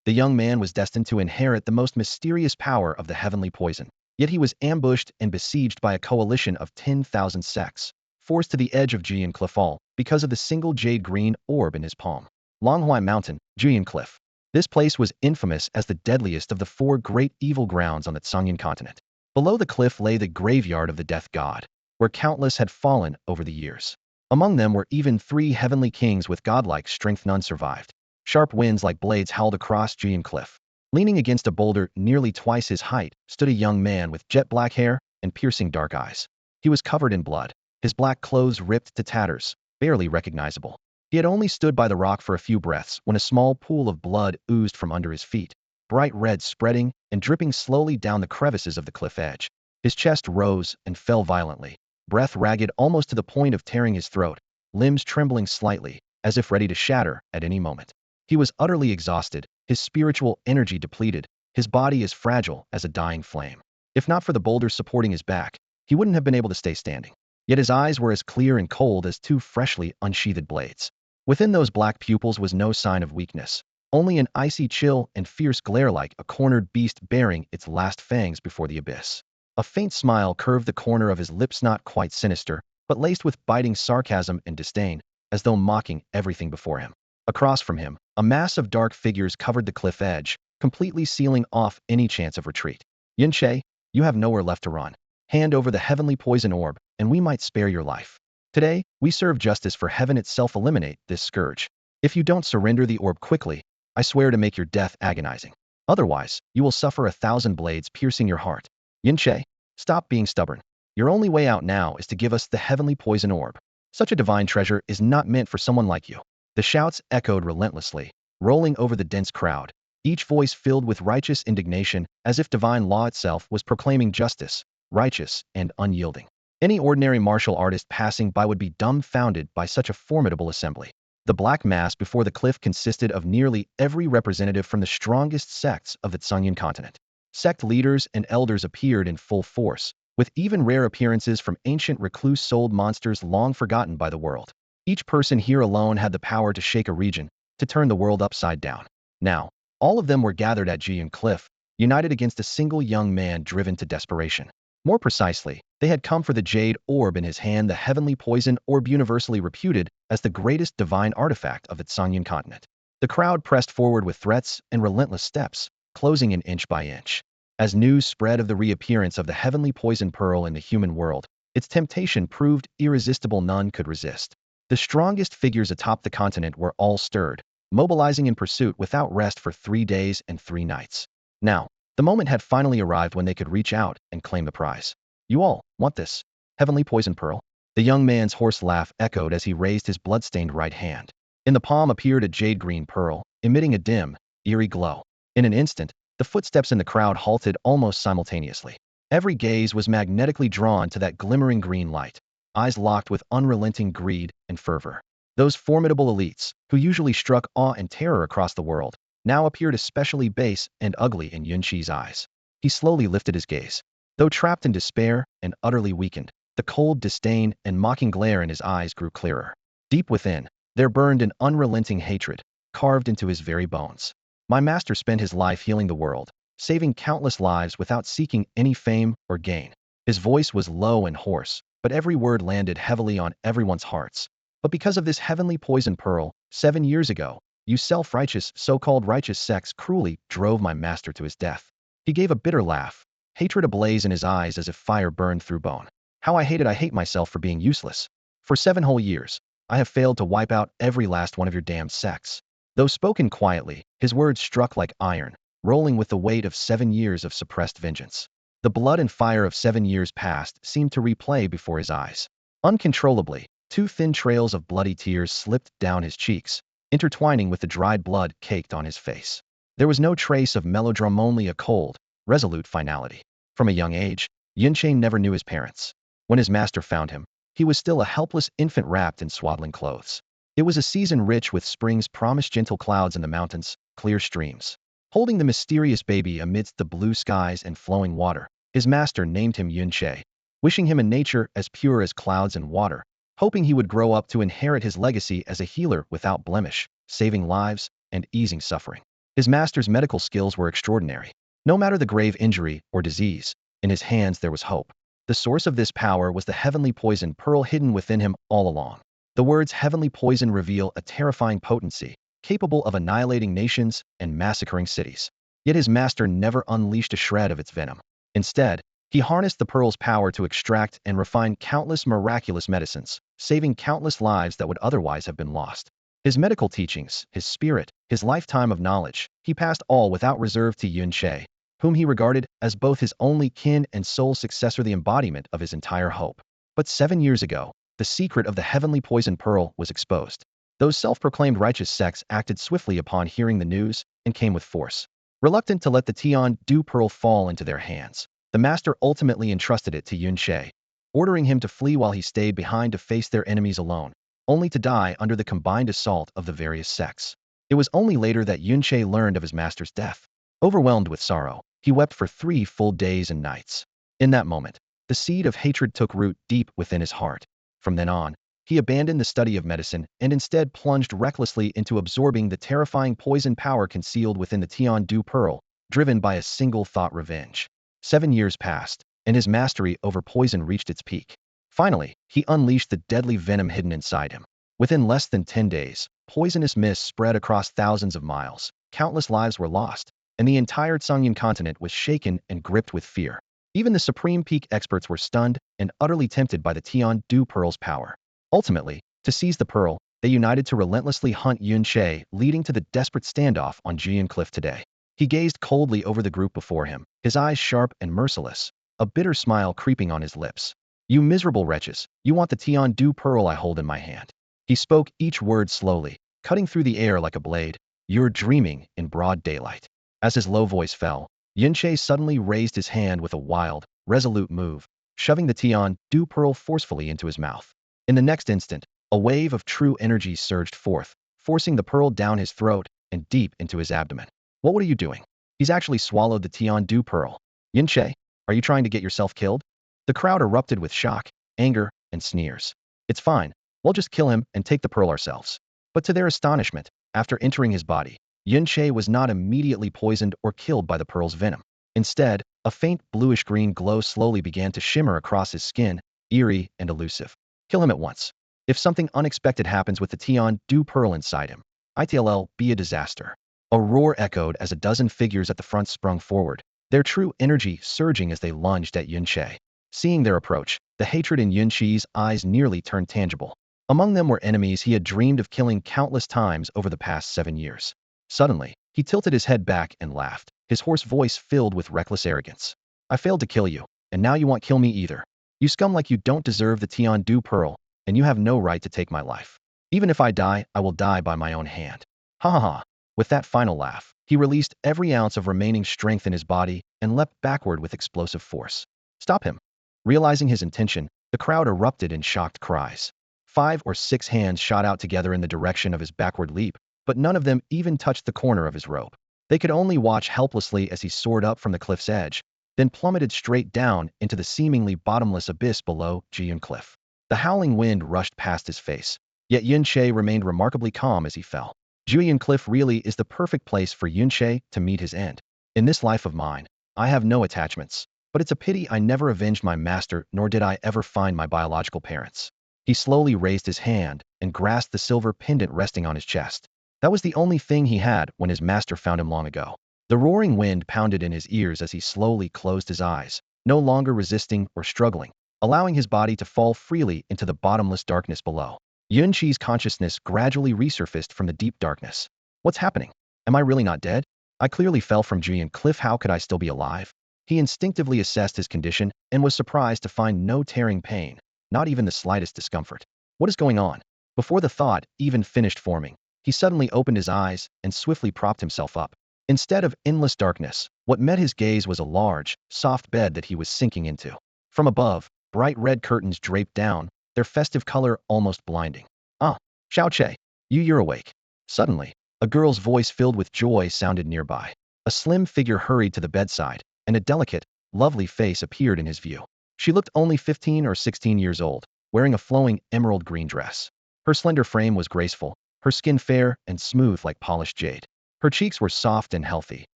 The young man was destined to inherit the most mysterious power of the heavenly poison. Yet he was ambushed and besieged by a coalition of 10,000 sects, forced to the edge of Jian Cliff because of the single jade green orb in his palm. Longhui Mountain, Jian Cliff. This place was infamous as the deadliest of the four great evil grounds on the Tsangyan continent. Below the cliff lay the graveyard of the death god, where countless had fallen over the years. Among them were even 3 heavenly kings with godlike strength. None survived. Sharp winds like blades howled across Jian Cliff. Leaning against a boulder nearly twice his height stood a young man with jet black hair and piercing dark eyes. He was covered in blood, his black clothes ripped to tatters, barely recognizable. He had only stood by the rock for a few breaths when a small pool of blood oozed from under his feet, bright red spreading and dripping slowly down the crevices of the cliff edge. His chest rose and fell violently, breath ragged almost to the point of tearing his throat, limbs trembling slightly, as if ready to shatter at any moment. He was utterly exhausted, his spiritual energy depleted, his body as fragile as a dying flame. If not for the boulders supporting his back, he wouldn't have been able to stay standing. Yet his eyes were as clear and cold as 2 freshly unsheathed blades. Within those black pupils was no sign of weakness, only an icy chill and fierce glare like a cornered beast baring its last fangs before the abyss. A faint smile curved the corner of his lips, not quite sinister, but laced with biting sarcasm and disdain, as though mocking everything before him. Across from him, a mass of dark figures covered the cliff edge, completely sealing off any chance of retreat. Yin Che, you have nowhere left to run. Hand over the heavenly poison orb, and we might spare your life. Today, we serve justice for heaven itself. Eliminate this scourge. If you don't surrender the orb quickly, I swear to make your death agonizing. Otherwise, you will suffer 1,000 blades piercing your heart. Yin Che, stop being stubborn. Your only way out now is to give us the heavenly poison orb. Such a divine treasure is not meant for someone like you. The shouts echoed relentlessly, rolling over the dense crowd, each voice filled with righteous indignation, as if divine law itself was proclaiming justice, righteous and unyielding. Any ordinary martial artist passing by would be dumbfounded by such a formidable assembly. The black mass before the cliff consisted of nearly every representative from the strongest sects of the Tsangyan continent. Sect leaders and elders appeared in full force, with even rare appearances from ancient recluse-souled monsters long forgotten by the world. Each person here alone had the power to shake a region, to turn the world upside down. Now, all of them were gathered at Jian Cliff, united against a single young man driven to desperation. More precisely, they had come for the jade orb in his hand, the heavenly poison orb universally reputed as the greatest divine artifact of the Tsangyan continent. The crowd pressed forward with threats and relentless steps, closing in inch by inch. As news spread of the reappearance of the heavenly poison pearl in the human world, its temptation proved irresistible. None could resist. The strongest figures atop the continent were all stirred, mobilizing in pursuit without rest for 3 days and 3 nights. Now, the moment had finally arrived when they could reach out and claim the prize. You all want this heavenly poison pearl? The young man's hoarse laugh echoed as he raised his blood-stained right hand. In the palm appeared a jade-green pearl, emitting a dim, eerie glow. In an instant, the footsteps in the crowd halted almost simultaneously. Every gaze was magnetically drawn to that glimmering green light, eyes locked with unrelenting greed and fervor. Those formidable elites, who usually struck awe and terror across the world, now appeared especially base and ugly in Yun Chi's eyes. He slowly lifted his gaze. Though trapped in despair and utterly weakened, the cold disdain and mocking glare in his eyes grew clearer. Deep within, there burned an unrelenting hatred, carved into his very bones. My master spent his life healing the world, saving countless lives without seeking any fame or gain. His voice was low and hoarse, but every word landed heavily on everyone's hearts. But because of this heavenly poison pearl, 7 years ago, you self-righteous, so-called righteous sects cruelly drove my master to his death. He gave a bitter laugh, hatred ablaze in his eyes as if fire burned through bone. How I hate myself for being useless. For 7 whole years, I have failed to wipe out every last one of your damned sects. Though spoken quietly, his words struck like iron, rolling with the weight of 7 years of suppressed vengeance. The blood and fire of 7 years past seemed to replay before his eyes. Uncontrollably, 2 thin trails of bloody tears slipped down his cheeks, intertwining with the dried blood caked on his face. There was no trace of melodrama, only a cold, resolute finality. From a young age, Yin Che never knew his parents. When his master found him, he was still a helpless infant wrapped in swaddling clothes. It was a season rich with spring's promised, gentle clouds in the mountains, clear streams. Holding the mysterious baby amidst the blue skies and flowing water, his master named him Yin Che, wishing him a nature as pure as clouds and water, hoping he would grow up to inherit his legacy as a healer without blemish, saving lives and easing suffering. His master's medical skills were extraordinary. No matter the grave injury or disease, in his hands there was hope. The source of this power was the heavenly poison pearl hidden within him all along. The words heavenly poison reveal a terrifying potency, capable of annihilating nations and massacring cities. Yet his master never unleashed a shred of its venom. Instead, he harnessed the pearl's power to extract and refine countless miraculous medicines, saving countless lives that would otherwise have been lost. His medical teachings, his spirit, his lifetime of knowledge, he passed all without reserve to Yun Che, whom he regarded as both his only kin and sole successor, the embodiment of his entire hope. But 7 years ago, the secret of the heavenly poison pearl was exposed. Those self-proclaimed righteous sects acted swiftly upon hearing the news and came with force. Reluctant to let the Tian Du pearl fall into their hands, the master ultimately entrusted it to Yun Che, ordering him to flee while he stayed behind to face their enemies alone, only to die under the combined assault of the various sects. It was only later that Yun Che learned of his master's death. Overwhelmed with sorrow, he wept for 3 full days and nights. In that moment, the seed of hatred took root deep within his heart. From then on, he abandoned the study of medicine and instead plunged recklessly into absorbing the terrifying poison power concealed within the Tian Du pearl, driven by a single thought: revenge. 7 years passed, and his mastery over poison reached its peak. Finally, he unleashed the deadly venom hidden inside him. Within less than 10 days, poisonous mist spread across thousands of miles, countless lives were lost, and the entire Tsangyan continent was shaken and gripped with fear. Even the Supreme Peak experts were stunned and utterly tempted by the Tian Du pearl's power. Ultimately, to seize the pearl, they united to relentlessly hunt Yun Che, leading to the desperate standoff on Jian Cliff today. He gazed coldly over the group before him, his eyes sharp and merciless, a bitter smile creeping on his lips. "You miserable wretches, you want the Tian Du pearl I hold in my hand." He spoke each word slowly, cutting through the air like a blade. "You're dreaming in broad daylight." As his low voice fell, Yun Che suddenly raised his hand with a wild, resolute move, shoving the Tian Du pearl forcefully into his mouth. In the next instant, a wave of true energy surged forth, forcing the pearl down his throat and deep into his abdomen. "What are you doing?" "He's actually swallowed the Tian Du pearl." "Yun Che, are you trying to get yourself killed?" The crowd erupted with shock, anger, and sneers. "It's fine, we'll just kill him and take the pearl ourselves." But to their astonishment, after entering his body, Yun Che was not immediately poisoned or killed by the pearl's venom. Instead, a faint bluish-green glow slowly began to shimmer across his skin, eerie and elusive. "Kill him at once. If something unexpected happens with the Tian Du pearl inside him, it'll be a disaster." A roar echoed as a dozen figures at the front sprung forward, their true energy surging as they lunged at Yun Che. Seeing their approach, the hatred in Yun Che's eyes nearly turned tangible. Among them were enemies he had dreamed of killing countless times over the past 7 years. Suddenly, he tilted his head back and laughed, his hoarse voice filled with reckless arrogance. "I failed to kill you, and now you won't kill me either. You scum, like you don't deserve the Tian Du pearl, and you have no right to take my life. Even if I die, I will die by my own hand." Ha ha ha. With that final laugh, he released every ounce of remaining strength in his body and leapt backward with explosive force. "Stop him." Realizing his intention, the crowd erupted in shocked cries. 5 or 6 hands shot out together in the direction of his backward leap, but none of them even touched the corner of his rope. They could only watch helplessly as he soared up from the cliff's edge, then plummeted straight down into the seemingly bottomless abyss below Jian Cliff. The howling wind rushed past his face, yet Yun Che remained remarkably calm as he fell. Jian Cliff really is the perfect place for Yun Che to meet his end. "In this life of mine, I have no attachments, but it's a pity I never avenged my master, nor did I ever find my biological parents." He slowly raised his hand and grasped the silver pendant resting on his chest. That was the only thing he had when his master found him long ago. The roaring wind pounded in his ears as he slowly closed his eyes, no longer resisting or struggling, allowing his body to fall freely into the bottomless darkness below. Yun Che's consciousness gradually resurfaced from the deep darkness. "What's happening? Am I really not dead? I clearly fell from Jian Cliff. How could I still be alive?" He instinctively assessed his condition and was surprised to find no tearing pain, not even the slightest discomfort. What is going on? Before the thought even finished forming, he suddenly opened his eyes and swiftly propped himself up. Instead of endless darkness, what met his gaze was a large, soft bed that he was sinking into. From above, bright red curtains draped down, their festive color almost blinding. "Ah, Xiao Che, you're awake." Suddenly, a girl's voice filled with joy sounded nearby. A slim figure hurried to the bedside, and a delicate, lovely face appeared in his view. She looked only 15 or 16 years old, wearing a flowing emerald green dress. Her slender frame was graceful, her skin fair and smooth like polished jade. Her cheeks were soft and healthy,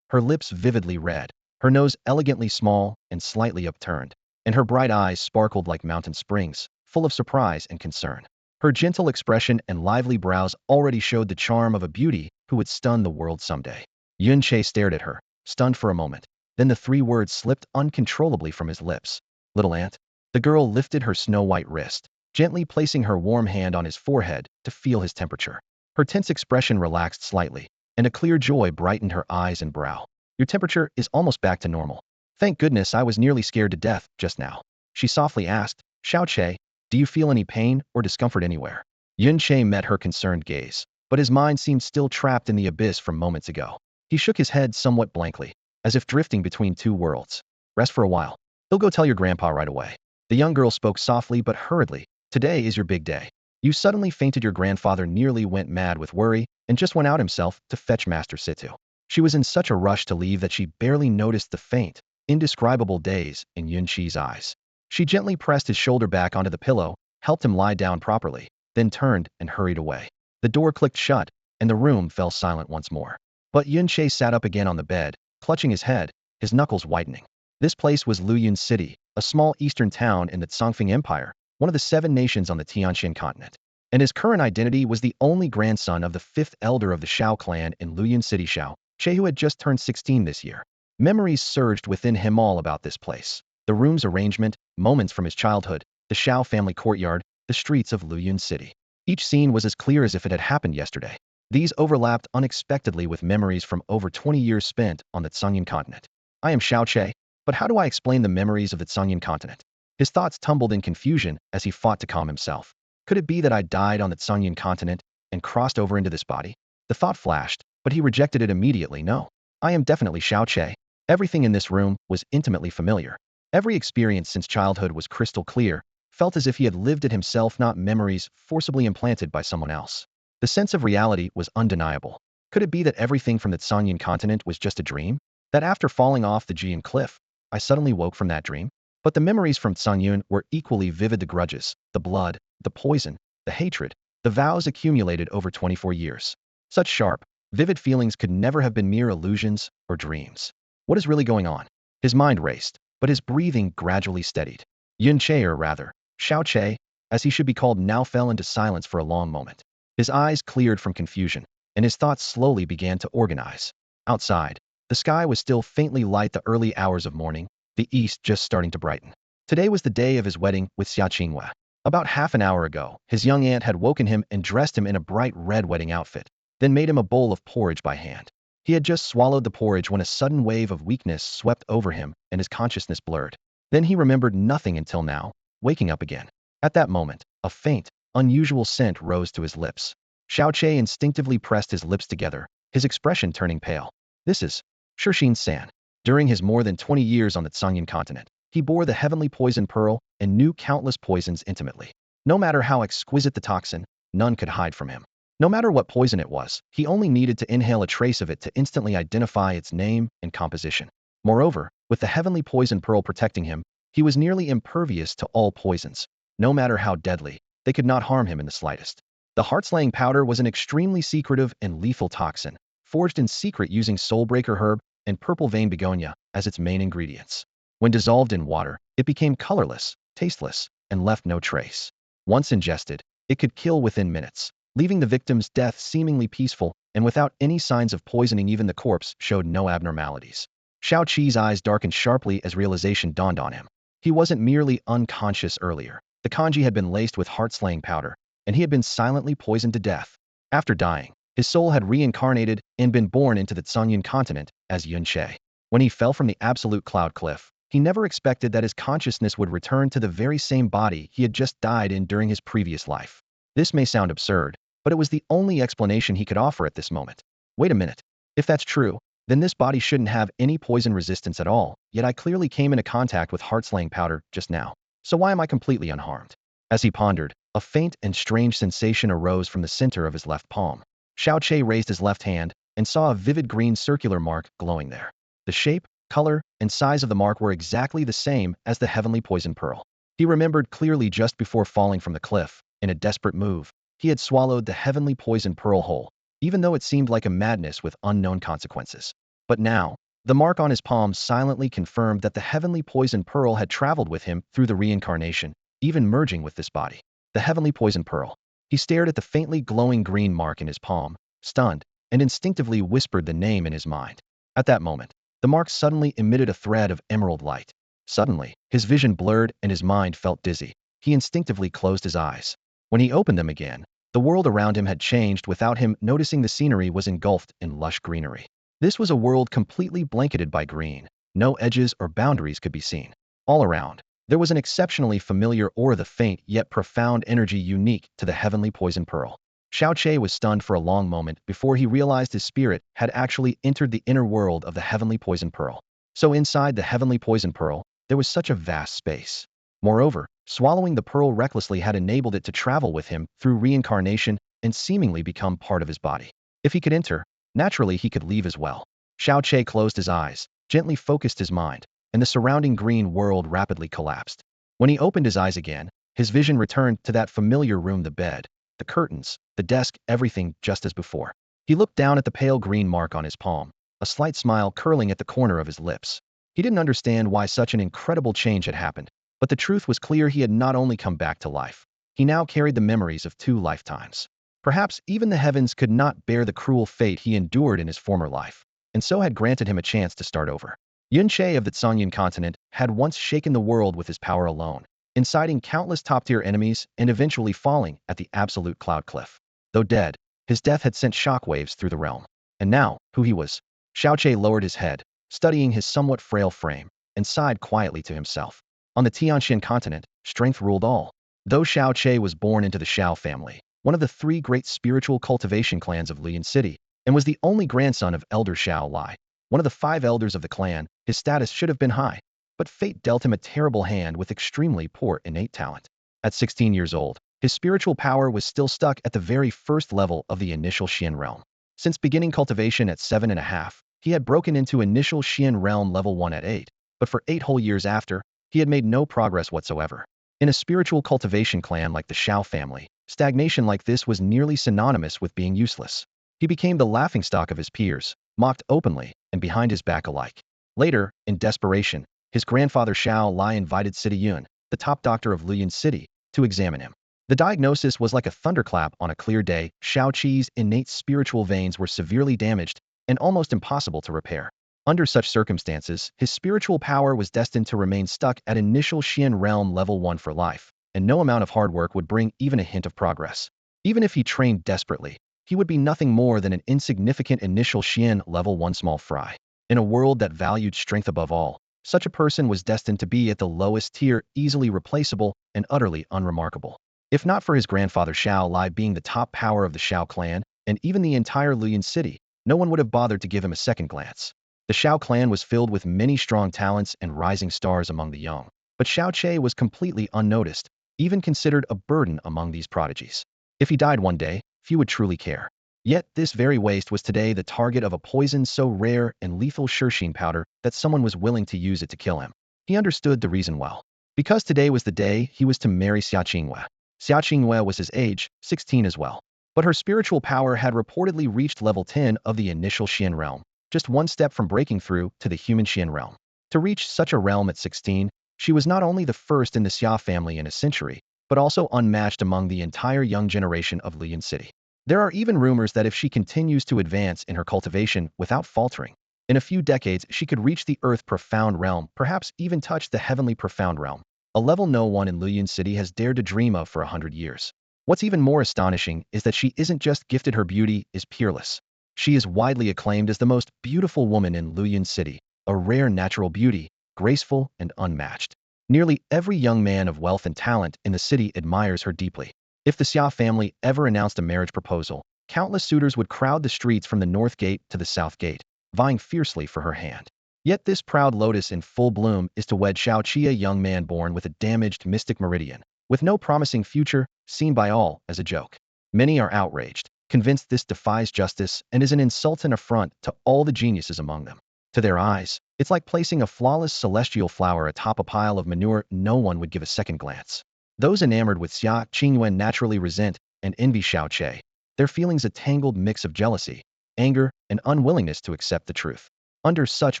her lips vividly red, her nose elegantly small and slightly upturned, and her bright eyes sparkled like mountain springs, full of surprise and concern. Her gentle expression and lively brows already showed the charm of a beauty who would stun the world someday. Yun Che stared at her, stunned for a moment. Then the three words slipped uncontrollably from his lips. Little aunt. The girl lifted her snow-white wrist, gently placing her warm hand on his forehead to feel his temperature. Her tense expression relaxed slightly, and a clear joy brightened her eyes and brow. Your temperature is almost back to normal. Thank goodness, I was nearly scared to death just now. She softly asked, Xiao Che, do you feel any pain or discomfort anywhere? Yun Che met her concerned gaze, but his mind seemed still trapped in the abyss from moments ago. He shook his head somewhat blankly, as if drifting between two worlds. Rest for a while. He'll go tell your grandpa right away. The young girl spoke softly but hurriedly. Today is your big day. You suddenly fainted. Your grandfather nearly went mad with worry and just went out himself to fetch Master Situ. She was in such a rush to leave that she barely noticed the faint, indescribable daze in Yun Che's eyes. She gently pressed his shoulder back onto the pillow, helped him lie down properly, then turned and hurried away. The door clicked shut, and the room fell silent once more. But Yun Che sat up again on the bed, clutching his head, his knuckles whitening. This place was Luyun City, a small eastern town in the Tsongfeng Empire, one of the 7 nations on the Tianxian continent. And his current identity was the only grandson of the 5th elder of the Shao clan in Luyun City, Shao Che, who had just turned 16 this year. Memories surged within him all about this place. The room's arrangement, moments from his childhood, the Shao family courtyard, the streets of Luyun City. Each scene was as clear as if it had happened yesterday. These overlapped unexpectedly with memories from over 20 years spent on the Tsongyan continent. I am Xiao Che, but how do I explain the memories of the Tsongyan continent? His thoughts tumbled in confusion as he fought to calm himself. Could it be that I died on the Tsongyan continent and crossed over into this body? The thought flashed, but he rejected it immediately. No, I am definitely Xiao Che. Everything in this room was intimately familiar. Every experience since childhood was crystal clear, felt as if he had lived it himself, not memories forcibly implanted by someone else. The sense of reality was undeniable. Could it be that everything from the Tsongyan continent was just a dream? That after falling off the Jian cliff, I suddenly woke from that dream? But the memories from Tsongyun were equally vivid. The grudges, the blood, the poison, the hatred, the vows accumulated over 24 years. Such sharp, vivid feelings could never have been mere illusions or dreams. What is really going on? His mind raced, but his breathing gradually steadied. Yun Che, or rather, Xiao Che, as he should be called, now fell into silence for a long moment. His eyes cleared from confusion, and his thoughts slowly began to organize. Outside, the sky was still faintly light, the early hours of morning, the east just starting to brighten. Today was the day of his wedding with Xia Qinghua. About half an hour ago, his young aunt had woken him and dressed him in a bright red wedding outfit, then made him a bowl of porridge by hand. He had just swallowed the porridge when a sudden wave of weakness swept over him and his consciousness blurred. Then he remembered nothing until now, waking up again. At that moment, a faint, unusual scent rose to his lips. Xiao Che instinctively pressed his lips together, his expression turning pale. This is Shixin-san. During his more than 20 years on the Tsongyan continent, he bore the heavenly poison pearl and knew countless poisons intimately. No matter how exquisite the toxin, none could hide from him. No matter what poison it was, he only needed to inhale a trace of it to instantly identify its name and composition. Moreover, with the heavenly poison pearl protecting him, he was nearly impervious to all poisons. No matter how deadly, they could not harm him in the slightest. The heart-slaying powder was an extremely secretive and lethal toxin, forged in secret using soulbreaker herb and purple vein begonia as its main ingredients. When dissolved in water, it became colorless, tasteless, and left no trace. Once ingested, it could kill within minutes, leaving the victim's death seemingly peaceful and without any signs of poisoning. Even the corpse showed no abnormalities. Xiao Qi's eyes darkened sharply as realization dawned on him. He wasn't merely unconscious earlier. The kanji had been laced with heart-slaying powder, and he had been silently poisoned to death. After dying, his soul had reincarnated and been born into the Tsongyan continent as Yun Che. When he fell from the absolute cloud cliff, he never expected that his consciousness would return to the very same body he had just died in during his previous life. This may sound absurd, but it was the only explanation he could offer at this moment. Wait a minute. If that's true, then this body shouldn't have any poison resistance at all, yet I clearly came into contact with heart-slaying powder just now. So why am I completely unharmed? As he pondered, a faint and strange sensation arose from the center of his left palm. Xiao Che raised his left hand and saw a vivid green circular mark glowing there. The shape, color, and size of the mark were exactly the same as the heavenly poison pearl. He remembered clearly just before falling from the cliff, in a desperate move, he had swallowed the heavenly poison pearl whole. even though it seemed like a madness with unknown consequences. But now, the mark on his palm silently confirmed that the heavenly poison pearl had traveled with him through the reincarnation, even merging with this body. The heavenly poison pearl. He stared at the faintly glowing green mark in his palm, stunned, and instinctively whispered the name in his mind. At that moment, the mark suddenly emitted a thread of emerald light. Suddenly, his vision blurred and his mind felt dizzy. He instinctively closed his eyes. When he opened them again, the world around him had changed without him noticing. The scenery was engulfed in lush greenery. This was a world completely blanketed by green. No edges or boundaries could be seen. All around, there was an exceptionally familiar aura, the faint yet profound energy unique to the heavenly poison pearl. Xiao Che was stunned for a long moment before he realized his spirit had actually entered the inner world of the heavenly poison pearl. So inside the heavenly poison pearl, there was such a vast space. Moreover, swallowing the pearl recklessly had enabled it to travel with him through reincarnation and seemingly become part of his body. If he could enter, naturally he could leave as well. Xiao Che closed his eyes, gently focused his mind, and the surrounding green world rapidly collapsed. When he opened his eyes again, his vision returned to that familiar room, the bed, the curtains, the desk, everything just as before. He looked down at the pale green mark on his palm, a slight smile curling at the corner of his lips. He didn't understand why such an incredible change had happened, but the truth was clear. He had not only come back to life, he now carried the memories of 2 lifetimes. Perhaps even the heavens could not bear the cruel fate he endured in his former life, and so had granted him a chance to start over. Yun Che of the Tsangyan continent had once shaken the world with his power alone, inciting countless top-tier enemies and eventually falling at the absolute cloud cliff. Though dead, his death had sent shockwaves through the realm. And now, who he was? Xiao Che lowered his head, studying his somewhat frail frame, and sighed quietly to himself. On the Tianxian continent, strength ruled all. Though Xiao Che was born into the Xiao family, one of the 3 great spiritual cultivation clans of Lian City, and was the only grandson of Elder Xiao Lai, one of the 5 elders of the clan, his status should have been high. But fate dealt him a terrible hand with extremely poor innate talent. At 16 years old, his spiritual power was still stuck at the very first level of the initial Xian realm. Since beginning cultivation at 7.5, he had broken into initial Xian realm level 1 at 8, but for 8 whole years after, he had made no progress whatsoever. In a spiritual cultivation clan like the Xiao family, stagnation like this was nearly synonymous with being useless. He became the laughingstock of his peers, mocked openly and behind his back alike. Later, in desperation, his grandfather Xiao Lai invited City Yun, the top doctor of Lian City, to examine him. The diagnosis was like a thunderclap on a clear day. Xiao Qi's innate spiritual veins were severely damaged and almost impossible to repair. Under such circumstances, his spiritual power was destined to remain stuck at initial Xian realm level 1 for life, and no amount of hard work would bring even a hint of progress. Even if he trained desperately, he would be nothing more than an insignificant initial Xian level 1 small fry. In a world that valued strength above all, such a person was destined to be at the lowest tier, easily replaceable and utterly unremarkable. If not for his grandfather Xiao Lai being the top power of the Xiao clan, and even the entire Lian city, no one would have bothered to give him a second glance. The Xiao clan was filled with many strong talents and rising stars among the young, but Xiao Che was completely unnoticed, even considered a burden among these prodigies. If he died one day, few would truly care. Yet this very waste was today the target of a poison so rare and lethal Shirshine powder that someone was willing to use it to kill him. He understood the reason well. Because today was the day he was to marry Xia Qinghua. Xia Qinghua was his age, 16 as well. But her spiritual power had reportedly reached level 10 of the initial Xian realm, just one step from breaking through to the human Xian realm. To reach such a realm at 16, she was not only the first in the Xia family in a century, but also unmatched among the entire young generation of Lian City. There are even rumors that if she continues to advance in her cultivation without faltering, in a few decades she could reach the earth profound realm, perhaps even touch the heavenly profound realm, a level no one in Lian City has dared to dream of for 100 years. What's even more astonishing is that she isn't just gifted, her beauty is peerless. She is widely acclaimed as the most beautiful woman in Lian City, a rare natural beauty, graceful and unmatched. Nearly every young man of wealth and talent in the city admires her deeply. If the Xia family ever announced a marriage proposal, countless suitors would crowd the streets from the north gate to the south gate, vying fiercely for her hand. Yet this proud lotus in full bloom is to wed Xiao Qi, a young man born with a damaged mystic meridian, with no promising future, seen by all as a joke. Many are outraged, convinced this defies justice and is an insult and affront to all the geniuses among them. To their eyes, it's like placing a flawless celestial flower atop a pile of manure no one would give a second glance. Those enamored with Xia Qingyuan naturally resent and envy Xiao Che. their feelings a tangled mix of jealousy, anger, and unwillingness to accept the truth. Under such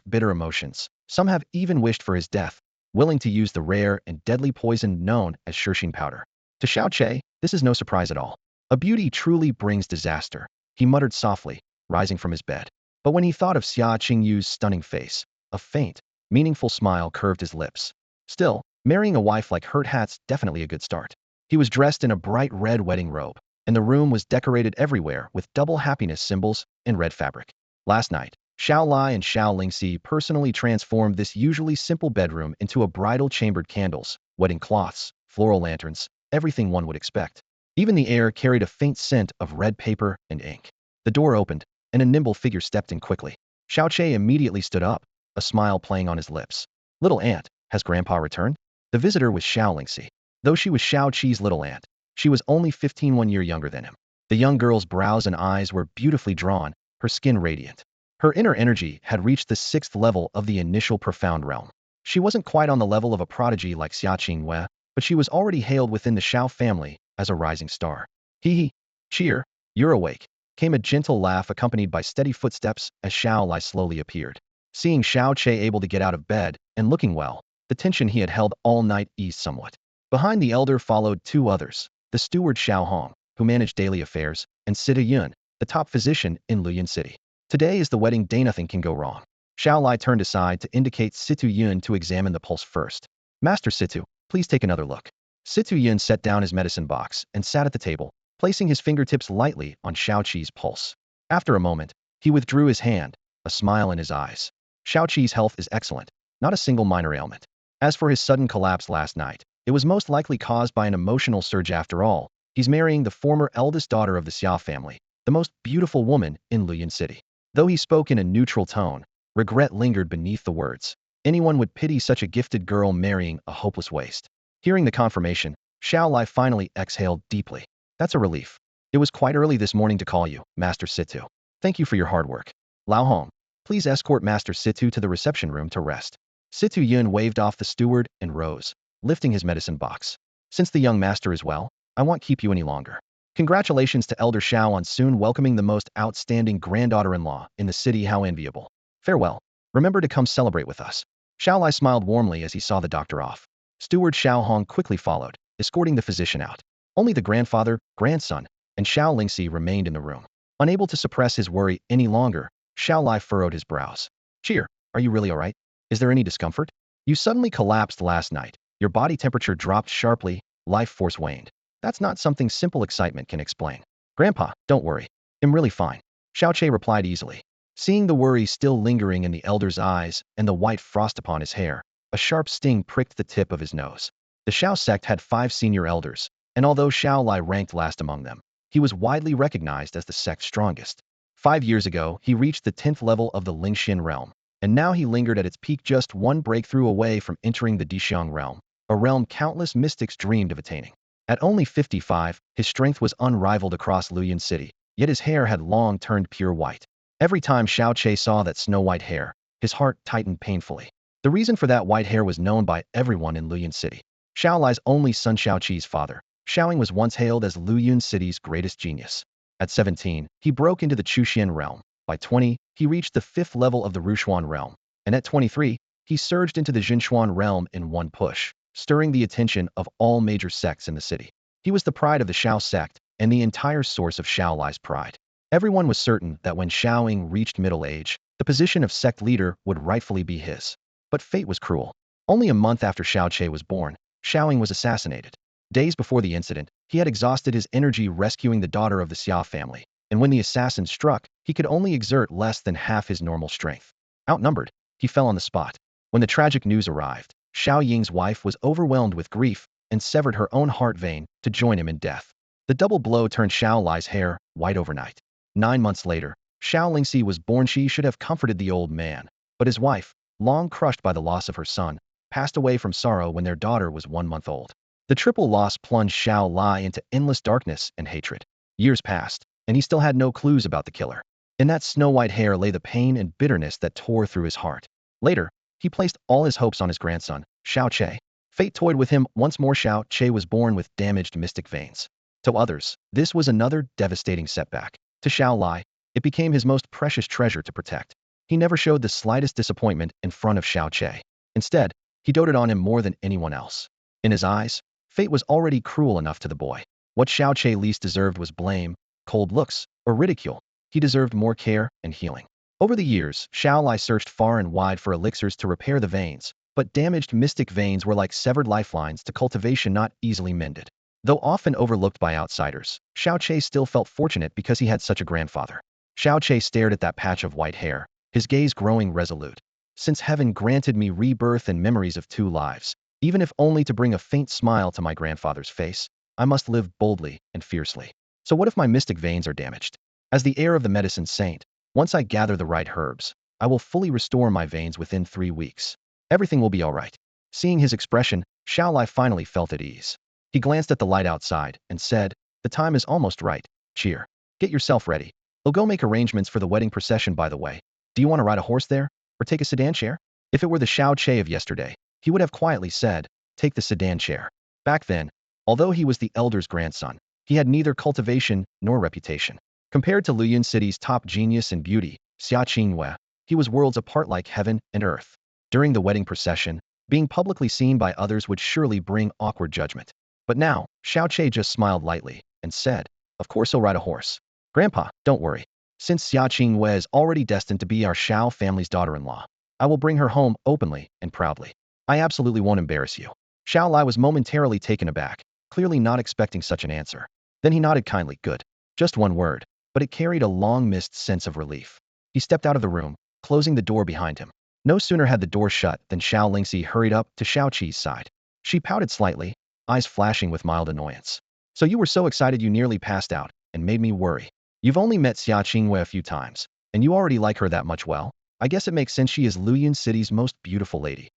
bitter emotions, some have even wished for his death, willing to use the rare and deadly poison known as Shirshine powder. To Xiao Che, this is no surprise at all. A beauty truly brings disaster, he muttered softly, rising from his bed. But when he thought of Xia Qingyu's stunning face, a faint, meaningful smile curved his lips. Still, marrying a wife like her hat's definitely a good start. He was dressed in a bright red wedding robe, and the room was decorated everywhere with double happiness symbols in red fabric. Last night, Xiao Lai and Xiao Lingxi personally transformed this usually simple bedroom into a bridal chambered candles, wedding cloths, floral lanterns, everything one would expect. Even the air carried a faint scent of red paper and ink. The door opened, and a nimble figure stepped in quickly. Xiao Che immediately stood up, a smile playing on his lips. Little aunt, has Grandpa returned? The visitor was Xiao Lingxi. Though she was Xiao Qi's little aunt, she was only 15, 1 year younger than him. The young girl's brows and eyes were beautifully drawn, her skin radiant. Her inner energy had reached the 6th level of the initial profound realm. She wasn't quite on the level of a prodigy like Xia Qingwei, but she was already hailed within the Xiao family as a rising star. Hee, cheer, you're awake, came a gentle laugh accompanied by steady footsteps as Xiao Lai slowly appeared. Seeing Xiao Che able to get out of bed and looking well, the tension he had held all night eased somewhat. Behind the elder followed 2 others, the steward Xiao Hong, who managed daily affairs, and Sita Yun, the top physician in Luyin City. Today is the wedding day, nothing can go wrong. Xiao Lai turned aside to indicate Situ Yun to examine the pulse first. Master Situ, please take another look. Situ Yun set down his medicine box and sat at the table, placing his fingertips lightly on Xiao Qi's pulse. After a moment, he withdrew his hand, a smile in his eyes. Xiao Qi's health is excellent, not a single minor ailment. As for his sudden collapse last night, it was most likely caused by an emotional surge after all. He's marrying the former eldest daughter of the Xia family, the most beautiful woman in Luyin City. Though he spoke in a neutral tone, regret lingered beneath the words. Anyone would pity such a gifted girl marrying a hopeless waste. Hearing the confirmation, Xiao Lai finally exhaled deeply. That's a relief. It was quite early this morning to call you, Master Situ. Thank you for your hard work. Lao Hong, please escort Master Situ to the reception room to rest. Situ Yun waved off the steward and rose, lifting his medicine box. Since the young master is well, I won't keep you any longer. Congratulations to Elder Xiao on soon welcoming the most outstanding granddaughter-in-law in the city. How enviable. Farewell. Remember to come celebrate with us. Xiao Lai smiled warmly as he saw the doctor off. Steward Xiao Hong quickly followed, escorting the physician out. Only the grandfather, grandson, and Xiao Lingxi remained in the room. Unable to suppress his worry any longer, Xiao Lai furrowed his brows. Cheer, are you really all right? Is there any discomfort? You suddenly collapsed last night. Your body temperature dropped sharply, life force waned. That's not something simple excitement can explain. Grandpa, don't worry. I'm really fine. Xiao Che replied easily. Seeing the worry still lingering in the elder's eyes and the white frost upon his hair, a sharp sting pricked the tip of his nose. The Xiao sect had 5 senior elders, and although Xiao Lai ranked last among them, he was widely recognized as the sect's strongest. 5 years ago, he reached the 10th level of the Lingxian realm, and now he lingered at its peak, just one breakthrough away from entering the Dixiang realm, a realm countless mystics dreamed of attaining. At only 55, his strength was unrivaled across Luyin City, yet his hair had long turned pure white. Every time Xiao Che saw that snow-white hair, his heart tightened painfully. The reason for that white hair was known by everyone in Luyin City. Xiao Lai's only son Xiao Qi's father, Xiaoying, was once hailed as Luyin City's greatest genius. At 17, he broke into the Chuxian realm. By 20, he reached the 5th level of the Rushuan realm. And at 23, he surged into the Jinshuan realm in one push, stirring the attention of all major sects in the city. He was the pride of the Xiao sect, and the entire source of Xiao Lai's pride. Everyone was certain that when Xiaoying reached middle age, the position of sect leader would rightfully be his. But fate was cruel. Only a month after Xiao Che was born, Xiaoying was assassinated. Days before the incident, he had exhausted his energy rescuing the daughter of the Xia family, and when the assassin struck, he could only exert less than half his normal strength. Outnumbered, he fell on the spot. When the tragic news arrived, Xiao Ying's wife was overwhelmed with grief and severed her own heart vein to join him in death. The double blow turned Xiao Lai's hair white overnight. 9 months later, Xiao Lingxi was born. She should have comforted the old man, but his wife, long crushed by the loss of her son, passed away from sorrow when their daughter was 1 month old. The triple loss plunged Xiao Lai into endless darkness and hatred. Years passed, and he still had no clues about the killer. In that snow-white hair lay the pain and bitterness that tore through his heart. Later, he placed all his hopes on his grandson, Xiao Che. Fate toyed with him once more. Xiao Che was born with damaged mystic veins. To others, this was another devastating setback. To Xiao Lai, it became his most precious treasure to protect. He never showed the slightest disappointment in front of Xiao Che. Instead, he doted on him more than anyone else. In his eyes, fate was already cruel enough to the boy. What Xiao Che least deserved was blame, cold looks, or ridicule. He deserved more care and healing. Over the years, Xiao Lai searched far and wide for elixirs to repair the veins, but damaged mystic veins were like severed lifelines to cultivation not easily mended. Though often overlooked by outsiders, Xiao Che still felt fortunate because he had such a grandfather. Xiao Che stared at that patch of white hair, his gaze growing resolute. Since heaven granted me rebirth and memories of 2 lives, even if only to bring a faint smile to my grandfather's face, I must live boldly and fiercely. So what if my mystic veins are damaged? As the heir of the medicine saint, once I gather the right herbs, I will fully restore my veins within 3 weeks. Everything will be all right. Seeing his expression, Xiao Lai finally felt at ease. He glanced at the light outside and said, "The time is almost right. Cheer. Get yourself ready. I'll go make arrangements for the wedding procession, by the way. Do you want to ride a horse there? Or take a sedan chair?" If it were the Xiao Che of yesterday, he would have quietly said, "Take the sedan chair." Back then, although he was the elder's grandson, he had neither cultivation nor reputation. Compared to Luyun City's top genius and beauty, Xia Qingwei, he was worlds apart like heaven and earth. During the wedding procession, being publicly seen by others would surely bring awkward judgment. But now, Xiao Che just smiled lightly and said, "Of course he'll ride a horse. Grandpa, don't worry. Since Xia Qingwei is already destined to be our Xiao family's daughter-in-law, I will bring her home openly and proudly. I absolutely won't embarrass you." Xiao Lai was momentarily taken aback, clearly not expecting such an answer. Then he nodded kindly. "Good. Just one word," but it carried a long-missed sense of relief. He stepped out of the room, closing the door behind him. No sooner had the door shut than Xiao Lingxi hurried up to Xiao Qi's side. She pouted slightly, eyes flashing with mild annoyance. "So you were so excited you nearly passed out, and made me worry. You've only met Xia Qingwei a few times, and you already like her that much. Well, I guess it makes sense. She is Luyun City's most beautiful lady."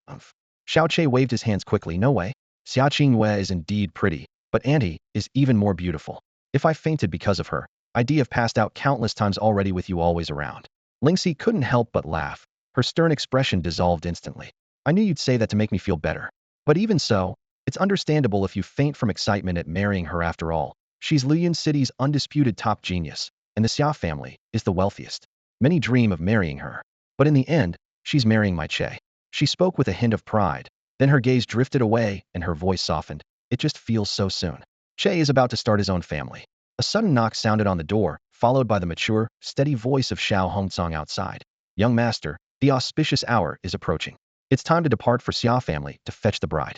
Xiao Che waved his hands quickly. "No way. Xia Qingwei is indeed pretty, but Auntie is even more beautiful. If I fainted because of her, I'd have passed out countless times already with you always around." Lingxi couldn't help but laugh. Her stern expression dissolved instantly. "I knew you'd say that to make me feel better. But even so, it's understandable if you faint from excitement at marrying her. After all, she's Luyun City's undisputed top genius, and the Xia family is the wealthiest. Many dream of marrying her. But in the end, she's marrying my Che." She spoke with a hint of pride. Then her gaze drifted away and her voice softened. "It just feels so soon. Che is about to start his own family." A sudden knock sounded on the door, followed by the mature, steady voice of Xiao Hongcong outside. "Young master, the auspicious hour is approaching. It's time to depart for Xia family to fetch the bride."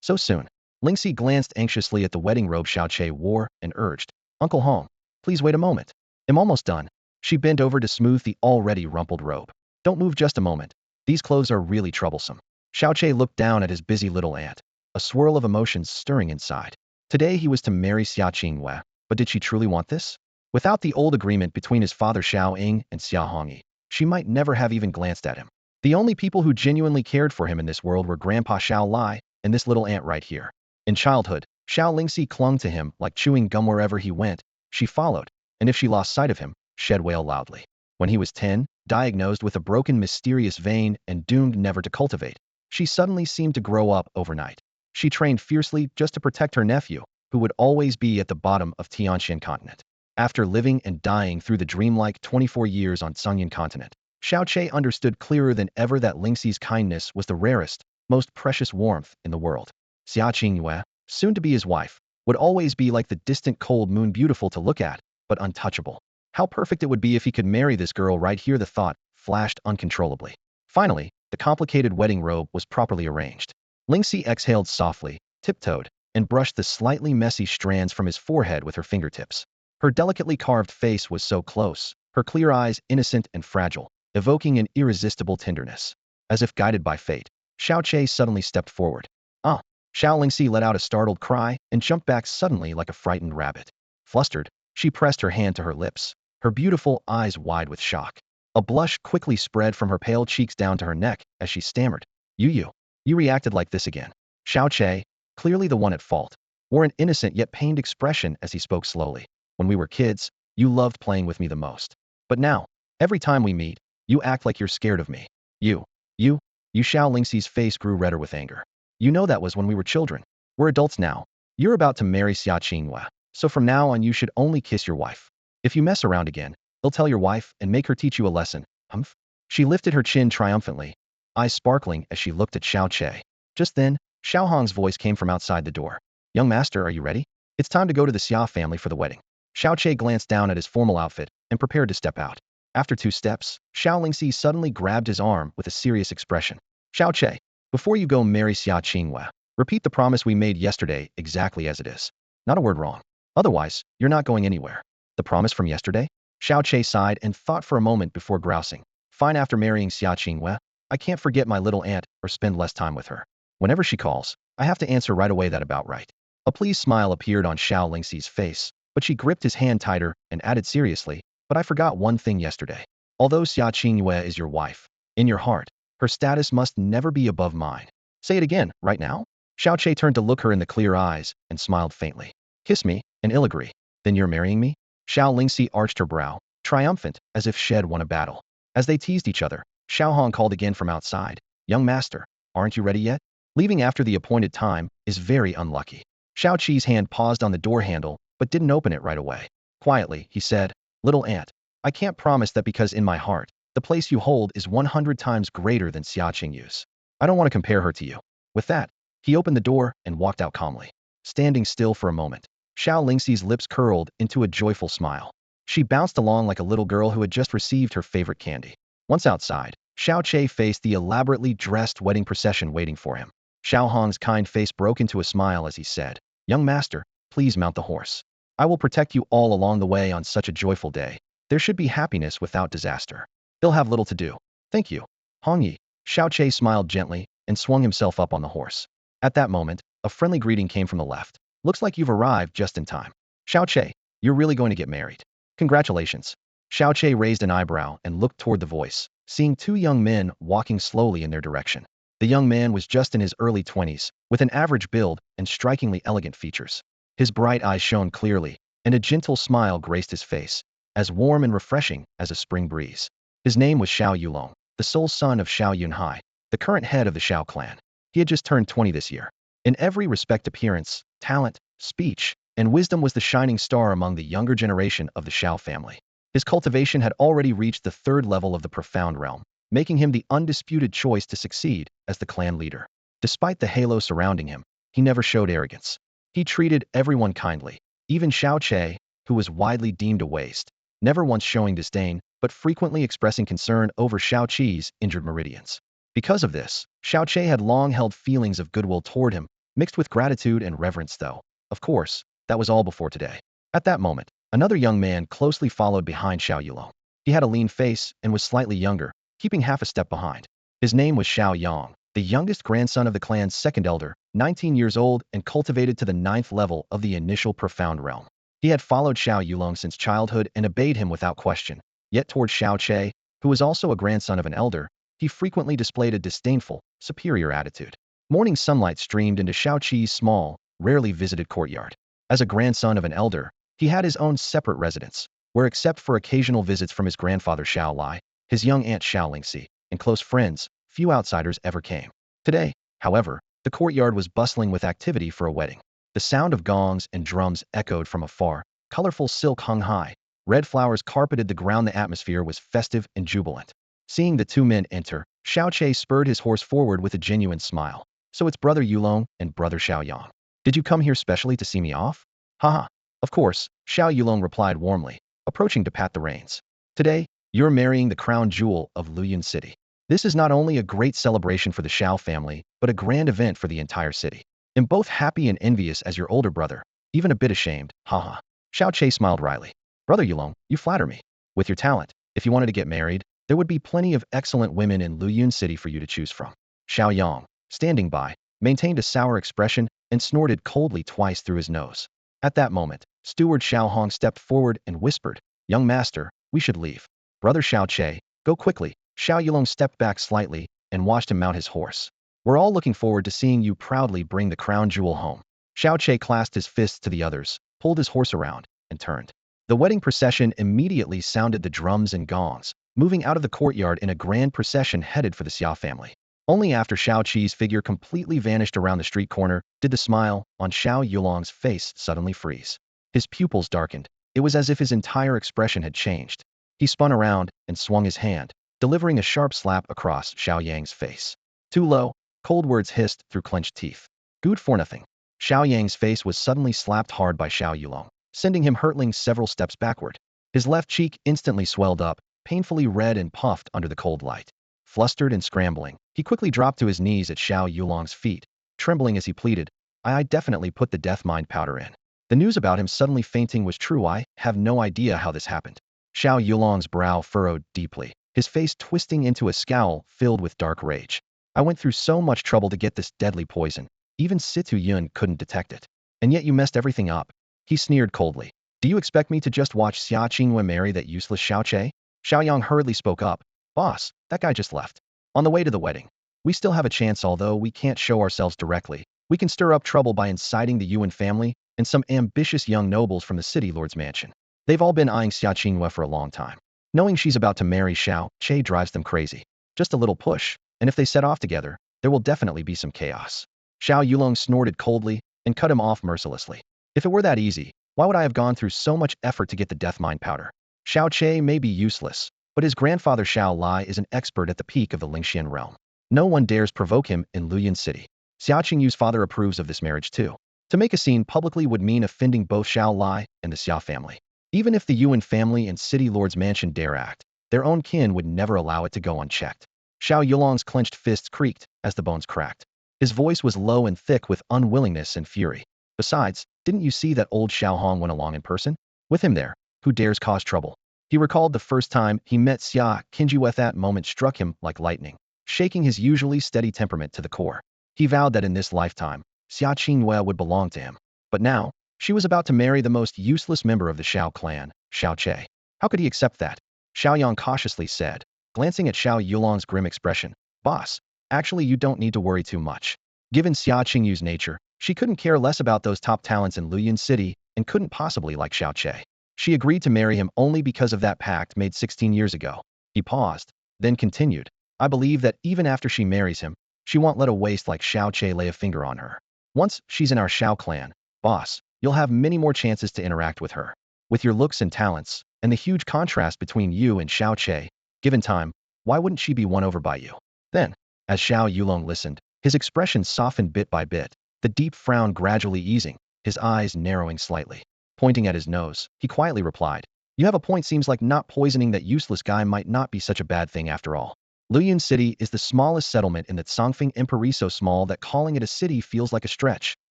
So soon?" Lingxi glanced anxiously at the wedding robe Xiao Che wore and urged, "Uncle Hong, please wait a moment. I'm almost done." She bent over to smooth the already rumpled robe. "Don't move just a moment. These clothes are really troublesome." Xiao Che looked down at his busy little aunt, a swirl of emotions stirring inside. Today he was to marry Xia Qingwei, but did she truly want this? Without the old agreement between his father Xiao Ying and Xia Hongyi, she might never have even glanced at him. The only people who genuinely cared for him in this world were Grandpa Xiao Lai and this little aunt right here. In childhood, Xiao Lingxi clung to him like chewing gum wherever he went. She followed, and if she lost sight of him, she'd wail loudly. When he was 10, diagnosed with a broken mysterious vein and doomed never to cultivate, she suddenly seemed to grow up overnight. She trained fiercely just to protect her nephew, who would always be at the bottom of Tianshan continent. After living and dying through the dreamlike 24 years on Sungyan continent, Xiao Che understood clearer than ever that Lingxi's kindness was the rarest, most precious warmth in the world. Xia Qingyue, soon to be his wife, would always be like the distant cold moon, beautiful to look at, but untouchable. How perfect it would be if he could marry this girl right here. The thought flashed uncontrollably. Finally, the complicated wedding robe was properly arranged. Lingxi exhaled softly, tiptoed, and brushed the slightly messy strands from his forehead with her fingertips. Her delicately carved face was so close, her clear eyes innocent and fragile, evoking an irresistible tenderness. As if guided by fate, Xiao Che suddenly stepped forward. "Ah!" Xiao Lingxi let out a startled cry and jumped back suddenly like a frightened rabbit. Flustered, she pressed her hand to her lips, her beautiful eyes wide with shock. A blush quickly spread from her pale cheeks down to her neck as she stammered, You reacted like this again." Xiao Che, clearly the one at fault, wore an innocent yet pained expression as he spoke slowly. "When we were kids, you loved playing with me the most. But now, every time we meet, you act like you're scared of me. You, you, you." Xiao Lingxi's face grew redder with anger. "You know that was when we were children. We're adults now. You're about to marry Xia Qinghua. So from now on you should only kiss your wife. If you mess around again, they'll tell your wife and make her teach you a lesson. Humph. She lifted her chin triumphantly, eyes sparkling as she looked at Xiao Che. Just then, Xiao Hong's voice came from outside the door. Young master, are you ready? It's time to go to the Xia family for the wedding. Xiao Che glanced down at his formal outfit and prepared to step out. After 2 steps, Xiao Lingxi suddenly grabbed his arm with a serious expression. Xiao Che, before you go marry Xia Qinghua, repeat the promise we made yesterday exactly as it is. Not a word wrong. Otherwise, you're not going anywhere. The promise from yesterday? Xiao Che sighed and thought for a moment before grousing. Fine, after marrying Xia Qinghua, I can't forget my little aunt or spend less time with her. Whenever she calls, I have to answer right away. That about right. A pleased smile appeared on Xiao Lingxi's face, but she gripped his hand tighter and added seriously, but I forgot one thing yesterday. Although Xia Qinghua is your wife, in your heart, her status must never be above mine. Say it again, right now? Xiao Che turned to look her in the clear eyes and smiled faintly. Kiss me, and I'll agree. Then you're marrying me? Xiao Lingxi arched her brow, triumphant, as if she had won a battle. As they teased each other, Xiao Hong called again from outside. Young master, aren't you ready yet? Leaving after the appointed time is very unlucky. Xiao Qi's hand paused on the door handle, but didn't open it right away. Quietly, he said, Little aunt, I can't promise that because in my heart, the place you hold is 100 times greater than Xia Qingyu's. I don't want to compare her to you. With that, he opened the door and walked out calmly. Standing still for a moment, Xiao Lingxi's lips curled into a joyful smile. She bounced along like a little girl who had just received her favorite candy. Once outside, Xiao Che faced the elaborately dressed wedding procession waiting for him. Xiao Hong's kind face broke into a smile as he said, Young master, please mount the horse. I will protect you all along the way on such a joyful day. There should be happiness without disaster. They'll have little to do. Thank you. Hongyi. Xiao Che smiled gently and swung himself up on the horse. At that moment, a friendly greeting came from the left. Looks like you've arrived just in time. Xiao Che, you're really going to get married. Congratulations. Xiao Che raised an eyebrow and looked toward the voice, seeing 2 young men walking slowly in their direction. The young man was just in his early 20s, with an average build and strikingly elegant features. His bright eyes shone clearly, and a gentle smile graced his face, as warm and refreshing as a spring breeze. His name was Xiao Yulong, the sole son of Xiao Yunhai, the current head of the Xiao clan. He had just turned 20 this year. In every respect, appearance, talent, speech, and wisdom, was the shining star among the younger generation of the Xiao family. His cultivation had already reached the 3rd level of the profound realm, making him the undisputed choice to succeed as the clan leader. Despite the halo surrounding him, he never showed arrogance. He treated everyone kindly, even Xiao Che, who was widely deemed a waste, never once showing disdain, but frequently expressing concern over Xiao Qi's injured meridians. Because of this, Xiao Che had long held feelings of goodwill toward him, mixed with gratitude and reverence though. Of course, that was all before today. At that moment, another young man closely followed behind Xiao Yulong. He had a lean face and was slightly younger, keeping half a step behind. His name was Xiao Yang, the youngest grandson of the clan's 2nd elder, 19 years old and cultivated to the 9th level of the initial profound realm. He had followed Xiao Yulong since childhood and obeyed him without question. Yet toward Xiao Che, who was also a grandson of an elder, he frequently displayed a disdainful, superior attitude. Morning sunlight streamed into Xiao Qi's small, rarely visited courtyard. As a grandson of an elder, he had his own separate residence, where except for occasional visits from his grandfather Xiao Lai, his young aunt Xiao Lingxi, and close friends, few outsiders ever came. Today, however, the courtyard was bustling with activity for a wedding. The sound of gongs and drums echoed from afar, colorful silk hung high, red flowers carpeted the ground. The atmosphere was festive and jubilant. Seeing the 2 men enter, Xiao Che spurred his horse forward with a genuine smile. So it's brother Yulong and brother Xiao Yang. Did you come here specially to see me off? Haha. Of course, Xiao Yulong replied warmly, approaching to pat the reins. Today, you're marrying the crown jewel of Luyun City. This is not only a great celebration for the Xiao family, but a grand event for the entire city. I'm both happy and envious as your older brother, even a bit ashamed, haha. Xiao Che smiled wryly. Brother Yulong, you flatter me. With your talent, if you wanted to get married, there would be plenty of excellent women in Luyun City for you to choose from. Xiao Yang, standing by, maintained a sour expression and snorted coldly twice through his nose. At that moment, Steward Xiao Hong stepped forward and whispered, Young master, we should leave. Brother Xiao Che, go quickly. Xiao Yulong stepped back slightly and watched him mount his horse. We're all looking forward to seeing you proudly bring the crown jewel home. Xiao Che clasped his fists to the others, pulled his horse around, and turned. The wedding procession immediately sounded the drums and gongs, moving out of the courtyard in a grand procession headed for the Xia family. Only after Xiao Qi's figure completely vanished around the street corner did the smile on Xiao Yulong's face suddenly freeze. His pupils darkened. It was as if his entire expression had changed. He spun around and swung his hand, delivering a sharp slap across Xiao Yang's face. Too low, cold words hissed through clenched teeth. Good for nothing. Xiao Yang's face was suddenly slapped hard by Xiao Yulong, sending him hurtling several steps backward. His left cheek instantly swelled up, painfully red and puffed under the cold light. Flustered and scrambling, he quickly dropped to his knees at Xiao Yulong's feet, trembling as he pleaded, I definitely put the death mind powder in. The news about him suddenly fainting was true. I have no idea how this happened. Xiao Yulong's brow furrowed deeply, his face twisting into a scowl filled with dark rage. I went through so much trouble to get this deadly poison. Even Situ Yun couldn't detect it. And yet you messed everything up. He sneered coldly. Do you expect me to just watch Xia Qingwen marry that useless Xiao Che? Xiao Yang hurriedly spoke up. Boss, that guy just left. On the way to the wedding. We still have a chance, although we can't show ourselves directly. We can stir up trouble by inciting the Yuan family and some ambitious young nobles from the city lord's mansion. They've all been eyeing Xia Qingwen for a long time. Knowing she's about to marry Xiao Che drives them crazy. Just a little push, and if they set off together, there will definitely be some chaos. Xiao Yulong snorted coldly and cut him off mercilessly. If it were that easy, why would I have gone through so much effort to get the death mind powder? Xiao Che may be useless, but his grandfather Xiao Lai is an expert at the peak of the Lingxian realm. No one dares provoke him in Luyan City. Xia Qingyu's father approves of this marriage too. To make a scene publicly would mean offending both Xiao Lai and the Xia family. Even if the Yuan family and city lord's mansion dare act, their own kin would never allow it to go unchecked. Xiao Yulong's clenched fists creaked as the bones cracked. His voice was low and thick with unwillingness and fury. Besides, didn't you see that old Xiao Hong went along in person? With him there, who dares cause trouble? He recalled the first time he met Xia Qingyu. That moment struck him like lightning, shaking his usually steady temperament to the core. He vowed that in this lifetime, Xia Qingyu would belong to him. But now, she was about to marry the most useless member of the Xiao clan, Xiao Che. How could he accept that? Xiao Yang cautiously said, glancing at Xiao Yulong's grim expression. Boss, actually you don't need to worry too much. Given Xia Qingyu's nature, she couldn't care less about those top talents in Luyan City and couldn't possibly like Xiao Che. She agreed to marry him only because of that pact made 16 years ago. He paused, then continued. I believe that even after she marries him, she won't let a waste like Xiao Che lay a finger on her. Once she's in our Xiao clan, boss, you'll have many more chances to interact with her. With your looks and talents, and the huge contrast between you and Xiao Che, given time, why wouldn't she be won over by you? Then, as Xiao Yulong listened, his expression softened bit by bit, the deep frown gradually easing, his eyes narrowing slightly. Pointing at his nose, he quietly replied, you have a point. Seems like not poisoning that useless guy might not be such a bad thing after all. Luyan City is the smallest settlement in the Songfeng Empire, so small that calling it a city feels like a stretch.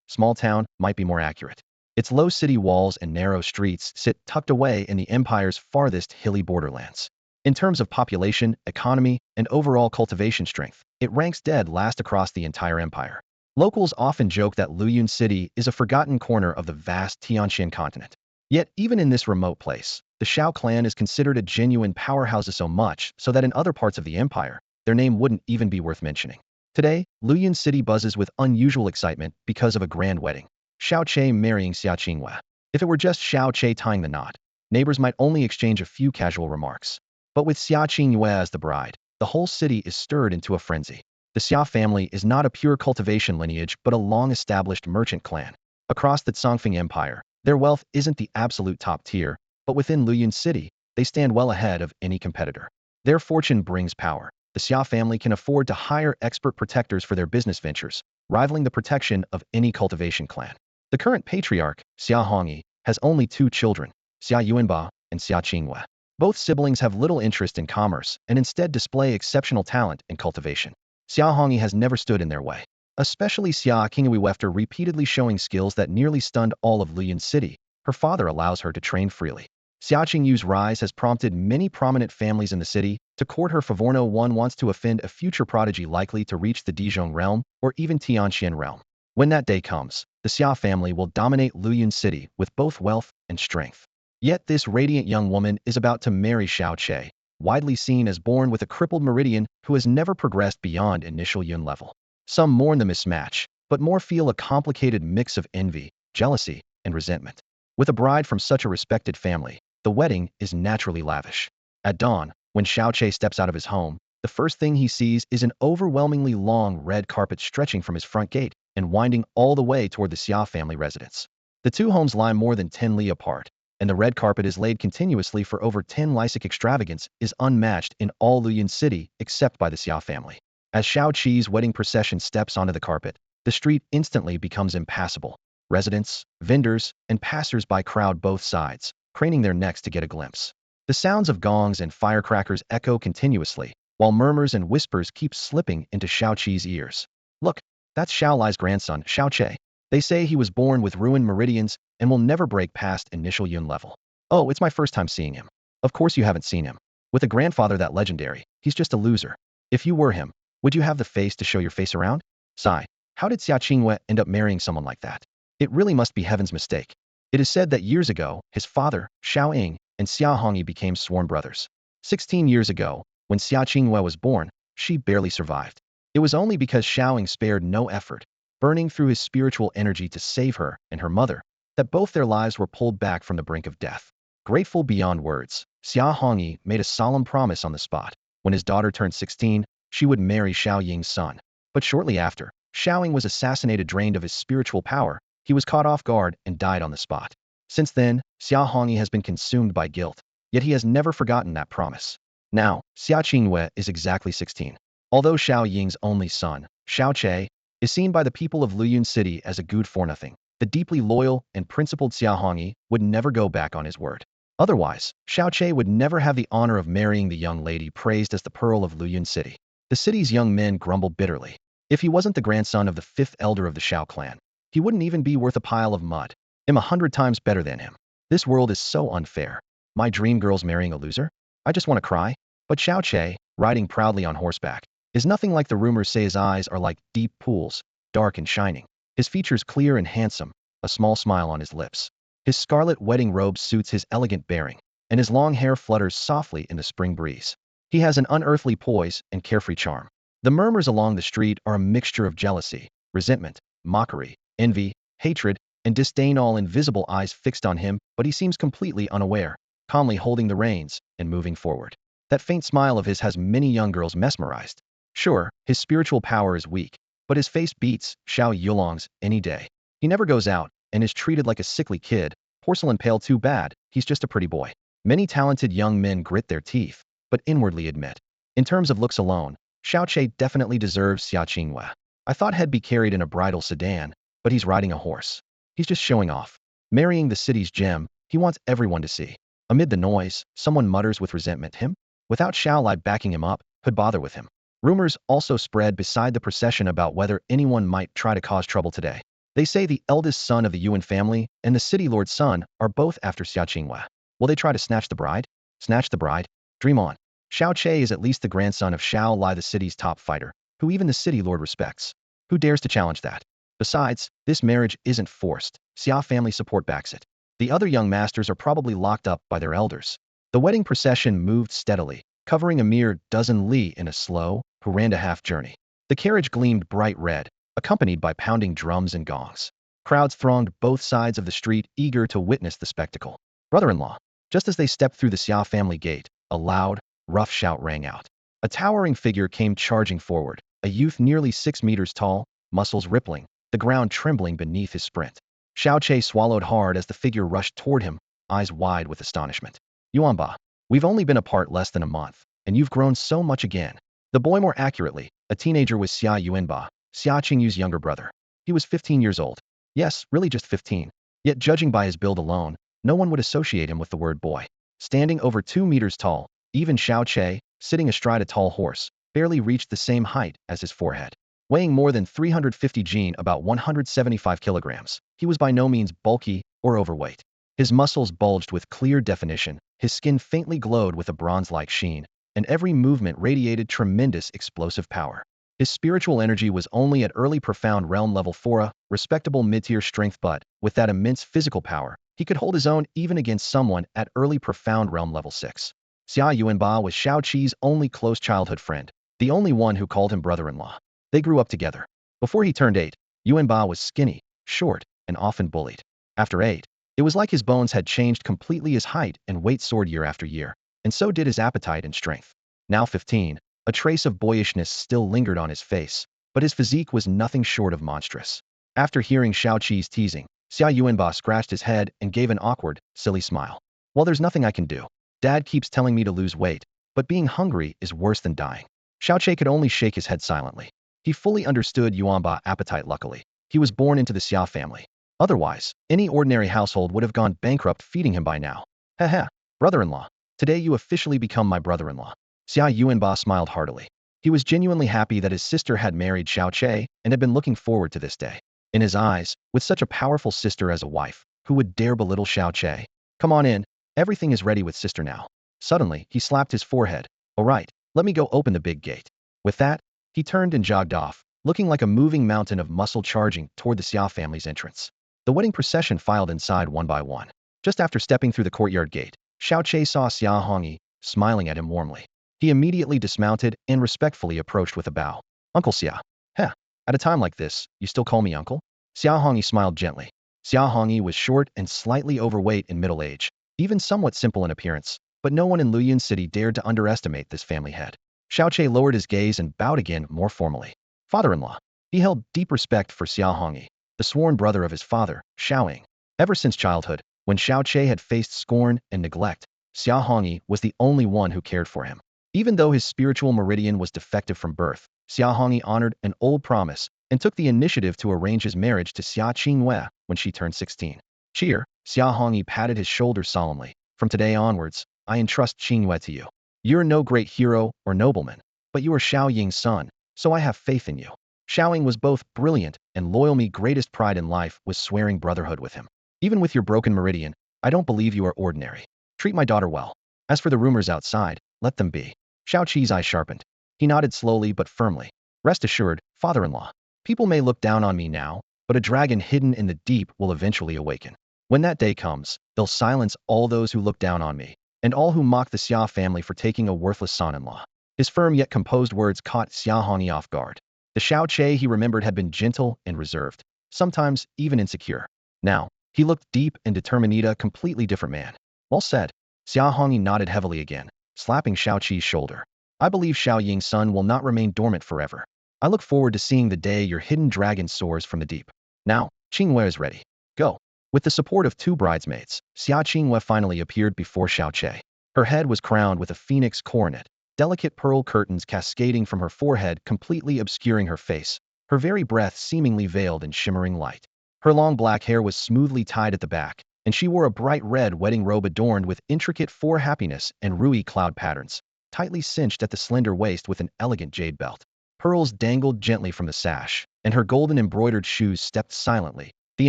Small town might be more accurate. Its low city walls and narrow streets sit tucked away in the empire's farthest hilly borderlands. In terms of population, economy, and overall cultivation strength, it ranks dead last across the entire empire. Locals often joke that Luyan City is a forgotten corner of the vast Tianxian continent. Yet, even in this remote place, the Xiao clan is considered a genuine powerhouse, so much so that in other parts of the empire, their name wouldn't even be worth mentioning. Today, Luyan City buzzes with unusual excitement because of a grand wedding. Xiao Che marrying Xia Qingyu. If it were just Xiao Che tying the knot, neighbors might only exchange a few casual remarks. But with Xia Qingyu as the bride, the whole city is stirred into a frenzy. The Xia family is not a pure cultivation lineage but a long-established merchant clan. Across the Songfeng Empire, their wealth isn't the absolute top tier, but within Luyan City, they stand well ahead of any competitor. Their fortune brings power. The Xia family can afford to hire expert protectors for their business ventures, rivaling the protection of any cultivation clan. The current patriarch, Xia Hongyi, has only 2 children, Xia Yuanba and Xia Qingyu. Both siblings have little interest in commerce and instead display exceptional talent in cultivation. Xia Hongyi has never stood in their way. Especially Xia Qingyu. After repeatedly showing skills that nearly stunned all of Luyan City, her father allows her to train freely. Xia Qingyu's rise has prompted many prominent families in the city to court her favor. No one wants to offend a future prodigy likely to reach the Dijon realm or even Tianxian realm. When that day comes, the Xia family will dominate Luyan City with both wealth and strength. Yet this radiant young woman is about to marry Xiao Che, widely seen as born with a crippled meridian who has never progressed beyond initial Yun level. Some mourn the mismatch, but more feel a complicated mix of envy, jealousy, and resentment. With a bride from such a respected family, the wedding is naturally lavish. At dawn, when Xiao Che steps out of his home, the first thing he sees is an overwhelmingly long red carpet stretching from his front gate and winding all the way toward the Xia family residence. The two homes lie more than 10 li apart, and the red carpet is laid continuously for over 10 Lysic extravagance is unmatched in all Luyan City except by the Xia family. As Shao Qi's wedding procession steps onto the carpet, the street instantly becomes impassable. Residents, vendors, and passers-by crowd both sides, craning their necks to get a glimpse. The sounds of gongs and firecrackers echo continuously, while murmurs and whispers keep slipping into Shao Qi's ears. Look, that's Shao Lai's grandson, Shao Che. They say he was born with ruined meridians and will never break past initial Yun level. Oh, it's my first time seeing him. Of course you haven't seen him. With a grandfather that legendary, he's just a loser. If you were him, would you have the face to show your face around? Sigh. How did Xia Qingwei end up marrying someone like that? It really must be heaven's mistake. It is said that years ago, his father, Shao Ying, and Xia Hongyi became sworn brothers. 16 years ago, when Xia Qingwei was born, she barely survived. It was only because Shao Ying spared no effort, burning through his spiritual energy to save her and her mother, that both their lives were pulled back from the brink of death. Grateful beyond words, Xia Hongyi made a solemn promise on the spot. When his daughter turned 16, she would marry Shao Ying's son. But shortly after, Shao Ying was assassinated, drained of his spiritual power. He was caught off guard and died on the spot. Since then, Xia Hongyi has been consumed by guilt, yet he has never forgotten that promise. Now, Xia Qingwei is exactly 16. Although Shao Ying's only son, Shao Che, is seen by the people of Luyun City as a good-for-nothing, the deeply loyal and principled Xia Hongyi would never go back on his word. Otherwise, Shao Che would never have the honor of marrying the young lady praised as the pearl of Luyun City. The city's young men grumble bitterly. If he wasn't the grandson of the fifth elder of the Shao clan, he wouldn't even be worth a pile of mud. I'm 100 times better than him. This world is so unfair. My dream girl's marrying a loser? I just want to cry. But Shao Che, riding proudly on horseback, is nothing like the rumors say. His eyes are like deep pools, dark and shining. His features clear and handsome, a small smile on his lips. His scarlet wedding robe suits his elegant bearing, and his long hair flutters softly in the spring breeze. He has an unearthly poise and carefree charm. The murmurs along the street are a mixture of jealousy, resentment, mockery, envy, hatred, and disdain, all invisible eyes fixed on him, but he seems completely unaware, calmly holding the reins and moving forward. That faint smile of his has many young girls mesmerized. Sure, his spiritual power is weak, but his face beats Xiao Yulong's any day. He never goes out and is treated like a sickly kid, porcelain pale. Too bad, he's just a pretty boy. Many talented young men grit their teeth, but inwardly admit, in terms of looks alone, Shao Che definitely deserves Xia Qingwei. I thought he'd be carried in a bridal sedan, but he's riding a horse. He's just showing off. Marrying the city's gem, he wants everyone to see. Amid the noise, someone mutters with resentment, him? Without Shao Lai backing him up, who'd bother with him? Rumors also spread beside the procession about whether anyone might try to cause trouble today. They say the eldest son of the Yuan family and the city lord's son are both after Xia Qingwei. Will they try to snatch the bride? Snatch the bride? Dream on. Shao Che is at least the grandson of Shao Lai, the city's top fighter, who even the city lord respects. Who dares to challenge that? Besides, this marriage isn't forced. Xia family support backs it. The other young masters are probably locked up by their elders. The wedding procession moved steadily, covering a mere dozen li in a slow, half journey. The carriage gleamed bright red, accompanied by pounding drums and gongs. Crowds thronged both sides of the street, eager to witness the spectacle. Brother-in-law. Just as they stepped through the Xia family gate, a loud, rough shout rang out. A towering figure came charging forward, a youth nearly 6 meters tall, muscles rippling, the ground trembling beneath his sprint. Shao Che swallowed hard as the figure rushed toward him, eyes wide with astonishment. Yuanba, we've only been apart less than a month, and you've grown so much again. The boy, more accurately, a teenager, was Xia Yuanba, Xia Qingyu's younger brother. He was 15 years old. Yes, really just 15. Yet judging by his build alone, no one would associate him with the word boy. Standing over 2 meters tall, even Shao Che, sitting astride a tall horse, barely reached the same height as his forehead. Weighing more than 350 jin, about 175 kilograms, he was by no means bulky or overweight. His muscles bulged with clear definition, his skin faintly glowed with a bronze-like sheen, and every movement radiated tremendous explosive power. His spiritual energy was only at early profound realm level 4, a respectable mid-tier strength, but with that immense physical power, he could hold his own even against someone at early profound realm level 6. Xia Yuanba was Shao Qi's only close childhood friend, the only one who called him brother-in-law. They grew up together. Before he turned 8, Yuanba was skinny, short, and often bullied. After 8, it was like his bones had changed completely. His height and weight soared year after year, and so did his appetite and strength. Now 15, a trace of boyishness still lingered on his face, but his physique was nothing short of monstrous. After hearing Shao Qi's teasing, Xia Yuanba scratched his head and gave an awkward, silly smile. Well, there's nothing I can do. Dad keeps telling me to lose weight, but being hungry is worse than dying. Xiaoche could only shake his head silently. He fully understood Yuanba's appetite luckily. He was born into the Xia family. Otherwise, any ordinary household would have gone bankrupt feeding him by now. Heh, brother-in-law. Today you officially become my brother-in-law. Xia Yuanba smiled heartily. He was genuinely happy that his sister had married Xiaoche and had been looking forward to this day. In his eyes, with such a powerful sister as a wife, who would dare belittle Xiaoche? Come on in. Everything is ready with sister now. Suddenly, he slapped his forehead. All right, let me go open the big gate. With that, he turned and jogged off, looking like a moving mountain of muscle charging toward the Xia family's entrance. The wedding procession filed inside one by one. Just after stepping through the courtyard gate, Xiaoche saw Xia Hongyi, smiling at him warmly. He immediately dismounted and respectfully approached with a bow. Uncle Xia. Heh, at a time like this, you still call me uncle? Xia Hongyi smiled gently. Xia Hongyi was short and slightly overweight in middle age, even somewhat simple in appearance, but no one in Luoyun City dared to underestimate this family head. Xiaoche lowered his gaze and bowed again more formally. Father-in-law. He held deep respect for Xia Hongyi, the sworn brother of his father, Xiaoying. Ever since childhood, when Xiaoche had faced scorn and neglect, Xia Hongyi was the only one who cared for him. Even though his spiritual meridian was defective from birth, Xia Hongyi honored an old promise and took the initiative to arrange his marriage to Xia Qingyue when she turned 16. Cheer, Xia Hongyi patted his shoulder solemnly. From today onwards, I entrust Qingyue to you. You're no great hero or nobleman, but you are Xiaoying's son, so I have faith in you. Xiaoying was both brilliant and loyal. My greatest pride in life was swearing brotherhood with him. Even with your broken meridian, I don't believe you are ordinary. Treat my daughter well. As for the rumors outside, let them be. Xiaoqi's eye sharpened. He nodded slowly but firmly. Rest assured, father-in-law. People may look down on me now, but a dragon hidden in the deep will eventually awaken. When that day comes, they'll silence all those who look down on me, and all who mock the Xia family for taking a worthless son-in-law. His firm yet composed words caught Xia Hongyi off guard. The Xiaoche he remembered had been gentle and reserved, sometimes even insecure. Now, he looked deep and determined, a completely different man. Well said. Xia Hongyi nodded heavily again, slapping Xiaoqi's shoulder. I believe Xiaoying's son will not remain dormant forever. I look forward to seeing the day your hidden dragon soars from the deep. Now, Qingyue is ready. Go. With the support of two bridesmaids, Xia Qingyue finally appeared before Xiaoche. Her head was crowned with a phoenix coronet, delicate pearl curtains cascading from her forehead completely obscuring her face, her very breath seemingly veiled in shimmering light. Her long black hair was smoothly tied at the back, and she wore a bright red wedding robe adorned with intricate four happiness and rui cloud patterns, tightly cinched at the slender waist with an elegant jade belt. Pearls dangled gently from the sash, and her golden embroidered shoes stepped silently, the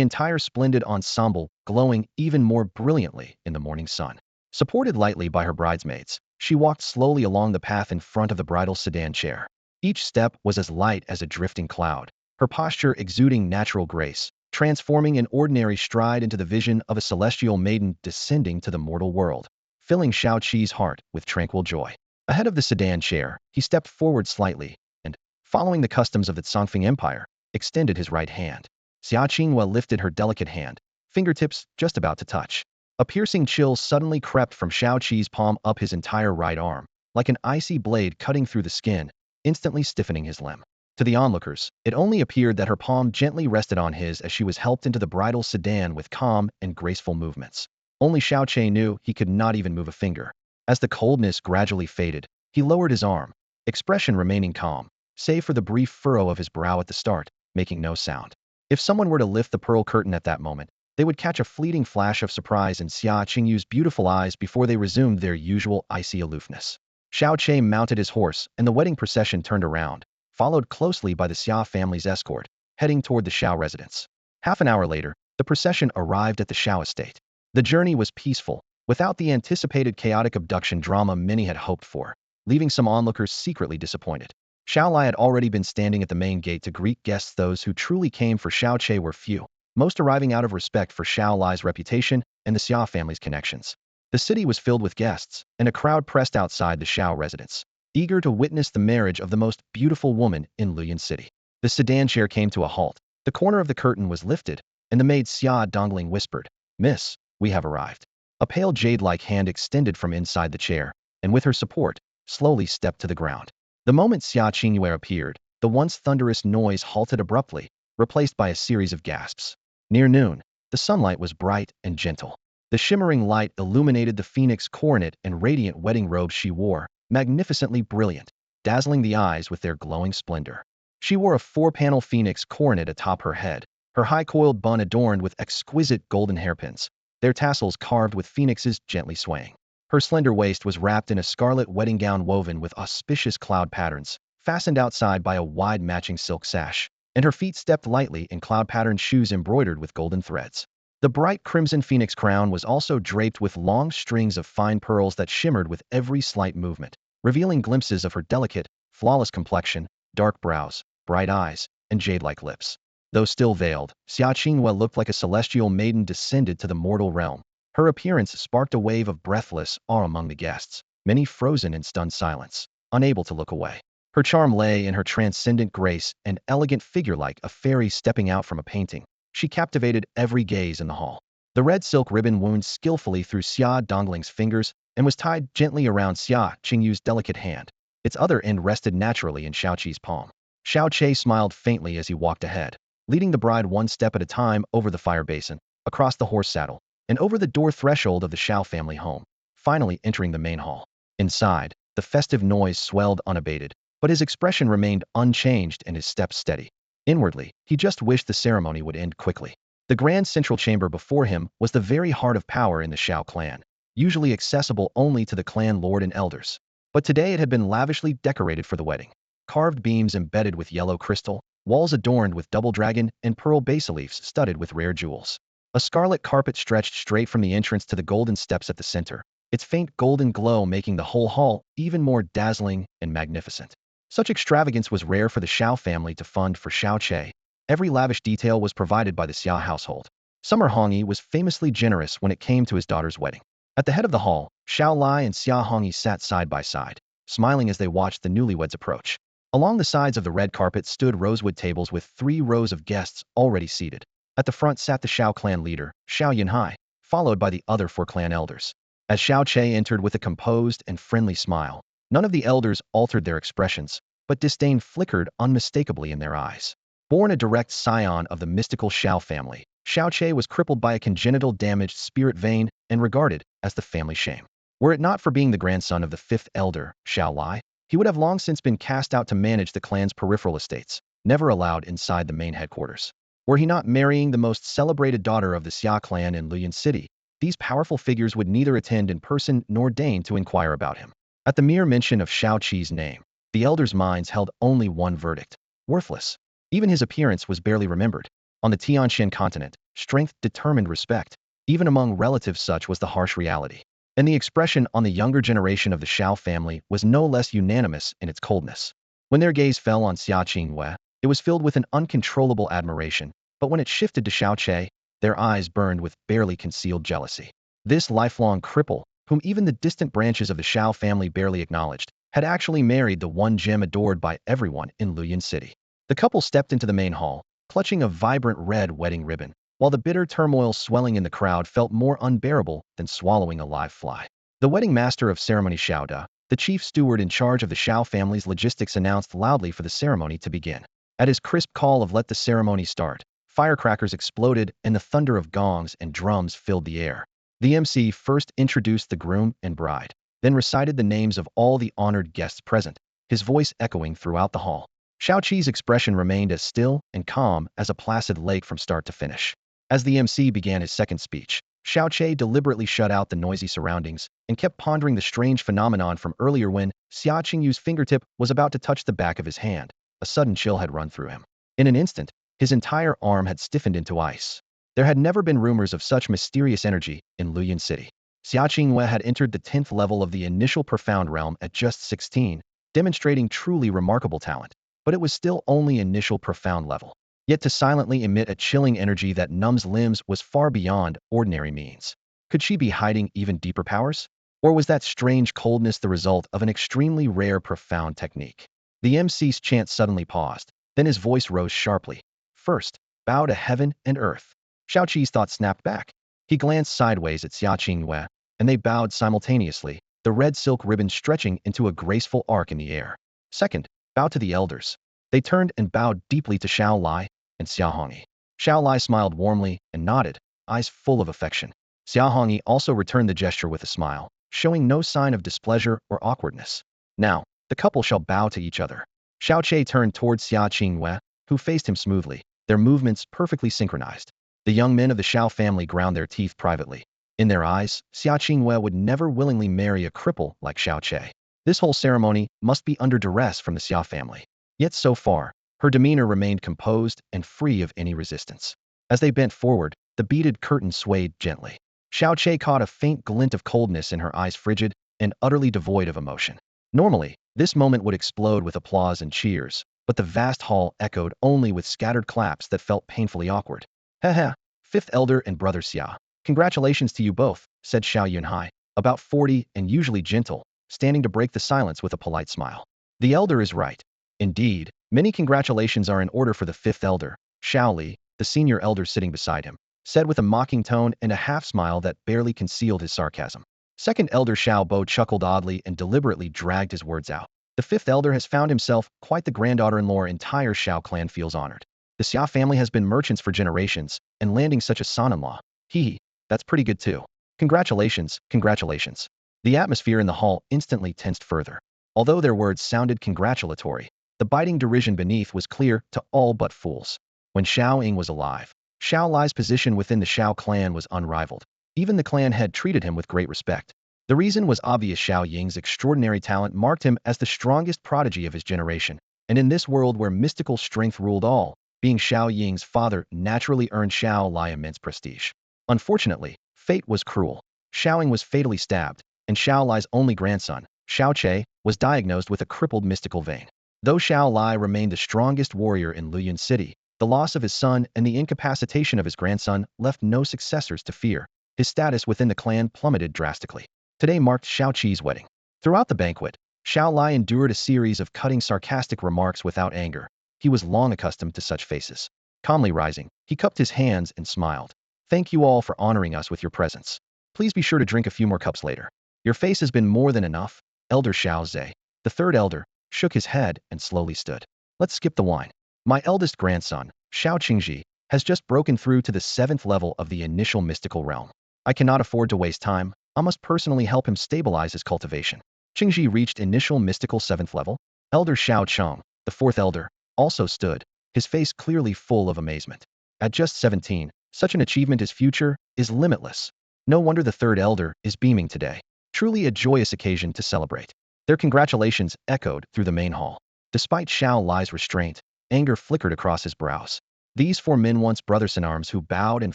entire splendid ensemble glowing even more brilliantly in the morning sun. Supported lightly by her bridesmaids, she walked slowly along the path in front of the bridal sedan chair. Each step was as light as a drifting cloud, her posture exuding natural grace, transforming an ordinary stride into the vision of a celestial maiden descending to the mortal world, filling Xiaoqi's heart with tranquil joy. Ahead of the sedan chair, he stepped forward slightly, and, following the customs of the Songfeng Empire, extended his right hand. Xia Qingyue lifted her delicate hand, fingertips just about to touch. A piercing chill suddenly crept from Xiaoqi's palm up his entire right arm, like an icy blade cutting through the skin, instantly stiffening his limb. To the onlookers, it only appeared that her palm gently rested on his as she was helped into the bridal sedan with calm and graceful movements. Only Xiaoche knew he could not even move a finger. As the coldness gradually faded, he lowered his arm, expression remaining calm, save for the brief furrow of his brow at the start, making no sound. If someone were to lift the pearl curtain at that moment, they would catch a fleeting flash of surprise in Xia Qingyue's beautiful eyes before they resumed their usual icy aloofness. Xiaoche mounted his horse, and the wedding procession turned around, followed closely by the Xia family's escort, heading toward the Xiao residence. Half an hour later, the procession arrived at the Xiao estate. The journey was peaceful, without the anticipated chaotic abduction drama many had hoped for, leaving some onlookers secretly disappointed. Xiao Lai had already been standing at the main gate to greet guests. Those who truly came for Xiaoche were few, most arriving out of respect for Xiao Lai's reputation and the Xia family's connections. The city was filled with guests, and a crowd pressed outside the Xiao residence, eager to witness the marriage of the most beautiful woman in Luoyun City. The sedan chair came to a halt, the corner of the curtain was lifted, and the maid Xia Dongling whispered, "Miss, we have arrived." A pale jade-like hand extended from inside the chair, and with her support, slowly stepped to the ground. The moment Xia Qingyue appeared, the once thunderous noise halted abruptly, replaced by a series of gasps. Near noon, The sunlight was bright and gentle. The shimmering light illuminated the phoenix coronet and radiant wedding robes she wore, magnificently brilliant, dazzling the eyes with their glowing splendor. She wore a four-panel phoenix coronet atop her head, her high-coiled bun adorned with exquisite golden hairpins, their tassels carved with phoenixes gently swaying. Her slender waist was wrapped in a scarlet wedding gown woven with auspicious cloud patterns, fastened outside by a wide matching silk sash, and her feet stepped lightly in cloud-patterned shoes embroidered with golden threads. The bright crimson phoenix crown was also draped with long strings of fine pearls that shimmered with every slight movement, revealing glimpses of her delicate, flawless complexion, dark brows, bright eyes, and jade-like lips. Though still veiled, Xia Qinghua looked like a celestial maiden descended to the mortal realm. Her appearance sparked a wave of breathless awe among the guests, many frozen in stunned silence, unable to look away. Her charm lay in her transcendent grace and elegant figure like a fairy stepping out from a painting. She captivated every gaze in the hall. The red silk ribbon wound skillfully through Xia Dongling's fingers and was tied gently around Xia Qingyu's delicate hand. Its other end rested naturally in Xiao Qi's palm. Xiao Che smiled faintly as he walked ahead, leading the bride one step at a time over the fire basin, across the horse saddle, and over the door threshold of the Xiao family home, finally entering the main hall. Inside, the festive noise swelled unabated, but his expression remained unchanged and his steps steady. Inwardly, he just wished the ceremony would end quickly. The grand central chamber before him was the very heart of power in the Xiao clan, usually accessible only to the clan lord and elders. But today it had been lavishly decorated for the wedding. Carved beams embedded with yellow crystal, walls adorned with double dragon and pearl bas-reliefs studded with rare jewels. A scarlet carpet stretched straight from the entrance to the golden steps at the center, its faint golden glow making the whole hall even more dazzling and magnificent. Such extravagance was rare for the Xiao family to fund for Xiao Che. Every lavish detail was provided by the Xia household. Summer Hongyi was famously generous when it came to his daughter's wedding. At the head of the hall, Xiao Lai and Xia Hongyi sat side by side, smiling as they watched the newlyweds approach. Along the sides of the red carpet stood rosewood tables with 3 rows of guests already seated. At the front sat the Xiao clan leader, Xiao Yunhai, followed by the other 4 clan elders. As Xiao Che entered with a composed and friendly smile, none of the elders altered their expressions, but disdain flickered unmistakably in their eyes. Born a direct scion of the mystical Xiao family, Xiao Che was crippled by a congenital damaged spirit vein and regarded as the family shame. Were it not for being the grandson of the 5th elder, Xiao Lai, he would have long since been cast out to manage the clan's peripheral estates, never allowed inside the main headquarters. Were he not marrying the most celebrated daughter of the Xia clan in Luyan City, these powerful figures would neither attend in person nor deign to inquire about him. At the mere mention of Xiao Qi's name, the elders' minds held only one verdict: worthless. Even his appearance was barely remembered. On the Tianxian continent, strength determined respect. Even among relatives, such was the harsh reality. And the expression on the younger generation of the Xiao family was no less unanimous in its coldness. When their gaze fell on Xia Qinghua, it was filled with an uncontrollable admiration, but when it shifted to Xiao Che, their eyes burned with barely concealed jealousy. This lifelong cripple, whom even the distant branches of the Xiao family barely acknowledged, had actually married the one gem adored by everyone in Luyan City. The couple stepped into the main hall, clutching a vibrant red wedding ribbon, while the bitter turmoil swelling in the crowd felt more unbearable than swallowing a live fly. The wedding master of ceremony Xiao Da, the chief steward in charge of the Xiao family's logistics, announced loudly for the ceremony to begin. At his crisp call of "Let the ceremony start," firecrackers exploded and the thunder of gongs and drums filled the air. The MC first introduced the groom and bride, then recited the names of all the honored guests present, his voice echoing throughout the hall. Xiao Qi's expression remained as still and calm as a placid lake from start to finish. As the MC began his second speech, Xiao Che deliberately shut out the noisy surroundings and kept pondering the strange phenomenon from earlier when Xia Qingyu's fingertip was about to touch the back of his hand. A sudden chill had run through him. In an instant, his entire arm had stiffened into ice. There had never been rumors of such mysterious energy in Luyan City. Xia Qinghua had entered the 10th level of the initial profound realm at just 16, demonstrating truly remarkable talent. But it was still only initial profound level. Yet to silently emit a chilling energy that numbs limbs was far beyond ordinary means. Could she be hiding even deeper powers? Or was that strange coldness the result of an extremely rare profound technique? The MC's chant suddenly paused, then his voice rose sharply. First, bow to heaven and earth. Xiao Qi's thoughts snapped back. He glanced sideways at Xia Qinghua, and they bowed simultaneously, the red silk ribbon stretching into a graceful arc in the air. Second, bow to the elders. They turned and bowed deeply to Xiao Lai and Xia Hongyi. Xiao Lai smiled warmly and nodded, eyes full of affection. Xia Hongyi also returned the gesture with a smile, showing no sign of displeasure or awkwardness. Now, the couple shall bow to each other. Xiao Che turned towards Xia Qingwei, who faced him smoothly, their movements perfectly synchronized. The young men of the Xiao family ground their teeth privately. In their eyes, Xia Qingwei would never willingly marry a cripple like Xiao Che. This whole ceremony must be under duress from the Xia family. Yet so far, her demeanor remained composed and free of any resistance. As they bent forward, the beaded curtain swayed gently. Xiao Che caught a faint glint of coldness in her eyes, frigid and utterly devoid of emotion. Normally, this moment would explode with applause and cheers, but the vast hall echoed only with scattered claps that felt painfully awkward. Heh, fifth elder and brother Xia. Congratulations to you both, said Xiao Yunhai, about 40 and usually gentle, standing to break the silence with a polite smile. The elder is right. Indeed, many congratulations are in order for the fifth elder, Xiao Li, the senior elder sitting beside him, said with a mocking tone and a half-smile that barely concealed his sarcasm. Second elder Xiao Bo chuckled oddly and deliberately dragged his words out. The fifth elder has found himself quite the granddaughter-in-law. Entire Xiao clan feels honored. The Xia family has been merchants for generations, and landing such a son-in-law. Hee, that's pretty good too. Congratulations, congratulations. The atmosphere in the hall instantly tensed further. Although their words sounded congratulatory, the biting derision beneath was clear to all but fools. When Xiao Ying was alive, Xiao Lai's position within the Xiao clan was unrivaled. Even the clan head treated him with great respect. The reason was obvious. Xiao Ying's extraordinary talent marked him as the strongest prodigy of his generation, and in this world where mystical strength ruled all, being Xiao Ying's father naturally earned Xiao Lai immense prestige. Unfortunately, fate was cruel. Xiao Ying was fatally stabbed, and Xiao Lai's only grandson, Xiao Che, was diagnosed with a crippled mystical vein. Though Xiao Lai remained the strongest warrior in Luyan City, the loss of his son and the incapacitation of his grandson left no successors to fear. His status within the clan plummeted drastically. Today marked Xiao Qi's wedding. Throughout the banquet, Xiao Lai endured a series of cutting sarcastic remarks without anger. He was long accustomed to such faces. Calmly rising, he cupped his hands and smiled. Thank you all for honoring us with your presence. Please be sure to drink a few more cups later. Your face has been more than enough. Elder Xiao Zhe, the third elder, shook his head and slowly stood. Let's skip the wine. My eldest grandson, Xiao Qingji, has just broken through to the 7th level of the initial mystical realm. I cannot afford to waste time. I must personally help him stabilize his cultivation. Qingji reached initial mystical 7th level. Elder Xiao Chong, the 4th elder, also stood, his face clearly full of amazement. At just 17, such an achievement as future is limitless. No wonder the 3rd elder is beaming today. Truly a joyous occasion to celebrate. Their congratulations echoed through the main hall. Despite Xiao Lai's restraint, anger flickered across his brows. These 4 men, once brothers-in-arms who bowed and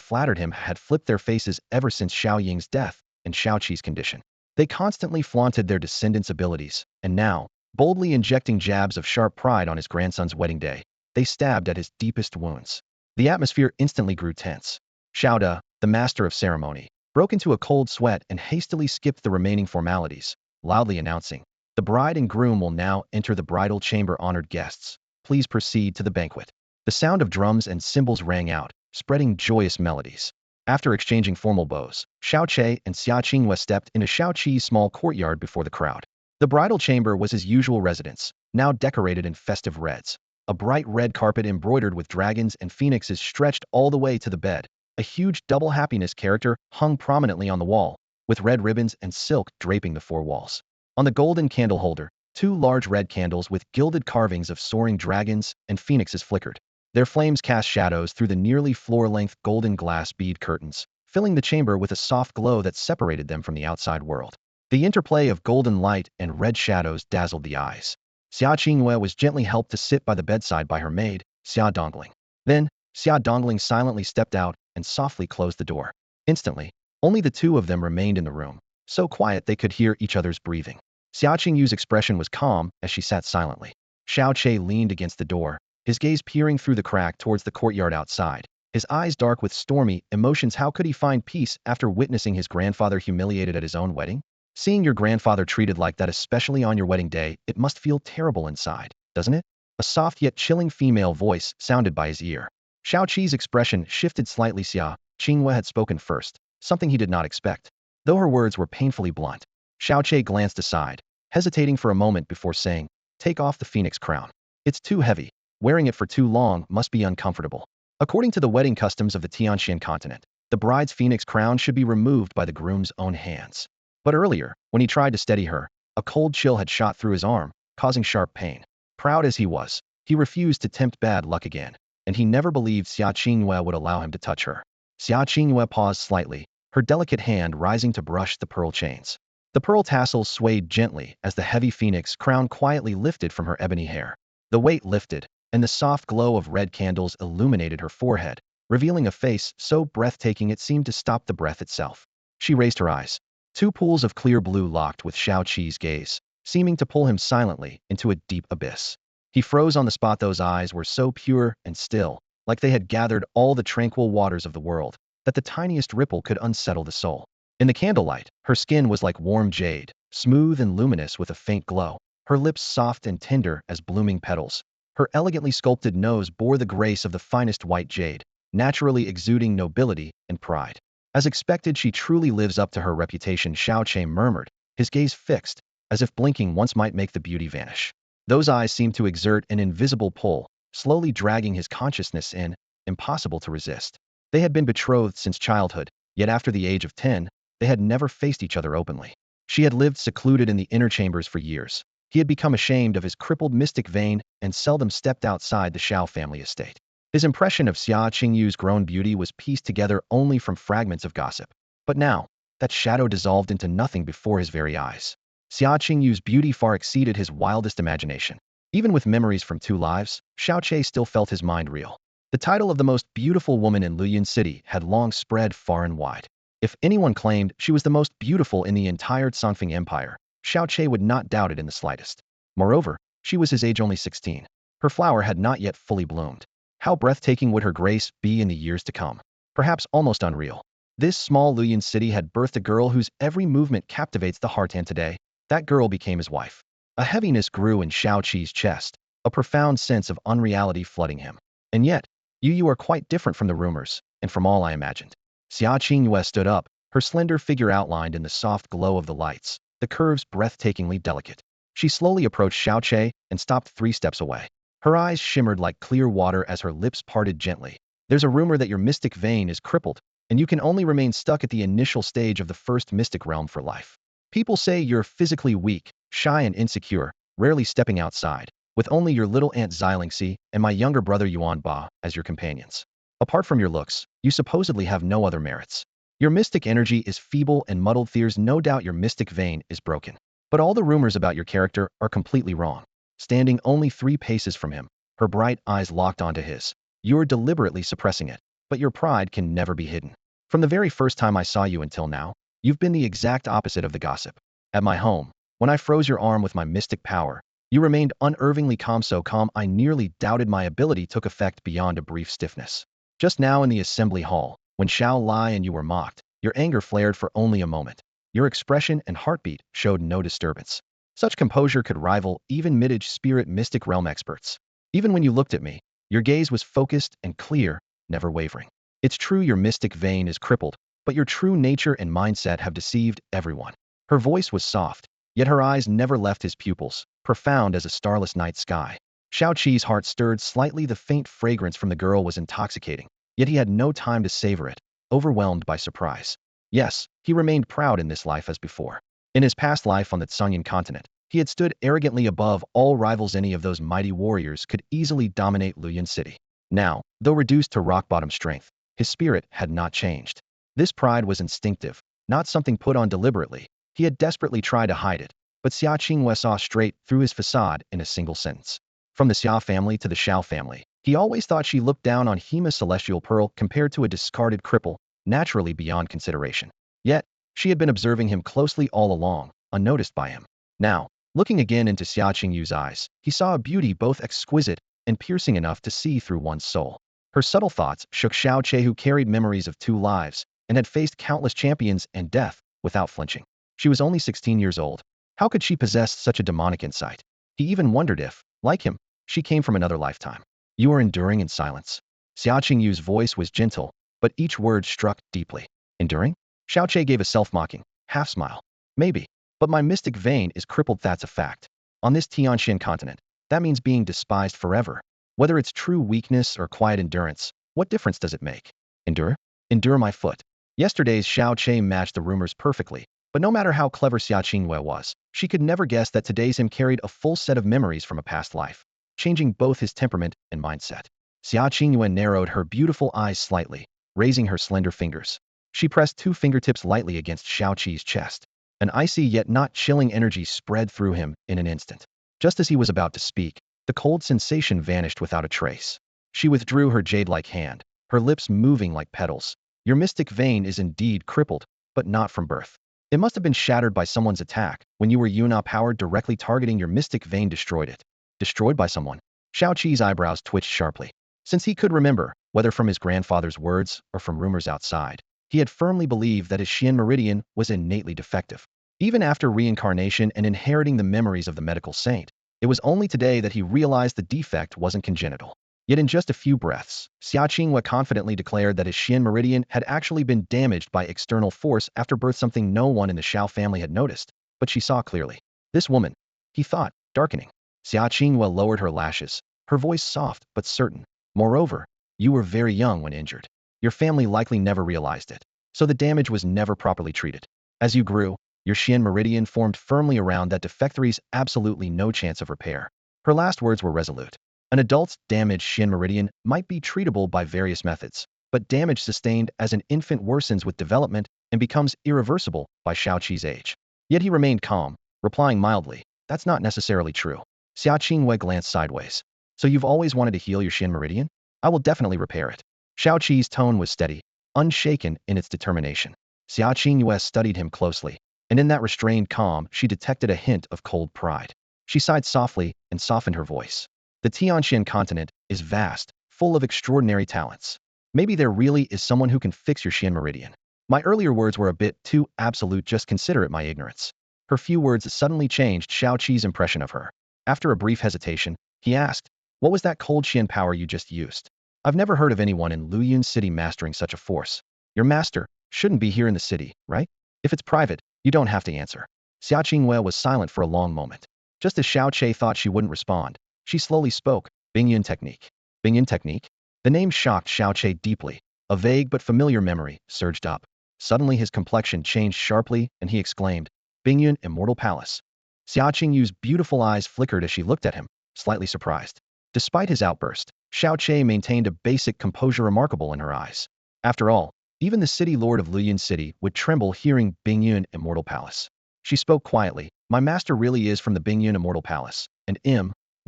flattered him, had flipped their faces ever since Xiao Ying's death and Xiao Qi's condition. They constantly flaunted their descendants' abilities, and now, boldly injecting jabs of sharp pride on his grandson's wedding day, they stabbed at his deepest wounds. The atmosphere instantly grew tense. Xiao De, the master of ceremony, broke into a cold sweat and hastily skipped the remaining formalities, loudly announcing, "The bride and groom will now enter the bridal chamber. Honored guests, please proceed to the banquet." The sound of drums and cymbals rang out, spreading joyous melodies. After exchanging formal bows, Xiao Che and Xia Qingwei stepped into Xiao Qi's small courtyard before the crowd. The bridal chamber was his usual residence, now decorated in festive reds. A bright red carpet embroidered with dragons and phoenixes stretched all the way to the bed. A huge double happiness character hung prominently on the wall, with red ribbons and silk draping the 4 walls. On the golden candle holder, 2 large red candles with gilded carvings of soaring dragons and phoenixes flickered. Their flames cast shadows through the nearly floor-length golden glass bead curtains, filling the chamber with a soft glow that separated them from the outside world. The interplay of golden light and red shadows dazzled the eyes. Xia Qingwei was gently helped to sit by the bedside by her maid, Xia Dongling. Then, Xia Dongling silently stepped out and softly closed the door. Instantly, only the 2 of them remained in the room, so quiet they could hear each other's breathing. Xia Qingyu's expression was calm as she sat silently. Xiao Che leaned against the door, his gaze peering through the crack towards the courtyard outside, his eyes dark with stormy emotions. How could he find peace after witnessing his grandfather humiliated at his own wedding? Seeing your grandfather treated like that, especially on your wedding day, it must feel terrible inside, doesn't it? A soft yet chilling female voice sounded by his ear. Xiao Qi's expression shifted slightly. Xia Qingwei had spoken first, something he did not expect. Though her words were painfully blunt, Xiao Che glanced aside, hesitating for a moment before saying, "Take off the phoenix crown. It's too heavy. Wearing it for too long must be uncomfortable." According to the wedding customs of the Tianxian continent, The bride's phoenix crown should be removed by the groom's own hands. But earlier, when he tried to steady her, a cold chill had shot through his arm, causing sharp pain. Proud as he was, he refused to tempt bad luck again, and he never believed Xia Qingyue would allow him to touch her. Xia Qingyue paused slightly, her delicate hand rising to brush the pearl chains. The pearl tassels swayed gently as the heavy phoenix crown quietly lifted from her ebony hair. The weight lifted, and the soft glow of red candles illuminated her forehead, revealing a face so breathtaking it seemed to stop the breath itself. She raised her eyes. Two pools of clear blue locked with Shao Qi's gaze, seeming to pull him silently into a deep abyss. He froze on the spot. Those eyes were so pure and still, like they had gathered all the tranquil waters of the world, that the tiniest ripple could unsettle the soul. In the candlelight, her skin was like warm jade, smooth and luminous with a faint glow, her lips soft and tender as blooming petals. Her elegantly sculpted nose bore the grace of the finest white jade, naturally exuding nobility and pride. As expected, she truly lives up to her reputation, Shao Che murmured, his gaze fixed, as if blinking once might make the beauty vanish. Those eyes seemed to exert an invisible pull, slowly dragging his consciousness in, impossible to resist. They had been betrothed since childhood, yet after the age of 10, they had never faced each other openly. She had lived secluded in the inner chambers for years. He had become ashamed of his crippled mystic vein and seldom stepped outside the Shao family estate. His impression of Xia Qingyu's grown beauty was pieced together only from fragments of gossip. But now, that shadow dissolved into nothing before his very eyes. Xia Qingyu's beauty far exceeded his wildest imagination. Even with memories from 2 lives, Shao Che still felt his mind reel. The title of the most beautiful woman in Luyan City had long spread far and wide. If anyone claimed she was the most beautiful in the entire Songfeng Empire, Shao Che would not doubt it in the slightest. Moreover, she was his age only 16. Her flower had not yet fully bloomed. How breathtaking would her grace be in the years to come? Perhaps almost unreal. This small Luyan city had birthed a girl whose every movement captivates the heart, and today, that girl became his wife. A heaviness grew in Shao Qi's chest, a profound sense of unreality flooding him. And yet, you are quite different from the rumors, and from all I imagined. Xia Qingyue stood up, her slender figure outlined in the soft glow of the lights, the curves breathtakingly delicate. She slowly approached Shao Che and stopped 3 steps away. Her eyes shimmered like clear water as her lips parted gently. There's a rumor that your mystic vein is crippled, and you can only remain stuck at the initial stage of the first mystic realm for life. People say you're physically weak, shy and insecure, rarely stepping outside, with only your little aunt Xilingxi and my younger brother Yuan Ba as your companions. Apart from your looks, you supposedly have no other merits. Your mystic energy is feeble and muddled. There's no doubt your mystic vein is broken. But all the rumors about your character are completely wrong. Standing only 3 paces from him, her bright eyes locked onto his. You're deliberately suppressing it, but your pride can never be hidden. From the very first time I saw you until now, you've been the exact opposite of the gossip. At my home, when I froze your arm with my mystic power, you remained unervingly calm, so calm I nearly doubted my ability took effect beyond a brief stiffness. Just now in the assembly hall, when Shao Lai and you were mocked, your anger flared for only a moment. Your expression and heartbeat showed no disturbance. Such composure could rival even mid-age spirit mystic realm experts. Even when you looked at me, your gaze was focused and clear, never wavering. It's true your mystic vein is crippled, but your true nature and mindset have deceived everyone. Her voice was soft, yet her eyes never left his pupils, profound as a starless night sky. Shao Qi's heart stirred slightly. The faint fragrance from the girl was intoxicating, yet he had no time to savor it, overwhelmed by surprise. Yes, he remained proud in this life as before. In his past life on the Tsungyan continent, he had stood arrogantly above all rivals. Any of those mighty warriors could easily dominate Luyan City. Now, though reduced to rock-bottom strength, his spirit had not changed. This pride was instinctive, not something put on deliberately. He had desperately tried to hide it, but Xia Qingyue saw straight through his facade in a single sentence. From the Xia family to the Shao family, he always thought she looked down on Hema Celestial Pearl compared to a discarded cripple, naturally beyond consideration. Yet, she had been observing him closely all along, unnoticed by him. Now, looking again into Xia Qingyu's eyes, he saw a beauty both exquisite and piercing enough to see through one's soul. Her subtle thoughts shook Shao Che, who carried memories of 2 lives and had faced countless champions and death without flinching. She was only 16 years old. How could she possess such a demonic insight? He even wondered if, like him, she came from another lifetime. You are enduring in silence. Xia Qingyu's voice was gentle, but each word struck deeply. Enduring? Shao Che gave a self-mocking, half-smile. Maybe, but my mystic vein is crippled, that's a fact. On this Tianxian continent, that means being despised forever. Whether it's true weakness or quiet endurance, what difference does it make? Endure? Endure my foot. Yesterday's Xiao Che matched the rumors perfectly, but no matter how clever Xia Qingwei was, she could never guess that today's him carried a full set of memories from a past life, changing both his temperament and mindset. Xia Qingwei narrowed her beautiful eyes slightly, raising her slender fingers. She pressed two fingertips lightly against Xiao Qi's chest. An icy yet not chilling energy spread through him in an instant. Just as he was about to speak, the cold sensation vanished without a trace. She withdrew her jade-like hand, her lips moving like petals. Your mystic vein is indeed crippled, but not from birth. It must have been shattered by someone's attack when you were Yuna power directly targeting your mystic vein destroyed it. Destroyed by someone? Xiao Qi's eyebrows twitched sharply. Since he could remember, whether from his grandfather's words or from rumors outside, he had firmly believed that his Xian meridian was innately defective. Even after reincarnation and inheriting the memories of the medical saint, it was only today that he realized the defect wasn't congenital. Yet in just a few breaths, Xia Qingwei confidently declared that his Xian meridian had actually been damaged by external force after birth, something no one in the Xiao family had noticed, but she saw clearly. This woman, he thought, darkening. Xia Qingwei lowered her lashes, her voice soft but certain. Moreover, you were very young when injured. Your family likely never realized it, so the damage was never properly treated. As you grew, your Xian meridian formed firmly around that defect. There's absolutely no chance of repair. Her last words were resolute. An adult's damaged Xian meridian might be treatable by various methods, but damage sustained as an infant worsens with development and becomes irreversible by Xiao Qi's age. Yet he remained calm, replying mildly, that's not necessarily true. Xia Qingwei glanced sideways. So you've always wanted to heal your Xian meridian? I will definitely repair it. Xiao Qi's tone was steady, unshaken in its determination. Xia Qingwei studied him closely, and in that restrained calm she detected a hint of cold pride. She sighed softly and softened her voice. The Tianxian continent is vast, full of extraordinary talents. Maybe there really is someone who can fix your Xian meridian. My earlier words were a bit too absolute, just consider it my ignorance. Her few words suddenly changed Xiao Qi's impression of her. After a brief hesitation, he asked, what was that cold Xian power you just used? I've never heard of anyone in Luyun City mastering such a force. Your master shouldn't be here in the city, right? If it's private, you don't have to answer. Xia Qingwei was silent for a long moment. Just as Xiao Che thought she wouldn't respond, she slowly spoke, Bingyun technique. Bingyun technique? The name shocked Xiao Che deeply. A vague but familiar memory surged up. Suddenly his complexion changed sharply and he exclaimed, Bingyun Immortal Palace. Xia Qingyu's beautiful eyes flickered as she looked at him, slightly surprised. Despite his outburst, Xiao Che maintained a basic composure remarkable in her eyes. After all, even the city lord of Luyun City would tremble hearing Bingyun Immortal Palace. She spoke quietly, my master really is from the Bingyun Immortal Palace, and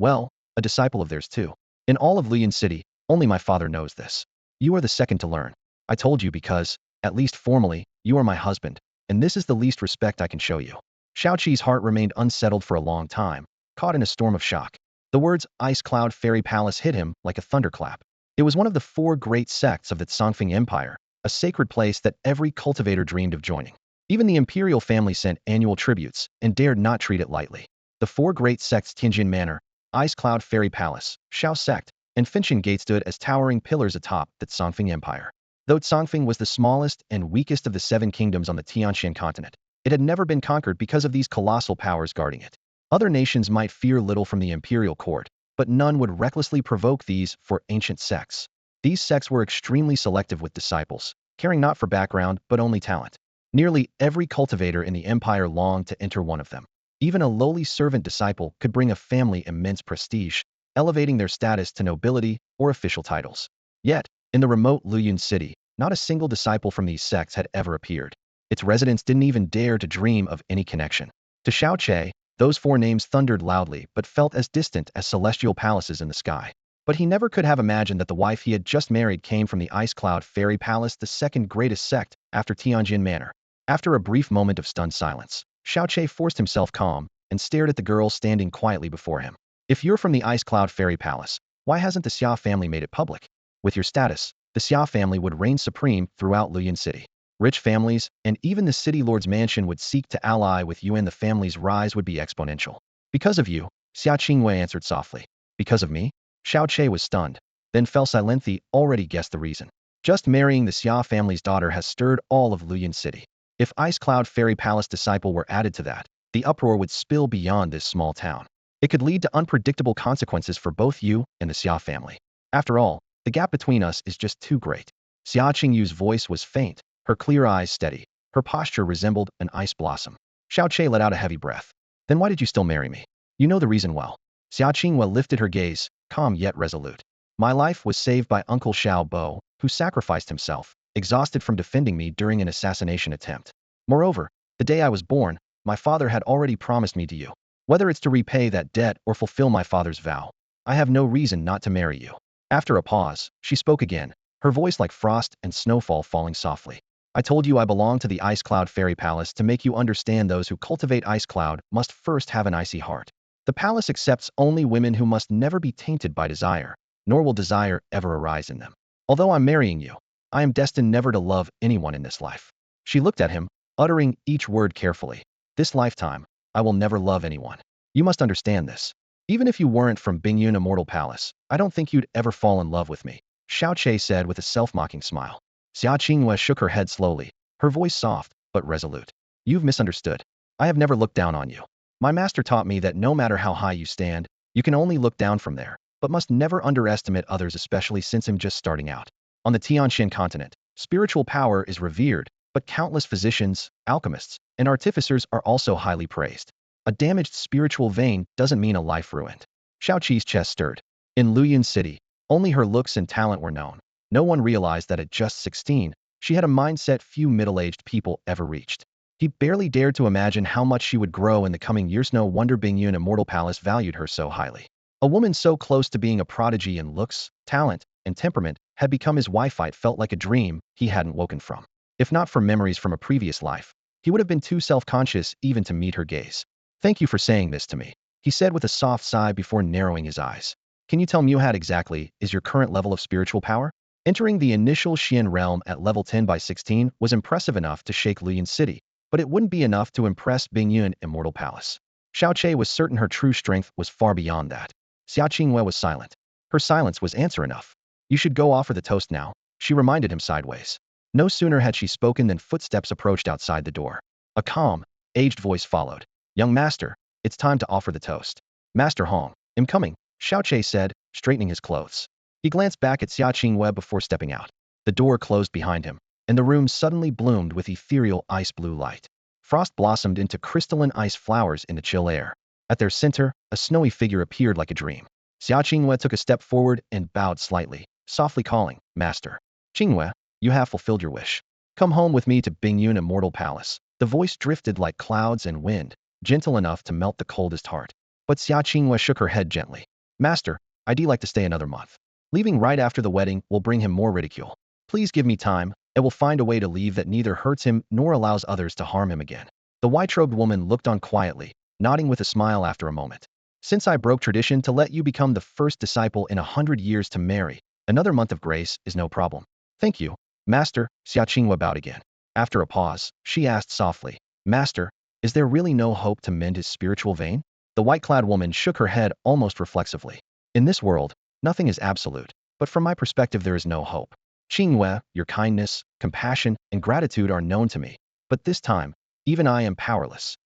well, a disciple of theirs too. In all of Luyun City, only my father knows this. You are the second to learn. I told you because, at least formally, you are my husband, and this is the least respect I can show you. Xiao Qi's heart remained unsettled for a long time, caught in a storm of shock. The words Ice Cloud Fairy Palace hit him like a thunderclap. It was one of the four great sects of the Songfeng Empire, a sacred place that every cultivator dreamed of joining. Even the imperial family sent annual tributes and dared not treat it lightly. The four great sects Tianjin Manor, Ice Cloud Fairy Palace, Shao Sect, and Finchen Gate stood as towering pillars atop the Songfeng Empire. Though Songfeng was the smallest and weakest of the seven kingdoms on the Tianxian continent, it had never been conquered because of these colossal powers guarding it. Other nations might fear little from the imperial court, but none would recklessly provoke these four ancient sects. These sects were extremely selective with disciples, caring not for background but only talent. Nearly every cultivator in the empire longed to enter one of them. Even a lowly servant disciple could bring a family immense prestige, elevating their status to nobility or official titles. Yet, in the remote Luyun city, not a single disciple from these sects had ever appeared. Its residents didn't even dare to dream of any connection. To Xiao Che, those four names thundered loudly but felt as distant as celestial palaces in the sky. But he never could have imagined that the wife he had just married came from the Ice Cloud Fairy Palace, the second greatest sect after Tianjin Manor. After a brief moment of stunned silence, Xiao Che forced himself calm and stared at the girl standing quietly before him. If you're from the Ice Cloud Fairy Palace, why hasn't the Xia family made it public? With your status, the Xia family would reign supreme throughout Luyun City. Rich families, and even the city lord's mansion would seek to ally with you and the family's rise would be exponential. Because of you, Xia Qingwei answered softly. Because of me? Xiao Che was stunned, then fell silent. He already guessed the reason. Just marrying the Xia family's daughter has stirred all of Luyun City. If Ice Cloud Fairy Palace disciple were added to that, the uproar would spill beyond this small town. It could lead to unpredictable consequences for both you and the Xia family. After all, the gap between us is just too great. Xia Qingyu's voice was faint, her clear eyes steady. Her posture resembled an ice blossom. Xiao Che let out a heavy breath. Then why did you still marry me? You know the reason well. Xia Qinghua lifted her gaze, calm yet resolute. My life was saved by Uncle Xiao Bo, who sacrificed himself, exhausted from defending me during an assassination attempt. Moreover, the day I was born, my father had already promised me to you. Whether it's to repay that debt or fulfill my father's vow, I have no reason not to marry you. After a pause, she spoke again, her voice like frost and snowfall falling softly. I told you I belong to the Ice Cloud Fairy Palace to make you understand those who cultivate Ice Cloud must first have an icy heart. The palace accepts only women who must never be tainted by desire, nor will desire ever arise in them. Although I'm marrying you, I am destined never to love anyone in this life. She looked at him, uttering each word carefully. This lifetime, I will never love anyone. You must understand this. Even if you weren't from Bingyun Immortal Palace, I don't think you'd ever fall in love with me, Xiao Che said with a self-mocking smile. Xia Qinghua shook her head slowly, her voice soft, but resolute. You've misunderstood. I have never looked down on you. My master taught me that no matter how high you stand, you can only look down from there, but must never underestimate others, especially since I'm just starting out. On the Tianxian continent, spiritual power is revered, but countless physicians, alchemists, and artificers are also highly praised. A damaged spiritual vein doesn't mean a life ruined. Xiao Qi's chest stirred. In Luyun City, only her looks and talent were known. No one realized that at just 16, she had a mindset few middle-aged people ever reached. He barely dared to imagine how much she would grow in the coming years. No wonder Bingyun Immortal Palace valued her so highly. A woman so close to being a prodigy in looks, talent, and temperament had become his wife. It felt like a dream he hadn't woken from. If not for memories from a previous life, he would have been too self-conscious even to meet her gaze. Thank you for saying this to me, he said with a soft sigh before narrowing his eyes. Can you tell me what exactly is your current level of spiritual power? Entering the initial Xian realm at level 10 by 16 was impressive enough to shake Luyun City, but it wouldn't be enough to impress Bingyun Immortal Palace. Xiao Che was certain her true strength was far beyond that. Xia Qinghua was silent. Her silence was answer enough. You should go offer the toast now, she reminded him sideways. No sooner had she spoken than footsteps approached outside the door. A calm, aged voice followed. Young master, it's time to offer the toast. Master Hong, I'm coming, Xiao Che said, straightening his clothes. He glanced back at Xia Qinghua before stepping out. The door closed behind him, and the room suddenly bloomed with ethereal ice blue light. Frost blossomed into crystalline ice flowers in the chill air. At their center, a snowy figure appeared like a dream. Xia Qinghua took a step forward and bowed slightly, softly calling, Master. Qinghua, you have fulfilled your wish. Come home with me to Bingyun Immortal Palace. The voice drifted like clouds and wind, gentle enough to melt the coldest heart. But Xia Qinghua shook her head gently. Master, I'd like to stay another month. Leaving right after the wedding will bring him more ridicule. Please give me time, and we'll find a way to leave that neither hurts him nor allows others to harm him again. The white-robed woman looked on quietly, nodding with a smile after a moment. Since I broke tradition to let you become the first disciple in 100 years to marry, another month of grace is no problem. Thank you, Master, Xia Qinghua bowed again. After a pause, she asked softly, Master, is there really no hope to mend his spiritual vein? The white-clad woman shook her head almost reflexively. In this world, nothing is absolute, but from my perspective there is no hope. Qinghua, your kindness, compassion, and gratitude are known to me, but this time, even I am powerless.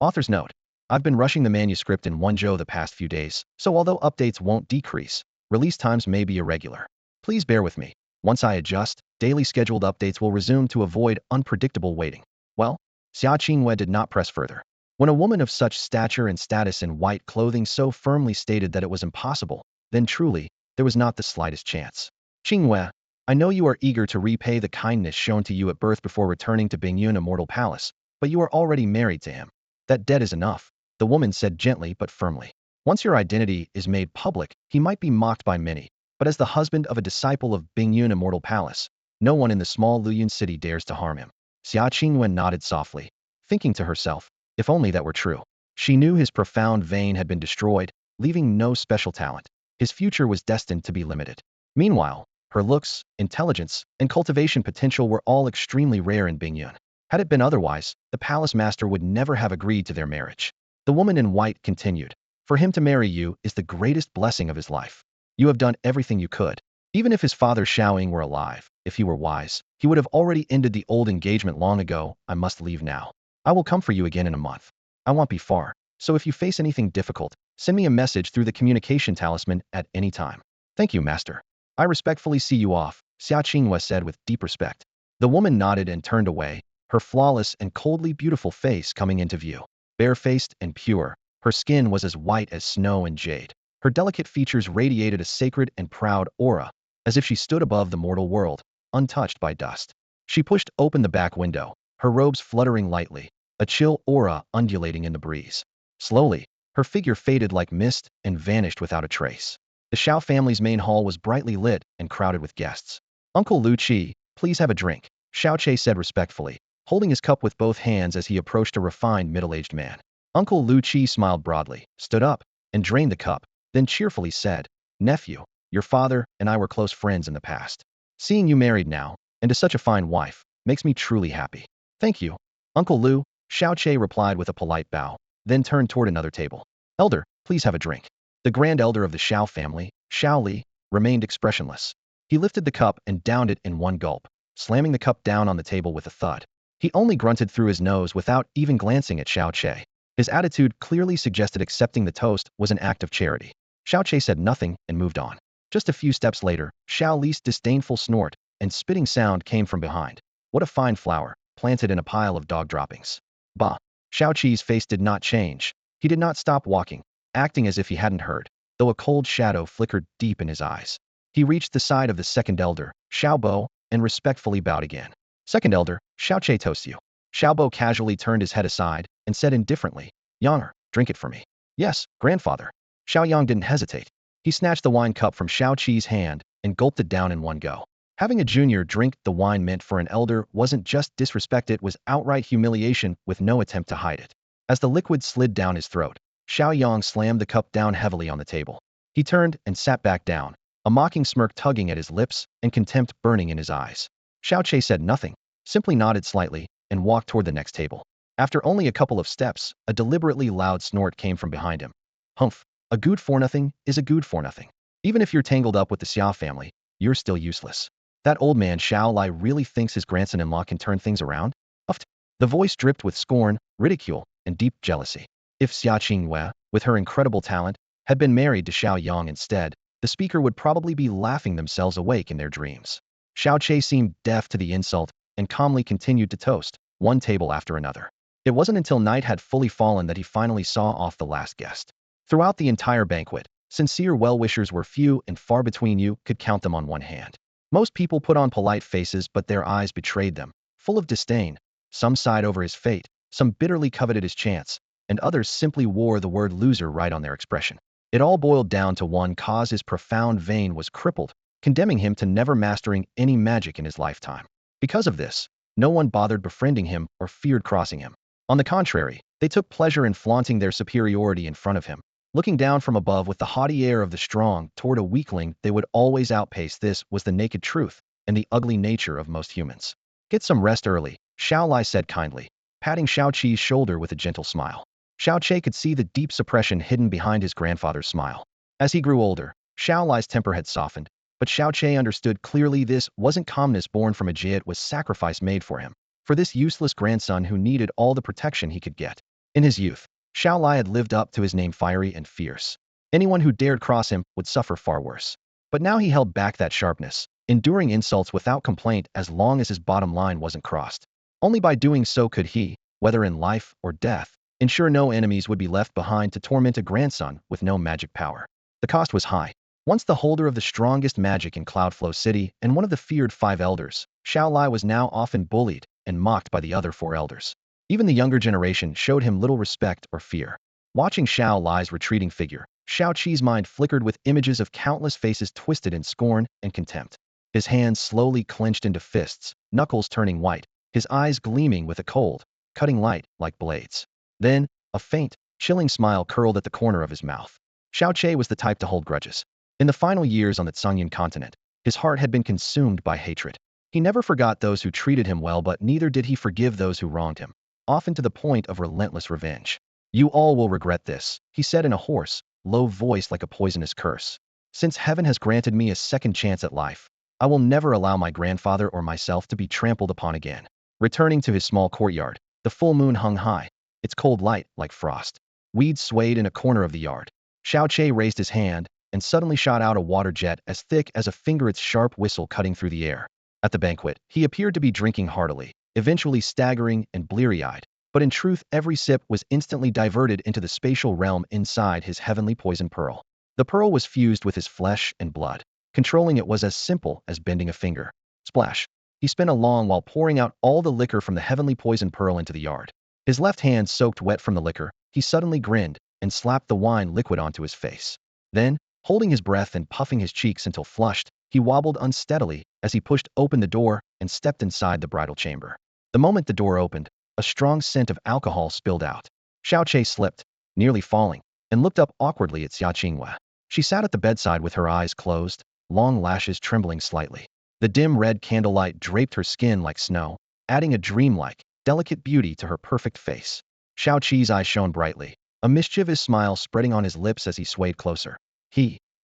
Author's note. I've been rushing the manuscript in Wenzhou the past few days, so although updates won't decrease, release times may be irregular. Please bear with me. Once I adjust, daily scheduled updates will resume to avoid unpredictable waiting. Well, Xia Qinghua did not press further. When a woman of such stature and status in white clothing so firmly stated that it was impossible, then truly, there was not the slightest chance. Qinghua, I know you are eager to repay the kindness shown to you at birth before returning to Bingyun Immortal Palace, but you are already married to him. That debt is enough, the woman said gently but firmly. Once your identity is made public, he might be mocked by many, but as the husband of a disciple of Bingyun Immortal Palace, no one in the small Luyun city dares to harm him. Xia Qinghua nodded softly, thinking to herself, if only that were true. She knew his profound vein had been destroyed, leaving no special talent. His future was destined to be limited. Meanwhile, her looks, intelligence, and cultivation potential were all extremely rare in Bingyun. Had it been otherwise, the palace master would never have agreed to their marriage. The woman in white continued, for him to marry you is the greatest blessing of his life. You have done everything you could. Even if his father Xiaoying were alive, if he were wise, he would have already ended the old engagement long ago. I must leave now. I will come for you again in a month. I won't be far, so if you face anything difficult, send me a message through the communication talisman at any time. Thank you, Master. I respectfully see you off, Xia Qinghua said with deep respect. The woman nodded and turned away, her flawless and coldly beautiful face coming into view. Barefaced and pure, her skin was as white as snow and jade. Her delicate features radiated a sacred and proud aura, as if she stood above the mortal world, untouched by dust. She pushed open the back window, her robes fluttering lightly, a chill aura undulating in the breeze. Slowly, her figure faded like mist and vanished without a trace. The Xiao family's main hall was brightly lit and crowded with guests. Uncle Lu Qi, please have a drink, Xiao Che said respectfully, holding his cup with both hands as he approached a refined middle-aged man. Uncle Lu Qi smiled broadly, stood up, and drained the cup, then cheerfully said, Nephew, your father and I were close friends in the past. Seeing you married now, and to such a fine wife, makes me truly happy. Thank you, Uncle Lu, Xiao Che replied with a polite bow, then turned toward another table. Elder, please have a drink. The grand elder of the Xiao family, Xiao Li, remained expressionless. He lifted the cup and downed it in one gulp, slamming the cup down on the table with a thud. He only grunted through his nose without even glancing at Xiao Che. His attitude clearly suggested accepting the toast was an act of charity. Xiao Che said nothing and moved on. Just a few steps later, Xiao Li's disdainful snort and spitting sound came from behind. What a fine flower, planted in a pile of dog droppings. Bah! Xiao Qi's face did not change. He did not stop walking, acting as if he hadn't heard, though a cold shadow flickered deep in his eyes. He reached the side of the second elder, Xiao Bo, and respectfully bowed again. Second elder, Xiao Che toasts you. Xiao Bo casually turned his head aside and said indifferently, Yanger, drink it for me. Yes, grandfather. Xiao Yang didn't hesitate. He snatched the wine cup from Xiao Qi's hand and gulped it down in one go. Having a junior drink the wine meant for an elder wasn't just disrespect, it was outright humiliation with no attempt to hide it. As the liquid slid down his throat, Xiao Yang slammed the cup down heavily on the table. He turned and sat back down, a mocking smirk tugging at his lips and contempt burning in his eyes. Xiao Che said nothing, simply nodded slightly, and walked toward the next table. After only a couple of steps, a deliberately loud snort came from behind him. Humph, a good for nothing is a good for nothing. Even if you're tangled up with the Xiao family, you're still useless. That old man Xiao Lai really thinks his grandson-in-law can turn things around? Uffed. The voice dripped with scorn, ridicule, and deep jealousy. If Xia Qinghua, with her incredible talent, had been married to Xiao Yang instead, the speaker would probably be laughing themselves awake in their dreams. Xiao Che seemed deaf to the insult and calmly continued to toast, one table after another. It wasn't until night had fully fallen that he finally saw off the last guest. Throughout the entire banquet, sincere well-wishers were few and far between. You could count them on one hand. Most people put on polite faces, but their eyes betrayed them, full of disdain. Some sighed over his fate, some bitterly coveted his chance, and others simply wore the word loser right on their expression. It all boiled down to one cause: his profound vein was crippled, condemning him to never mastering any magic in his lifetime. Because of this, no one bothered befriending him or feared crossing him. On the contrary, they took pleasure in flaunting their superiority in front of him. Looking down from above with the haughty air of the strong toward a weakling they would always outpace. This was the naked truth and the ugly nature of most humans. Get some rest early, Xiao Lai said kindly, patting Xiao Qi's shoulder with a gentle smile. Xiao Che could see the deep suppression hidden behind his grandfather's smile. As he grew older, Xiao Lai's temper had softened, but Xiao Che understood clearly this wasn't calmness born from a jade, it was sacrifice made for him, for this useless grandson who needed all the protection he could get. In his youth, Xiao Lai had lived up to his name, fiery and fierce. Anyone who dared cross him would suffer far worse. But now he held back that sharpness, enduring insults without complaint as long as his bottom line wasn't crossed. Only by doing so could he, whether in life or death, ensure no enemies would be left behind to torment a grandson with no magic power. The cost was high. Once the holder of the strongest magic in Cloudflow City and one of the feared 5 elders, Xiao Lai was now often bullied and mocked by the other 4 elders. Even the younger generation showed him little respect or fear. Watching Xiao Lai's retreating figure, Xiao Qi's mind flickered with images of countless faces twisted in scorn and contempt. His hands slowly clenched into fists, knuckles turning white, his eyes gleaming with a cold, cutting light like blades. Then, a faint, chilling smile curled at the corner of his mouth. Xiao Che was the type to hold grudges. In the final years on the Tsangyan continent, his heart had been consumed by hatred. He never forgot those who treated him well, but neither did he forgive those who wronged him, often to the point of relentless revenge. You all will regret this, he said in a hoarse, low voice like a poisonous curse. Since heaven has granted me a second chance at life, I will never allow my grandfather or myself to be trampled upon again. Returning to his small courtyard, the full moon hung high, its cold light like frost. Weeds swayed in a corner of the yard. Xiao Che raised his hand, and suddenly shot out a water jet as thick as a finger, its sharp whistle cutting through the air. At the banquet, he appeared to be drinking heartily, eventually staggering and bleary-eyed, but in truth every sip was instantly diverted into the spatial realm inside his heavenly poison pearl. The pearl was fused with his flesh and blood. Controlling it was as simple as bending a finger. Splash! He spent a long while pouring out all the liquor from the heavenly poison pearl into the yard. His left hand soaked wet from the liquor, he suddenly grinned and slapped the wine liquid onto his face. Then, holding his breath and puffing his cheeks until flushed, he wobbled unsteadily as he pushed open the door and stepped inside the bridal chamber. The moment the door opened, a strong scent of alcohol spilled out. Xiaoqi slipped, nearly falling, and looked up awkwardly at Xia Qinghua. She sat at the bedside with her eyes closed, long lashes trembling slightly. The dim red candlelight draped her skin like snow, adding a dreamlike, delicate beauty to her perfect face. Xiaoqi's eyes shone brightly, a mischievous smile spreading on his lips as he swayed closer.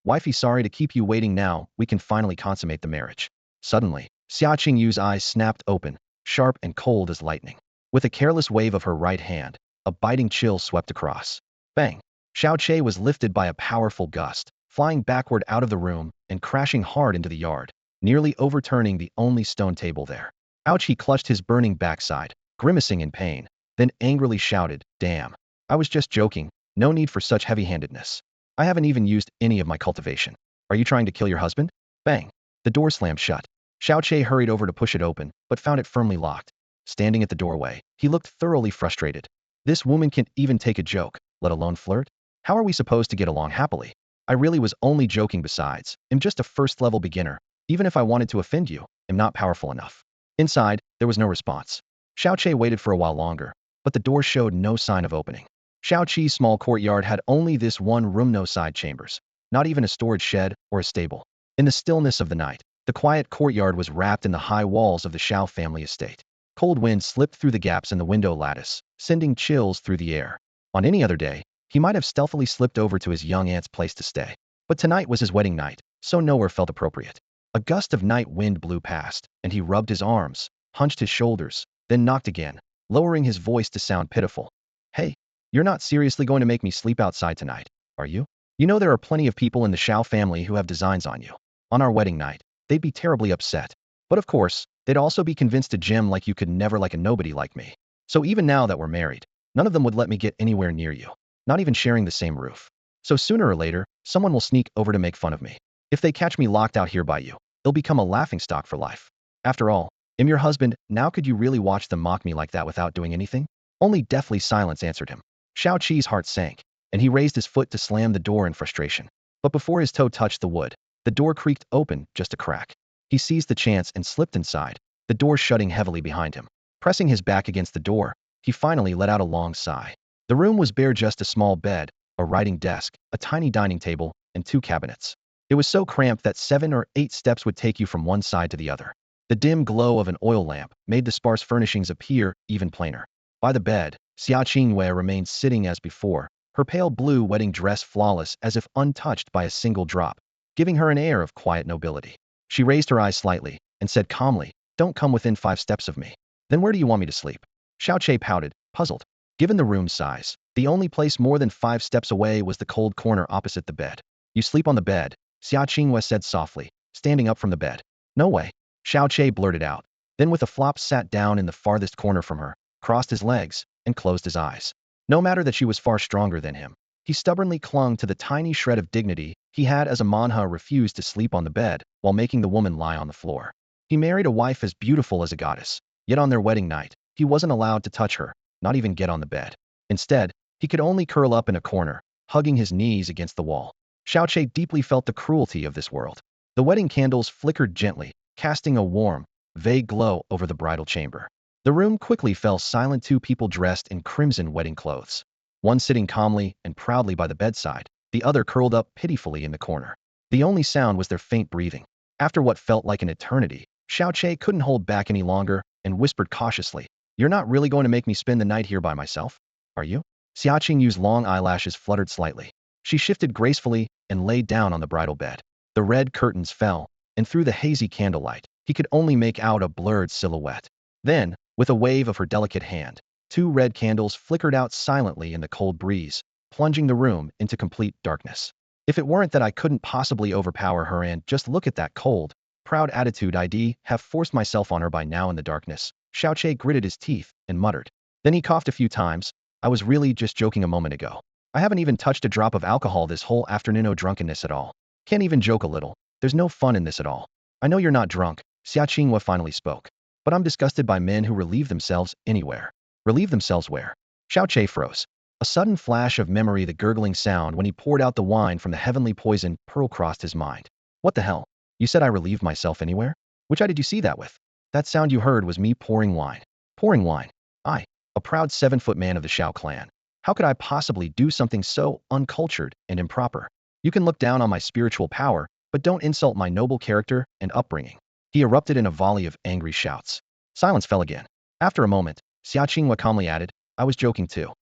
Wifey, sorry to keep you waiting. Now we can finally consummate the marriage. Suddenly, Xia Qingyu's eyes snapped open, sharp and cold as lightning. With a careless wave of her right hand, a biting chill swept across. Bang! Xiaoqi was lifted by a powerful gust, flying backward out of the room and crashing hard into the yard, nearly overturning the only stone table there. Ouch! He clutched his burning backside, grimacing in pain, then angrily shouted, "Damn! I was just joking, no need for such heavy-handedness. I haven't even used any of my cultivation. Are you trying to kill your husband?" Bang! The door slammed shut. Xiaoqi hurried over to push it open, but found it firmly locked. Standing at the doorway, he looked thoroughly frustrated. This woman can't even take a joke, let alone flirt? How are we supposed to get along happily? I really was only joking. Besides, I'm just a first-level beginner. Even if I wanted to offend you, I'm not powerful enough. Inside, there was no response. Xiaoqi waited for a while longer, but the door showed no sign of opening. Xiaoqi's small courtyard had only this one room, no side chambers, not even a storage shed or a stable. In the stillness of the night, the quiet courtyard was wrapped in the high walls of the Xiao family estate. Cold wind slipped through the gaps in the window lattice, sending chills through the air. On any other day, he might have stealthily slipped over to his young aunt's place to stay. But tonight was his wedding night, so nowhere felt appropriate. A gust of night wind blew past, and he rubbed his arms, hunched his shoulders, then knocked again, lowering his voice to sound pitiful. "Hey, you're not seriously going to make me sleep outside tonight, are you? You know there are plenty of people in the Xiao family who have designs on you. On our wedding night, they'd be terribly upset. But of course, they'd also be convinced a gem like you could never like a nobody like me. So even now that we're married, none of them would let me get anywhere near you, not even sharing the same roof. So sooner or later, someone will sneak over to make fun of me. If they catch me locked out here by you, it'll become a laughingstock for life. After all, I'm your husband. Now could you really watch them mock me like that without doing anything?" Only deathly silence answered him. Xiaoqi's heart sank, and he raised his foot to slam the door in frustration. But before his toe touched the wood, the door creaked open just a crack. He seized the chance and slipped inside, the door shutting heavily behind him. Pressing his back against the door, he finally let out a long sigh. The room was bare, just a small bed, a writing desk, a tiny dining table, and 2 cabinets. It was so cramped that 7 or 8 steps would take you from one side to the other. The dim glow of an oil lamp made the sparse furnishings appear even plainer. By the bed, Xia Qinghua remained sitting as before, her pale blue wedding dress flawless as if untouched by a single drop, giving her an air of quiet nobility. She raised her eyes slightly and said calmly, "Don't come within 5 steps of me." "Then where do you want me to sleep?" Xiaoqi pouted, puzzled. Given the room's size, the only place more than 5 steps away was the cold corner opposite the bed. "You sleep on the bed," Xia Qinghua said softly, standing up from the bed. "No way," Xiaoqi blurted out. Then with a flop sat down in the farthest corner from her, crossed his legs, and closed his eyes. No matter that she was far stronger than him, he stubbornly clung to the tiny shred of dignity he had as a manha refused to sleep on the bed while making the woman lie on the floor. He married a wife as beautiful as a goddess, yet on their wedding night, he wasn't allowed to touch her, not even get on the bed. Instead, he could only curl up in a corner, hugging his knees against the wall. Xiaoqi deeply felt the cruelty of this world. The wedding candles flickered gently, casting a warm, vague glow over the bridal chamber. The room quickly fell silent. 2 people dressed in crimson wedding clothes. One sitting calmly and proudly by the bedside, the other curled up pitifully in the corner. The only sound was their faint breathing. After what felt like an eternity, Xiaoqi couldn't hold back any longer and whispered cautiously, "You're not really going to make me spend the night here by myself, are you?" Xia Qingyu's long eyelashes fluttered slightly. She shifted gracefully and laid down on the bridal bed. The red curtains fell, and through the hazy candlelight, he could only make out a blurred silhouette. Then, with a wave of her delicate hand, 2 red candles flickered out silently in the cold breeze, plunging the room into complete darkness. If it weren't that I couldn't possibly overpower her and just look at that cold, proud attitude I'd have forced myself on her by now in the darkness. Xiaoche gritted his teeth and muttered. Then he coughed a few times. I was really just joking a moment ago. I haven't even touched a drop of alcohol this whole afternoon. No drunkenness at all. Can't even joke a little. There's no fun in this at all. I know you're not drunk, Xia Qinghua finally spoke. But I'm disgusted by men who relieve themselves anywhere. Relieve themselves where? Xiaoche froze. A sudden flash of memory, the gurgling sound when he poured out the wine from the heavenly poison pearl, crossed his mind. What the hell? You said I relieved myself anywhere? Which eye did you see that with? That sound you heard was me pouring wine. Pouring wine? I, a proud 7-foot man of the Xiao clan. How could I possibly do something so uncultured and improper? You can look down on my spiritual power, but don't insult my noble character and upbringing. He erupted in a volley of angry shouts. Silence fell again. After a moment, Xia Qinghua calmly added, I was joking too.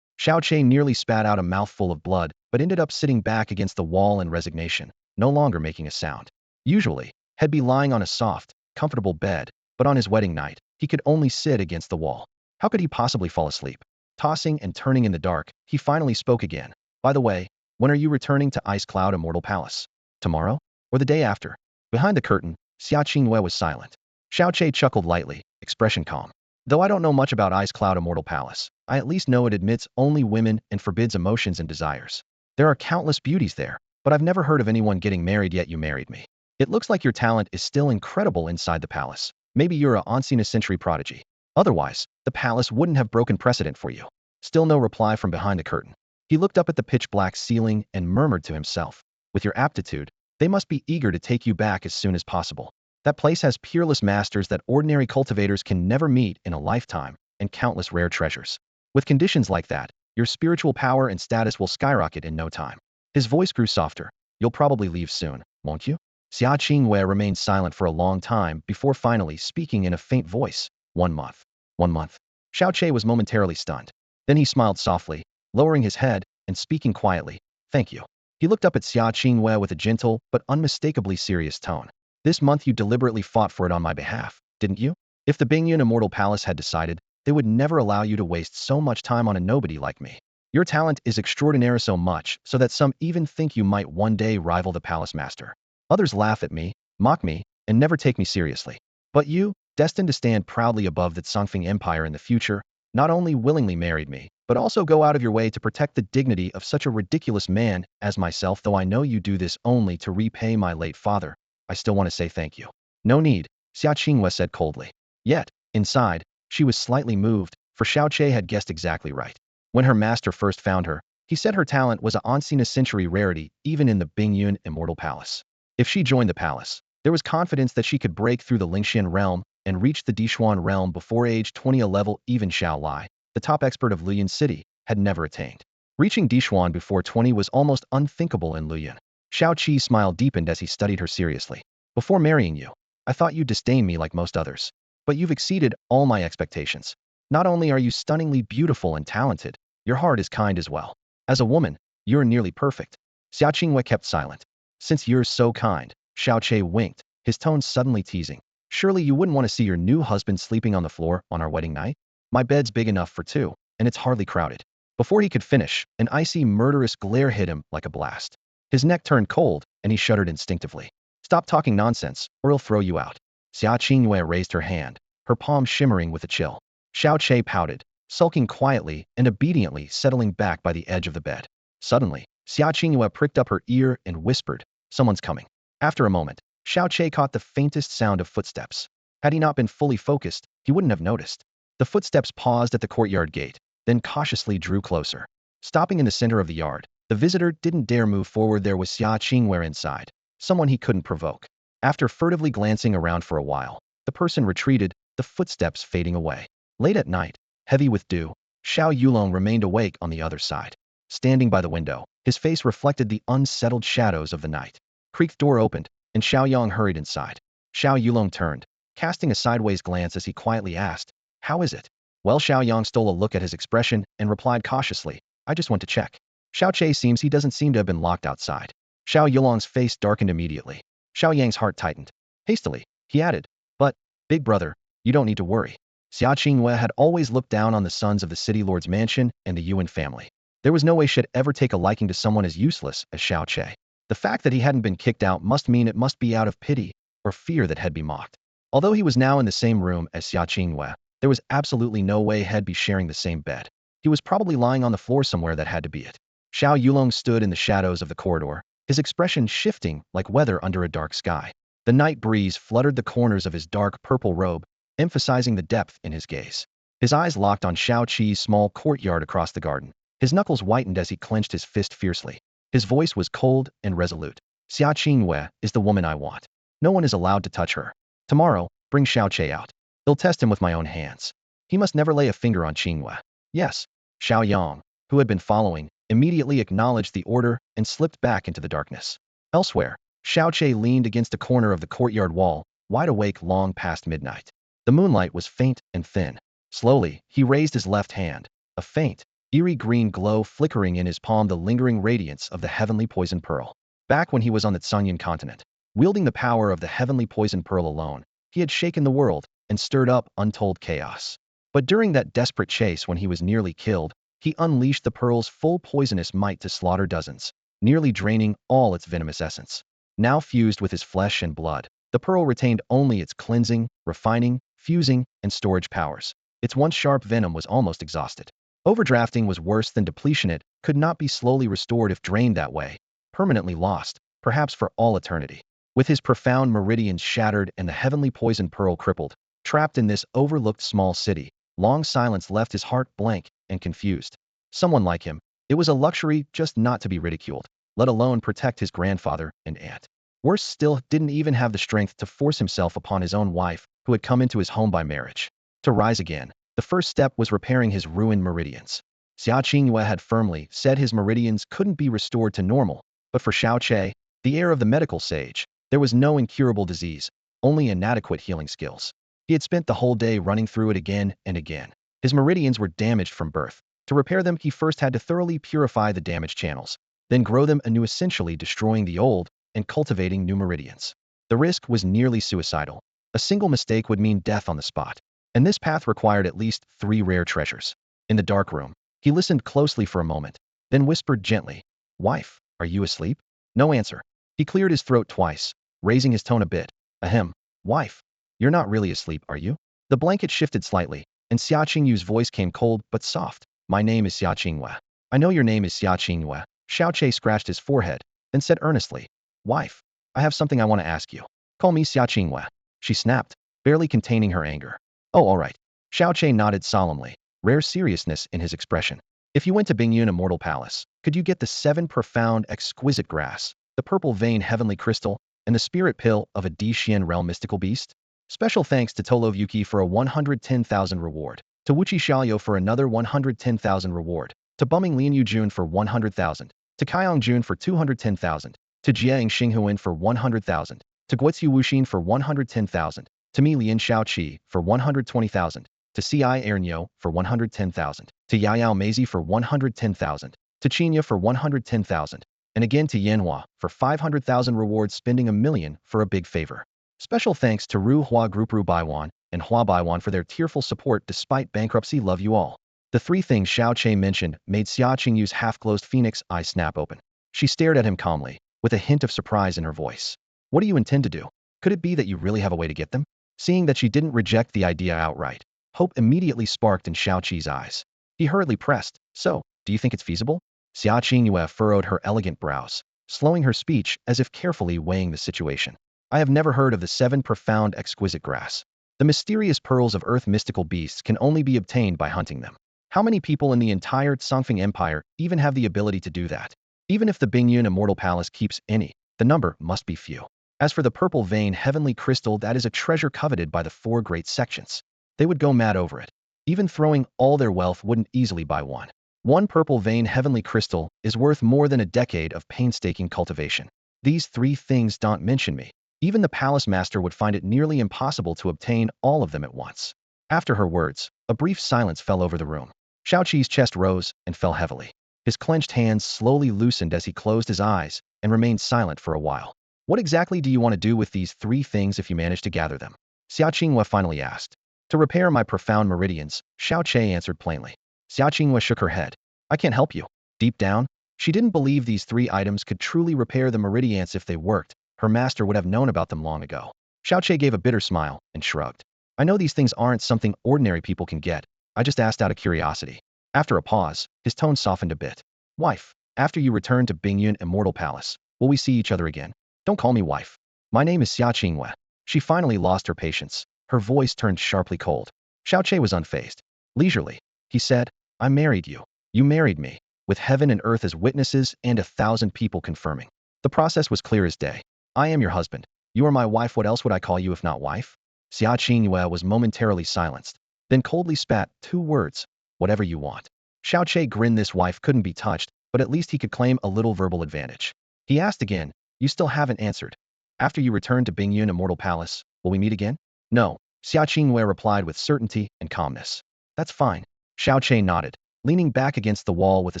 Xiao Che nearly spat out a mouthful of blood, but ended up sitting back against the wall in resignation, no longer making a sound. Usually, he'd be lying on a soft, comfortable bed, but on his wedding night, he could only sit against the wall. How could he possibly fall asleep? Tossing and turning in the dark, he finally spoke again. By the way, when are you returning to Ice Cloud Immortal Palace? Tomorrow? Or the day after? Behind the curtain, Xia Qinghua was silent. Xiao Che chuckled lightly, expression calm. Though I don't know much about Ice Cloud Immortal Palace, I at least know it admits only women and forbids emotions and desires. There are countless beauties there, but I've never heard of anyone getting married yet. You married me. It looks like your talent is still incredible inside the palace. Maybe you're a ancient century prodigy. Otherwise, the palace wouldn't have broken precedent for you. Still no reply from behind the curtain. He looked up at the pitch-black ceiling and murmured to himself. With your aptitude, they must be eager to take you back as soon as possible. That place has peerless masters that ordinary cultivators can never meet in a lifetime, and countless rare treasures. With conditions like that, your spiritual power and status will skyrocket in no time. His voice grew softer. You'll probably leave soon, won't you? Xia Qinghua remained silent for a long time before finally speaking in a faint voice. 1 month. 1 month. Xiao Che was momentarily stunned. Then he smiled softly, lowering his head and speaking quietly. Thank you. He looked up at Xia Qinghua with a gentle but unmistakably serious tone. This month you deliberately fought for it on my behalf, didn't you? If the Bingyun Immortal Palace had decided, they would never allow you to waste so much time on a nobody like me. Your talent is extraordinary, so much so that some even think you might one day rival the palace master. Others laugh at me, mock me, and never take me seriously. But you, destined to stand proudly above the Songfeng Empire in the future, not only willingly married me, but also go out of your way to protect the dignity of such a ridiculous man as myself. Though I know you do this only to repay my late father, I still want to say thank you. No need, Xia Qinghua said coldly. Yet, inside, she was slightly moved, for Xiao Che had guessed exactly right. When her master first found her, he said her talent was a once-in-a-century rarity even in the Bingyun Immortal Palace. If she joined the palace, there was confidence that she could break through the Lingxian realm and reach the Dishuan realm before age 20, a level even Xiao Lai, the top expert of Luyan City, had never attained. Reaching Dishuan before 20 was almost unthinkable in Luyan. Xiao Qi smile deepened as he studied her seriously. Before marrying you, I thought you'd disdain me like most others. But you've exceeded all my expectations. Not only are you stunningly beautiful and talented, your heart is kind as well. As a woman, you're nearly perfect. Xia Qinghua kept silent. Since you're so kind, Xiao Che winked, his tone suddenly teasing. Surely you wouldn't want to see your new husband sleeping on the floor on our wedding night? My bed's big enough for 2, and it's hardly crowded. Before he could finish, an icy, murderous glare hit him like a blast. His neck turned cold, and he shuddered instinctively. Stop talking nonsense, or he'll throw you out. Xia Qinghua raised her hand, her palm shimmering with a chill. Xiao Che pouted, sulking quietly and obediently settling back by the edge of the bed. Suddenly, Xia Qinghua pricked up her ear and whispered, someone's coming. After a moment, Xiao Che caught the faintest sound of footsteps. Had he not been fully focused, he wouldn't have noticed. The footsteps paused at the courtyard gate, then cautiously drew closer. Stopping in the center of the yard, the visitor didn't dare move forward. There was Xia Qinghua inside, someone he couldn't provoke. After furtively glancing around for a while, the person retreated, the footsteps fading away. Late at night, heavy with dew, Xiao Yulong remained awake on the other side. Standing by the window, his face reflected the unsettled shadows of the night. Creaked door opened, and Xiao Yang hurried inside. Xiao Yulong turned, casting a sideways glance as he quietly asked, how is it? Well, Xiao Yang stole a look at his expression and replied cautiously, I just went to check. Xiao Che seems he doesn't seem to have been locked outside. Xiao Yulong's face darkened immediately. Xiao Yang's heart tightened. Hastily, he added, but, big brother, you don't need to worry. Xia Qinghua had always looked down on the sons of the city lord's mansion and the Yuan family. There was no way she'd ever take a liking to someone as useless as Xiao Che. The fact that he hadn't been kicked out must mean it must be out of pity or fear that He'd be mocked. Although he was now in the same room as Xia Qinghua, there was absolutely no way He'd be sharing the same bed. He was probably lying on the floor somewhere. That had to be it. Xiao Yulong stood in the shadows of the corridor, his expression shifting like weather under a dark sky. The night breeze fluttered the corners of his dark purple robe, emphasizing the depth in his gaze. His eyes locked on Xiao Qi's small courtyard across the garden. His knuckles whitened as he clenched his fist fiercely. His voice was cold and resolute. Xia Qinghua is the woman I want. No one is allowed to touch her. Tomorrow, bring Xiao Che out. I'll test him with my own hands. He must never lay a finger on Qinghua. Yes. Xiao Yang, who had been following, immediately acknowledged the order and slipped back into the darkness. Elsewhere, Xiao Che leaned against a corner of the courtyard wall, wide awake long past midnight. The moonlight was faint and thin. Slowly, he raised his left hand, a faint, eerie green glow flickering in his palm, the lingering radiance of the heavenly poison pearl. Back when he was on the Tsunyan continent, wielding the power of the heavenly poison pearl alone, he had shaken the world and stirred up untold chaos. But during that desperate chase when he was nearly killed, he unleashed the pearl's full poisonous might to slaughter dozens, nearly draining all its venomous essence. Now fused with his flesh and blood, the pearl retained only its cleansing, refining, fusing, and storage powers. Its once sharp venom was almost exhausted. Overdrafting was worse than depletion. It could not be slowly restored if drained that way, permanently lost, perhaps for all eternity. With his profound meridians shattered and the heavenly poison pearl crippled, trapped in this overlooked small city, long silence left his heart blank and confused. Someone like him, it was a luxury just not to be ridiculed, let alone protect his grandfather and aunt. Worse still, didn't even have the strength to force himself upon his own wife, who had come into his home by marriage. To rise again, the first step was repairing his ruined meridians. Xia Qinghua had firmly said his meridians couldn't be restored to normal, but for Xiao Che, the heir of the medical sage, there was no incurable disease, only inadequate healing skills. He had spent the whole day running through it again and again. His meridians were damaged from birth. To repair them, he first had to thoroughly purify the damaged channels, then grow them anew, essentially destroying the old and cultivating new meridians. The risk was nearly suicidal. A single mistake would mean death on the spot, and this path required at least 3 rare treasures. In the dark room, he listened closely for a moment, then whispered gently, "Wife, are you asleep?" No answer. He cleared his throat twice, raising his tone a bit. Ahem. Wife, you're not really asleep, are you? The blanket shifted slightly, and Xia Qingyu's voice came cold but soft. My name is Xia Qinghua. I know your name is Xia Qinghua. Xiao Che scratched his forehead, then said earnestly, Wife, I have something I want to ask you. Call me Xia Qinghua. She snapped, barely containing her anger. Oh, all right. Xiao Che nodded solemnly, rare seriousness in his expression. If you went to Bingyun Immortal Palace, could you get the 7 profound exquisite grass, the purple vein heavenly crystal, and the spirit pill of a Xian realm mystical beast? Special thanks to Tolov Yuki for a 110,000 reward, to Wuchi Xiaoyo for another 110,000 reward, to Bumming Lianyu Jun for 100,000, to Kaiyong Jun for 210,000, to Jiang Xinghuan for 100,000, to Guozu Wuxin for 110,000, to Mi Lian Xiaoqi for 120,000, to Ci Ernyo for 110,000, to Yao Yao Meizi for 110,000, to Qinya for 110,000, and again to Yanhua for 500,000 rewards, spending a million for a big favor. Special thanks to Ru Hua Group Ru Baiwan and Hua Baiwan for their tearful support despite bankruptcy. Love you all. The 3 things Xiao Che mentioned made Xia Qingyu's half-closed phoenix eye snap open. She stared at him calmly, with a hint of surprise in her voice. What do you intend to do? Could it be that you really have a way to get them? Seeing that she didn't reject the idea outright, hope immediately sparked in Xiao Qi's eyes. He hurriedly pressed, So, do you think it's feasible? Xia Qinghua furrowed her elegant brows, slowing her speech as if carefully weighing the situation. I have never heard of the 7 profound exquisite grass. The mysterious pearls of earth mystical beasts can only be obtained by hunting them. How many people in the entire Tsongfeng Empire even have the ability to do that? Even if the Bingyun Immortal Palace keeps any, the number must be few. As for the purple vein heavenly crystal, that is a treasure coveted by the 4 great sections. They would go mad over it. Even throwing all their wealth wouldn't easily buy one. One purple vein heavenly crystal is worth more than a decade of painstaking cultivation. These 3 things don't mention me. Even the palace master would find it nearly impossible to obtain all of them at once. After her words, a brief silence fell over the room. Xiao Qi's chest rose and fell heavily. His clenched hands slowly loosened as he closed his eyes and remained silent for a while. What exactly do you want to do with these 3 things if you manage to gather them? Xia Qinghua finally asked. To repair my profound meridians, Xiao Che answered plainly. Xia Qinghua shook her head. I can't help you. Deep down, she didn't believe these 3 items could truly repair the meridians. If they worked, her master would have known about them long ago. Xiaoqie gave a bitter smile and shrugged. I know these things aren't something ordinary people can get. I just asked out of curiosity. After a pause, his tone softened a bit. Wife, after you return to Bingyun Immortal Palace, will we see each other again? Don't call me wife. My name is Xia Qingwei. She finally lost her patience. Her voice turned sharply cold. Xiaoqie was unfazed. Leisurely, he said, I married you. You married me, with heaven and earth as witnesses and 1,000 people confirming. The process was clear as day. I am your husband. You are my wife. What else would I call you if not wife? Xia Qingyue was momentarily silenced, then coldly spat 2 words. Whatever you want. Xiaoqie grinned. This wife couldn't be touched, but at least he could claim a little verbal advantage. He asked again, you still haven't answered. After you return to Bingyun Immortal Palace, will we meet again? No, Xia Qingyue replied with certainty and calmness. That's fine. Xiaoqie nodded, leaning back against the wall with a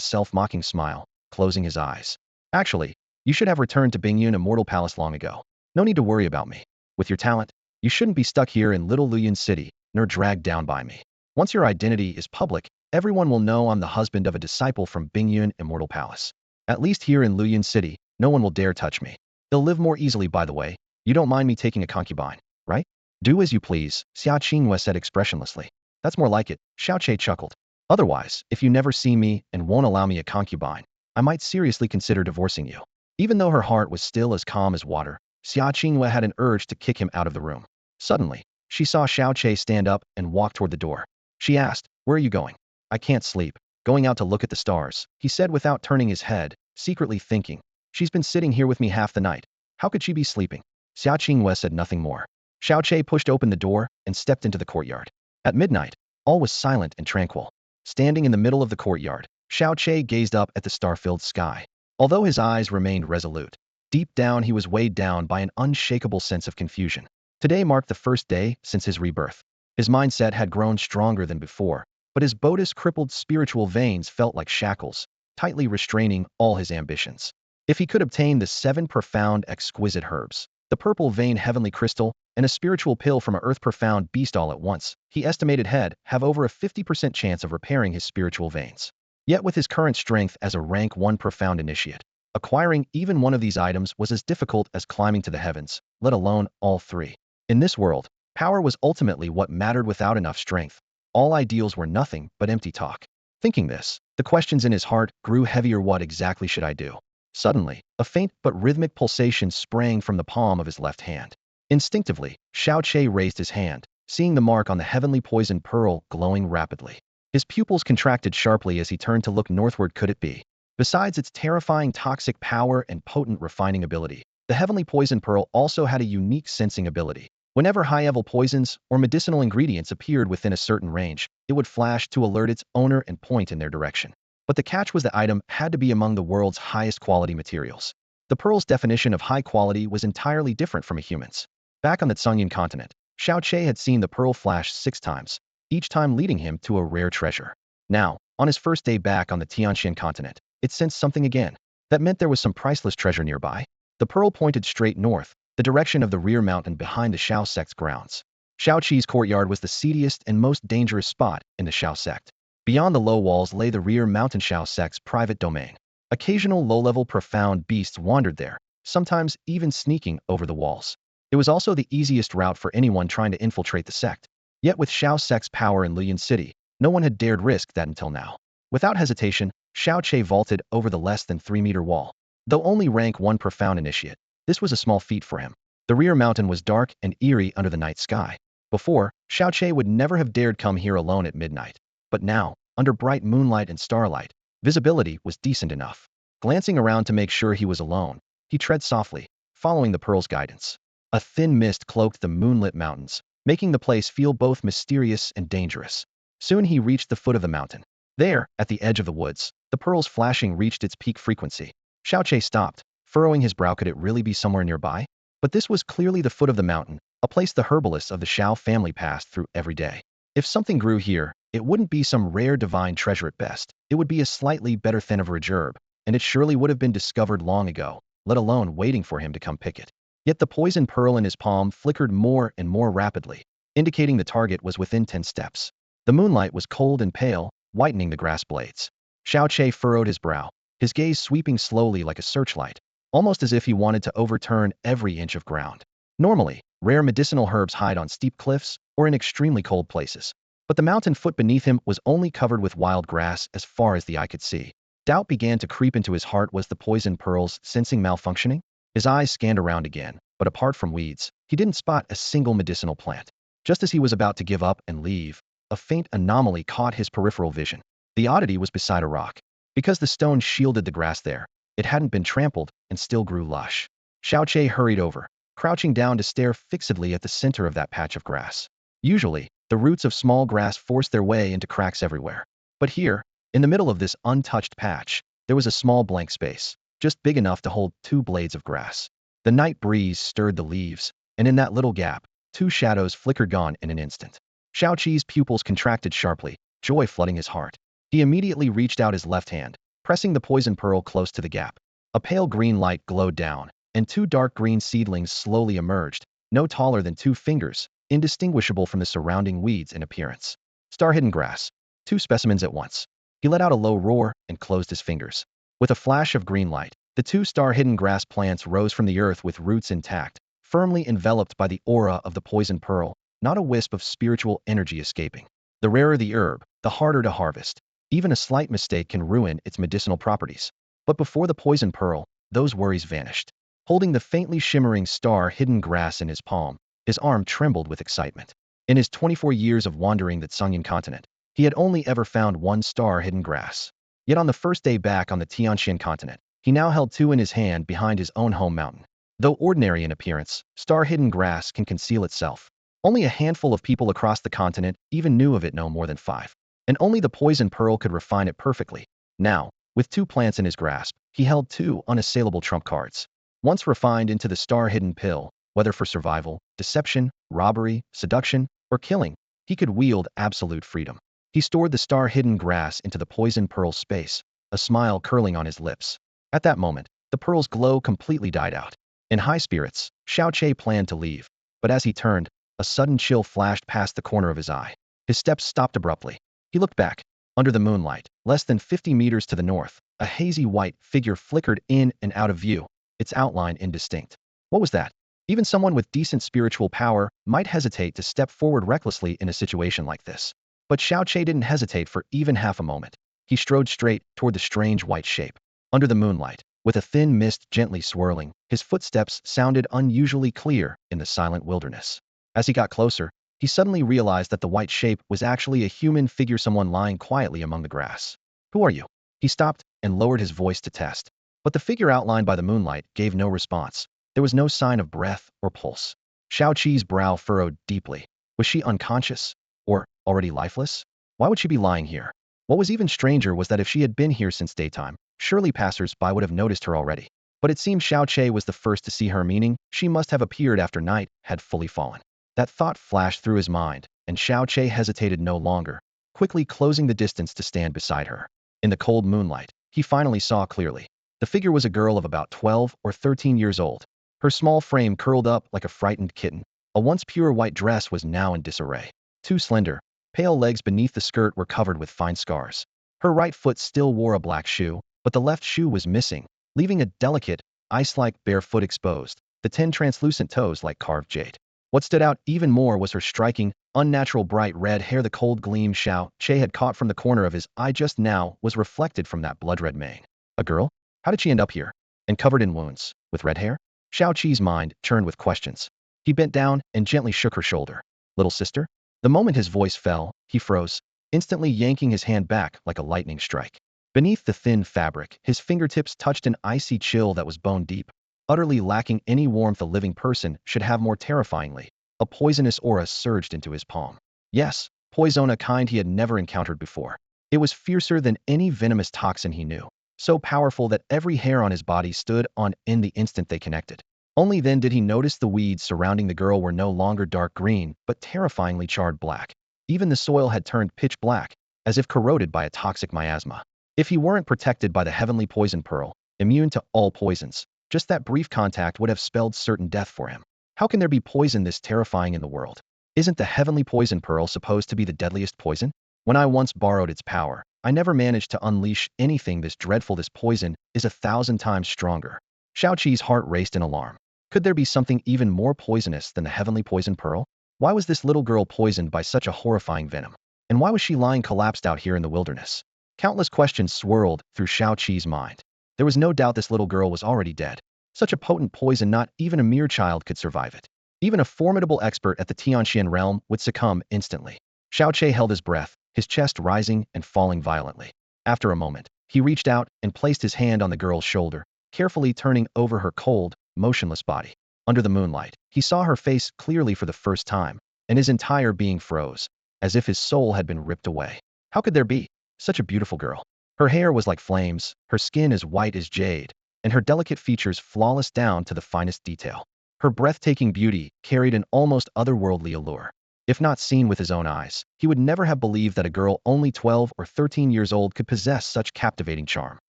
self-mocking smile, closing his eyes. Actually, you should have returned to Bingyun Immortal Palace long ago. No need to worry about me. With your talent, you shouldn't be stuck here in Little Luyan City, nor dragged down by me. Once your identity is public, everyone will know I'm the husband of a disciple from Bingyun Immortal Palace. At least here in Luyan City, no one will dare touch me. They'll live more easily. By the way, you don't mind me taking a concubine, right? Do as you please, Xia Qinghua said expressionlessly. That's more like it, Xiaoqie chuckled. Otherwise, if you never see me and won't allow me a concubine, I might seriously consider divorcing you. Even though her heart was still as calm as water, Xia Qinghua had an urge to kick him out of the room. Suddenly, she saw Xiaoqie stand up and walk toward the door. She asked, where are you going? I can't sleep. Going out to look at the stars, he said without turning his head, secretly thinking. She's been sitting here with me half the night. How could she be sleeping? Xia Qinghua said nothing more. Xiaoqie pushed open the door and stepped into the courtyard. At midnight, all was silent and tranquil. Standing in the middle of the courtyard, Xiaoqie gazed up at the star-filled sky. Although his eyes remained resolute, deep down he was weighed down by an unshakable sense of confusion. Today marked the first day since his rebirth. His mindset had grown stronger than before, but his Buddhist-crippled spiritual veins felt like shackles, tightly restraining all his ambitions. If he could obtain the 7 profound exquisite herbs, the purple vein heavenly crystal, and a spiritual pill from a earth profound beast all at once, he estimated he'd have over a 50% chance of repairing his spiritual veins. Yet with his current strength as a rank 1 profound initiate, acquiring even one of these items was as difficult as climbing to the heavens, let alone all 3. In this world, power was ultimately what mattered. Without enough strength, all ideals were nothing but empty talk. Thinking this, the questions in his heart grew heavier. What exactly should I do? Suddenly, a faint but rhythmic pulsation sprang from the palm of his left hand. Instinctively, Xiaoqie raised his hand, seeing the mark on the heavenly poison pearl glowing rapidly. His pupils contracted sharply as he turned to look northward. Could it be? Besides its terrifying toxic power and potent refining ability, the heavenly poison pearl also had a unique sensing ability. Whenever high-level poisons or medicinal ingredients appeared within a certain range, it would flash to alert its owner and point in their direction. But the catch was the item had to be among the world's highest quality materials. The pearl's definition of high quality was entirely different from a human's. Back on the Tsungyan continent, Xiaoqie had seen the pearl flash 6 times, each time leading him to a rare treasure. Now, on his first day back on the Tianxian continent, it sensed something again. That meant there was some priceless treasure nearby. The pearl pointed straight north, the direction of the rear mountain behind the Xiao sect's grounds. Xiaoqi's courtyard was the seediest and most dangerous spot in the Xiao sect. Beyond the low walls lay the rear mountain Xiao sect's private domain. Occasional low-level profound beasts wandered there, sometimes even sneaking over the walls. It was also the easiest route for anyone trying to infiltrate the sect. Yet with Xiao sect's power in Luyan City, no one had dared risk that until now. Without hesitation, Xiaoqie vaulted over the less than 3-meter wall. Though only rank 1 profound initiate, this was a small feat for him. The rear mountain was dark and eerie under the night sky. Before, Xiaoqie would never have dared come here alone at midnight. But now, under bright moonlight and starlight, visibility was decent enough. Glancing around to make sure he was alone, he tread softly, following the pearl's guidance. A thin mist cloaked the moonlit mountains, making the place feel both mysterious and dangerous. Soon he reached the foot of the mountain. There, at the edge of the woods, the pearl's flashing reached its peak frequency. Xiaoqie stopped, furrowing his brow. Could it really be somewhere nearby? But this was clearly the foot of the mountain, a place the herbalists of the Xiao family passed through every day. If something grew here, it wouldn't be some rare divine treasure at best. It would be a slightly better than average herb, and it surely would have been discovered long ago, let alone waiting for him to come pick it. Yet the poison pearl in his palm flickered more and more rapidly, indicating the target was within 10 steps. The moonlight was cold and pale, whitening the grass blades. Xiao Che furrowed his brow, his gaze sweeping slowly like a searchlight, almost as if he wanted to overturn every inch of ground. Normally, rare medicinal herbs hide on steep cliffs or in extremely cold places, but the mountain foot beneath him was only covered with wild grass as far as the eye could see. Doubt began to creep into his heart. Was the poison pearls sensing malfunctioning? His eyes scanned around again, but apart from weeds, he didn't spot a single medicinal plant. Just as he was about to give up and leave, a faint anomaly caught his peripheral vision. The oddity was beside a rock. Because the stone shielded the grass there, it hadn't been trampled and still grew lush. Xiao Che hurried over, crouching down to stare fixedly at the center of that patch of grass. Usually, the roots of small grass forced their way into cracks everywhere. But here, in the middle of this untouched patch, there was a small blank space, just big enough to hold two blades of grass. The night breeze stirred the leaves, and in that little gap, two shadows flickered gone in an instant. Xiao Chi's pupils contracted sharply, joy flooding his heart. He immediately reached out his left hand, pressing the poison pearl close to the gap. A pale green light glowed down, and two dark green seedlings slowly emerged, no taller than 2 fingers, indistinguishable from the surrounding weeds in appearance. Star-hidden grass. 2 specimens at once. He let out a low roar and closed his fingers. With a flash of green light, the 2 star-hidden grass plants rose from the earth with roots intact, firmly enveloped by the aura of the poison pearl, not a wisp of spiritual energy escaping. The rarer the herb, the harder to harvest. Even a slight mistake can ruin its medicinal properties. But before the poison pearl, those worries vanished. Holding the faintly shimmering star-hidden grass in his palm, his arm trembled with excitement. In his 24 years of wandering the Tsungyan continent, he had only ever found 1 star-hidden grass. Yet on the first day back on the Tianxian continent, he now held 2 in his hand behind his own home mountain. Though ordinary in appearance, star-hidden grass can conceal itself. Only a handful of people across the continent even knew of it, no more than 5. And only the poison pearl could refine it perfectly. Now, with 2 plants in his grasp, he held 2 unassailable trump cards. Once refined into the star-hidden pill, whether for survival, deception, robbery, seduction, or killing, he could wield absolute freedom. He stored the star-hidden grass into the poison pearl space, a smile curling on his lips. At that moment, the pearl's glow completely died out. In high spirits, Xiao Che planned to leave, but as he turned, a sudden chill flashed past the corner of his eye. His steps stopped abruptly. He looked back. Under the moonlight, less than 50 meters to the north, a hazy white figure flickered in and out of view, its outline indistinct. What was that? Even someone with decent spiritual power might hesitate to step forward recklessly in a situation like this. But Xiao Che didn't hesitate for even half a moment. He strode straight toward the strange white shape. Under the moonlight, with a thin mist gently swirling, his footsteps sounded unusually clear in the silent wilderness. As he got closer, he suddenly realized that the white shape was actually a human figure, someone lying quietly among the grass. Who are you? He stopped and lowered his voice to test. But the figure outlined by the moonlight gave no response. There was no sign of breath or pulse. Xiao Chi's brow furrowed deeply. Was she unconscious? Or already lifeless? Why would she be lying here? What was even stranger was that if she had been here since daytime, surely passers-by would have noticed her already. But it seemed Xiao Che was the first to see her, meaning she must have appeared after night had fully fallen. That thought flashed through his mind, and Xiao Che hesitated no longer, quickly closing the distance to stand beside her. In the cold moonlight, he finally saw clearly. The figure was a girl of about 12 or 13 years old. Her small frame curled up like a frightened kitten. A once pure white dress was now in disarray. 2 slender, pale legs beneath the skirt were covered with fine scars. Her right foot still wore a black shoe, but the left shoe was missing, leaving a delicate, ice-like bare foot exposed, the 10 translucent toes like carved jade. What stood out even more was her striking, unnatural bright red hair. The cold gleam Xiao Che had caught from the corner of his eye just now was reflected from that blood-red mane. A girl? How did she end up here? And covered in wounds, with red hair? Xiao Chi's mind churned with questions. He bent down and gently shook her shoulder. Little sister? The moment his voice fell, he froze, instantly yanking his hand back like a lightning strike. Beneath the thin fabric, his fingertips touched an icy chill that was bone deep, utterly lacking any warmth a living person should have. More terrifyingly, a poisonous aura surged into his palm. Yes, poison, a kind he had never encountered before. It was fiercer than any venomous toxin he knew, so powerful that every hair on his body stood on end the instant they connected. Only then did he notice the weeds surrounding the girl were no longer dark green, but terrifyingly charred black. Even the soil had turned pitch black, as if corroded by a toxic miasma. If he weren't protected by the heavenly poison pearl, immune to all poisons, just that brief contact would have spelled certain death for him. How can there be poison this terrifying in the world? Isn't the heavenly poison pearl supposed to be the deadliest poison? When I once borrowed its power, I never managed to unleash anything this dreadful. This poison is 1,000 times stronger. Xiao Qi's heart raced in alarm. Could there be something even more poisonous than the heavenly poison pearl? Why was this little girl poisoned by such a horrifying venom? And why was she lying collapsed out here in the wilderness? Countless questions swirled through Xiao Qi's mind. There was no doubt this little girl was already dead. Such a potent poison, not even a mere child could survive it. Even a formidable expert at the Tianxian realm would succumb instantly. Xiao Qi held his breath, his chest rising and falling violently. After a moment, he reached out and placed his hand on the girl's shoulder, carefully turning over her cold, motionless body. Under the moonlight, he saw her face clearly for the first time, and his entire being froze, as if his soul had been ripped away. How could there be such a beautiful girl? Her hair was like flames, her skin as white as jade, and her delicate features flawless down to the finest detail. Her breathtaking beauty carried an almost otherworldly allure. If not seen with his own eyes, he would never have believed that a girl only 12 or 13 years old could possess such captivating charm.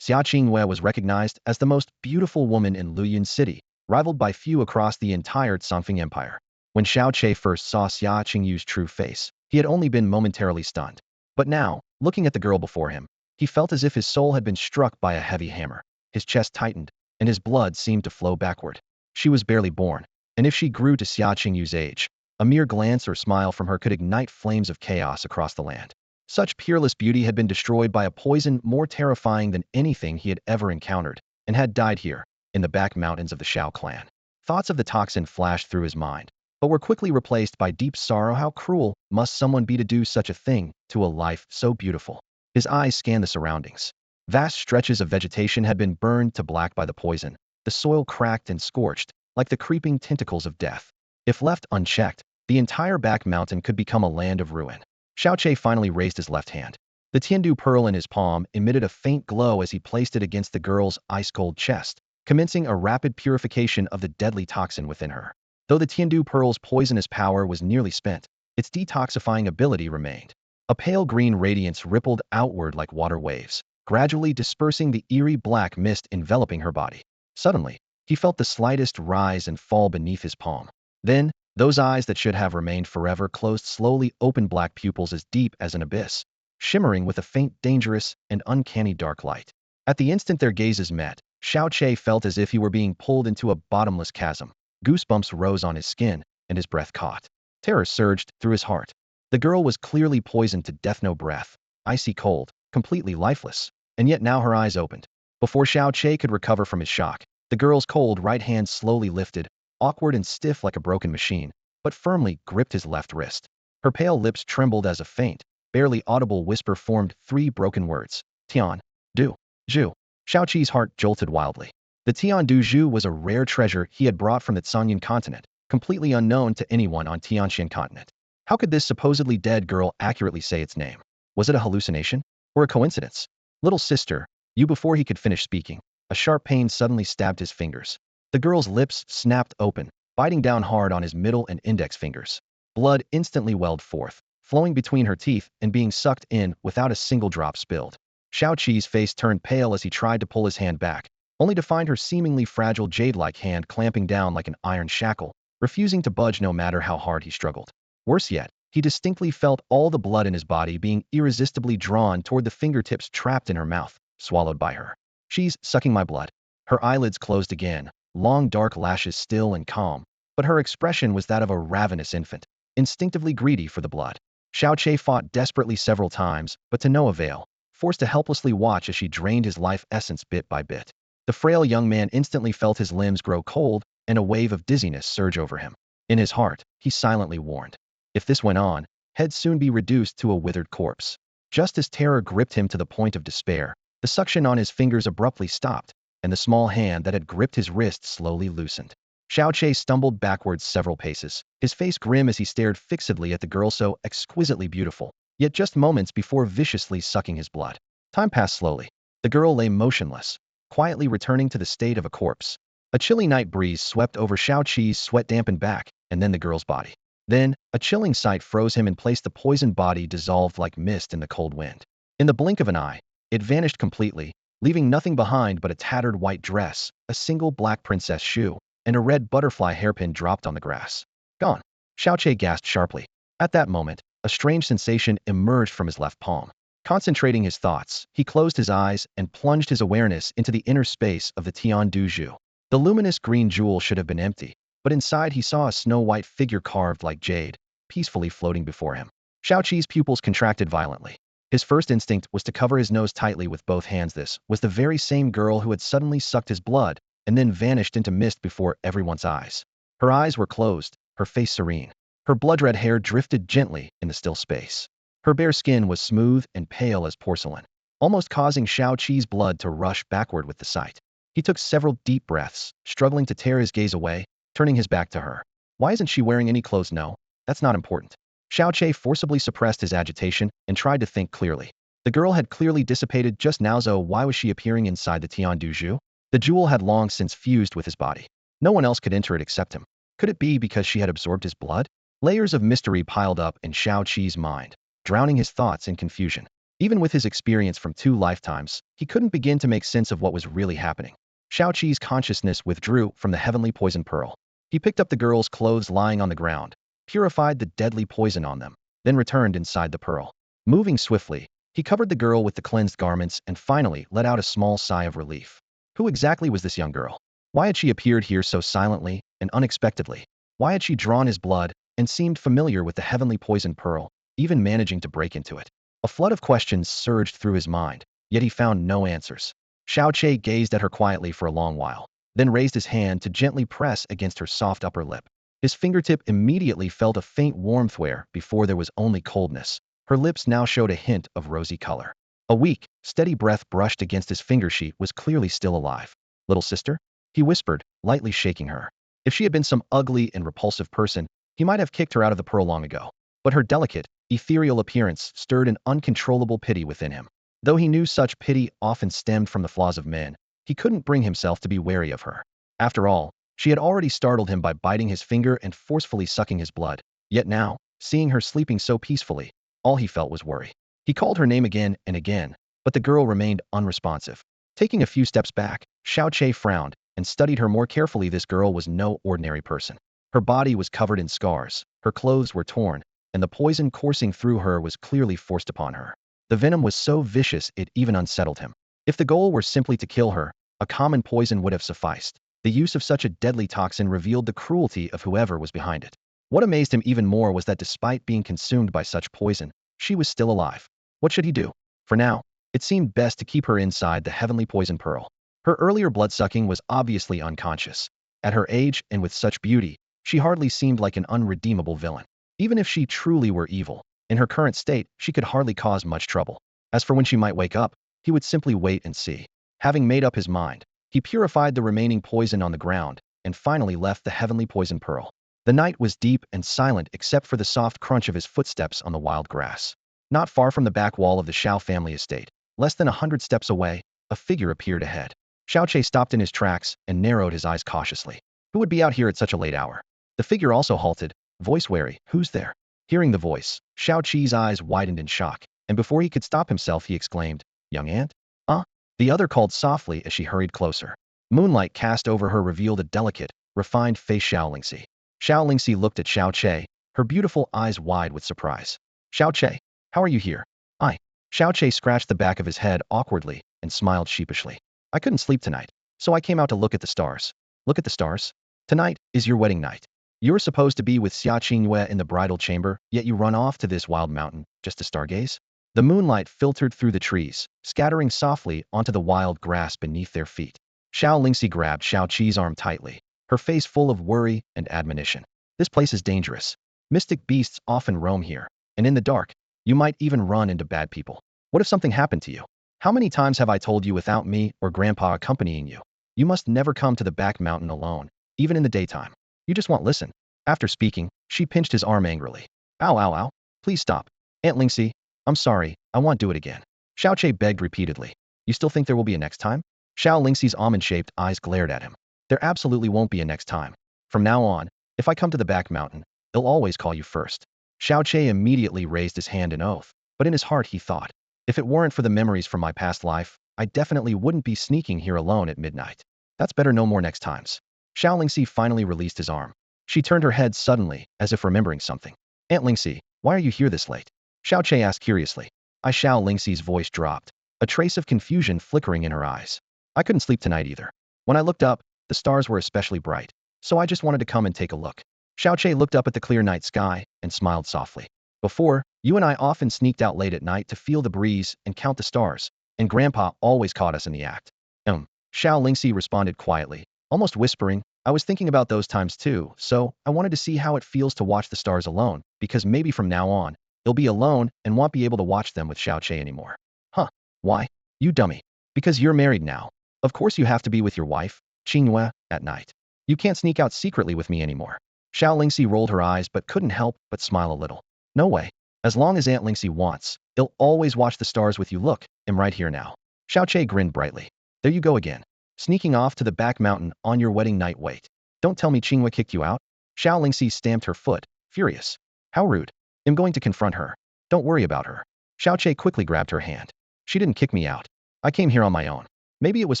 Xia Qingwei was recognized as the most beautiful woman in Luyun City, rivaled by few across the entire Songfeng Empire. When Xiao Qi first saw Xia Qingyu's true face, he had only been momentarily stunned. But now, looking at the girl before him, he felt as if his soul had been struck by a heavy hammer. His chest tightened, and his blood seemed to flow backward. She was barely born, and if she grew to Xia Qingyu's age, a mere glance or smile from her could ignite flames of chaos across the land. Such peerless beauty had been destroyed by a poison more terrifying than anything he had ever encountered, and had died here, in the back mountains of the Shao clan. Thoughts of the toxin flashed through his mind, but were quickly replaced by deep sorrow. How cruel must someone be to do such a thing to a life so beautiful? His eyes scanned the surroundings. Vast stretches of vegetation had been burned to black by the poison, the soil cracked and scorched, like the creeping tentacles of death. If left unchecked, the entire back mountain could become a land of ruin. Xiao Qi finally raised his left hand. The Tiandu pearl in his palm emitted a faint glow as he placed it against the girl's ice-cold chest, commencing a rapid purification of the deadly toxin within her. Though the Tiandu pearl's poisonous power was nearly spent, its detoxifying ability remained. A pale green radiance rippled outward like water waves, gradually dispersing the eerie black mist enveloping her body. Suddenly, he felt the slightest rise and fall beneath his palm. Then, those eyes that should have remained forever closed slowly, open black pupils as deep as an abyss, shimmering with a faint, dangerous, and uncanny dark light. At the instant their gazes met, Xiao Qi felt as if he were being pulled into a bottomless chasm. Goosebumps rose on his skin, and his breath caught. Terror surged through his heart. The girl was clearly poisoned to death, no breath, icy cold, completely lifeless, and yet now her eyes opened. Before Xiao Qi could recover from his shock, the girl's cold right hand slowly lifted, awkward and stiff like a broken machine, but firmly gripped his left wrist. Her pale lips trembled as a faint, barely audible whisper formed 3 broken words. Tian, Du, Zhu. Xiao Qi's heart jolted wildly. The Tian Du Zhu was a rare treasure he had brought from the Canyon continent, completely unknown to anyone on Tianxian continent. How could this supposedly dead girl accurately say its name? Was it a hallucination? Or a coincidence? Little sister, you. Before he could finish speaking, a sharp pain suddenly stabbed his fingers. The girl's lips snapped open, biting down hard on his middle and index fingers. Blood instantly welled forth, flowing between her teeth and being sucked in without a single drop spilled. Xiao Qi's face turned pale as he tried to pull his hand back, only to find her seemingly fragile jade-like hand clamping down like an iron shackle, refusing to budge no matter how hard he struggled. Worse yet, he distinctly felt all the blood in his body being irresistibly drawn toward the fingertips trapped in her mouth, swallowed by her. She's sucking my blood. Her eyelids closed again, long dark lashes still and calm, but her expression was that of a ravenous infant, instinctively greedy for the blood. Xiao Qi fought desperately several times, but to no avail, forced to helplessly watch as she drained his life essence bit by bit. The frail young man instantly felt his limbs grow cold, and a wave of dizziness surge over him. In his heart, he silently warned. If this went on, he'd soon be reduced to a withered corpse. Just as terror gripped him to the point of despair, the suction on his fingers abruptly stopped, and the small hand that had gripped his wrist slowly loosened. Xiao Qi stumbled backwards several paces, his face grim as he stared fixedly at the girl so exquisitely beautiful, yet just moments before viciously sucking his blood. Time passed slowly. The girl lay motionless, quietly returning to the state of a corpse. A chilly night breeze swept over Xiao Qi's sweat-dampened back, and then the girl's body. Then, a chilling sight froze him in place. The poisoned body dissolved like mist in the cold wind. In the blink of an eye, it vanished completely, leaving nothing behind but a tattered white dress, a single black princess shoe, and a red butterfly hairpin dropped on the grass. Gone. Xiao Qi gasped sharply. At that moment, a strange sensation emerged from his left palm. Concentrating his thoughts, he closed his eyes and plunged his awareness into the inner space of the Tian Du Zhu. The luminous green jewel should have been empty, but inside he saw a snow-white figure carved like jade, peacefully floating before him. Shao Qi's pupils contracted violently. His first instinct was to cover his nose tightly with both hands. This was the very same girl who had suddenly sucked his blood and then vanished into mist before everyone's eyes. Her eyes were closed, her face serene. Her blood-red hair drifted gently in the still space. Her bare skin was smooth and pale as porcelain, almost causing Shao Qi's blood to rush backward with the sight. He took several deep breaths, struggling to tear his gaze away, turning his back to her. Why isn't she wearing any clothes? No, that's not important. Shao Qi forcibly suppressed his agitation and tried to think clearly. The girl had clearly dissipated just now, so why was she appearing inside the Tian Du Zhu? The jewel had long since fused with his body. No one else could enter it except him. Could it be because she had absorbed his blood? Layers of mystery piled up in Shao Qi's mind, drowning his thoughts in confusion. Even with his experience from 2 lifetimes, he couldn't begin to make sense of what was really happening. Shao Qi's consciousness withdrew from the heavenly poison pearl. He picked up the girl's clothes lying on the ground, purified the deadly poison on them, then returned inside the pearl. Moving swiftly, he covered the girl with the cleansed garments and finally let out a small sigh of relief. Who exactly was this young girl? Why had she appeared here so silently and unexpectedly? Why had she drawn his blood and seemed familiar with the heavenly poison pearl, even managing to break into it? A flood of questions surged through his mind, yet he found no answers. Shao Qian gazed at her quietly for a long while, then raised his hand to gently press against her soft upper lip. His fingertip immediately felt a faint warmth where, before there was only coldness. Her lips now showed a hint of rosy color. A weak, steady breath brushed against his finger. She was clearly still alive. "Little sister?" he whispered, lightly shaking her. If she had been some ugly and repulsive person, he might have kicked her out of the pearl long ago. But her delicate, ethereal appearance stirred an uncontrollable pity within him. Though he knew such pity often stemmed from the flaws of men, he couldn't bring himself to be wary of her. After all, she had already startled him by biting his finger and forcefully sucking his blood. Yet now, seeing her sleeping so peacefully, all he felt was worry. He called her name again and again, but the girl remained unresponsive. Taking a few steps back, Shao Qian frowned and studied her more carefully. This girl was no ordinary person. Her body was covered in scars, her clothes were torn, and the poison coursing through her was clearly forced upon her. The venom was so vicious it even unsettled him. If the goal were simply to kill her, a common poison would have sufficed. The use of such a deadly toxin revealed the cruelty of whoever was behind it. What amazed him even more was that despite being consumed by such poison, she was still alive. What should he do? For now, it seemed best to keep her inside the heavenly poison pearl. Her earlier bloodsucking was obviously unconscious. At her age and with such beauty, she hardly seemed like an unredeemable villain. Even if she truly were evil, in her current state, she could hardly cause much trouble. As for when she might wake up, he would simply wait and see. Having made up his mind, he purified the remaining poison on the ground and finally left the heavenly poison pearl. The night was deep and silent except for the soft crunch of his footsteps on the wild grass. Not far from the back wall of the Shao family estate, less than 100 steps away, a figure appeared ahead. Shao Qian stopped in his tracks and narrowed his eyes cautiously. Who would be out here at such a late hour? The figure also halted, voice wary. "Who's there?" Hearing the voice, Shao Qi's eyes widened in shock, and before he could stop himself he exclaimed, "Young ant?" "Huh?" The other called softly as she hurried closer. Moonlight cast over her revealed a delicate, refined face. Xiao Lingxi. Xiao Lingxi looked at Shao Qian, her beautiful eyes wide with surprise. "Shao Qian, how are you here?" "I." Shao Qian scratched the back of his head awkwardly and smiled sheepishly. "I couldn't sleep tonight, so I came out to look at the stars." "Look at the stars? Tonight is your wedding night. You're supposed to be with Xia Qingyue in the bridal chamber, yet you run off to this wild mountain just to stargaze?" The moonlight filtered through the trees, scattering softly onto the wild grass beneath their feet. Xiao Lingxi grabbed Shao Qi's arm tightly, her face full of worry and admonition. "This place is dangerous. Mystic beasts often roam here, and in the dark, you might even run into bad people. What if something happened to you? How many times have I told you without me or Grandpa accompanying you? You must never come to the back mountain alone, even in the daytime. You just won't listen." After speaking, she pinched his arm angrily. "Ow, ow, ow. Please stop. Aunt Lingxi, I'm sorry, I won't do it again." Shao Qian begged repeatedly. "You still think there will be a next time?" Xiao Lingxi's almond-shaped eyes glared at him. "There absolutely won't be a next time. From now on, if I come to the back mountain, I'll always call you first." Shao Qian immediately raised his hand in oath, but in his heart he thought, if it weren't for the memories from my past life, I definitely wouldn't be sneaking here alone at midnight. That's better, no more next times. Xiao Lingxi finally released his arm. She turned her head suddenly, as if remembering something. "Aunt Lingxi, why are you here this late?" Shao Qian asked curiously. Xiao Lingxi's voice dropped, a trace of confusion flickering in her eyes. I couldn't sleep tonight either. When I looked up, the stars were especially bright, so I just wanted to come and take a look. Xiao Che looked up at the clear night sky and smiled softly. Before, you and I often sneaked out late at night to feel the breeze and count the stars, and Grandpa always caught us in the act. Xiao Lingxi responded quietly, almost whispering, I was thinking about those times too, so I wanted to see how it feels to watch the stars alone, because maybe from now on, you'll be alone and won't be able to watch them with Xiao Che anymore. Huh? Why? You dummy. Because you're married now. Of course you have to be with your wife, Qingyue, at night. You can't sneak out secretly with me anymore. Xiao Lingxi rolled her eyes but couldn't help but smile a little. No way. As long as Aunt Lingxi wants, he'll always watch the stars with you. Look, I'm right here now. Xiao Che grinned brightly. There you go again. Sneaking off to the back mountain on your wedding night. Wait. Don't tell me Qingyue kicked you out? Xiao Lingxi stamped her foot, furious. How rude. I'm going to confront her. Don't worry about her. Xiao Che quickly grabbed her hand. She didn't kick me out. I came here on my own. Maybe it was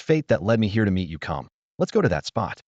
fate that led me here to meet you. Come. Let's go to that spot.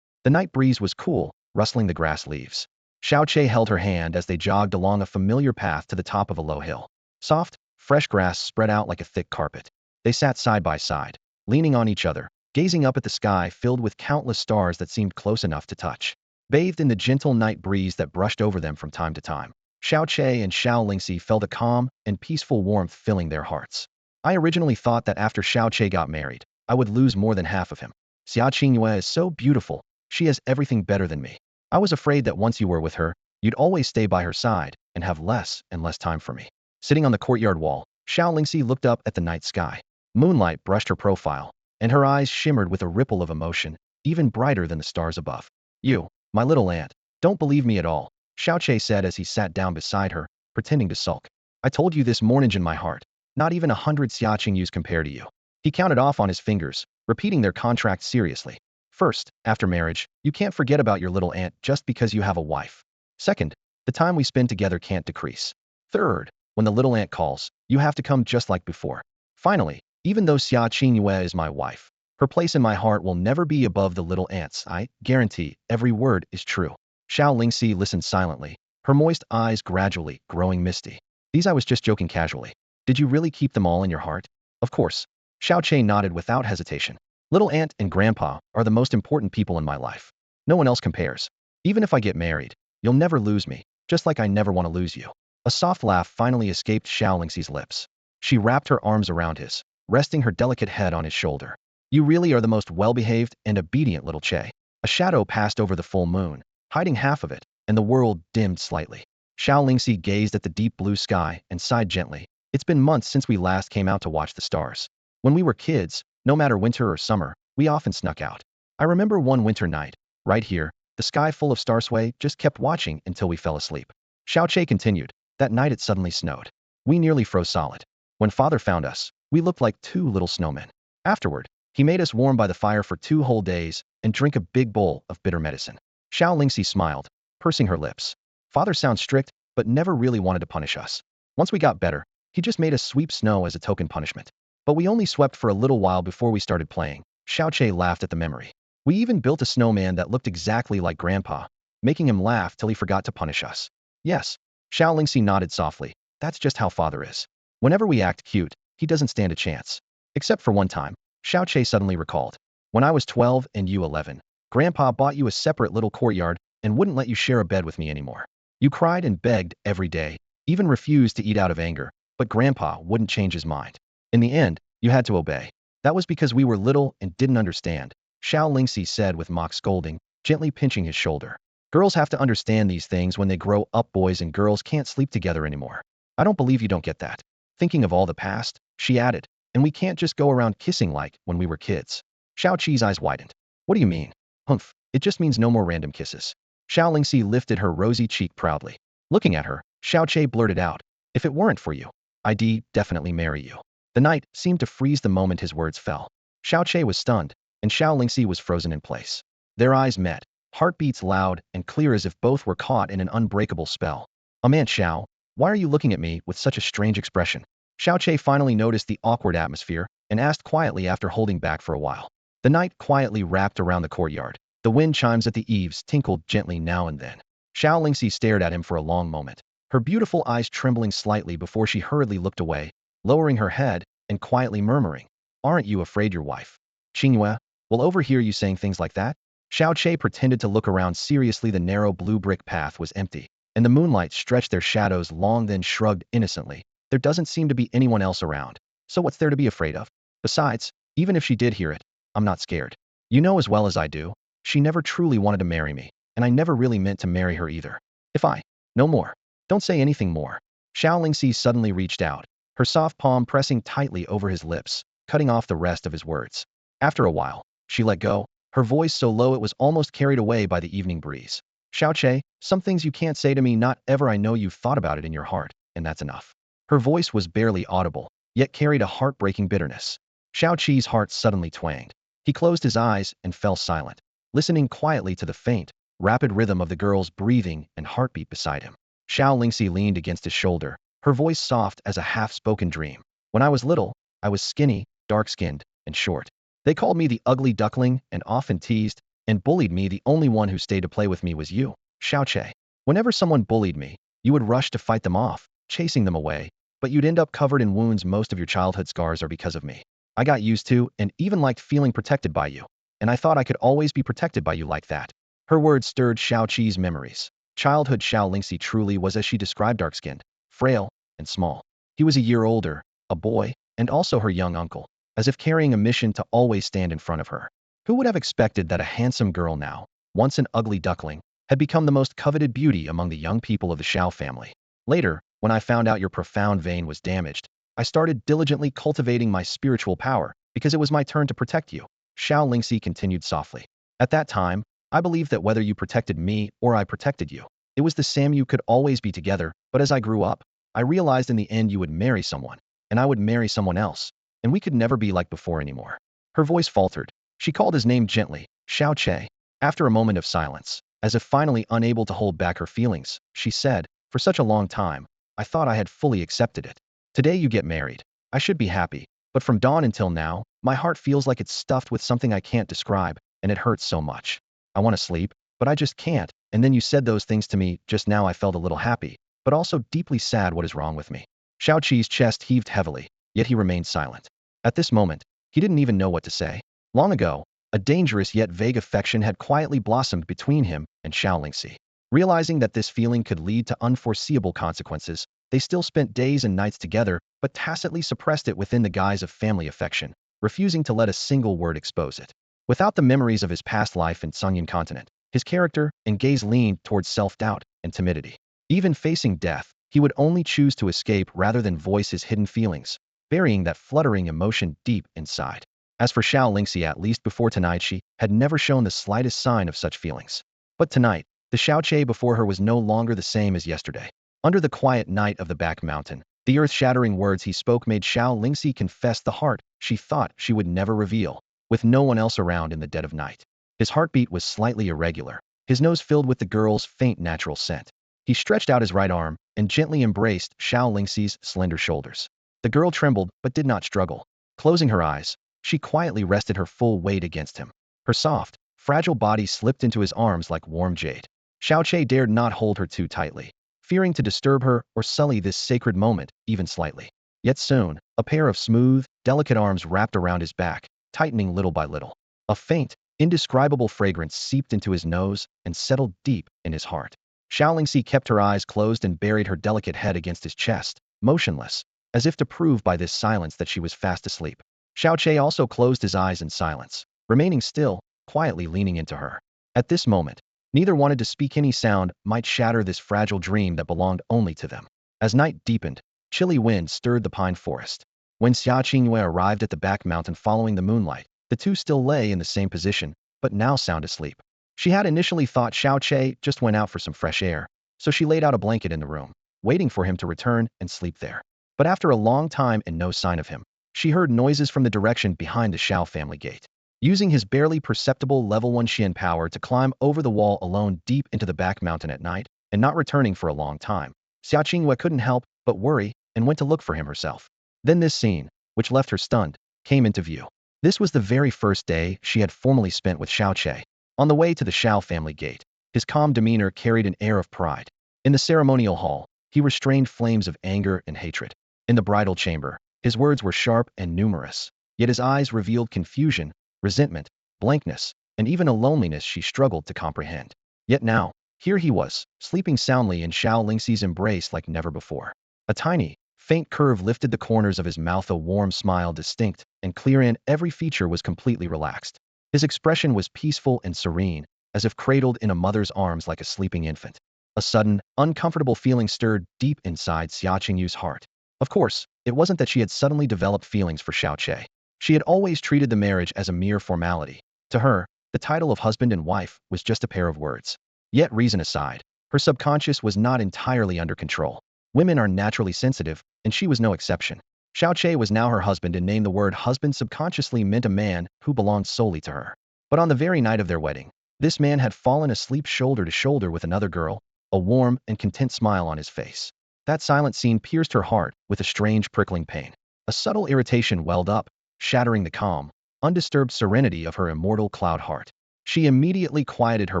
The night breeze was cool, rustling the grass leaves. Xiao Che held her hand as they jogged along a familiar path to the top of a low hill. Soft, fresh grass spread out like a thick carpet. They sat side by side, leaning on each other, gazing up at the sky filled with countless stars that seemed close enough to touch. Bathed in the gentle night breeze that brushed over them from time to time, Xiao Che and Xiao Lingxi felt a calm and peaceful warmth filling their hearts. I originally thought that after Xiao Che got married, I would lose more than half of him. Xia Qingyue is so beautiful. She has everything better than me. I was afraid that once you were with her, you'd always stay by her side and have less and less time for me. Sitting on the courtyard wall, Xiao Lingxi looked up at the night sky. Moonlight brushed her profile, and her eyes shimmered with a ripple of emotion, even brighter than the stars above. You, my little aunt, don't believe me at all, Xiao Che said as he sat down beside her, pretending to sulk. I told you this morning in my heart. Not even 100 Xia Qingyus compare to you. He counted off on his fingers, repeating their contract seriously. First, after marriage, you can't forget about your little aunt just because you have a wife. Second, the time we spend together can't decrease. Third, when the little aunt calls, you have to come just like before. Finally, even though Xia Qingyue is my wife, her place in my heart will never be above the little aunt's. I guarantee every word is true. Xiao Lingxi listened silently, her moist eyes gradually growing misty. These I was just joking casually. Did you really keep them all in your heart? Of course. Xiao Che nodded without hesitation. Little aunt and grandpa are the most important people in my life. No one else compares. Even if I get married, you'll never lose me, just like I never want to lose you. A soft laugh finally escaped Xiao Lingxi's lips. She wrapped her arms around his, resting her delicate head on his shoulder. You really are the most well-behaved and obedient little Che. A shadow passed over the full moon, hiding half of it, and the world dimmed slightly. Xiao Lingxi gazed at the deep blue sky and sighed gently. It's been months since we last came out to watch the stars. When we were kids, no matter winter or summer, we often snuck out. I remember one winter night, right here, the sky full of starsway just kept watching until we fell asleep. Xiao Che continued. That night it suddenly snowed. We nearly froze solid. When father found us, we looked like two little snowmen. Afterward, he made us warm by the fire for 2 whole days and drink a big bowl of bitter medicine. Xiao Lingxi smiled, pursing her lips. Father sounds strict, but never really wanted to punish us. Once we got better, he just made us sweep snow as a token punishment. But we only swept for a little while before we started playing. Xiao Che laughed at the memory. We even built a snowman that looked exactly like Grandpa, making him laugh till he forgot to punish us. Yes. Xiao Lingxi nodded softly. That's just how father is. Whenever we act cute, he doesn't stand a chance. Except for one time, Xiao Che suddenly recalled. When I was 12 and you 11, Grandpa bought you a separate little courtyard and wouldn't let you share a bed with me anymore. You cried and begged every day, even refused to eat out of anger, but Grandpa wouldn't change his mind. In the end, you had to obey. That was because we were little and didn't understand, Xiao Lingxi said with mock scolding, gently pinching his shoulder. Girls have to understand these things when they grow up. Boys and girls can't sleep together anymore. I don't believe you don't get that. Thinking of all the past, she added, and we can't just go around kissing like when we were kids. Xiao Qi's eyes widened. What do you mean? Humph, it just means no more random kisses. Xiao Lingxi lifted her rosy cheek proudly. Looking at her, Xiao Che blurted out, if it weren't for you, I'd definitely marry you. The night seemed to freeze the moment his words fell. Xiao Che was stunned, and Xiao Lingxi was frozen in place. Their eyes met, heartbeats loud and clear as if both were caught in an unbreakable spell. Aunt Xiao, why are you looking at me with such a strange expression? Xiao Che finally noticed the awkward atmosphere and asked quietly after holding back for a while. The night quietly wrapped around the courtyard. The wind chimes at the eaves tinkled gently now and then. Xiao Lingxi stared at him for a long moment. her beautiful eyes trembling slightly before she hurriedly looked away, lowering her head and quietly murmuring, "Aren't you afraid your wife, Qingyue, will overhear you saying things like that?" Xiao Che pretended to look around seriously. The narrow blue brick path was empty, and the moonlight stretched their shadows long, then shrugged innocently. "There doesn't seem to be anyone else around, so what's there to be afraid of? Besides, even if she did hear it, I'm not scared. You know as well as I do, she never truly wanted to marry me, and I never really meant to marry her either. If I, no more. Don't say anything more." Xiao Lingxi suddenly reached out, her soft palm pressing tightly over his lips, cutting off the rest of his words. After a while, she let go, her voice so low it was almost carried away by the evening breeze. "Xiao Che, some things you can't say to me, not ever. I know you've thought about it in your heart, and that's enough." Her voice was barely audible, yet carried a heartbreaking bitterness. Xiao Qi's heart suddenly twanged. He closed his eyes and fell silent, listening quietly to the faint, rapid rhythm of the girl's breathing and heartbeat beside him. Xiao Lingxi leaned against his shoulder, her voice soft as a half-spoken dream. "When I was little, I was skinny, dark-skinned, and short. They called me the ugly duckling and often teased and bullied me. The only one who stayed to play with me was you, Xiao Che. Whenever someone bullied me, you would rush to fight them off, chasing them away, but you'd end up covered in wounds. Most of your childhood scars are because of me. I got used to and even liked feeling protected by you, and I thought I could always be protected by you like that." Her words stirred Xiao Qi's memories. Childhood Xiao Lingxi truly was as she described, dark-skinned, frail, and small. He was a year older, a boy, and also her young uncle, as if carrying a mission to always stand in front of her. Who would have expected that a handsome girl now, once an ugly duckling, had become the most coveted beauty among the young people of the Xiao family? Later, when I found out your profound vein was damaged, I started diligently cultivating my spiritual power because it was my turn to protect you, Xiao Lingxi continued softly. At that time, I believed that whether you protected me or I protected you, it was the same. You could always be together, but as I grew up, I realized in the end you would marry someone, and I would marry someone else, and we could never be like before anymore." Her voice faltered. She called his name gently, "Xiao Che." After a moment of silence, as if finally unable to hold back her feelings, she said, "For such a long time, I thought I had fully accepted it. Today you get married. I should be happy, but from dawn until now, my heart feels like it's stuffed with something I can't describe, and it hurts so much. I want to sleep, but I just can't. And then you said those things to me just now. I felt a little happy, but also deeply sad. What is wrong with me?" Xiao Qi's chest heaved heavily, yet he remained silent. At this moment, he didn't even know what to say. Long ago, a dangerous yet vague affection had quietly blossomed between him and Xiao Lingxi. Realizing that this feeling could lead to unforeseeable consequences, they still spent days and nights together, but tacitly suppressed it within the guise of family affection, refusing to let a single word expose it. Without the memories of his past life in Sungyan continent, his character and gaze leaned towards self-doubt and timidity. Even facing death, he would only choose to escape rather than voice his hidden feelings, burying that fluttering emotion deep inside. As for Xiao Lingxi, at least before tonight, she had never shown the slightest sign of such feelings. But tonight, the Xiao Che before her was no longer the same as yesterday. Under the quiet night of the back mountain, the earth-shattering words he spoke made Xiao Lingxi confess the heart she thought she would never reveal. With no one else around in the dead of night, his heartbeat was slightly irregular, his nose filled with the girl's faint natural scent. He stretched out his right arm and gently embraced Xiao Lingxi's slender shoulders. The girl trembled but did not struggle. Closing her eyes, she quietly rested her full weight against him. Her soft, fragile body slipped into his arms like warm jade. Xiao Che dared not hold her too tightly, fearing to disturb her or sully this sacred moment even slightly. Yet soon, a pair of smooth, delicate arms wrapped around his back, tightening little by little. A faint, indescribable fragrance seeped into his nose and settled deep in his heart. Xiao Lingxi kept her eyes closed and buried her delicate head against his chest, motionless, as if to prove by this silence that she was fast asleep. Xiao Che also closed his eyes in silence, remaining still, quietly leaning into her. At this moment, neither wanted to speak. Any sound might shatter this fragile dream that belonged only to them. As night deepened, chilly wind stirred the pine forest. When Xia Qingyue arrived at the back mountain following the moonlight, the two still lay in the same position, but now sound asleep. She had initially thought Xiao Che just went out for some fresh air, so she laid out a blanket in the room, waiting for him to return and sleep there. But after a long time and no sign of him, she heard noises from the direction behind the Xiao family gate. Using his barely perceptible level 1 Xian power to climb over the wall alone deep into the back mountain at night, and not returning for a long time, Xia Qingyue couldn't help but worry and went to look for him herself. Then this scene, which left her stunned, came into view. This was the very first day she had formally spent with Xiao Che. On the way to the Xiao family gate, his calm demeanor carried an air of pride. In the ceremonial hall, he restrained flames of anger and hatred. In the bridal chamber, his words were sharp and numerous, yet his eyes revealed confusion, resentment, blankness, and even a loneliness she struggled to comprehend. Yet now, here he was, sleeping soundly in Xiao Lingxi's embrace like never before. A tiny, faint curve lifted the corners of his mouth, a warm smile distinct and clear, and every feature was completely relaxed. His expression was peaceful and serene, as if cradled in a mother's arms like a sleeping infant. A sudden, uncomfortable feeling stirred deep inside Xia Qingyu's heart. Of course, it wasn't that she had suddenly developed feelings for Xiao Che. She had always treated the marriage as a mere formality. To her, the title of husband and wife was just a pair of words. Yet reason aside, her subconscious was not entirely under control. Women are naturally sensitive, and she was no exception. Xiao Che was now her husband, and named the word husband subconsciously meant a man who belonged solely to her. But on the very night of their wedding, this man had fallen asleep shoulder to shoulder with another girl, a warm and content smile on his face. That silent scene pierced her heart with a strange prickling pain. A subtle irritation welled up, shattering the calm, undisturbed serenity of her immortal cloud heart. She immediately quieted her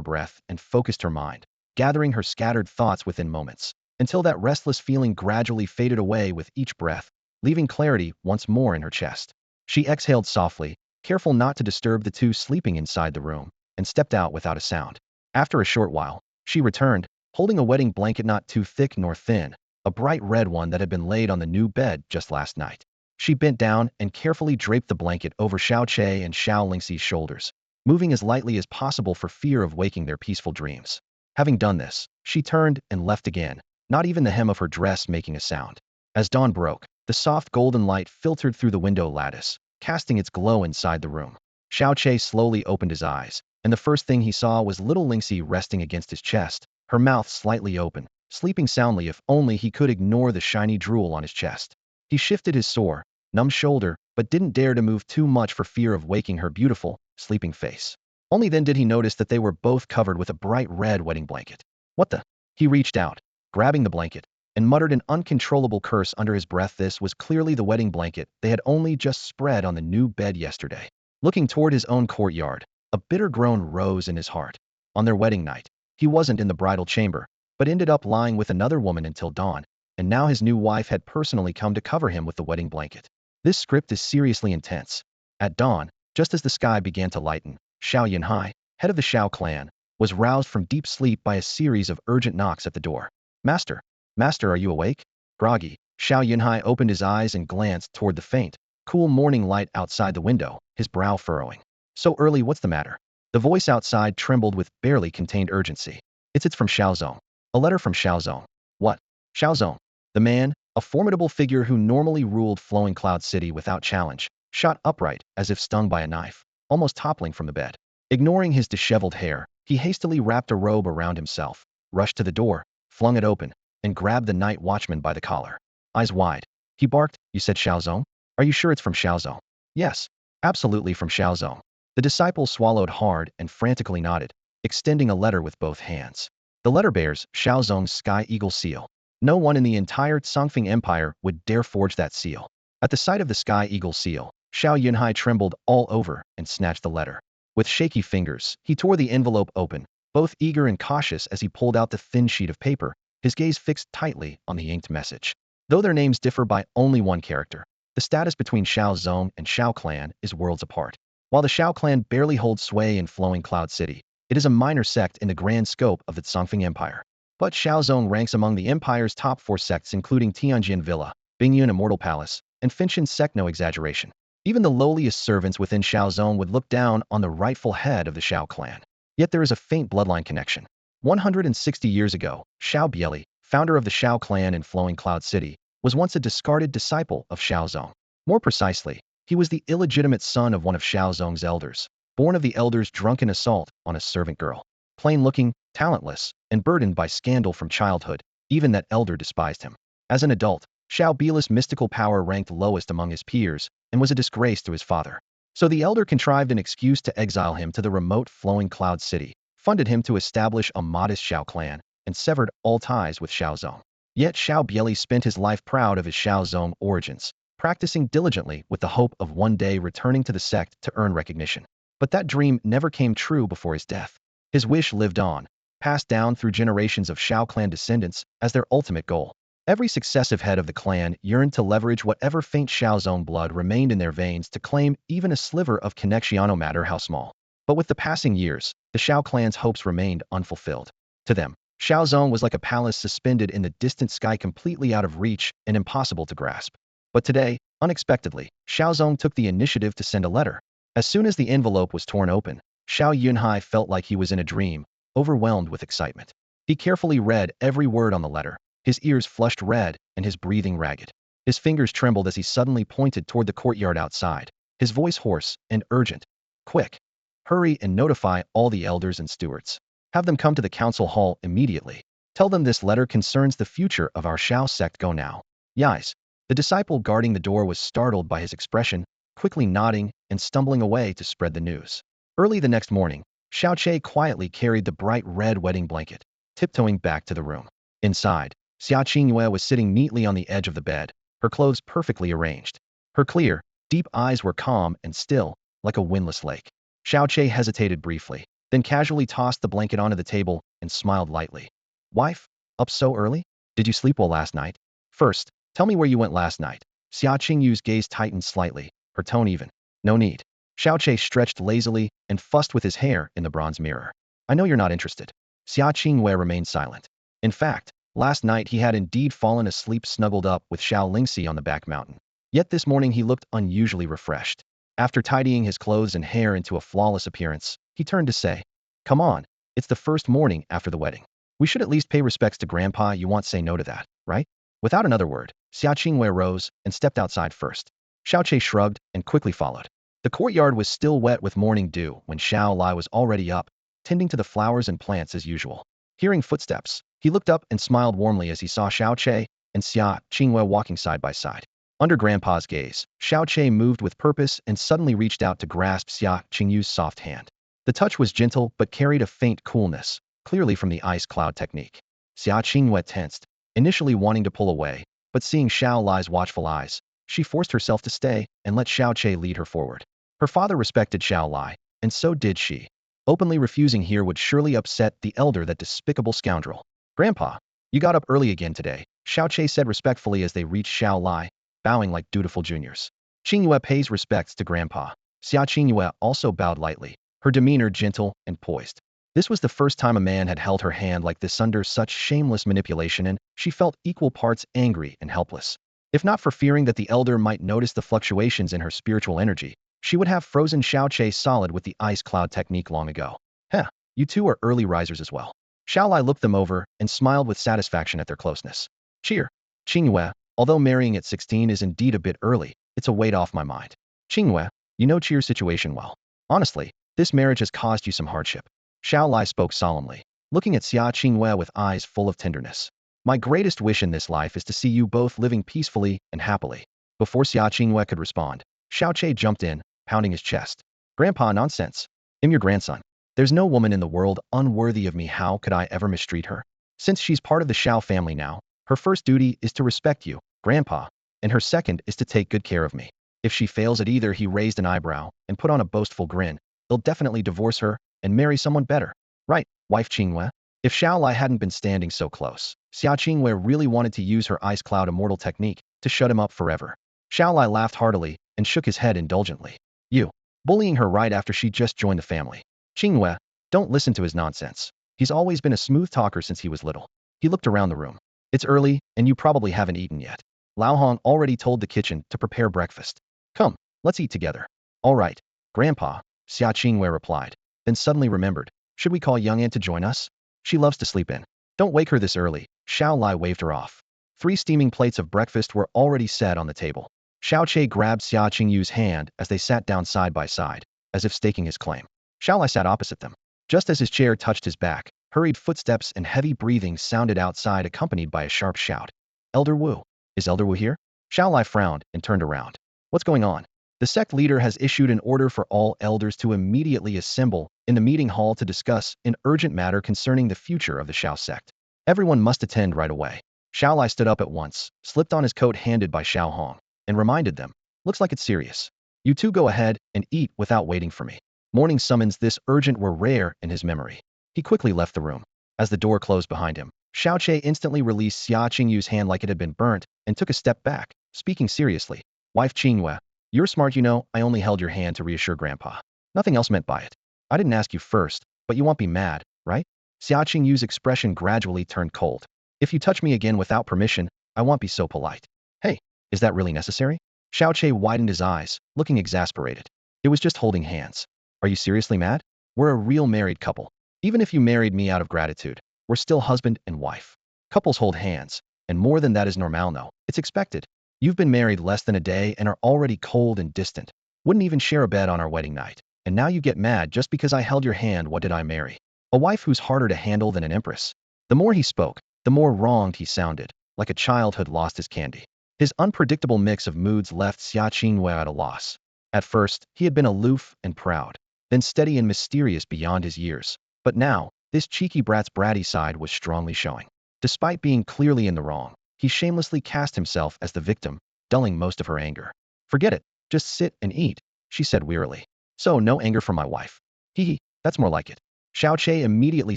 breath and focused her mind, gathering her scattered thoughts within moments, until that restless feeling gradually faded away with each breath, leaving clarity once more in her chest. She exhaled softly, careful not to disturb the two sleeping inside the room, and stepped out without a sound. After a short while, she returned, holding a wedding blanket not too thick nor thin, a bright red one that had been laid on the new bed just last night. She bent down and carefully draped the blanket over Xiao Che and Xiao Lingxi's shoulders, moving as lightly as possible for fear of waking their peaceful dreams. Having done this, she turned and left again, not even the hem of her dress making a sound. As dawn broke, the soft golden light filtered through the window lattice, casting its glow inside the room. Xiao Che slowly opened his eyes, and the first thing he saw was little Lingxi resting against his chest, her mouth slightly open, sleeping soundly if only he could ignore the shiny drool on his chest. He shifted his sore, numb shoulder, but didn't dare to move too much for fear of waking her beautiful, sleeping face. Only then did he notice that they were both covered with a bright red wedding blanket. What the? He reached out, grabbing the blanket, and muttered an uncontrollable curse under his breath. This was clearly the wedding blanket they had only just spread on the new bed yesterday. Looking toward his own courtyard, a bitter groan rose in his heart. On their wedding night, he wasn't in the bridal chamber, but ended up lying with another woman until dawn, and now his new wife had personally come to cover him with the wedding blanket. This script is seriously intense. At dawn, just as the sky began to lighten, Xiao Yunhai, head of the Xiao clan, was roused from deep sleep by a series of urgent knocks at the door. Master, Master, are you awake? Groggy, Xiao Yunhai opened his eyes and glanced toward the faint, cool morning light outside the window, his brow furrowing. So early, what's the matter? The voice outside trembled with barely contained urgency. It's from Xiaozong. A letter from Xiaozong. What? Xiaozong, the man, a formidable figure who normally ruled Flowing Cloud City without challenge, shot upright as if stung by a knife, almost toppling from the bed. Ignoring his disheveled hair, he hastily wrapped a robe around himself, rushed to the door, flung it open, and grabbed the night watchman by the collar. Eyes wide, he barked, "You said Xiaozong? Are you sure it's from Xiaozong?" "Yes, absolutely from Xiaozong." The disciple swallowed hard and frantically nodded, extending a letter with both hands. The letter bears Xiaozong's Sky Eagle seal. No one in the entire Tsongfeng Empire would dare forge that seal. At the sight of the Sky Eagle seal, Xiao Yunhai trembled all over and snatched the letter. With shaky fingers, he tore the envelope open, both eager and cautious as he pulled out the thin sheet of paper, his gaze fixed tightly on the inked message. Though their names differ by only one character, the status between Xiao Zong and Xiao Clan is worlds apart. While the Xiao Clan barely holds sway in Flowing Cloud City, it is a minor sect in the grand scope of the Tsongfeng Empire. But Xiaozong ranks among the empire's top 4 sects, including Tianjin Villa, Bingyun Immortal Palace, and Finshan Sect. No exaggeration. Even the lowliest servants within Xiaozong would look down on the rightful head of the Xiao clan. Yet there is a faint bloodline connection. 160 years ago, Xiao Bieli, founder of the Xiao clan in Flowing Cloud City, was once a discarded disciple of Xiaozong. More precisely, he was the illegitimate son of one of Xiaozong's elders, born of the elder's drunken assault on a servant girl. Plain-looking, talentless, and burdened by scandal from childhood, even that elder despised him. As an adult, Xiao Bieli's mystical power ranked lowest among his peers and was a disgrace to his father. So the elder contrived an excuse to exile him to the remote Flowing Cloud City, funded him to establish a modest Xiao clan, and severed all ties with Xiaozong. Yet Xiao Bieli spent his life proud of his Xiaozong origins, practicing diligently with the hope of one day returning to the sect to earn recognition. But that dream never came true before his death. His wish lived on, passed down through generations of Xiao clan descendants as their ultimate goal. Every successive head of the clan yearned to leverage whatever faint Shaozong blood remained in their veins to claim even a sliver of connection, no matter how small. But with the passing years, the Shao clan's hopes remained unfulfilled. To them, Shaozong was like a palace suspended in the distant sky, completely out of reach and impossible to grasp. But today, unexpectedly, Shaozong took the initiative to send a letter. As soon as the envelope was torn open, Xiao Yunhai felt like he was in a dream, overwhelmed with excitement. He carefully read every word on the letter, his ears flushed red and his breathing ragged. His fingers trembled as he suddenly pointed toward the courtyard outside, his voice hoarse and urgent. Quick! Hurry and notify all the elders and stewards. Have them come to the council hall immediately. Tell them this letter concerns the future of our Shao sect. Go now. Yais. The disciple guarding the door was startled by his expression, quickly nodding and stumbling away to spread the news. Early the next morning, Xiao Che quietly carried the bright red wedding blanket, tiptoeing back to the room. Inside, Xia Qingyue was sitting neatly on the edge of the bed, her clothes perfectly arranged. Her clear, deep eyes were calm and still, like a windless lake. Xiao Che hesitated briefly, then casually tossed the blanket onto the table and smiled lightly. Wife, up so early? Did you sleep well last night? First, tell me where you went last night. Xia Qingyu's gaze tightened slightly, her tone even. No need. Xiao Che stretched lazily and fussed with his hair in the bronze mirror. I know you're not interested. Xia Qingyue remained silent. In fact, last night he had indeed fallen asleep snuggled up with Xiao Lingxi on the back mountain. Yet this morning he looked unusually refreshed. After tidying his clothes and hair into a flawless appearance, he turned to say, Come on, it's the first morning after the wedding. We should at least pay respects to Grandpa. You won't say no to that, right? Without another word, Xia Qingyue rose and stepped outside first. Xiao Che shrugged and quickly followed. The courtyard was still wet with morning dew when Xiao Lai was already up, tending to the flowers and plants as usual. Hearing footsteps, he looked up and smiled warmly as he saw Xiao Che and Xia Qingyue walking side by side. Under Grandpa's gaze, Xiao Che moved with purpose and suddenly reached out to grasp Xia Qingyu's soft hand. The touch was gentle but carried a faint coolness, clearly from the ice cloud technique. Xia Qingyue tensed, initially wanting to pull away, but seeing Xiao Lai's watchful eyes, she forced herself to stay and let Xiao Che lead her forward. Her father respected Xiao Lai, and so did she. Openly refusing here would surely upset the elder, that despicable scoundrel. Grandpa, you got up early again today, Xiao Che said respectfully as they reached Xiao Lai, bowing like dutiful juniors. Qingyue pays respects to Grandpa. Xia Qingyue also bowed lightly, her demeanor gentle and poised. This was the first time a man had held her hand like this under such shameless manipulation, and she felt equal parts angry and helpless. If not for fearing that the elder might notice the fluctuations in her spiritual energy, she would have frozen Xiao Che solid with the ice cloud technique long ago. Heh, you two are early risers as well. Xiao Lai looked them over and smiled with satisfaction at their closeness. Cheer. Qingyue, although marrying at 16 is indeed a bit early, it's a weight off my mind. Qingyue, you know Cheer's situation well. Honestly, this marriage has caused you some hardship. Xiao Lai spoke solemnly, looking at Xia Qingyue with eyes full of tenderness. My greatest wish in this life is to see you both living peacefully and happily. Before Xia Qingyue could respond, Xiao Che jumped in, pounding his chest. Grandpa, nonsense. I'm your grandson. There's no woman in the world unworthy of me. How could I ever mistreat her? Since she's part of the Shao family now, her first duty is to respect you, Grandpa, and her second is to take good care of me. If she fails at either, he raised an eyebrow and put on a boastful grin, they'll definitely divorce her and marry someone better. Right, wife Qingyue? If Xiao Lai hadn't been standing so close, Xia Qingyue really wanted to use her ice cloud immortal technique to shut him up forever. Xiao Lai laughed heartily and shook his head indulgently. You, bullying her right after she just joined the family. Qingyue, don't listen to his nonsense. He's always been a smooth talker since he was little. He looked around the room. It's early, and you probably haven't eaten yet. Lao Hong already told the kitchen to prepare breakfast. Come, let's eat together. All right, Grandpa, Xia Qingyue replied, then suddenly remembered. Should we call Young Ann to join us? She loves to sleep in. Don't wake her this early. Xiao Lai waved her off. 3 steaming plates of breakfast were already set on the table. Xiao Che grabbed Xia Qingyu's hand as they sat down side by side, as if staking his claim. Xiao Lai sat opposite them. Just as his chair touched his back, hurried footsteps and heavy breathing sounded outside, accompanied by a sharp shout. Elder Wu. Is Elder Wu here? Xiao Lai frowned and turned around. What's going on? The sect leader has issued an order for all elders to immediately assemble in the meeting hall to discuss an urgent matter concerning the future of the Shao sect. Everyone must attend right away. Xiao Lai stood up at once, slipped on his coat handed by Xiao Hong, and reminded them, looks like it's serious. You two go ahead and eat without waiting for me. Morning summons this urgent were rare in his memory. He quickly left the room. As the door closed behind him, Xiao Che instantly released Xia Qingyu's hand like it had been burnt and took a step back, speaking seriously. Wife Qingyue, you're smart, you know. I only held your hand to reassure Grandpa. Nothing else meant by it. I didn't ask you first, but you won't be mad, right? Xia Qingyu's expression gradually turned cold. If you touch me again without permission, I won't be so polite. Hey, is that really necessary? Xiao Che widened his eyes, looking exasperated. It was just holding hands. Are you seriously mad? We're a real married couple. Even if you married me out of gratitude, we're still husband and wife. Couples hold hands, and more than that is normal now. It's expected. You've been married less than a day and are already cold and distant. Wouldn't even share a bed on our wedding night. And now you get mad just because I held your hand. What did I marry? A wife who's harder to handle than an empress. The more he spoke, the more wronged he sounded, like a child had lost his candy. His unpredictable mix of moods left Xia Qingyue at a loss. At first, he had been aloof and proud, then steady and mysterious beyond his years. But now, this cheeky brat's bratty side was strongly showing. Despite being clearly in the wrong, he shamelessly cast himself as the victim, dulling most of her anger. Forget it, just sit and eat, she said wearily. So no anger from my wife. Hee, that's more like it. Xiao Che immediately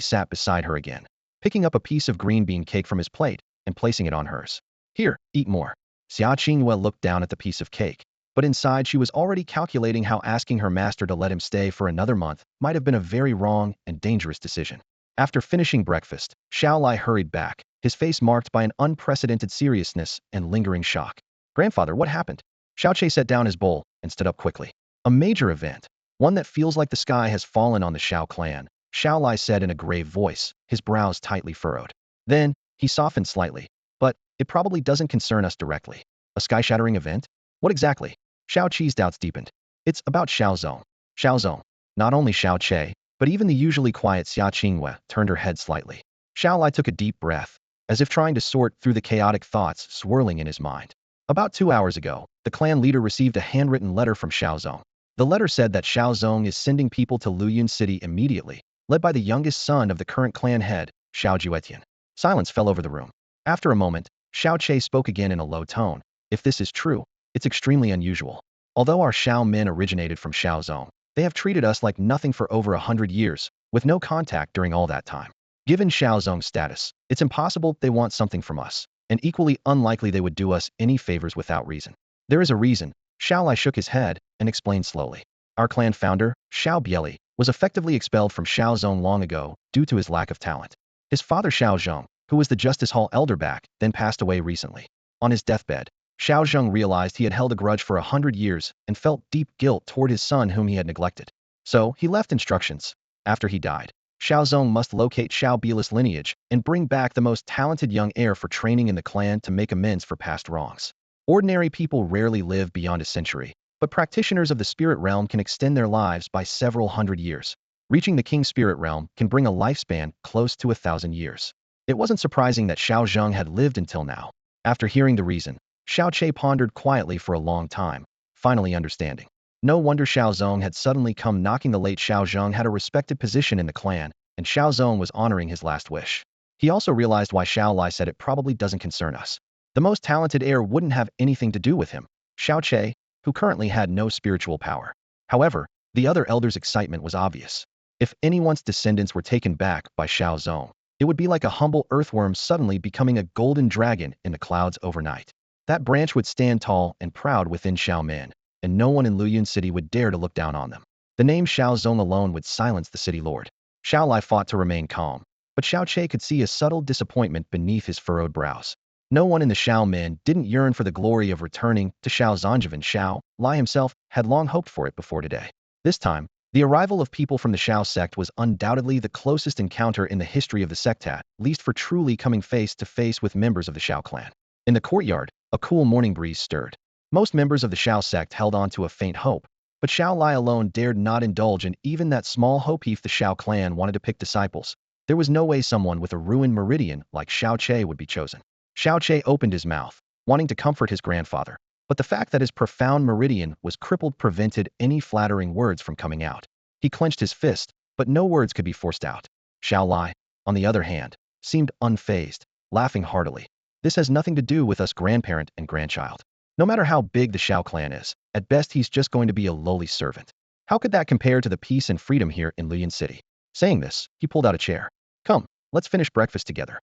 sat beside her again, picking up a piece of green bean cake from his plate and placing it on hers. Here, eat more. Xia Qingyue looked down at the piece of cake, but inside she was already calculating how asking her master to let him stay for another month might have been a very wrong and dangerous decision. After finishing breakfast, Xiao Lai hurried back, his face marked by an unprecedented seriousness and lingering shock. Grandfather, what happened? Xiao Che set down his bowl and stood up quickly. A major event, one that feels like the sky has fallen on the Xiao clan, Xiao Lai said in a grave voice, his brows tightly furrowed. Then, he softened slightly. But, it probably doesn't concern us directly. A sky-shattering event? What exactly? Xiao Qi's doubts deepened. It's about Xiao Zong. Xiao Zong. Not only Xiao Che, but even the usually quiet Xia Qingyue turned her head slightly. Xiao Lai took a deep breath, as if trying to sort through the chaotic thoughts swirling in his mind. About 2 hours ago, the clan leader received a handwritten letter from Xiao Zong. The letter said that Xiao Zong is sending people to Luyun City immediately, led by the youngest son of the current clan head, Xiao Juetian. Silence fell over the room. After a moment, Xiao Che spoke again in a low tone. If this is true, it's extremely unusual. Although our Xiao men originated from Xiao Zong, they have treated us like nothing for over 100 years, with no contact during all that time. Given Xiao Zong's status, it's impossible they want something from us, and equally unlikely they would do us any favors without reason. There is a reason. Xiao Lai shook his head and explained slowly. Our clan founder, Xiao Bieli, was effectively expelled from Xiao Zong long ago due to his lack of talent. His father Xiao Zhong, who was the Justice Hall elder back, then passed away recently. On his deathbed, Xiao Zhong realized he had held a grudge for 100 years and felt deep guilt toward his son whom he had neglected. So, he left instructions. After he died, Xiao Zong must locate Xiao Bieli's lineage and bring back the most talented young heir for training in the clan to make amends for past wrongs. Ordinary people rarely live beyond a century, but practitioners of the spirit realm can extend their lives by several hundred years. Reaching the king's spirit realm can bring a lifespan close to 1,000 years. It wasn't surprising that Xiao Zhong had lived until now. After hearing the reason, Xiao Che pondered quietly for a long time, finally understanding. No wonder Xiao Zong had suddenly come knocking. The late Xiao Zhong had a respected position in the clan, and Xiao Zong was honoring his last wish. He also realized why Xiao Lai said it probably doesn't concern us. The most talented heir wouldn't have anything to do with him, Xiao Che, who currently had no spiritual power. However, the other elder's excitement was obvious. If anyone's descendants were taken back by Xiao Zong, it would be like a humble earthworm suddenly becoming a golden dragon in the clouds overnight. That branch would stand tall and proud within Xiao Men, and no one in Luyun City would dare to look down on them. The name Xiao Zong alone would silence the city lord. Xiao Lai fought to remain calm, but Xiao Che could see a subtle disappointment beneath his furrowed brows. No one in the Xiao Men didn't yearn for the glory of returning to Xiao Zongjivan. Xiao Lai himself had long hoped for it before today. This time, the arrival of people from the Xiao sect was undoubtedly the closest encounter in the history of the sect, at least for truly coming face to face with members of the Xiao clan. In the courtyard, a cool morning breeze stirred. Most members of the Xiao sect held on to a faint hope, but Xiao Lai alone dared not indulge in even that small hope. If the Xiao clan wanted to pick disciples, there was no way someone with a ruined meridian like Xiao Che would be chosen. Xiao Che opened his mouth, wanting to comfort his grandfather, but the fact that his profound meridian was crippled prevented any flattering words from coming out. He clenched his fist, but no words could be forced out. Xiao Lai, on the other hand, seemed unfazed, laughing heartily. This has nothing to do with us grandparent and grandchild. No matter how big the Xiao clan is, at best he's just going to be a lowly servant. How could that compare to the peace and freedom here in Luyun City? Saying this, he pulled out a chair. Come, let's finish breakfast together.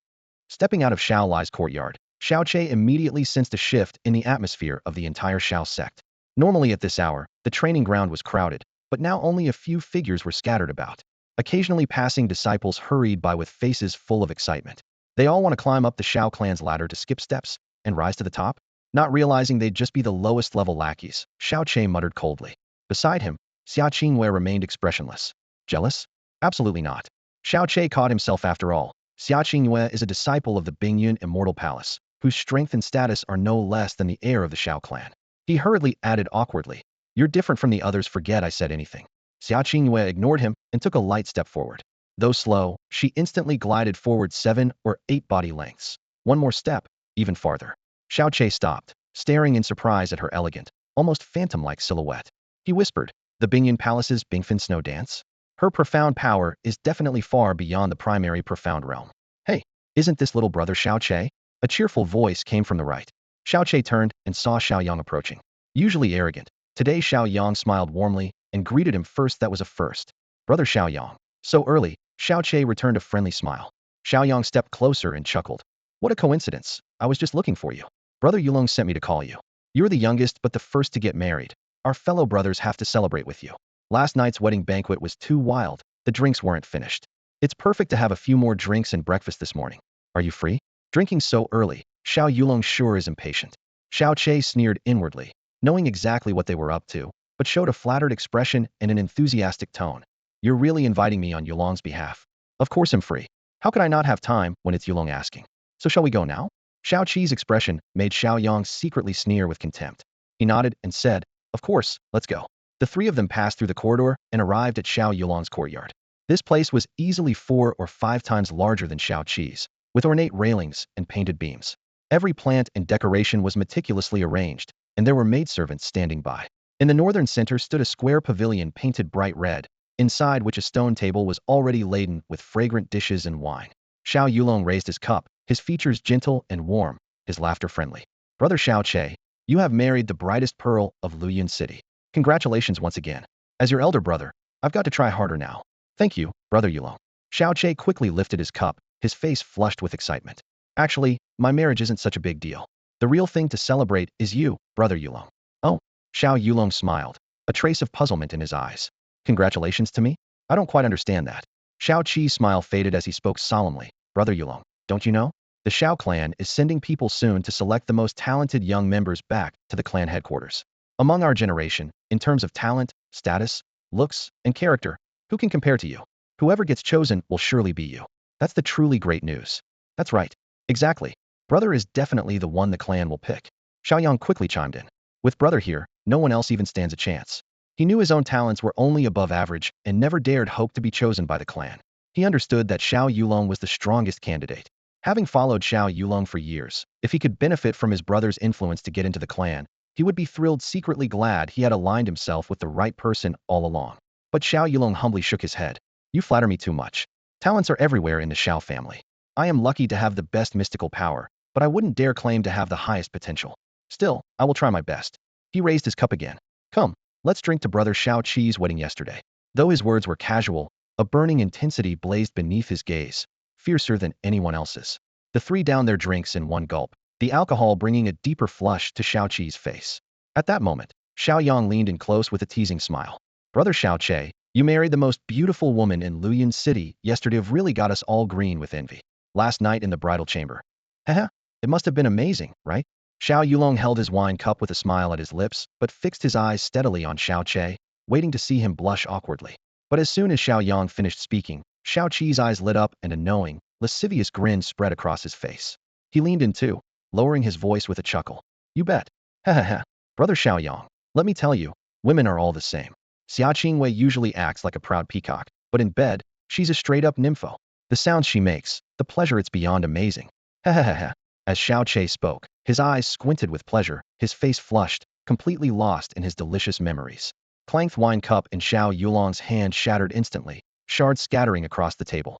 Stepping out of Xiao Lai's courtyard, Xiao Che immediately sensed a shift in the atmosphere of the entire Xiao sect. Normally at this hour, the training ground was crowded, but now only a few figures were scattered about. Occasionally passing disciples hurried by with faces full of excitement. They all want to climb up the Xiao clan's ladder to skip steps and rise to the top? Not realizing they'd just be the lowest level lackeys, Xiao Che muttered coldly. Beside him, Xia Qingwei remained expressionless. Jealous? Absolutely not. Xiao Che caught himself after all. Xia Qingwei is a disciple of the Bingyun Immortal Palace, whose strength and status are no less than the heir of the Xiao clan. He hurriedly added awkwardly, "You're different from the others, forget I said anything." Xia Qingwei ignored him and took a light step forward. Though slow, she instantly glided forward 7 or 8 body lengths. One more step, even farther. Xiao Che stopped, staring in surprise at her elegant, almost phantom-like silhouette. He whispered, "The Bingyun Palace's Bingfen Snow Dance? Her profound power is definitely far beyond the primary profound realm." "Hey, isn't this little brother Xiao Che?" A cheerful voice came from the right. Xiao Che turned and saw Xiao Yang approaching. Usually arrogant, today Xiao Yang smiled warmly and greeted him first. That was a first. "Brother Xiao Yang." So early, Xiao Che returned a friendly smile. Xiao Yang stepped closer and chuckled. "What a coincidence. I was just looking for you. Brother Yulong sent me to call you. You're the youngest but the first to get married. Our fellow brothers have to celebrate with you. Last night's wedding banquet was too wild. The drinks weren't finished. It's perfect to have a few more drinks and breakfast this morning. Are you free?" Drinking so early, Xiao Yulong sure is impatient. Xiao Che sneered inwardly, knowing exactly what they were up to, but showed a flattered expression and an enthusiastic tone. "You're really inviting me on Yulong's behalf?" "Of course I'm free. How could I not have time when it's Yulong asking? So shall we go now?" Xiao Qi's expression made Xiao Yang secretly sneer with contempt. He nodded and said, "Of course, let's go." The three of them passed through the corridor and arrived at Xiao Yulong's courtyard. This place was easily 4 or 5 times larger than Xiao Qi's, with ornate railings and painted beams. Every plant and decoration was meticulously arranged, and there were maidservants standing by. In the northern center stood a square pavilion painted bright red, inside which a stone table was already laden with fragrant dishes and wine. Xiao Yulong raised his cup, his features gentle and warm, his laughter friendly. "Brother Xiao Che, you have married the brightest pearl of Luyun City. Congratulations once again. As your elder brother, I've got to try harder now." "Thank you, Brother Yulong." Xiao Che quickly lifted his cup, his face flushed with excitement. "Actually, my marriage isn't such a big deal. The real thing to celebrate is you, Brother Yulong." "Oh?" Xiao Yulong smiled, a trace of puzzlement in his eyes. "Congratulations to me? I don't quite understand that." Xiao Qi's smile faded as he spoke solemnly. "Brother Yulong, don't you know? The Xiao clan is sending people soon to select the most talented young members back to the clan headquarters. Among our generation, in terms of talent, status, looks, and character, who can compare to you? Whoever gets chosen will surely be you. That's the truly great news." "That's right. Exactly. Brother is definitely the one the clan will pick." Xiaoyang quickly chimed in. "With brother here, no one else even stands a chance." He knew his own talents were only above average and never dared hope to be chosen by the clan. He understood that Xiao Yulong was the strongest candidate. Having followed Xiao Yulong for years, if he could benefit from his brother's influence to get into the clan, he would be thrilled, secretly glad he had aligned himself with the right person all along. But Xiao Yulong humbly shook his head. "You flatter me too much. Talents are everywhere in the Xiao family. I am lucky to have the best mystical power, but I wouldn't dare claim to have the highest potential. Still, I will try my best." He raised his cup again. "Come, let's drink to brother Xiao Qi's wedding yesterday." Though his words were casual, a burning intensity blazed beneath his gaze, fiercer than anyone else's. The three downed their drinks in one gulp, the alcohol bringing a deeper flush to Xiao Qi's face. At that moment, Xiao Yang leaned in close with a teasing smile. "Brother Xiao Che, you married the most beautiful woman in Luyun City yesterday. Have really got us all green with envy. Last night in the bridal chamber. Haha, it must have been amazing, right?" Xiao Yulong held his wine cup with a smile at his lips, but fixed his eyes steadily on Xiao Che, waiting to see him blush awkwardly. But as soon as Xiao Yang finished speaking, Xiao Qi's eyes lit up and a knowing, lascivious grin spread across his face. He leaned in too, lowering his voice with a chuckle. "You bet. Ha ha ha. Brother Xiao Yang, let me tell you, women are all the same. Xia Qingwei usually acts like a proud peacock, but in bed, she's a straight-up nympho. The sounds she makes, the pleasure, it's beyond amazing. Ha ha ha ha." As Xiao Che spoke, his eyes squinted with pleasure, his face flushed, completely lost in his delicious memories. Clanked wine cup in Xiao Yulong's hand shattered instantly, shards scattering across the table.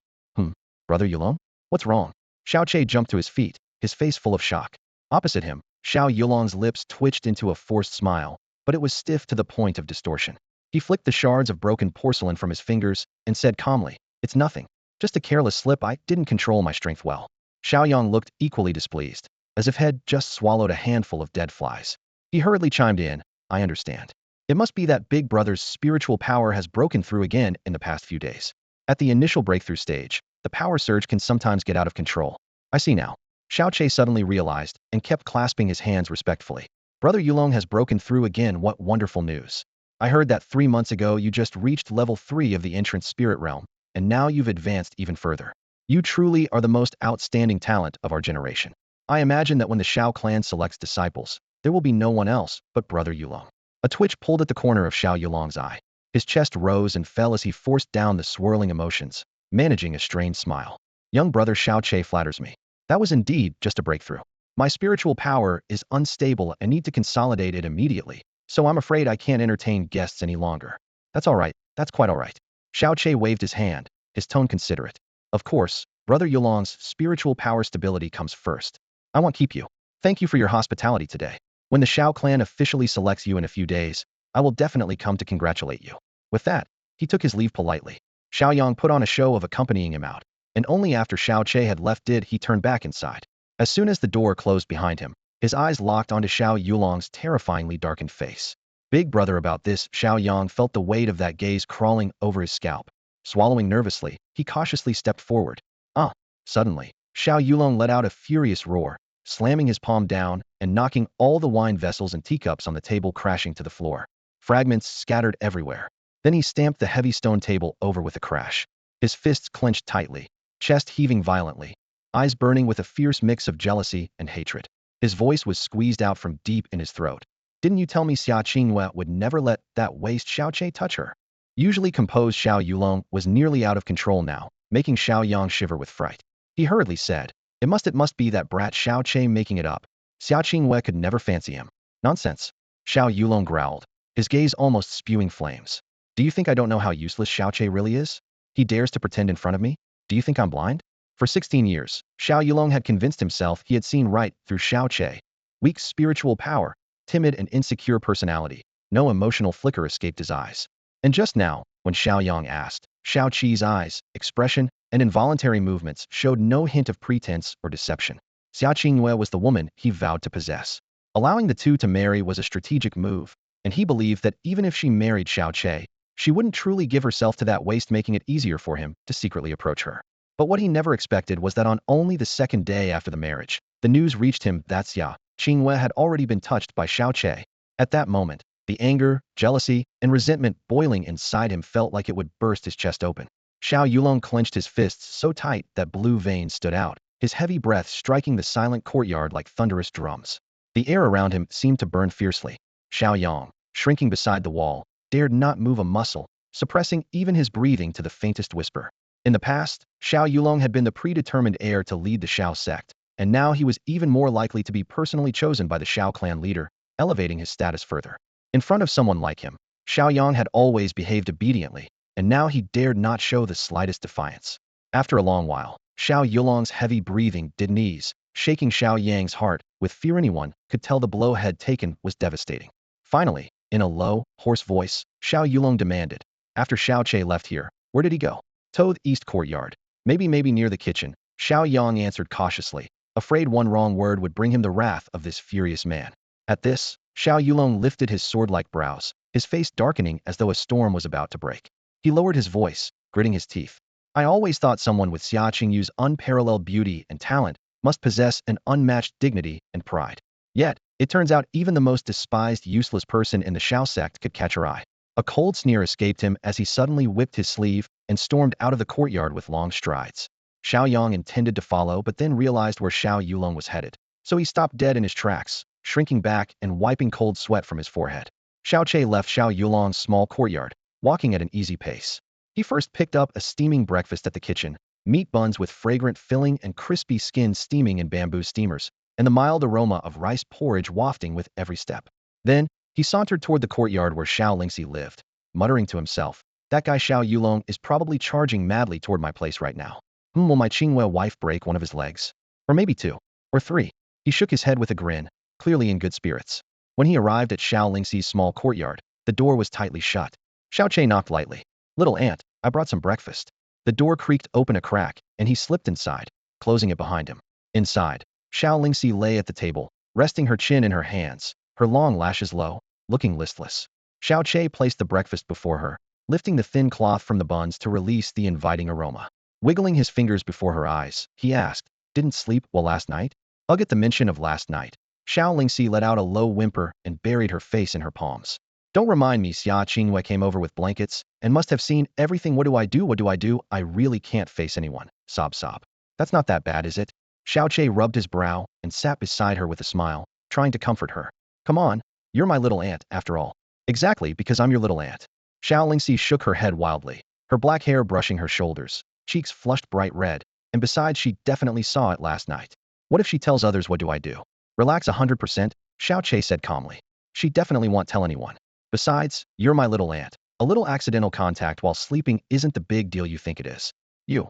Brother Yulong? What's wrong?" Xiao Che jumped to his feet, his face full of shock. Opposite him, Xiao Yulong's lips twitched into a forced smile, but it was stiff to the point of distortion. He flicked the shards of broken porcelain from his fingers and said calmly, "It's nothing. Just a careless slip. I didn't control my strength well." Xiaoyang looked equally displeased, as if had just swallowed a handful of dead flies. He hurriedly chimed in, I understand. It must be that Big Brother's spiritual power has broken through again in the past few days. At the initial breakthrough stage, the power surge can sometimes get out of control. I see now. Xiao Che suddenly realized and kept clasping his hands respectfully. Brother Yulong has broken through again. What wonderful news. I heard that 3 months ago you just reached level 3 of the entrance spirit realm, and now you've advanced even further. You truly are the most outstanding talent of our generation. I imagine that when the Shao clan selects disciples, there will be no one else but Brother Yulong. A twitch pulled at the corner of Xiao Yulong's eye. His chest rose and fell as he forced down the swirling emotions, managing a strained smile. Young brother Xiao Che flatters me. That was indeed just a breakthrough. My spiritual power is unstable and need to consolidate it immediately, so I'm afraid I can't entertain guests any longer. That's all right. That's quite all right. Xiao Che waved his hand, his tone considerate. Of course, Brother Yulong's spiritual power stability comes first. I won't keep you. Thank you for your hospitality today. When the Shao clan officially selects you in a few days, I will definitely come to congratulate you. With that, he took his leave politely. Xiaoyang put on a show of accompanying him out, and only after Xiao Che had left did he turn back inside. As soon as the door closed behind him, his eyes locked onto Xiao Yulong's terrifyingly darkened face. Big brother about this, Xiaoyang felt the weight of that gaze crawling over his scalp. Swallowing nervously, he cautiously stepped forward. Suddenly, Xiao Yulong let out a furious roar, slamming his palm down and knocking all the wine vessels and teacups on the table crashing to the floor. Fragments scattered everywhere. Then he stamped the heavy stone table over with a crash. His fists clenched tightly, chest heaving violently, eyes burning with a fierce mix of jealousy and hatred. His voice was squeezed out from deep in his throat. Didn't you tell me Xia Qinghua would never let that waste Xiao Che touch her? Usually composed Xiao Yulong was nearly out of control now, making Xiao Yang shiver with fright. He hurriedly said, it must be that brat Xiao Che making it up. Xia Qinghua could never fancy him. Nonsense. Xiao Yulong growled, his gaze almost spewing flames. Do you think I don't know how useless Xiao Che really is? He dares to pretend in front of me? Do you think I'm blind? For 16 years, Xiao Yulong had convinced himself he had seen right through Xiao Che. Weak spiritual power, timid and insecure personality, no emotional flicker escaped his eyes. And just now, when Xiao Yang asked, Xiao Qi's eyes, expression, and involuntary movements showed no hint of pretense or deception. Xia Qinghua was the woman he vowed to possess. Allowing the two to marry was a strategic move, and he believed that even if she married Xiao Che, she wouldn't truly give herself to that waste, making it easier for him to secretly approach her. But what he never expected was that on only the second day after the marriage, the news reached him that Xia Qinghua had already been touched by Xiao Che. At that moment, the anger, jealousy, and resentment boiling inside him felt like it would burst his chest open. Xiao Yulong clenched his fists so tight that blue veins stood out, his heavy breath striking the silent courtyard like thunderous drums. The air around him seemed to burn fiercely. Xiao Yang, shrinking beside the wall, dared not move a muscle, suppressing even his breathing to the faintest whisper. In the past, Xiao Yulong had been the predetermined heir to lead the Xiao sect, and now he was even more likely to be personally chosen by the Xiao clan leader, elevating his status further. In front of someone like him, Xiao Yang had always behaved obediently, and now he dared not show the slightest defiance. After a long while, Xiao Yulong's heavy breathing didn't ease, shaking Xiao Yang's heart with fear. Anyone could tell the blow had taken was devastating. Finally, in a low, hoarse voice, Xiao Yulong demanded, after Xiao Che left here, where did he go? To the east courtyard. Maybe near the kitchen, Xiao Yang answered cautiously, afraid one wrong word would bring him the wrath of this furious man. At this, Xiao Yulong lifted his sword-like brows, his face darkening as though a storm was about to break. He lowered his voice, gritting his teeth. I always thought someone with Xia Qingyu's unparalleled beauty and talent must possess an unmatched dignity and pride. Yet, it turns out even the most despised, useless person in the Xiao sect could catch her eye. A cold sneer escaped him as he suddenly whipped his sleeve and stormed out of the courtyard with long strides. Xiao Yang intended to follow but then realized where Xiao Yulong was headed, so he stopped dead in his tracks, shrinking back and wiping cold sweat from his forehead. Xiao Che left Xiao Yulong's small courtyard, walking at an easy pace. He first picked up a steaming breakfast at the kitchen, meat buns with fragrant filling and crispy skin steaming in bamboo steamers, and the mild aroma of rice porridge wafting with every step. Then, he sauntered toward the courtyard where Xiao Lingxi lived, muttering to himself, that guy Xiao Yulong is probably charging madly toward my place right now. Will my Qinghua wife break one of his legs? Or maybe 2. Or 3. He shook his head with a grin, clearly in good spirits. When he arrived at Xiao Lingxi's small courtyard, the door was tightly shut. Xiao Che knocked lightly. Little aunt, I brought some breakfast. The door creaked open a crack, and he slipped inside, closing it behind him. Inside, Xiao Lingxi lay at the table, resting her chin in her hands, her long lashes low, looking listless. Xiao Che placed the breakfast before her, lifting the thin cloth from the buns to release the inviting aroma. Wiggling his fingers before her eyes, he asked, "Didn't sleep well last night?" Ugh, at the mention of last night, Xiao Lingxi let out a low whimper and buried her face in her palms. "Don't remind me." Xia Qingwei came over with blankets and must have seen everything. What do I do? What do I do? I really can't face anyone. Sob sob. That's not that bad, is it? Xiao Che rubbed his brow and sat beside her with a smile, trying to comfort her. Come on, you're my little aunt, after all. Exactly, because I'm your little aunt. Xiao Lingxi shook her head wildly, her black hair brushing her shoulders, cheeks flushed bright red, and besides she definitely saw it last night. What if she tells others? What do I do? Relax 100%, Xiao Che said calmly. She definitely won't tell anyone. Besides, you're my little aunt. A little accidental contact while sleeping isn't the big deal you think it is. You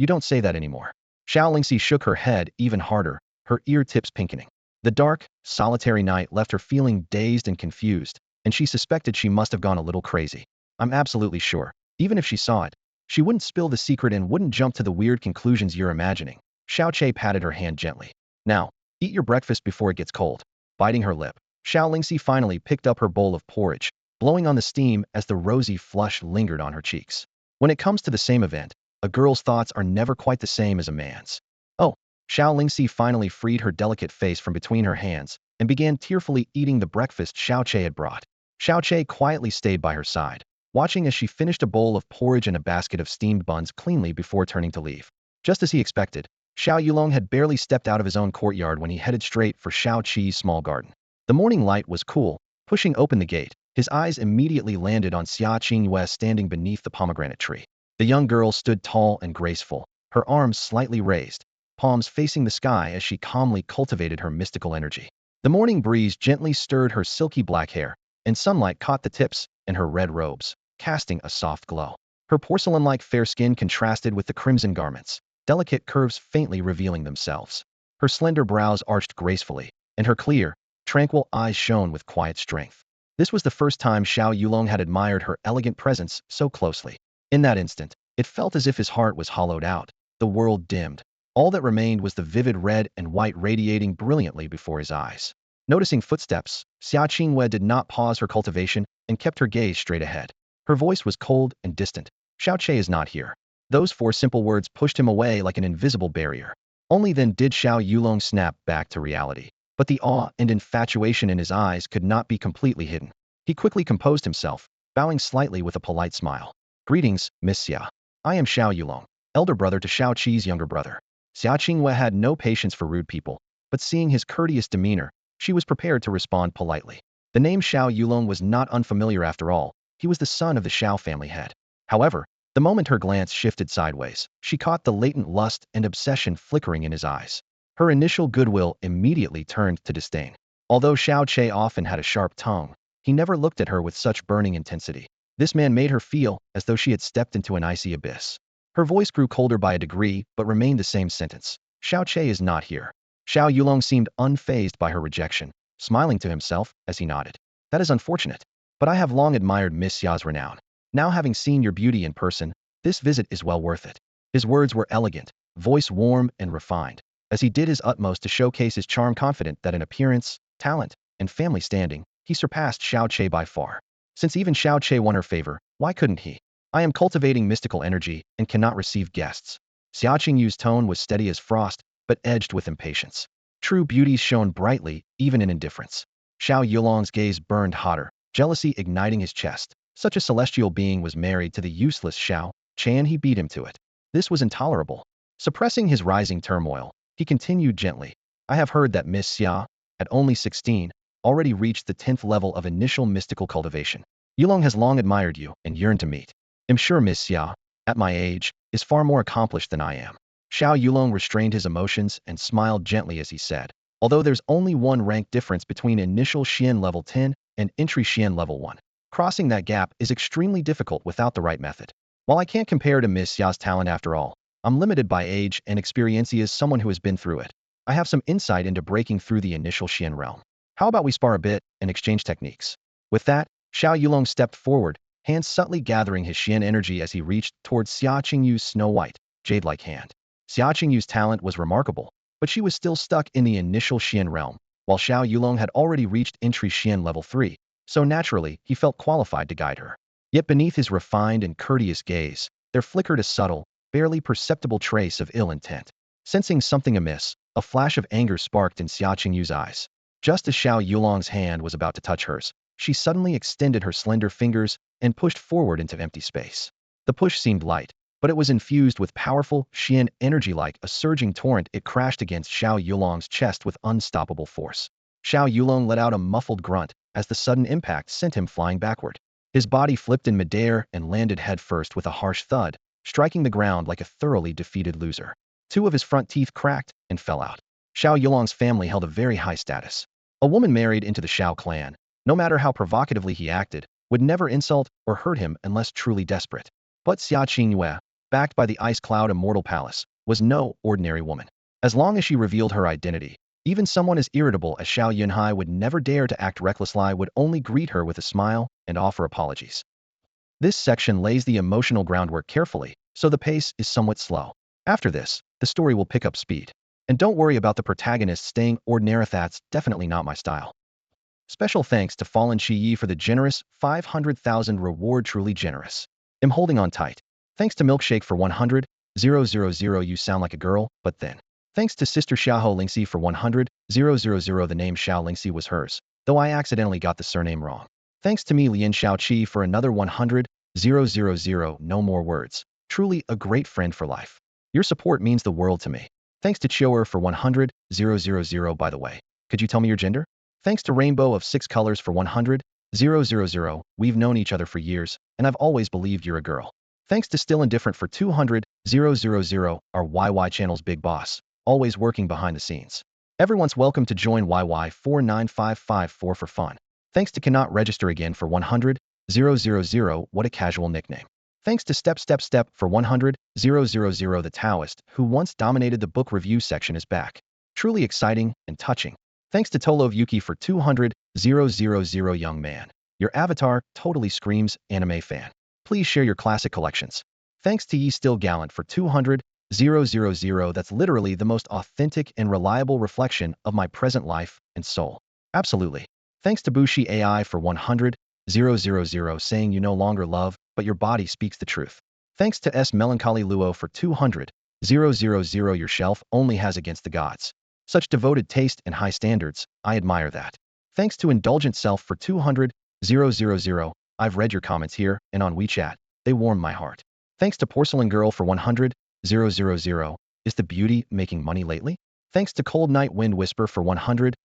don't say that anymore. Xiao Lingxi shook her head even harder, her ear tips pinkening. The dark, solitary night left her feeling dazed and confused, and she suspected she must have gone a little crazy. I'm absolutely sure, even if she saw it, she wouldn't spill the secret and wouldn't jump to the weird conclusions you're imagining. Xiao Che patted her hand gently. Now, eat your breakfast before it gets cold. Biting her lip, Xiao Lingxi finally picked up her bowl of porridge, blowing on the steam as the rosy flush lingered on her cheeks. When it comes to the same event, a girl's thoughts are never quite the same as a man's. Oh, Xiao Lingxi finally freed her delicate face from between her hands and began tearfully eating the breakfast Xiao Che had brought. Xiao Che quietly stayed by her side, watching as she finished a bowl of porridge and a basket of steamed buns cleanly before turning to leave. Just as he expected, Xiao Yulong had barely stepped out of his own courtyard when he headed straight for Xiao Qi's small garden. The morning light was cool. Pushing open the gate, his eyes immediately landed on Xia Qingyue standing beneath the pomegranate tree. The young girl stood tall and graceful, her arms slightly raised, palms facing the sky as she calmly cultivated her mystical energy. The morning breeze gently stirred her silky black hair, and sunlight caught the tips and her red robes, casting a soft glow. Her porcelain-like fair skin contrasted with the crimson garments, delicate curves faintly revealing themselves. Her slender brows arched gracefully, and her clear, tranquil eyes shone with quiet strength. This was the first time Xiao Yulong had admired her elegant presence so closely. In that instant, it felt as if his heart was hollowed out, the world dimmed. All that remained was the vivid red and white radiating brilliantly before his eyes. Noticing footsteps, Xia Qingwei did not pause her cultivation and kept her gaze straight ahead. Her voice was cold and distant. Xiao Che is not here. Those four simple words pushed him away like an invisible barrier. Only then did Xiao Yulong snap back to reality. But the awe and infatuation in his eyes could not be completely hidden. He quickly composed himself, bowing slightly with a polite smile. Greetings, Miss Xia. I am Xiao Yulong, elder brother to Xiao Qi's younger brother. Xia Qingwei had no patience for rude people, but seeing his courteous demeanor, she was prepared to respond politely. The name Xiao Yulong was not unfamiliar after all. He was the son of the Xiao family head. However, the moment her glance shifted sideways, she caught the latent lust and obsession flickering in his eyes. Her initial goodwill immediately turned to disdain. Although Xiao Che often had a sharp tongue, he never looked at her with such burning intensity. This man made her feel as though she had stepped into an icy abyss. Her voice grew colder by a degree, but remained the same sentence. Xiao Che is not here. Xiao Yulong seemed unfazed by her rejection, smiling to himself as he nodded. That is unfortunate, but I have long admired Miss Xia's renown. Now having seen your beauty in person, this visit is well worth it. His words were elegant, voice warm and refined, as he did his utmost to showcase his charm, confident that in appearance, talent, and family standing, he surpassed Xiao Che by far. Since even Xiao Che won her favor, why couldn't he? I am cultivating mystical energy and cannot receive guests. Xia Qingyu's tone was steady as frost, but edged with impatience. True beauty shone brightly, even in indifference. Xiao Yulong's gaze burned hotter, jealousy igniting his chest. Such a celestial being was married to the useless Xiao Che, and he beat him to it. This was intolerable. Suppressing his rising turmoil, he continued gently. I have heard that Miss Xia, at only 16, already reached the 10th level of initial mystical cultivation. Yulong has long admired you and yearned to meet. I'm sure Miss Xia, at my age, is far more accomplished than I am. Xiao Yulong restrained his emotions and smiled gently as he said, although there's only one rank difference between initial Xian level 10 and entry Xian level 1. Crossing that gap is extremely difficult without the right method. While I can't compare to Miss Xia's talent after all, I'm limited by age and experience as someone who has been through it. I have some insight into breaking through the initial Xian realm. How about we spar a bit and exchange techniques? With that, Xiao Yulong stepped forward, hands subtly gathering his Xian energy as he reached towards Xia Qingyu's snow-white, jade-like hand. Xia Qingyu's talent was remarkable, but she was still stuck in the initial Xian realm, while Xiao Yulong had already reached entry Xian level 3, so naturally, he felt qualified to guide her. Yet beneath his refined and courteous gaze, there flickered a subtle, barely perceptible trace of ill intent. Sensing something amiss, a flash of anger sparked in Xia Qingyu's eyes. Just as Xiao Yulong's hand was about to touch hers, she suddenly extended her slender fingers and pushed forward into empty space. The push seemed light, but it was infused with powerful, Xian energy. Like a surging torrent, it crashed against Xiao Yulong's chest with unstoppable force. Xiao Yulong let out a muffled grunt as the sudden impact sent him flying backward. His body flipped in midair and landed headfirst with a harsh thud, striking the ground like a thoroughly defeated loser. Two of his front teeth cracked and fell out. Xiao Yulong's family held a very high status. A woman married into the Xiao clan, no matter how provocatively he acted, would never insult or hurt him unless truly desperate. But Xia Qingyue, backed by the Ice Cloud Immortal Palace, was no ordinary woman. As long as she revealed her identity, even someone as irritable as Xiao Yunhai would never dare to act recklessly, would only greet her with a smile and offer apologies. This section lays the emotional groundwork carefully, so the pace is somewhat slow. After this, the story will pick up speed. And don't worry about the protagonist staying ordinary, that's definitely not my style. Special thanks to Fallen Chi Yi for the generous 500,000 reward, truly generous. I'm holding on tight. Thanks to Milkshake for 100,000, you sound like a girl, but then. Thanks to Sister Xiaoho Lingxi for 100,000, the name Xiao Lingxi was hers, though I accidentally got the surname wrong. Thanks to me Lian Xiaoqi for another 100,000, no more words. Truly a great friend for life. Your support means the world to me. Thanks to Chioer for 100,000, by the way. Could you tell me your gender? Thanks to Rainbow of 6 Colors for 100,000, we've known each other for years, and I've always believed you're a girl. Thanks to Still Indifferent for 200,000, our YY channel's big boss, always working behind the scenes. Everyone's welcome to join YY49554 for fun. Thanks to Cannot Register again for 100,000, what a casual nickname. Thanks to Step for 100,000, the Taoist, who once dominated the book review section, is back. Truly exciting and touching. Thanks to Tolov Yuki for 200,000, young man. Your avatar totally screams anime fan. Please share your classic collections. Thanks to Yi Still Gallant for 200,000, that's literally the most authentic and reliable reflection of my present life and soul. Absolutely. Thanks to Bushi AI for 100,000, saying you no longer love, but your body speaks the truth. Thanks to S Melancholy Luo for 200,000, your shelf only has against the gods. Such devoted taste and high standards, I admire that. Thanks to Indulgent Self for 200,000, I've read your comments here and on WeChat. They warm my heart. Thanks to Porcelain Girl for 100,000, is the beauty making money lately? Thanks to Cold Night Wind Whisper for 100,000,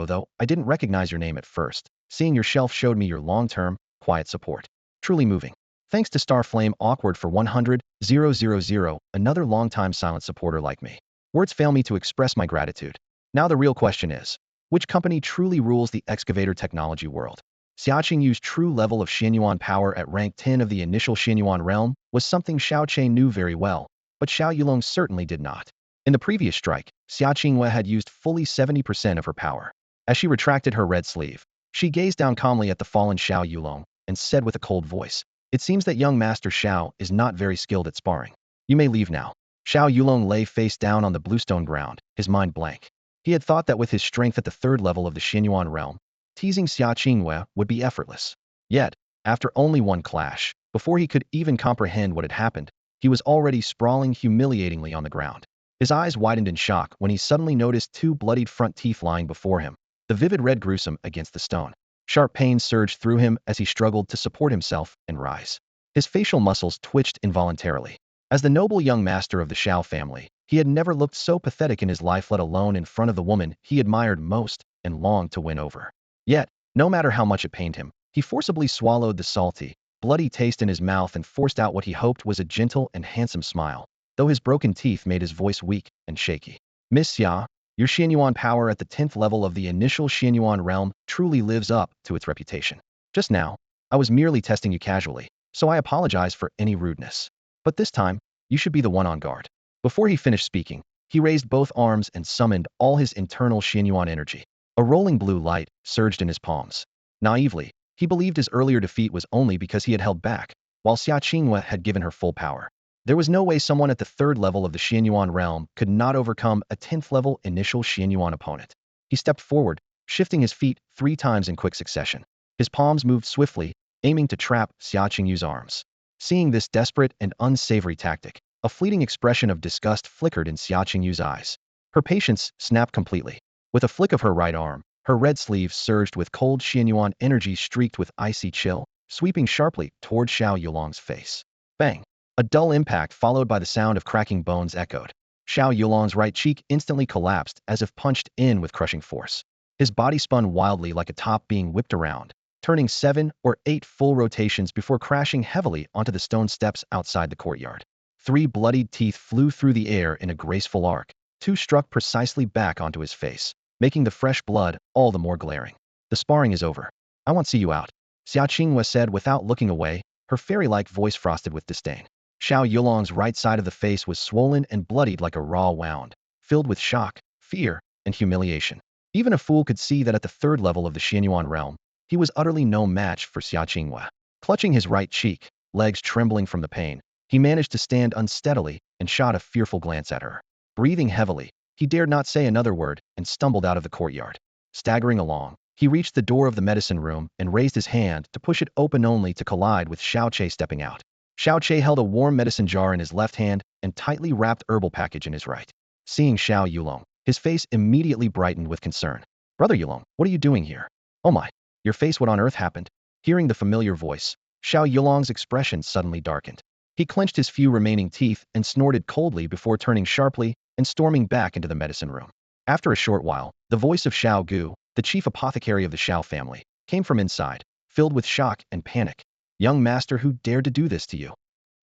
though I didn't recognize your name at first. Seeing your shelf showed me your long-term, quiet support. Truly moving. Thanks to Starflame Awkward for 100,000, another long-time silent supporter like me. Words fail me to express my gratitude. Now the real question is, which company truly rules the excavator technology world? Xia Qingyu's true level of Xianyuan power at rank 10 of the initial Xianyuan realm was something Xiao Qi knew very well, but Xiao Yulong certainly did not. In the previous strike, Xia Qingyue had used fully 70% of her power. As she retracted her red sleeve, she gazed down calmly at the fallen Xiao Yulong and said with a cold voice, "It seems that young Master Xiao is not very skilled at sparring. You may leave now." Xiao Yulong lay face down on the bluestone ground, his mind blank. He had thought that with his strength at the 3rd level of the Xianyuan realm, teasing Xia Qingyue would be effortless. Yet, after only one clash, before he could even comprehend what had happened, he was already sprawling humiliatingly on the ground. His eyes widened in shock when he suddenly noticed 2 bloodied front teeth lying before him, the vivid red gruesome against the stone. Sharp pain surged through him as he struggled to support himself and rise. His facial muscles twitched involuntarily. As the noble young master of the Xiao family, he had never looked so pathetic in his life, let alone in front of the woman he admired most and longed to win over. Yet, no matter how much it pained him, he forcibly swallowed the salty, bloody taste in his mouth and forced out what he hoped was a gentle and handsome smile, though his broken teeth made his voice weak and shaky. "Miss Xia, your Xianyuan power at the 10th level of the initial Xianyuan realm truly lives up to its reputation. Just now, I was merely testing you casually, so I apologize for any rudeness. But this time, you should be the one on guard." Before he finished speaking, he raised both arms and summoned all his internal Xianyuan energy. A rolling blue light surged in his palms. Naively, he believed his earlier defeat was only because he had held back, while Xia Qingyue had given her full power. There was no way someone at the third level of the Xianyuan realm could not overcome a 10th level initial Xianyuan opponent. He stepped forward, shifting his feet 3 times in quick succession. His palms moved swiftly, aiming to trap Xia Qingyu's arms. Seeing this desperate and unsavory tactic, a fleeting expression of disgust flickered in Xia Qingyu's eyes. Her patience snapped completely. With a flick of her right arm, her red sleeve surged with cold Xianyuan energy streaked with icy chill, sweeping sharply toward Xiao Yulong's face. Bang! A dull impact followed by the sound of cracking bones echoed. Xiao Yulong's right cheek instantly collapsed as if punched in with crushing force. His body spun wildly like a top being whipped around, turning 7 or 8 full rotations before crashing heavily onto the stone steps outside the courtyard. 3 bloodied teeth flew through the air in a graceful arc. 2 struck precisely back onto his face, making the fresh blood all the more glaring. The sparring is over. I won't see you out, Xia Qinghua said without looking away, her fairy-like voice frosted with disdain. Xiao Yulong's right side of the face was swollen and bloodied like a raw wound, filled with shock, fear, and humiliation. Even a fool could see that at the third level of the Xianyuan realm, he was utterly no match for Xia Qinghua. Clutching his right cheek, legs trembling from the pain, he managed to stand unsteadily and shot a fearful glance at her. Breathing heavily, he dared not say another word and stumbled out of the courtyard. Staggering along, he reached the door of the medicine room and raised his hand to push it open only to collide with Xiao Che stepping out. Xiao Che held a warm medicine jar in his left hand and tightly wrapped herbal package in his right. Seeing Xiao Yulong, his face immediately brightened with concern. Brother Yulong, what are you doing here? Oh my, your face, what on earth happened? Hearing the familiar voice, Xiao Yulong's expression suddenly darkened. He clenched his few remaining teeth and snorted coldly before turning sharply and storming back into the medicine room. After a short while, the voice of Xiao Gu, the chief apothecary of the Xiao family, came from inside, filled with shock and panic. Young master, who dared to do this to you?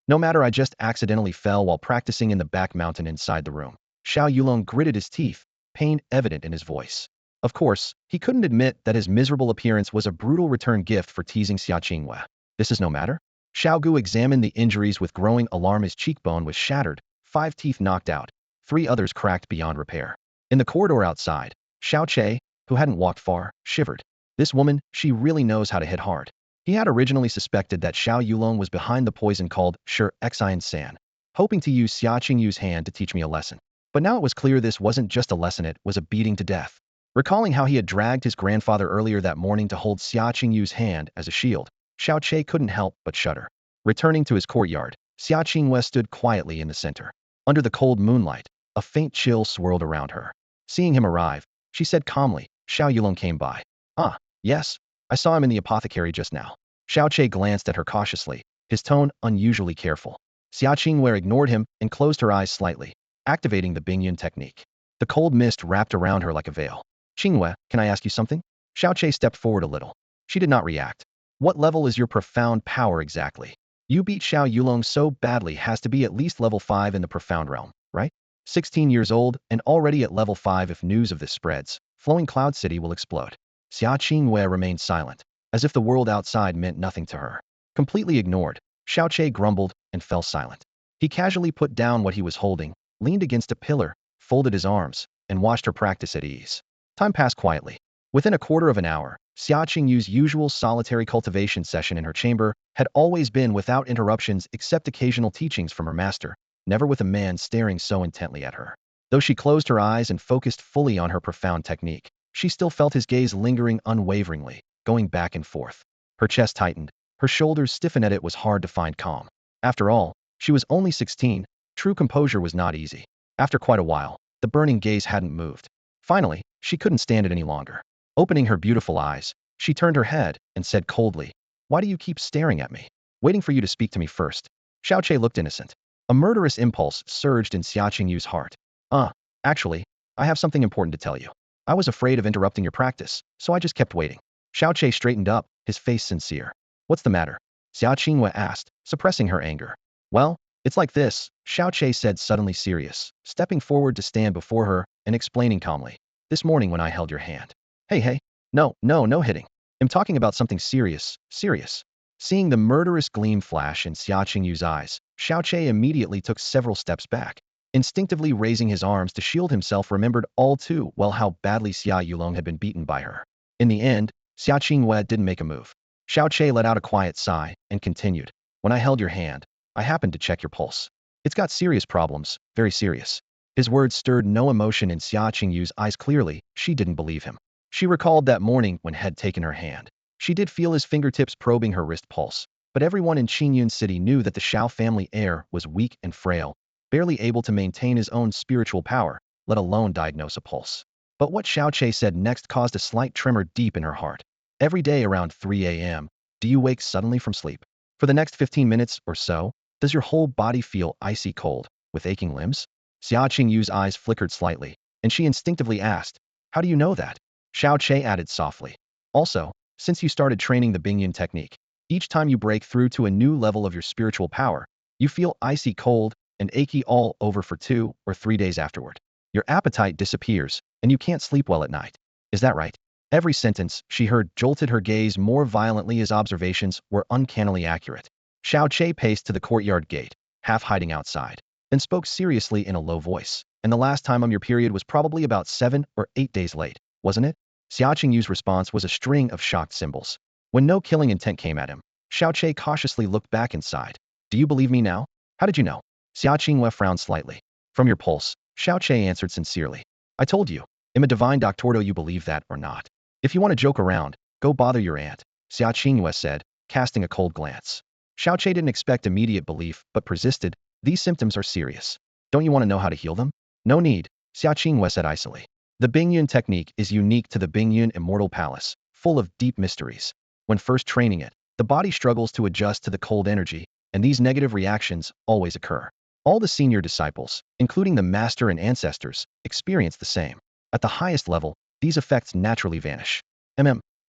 No matter, I just accidentally fell while practicing in the back mountain inside the room. Xiao Yulong gritted his teeth, pain evident in his voice. Of course, he couldn't admit that his miserable appearance was a brutal return gift for teasing Xia Qinghua. This is no matter? Xiao Gu examined the injuries with growing alarm. His cheekbone was shattered, 5 teeth knocked out, 3 others cracked beyond repair. In the corridor outside, Xiao Che, who hadn't walked far, shivered. This woman, she really knows how to hit hard. He had originally suspected that Xiao Yulong was behind the poison called Shi Xian San, hoping to use Xia Qingyu's hand to teach me a lesson. But now it was clear this wasn't just a lesson, it was a beating to death. Recalling how he had dragged his grandfather earlier that morning to hold Xia Qingyu's hand as a shield, Xiao Che couldn't help but shudder. Returning to his courtyard, Xia Qinghua stood quietly in the center. Under the cold moonlight, a faint chill swirled around her. Seeing him arrive, she said calmly, Xiao Yulong came by. Ah, yes, I saw him in the apothecary just now. Xiao Che glanced at her cautiously, his tone unusually careful. Xia Qinghua ignored him and closed her eyes slightly, activating the Bingyun technique. The cold mist wrapped around her like a veil. Qinghua, can I ask you something? Xiao Che stepped forward a little. She did not react. What level is your profound power exactly? You beat Xiao Yulong so badly, has to be at least level 5 in the profound realm, right? 16 years old and already at level 5. If news of this spreads, Flowing Cloud City will explode. Xia Qinghua remained silent, as if the world outside meant nothing to her. Completely ignored, Xiao Che grumbled and fell silent. He casually put down what he was holding, leaned against a pillar, folded his arms, and watched her practice at ease. Time passed quietly. Within a quarter of an hour, Xia Qingyu's usual solitary cultivation session in her chamber had always been without interruptions except occasional teachings from her master, never with a man staring so intently at her. Though she closed her eyes and focused fully on her profound technique, she still felt his gaze lingering unwaveringly, going back and forth. Her chest tightened, her shoulders stiffened. It was hard to find calm. After all, she was only 16, true composure was not easy. After quite a while, the burning gaze hadn't moved. Finally, she couldn't stand it any longer. Opening her beautiful eyes, she turned her head and said coldly, "Why do you keep staring at me? Waiting for you to speak to me first." Xiao Che looked innocent. A murderous impulse surged in Xia Qingyu's heart. Actually, I have something important to tell you. I was afraid of interrupting your practice, so I just kept waiting." Xiao Che straightened up, his face sincere. "What's the matter?" Xia Qinghua asked, suppressing her anger. "Well, it's like this," Xiao Che said, suddenly serious, stepping forward to stand before her and explaining calmly. "This morning when I held your hand." Hey, no hitting. I'm talking about something serious. Seeing the murderous gleam flash in Xia Qingyu's eyes, Xiao Che immediately took several steps back. Instinctively raising his arms to shield himself, remembered all too well how badly Xia Yulong had been beaten by her. In the end, Xia Qinghua didn't make a move. Xiao Che let out a quiet sigh and continued, "When I held your hand, I happened to check your pulse. It's got serious problems, very serious. His words stirred no emotion in Xia Qingyu's eyes. Clearly, she didn't believe him. She recalled that morning when had taken her hand. She did feel his fingertips probing her wrist pulse, but everyone in Qingyun City knew that the Shao family heir was weak and frail, barely able to maintain his own spiritual power, let alone diagnose a pulse. But what Xiao Che said next caused a slight tremor deep in her heart. Every day around 3 a.m., do you wake suddenly from sleep? For the next 15 minutes or so, does your whole body feel icy cold, with aching limbs? Xia Qingyu's eyes flickered slightly, and she instinctively asked, "How do you know that?" Xiao Che added softly, "Also, since you started training the Bingyun technique, each time you break through to a new level of your spiritual power, you feel icy cold and achy all over for 2 or 3 days afterward. Your appetite disappears, and you can't sleep well at night. Is that right?" Every sentence she heard jolted her gaze more violently as observations were uncannily accurate. Xiao Che paced to the courtyard gate, half hiding outside, then spoke seriously in a low voice. "And the last time on your period was probably about 7 or 8 days late, wasn't it?" Xia Qingyu's response was a string of shocked symbols. When no killing intent came at him, Xiao Che cautiously looked back inside. "Do you believe me now? How did you know?" Xia Qinghua frowned slightly. "From your pulse," Xiao Che answered sincerely. "I told you. I'm a divine doctor, do you believe that or not? If you want to joke around, go bother your aunt," Xia Qinghua said, casting a cold glance. Xiao Che didn't expect immediate belief, but persisted. "These symptoms are serious. Don't you want to know how to heal them?" "No need," Xia Qinghua said icily. "The Bingyun technique is unique to the Bingyun Immortal Palace, full of deep mysteries. When first training it, the body struggles to adjust to the cold energy, and these negative reactions always occur. All the senior disciples, including the master and ancestors, experience the same. At the highest level, these effects naturally vanish."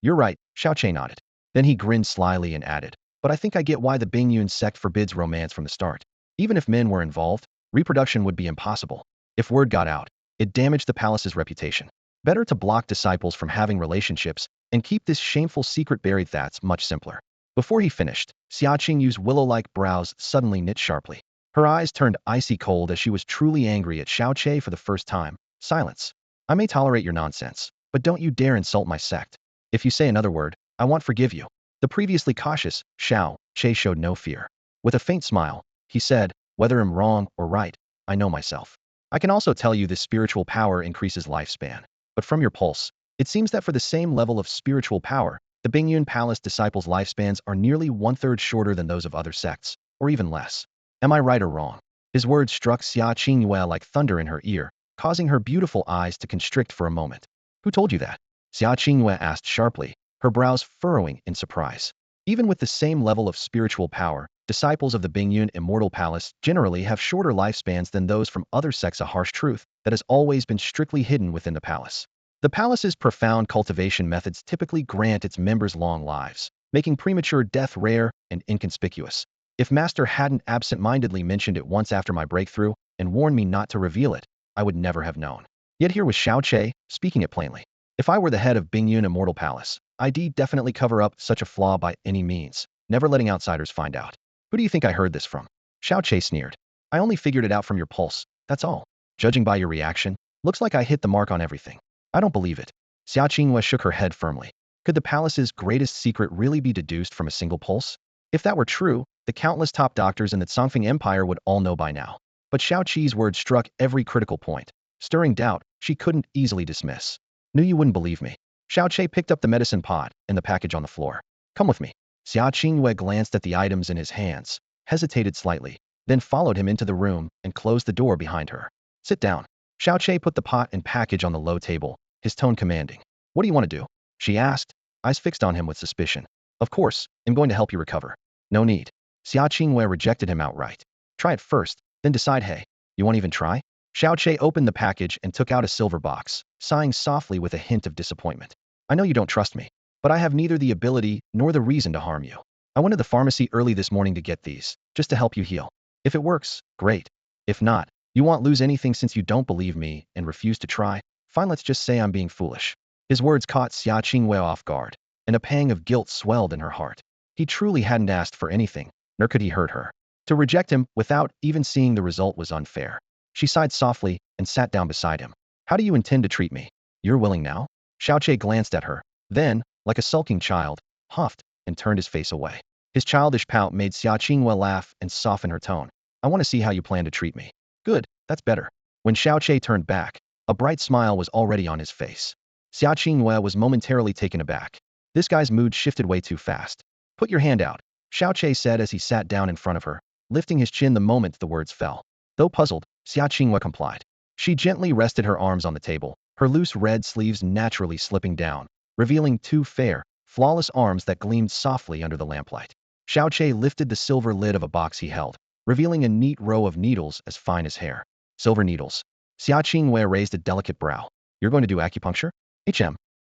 You're right," Xiao Che nodded. Then he grinned slyly and added, "But I think I get why the Bingyun sect forbids romance from the start. Even if men were involved, reproduction would be impossible. If word got out, it damaged the palace's reputation. Better to block disciples from having relationships and keep this shameful secret buried. That's much simpler." Before he finished, Xia Qingyu's willow-like brows suddenly knit sharply. Her eyes turned icy cold as she was truly angry at Xiao Che for the first time. "Silence. I may tolerate your nonsense, but don't you dare insult my sect. If you say another word, I won't forgive you." The previously cautious Xiao Che showed no fear. With a faint smile, he said, "Whether I'm wrong or right, I know myself. I can also tell you this spiritual power increases lifespan. But from your pulse, it seems that for the same level of spiritual power, the Bingyun Palace disciples' lifespans are nearly one-third shorter than those of other sects, or even less. Am I right or wrong?" His words struck Xia Qingyue like thunder in her ear, causing her beautiful eyes to constrict for a moment. "Who told you that?" Xia Qingyue asked sharply, her brows furrowing in surprise. Even with the same level of spiritual power, disciples of the Bingyun Immortal Palace generally have shorter lifespans than those from other sects, a harsh truth that has always been strictly hidden within the palace. The palace's profound cultivation methods typically grant its members long lives, making premature death rare and inconspicuous. If Master hadn't absent-mindedly mentioned it once after my breakthrough and warned me not to reveal it, I would never have known. Yet here was Xiao Che, speaking it plainly. If I were the head of Bingyun Immortal Palace, I'd definitely cover up such a flaw by any means, never letting outsiders find out. "Who do you think I heard this from?" Xiao Che sneered. "I only figured it out from your pulse, that's all. Judging by your reaction, looks like I hit the mark on everything." "I don't believe it." Xia Qinghua shook her head firmly. Could the palace's greatest secret really be deduced from a single pulse? If that were true, the countless top doctors in the Tsongfeng Empire would all know by now. But Xiao Qi's words struck every critical point, stirring doubt she couldn't easily dismiss. "Knew you wouldn't believe me." Xiao Che picked up the medicine pot and the package on the floor. "Come with me." Xia Qingyue glanced at the items in his hands, hesitated slightly, then followed him into the room and closed the door behind her. "Sit down." Xiao Che put the pot and package on the low table, his tone commanding. "What do you want to do?" she asked, eyes fixed on him with suspicion. "Of course, I'm going to help you recover." "No need." Xia Qingyue rejected him outright. "Try it first, then decide. Hey, you won't even try?" Xiao Che opened the package and took out a silver box, sighing softly with a hint of disappointment. "I know you don't trust me, but I have neither the ability nor the reason to harm you. I went to the pharmacy early this morning to get these, just to help you heal. If it works, great. If not, you won't lose anything since you don't believe me and refuse to try. Fine, let's just say I'm being foolish." His words caught Xia Qingyue off guard, and a pang of guilt swelled in her heart. He truly hadn't asked for anything, nor could he hurt her. To reject him without even seeing the result was unfair. She sighed softly and sat down beside him. "How do you intend to treat me? You're willing now?" Xiao Che glanced at her, then, like a sulking child, huffed and turned his face away. His childish pout made Xia Qinghua laugh and soften her tone. I want to see how you plan to treat me. Good, that's better. When Xiaoqi turned back, a bright smile was already on his face. Xia Qingyue was momentarily taken aback. This guy's mood shifted way too fast. Put your hand out, Xiaoqi said as he sat down in front of her, lifting his chin the moment the words fell. Though puzzled, Xia Qingyue complied. She gently rested her arms on the table, her loose red sleeves naturally slipping down, revealing two fair, flawless arms that gleamed softly under the lamplight. Xiaoqi lifted the silver lid of a box he held, revealing a neat row of needles as fine as hair. Silver needles. Xia Qingyue raised a delicate brow. You're going to do acupuncture?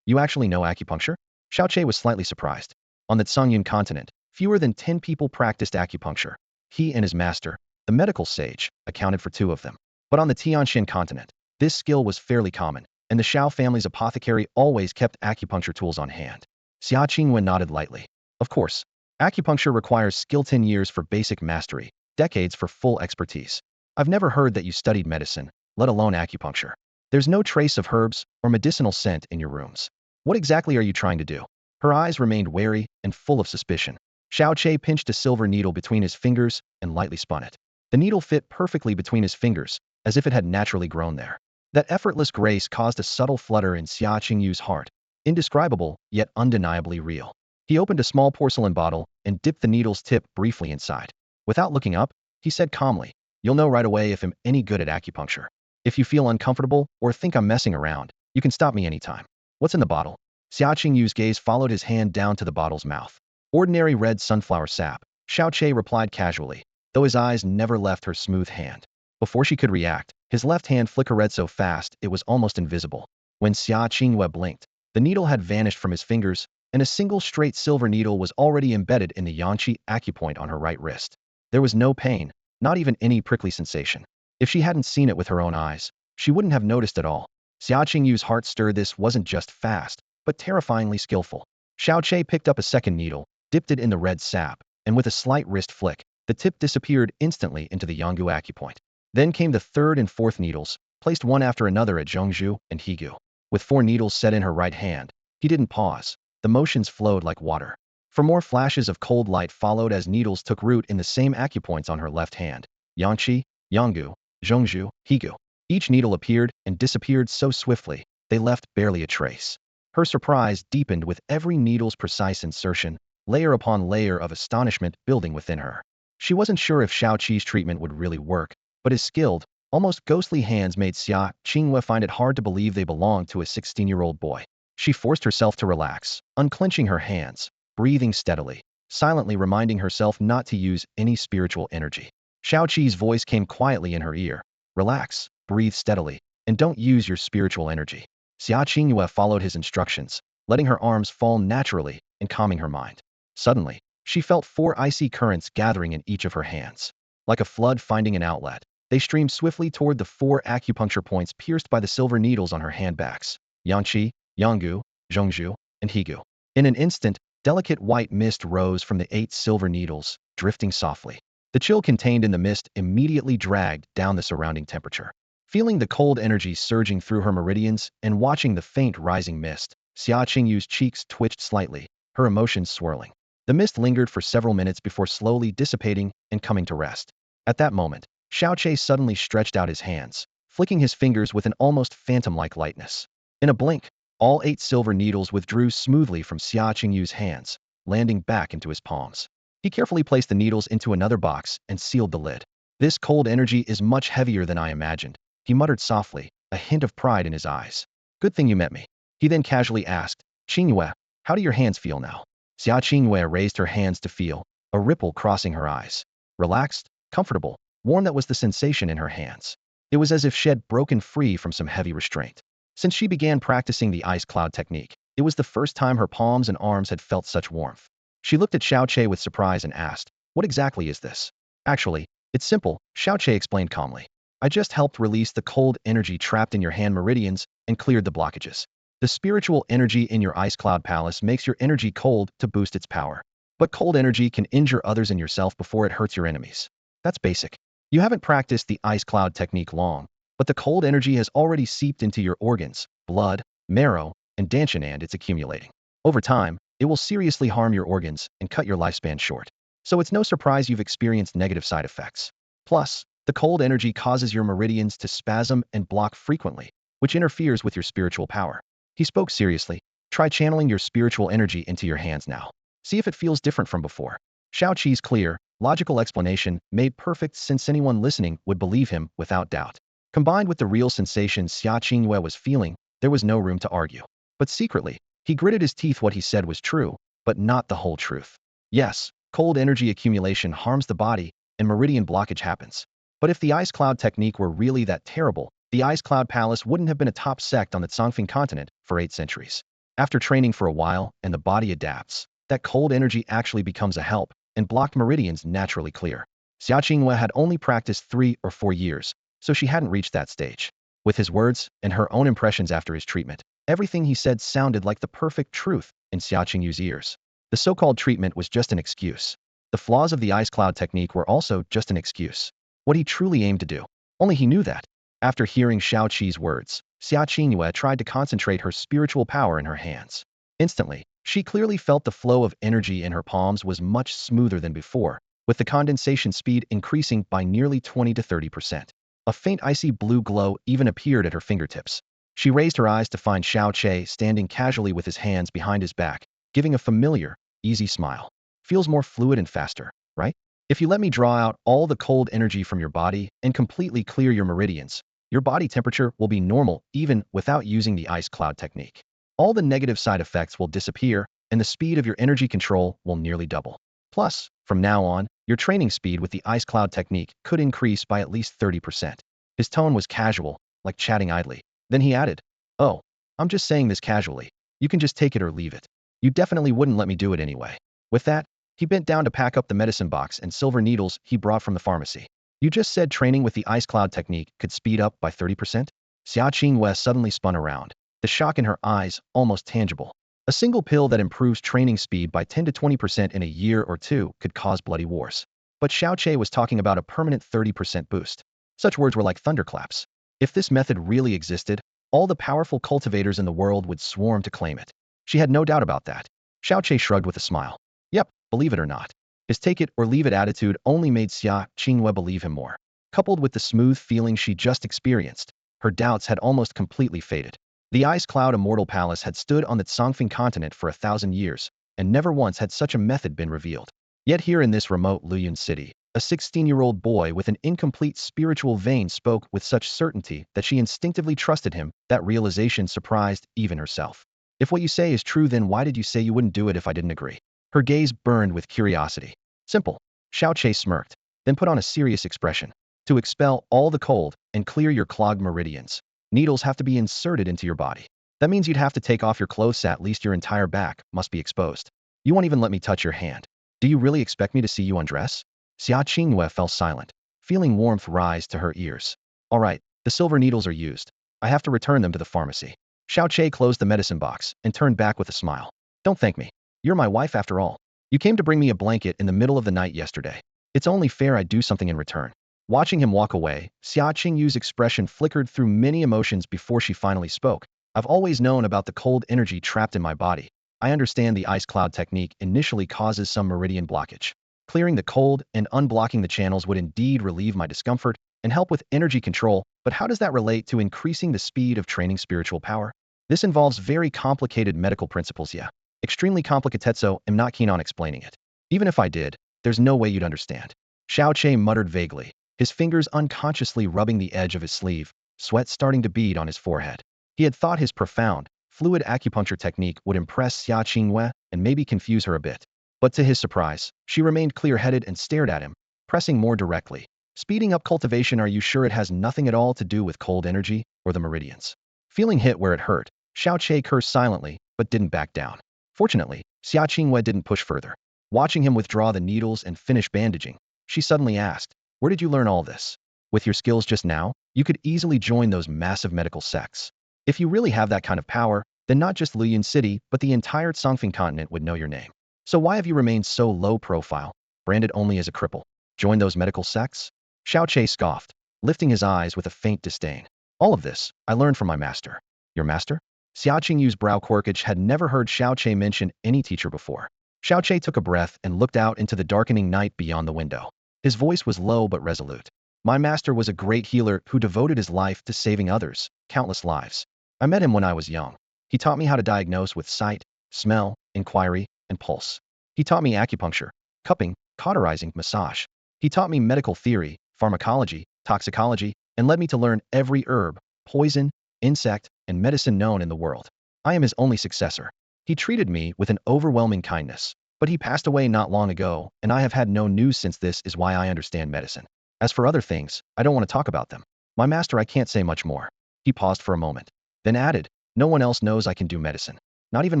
You actually know acupuncture? Xiaoqi was slightly surprised. On the Tsungyun continent, fewer than 10 people practiced acupuncture. He and his master, the medical sage, accounted for 2 of them. But on the Tianxin continent, this skill was fairly common, and the Shao family's apothecary always kept acupuncture tools on hand. Xia Qingyue nodded lightly. Of course, acupuncture requires skill 10 years for basic mastery, decades for full expertise. I've never heard that you studied medicine, let alone acupuncture. There's no trace of herbs or medicinal scent in your rooms. What exactly are you trying to do? Her eyes remained wary and full of suspicion. Xiaoqi pinched a silver needle between his fingers and lightly spun it. The needle fit perfectly between his fingers, as if it had naturally grown there. That effortless grace caused a subtle flutter in Xia Qingyue's heart, indescribable yet undeniably real. He opened a small porcelain bottle and dipped the needle's tip briefly inside. Without looking up, he said calmly, "You'll know right away if I'm any good at acupuncture. If you feel uncomfortable or think I'm messing around, you can stop me anytime." What's in the bottle? Xia Qingyue's gaze followed his hand down to the bottle's mouth. Ordinary red sunflower sap, Xiaoqi replied casually, though his eyes never left her smooth hand. Before she could react, his left hand flickered red so fast it was almost invisible. When Xia Qingyue blinked, the needle had vanished from his fingers, and a single straight silver needle was already embedded in the Yanqi acupoint on her right wrist. There was no pain, not even any prickly sensation. If she hadn't seen it with her own eyes, she wouldn't have noticed at all. Xia Qingyue's heart stirred. This wasn't just fast, but terrifyingly skillful. Xiaoqi picked up a second needle, dipped it in the red sap, and with a slight wrist flick, the tip disappeared instantly into the Yanggu acupoint. Then came the third and fourth needles, placed one after another at Zhongzhu and Higu. With 4 needles set in her right hand, he didn't pause. The motions flowed like water. For more flashes of cold light followed as needles took root in the same acupoints on her left hand. Yangqi, Yanggu, Zhongzhu, Higu. Each needle appeared and disappeared so swiftly, they left barely a trace. Her surprise deepened with every needle's precise insertion, layer upon layer of astonishment building within her. She wasn't sure if Xiaoqi's treatment would really work, but his skilled, almost ghostly hands made Xia Qingyue find it hard to believe they belonged to a 16-year-old boy. She forced herself to relax, unclenching her hands, breathing steadily, silently reminding herself not to use any spiritual energy. Xiaoqi's voice came quietly in her ear. Relax, breathe steadily, and don't use your spiritual energy. Xia Qingyue followed his instructions, letting her arms fall naturally and calming her mind. Suddenly, she felt 4 icy currents gathering in each of her hands. Like a flood finding an outlet, they streamed swiftly toward the 4 acupuncture points pierced by the silver needles on her handbacks: Yangqi, Yanggu, Zhongzhu, and Higu. In an instant, delicate white mist rose from the 8 silver needles, drifting softly. The chill contained in the mist immediately dragged down the surrounding temperature. Feeling the cold energy surging through her meridians and watching the faint rising mist, Xia Qingyue's cheeks twitched slightly, her emotions swirling. The mist lingered for several minutes before slowly dissipating and coming to rest. At that moment, Xiaoqi suddenly stretched out his hands, flicking his fingers with an almost phantom-like lightness. In a blink, all 8 silver needles withdrew smoothly from Xia Qingyue's hands, landing back into his palms. He carefully placed the needles into another box and sealed the lid. "This cold energy is much heavier than I imagined," he muttered softly, a hint of pride in his eyes. "Good thing you met me." He then casually asked, "Qingyue, how do your hands feel now?" Xia Qingyue raised her hands to feel, a ripple crossing her eyes. Relaxed, comfortable, warm. That was the sensation in her hands. It was as if she had broken free from some heavy restraint. Since she began practicing the ice cloud technique, it was the first time her palms and arms had felt such warmth. She looked at Xiaoqi with surprise and asked, "What exactly is this?" "Actually, it's simple," Xiaoqi explained calmly. "I just helped release the cold energy trapped in your hand meridians and cleared the blockages. The spiritual energy in your ice cloud palace makes your energy cold to boost its power. But cold energy can injure others and yourself before it hurts your enemies. That's basic. You haven't practiced the ice cloud technique long, but the cold energy has already seeped into your organs, blood, marrow, and danshan, and it's accumulating. Over time, it will seriously harm your organs and cut your lifespan short. So it's no surprise you've experienced negative side effects. Plus, the cold energy causes your meridians to spasm and block frequently, which interferes with your spiritual power. He spoke seriously. Try channeling your spiritual energy into your hands now. See if it feels different from before. Xiao Qi's clear, logical explanation made perfect sense. Anyone listening would believe him without doubt. Combined with the real sensation Xia Qingyue was feeling, there was no room to argue. But secretly, he gritted his teeth. What he said was true, but not the whole truth. Yes, cold energy accumulation harms the body, and meridian blockage happens. But if the ice cloud technique were really that terrible, the Ice Cloud Palace wouldn't have been a top sect on the Tsongfing continent for 8 centuries. After training for a while and the body adapts, that cold energy actually becomes a help, and blocked meridians naturally clear. Xia Qinghua had only practiced 3 or 4 years, so she hadn't reached that stage. With his words and her own impressions after his treatment, everything he said sounded like the perfect truth in Xia Qingyu's ears. The so-called treatment was just an excuse. The flaws of the ice cloud technique were also just an excuse. What he truly aimed to do. Only he knew that. After hearing Xiao Qi's words, Xia Qingyue tried to concentrate her spiritual power in her hands. Instantly, she clearly felt the flow of energy in her palms was much smoother than before, with the condensation speed increasing by nearly 20 to 30%. A faint icy blue glow even appeared at her fingertips. She raised her eyes to find Xiao Che standing casually with his hands behind his back, giving a familiar, easy smile. Feels more fluid and faster, right? If you let me draw out all the cold energy from your body and completely clear your meridians, your body temperature will be normal even without using the ice cloud technique. All the negative side effects will disappear, and the speed of your energy control will nearly double. Plus, from now on, your training speed with the ice cloud technique could increase by at least 30%. His tone was casual, like chatting idly. Then he added, "Oh, I'm just saying this casually. You can just take it or leave it. You definitely wouldn't let me do it anyway." With that, he bent down to pack up the medicine box and silver needles he brought from the pharmacy. "You just said training with the ice cloud technique could speed up by 30%? Xia Qinghue suddenly spun around, the shock in her eyes almost tangible. A single pill that improves training speed by 10 to 20% in a year or two could cause bloody wars. But Xiao Che was talking about a permanent 30% boost. Such words were like thunderclaps. If this method really existed, all the powerful cultivators in the world would swarm to claim it. She had no doubt about that. Xiao Che shrugged with a smile. Yep, believe it or not. His take-it-or-leave-it attitude only made Xia Qinghue believe him more. Coupled with the smooth feeling she just experienced, her doubts had almost completely faded. The Ice Cloud Immortal Palace had stood on the Tsongfing continent for 1,000 years, and never once had such a method been revealed. Yet here in this remote Luyun city, a 16-year-old boy with an incomplete spiritual vein spoke with such certainty that she instinctively trusted him. That realization surprised even herself. If what you say is true, then why did you say you wouldn't do it if I didn't agree? Her gaze burned with curiosity. Simple. Xiao Che smirked, then put on a serious expression. To expel all the cold and clear your clogged meridians, needles have to be inserted into your body. That means you'd have to take off your clothes. At least your entire back must be exposed. You won't even let me touch your hand. Do you really expect me to see you undress? Xia Qinghue fell silent, feeling warmth rise to her ears. All right, the silver needles are used. I have to return them to the pharmacy. Xiao Che closed the medicine box and turned back with a smile. Don't thank me. You're my wife after all. You came to bring me a blanket in the middle of the night yesterday. It's only fair I do something in return." Watching him walk away, Xia Qingyu's expression flickered through many emotions before she finally spoke. "I've always known about the cold energy trapped in my body. I understand the ice cloud technique initially causes some meridian blockage. Clearing the cold and unblocking the channels would indeed relieve my discomfort and help with energy control, but how does that relate to increasing the speed of training spiritual power? This involves very complicated medical principles. Yeah. Extremely complicated, so I'm not keen on explaining it. Even if I did, there's no way you'd understand." Xiao Che muttered vaguely, his fingers unconsciously rubbing the edge of his sleeve, sweat starting to bead on his forehead. He had thought his profound, fluid acupuncture technique would impress Xia Qinghue and maybe confuse her a bit. But to his surprise, she remained clear-headed and stared at him, pressing more directly. "Speeding up cultivation, are you sure it has nothing at all to do with cold energy or the meridians?" Feeling hit where it hurt, Xiao Che cursed silently, but didn't back down. Fortunately, Xia Qinghue didn't push further. Watching him withdraw the needles and finish bandaging, she suddenly asked, "Where did you learn all this? With your skills just now, you could easily join those massive medical sects. If you really have that kind of power, then not just Luyun City, but the entire Tsongfing continent would know your name. So why have you remained so low profile, branded only as a cripple? Join those medical sects?" Xiao Che scoffed, lifting his eyes with a faint disdain. "All of this, I learned from my master." "Your master?" Xia Qingyu's brow quirkage had never heard Xiao Che mention any teacher before. Xiao Che took a breath and looked out into the darkening night beyond the window. His voice was low but resolute. My master was a great healer who devoted his life to saving others, countless lives. I met him when I was young. He taught me how to diagnose with sight, smell, inquiry, and pulse. He taught me acupuncture, cupping, cauterizing, massage. He taught me medical theory, pharmacology, toxicology, and led me to learn every herb, poison, insect, and medicine known in the world. I am his only successor. He treated me with an overwhelming kindness, but he passed away not long ago, and I have had no news since. This is why I understand medicine. As for other things, I don't want to talk about them. My master, I can't say much more. He paused for a moment, then added, no one else knows I can do medicine. Not even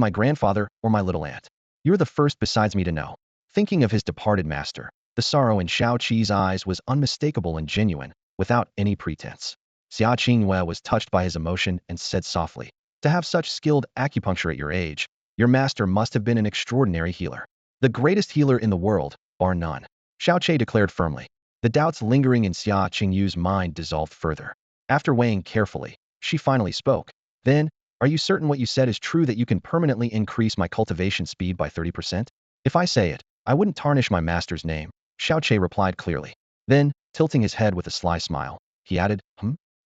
my grandfather or my little aunt. You're the first besides me to know. Thinking of his departed master, the sorrow in Xiao Qi's eyes was unmistakable and genuine, without any pretense. Xia Qingyue was touched by his emotion and said softly, to have such skilled acupuncture at your age, your master must have been an extraordinary healer. The greatest healer in the world, bar none. Xiao Qi declared firmly. The doubts lingering in Xia Qingyu's mind dissolved further. After weighing carefully, she finally spoke. Then, are you certain what you said is true, that you can permanently increase my cultivation speed by 30%? If I say it, I wouldn't tarnish my master's name, Xiao Qi replied clearly. Then, tilting his head with a sly smile, he added,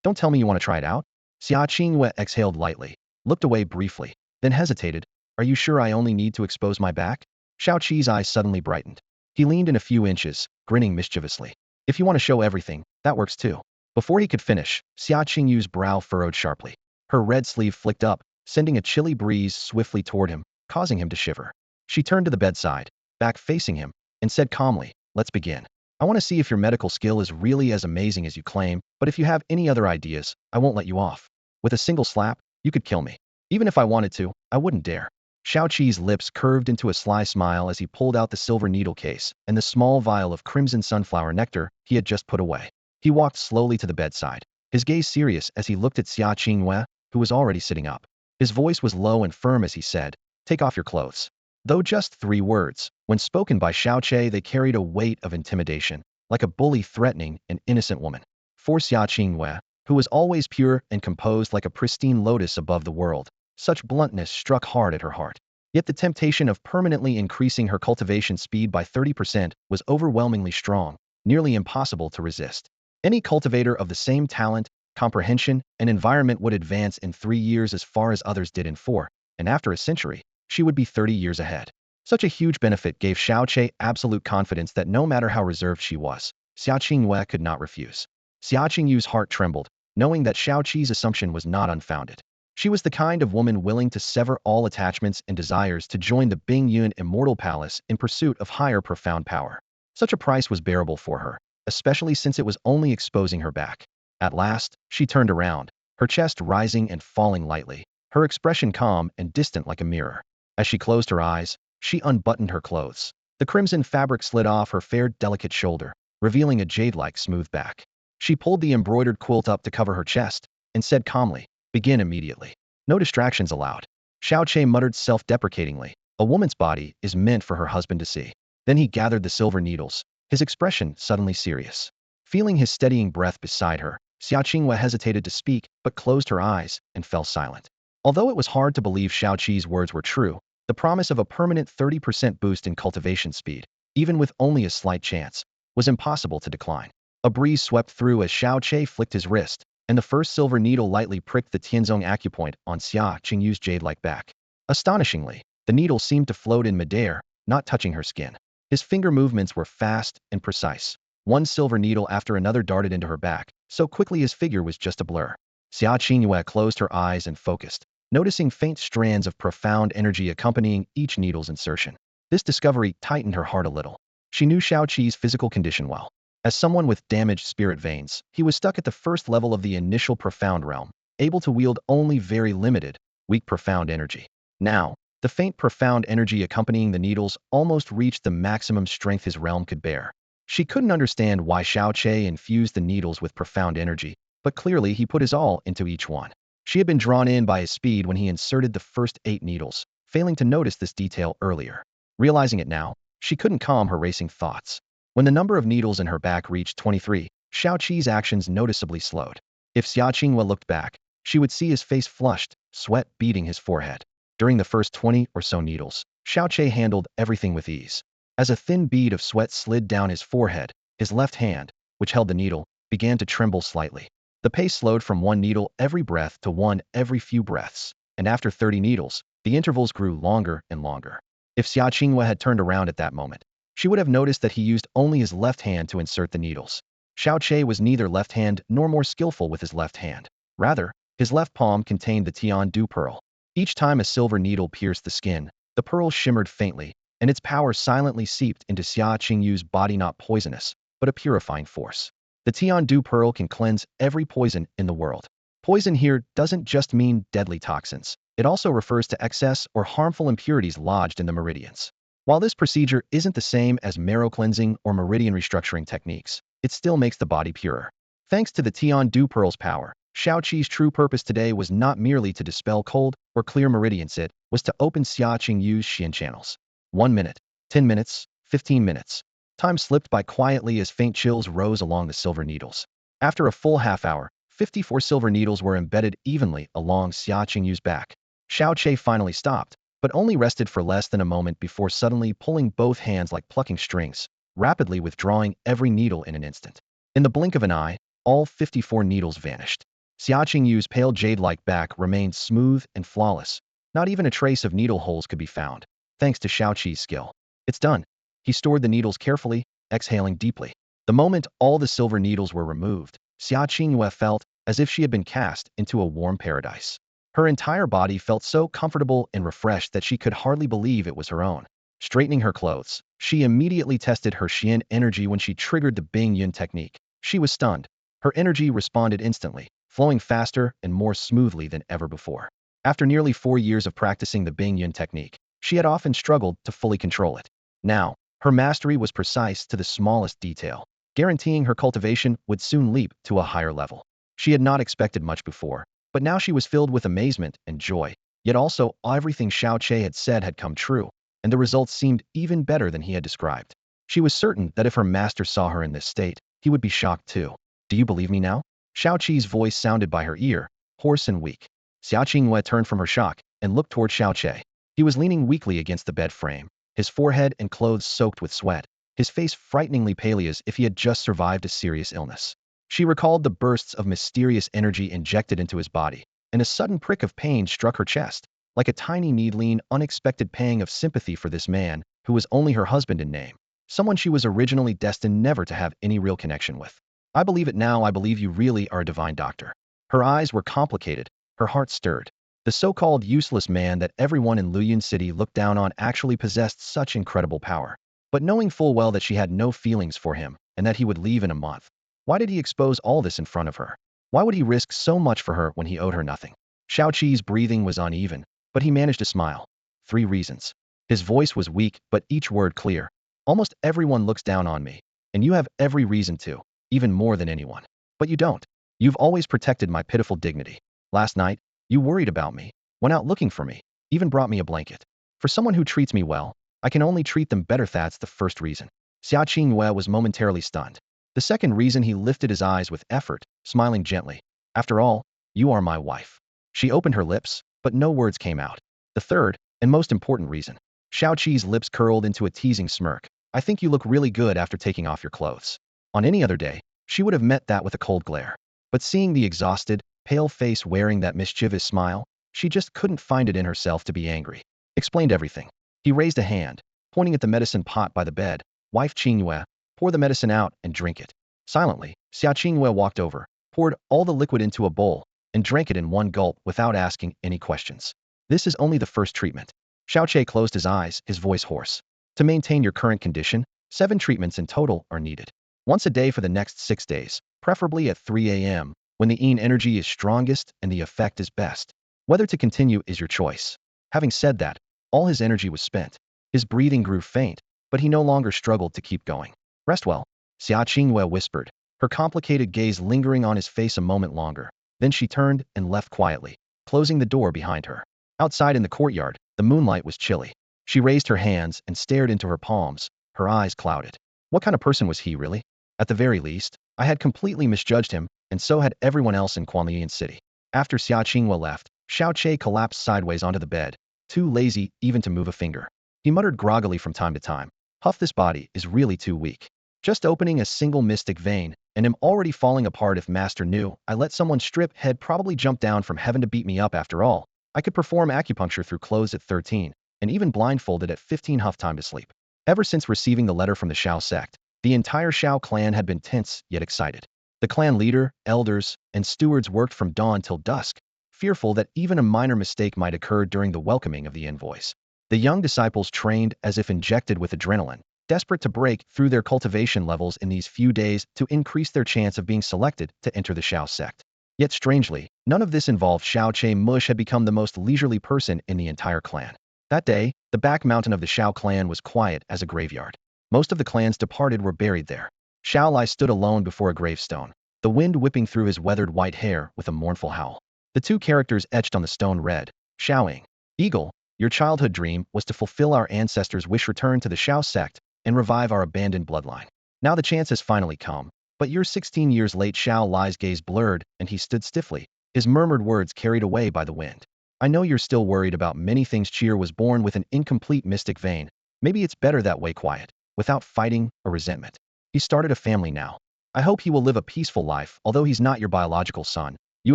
Don't tell me you want to try it out? Xia Qingyue exhaled lightly, looked away briefly, then hesitated. Are you sure I only need to expose my back? Xiao Qi's eyes suddenly brightened. He leaned in a few inches, grinning mischievously. If you want to show everything, that works too. Before he could finish, Xia Qingyu's brow furrowed sharply. Her red sleeve flicked up, sending a chilly breeze swiftly toward him, causing him to shiver. She turned to the bedside, back facing him, and said calmly, let's begin. I want to see if your medical skill is really as amazing as you claim, but if you have any other ideas, I won't let you off. With a single slap, you could kill me. Even if I wanted to, I wouldn't dare. Xiao Qi's lips curved into a sly smile as he pulled out the silver needle case and the small vial of crimson sunflower nectar he had just put away. He walked slowly to the bedside, his gaze serious as he looked at Xia Qingyue, who was already sitting up. His voice was low and firm as he said, take off your clothes. Though just 3 words, when spoken by Xiao Qi, they carried a weight of intimidation, like a bully threatening an innocent woman. For Xia Qingyue, who was always pure and composed like a pristine lotus above the world, such bluntness struck hard at her heart. Yet the temptation of permanently increasing her cultivation speed by 30% was overwhelmingly strong, nearly impossible to resist. Any cultivator of the same talent, comprehension, and environment would advance in 3 years as far as others did in 4, and after a century, she would be 30 years ahead. Such a huge benefit gave Xiao Qi absolute confidence that no matter how reserved she was, Xia Qingyue could not refuse. Xia Qingyu's heart trembled, knowing that Xiao Qi's assumption was not unfounded. She was the kind of woman willing to sever all attachments and desires to join the Bingyuan Immortal Palace in pursuit of higher profound power. Such a price was bearable for her, especially since it was only exposing her back. At last, she turned around, her chest rising and falling lightly, her expression calm and distant like a mirror. As she closed her eyes, she unbuttoned her clothes. The crimson fabric slid off her fair, delicate shoulder, revealing a jade-like smooth back. She pulled the embroidered quilt up to cover her chest, and said calmly, begin immediately. No distractions allowed. Xiao Qi muttered self-deprecatingly, a woman's body is meant for her husband to see. Then he gathered the silver needles, his expression suddenly serious. Feeling his steadying breath beside her, Xia Qingyue hesitated to speak, but closed her eyes and fell silent. Although it was hard to believe Xiao Qi's words were true, the promise of a permanent 30% boost in cultivation speed, even with only a slight chance, was impossible to decline. A breeze swept through as Xiao Qi flicked his wrist, and the first silver needle lightly pricked the Tianzong acupoint on Xia Qingyu's jade-like back. Astonishingly, the needle seemed to float in midair, not touching her skin. His finger movements were fast and precise. One silver needle after another darted into her back, so quickly his figure was just a blur. Xia Qingyue closed her eyes and focused, noticing faint strands of profound energy accompanying each needle's insertion. This discovery tightened her heart a little. She knew Xiao Qi's physical condition well. As someone with damaged spirit veins, he was stuck at the first level of the initial profound realm, able to wield only very limited, weak profound energy. Now, the faint profound energy accompanying the needles almost reached the maximum strength his realm could bear. She couldn't understand why Xiao Qi infused the needles with profound energy, but clearly he put his all into each one. She had been drawn in by his speed when he inserted the first 8 needles, failing to notice this detail earlier. Realizing it now, she couldn't calm her racing thoughts. When the number of needles in her back reached 23, Xiao Qi's actions noticeably slowed. If Xia Qingyue looked back, she would see his face flushed, sweat beading his forehead. During the first 20 or so needles, Xiao Qi handled everything with ease. As a thin bead of sweat slid down his forehead, his left hand, which held the needle, began to tremble slightly. The pace slowed from one needle every breath to one every few breaths, and after 30 needles, the intervals grew longer and longer. If Xia Qinghua had turned around at that moment, she would have noticed that he used only his left hand to insert the needles. Xiao Che was neither left-hand nor more skillful with his left hand. Rather, his left palm contained the Tian Du pearl. Each time a silver needle pierced the skin, the pearl shimmered faintly, and its power silently seeped into Xia Qingyu's body, not poisonous, but a purifying force. The Tian Du pearl can cleanse every poison in the world. Poison here doesn't just mean deadly toxins. It also refers to excess or harmful impurities lodged in the meridians. While this procedure isn't the same as marrow cleansing or meridian restructuring techniques, it still makes the body purer. Thanks to the Tian Du pearl's power, Shao Qi's true purpose today was not merely to dispel cold or clear meridians, it was to open Xia Qingyu's Xian channels. 1 minute, 10 minutes, 15 minutes. Time slipped by quietly as faint chills rose along the silver needles. After a full half hour, 54 silver needles were embedded evenly along Xia Qingyu's back. Xiao Che finally stopped, but only rested for less than a moment before suddenly pulling both hands like plucking strings, rapidly withdrawing every needle in an instant. In the blink of an eye, all 54 needles vanished. Xia Qingyu's pale jade-like back remained smooth and flawless. Not even a trace of needle holes could be found, thanks to Shao Qi's skill. It's done. He stored the needles carefully, exhaling deeply. The moment all the silver needles were removed, Xia Qingyue felt as if she had been cast into a warm paradise. Her entire body felt so comfortable and refreshed that she could hardly believe it was her own. Straightening her clothes, she immediately tested her Xian energy when she triggered the Bing Yun technique. She was stunned. Her energy responded instantly, flowing faster and more smoothly than ever before. After nearly 4 years of practicing the Bing Yun technique, she had often struggled to fully control it. Now, her mastery was precise to the smallest detail, guaranteeing her cultivation would soon leap to a higher level. She had not expected much before, but now she was filled with amazement and joy. Yet also, everything Shao Che had said had come true, and the results seemed even better than he had described. She was certain that if her master saw her in this state, he would be shocked too. Do you believe me now? Shao Qi's voice sounded by her ear, hoarse and weak. Xia Qingyue turned from her shock and looked toward Xiao Che. He was leaning weakly against the bed frame, his forehead and clothes soaked with sweat, his face frighteningly pale as if he had just survived a serious illness. She recalled the bursts of mysterious energy injected into his body, and a sudden prick of pain struck her chest, like a tiny needling unexpected pang of sympathy for this man, who was only her husband in name, someone she was originally destined never to have any real connection with. I believe it now. I believe you really are a divine doctor. Her eyes were complicated, her heart stirred. The so-called useless man that everyone in Luyun City looked down on actually possessed such incredible power. But knowing full well that she had no feelings for him, and that he would leave in a month, why did he expose all this in front of her? Why would he risk so much for her when he owed her nothing? Shao Qi's breathing was uneven, but he managed to smile. 3 reasons. His voice was weak, but each word clear. Almost everyone looks down on me, and you have every reason to, even more than anyone. But you don't. You've always protected my pitiful dignity. Last night, you worried about me, went out looking for me, even brought me a blanket. For someone who treats me well, I can only treat them better. That's the first reason. Xia Qingyue was momentarily stunned. The second reason, he lifted his eyes with effort, smiling gently. After all, you are my wife. She opened her lips, but no words came out. The third, and most important reason. Shao Qi's lips curled into a teasing smirk. I think you look really good after taking off your clothes. On any other day, she would have met that with a cold glare. But seeing the exhausted, pale face wearing that mischievous smile, she just couldn't find it in herself to be angry. Explained everything. He raised a hand, pointing at the medicine pot by the bed. Wife Qingyue, pour the medicine out and drink it. Silently, Xia Qingyue walked over, poured all the liquid into a bowl, and drank it in one gulp without asking any questions. This is only the first treatment. Xiao Che closed his eyes, his voice hoarse. To maintain your current condition, 7 treatments in total are needed. Once a day for the next 6 days, preferably at 3 a.m., when the yin energy is strongest and the effect is best. Whether to continue is your choice. Having said that, all his energy was spent. His breathing grew faint, but he no longer struggled to keep going. Rest well, Xia Qingyue whispered, her complicated gaze lingering on his face a moment longer. Then she turned and left quietly, closing the door behind her. Outside in the courtyard, the moonlight was chilly. She raised her hands and stared into her palms, her eyes clouded. What kind of person was he really? At the very least, I had completely misjudged him, and so had everyone else in Quanlian City. After Xia Qinghua left, Xiao Che collapsed sideways onto the bed, too lazy even to move a finger. He muttered groggily from time to time, "Huff, this body is really too weak. Just opening a single mystic vein, and am already falling apart. If Master knew I let someone strip, he'd probably jump down from heaven to beat me up. After all, I could perform acupuncture through clothes at 13, and even blindfolded at 15 huff time to sleep. Ever since receiving the letter from the Shao sect, the entire Shao clan had been tense yet excited. The clan leader, elders, and stewards worked from dawn till dusk, fearful that even a minor mistake might occur during the welcoming of the envoys. The young disciples trained as if injected with adrenaline, desperate to break through their cultivation levels in these few days to increase their chance of being selected to enter the Shao sect. Yet strangely, none of this involved Shao Che. Mush had become the most leisurely person in the entire clan. That day, the back mountain of the Shao clan was quiet as a graveyard. Most of the clan's departed were buried there. Shao Lai stood alone before a gravestone, the wind whipping through his weathered white hair with a mournful howl. The two characters etched on the stone read, Shaoing. Eagle, your childhood dream was to fulfill our ancestors' wish, return to the Shao sect, and revive our abandoned bloodline. Now the chance has finally come, but you're 16 years late. Shao Lai's gaze blurred, and he stood stiffly, his murmured words carried away by the wind. I know you're still worried about many things. Cheer was born with an incomplete mystic vein. Maybe it's better that way, quiet, without fighting or resentment. He started a family now. I hope he will live a peaceful life. Although he's not your biological son, you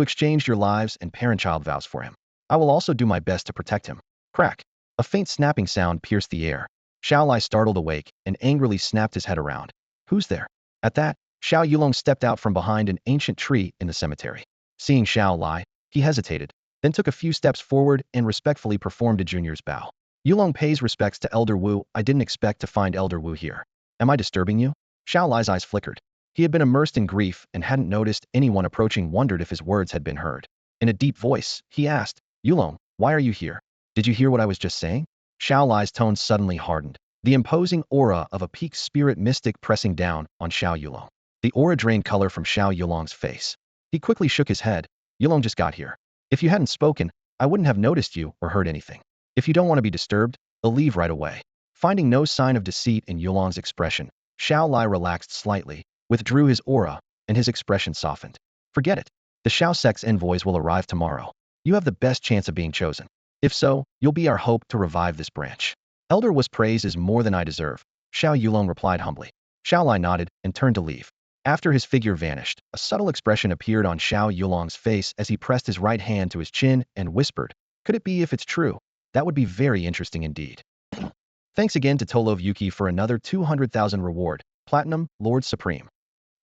exchanged your lives and parent-child vows for him. I will also do my best to protect him. Crack. A faint snapping sound pierced the air. Shao Lai startled awake and angrily snapped his head around. Who's there? At that, Xiao Yulong stepped out from behind an ancient tree in the cemetery. Seeing Shao Lai, he hesitated, then took a few steps forward and respectfully performed a junior's bow. Yulong pays respects to Elder Wu. I didn't expect to find Elder Wu here. Am I disturbing you? Shao Lai's eyes flickered. He had been immersed in grief and hadn't noticed anyone approaching, wondered if his words had been heard. In a deep voice, he asked, Yulong, why are you here? Did you hear what I was just saying? Shao Lai's tone suddenly hardened, the imposing aura of a peak spirit mystic pressing down on Xiao Yulong. The aura drained color from Xiao Yulong's face. He quickly shook his head. Yulong just got here. If you hadn't spoken, I wouldn't have noticed you or heard anything. If you don't want to be disturbed, I'll leave right away. Finding no sign of deceit in Yulong's expression, Shao Lai relaxed slightly, withdrew his aura, and his expression softened. Forget it. The Shao sect's envoys will arrive tomorrow. You have the best chance of being chosen. If so, you'll be our hope to revive this branch. Elder was praise is more than I deserve, Xiao Yulong replied humbly. Shao Lai nodded and turned to leave. After his figure vanished, a subtle expression appeared on Xiao Yulong's face as he pressed his right hand to his chin and whispered, could it be? If it's true, that would be very interesting indeed. Thanks again to Tolov Yuki for another 200,000 reward, Platinum, Lord Supreme.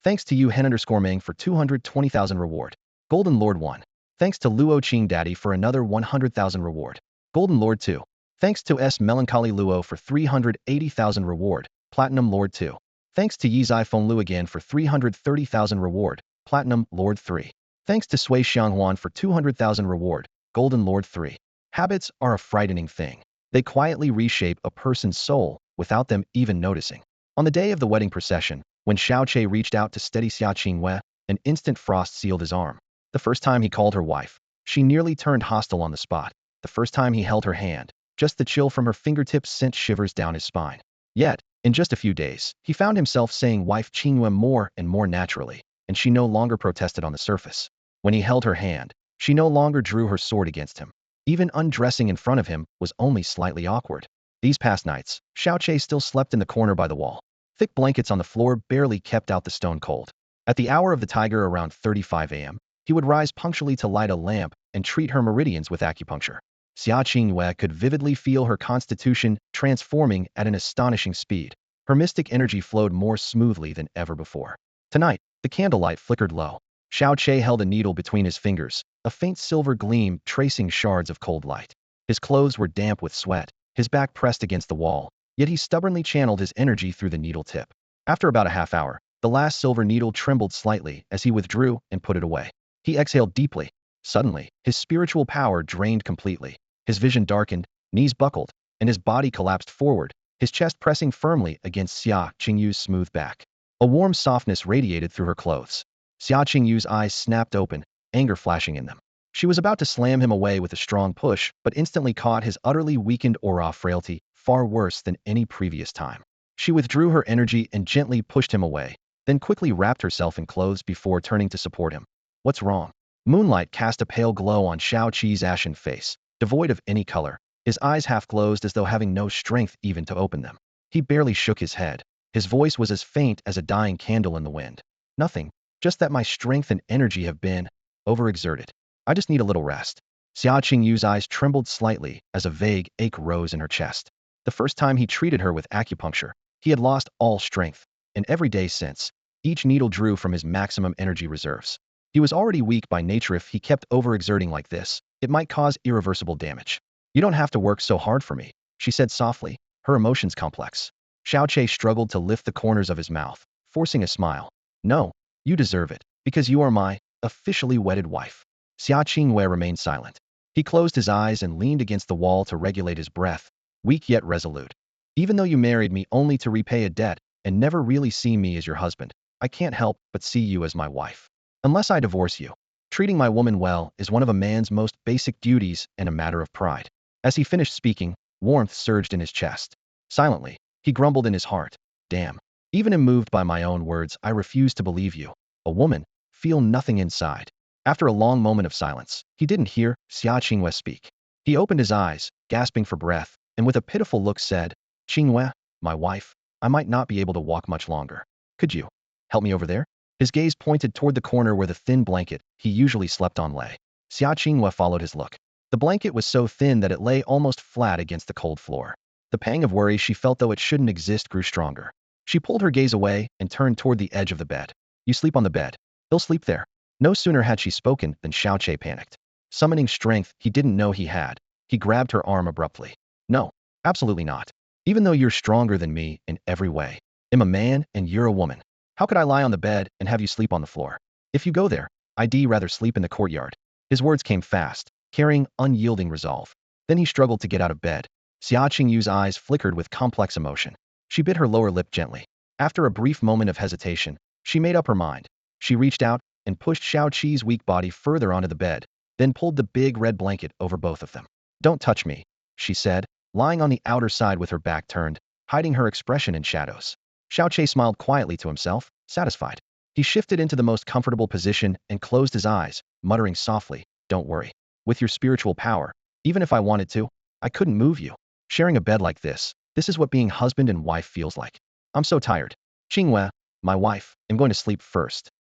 Thanks to you Hen_Mang for 220,000 reward, Golden Lord 1. Thanks to Luo Qing Daddy for another 100,000 reward, Golden Lord 2. Thanks to S Melancholy Luo for 380,000 reward, Platinum Lord 2. Thanks to Yizai Feng Lu again for 330,000 reward, Platinum Lord 3. Thanks to Sui Xianghuan for 200,000 reward, Golden Lord 3. Habits are a frightening thing. They quietly reshape a person's soul without them even noticing. On the day of the wedding procession, when Xiao Che reached out to steady Xia Qingwei, an instant frost sealed his arm. The first time he called her wife, she nearly turned hostile on the spot. The first time he held her hand, just the chill from her fingertips sent shivers down his spine. Yet, in just a few days, he found himself saying wife Qingwen more and more naturally, and she no longer protested on the surface. When he held her hand, she no longer drew her sword against him. Even undressing in front of him was only slightly awkward. These past nights, Xiao Che still slept in the corner by the wall. Thick blankets on the floor barely kept out the stone cold. At the hour of the tiger around 35 a.m., he would rise punctually to light a lamp and treat her meridians with acupuncture. Xia Qingwei could vividly feel her constitution transforming at an astonishing speed. Her mystic energy flowed more smoothly than ever before. Tonight, the candlelight flickered low. Xiao Che held a needle between his fingers, a faint silver gleam tracing shards of cold light. His clothes were damp with sweat, his back pressed against the wall, yet he stubbornly channeled his energy through the needle tip. After about a half hour, the last silver needle trembled slightly as he withdrew and put it away. He exhaled deeply. Suddenly, his spiritual power drained completely. His vision darkened, knees buckled, and his body collapsed forward, his chest pressing firmly against Xia Qingyu's smooth back. A warm softness radiated through her clothes. Xia Qingyu's eyes snapped open, anger flashing in them. She was about to slam him away with a strong push, but instantly caught his utterly weakened aura frailty, far worse than any previous time. She withdrew her energy and gently pushed him away, then quickly wrapped herself in clothes before turning to support him. What's wrong? Moonlight cast a pale glow on Xiao Qi's ashen face, devoid of any color, his eyes half closed as though having no strength even to open them. He barely shook his head. His voice was as faint as a dying candle in the wind. Nothing, just that my strength and energy have been overexerted. I just need a little rest. Xia Qingyu's eyes trembled slightly as a vague ache rose in her chest. The first time he treated her with acupuncture, he had lost all strength, and every day since, each needle drew from his maximum energy reserves. He was already weak by nature. If he kept overexerting like this, it might cause irreversible damage. You don't have to work so hard for me, she said softly, her emotions complex. Xiao Che struggled to lift the corners of his mouth, forcing a smile. No, you deserve it, because you are my officially wedded wife. Xia Qingwei remained silent. He closed his eyes and leaned against the wall to regulate his breath, weak yet resolute. Even though you married me only to repay a debt and never really see me as your husband, I can't help but see you as my wife. Unless I divorce you, treating my woman well is one of a man's most basic duties and a matter of pride. As he finished speaking, warmth surged in his chest. Silently, he grumbled in his heart. Damn. Even moved by my own words, I refuse to believe you. A woman, feel nothing inside. After a long moment of silence, he didn't hear Xia Qingwei speak. He opened his eyes, gasping for breath, and with a pitiful look said, Qingwei, my wife, I might not be able to walk much longer. Could you help me over there? His gaze pointed toward the corner where the thin blanket he usually slept on lay. Xia Qingwei followed his look. The blanket was so thin that it lay almost flat against the cold floor. The pang of worry she felt though it shouldn't exist grew stronger. She pulled her gaze away and turned toward the edge of the bed. You sleep on the bed. He'll sleep there. No sooner had she spoken than Xiao Che panicked. Summoning strength he didn't know he had, he grabbed her arm abruptly. No, absolutely not. Even though you're stronger than me in every way. I'm a man and you're a woman. How could I lie on the bed and have you sleep on the floor? If you go there, I'd rather sleep in the courtyard. His words came fast, carrying unyielding resolve. Then he struggled to get out of bed. Xia Qingyu's eyes flickered with complex emotion. She bit her lower lip gently. After a brief moment of hesitation, she made up her mind. She reached out and pushed Xiao Qi's weak body further onto the bed, then pulled the big red blanket over both of them. Don't touch me, she said, lying on the outer side with her back turned, hiding her expression in shadows. Xiao Che smiled quietly to himself, satisfied. He shifted into the most comfortable position and closed his eyes, muttering softly, don't worry. With your spiritual power, even if I wanted to, I couldn't move you. Sharing a bed like this is what being husband and wife feels like. I'm so tired. Qingwei, my wife, I'm going to sleep first.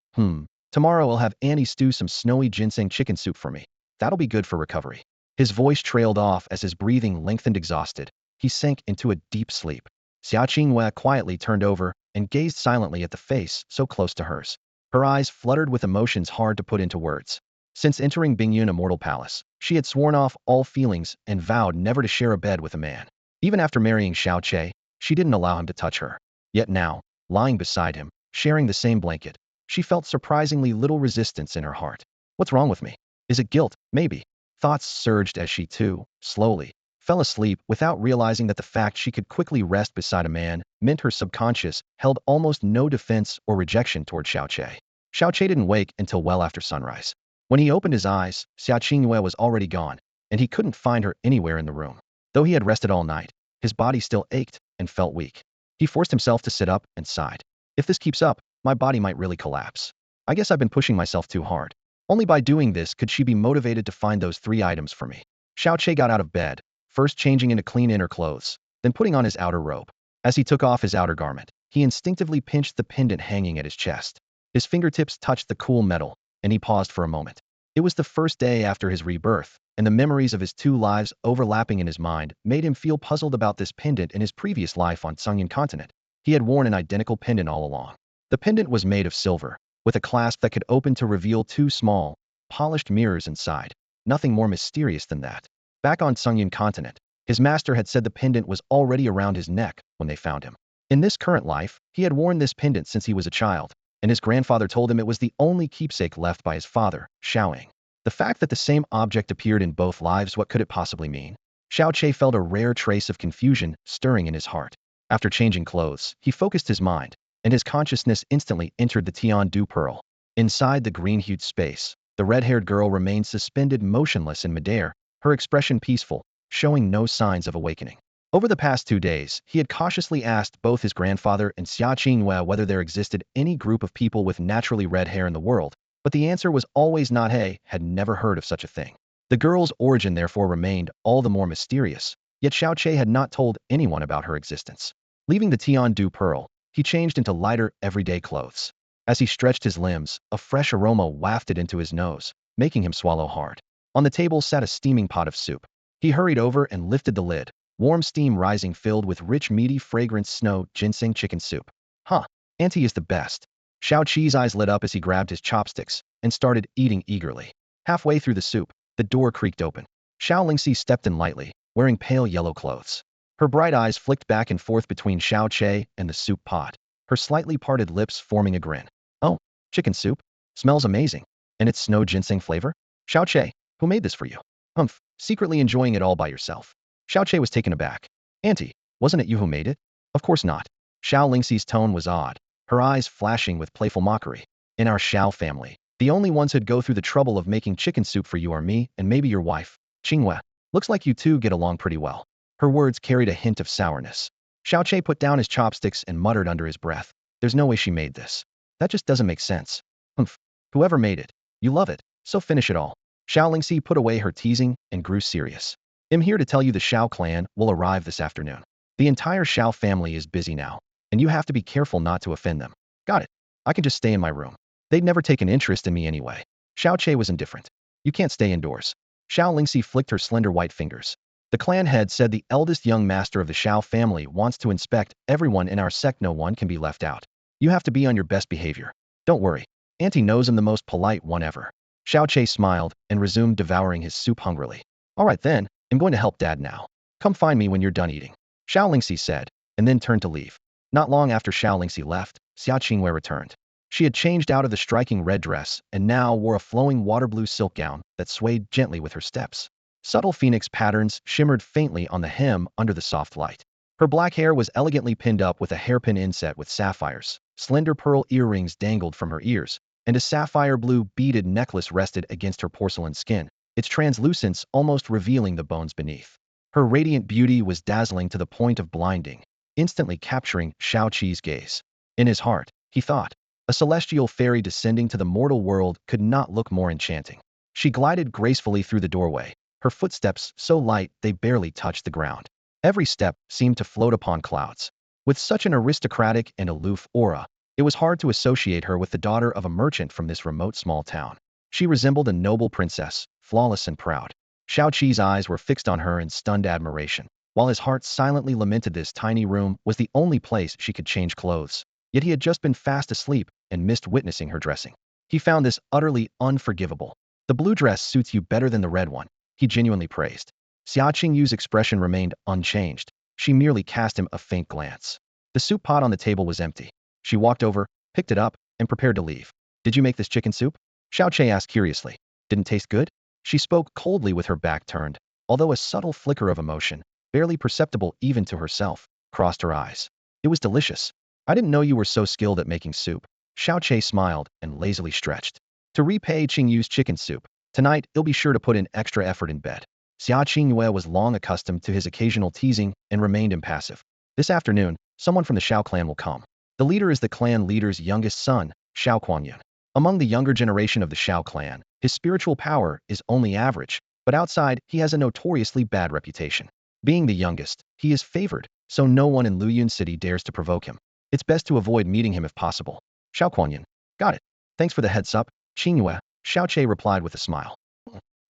Tomorrow I'll have Annie stew some snowy ginseng chicken soup for me. That'll be good for recovery. His voice trailed off as his breathing lengthened exhausted. He sank into a deep sleep. Xia Qingwei quietly turned over and gazed silently at the face so close to hers. Her eyes fluttered with emotions hard to put into words. Since entering Bingyun Immortal Palace, she had sworn off all feelings and vowed never to share a bed with a man. Even after marrying Xiao Che, she didn't allow him to touch her. Yet now, lying beside him, sharing the same blanket, she felt surprisingly little resistance in her heart. What's wrong with me? Is it guilt? Maybe. Thoughts surged as she too, slowly, fell asleep without realizing that the fact she could quickly rest beside a man meant her subconscious held almost no defense or rejection toward Xiao Che. Xiao Che didn't wake until well after sunrise. When he opened his eyes, Xia Qingyue was already gone, and he couldn't find her anywhere in the room. Though he had rested all night, his body still ached and felt weak. He forced himself to sit up and sighed. If this keeps up, my body might really collapse. I guess I've been pushing myself too hard. Only by doing this could she be motivated to find those 3 items for me. Xiao Che got out of bed, first changing into clean inner clothes, then putting on his outer robe. As he took off his outer garment, he instinctively pinched the pendant hanging at his chest. His fingertips touched the cool metal, and he paused for a moment. It was the first day after his rebirth, and the memories of his 2 lives overlapping in his mind made him feel puzzled about this pendant in his previous life on Sunyan continent. He had worn an identical pendant all along. The pendant was made of silver, with a clasp that could open to reveal 2 small, polished mirrors inside. Nothing more mysterious than that. Back on Sunyan continent, his master had said the pendant was already around his neck when they found him. In this current life, he had worn this pendant since he was a child, and his grandfather told him it was the only keepsake left by his father, Xiaoying. The fact that the same object appeared in both lives, what could it possibly mean? Xiao Che felt a rare trace of confusion stirring in his heart. After changing clothes, he focused his mind, and his consciousness instantly entered the Tian Du Pearl. Inside the green-hued space, the red-haired girl remained suspended motionless in midair, her expression peaceful, showing no signs of awakening. Over the past 2 days, he had cautiously asked both his grandfather and Xia Qingyue whether there existed any group of people with naturally red hair in the world, but the answer was always not. He had never heard of such a thing. The girl's origin therefore remained all the more mysterious, yet Xiao Che had not told anyone about her existence. Leaving the Tian Du Pearl, he changed into lighter, everyday clothes. As he stretched his limbs, a fresh aroma wafted into his nose, making him swallow hard. On the table sat a steaming pot of soup. He hurried over and lifted the lid, warm steam rising filled with rich meaty fragrant snow ginseng chicken soup. Huh, Auntie is the best. Shao Qi's eyes lit up as he grabbed his chopsticks and started eating eagerly. Halfway through the soup, the door creaked open. Xiao Lingxi stepped in lightly, wearing pale yellow clothes. Her bright eyes flicked back and forth between Xiao Che and the soup pot, her slightly parted lips forming a grin. Oh, chicken soup? Smells amazing. And it's snow ginseng flavor? Xiao Che, who made this for you? Humph, secretly enjoying it all by yourself. Xiao Che was taken aback. Auntie, wasn't it you who made it? Of course not. Xiao Lingxi's tone was odd, her eyes flashing with playful mockery. In our Xiao family, the only ones who'd go through the trouble of making chicken soup for you are me and maybe your wife, Qinghua. Looks like you two get along pretty well. Her words carried a hint of sourness. Xiao Che put down his chopsticks and muttered under his breath. There's no way she made this. That just doesn't make sense. Humph. Whoever made it. You love it, so finish it all. Xiao Lingxi put away her teasing and grew serious. I'm here to tell you the Xiao clan will arrive this afternoon. The entire Xiao family is busy now, and you have to be careful not to offend them. Got it. I can just stay in my room. They'd never take an interest in me anyway. Xiao Che was indifferent. You can't stay indoors. Xiao Lingxi flicked her slender white fingers. The clan head said the eldest young master of the Xiao family wants to inspect everyone in our sect. No one can be left out. You have to be on your best behavior. Don't worry. Auntie knows I'm the most polite one ever. Xiao Che smiled and resumed devouring his soup hungrily. All right then, I'm going to help Dad now. Come find me when you're done eating. Xiao Lingxi said, and then turned to leave. Not long after Xiao Lingxi left, Xia Qingwei returned. She had changed out of the striking red dress and now wore a flowing water blue silk gown that swayed gently with her steps. Subtle phoenix patterns shimmered faintly on the hem under the soft light. Her black hair was elegantly pinned up with a hairpin inset with sapphires. Slender pearl earrings dangled from her ears, and a sapphire blue beaded necklace rested against her porcelain skin, its translucence almost revealing the bones beneath. Her radiant beauty was dazzling to the point of blinding, instantly capturing Shao Qi's gaze. In his heart, he thought, a celestial fairy descending to the mortal world could not look more enchanting. She glided gracefully through the doorway, her footsteps so light they barely touched the ground. Every step seemed to float upon clouds. With such an aristocratic and aloof aura, it was hard to associate her with the daughter of a merchant from this remote small town. She resembled a noble princess, flawless and proud. Shao Qi's eyes were fixed on her in stunned admiration, while his heart silently lamented this tiny room was the only place she could change clothes. Yet he had just been fast asleep and missed witnessing her dressing. He found this utterly unforgivable. The blue dress suits you better than the red one, he genuinely praised. Xia Qingyu's expression remained unchanged. She merely cast him a faint glance. The soup pot on the table was empty. She walked over, picked it up, and prepared to leave. Did you make this chicken soup? Xiao Che asked curiously. Didn't taste good? She spoke coldly with her back turned, although a subtle flicker of emotion, barely perceptible even to herself, crossed her eyes. It was delicious. I didn't know you were so skilled at making soup. Xiao Che smiled and lazily stretched. To repay Qingyu's chicken soup, tonight he'll be sure to put in extra effort in bed. Xia Qingyue was long accustomed to his occasional teasing and remained impassive. This afternoon, someone from the Xiao clan will come. The leader is the clan leader's youngest son, Xiao Kuanyun. Among the younger generation of the Xiao clan, his spiritual power is only average, but outside he has a notoriously bad reputation. Being the youngest, he is favored, so no one in Luyun City dares to provoke him. It's best to avoid meeting him if possible. Xiao Kuanyun. Got it. Thanks for the heads up, Qingyue, Xiao Che replied with a smile.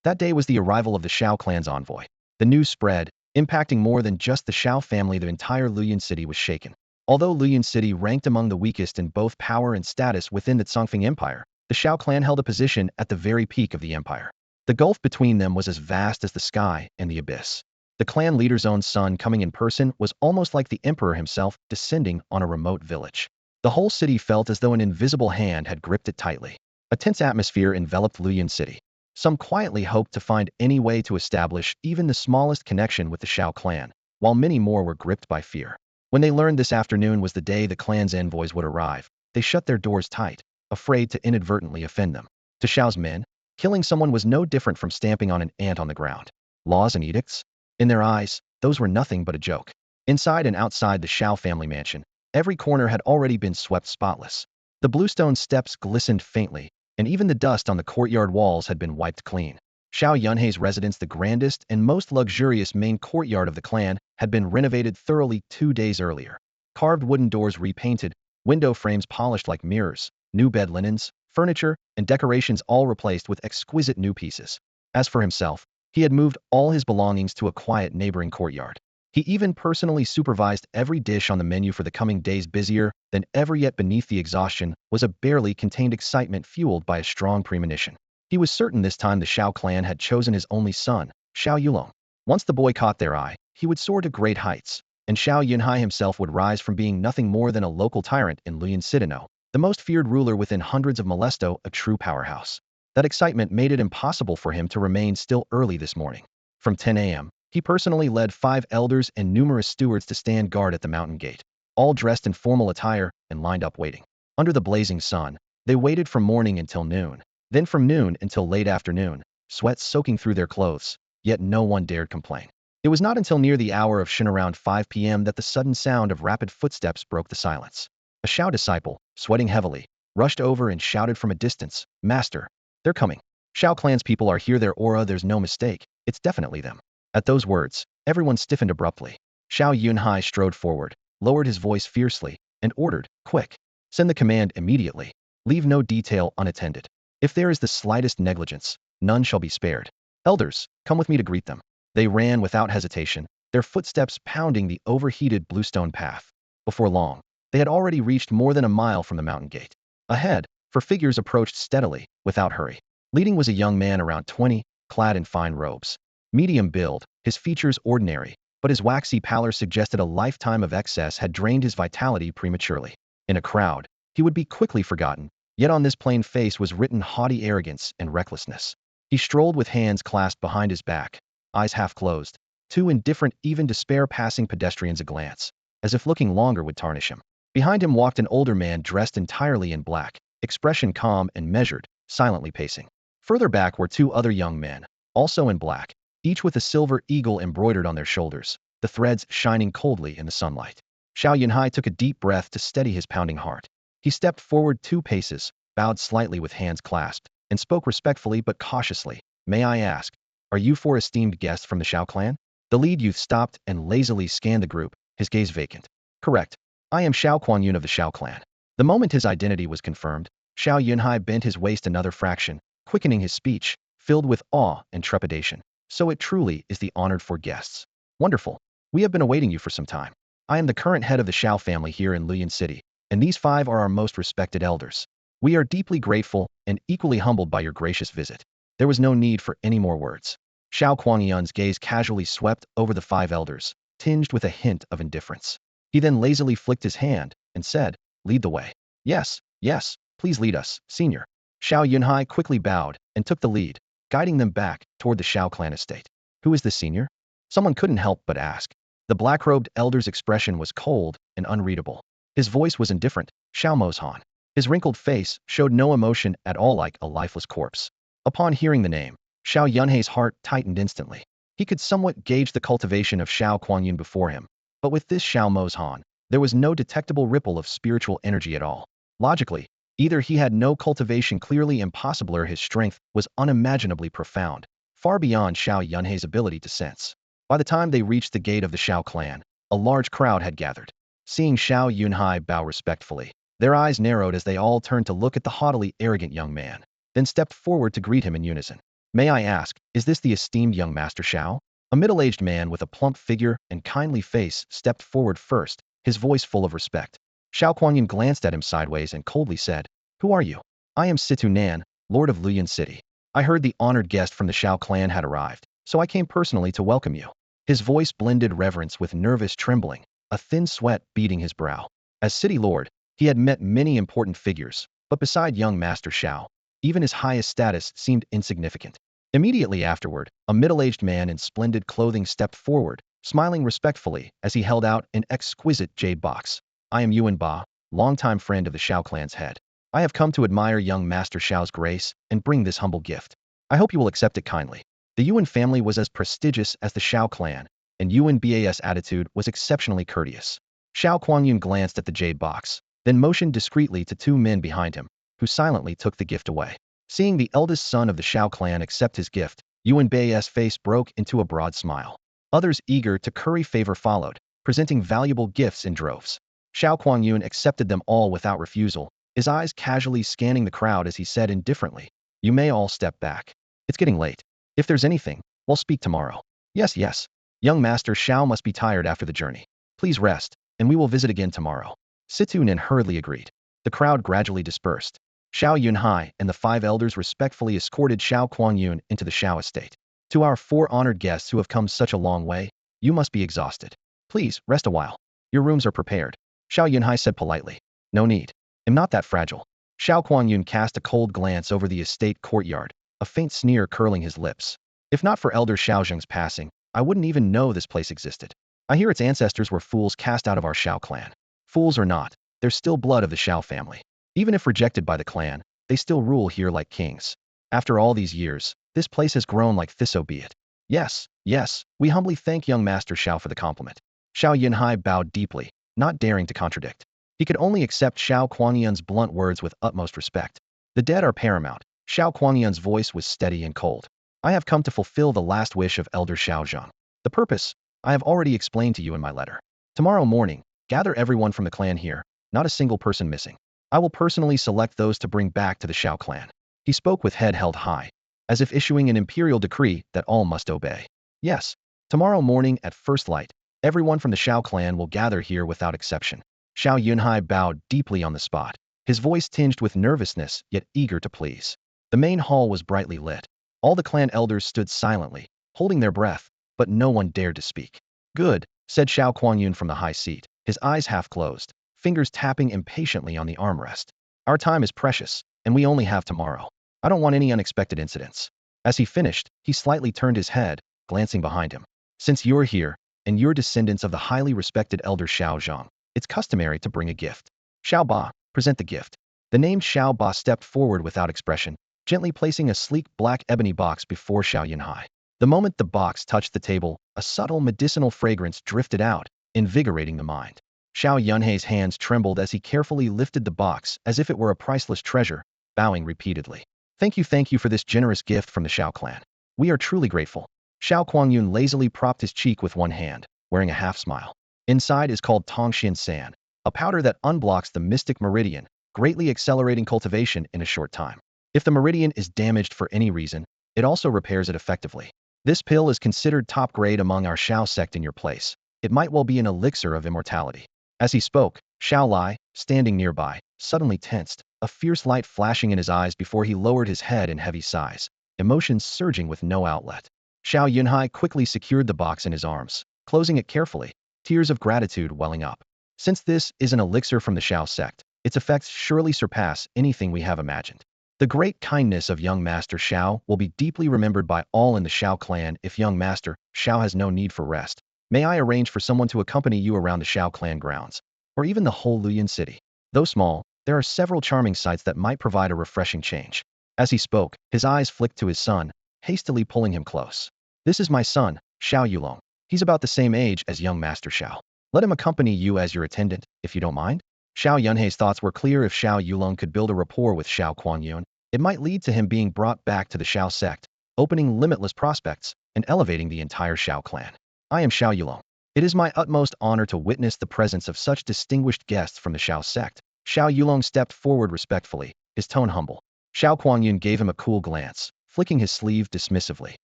That day was the arrival of the Xiao clan's envoy. The news spread, impacting more than just the Xiao family. The entire Luyun City was shaken. Although Luyun City ranked among the weakest in both power and status within the Congfeng Empire, the Xiao clan held a position at the very peak of the empire. The gulf between them was as vast as the sky and the abyss. The clan leader's own son coming in person was almost like the emperor himself descending on a remote village. The whole city felt as though an invisible hand had gripped it tightly. A tense atmosphere enveloped Luyun City. Some quietly hoped to find any way to establish even the smallest connection with the Xiao clan, while many more were gripped by fear. When they learned this afternoon was the day the clan's envoys would arrive, they shut their doors tight, afraid to inadvertently offend them. To Xiao's men, killing someone was no different from stamping on an ant on the ground. Laws and edicts? In their eyes, those were nothing but a joke. Inside and outside the Xiao family mansion, every corner had already been swept spotless. The bluestone steps glistened faintly, and even the dust on the courtyard walls had been wiped clean. Xiao Yunhei's residence, the grandest and most luxurious main courtyard of the clan, had been renovated thoroughly 2 days earlier. Carved wooden doors repainted, window frames polished like mirrors, new bed linens, furniture, and decorations all replaced with exquisite new pieces. As for himself, he had moved all his belongings to a quiet neighboring courtyard. He even personally supervised every dish on the menu for the coming days. Busier than ever, yet beneath the exhaustion was a barely contained excitement fueled by a strong premonition. He was certain this time the Shao clan had chosen his only son, Shao Yulong. Once the boy caught their eye, he would soar to great heights, and Shao Yunhai himself would rise from being nothing more than a local tyrant in Luyan Citadel, the most feared ruler within hundreds of Molesto, a true powerhouse. That excitement made it impossible for him to remain still. Early this morning, from 10 a.m., he personally led 5 elders and numerous stewards to stand guard at the mountain gate, all dressed in formal attire and lined up waiting. Under the blazing sun, they waited from morning until noon, then from noon until late afternoon, sweat soaking through their clothes, yet no one dared complain. It was not until near the hour of Shin around 5 p.m. that the sudden sound of rapid footsteps broke the silence. A Shao disciple, sweating heavily, rushed over and shouted from a distance, "Master, they're coming. Shao clan's people are here. Their aura, there's no mistake. It's definitely them." At those words, everyone stiffened abruptly. Shao Yunhai strode forward, lowered his voice fiercely, and ordered, "Quick! Send the command immediately. Leave no detail unattended. If there is the slightest negligence, none shall be spared. Elders, come with me to greet them." They ran without hesitation, their footsteps pounding the overheated bluestone path. Before long, they had already reached more than a mile from the mountain gate. Ahead, four figures approached steadily, without hurry. Leading was a young man around 20, clad in fine robes. Medium build, his features ordinary, but his waxy pallor suggested a lifetime of excess had drained his vitality prematurely. In a crowd, he would be quickly forgotten, yet on this plain face was written haughty arrogance and recklessness. He strolled with hands clasped behind his back, eyes half closed, too indifferent even to spare passing pedestrians a glance, as if looking longer would tarnish him. Behind him walked an older man dressed entirely in black, expression calm and measured, silently pacing. Further back were 2 other young men, also in black, each with a silver eagle embroidered on their shoulders, the threads shining coldly in the sunlight. Shao Yunhai took a deep breath to steady his pounding heart. He stepped forward 2 paces, bowed slightly with hands clasped, and spoke respectfully but cautiously, "May I ask, are you 4 esteemed guests from the Shao clan?" The lead youth stopped and lazily scanned the group, his gaze vacant. "Correct. I am Shao Kuan-Yun of the Shao clan." The moment his identity was confirmed, Shao Yunhai bent his waist another fraction, quickening his speech, filled with awe and trepidation. "So it truly is the honored 4 guests. Wonderful. We have been awaiting you for some time. I am the current head of the Shao family here in Luyan City, and these 5 are our most respected elders. We are deeply grateful and equally humbled by your gracious visit." There was no need for any more words. Shao Kuan-Yun's gaze casually swept over the 5 elders, tinged with a hint of indifference. He then lazily flicked his hand and said, "Lead the way." "Yes, yes, please lead us, senior." Shao Yunhai quickly bowed and took the lead, guiding them back toward the Shao clan estate. "Who is this senior?" Someone couldn't help but ask. The black-robed elder's expression was cold and unreadable. His voice was indifferent, "Shao Mozhan." His wrinkled face showed no emotion at all, like a lifeless corpse. Upon hearing the name, Shao Yunhai's heart tightened instantly. He could somewhat gauge the cultivation of Shao Kuan-Yun before him, but with this Shao Mozhan, there was no detectable ripple of spiritual energy at all. Logically, either he had no cultivation, clearly impossible, or his strength was unimaginably profound, far beyond Shao Yunhai's ability to sense. By the time they reached the gate of the Shao clan, a large crowd had gathered. Seeing Shao Yunhai bow respectfully, their eyes narrowed as they all turned to look at the haughtily arrogant young man, then stepped forward to greet him in unison. "May I ask, is this the esteemed young Master Shao?" A middle-aged man with a plump figure and kindly face stepped forward first, his voice full of respect. Shao Kuan-Yun glanced at him sideways and coldly said, "Who are you?" "I am Situ Nan, Lord of Luyan City. I heard the honored guest from the Shao clan had arrived, so I came personally to welcome you." His voice blended reverence with nervous trembling, a thin sweat beading his brow. As city lord, he had met many important figures, but beside young Master Shao, even his highest status seemed insignificant. Immediately afterward, a middle-aged man in splendid clothing stepped forward, smiling respectfully as he held out an exquisite jade box. "I am Yuan Ba, longtime friend of the Shao clan's head. I have come to admire young Master Shao's grace and bring this humble gift. I hope you will accept it kindly." The Yuan family was as prestigious as the Shao clan, and Yuan Ba's attitude was exceptionally courteous. Shao Kuan-Yun glanced at the jade box, then motioned discreetly to 2 men behind him, who silently took the gift away. Seeing the eldest son of the Shao clan accept his gift, Yuan Ba's face broke into a broad smile. Others eager to curry favor followed, presenting valuable gifts in droves. Shao Kuan-Yun accepted them all without refusal, his eyes casually scanning the crowd as he said indifferently, "You may all step back. It's getting late. If there's anything, we'll speak tomorrow." "Yes, yes. Young Master Xiao must be tired after the journey. Please rest, and we will visit again tomorrow." Situnin hurriedly agreed. The crowd gradually dispersed. Xiao Yunhai and the 5 elders respectfully escorted Xiao Kuangyun into the Xiao estate. "To our 4 honored guests who have come such a long way, you must be exhausted. Please, rest a while. Your rooms are prepared," Xiao Yunhai said politely. "No need. I'm not that fragile." Xiao Kuangyun cast a cold glance over the estate courtyard, a faint sneer curling his lips. "If not for Elder Xiaozheng's passing, I wouldn't even know this place existed. I hear its ancestors were fools cast out of our Xiao clan. Fools or not, there's still blood of the Xiao family. Even if rejected by the clan, they still rule here like kings. After all these years, this place has grown like this, so be it." "Yes, yes, we humbly thank young Master Xiao for the compliment." Xiao Yunhai bowed deeply, not daring to contradict. He could only accept Xiao Kuangyun's blunt words with utmost respect. "The dead are paramount." Xiao Kuangyun's voice was steady and cold. "I have come to fulfill the last wish of Elder Xiaozheng. The purpose, I have already explained to you in my letter. Tomorrow morning, gather everyone from the clan here, not a single person missing. I will personally select those to bring back to the Xiao clan." He spoke with head held high, as if issuing an imperial decree that all must obey. "Yes, tomorrow morning at first light, everyone from the Xiao clan will gather here without exception." Xiao Yunhai bowed deeply on the spot, his voice tinged with nervousness yet eager to please. The main hall was brightly lit. All the clan elders stood silently, holding their breath, but no one dared to speak. "Good," said Xiao Kuangyun from the high seat, his eyes half closed, fingers tapping impatiently on the armrest. "Our time is precious, and we only have tomorrow. I don't want any unexpected incidents." As he finished, he slightly turned his head, glancing behind him. "Since you're here, and you're descendants of the highly respected Elder Xiaozhang, it's customary to bring a gift. Xiao Ba, present the gift." The named Xiao Ba stepped forward without expression, gently placing a sleek black ebony box before Xiao Yunhai. The moment the box touched the table, a subtle medicinal fragrance drifted out, invigorating the mind. Xiao Yunhai's hands trembled as he carefully lifted the box as if it were a priceless treasure, bowing repeatedly. Thank you for this generous gift from the Xiao clan. We are truly grateful." Xiao Kuangyun lazily propped his cheek with one hand, wearing a half smile. Inside is called Tongxian San, a powder that unblocks the mystic meridian, greatly accelerating cultivation in a short time. If the meridian is damaged for any reason, it also repairs it effectively. This pill is considered top grade among our Xiao sect in your place. It might well be an elixir of immortality. As he spoke, Xiao Lai, standing nearby, suddenly tensed, a fierce light flashing in his eyes before he lowered his head in heavy sighs, emotions surging with no outlet. Xiao Yunhai quickly secured the box in his arms, closing it carefully, tears of gratitude welling up. Since this is an elixir from the Xiao sect, its effects surely surpass anything we have imagined. The great kindness of young Master Xiao will be deeply remembered by all in the Xiao clan. If young Master Xiao has no need for rest, may I arrange for someone to accompany you around the Xiao clan grounds, or even the whole Luyan city? Though small, there are several charming sights that might provide a refreshing change. As he spoke, his eyes flicked to his son, hastily pulling him close. "This is my son, Xiao Yulong. He's about the same age as young Master Xiao. Let him accompany you as your attendant, if you don't mind." Xiao Yunhai's thoughts were clear. If Xiao Yulong could build a rapport with Xiao Kuangyun, it might lead to him being brought back to the Xiao sect, opening limitless prospects and elevating the entire Xiao clan. "I am Xiao Yulong. It is my utmost honor to witness the presence of such distinguished guests from the Xiao sect." Xiao Yulong stepped forward respectfully, his tone humble. Xiao Kuangyun gave him a cool glance, flicking his sleeve dismissively.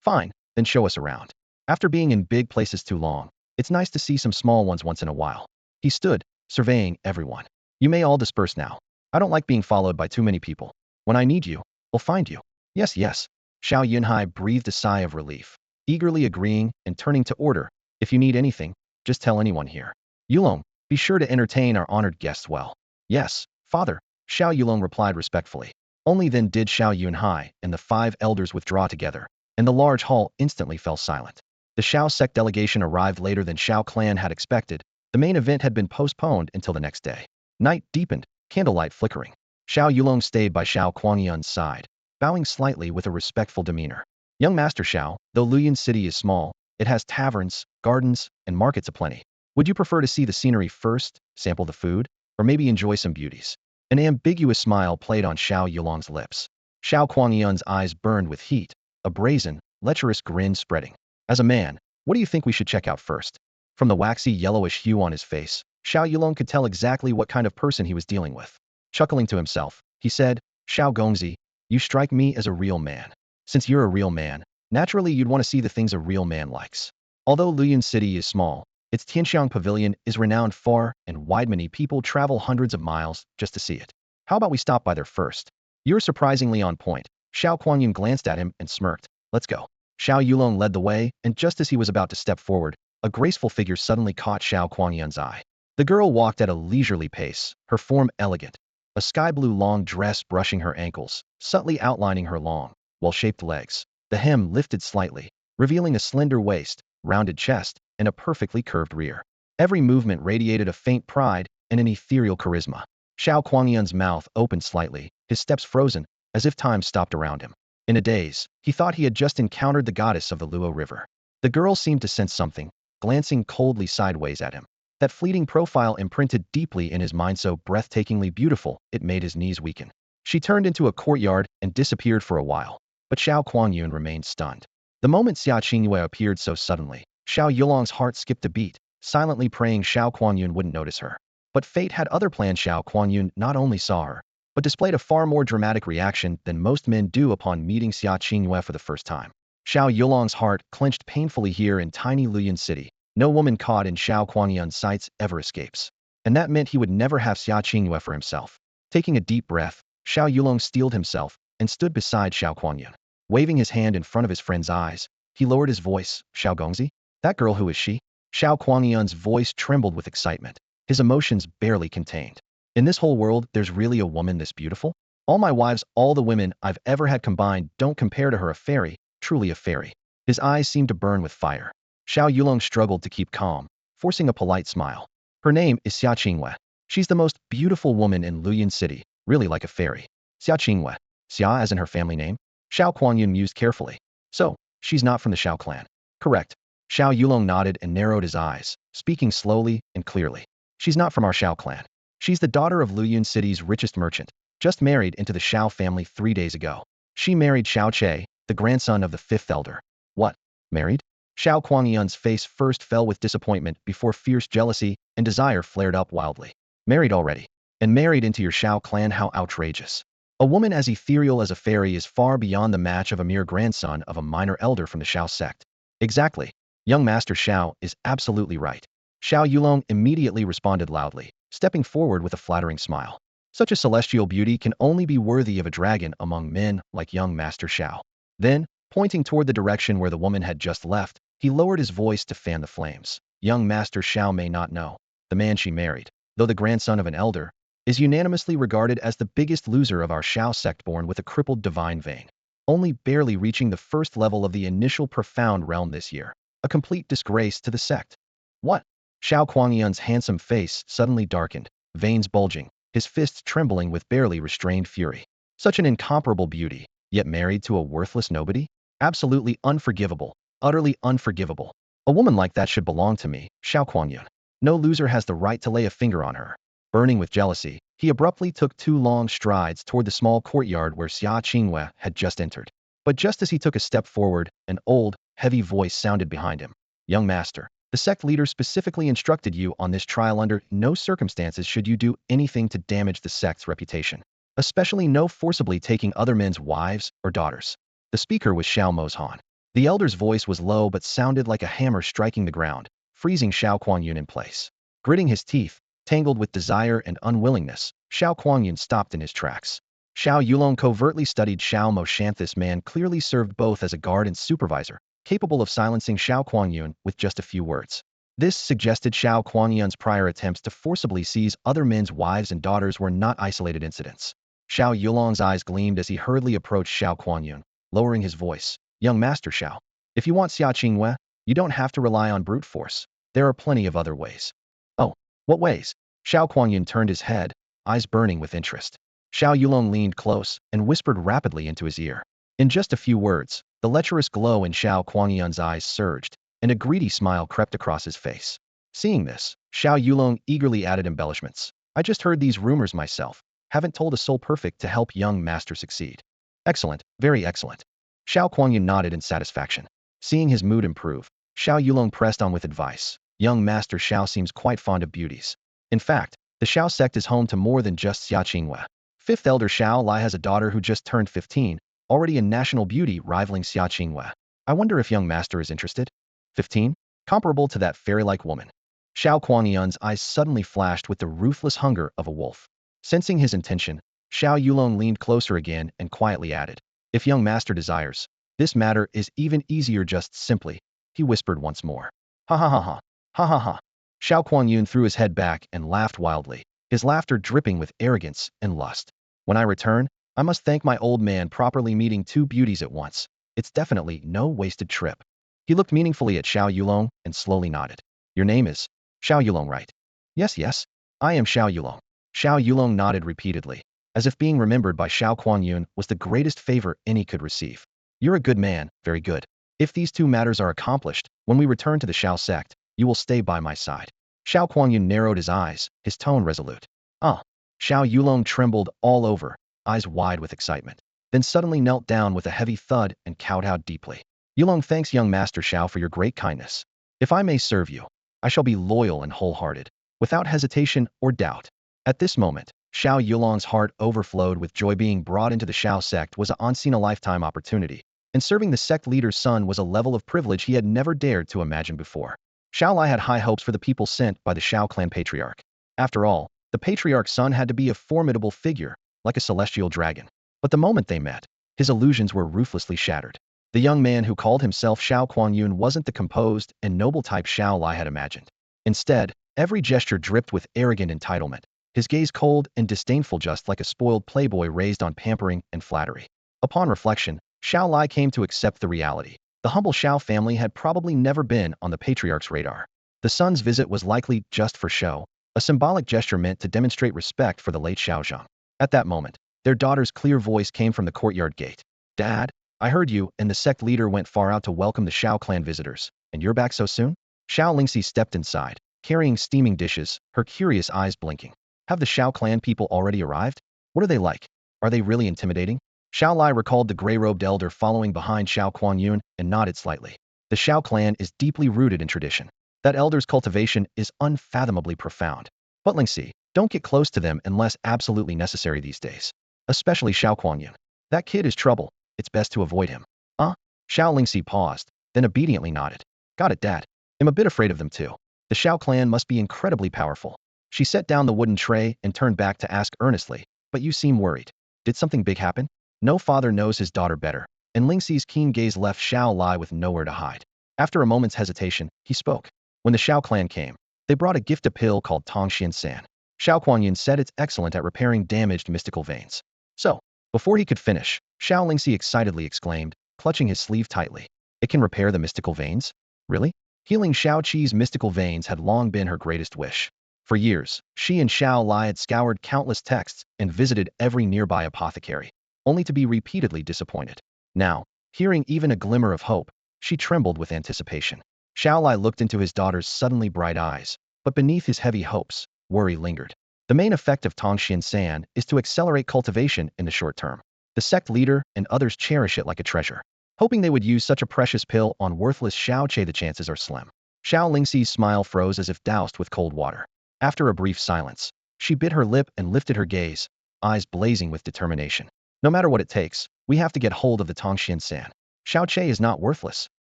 "Fine, then show us around. After being in big places too long, it's nice to see some small ones once in a while." He stood, surveying everyone. "You may all disperse now. I don't like being followed by too many people. When I need you, I'll find you." "Yes, yes." Xiao Yunhai breathed a sigh of relief, eagerly agreeing and turning to order. "If you need anything, just tell anyone here. Yulong, be sure to entertain our honored guests well." "Yes, father," Xiao Yulong replied respectfully. Only then did Xiao Yunhai and the 5 elders withdraw together, and the large hall instantly fell silent. The Xiao sect delegation arrived later than Xiao clan had expected. The main event had been postponed until the next day. Night deepened, candlelight flickering. Xiao Yulong stayed by Xiao Kuangyun's side, bowing slightly with a respectful demeanor. "Young Master Xiao, though Luyan City is small, it has taverns, gardens, and markets aplenty. Would you prefer to see the scenery first, sample the food, or maybe enjoy some beauties?" An ambiguous smile played on Xiao Yulong's lips. Xiao Kuangyun's eyes burned with heat, a brazen, lecherous grin spreading. "As a man, what do you think we should check out first?" From the waxy yellowish hue on his face, Xiao Yulong could tell exactly what kind of person he was dealing with. Chuckling to himself, he said, Xiao Gongzi, you strike me as a real man. Since you're a real man, naturally you'd want to see the things a real man likes. Although Luyan City is small, its Tianxiang Pavilion is renowned far and wide. Many people travel hundreds of miles just to see it. How about we stop by there first? You're surprisingly on point. Xiao Kuangyun glanced at him and smirked. Let's go. Xiao Yulong led the way, and just as he was about to step forward, a graceful figure suddenly caught Xiao Kuangyun's eye. The girl walked at a leisurely pace, her form elegant, a sky-blue long dress brushing her ankles, subtly outlining her long, well-shaped legs. The hem lifted slightly, revealing a slender waist, rounded chest, and a perfectly curved rear. Every movement radiated a faint pride and an ethereal charisma. Xiao Kuangyun's mouth opened slightly, his steps frozen, as if time stopped around him. In a daze, he thought he had just encountered the goddess of the Luo River. The girl seemed to sense something, glancing coldly sideways at him. That fleeting profile imprinted deeply in his mind, so breathtakingly beautiful, it made his knees weaken. She turned into a courtyard and disappeared for a while, but Xiao Kuangyun remained stunned. The moment Xia Qingyue appeared so suddenly, Xiao Yulong's heart skipped a beat, silently praying Xiao Kuangyun wouldn't notice her. But fate had other plans. Xiao Kuangyun not only saw her, but displayed a far more dramatic reaction than most men do upon meeting Xia Qingyue for the first time. Xiao Yulong's heart clenched painfully. Here in tiny Luyan City, no woman caught in Xiao Kuangyun's sights ever escapes. And that meant he would never have Xia Qingyue for himself. Taking a deep breath, Xiao Yulong steeled himself and stood beside Xiao Kuangyun. Waving his hand in front of his friend's eyes, he lowered his voice. Xiao Gongzi? That girl, who is she? Xiao Kuangyun's voice trembled with excitement, his emotions barely contained. In this whole world, there's really a woman this beautiful? All my wives, all the women I've ever had combined, don't compare to her. A fairy, truly a fairy. His eyes seemed to burn with fire. Xiao Yulong struggled to keep calm, forcing a polite smile. Her name is Xia Qingyue. She's the most beautiful woman in Luyan City, really like a fairy. Xia Qingyue. Xia as in her family name? Xiao Kuangyun mused carefully. So, she's not from the Xiao clan. Correct. Xiao Yulong nodded and narrowed his eyes, speaking slowly and clearly. She's not from our Xiao clan. She's the daughter of Luyan City's richest merchant, just married into the Xiao family 3 days ago. She married Xiao Che, the grandson of the fifth elder. What? Married? Xiao Kuangyun's face first fell with disappointment before fierce jealousy and desire flared up wildly. Married already? And married into your Xiao clan? How outrageous. A woman as ethereal as a fairy is far beyond the match of a mere grandson of a minor elder from the Xiao sect. Exactly. Young Master Xiao is absolutely right. Xiao Yulong immediately responded loudly, stepping forward with a flattering smile. Such a celestial beauty can only be worthy of a dragon among men like young Master Xiao. Then, pointing toward the direction where the woman had just left, he lowered his voice to fan the flames. Young Master Xiao may not know. The man she married, though the grandson of an elder, is unanimously regarded as the biggest loser of our Xiao sect, born with a crippled divine vein, only barely reaching the first level of the initial profound realm this year. A complete disgrace to the sect. What? Xiao Kuangyun's handsome face suddenly darkened, veins bulging, his fists trembling with barely restrained fury. Such an incomparable beauty, yet married to a worthless nobody? Absolutely unforgivable. Utterly unforgivable. A woman like that should belong to me, Xiao Kuangyun. No loser has the right to lay a finger on her. Burning with jealousy, he abruptly took 2 long strides toward the small courtyard where Xia Qingyue had just entered. But just as he took a step forward, an old, heavy voice sounded behind him. Young master, the sect leader specifically instructed you on this trial. Under no circumstances should you do anything to damage the sect's reputation, especially no forcibly taking other men's wives or daughters. The speaker was Xiao Mozhan. The elder's voice was low but sounded like a hammer striking the ground, freezing Xiao Kuangyun in place. Gritting his teeth, tangled with desire and unwillingness, Xiao Kuangyun stopped in his tracks. Xiao Yulong covertly studied Xiao Moshan. This man clearly served both as a guard and supervisor, capable of silencing Xiao Kuangyun with just a few words. This suggested Xiao Kuangyun's prior attempts to forcibly seize other men's wives and daughters were not isolated incidents. Xiao Yulong's eyes gleamed as he hurriedly approached Xiao Kuangyun, lowering his voice. Young Master Xiao, if you want Xia Qingyue, you don't have to rely on brute force. There are plenty of other ways. Oh, what ways? Xiao Kuangyun turned his head, eyes burning with interest. Xiao Yulong leaned close and whispered rapidly into his ear. In just a few words, the lecherous glow in Xiao Kuangyun's eyes surged, and a greedy smile crept across his face. Seeing this, Xiao Yulong eagerly added embellishments. I just heard these rumors myself. Haven't told a soul. Perfect to help young master succeed. Excellent, very excellent. Xiao Kuangyun nodded in satisfaction. Seeing his mood improve, Xiao Yulong pressed on with advice. Young Master Xiao seems quite fond of beauties. In fact, The Xiao sect is home to more than just Xia Qinghua. Fifth elder Xiao Lai has a daughter who just turned 15, already a national beauty rivaling Xia Qinghua. I wonder if young master is interested? 15? Comparable to that fairy-like woman. Xiao Kuangyun's eyes suddenly flashed with the ruthless hunger of a wolf. Sensing his intention, Xiao Yulong leaned closer again and quietly added, "If young master desires, this matter is even easier just simply," he whispered once more. "Ha ha ha ha. Ha ha ha." Xiao Kuangyun threw his head back and laughed wildly, his laughter dripping with arrogance and lust. "When I return, I must thank my old man properly meeting two beauties at once. It's definitely no wasted trip." He looked meaningfully at Xiao Yulong and slowly nodded. "Your name is Xiao Yulong, right?" "Yes, yes. I am Xiao Yulong." Xiao Yulong nodded repeatedly, as if being remembered by Xiao Kuanyun was the greatest favor any could receive. "You're a good man, very good. If these two matters are accomplished, when we return to the Xiao sect, you will stay by my side." Xiao Kuanyun narrowed his eyes, his tone resolute. "Ah." Xiao Yulong trembled all over, eyes wide with excitement, then suddenly knelt down with a heavy thud and kowtowed deeply. "Yulong, thanks young master Xiao for your great kindness. If I may serve you, I shall be loyal and wholehearted, without hesitation or doubt." At this moment, Xiao Yulong's heart overflowed with joy. Being brought into the Xiao sect was an unseen-a-lifetime opportunity, and serving the sect leader's son was a level of privilege he had never dared to imagine before. Xiao Lai had high hopes for the people sent by the Xiao clan patriarch. After all, the patriarch's son had to be a formidable figure, like a celestial dragon. But the moment they met, his illusions were ruthlessly shattered. The young man who called himself Xiao Kuanyun wasn't the composed and noble type Xiao Lai had imagined. Instead, every gesture dripped with arrogant entitlement, his gaze cold and disdainful, just like a spoiled playboy raised on pampering and flattery. Upon reflection, Xiao Lai came to accept the reality. The humble Xiao family had probably never been on the patriarch's radar. The son's visit was likely just for show, a symbolic gesture meant to demonstrate respect for the late Xiao Zhang. At that moment, their daughter's clear voice came from the courtyard gate. "Dad, I heard you and the sect leader went far out to welcome the Xiao clan visitors, and you're back so soon?" Xiao Lingxi stepped inside, carrying steaming dishes, her curious eyes blinking. "Have the Xiao clan people already arrived? What are they like? Are they really intimidating?" Xiao Lai recalled the gray-robed elder following behind Xiao Kuanyun and nodded slightly. The Xiao clan is deeply rooted in tradition. That elder's cultivation is unfathomably profound. But Lingxi, don't get close to them unless absolutely necessary these days. Especially Xiao Kuanyun. That kid is trouble. It's best to avoid him. Xiao Lingxi paused, then obediently nodded. "Got it, Dad. I'm a bit afraid of them too. The Xiao clan must be incredibly powerful." She set down the wooden tray and turned back to ask earnestly, "But you seem worried. Did something big happen?" No father knows his daughter better, and Lingxi's keen gaze left Xiao Lai with nowhere to hide. After a moment's hesitation, he spoke. "When the Xiao clan came, they brought a gift, a pill called Tongxian San. Xiao Kuanyun said it's excellent at repairing damaged mystical veins." "So," before he could finish, Xiao Lingxi excitedly exclaimed, clutching his sleeve tightly, "it can repair the mystical veins? Really?" Healing Xiao Qi's mystical veins had long been her greatest wish. For years, she and Xiao Lai had scoured countless texts and visited every nearby apothecary, only to be repeatedly disappointed. Now, hearing even a glimmer of hope, she trembled with anticipation. Xiao Lai looked into his daughter's suddenly bright eyes, but beneath his heavy hopes, worry lingered. The main effect of Tongxian San is to accelerate cultivation in the short term. The sect leader and others cherish it like a treasure. Hoping they would use such a precious pill on worthless Xiao Che, the chances are slim. Xiao Lingxi's smile froze as if doused with cold water. After a brief silence, she bit her lip and lifted her gaze, eyes blazing with determination. "No matter what it takes, we have to get hold of the Tongxian San. Xiao Che is not worthless.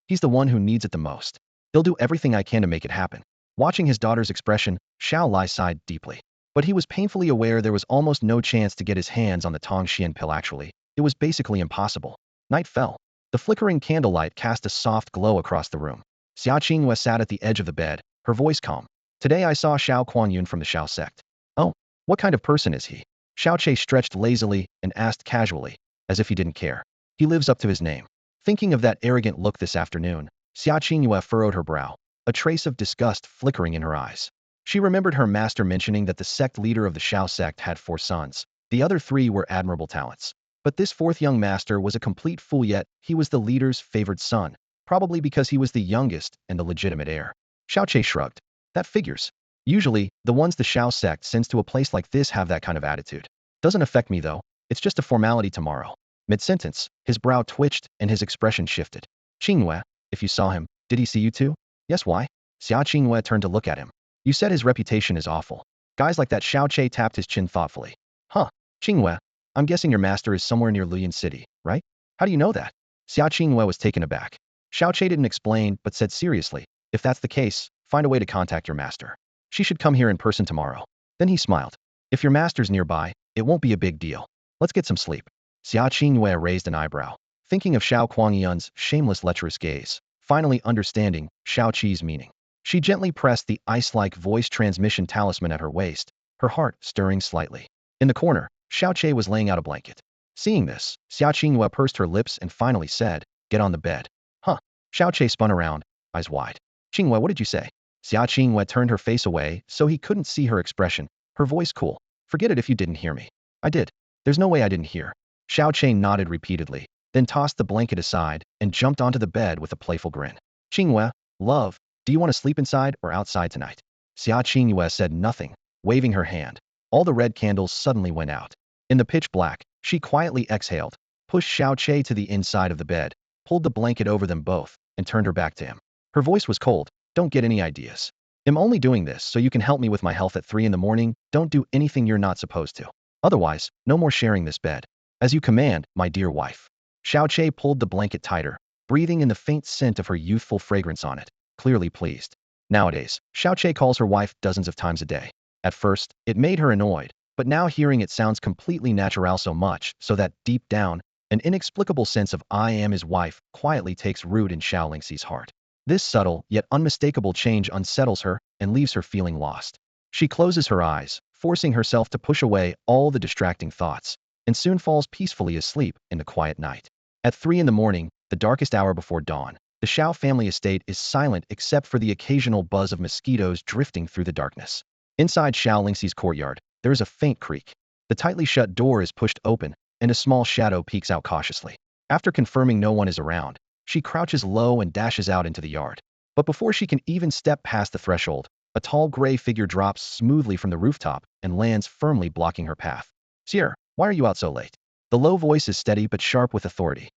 He's the one who needs it the most. He'll do everything I can to make it happen." Watching his daughter's expression, Xiao Lai sighed deeply. But he was painfully aware there was almost no chance to get his hands on the Tongxian pill. Actually, it was basically impossible. Night fell. The flickering candlelight cast a soft glow across the room. Xia Qinghua sat at the edge of the bed, her voice calm. "Today I saw Xiao Kuanyun from the Xiao sect." "Oh, what kind of person is he?" Xiao Che stretched lazily and asked casually, as if he didn't care. "He lives up to his name." Thinking of that arrogant look this afternoon, Xia Qinghua furrowed her brow, a trace of disgust flickering in her eyes. She remembered her master mentioning that the sect leader of the Xiao sect had 4 sons. The other 3 were admirable talents. But this 4th young master was a complete fool, yet he was the leader's favored son, probably because he was the youngest and the legitimate heir. Xiao Che shrugged. "That figures. Usually, the ones the Xiao sect sends to a place like this have that kind of attitude. Doesn't affect me though. It's just a formality tomorrow." Mid-sentence, his brow twitched and his expression shifted. "Qinghua, if you saw him, did he see you too?" "Yes, why?" Xia Qinghua turned to look at him. "You said his reputation is awful." Guys like that. Xiao Che tapped his chin thoughtfully. Huh, Qinghue, I'm guessing your master is somewhere near Luyan City, right? How do you know that? Xiao Qinghue was taken aback. Xiao Che didn't explain, but said seriously, if that's the case, find a way to contact your master. She should come here in person tomorrow. Then he smiled. If your master's nearby, it won't be a big deal. Let's get some sleep. Xiao Qinghue raised an eyebrow, thinking of Xiao Kuangyun's shameless lecherous gaze, finally understanding Xiao Qi's meaning. She gently pressed the ice-like voice transmission talisman at her waist, her heart stirring slightly. In the corner, Xiao Che was laying out a blanket. Seeing this, Xiao Qinghue pursed her lips and finally said, get on the bed. Huh. Xiao Che spun around, eyes wide. Qinghue, what did you say? Xiao Qinghue turned her face away so he couldn't see her expression, her voice cool. Forget it if you didn't hear me. I did. There's no way I didn't hear. Xiao Che nodded repeatedly, then tossed the blanket aside and jumped onto the bed with a playful grin. Qinghue, love, do you want to sleep inside or outside tonight? Xiao Qinghue said nothing, waving her hand. All the red candles suddenly went out. In the pitch black, she quietly exhaled, pushed Xiao Che to the inside of the bed, pulled the blanket over them both, and turned her back to him. Her voice was cold. Don't get any ideas. I'm only doing this so you can help me with my health at 3 in the morning. Don't do anything you're not supposed to. Otherwise, no more sharing this bed. As you command, my dear wife. Xiao Che pulled the blanket tighter, breathing in the faint scent of her youthful fragrance on it, clearly pleased. Nowadays, Xiao Che calls her wife dozens of times a day. At first, it made her annoyed, but now hearing it sounds completely natural so much so that, deep down, an inexplicable sense of I am his wife quietly takes root in Xiao Lingxi's heart. This subtle, yet unmistakable change unsettles her and leaves her feeling lost. She closes her eyes, forcing herself to push away all the distracting thoughts, and soon falls peacefully asleep in the quiet night. At 3 in the morning, the darkest hour before dawn, the Xiao family estate is silent except for the occasional buzz of mosquitoes drifting through the darkness. Inside Xiao Lingxi's courtyard, there is a faint creak. The tightly shut door is pushed open, and a small shadow peeks out cautiously. After confirming no one is around, she crouches low and dashes out into the yard. But before she can even step past the threshold, a tall gray figure drops smoothly from the rooftop and lands firmly blocking her path. Sierra, why are you out so late? The low voice is steady but sharp with authority.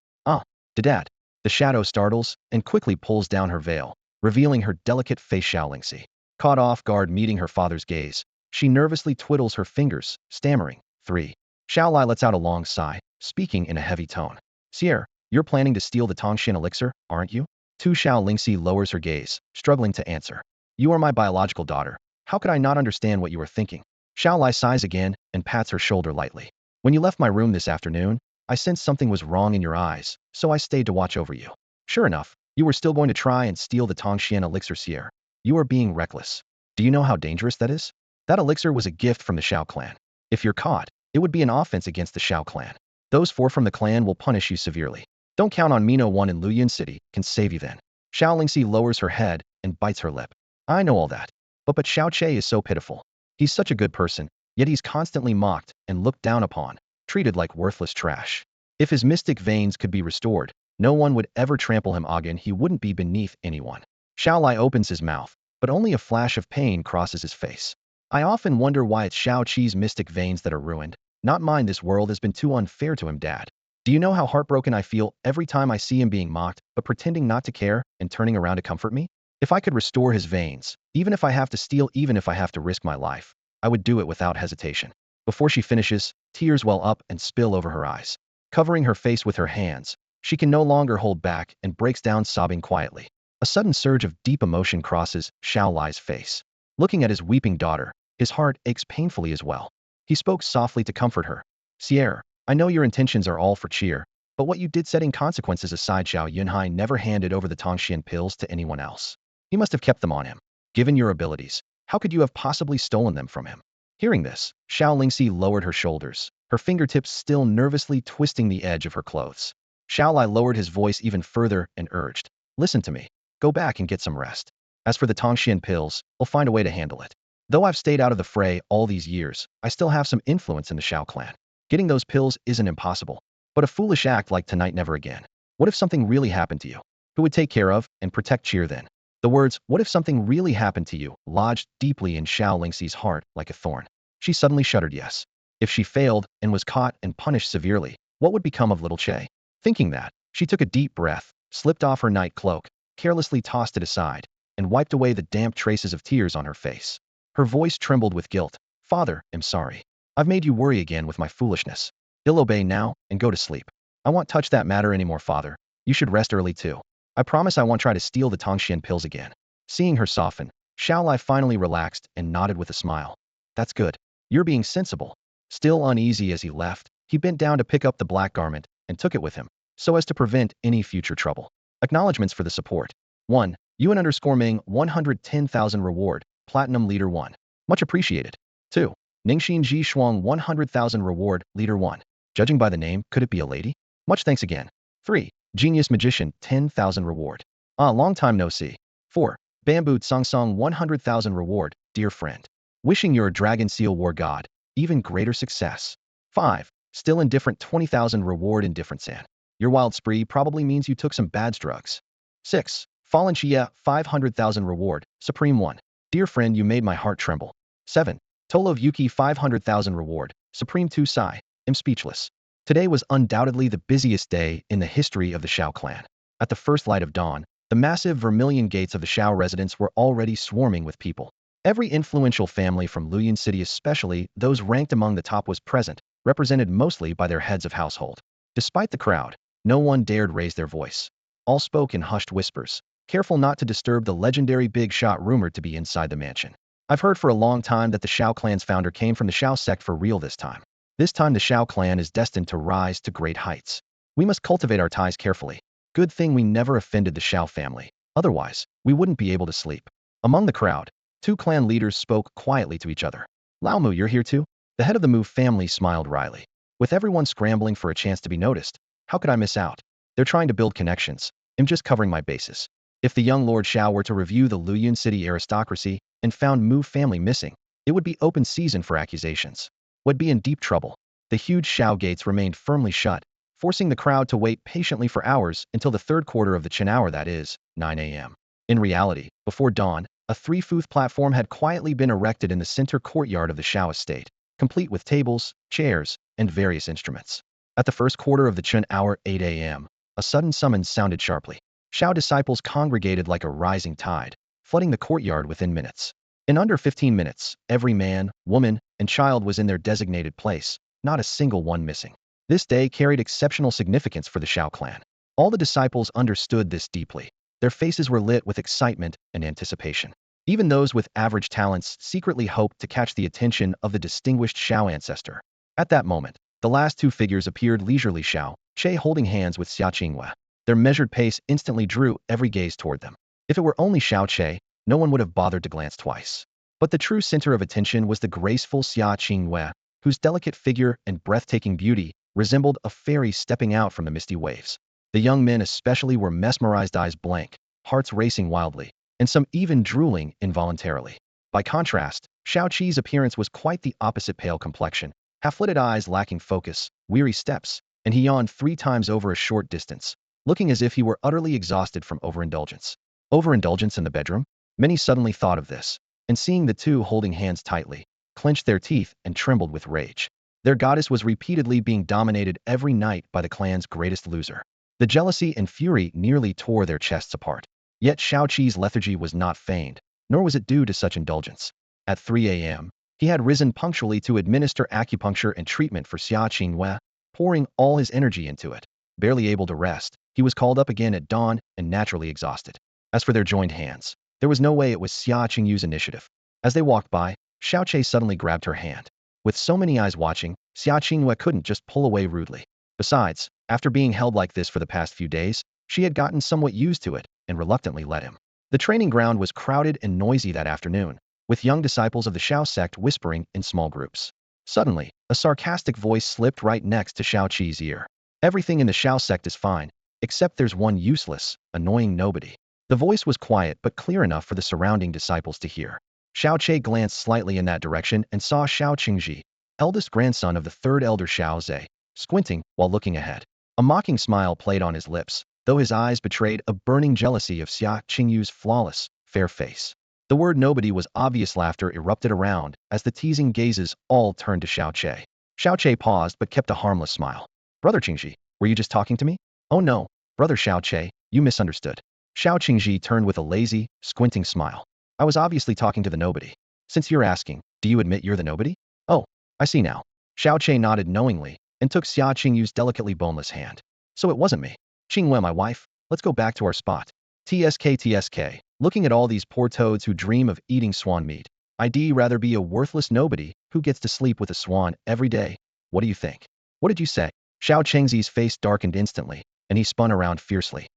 Dad. The shadow startles and quickly pulls down her veil, revealing her delicate face. Xiao Lingxi. Caught off guard meeting her father's gaze, she nervously twiddles her fingers, stammering, 3. Xiao Lai lets out a long sigh, speaking in a heavy tone. Sierra, you're planning to steal the Tongxian elixir, aren't you? 2. Xiao Lingxi lowers her gaze, struggling to answer. You are my biological daughter. How could I not understand what you were thinking? Xiao Lai sighs again and pats her shoulder lightly. When you left my room this afternoon, I sensed something was wrong in your eyes, so I stayed to watch over you. Sure enough, you were still going to try and steal the Tongxian elixir. Sierra. You are being reckless. Do you know how dangerous that is? That elixir was a gift from the Xiao clan. If you're caught, it would be an offense against the Xiao clan. Those 4 from the clan will punish you severely. Don't count on me. No one in Luyan City can save you then. Xiao Lingxi lowers her head and bites her lip. I know all that. But Xiao Che is so pitiful. He's such a good person, yet he's constantly mocked and looked down upon, treated like worthless trash. If his mystic veins could be restored, no one would ever trample him again. He wouldn't be beneath anyone. Xiao Lai opens his mouth, but only a flash of pain crosses his face. I often wonder why it's Xiao Qi's mystic veins that are ruined, not mine. This world has been too unfair to him, Dad. Do you know how heartbroken I feel every time I see him being mocked, but pretending not to care and turning around to comfort me? If I could restore his veins, even if I have to steal, even if I have to risk my life, I would do it without hesitation. Before she finishes, tears well up and spill over her eyes. Covering her face with her hands, she can no longer hold back and breaks down sobbing quietly. A sudden surge of deep emotion crosses Xiao Lai's face. Looking at his weeping daughter, his heart aches painfully as well. He spoke softly to comfort her. Sierra, I know your intentions are all for cheer, but what you did, setting consequences aside, Xiao Yunhai never handed over the Tongxian pills to anyone else. He must have kept them on him. Given your abilities, how could you have possibly stolen them from him? Hearing this, Xiao Lingxi lowered her shoulders, her fingertips still nervously twisting the edge of her clothes. Xiao Lai lowered his voice even further and urged, listen to me. Go back and get some rest. As for the Tongxian pills, I'll find a way to handle it. Though I've stayed out of the fray all these years, I still have some influence in the Xiao clan. Getting those pills isn't impossible, but a foolish act like tonight never again. What if something really happened to you? Who would take care of and protect Cheer then? The words, what if something really happened to you, lodged deeply in Xiao Lingxi's heart like a thorn. She suddenly shuddered. Yes. If she failed and was caught and punished severely, what would become of little Che? Thinking that, she took a deep breath, slipped off her night cloak, carelessly tossed it aside, and wiped away the damp traces of tears on her face. Her voice trembled with guilt. Father, I'm sorry. I've made you worry again with my foolishness. I'll obey now and go to sleep. I won't touch that matter anymore, father. You should rest early too. I promise I won't try to steal the Tongxian pills again. Seeing her soften, Xiaolai finally relaxed and nodded with a smile. That's good. You're being sensible. Still uneasy as he left, he bent down to pick up the black garment and took it with him, so as to prevent any future trouble. Acknowledgements for the support. 1. Yuan underscore Ming 110,000 reward, Platinum Leader 1. Much appreciated. 2. Ningxin Ji Shuang 100,000 reward, Leader 1. Judging by the name, could it be a lady? Much thanks again. 3. Genius Magician 10,000 reward. Long time no see. 4. Bamboo Song Song 100,000 reward, dear friend. Wishing your Dragon Seal War God even greater success. 5. Still indifferent 20,000 reward indifferent San. Your wild spree probably means you took some bad drugs. 6. Fallen Chia 500,000 reward, Supreme 1. Dear friend, you made my heart tremble. 7. Tolov Yuki 500,000 reward, Supreme 2 Sai. Am speechless. Today was undoubtedly the busiest day in the history of the Shao clan. At the first light of dawn, the massive vermilion gates of the Shao residence were already swarming with people. Every influential family from Luoyang City, especially those ranked among the top, was present, represented mostly by their heads of household. Despite the crowd, no one dared raise their voice. All spoke in hushed whispers, careful not to disturb the legendary big shot rumored to be inside the mansion. I've heard for a long time that the Shao clan's founder came from the Shao sect for real this time. This time the Shao clan is destined to rise to great heights. We must cultivate our ties carefully. Good thing we never offended the Shao family. Otherwise, we wouldn't be able to sleep. Among the crowd, two clan leaders spoke quietly to each other. Lao Mu, you're here too? The head of the Mu family smiled wryly. With everyone scrambling for a chance to be noticed, how could I miss out? They're trying to build connections. I'm just covering my bases. If the young Lord Shao were to review the Luoyang City aristocracy and found Mu family missing, it would be open season for accusations. Would be in deep trouble. The huge Shao gates remained firmly shut, forcing the crowd to wait patiently for hours until the third quarter of the Chen hour, that is, 9 a.m. In reality, before dawn, a three-foot platform had quietly been erected in the center courtyard of the Shao estate, complete with tables, chairs, and various instruments. At the first quarter of the Chen hour, 8 a.m., a sudden summons sounded sharply. Shao disciples congregated like a rising tide, flooding the courtyard within minutes. In under 15 minutes, every man, woman, and child was in their designated place, not a single one missing. This day carried exceptional significance for the Shao clan. All the disciples understood this deeply. Their faces were lit with excitement and anticipation. Even those with average talents secretly hoped to catch the attention of the distinguished Shao ancestor. At that moment, the last two figures appeared leisurely, Shao, Che holding hands with Xia Qinghua. Their measured pace instantly drew every gaze toward them. If it were only Shao Che, no one would have bothered to glance twice. But the true center of attention was the graceful Xia Qinghua, whose delicate figure and breathtaking beauty resembled a fairy stepping out from the misty waves. The young men especially were mesmerized, eyes blank, hearts racing wildly, and some even drooling involuntarily. By contrast, Shao Qi's appearance was quite the opposite: pale complexion, half-lidded eyes lacking focus, weary steps, and he yawned 3 times over a short distance, looking as if he were utterly exhausted from overindulgence. Overindulgence in the bedroom? Many suddenly thought of this, and seeing the two holding hands tightly, clenched their teeth and trembled with rage. Their goddess was repeatedly being dominated every night by the clan's greatest loser. The jealousy and fury nearly tore their chests apart. Yet Shao Qi's lethargy was not feigned, nor was it due to such indulgence. At 3 a.m., he had risen punctually to administer acupuncture and treatment for Xia Qinghua, pouring all his energy into it. Barely able to rest, he was called up again at dawn and naturally exhausted. As for their joined hands, there was no way it was Xia Qingyu's initiative. As they walked by, Shao Che suddenly grabbed her hand. With so many eyes watching, Xia Qinghua couldn't just pull away rudely. Besides, after being held like this for the past few days, she had gotten somewhat used to it and reluctantly let him. The training ground was crowded and noisy that afternoon, with young disciples of the Shao sect whispering in small groups. Suddenly, a sarcastic voice slipped right next to Shao Qi's ear. Everything in the Shao sect is fine, except there's one useless, annoying nobody. The voice was quiet but clear enough for the surrounding disciples to hear. Shao Che glanced slightly in that direction and saw Shao Qingji, eldest grandson of the third elder Shao Zhe, squinting while looking ahead. A mocking smile played on his lips, though his eyes betrayed a burning jealousy of Xia Qingyu's flawless, fair face. The word nobody was obvious. Laughter erupted around as the teasing gazes all turned to Shao Che. Shao Che paused but kept a harmless smile. Brother Qingji, were you just talking to me? Oh no, brother Shao Che, you misunderstood. Shao Qingji turned with a lazy, squinting smile. I was obviously talking to the nobody. Since you're asking, Do you admit you're the nobody? Oh, I see now. Xiao Che nodded knowingly and took Xia Qingyu's delicately boneless hand. So it wasn't me. Qingwe, my wife, let's go back to our spot. TSK. Looking at all these poor toads who dream of eating swan meat. I'd rather be a worthless nobody who gets to sleep with a swan every day. What do you think? What did you say? Xiao Chengzi's face darkened instantly, and he spun around fiercely.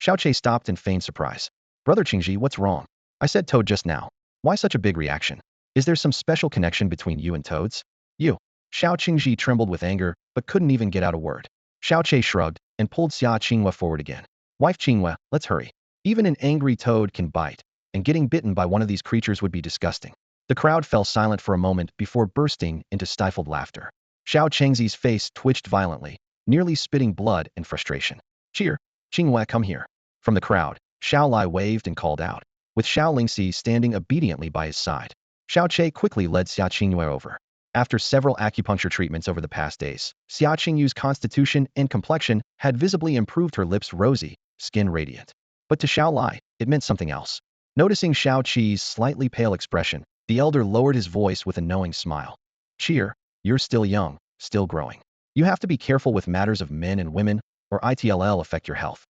Xiao Che stopped in feigned surprise. Brother Qingji, what's wrong? I said toad just now. Why such a big reaction? Is there some special connection between you and toads? You. Xiao Qingji trembled with anger, but couldn't even get out a word. Xiao Che shrugged and pulled Xia Qingwe forward again. Wife Qingwe, let's hurry. Even an angry toad can bite, and getting bitten by one of these creatures would be disgusting. The crowd fell silent for a moment before bursting into stifled laughter. Xiao Chengzi's face twitched violently, nearly spitting blood in frustration. Cheer! Qingwe, come here. From the crowd, Xiao Lai waved and called out, with Xiao Lingxi standing obediently by his side. Xiao Che quickly led Xia Qingyue over. After several acupuncture treatments over the past days, Xia Qingyu's constitution and complexion had visibly improved, her lips rosy, skin radiant. But to Xiao Lai, it meant something else. Noticing Xiao Qi's slightly pale expression, the elder lowered his voice with a knowing smile. Cheer, you're still young, still growing. You have to be careful with matters of men and women, or it'll affect your health.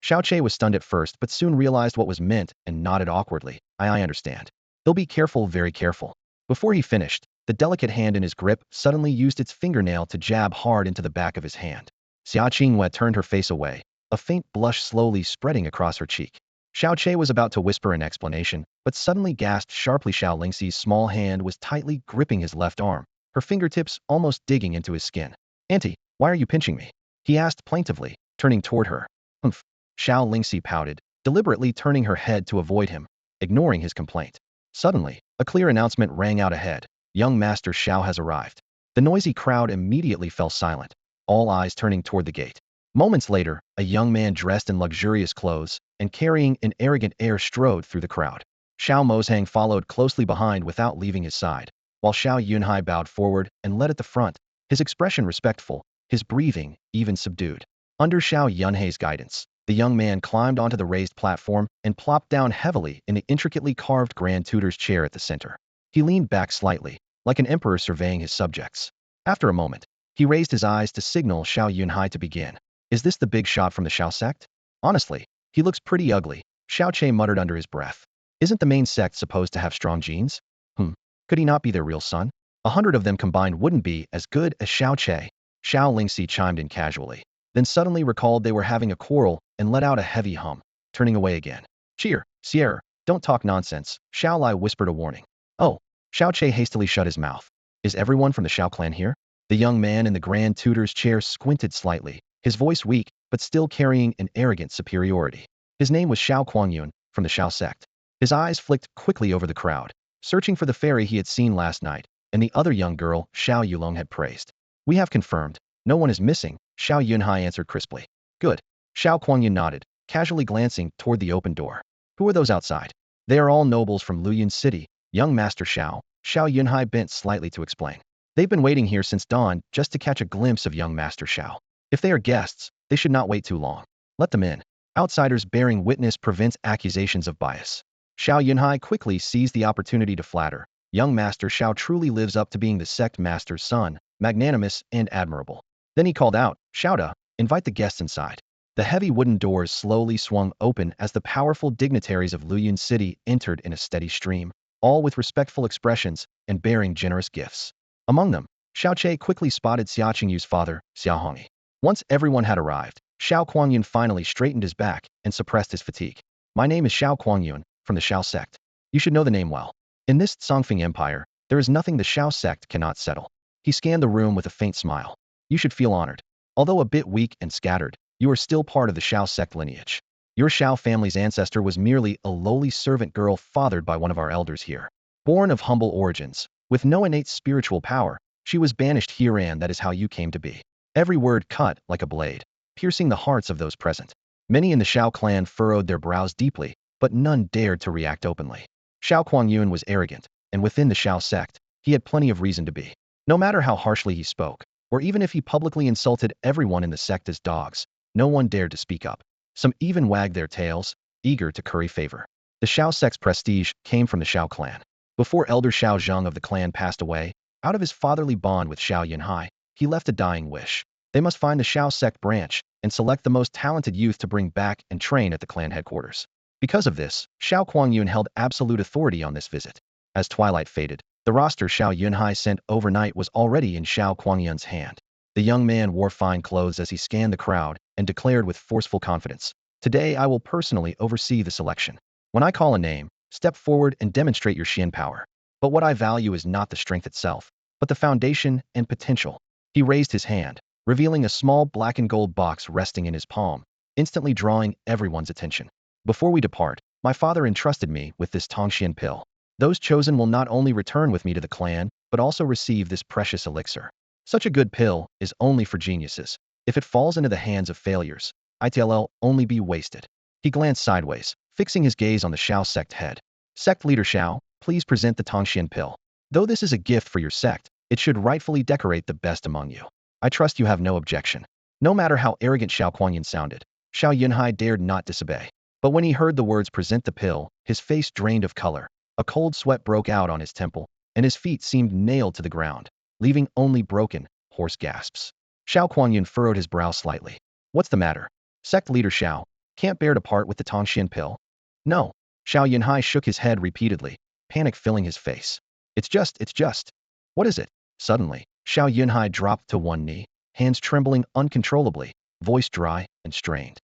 Xiao Che was stunned at first but soon realized what was meant and nodded awkwardly. I understand. He'll be careful, very careful. Before he finished, the delicate hand in his grip suddenly used its fingernail to jab hard into the back of his hand. Xia Qingwe turned her face away, a faint blush slowly spreading across her cheek. Xiao Che was about to whisper an explanation, but suddenly gasped sharply. Xiao Lingxi's small hand was tightly gripping his left arm, her fingertips almost digging into his skin. Auntie, why are you pinching me? He asked plaintively, turning toward her. Humph. Xiao Lingxi pouted, deliberately turning her head to avoid him, ignoring his complaint. Suddenly, a clear announcement rang out ahead. Young Master Xiao has arrived. The noisy crowd immediately fell silent, all eyes turning toward the gate. Moments later, a young man dressed in luxurious clothes and carrying an arrogant air strode through the crowd. Xiao Mozhang followed closely behind without leaving his side, while Xiao Yunhai bowed forward and led at the front, his expression respectful, his breathing even subdued. Under Xiao Yunhai's guidance, the young man climbed onto the raised platform and plopped down heavily in the intricately carved Grand Tutor's chair at the center. He leaned back slightly, like an emperor surveying his subjects. After a moment, he raised his eyes to signal Xiao Yunhai to begin. Is this the big shot from the Xiao sect? Honestly, he looks pretty ugly, Xiao Che muttered under his breath. Isn't the main sect supposed to have strong genes? Could he not be their real son? 100 of them combined wouldn't be as good as Xiao Che. Xiao Lingxi chimed in casually, then suddenly recalled they were having a quarrel and let out a heavy hum, turning away again. Cheer, Sierra, don't talk nonsense, Xiao Lai whispered a warning. Oh, Xiao Che hastily shut his mouth. Is everyone from the Xiao clan here? The young man in the Grand Tutor's chair squinted slightly, his voice weak, but still carrying an arrogant superiority. His name was Xiao Kuangyun, from the Xiao sect. His eyes flicked quickly over the crowd, searching for the fairy he had seen last night, and the other young girl Xiao Yulong had praised. We have confirmed. No one is missing, Xiao Yunhai answered crisply. Good. Xiao Kuangyun nodded, casually glancing toward the open door. Who are those outside? They are all nobles from Luyun City, young Master Xiao. Xiao Yunhai bent slightly to explain. They've been waiting here since dawn just to catch a glimpse of young Master Xiao. If they are guests, they should not wait too long. Let them in. Outsiders bearing witness prevents accusations of bias. Xiao Yunhai quickly seized the opportunity to flatter. Young Master Xiao truly lives up to being the sect master's son, magnanimous and admirable. Then he called out, Xiaoda, invite the guests inside. The heavy wooden doors slowly swung open as the powerful dignitaries of Luyun City entered in a steady stream, all with respectful expressions and bearing generous gifts. Among them, Xiao Che quickly spotted Xia Qingyu's father, Xiao Hongyi. Once everyone had arrived, Xiao Kuangyun finally straightened his back and suppressed his fatigue. My name is Xiao Kuangyun, from the Xiao sect. You should know the name well. In this Songfeng Empire, there is nothing the Xiao sect cannot settle. He scanned the room with a faint smile. You should feel honored. Although a bit weak and scattered, you are still part of the Xiao sect lineage. Your Xiao family's ancestor was merely a lowly servant girl fathered by one of our elders here. Born of humble origins, with no innate spiritual power, she was banished here, and that is how you came to be. Every word cut like a blade, piercing the hearts of those present. Many in the Xiao clan furrowed their brows deeply, but none dared to react openly. Xiao Kuangyun was arrogant, and within the Xiao sect, he had plenty of reason to be. No matter how harshly he spoke, or even if he publicly insulted everyone in the sect as dogs, no one dared to speak up. Some even wagged their tails, eager to curry favor. The Xiao sect's prestige came from the Xiao clan. Before Elder Xiao Zheng of the clan passed away, out of his fatherly bond with Xiao Yunhai, he left a dying wish. They must find the Xiao sect branch and select the most talented youth to bring back and train at the clan headquarters. Because of this, Xiao Kuangyun held absolute authority on this visit. As twilight faded, the roster Xiao Yunhai sent overnight was already in Xiao Kuangyun's hand. The young man wore fine clothes as he scanned the crowd and declared with forceful confidence, "Today I will personally oversee the selection. When I call a name, step forward and demonstrate your Xian power. But what I value is not the strength itself, but the foundation and potential." He raised his hand, revealing a small black and gold box resting in his palm, instantly drawing everyone's attention. "Before we depart, my father entrusted me with this Tongxian pill. Those chosen will not only return with me to the clan, but also receive this precious elixir. Such a good pill is only for geniuses. If it falls into the hands of failures, it'll only be wasted." He glanced sideways, fixing his gaze on the Xiao sect head. "Sect leader Xiao, please present the Tongxian pill. Though this is a gift for your sect, it should rightfully decorate the best among you. I trust you have no objection." No matter how arrogant Xiao Kuangyun sounded, Xiao Yunhai dared not disobey. But when he heard the words "present the pill," his face drained of color. A cold sweat broke out on his temple, and his feet seemed nailed to the ground, leaving only broken, hoarse gasps. Xiao Kuangyun furrowed his brow slightly. "What's the matter? Sect leader Xiao, can't bear to part with the Tongxian pill?" "No." Xiao Yunhai shook his head repeatedly, panic filling his face. It's just. What is it?" Suddenly, Xiao Yunhai dropped to one knee, hands trembling uncontrollably, voice dry and strained.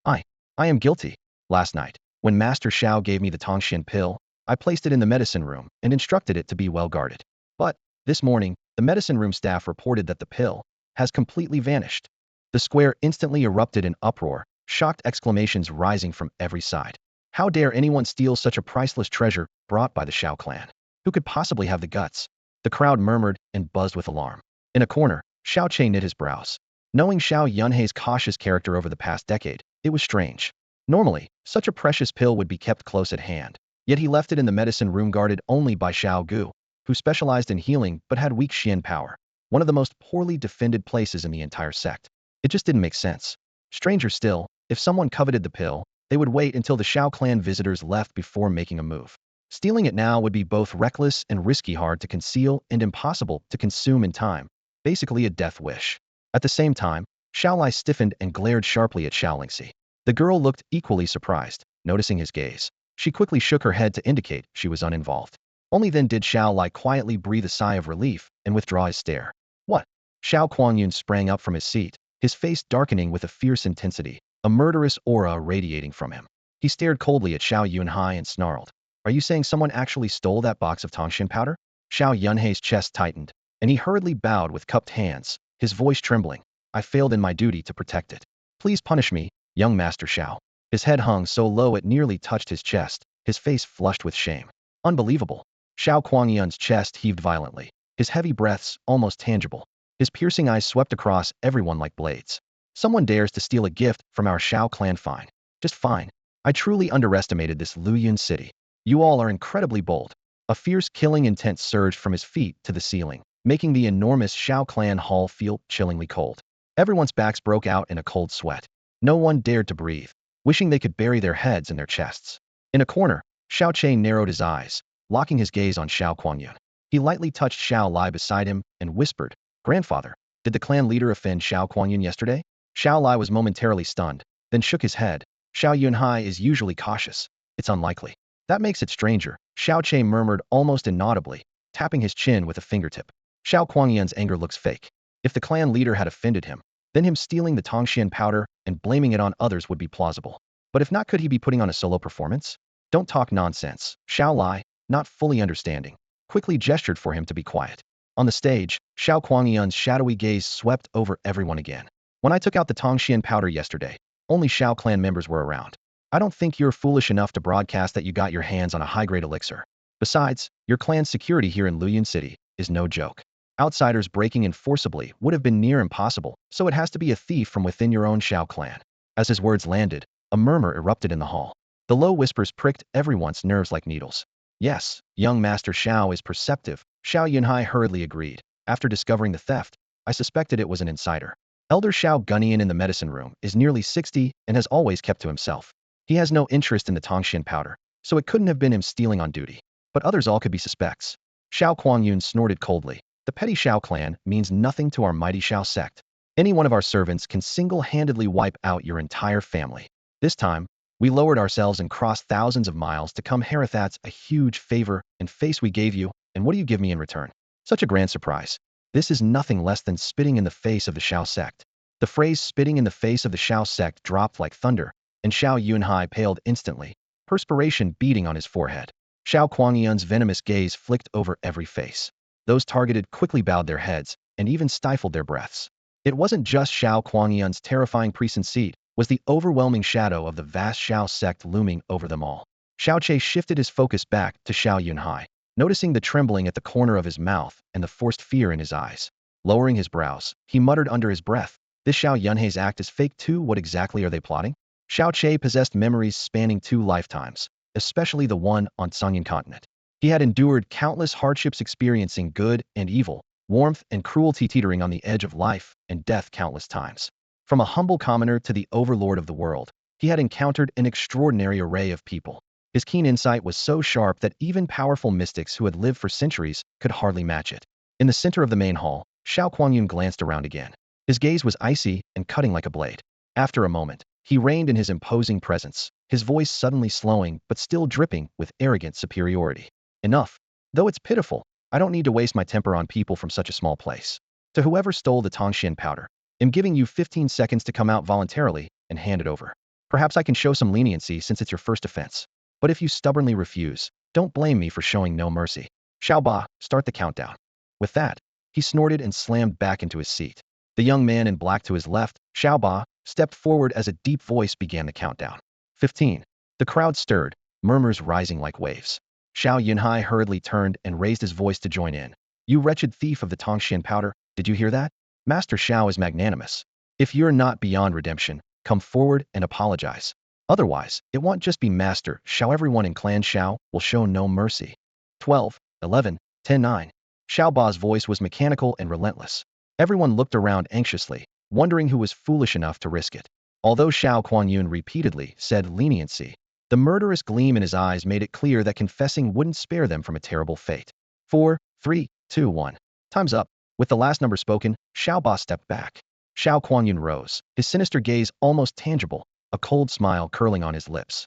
I, I am guilty. Last night, when Master Xiao gave me the Tongxian pill, I placed it in the medicine room and instructed it to be well guarded. But, this morning, the medicine room staff reported that the pill has completely vanished." The square instantly erupted in uproar, shocked exclamations rising from every side. How dare anyone steal such a priceless treasure brought by the Xiao clan? Who could possibly have the guts? The crowd murmured and buzzed with alarm. In a corner, Xiao Che knit his brows. Knowing Xiao Yunhei's cautious character over the past decade, it was strange. Normally, such a precious pill would be kept close at hand, yet he left it in the medicine room guarded only by Xiao Gu, who specialized in healing but had weak Xian power, one of the most poorly defended places in the entire sect. It just didn't make sense. Stranger still, if someone coveted the pill, they would wait until the Xiao clan visitors left before making a move. Stealing it now would be both reckless and risky, hard to conceal and impossible to consume in time, basically a death wish. At the same time, Xiao Lai stiffened and glared sharply at Xiao Lingxi. The girl looked equally surprised, noticing his gaze. She quickly shook her head to indicate she was uninvolved. Only then did Xiao Lai quietly breathe a sigh of relief and withdraw his stare. "What?" Xiao Kuangyun sprang up from his seat, his face darkening with a fierce intensity, a murderous aura radiating from him. He stared coldly at Xiao Yunhai and snarled, "Are you saying someone actually stole that box of Tongxian powder?" Xiao Yunhai's chest tightened, and he hurriedly bowed with cupped hands, his voice trembling. "I failed in my duty to protect it. Please punish me, young Master Xiao." His head hung so low it nearly touched his chest, his face flushed with shame. "Unbelievable." Xiao Kuangyun's chest heaved violently, his heavy breaths almost tangible. His piercing eyes swept across everyone like blades. "Someone dares to steal a gift from our Xiao clan, fine. Just fine. I truly underestimated this Luyun city. You all are incredibly bold." A fierce killing intent surged from his feet to the ceiling, making the enormous Xiao clan hall feel chillingly cold. Everyone's backs broke out in a cold sweat. No one dared to breathe, wishing they could bury their heads in their chests. In a corner, Xiao Che narrowed his eyes, locking his gaze on Xiao Kuangyun. He lightly touched Xiao Lai beside him and whispered, "Grandfather, did the clan leader offend Xiao Kuangyun yesterday?" Xiao Lai was momentarily stunned, then shook his head. Xiao Yunhai is usually cautious. "It's unlikely." "That makes it stranger," Xiao Che murmured almost inaudibly, tapping his chin with a fingertip. Xiao Kuangyun's anger looks fake. If the clan leader had offended him, then him stealing the Tongxian powder and blaming it on others would be plausible. But if not, could he be putting on a solo performance? "Don't talk nonsense." Xiao Lai, not fully understanding, quickly gestured for him to be quiet. On the stage, Xiao Kuangyun's shadowy gaze swept over everyone again. "When I took out the Tongxian powder yesterday, only Xiao clan members were around. I don't think you're foolish enough to broadcast that you got your hands on a high-grade elixir. Besides, your clan's security here in Luyun City is no joke. Outsiders breaking in forcibly would have been near impossible, so it has to be a thief from within your own Xiao clan." As his words landed, a murmur erupted in the hall. The low whispers pricked everyone's nerves like needles. "Yes, young Master Xiao is perceptive," Xiao Yunhai hurriedly agreed. "After discovering the theft, I suspected it was an insider. Elder Xiao Gunnian in the medicine room is nearly 60 and has always kept to himself. He has no interest in the Tongxian powder, so it couldn't have been him stealing on duty. but others all could be suspects. Xiao Kuangyun snorted coldly. The petty Xiao clan means nothing to our mighty Xiao sect. Any one of our servants can single-handedly wipe out your entire family. This time, we lowered ourselves and crossed thousands of miles to come here. That's a huge favor and face we gave you, and what do you give me in return? Such a grand surprise. This is nothing less than spitting in the face of the Xiao sect. The phrase spitting in the face of the Xiao sect dropped like thunder, and Xiao Yunhai paled instantly, perspiration beading on his forehead. Xiao Kuangyun's venomous gaze flicked over every face. Those targeted quickly bowed their heads, and even stifled their breaths. It wasn't just Xiao Kuangyun's terrifying presence, was the overwhelming shadow of the vast Xiao sect looming over them all. Xiao Che shifted his focus back to Xiao Yunhai, noticing the trembling at the corner of his mouth and the forced fear in his eyes. Lowering his brows, he muttered under his breath, "This Xiao Yunhai's act is fake too. What exactly are they plotting?" Xiao Che possessed memories spanning 2 lifetimes, especially the one on Sangyan continent. He had endured countless hardships, experiencing good and evil, warmth and cruelty, teetering on the edge of life and death countless times. From a humble commoner to the overlord of the world, he had encountered an extraordinary array of people. His keen insight was so sharp that even powerful mystics who had lived for centuries could hardly match it. In the center of the main hall, Xiao Kuangyun glanced around again. His gaze was icy and cutting like a blade. After a moment, he reigned in his imposing presence, his voice suddenly slowing but still dripping with arrogant superiority. "Enough. Though it's pitiful, I don't need to waste my temper on people from such a small place. To whoever stole the Tongshan powder, I'm giving you 15 seconds to come out voluntarily and hand it over. Perhaps I can show some leniency since it's your first offense. But if you stubbornly refuse, don't blame me for showing no mercy. Xiao Ba, start the countdown." With that, he snorted and slammed back into his seat. The young man in black to his left, Xiao Ba, stepped forward as a deep voice began the countdown. 15. The crowd stirred, murmurs rising like waves. Xiao Yunhai hurriedly turned and raised his voice to join in. "You wretched thief of the Tongshan powder, did you hear that? Master Xiao is magnanimous. If you're not beyond redemption, come forward and apologize. Otherwise, it won't just be Master Xiao. Everyone in Clan Xiao will show no mercy." 12, 11, 10, 9. Xiao Ba's voice was mechanical and relentless. Everyone looked around anxiously, wondering who was foolish enough to risk it. Although Xiao Kuanyun repeatedly said leniency, the murderous gleam in his eyes made it clear that confessing wouldn't spare them from a terrible fate. 4, 3, 2, 1. Time's up. With the last number spoken, Xiao Ba stepped back. Xiao Kuanyun rose, his sinister gaze almost tangible, a cold smile curling on his lips.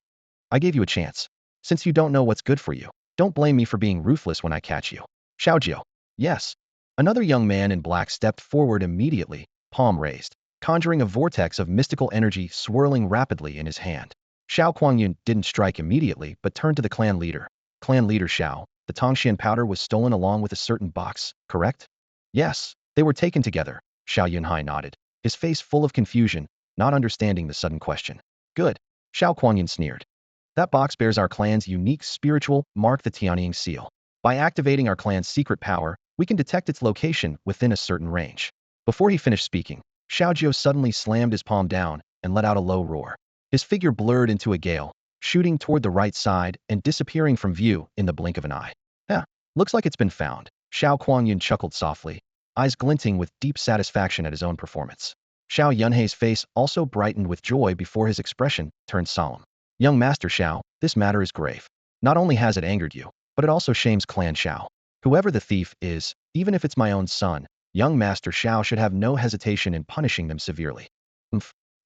"I gave you a chance. Since you don't know what's good for you, don't blame me for being ruthless when I catch you." "Xiao Jiu." "Yes." Another young man in black stepped forward immediately, palm raised, conjuring a vortex of mystical energy swirling rapidly in his hand. Xiao Kuangyun didn't strike immediately but turned to the clan leader. "Clan leader Xiao, the Tongshan powder was stolen along with a certain box, correct?" "Yes, they were taken together." Xiao Yunhai nodded, his face full of confusion, not understanding the sudden question. "Good." Xiao Kuangyun sneered. "That box bears our clan's unique spiritual mark, the Tianying seal. By activating our clan's secret power, we can detect its location within a certain range." Before he finished speaking, Xiao Jiu suddenly slammed his palm down and let out a low roar. His figure blurred into a gale, shooting toward the right side and disappearing from view in the blink of an eye. Looks like it's been found." Xiao Kuangyun chuckled softly, eyes glinting with deep satisfaction at his own performance. Xiao Yunhei's face also brightened with joy before his expression turned solemn. "Young Master Xiao, this matter is grave. Not only has it angered you, but it also shames Clan Xiao. Whoever the thief is, even if it's my own son, young Master Xiao should have no hesitation in punishing them severely."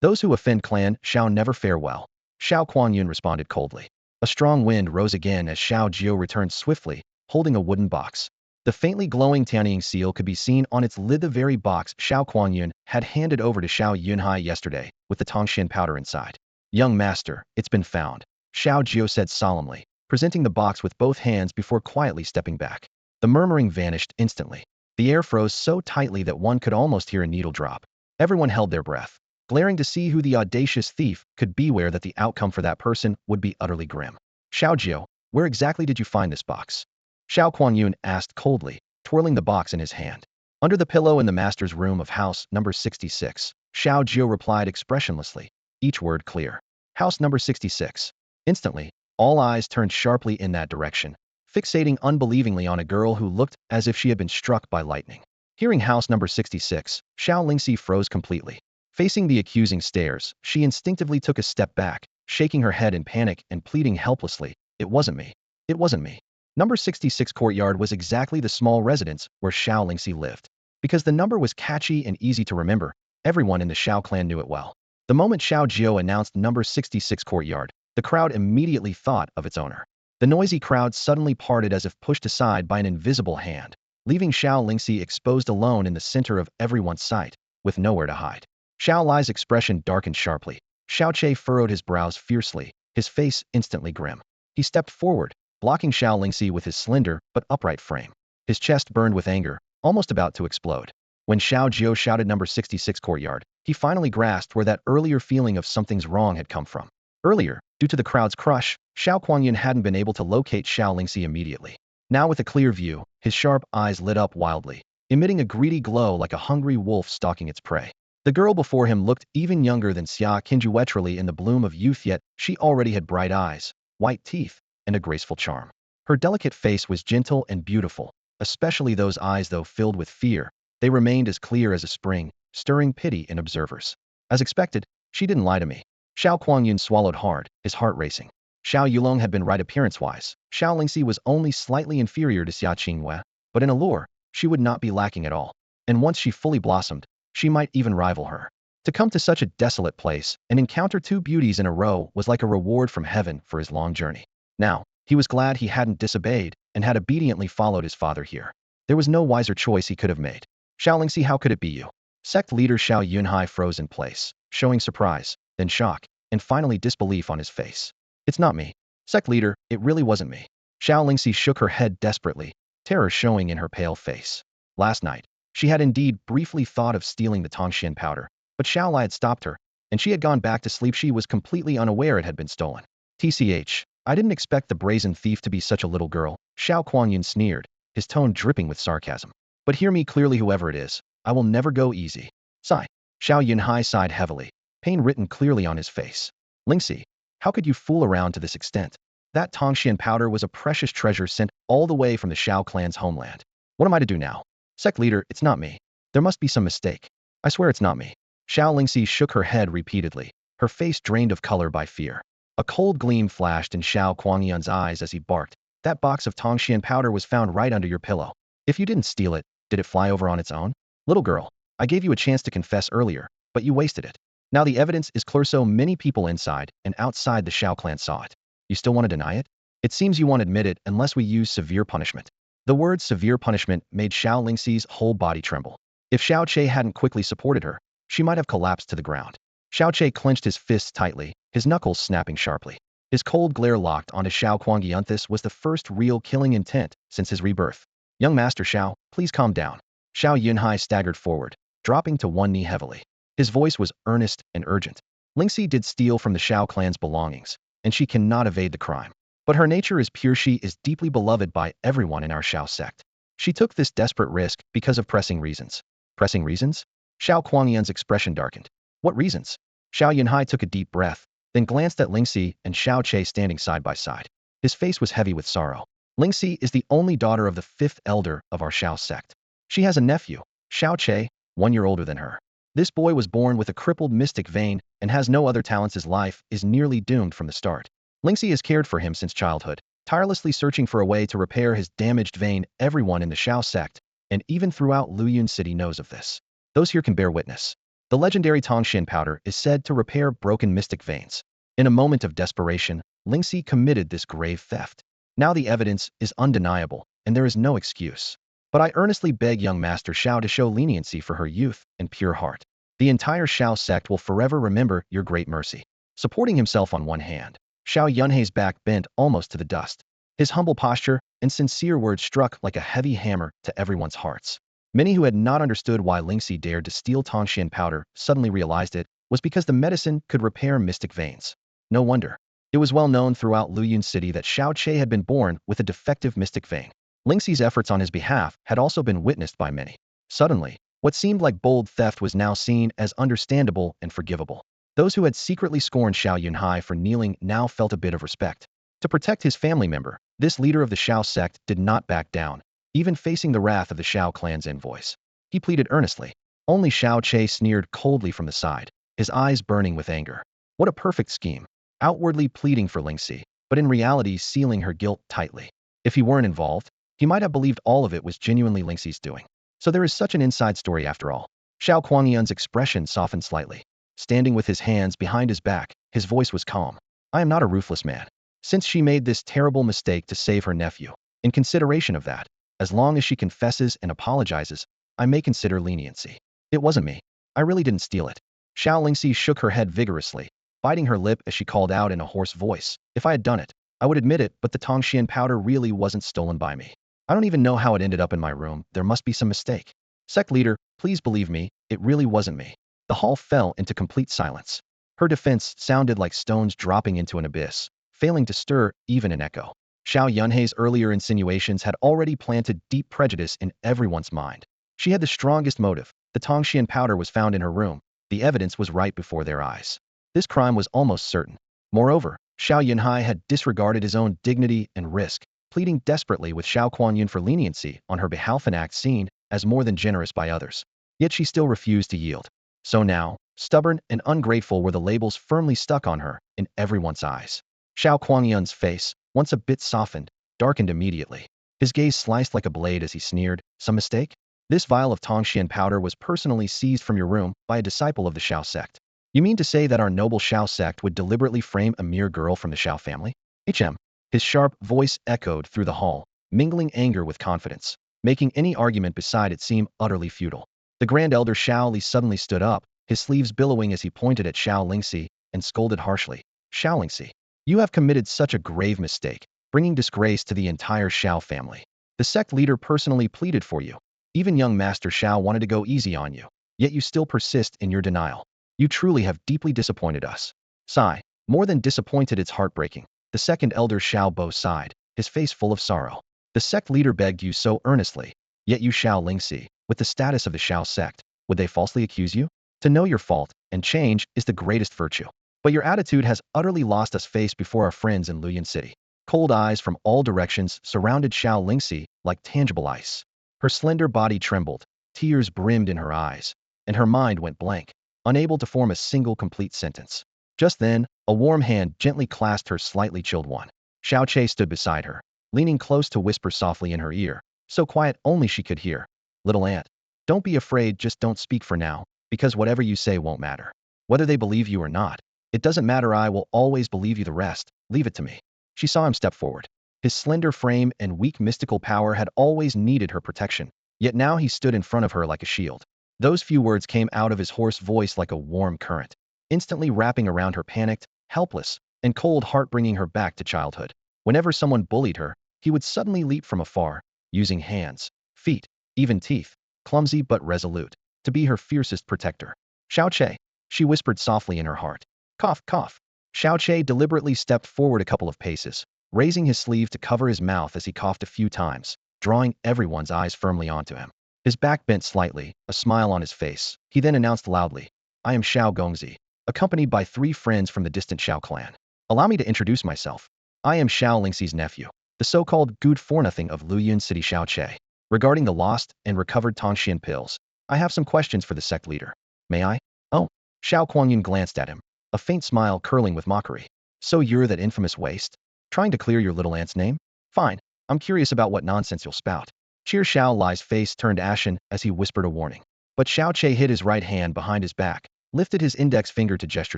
"Those who offend Clan Xiao never fare well." Xiao Kuanyun responded coldly. A strong wind rose again as Xiao Jiu returned swiftly, holding a wooden box. The faintly glowing Tianying seal could be seen on its lid, the very box Xiao Kuanyun had handed over to Xiao Yunhai yesterday, with the Tongshan powder inside. "Young master, it's been found," Xiao Jiu said solemnly, presenting the box with both hands before quietly stepping back. The murmuring vanished instantly. The air froze so tightly that one could almost hear a needle drop. Everyone held their breath, glaring to see who the audacious thief could be, aware that the outcome for that person would be utterly grim. "Xiao Jiu, where exactly did you find this box?" Xiao Kuanyun asked coldly, twirling the box in his hand. "Under the pillow in the master's room of house number 66. Xiao Jiu replied expressionlessly, each word clear. "House number 66. Instantly, all eyes turned sharply in that direction, fixating unbelievingly on a girl who looked as if she had been struck by lightning. Hearing house number 66, Xiao Lingxi froze completely. Facing the accusing stares, she instinctively took a step back, shaking her head in panic and pleading helplessly, "It wasn't me. It wasn't me." Number 66 courtyard was exactly the small residence where Xiao Lingxi lived. Because the number was catchy and easy to remember, everyone in the Xiao clan knew it well. The moment Xiao Jiao announced number 66 courtyard, the crowd immediately thought of its owner. The noisy crowd suddenly parted as if pushed aside by an invisible hand, leaving Xiao Lingxi exposed alone in the center of everyone's sight, with nowhere to hide. Xiao Lai's expression darkened sharply. Xiao Che furrowed his brows fiercely, his face instantly grim. He stepped forward, blocking Xiao Lingxi with his slender but upright frame. His chest burned with anger, almost about to explode. When Xiao Jiao shouted number 66 courtyard, he finally grasped where that earlier feeling of something's wrong had come from. Earlier, due to the crowd's crush, Xiao Kuangyan hadn't been able to locate Xiao Lingxi immediately. Now with a clear view, his sharp eyes lit up wildly, emitting a greedy glow like a hungry wolf stalking its prey. The girl before him looked even younger than Xia Qingju in the bloom of youth, yet she already had bright eyes, white teeth, and a graceful charm. Her delicate face was gentle and beautiful, especially those eyes though filled with fear. They remained as clear as a spring, stirring pity in observers. As expected, she didn't lie to me. Xiao Kuangyun swallowed hard, his heart racing. Xiao Yulong had been right appearance-wise. Xiao Lingxi was only slightly inferior to Xia Qingwei, but in allure, she would not be lacking at all. And once she fully blossomed, she might even rival her. To come to such a desolate place and encounter two beauties in a row was like a reward from heaven for his long journey. Now, he was glad he hadn't disobeyed and had obediently followed his father here. There was no wiser choice he could have made. Xiao Lingxi, how could it be you? Sect leader Xiao Yunhai froze in place, showing surprise, then shock, and finally disbelief on his face. It's not me. Sect leader, it really wasn't me. Xiao Lingxi shook her head desperately, terror showing in her pale face. Last night, she had indeed briefly thought of stealing the Tongxian powder, but Xiao Lai had stopped her, and she had gone back to sleep. She was completely unaware it had been stolen. TCH, I didn't expect the brazen thief to be such a little girl, Xiao Kuangyun sneered, his tone dripping with sarcasm. But hear me clearly, whoever it is, I will never go easy. Sigh. Xiao Yunhai sighed heavily, pain written clearly on his face. Lingxi, how could you fool around to this extent? That Tongxian powder was a precious treasure sent all the way from the Xiao clan's homeland. What am I to do now? Sect leader, it's not me. There must be some mistake. I swear it's not me. Xiao Lingxi shook her head repeatedly, her face drained of color by fear. A cold gleam flashed in Xiao Kuangyun's eyes as he barked. That box of Tongxian powder was found right under your pillow. If you didn't steal it, did it fly over on its own? Little girl, I gave you a chance to confess earlier, but you wasted it. Now the evidence is clear, so many people inside and outside the Xiao clan saw it. You still want to deny it? It seems you won't admit it unless we use severe punishment. The word severe punishment made Xiao Lingxi's whole body tremble. If Xiao Che hadn't quickly supported her, she might have collapsed to the ground. Xiao Che clenched his fists tightly, his knuckles snapping sharply. His cold glare locked onto Xiao Kuangyun. This was the first real killing intent since his rebirth. Young Master Xiao, please calm down. Xiao Yunhai staggered forward, dropping to one knee heavily. His voice was earnest and urgent. Lingxi did steal from the Xiao clan's belongings, and she cannot evade the crime. But her nature is pure. She is deeply beloved by everyone in our Xiao sect. She took this desperate risk because of pressing reasons. Pressing reasons? Xiao Kuangyun's expression darkened. What reasons? Xiao Yunhai took a deep breath, then glanced at Lingxi and Xiao Che standing side by side. His face was heavy with sorrow. Lingxi is the only daughter of the fifth elder of our Xiao sect. She has a nephew, Xiao Che, 1 year older than her. This boy was born with a crippled mystic vein and has no other talents. His life is nearly doomed from the start. Lingxi has cared for him since childhood, tirelessly searching for a way to repair his damaged vein. Everyone in the Xiao sect, and even throughout Luyun City, knows of this. Those here can bear witness. The legendary Tongxian powder is said to repair broken mystic veins. In a moment of desperation, Lingxi committed this grave theft. Now the evidence is undeniable, and there is no excuse. But I earnestly beg young Master Xiao to show leniency for her youth and pure heart. The entire Xiao sect will forever remember your great mercy. Supporting himself on one hand, Xiao Yunhai's back bent almost to the dust. His humble posture and sincere words struck like a heavy hammer to everyone's hearts. Many who had not understood why Lingxi dared to steal Tongxian powder suddenly realized it was because the medicine could repair mystic veins. No wonder. It was well known throughout Luyun City that Xiao Che had been born with a defective mystic vein. Lingxi's efforts on his behalf had also been witnessed by many. Suddenly, what seemed like bold theft was now seen as understandable and forgivable. Those who had secretly scorned Xiao Yunhai for kneeling now felt a bit of respect. To protect his family member, this leader of the Xiao sect did not back down, even facing the wrath of the Xiao clan's envoys. He pleaded earnestly. Only Xiao Che sneered coldly from the side, his eyes burning with anger. What a perfect scheme. Outwardly pleading for Lingxi, but in reality sealing her guilt tightly. If he weren't involved, he might have believed all of it was genuinely Lingxi's doing. So there is such an inside story after all. Xiao Kuangyun's expression softened slightly. Standing with his hands behind his back, his voice was calm. I am not a ruthless man. Since she made this terrible mistake to save her nephew, in consideration of that, as long as she confesses and apologizes, I may consider leniency. It wasn't me. I really didn't steal it. Xiao Lingxi shook her head vigorously, biting her lip as she called out in a hoarse voice. If I had done it, I would admit it, but the Tongxian powder really wasn't stolen by me. I don't even know how it ended up in my room. There must be some mistake. Sect leader, please believe me, it really wasn't me. The hall fell into complete silence. Her defense sounded like stones dropping into an abyss, failing to stir even an echo. Xiao Yunhei's earlier insinuations had already planted deep prejudice in everyone's mind. She had the strongest motive. The Tongxian powder was found in her room. The evidence was right before their eyes. This crime was almost certain. Moreover, Xiao Yunhai had disregarded his own dignity and risk, pleading desperately with Xiao Kuanyun for leniency on her behalf, an act seen as more than generous by others. Yet she still refused to yield. So now, stubborn and ungrateful were the labels firmly stuck on her in everyone's eyes. Xiao Kuangyun's face, once a bit softened, darkened immediately. His gaze sliced like a blade as he sneered, some mistake? This vial of Tongxian powder was personally seized from your room by a disciple of the Xiao sect. You mean to say that our noble Xiao sect would deliberately frame a mere girl from the Xiao family? His sharp voice echoed through the hall, mingling anger with confidence, making any argument beside it seem utterly futile. The Grand Elder Xiao Li suddenly stood up, his sleeves billowing as he pointed at Xiao Lingxi and scolded harshly. Xiao Lingxi, you have committed such a grave mistake, bringing disgrace to the entire Xiao family. The sect leader personally pleaded for you. Even young Master Xiao wanted to go easy on you, yet you still persist in your denial. You truly have deeply disappointed us. Sigh. More than disappointed, it's heartbreaking. The second elder Xiao Bo sighed, his face full of sorrow. The sect leader begged you so earnestly, yet you Xiao Lingxi, with the status of the Xiao sect, would they falsely accuse you? To know your fault and change is the greatest virtue. But your attitude has utterly lost us face before our friends in Luyan City. Cold eyes from all directions surrounded Xiao Lingxi like tangible ice. Her slender body trembled, tears brimmed in her eyes, and her mind went blank, unable to form a single complete sentence. Just then, a warm hand gently clasped her slightly chilled one. Xiao Che stood beside her, leaning close to whisper softly in her ear, so quiet only she could hear. Little aunt, don't be afraid, just don't speak for now, because whatever you say won't matter. Whether they believe you or not, it doesn't matter, I will always believe you, the rest, leave it to me. She saw him step forward. His slender frame and weak mystical power had always needed her protection, yet now he stood in front of her like a shield. Those few words came out of his hoarse voice like a warm current, instantly wrapping around her panicked, helpless, and cold heart, bringing her back to childhood. Whenever someone bullied her, he would suddenly leap from afar, using hands, feet, even teeth, clumsy but resolute, to be her fiercest protector. Xiao Che, she whispered softly in her heart. Cough, cough. Xiao Che deliberately stepped forward a couple of paces, raising his sleeve to cover his mouth as he coughed a few times, drawing everyone's eyes firmly onto him. His back bent slightly, a smile on his face. He then announced loudly, I am Xiao Gongzi, accompanied by 3 friends from the distant Xiao clan. Allow me to introduce myself. I am Xiao Lingxi's nephew, the so-called good-for-nothing of Luyan City, Xiao Che. Regarding the lost and recovered Tongxian pills, I have some questions for the sect leader. May I? Oh. Xiao Kuangyun glanced at him, a faint smile curling with mockery. So you're that infamous waste? Trying to clear your little aunt's name? Fine, I'm curious about what nonsense you'll spout. Cheer Xiao Lai's face turned ashen as he whispered a warning. But Xiao Che hid his right hand behind his back, lifted his index finger to gesture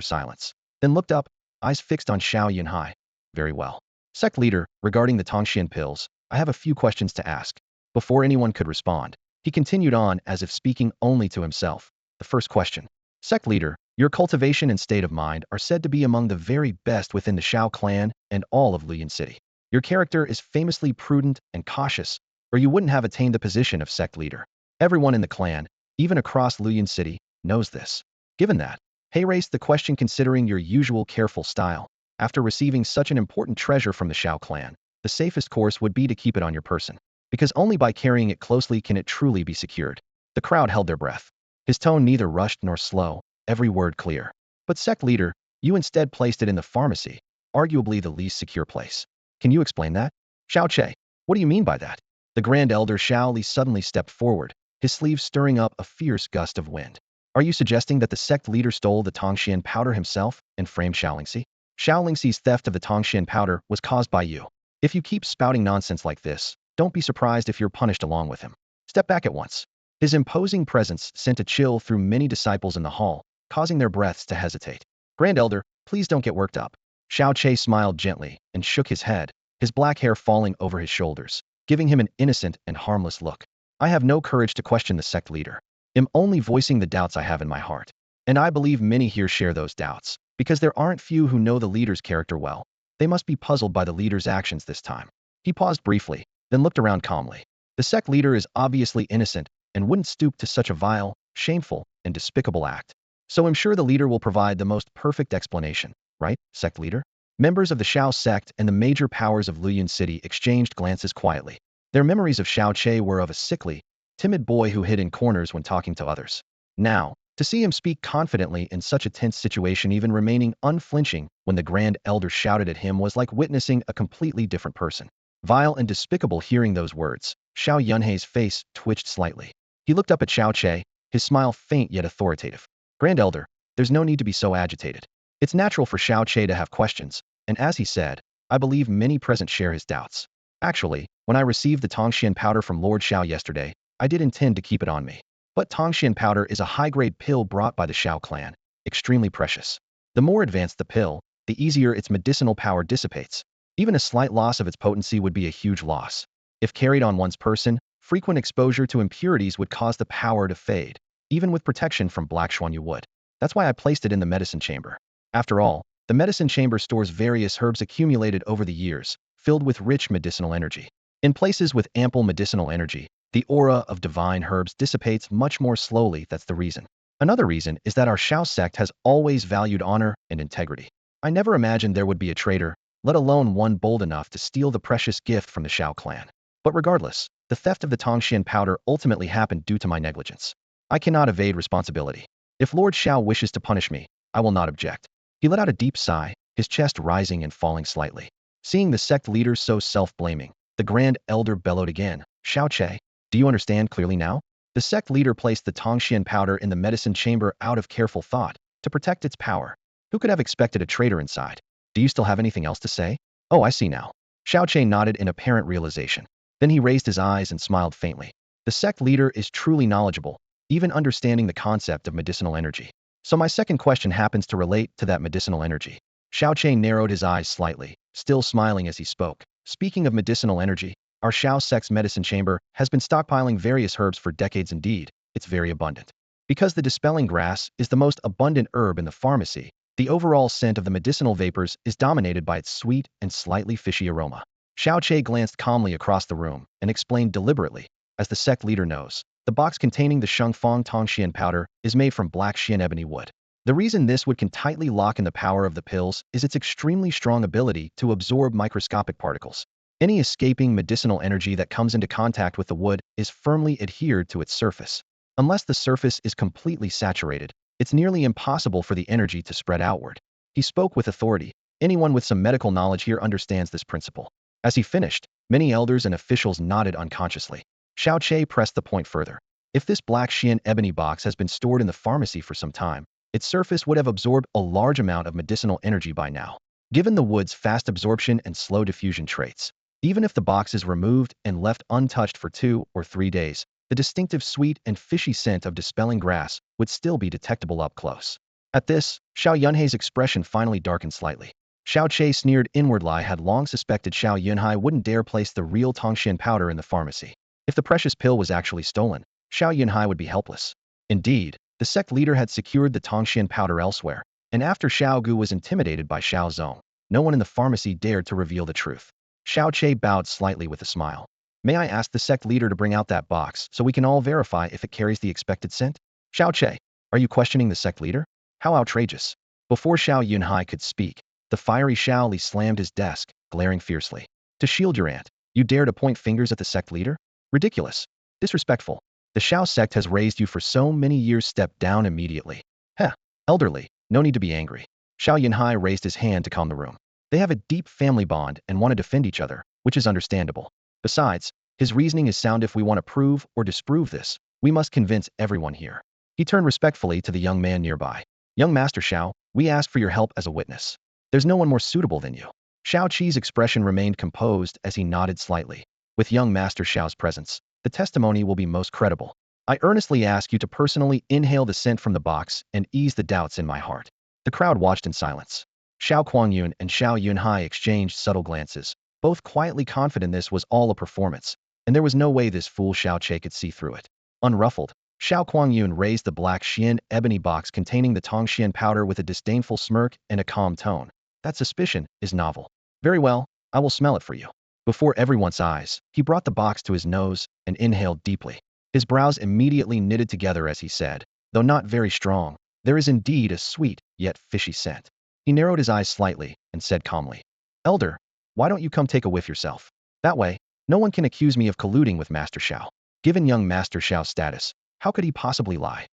silence, then looked up, eyes fixed on Xiao Yunhai. Very well. Sect leader, regarding the Tongxian pills, I have a few questions to ask. Before anyone could respond, he continued on as if speaking only to himself. The first question. Sect leader, your cultivation and state of mind are said to be among the very best within the Xiao clan and all of Luyan City. Your character is famously prudent and cautious, or you wouldn't have attained the position of sect leader. Everyone in the clan, even across Luyan City, knows this. Given that, He raised the question, considering your usual careful style. After receiving such an important treasure from the Xiao clan, the safest course would be to keep it on your person, because only by carrying it closely can it truly be secured. The crowd held their breath. His tone neither rushed nor slow, every word clear. But sect leader, you instead placed it in the pharmacy, arguably the least secure place. Can you explain that? Xiao Che, what do you mean by that? The Grand Elder Xiao Li suddenly stepped forward, his sleeves stirring up a fierce gust of wind. Are you suggesting that the sect leader stole the Tongxian powder himself and framed Xiao Lingxi? Xiao Lingxi's theft of the Tongxian powder was caused by you. If you keep spouting nonsense like this, don't be surprised if you're punished along with him. Step back at once. His imposing presence sent a chill through many disciples in the hall, causing their breaths to hesitate. Grand Elder, please don't get worked up. Xiao Che smiled gently and shook his head, his black hair falling over his shoulders, giving him an innocent and harmless look. I have no courage to question the sect leader. I'm only voicing the doubts I have in my heart. And I believe many here share those doubts, because there aren't few who know the leader's character well. They must be puzzled by the leader's actions this time. He paused briefly, then looked around calmly. The sect leader is obviously innocent and wouldn't stoop to such a vile, shameful, and despicable act. So I'm sure the leader will provide the most perfect explanation, right, sect leader? Members of the Shao sect and the major powers of Luyun City exchanged glances quietly. Their memories of Xiao Che were of a sickly, timid boy who hid in corners when talking to others. Now, to see him speak confidently in such a tense situation, even remaining unflinching when the Grand Elder shouted at him, was like witnessing a completely different person. Vile and despicable. Hearing those words, Xiao Yunhei's face twitched slightly. He looked up at Xiao Che, his smile faint yet authoritative. Grand Elder, there's no need to be so agitated. It's natural for Xiao Che to have questions, and as he said, I believe many present share his doubts. Actually, when I received the Tongxian powder from Lord Xiao yesterday, I did intend to keep it on me. But Tongxian powder is a high-grade pill brought by the Xiao clan, extremely precious. The more advanced the pill, the easier its medicinal power dissipates. Even a slight loss of its potency would be a huge loss. If carried on one's person, frequent exposure to impurities would cause the power to fade. Even with protection from Black Xuanyu would. That's why I placed it in the medicine chamber. After all, the medicine chamber stores various herbs accumulated over the years, filled with rich medicinal energy. In places with ample medicinal energy, the aura of divine herbs dissipates much more slowly. That's the reason. Another reason is that our Shao sect has always valued honor and integrity. I never imagined there would be a traitor, let alone one bold enough to steal the precious gift from the Shao clan. But regardless, the theft of the Tongxian powder ultimately happened due to my negligence. I cannot evade responsibility. If Lord Xiao wishes to punish me, I will not object. He let out a deep sigh, his chest rising and falling slightly. Seeing the sect leader so self-blaming, the Grand Elder bellowed again, Xiao Che, do you understand clearly now? The sect leader placed the Tongxian powder in the medicine chamber out of careful thought, to protect its power. Who could have expected a traitor inside? Do you still have anything else to say? Oh, I see now. Xiao Che nodded in apparent realization. Then he raised his eyes and smiled faintly. The sect leader is truly knowledgeable, even understanding the concept of medicinal energy. So my second question happens to relate to that medicinal energy. Xiao Che narrowed his eyes slightly, still smiling as he spoke. Speaking of medicinal energy, our Shao sect's medicine chamber has been stockpiling various herbs for decades. Indeed, it's very abundant. Because the dispelling grass is the most abundant herb in the pharmacy, the overall scent of the medicinal vapors is dominated by its sweet and slightly fishy aroma. Xiao Che glanced calmly across the room and explained deliberately, as the sect leader knows, the box containing the Shengfang Tongxian powder is made from black Xian ebony wood. The reason this wood can tightly lock in the power of the pills is its extremely strong ability to absorb microscopic particles. Any escaping medicinal energy that comes into contact with the wood is firmly adhered to its surface. Unless the surface is completely saturated, it's nearly impossible for the energy to spread outward. He spoke with authority. Anyone with some medical knowledge here understands this principle. As he finished, many elders and officials nodded unconsciously. Xiao Che pressed the point further. If this black Xian ebony box has been stored in the pharmacy for some time, its surface would have absorbed a large amount of medicinal energy by now. Given the wood's fast absorption and slow diffusion traits, even if the box is removed and left untouched for 2 or 3 days, the distinctive sweet and fishy scent of dispelling grass would still be detectable up close. At this, Xiao Yunhei's expression finally darkened slightly. Xiao Che sneered inwardly. I had long suspected Xiao Yunhai wouldn't dare place the real Tongxian powder in the pharmacy. If the precious pill was actually stolen, Xiao Yunhai would be helpless. Indeed, the sect leader had secured the Tongxian powder elsewhere, and after Xiao Gu was intimidated by Xiao Zong, no one in the pharmacy dared to reveal the truth. Xiao Che bowed slightly with a smile. May I ask the sect leader to bring out that box so we can all verify if it carries the expected scent? Xiao Che, are you questioning the sect leader? How outrageous. Before Xiao Yunhai could speak, the fiery Xiao Li slammed his desk, glaring fiercely. To shield your aunt, you dare to point fingers at the sect leader? Ridiculous. Disrespectful. The Xiao sect has raised you for so many years. Step down immediately. Heh, elderly, no need to be angry. Xiao Yunhai raised his hand to calm the room. They have a deep family bond and want to defend each other, which is understandable. Besides, his reasoning is sound. If we want to prove or disprove this, we must convince everyone here. He turned respectfully to the young man nearby. Young Master Xiao, we ask for your help as a witness. There's no one more suitable than you. Xiao Qi's expression remained composed as he nodded slightly. With young Master Xiao's presence, the testimony will be most credible. I earnestly ask you to personally inhale the scent from the box and ease the doubts in my heart. The crowd watched in silence. Xiao Kuangyun and Xiao Yunhai exchanged subtle glances, both quietly confident this was all a performance, and there was no way this fool Xiao Che could see through it. Unruffled, Xiao Kuangyun raised the black Xian ebony box containing the Tongxian powder with a disdainful smirk and a calm tone. That suspicion is novel. Very well, I will smell it for you. Before everyone's eyes, he brought the box to his nose and inhaled deeply. His brows immediately knitted together as he said, though not very strong, there is indeed a sweet, yet fishy scent. He narrowed his eyes slightly and said calmly, Elder, why don't you come take a whiff yourself? That way, no one can accuse me of colluding with Master Xiao. Given young Master Xiao's status, how could he possibly lie?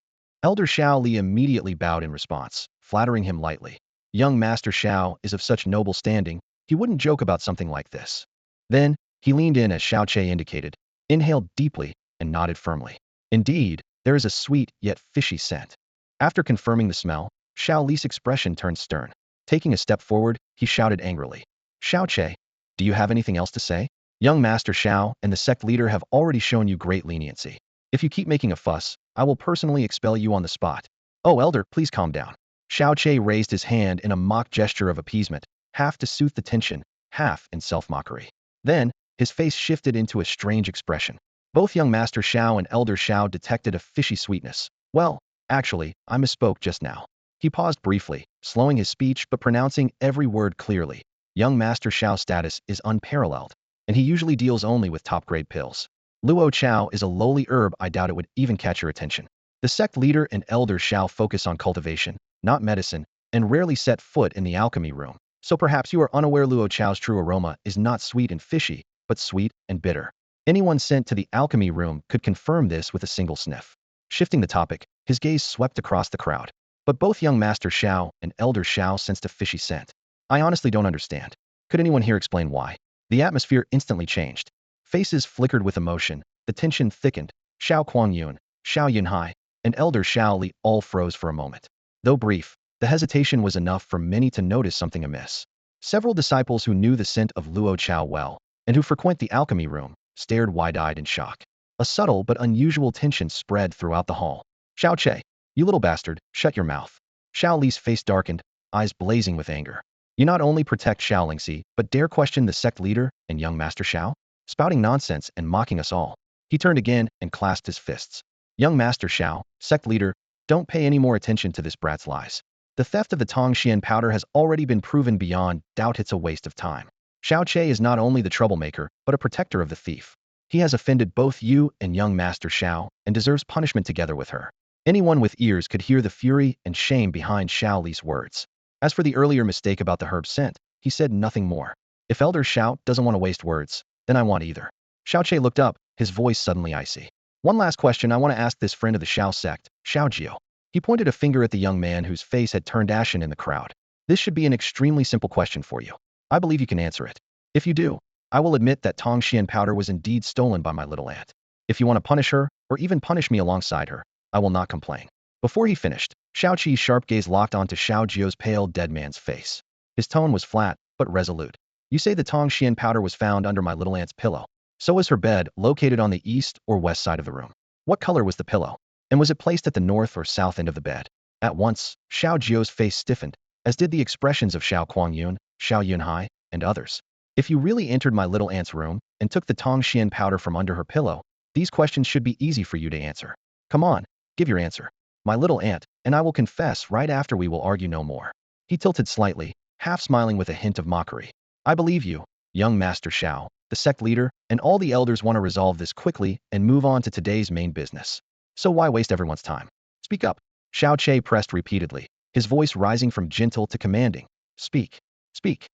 Elder Xiao Li immediately bowed in response, flattering him lightly. Young Master Xiao is of such noble standing, he wouldn't joke about something like this. Then, he leaned in as Xiao Che indicated, inhaled deeply, and nodded firmly. Indeed, there is a sweet yet fishy scent. After confirming the smell, Xiao Li's expression turned stern. Taking a step forward, he shouted angrily, Xiao Che, do you have anything else to say? Young Master Xiao and the sect leader have already shown you great leniency. If you keep making a fuss, I will personally expel you on the spot. Oh, Elder, please calm down. Xiao Che raised his hand in a mock gesture of appeasement, half to soothe the tension, half in self-mockery. Then, his face shifted into a strange expression. Both young Master Xiao and Elder Xiao detected a fishy sweetness. Well, actually, I misspoke just now. He paused briefly, slowing his speech but pronouncing every word clearly. Young Master Xiao's status is unparalleled, and he usually deals only with top-grade pills. Luo Chao is a lowly herb I doubt it would even catch your attention. The sect leader and Elder Xiao focus on cultivation, not medicine, and rarely set foot in the alchemy room. So perhaps you are unaware Luo Chao's true aroma is not sweet and fishy, but sweet and bitter. Anyone sent to the alchemy room could confirm this with a single sniff. Shifting the topic, his gaze swept across the crowd. But both young Master Xiao and Elder Xiao sensed a fishy scent. I honestly don't understand. Could anyone here explain why? The atmosphere instantly changed. Faces flickered with emotion, the tension thickened. Xiao Kuangyun, Xiao Yunhai, and Elder Xiao Li all froze for a moment. Though brief, the hesitation was enough for many to notice something amiss. Several disciples who knew the scent of Luo Chao well, and who frequent the alchemy room, stared wide-eyed in shock. A subtle but unusual tension spread throughout the hall. Xiao Che, you little bastard, shut your mouth. Xiao Li's face darkened, eyes blazing with anger. You not only protect Xiao Lingxi, but dare question the sect leader and young Master Xiao? Spouting nonsense and mocking us all. He turned again and clasped his fists. Young Master Xiao, sect leader, don't pay any more attention to this brat's lies. The theft of the Tongxian powder has already been proven beyond doubt it's a waste of time. Xiao Che is not only the troublemaker, but a protector of the thief. He has offended both you and young Master Xiao, and deserves punishment together with her. Anyone with ears could hear the fury and shame behind Xiao Li's words. As for the earlier mistake about the herb scent, he said nothing more. If Elder Xiao doesn't want to waste words, then I won't either. Xiao Che looked up, his voice suddenly icy. One last question I want to ask this friend of the Xiao sect, Xiao Jiu. He pointed a finger at the young man whose face had turned ashen in the crowd. This should be an extremely simple question for you. I believe you can answer it. If you do, I will admit that Tongxian powder was indeed stolen by my little aunt. If you want to punish her, or even punish me alongside her, I will not complain. Before he finished, Xiao Qi's sharp gaze locked onto Xiao Jiu's pale dead man's face. His tone was flat, but resolute. You say the Tongxian powder was found under my little aunt's pillow. So was her bed, located on the east or west side of the room. What color was the pillow? And was it placed at the north or south end of the bed? At once, Xiao Jiu's face stiffened, as did the expressions of Xiao Kuangyun, Xiao Yunhai, and others. If you really entered my little aunt's room and took the Tongxian powder from under her pillow, these questions should be easy for you to answer. Come on, give your answer. My little aunt, and I will confess right after we will argue no more. He tilted slightly, half smiling with a hint of mockery. I believe you, young Master Xiao, the sect leader, and all the elders want to resolve this quickly and move on to today's main business. So why waste everyone's time? Speak up. Xiao Che pressed repeatedly, his voice rising from gentle to commanding. Speak. Speak.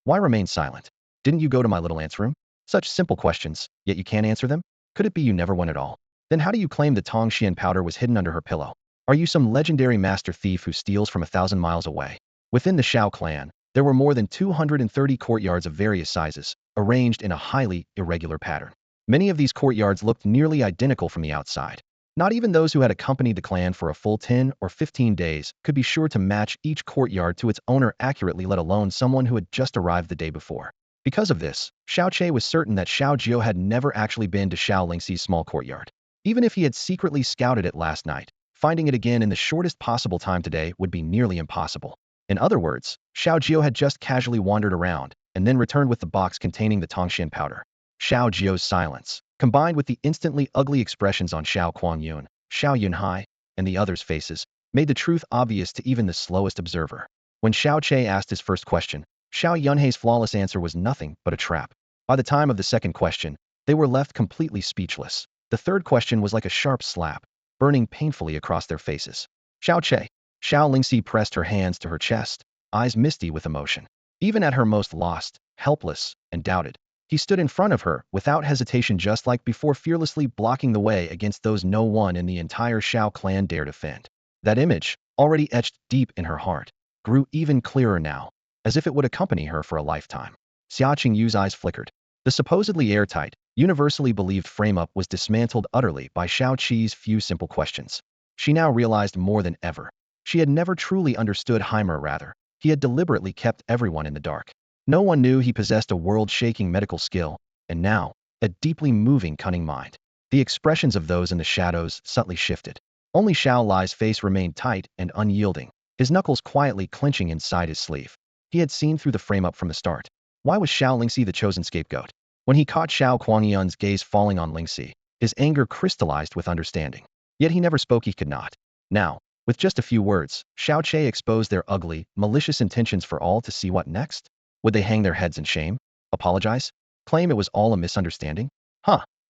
Why remain silent? Didn't you go to my little aunt's room? Such simple questions, yet you can't answer them? Could it be you never went at all? Then how do you claim the Tongxian powder was hidden under her pillow? Are you some legendary master thief who steals from 1,000 miles away? Within the Xiao clan, there were more than 230 courtyards of various sizes, arranged in a highly irregular pattern. Many of these courtyards looked nearly identical from the outside. Not even those who had accompanied the clan for a full 10 or 15 days could be sure to match each courtyard to its owner accurately, let alone someone who had just arrived the day before. Because of this, Xiao Che was certain that Xiao Jiao had never actually been to Xiao Lingxi's small courtyard. Even if he had secretly scouted it last night, finding it again in the shortest possible time today would be nearly impossible. In other words, Xiao Jiao had just casually wandered around and then returned with the box containing the Tongshan powder. Xiao Jiao's silence, combined with the instantly ugly expressions on Xiao Kuangyun, Xiao Yunhai, and the others' faces, made the truth obvious to even the slowest observer. When Xiao Che asked his first question, Xiao Yunhai's flawless answer was nothing but a trap. By the time of the second question, they were left completely speechless. The third question was like a sharp slap, burning painfully across their faces. Xiao Che. Xiao Lingxi pressed her hands to her chest, eyes misty with emotion. Even at her most lost, helpless, and doubted, he stood in front of her without hesitation, just like before, fearlessly blocking the way against those no one in the entire Xiao clan dared offend. That image, already etched deep in her heart, grew even clearer now, as if it would accompany her for a lifetime. Xia Qingyu's eyes flickered. The supposedly airtight, universally believed frame-up was dismantled utterly by Xiao Qi's few simple questions. She now realized more than ever. She had never truly understood Heimer, rather. He had deliberately kept everyone in the dark. No one knew he possessed a world-shaking medical skill, and now, a deeply moving, cunning mind. The expressions of those in the shadows subtly shifted. Only Xiao Lai's face remained tight and unyielding, his knuckles quietly clenching inside his sleeve. He had seen through the frame-up from the start. Why was Xiao Lingxi the chosen scapegoat? When he caught Xiao Kuangyun's gaze falling on Lingxi, his anger crystallized with understanding. Yet he never spoke, he could not. Now, with just a few words, Xiao Che exposed their ugly, malicious intentions for all to see. What next? Would they hang their heads in shame? Apologize? Claim it was all a misunderstanding?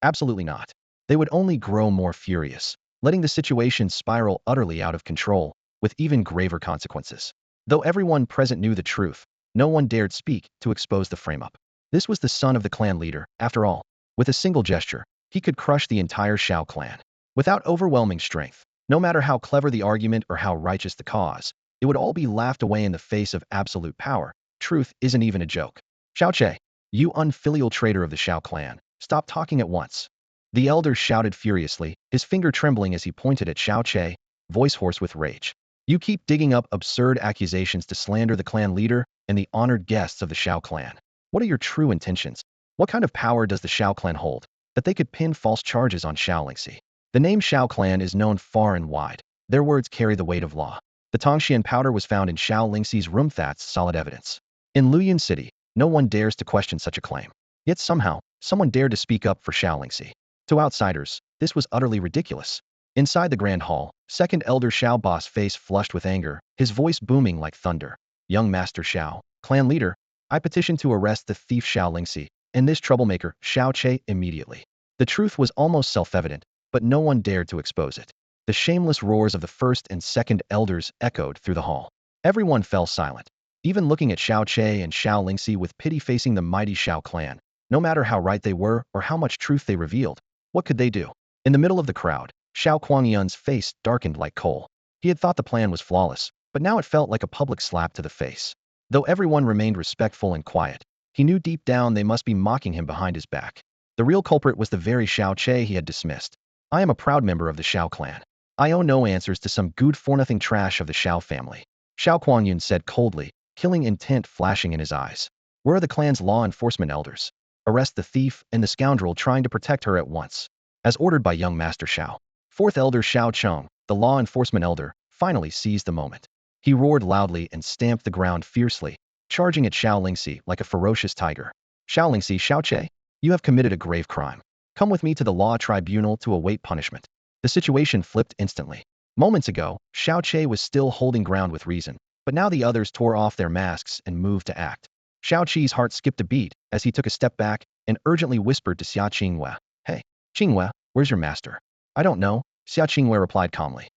Absolutely not. They would only grow more furious, letting the situation spiral utterly out of control, with even graver consequences. Though everyone present knew the truth, no one dared speak to expose the frame-up. This was the son of the clan leader, after all. With a single gesture, he could crush the entire Xiao clan. Without overwhelming strength, no matter how clever the argument or how righteous the cause, it would all be laughed away in the face of absolute power. Truth isn't even a joke. Xiao Che, you unfilial traitor of the Xiao clan, stop talking at once. The elder shouted furiously, his finger trembling as he pointed at Xiao Che, voice hoarse with rage. You keep digging up absurd accusations to slander the clan leader and the honored guests of the Xiao clan. What are your true intentions? What kind of power does the Xiao clan hold, that they could pin false charges on Xiao Lingxi? The name Xiao clan is known far and wide. Their words carry the weight of law. The Tongshan powder was found in Xiao Lingxi's room. That's solid evidence. In Luyan City, no one dares to question such a claim. Yet somehow, someone dared to speak up for Xiao Lingxi. To outsiders, this was utterly ridiculous. Inside the grand hall, second elder Xiao Boss face flushed with anger, his voice booming like thunder. Young Master Xiao, clan leader, I petition to arrest the thief Xiao Lingxi and this troublemaker, Xiao Che, immediately. The truth was almost self-evident, but no one dared to expose it. The shameless roars of the first and second elders echoed through the hall. Everyone fell silent, even looking at Xiao Che and Xiao Lingxi with pity, facing the mighty Xiao clan. No matter how right they were or how much truth they revealed, what could they do? In the middle of the crowd, Xiao Kuangyun's face darkened like coal. He had thought the plan was flawless, but now it felt like a public slap to the face. Though everyone remained respectful and quiet, he knew deep down they must be mocking him behind his back. The real culprit was the very Xiao Che he had dismissed. I am a proud member of the Xiao clan. I owe no answers to some good-for-nothing trash of the Xiao family. Xiao Kuangyun said coldly, killing intent flashing in his eyes. Where are the clan's law enforcement elders? Arrest the thief and the scoundrel trying to protect her at once. As ordered by young Master Xiao. Fourth elder Xiao Cheng, the law enforcement elder, finally seized the moment. He roared loudly and stamped the ground fiercely, charging at Xiao Lingxi like a ferocious tiger. Xiao Lingxi, Xiao Che, you have committed a grave crime. Come with me to the law tribunal to await punishment. The situation flipped instantly. Moments ago, Xiao Che was still holding ground with reason, but now the others tore off their masks and moved to act. Xiao Qi's heart skipped a beat as he took a step back and urgently whispered to Xia Qinghua, Hey, Qinghua, where's your master? I don't know, Xia Qinghua replied calmly.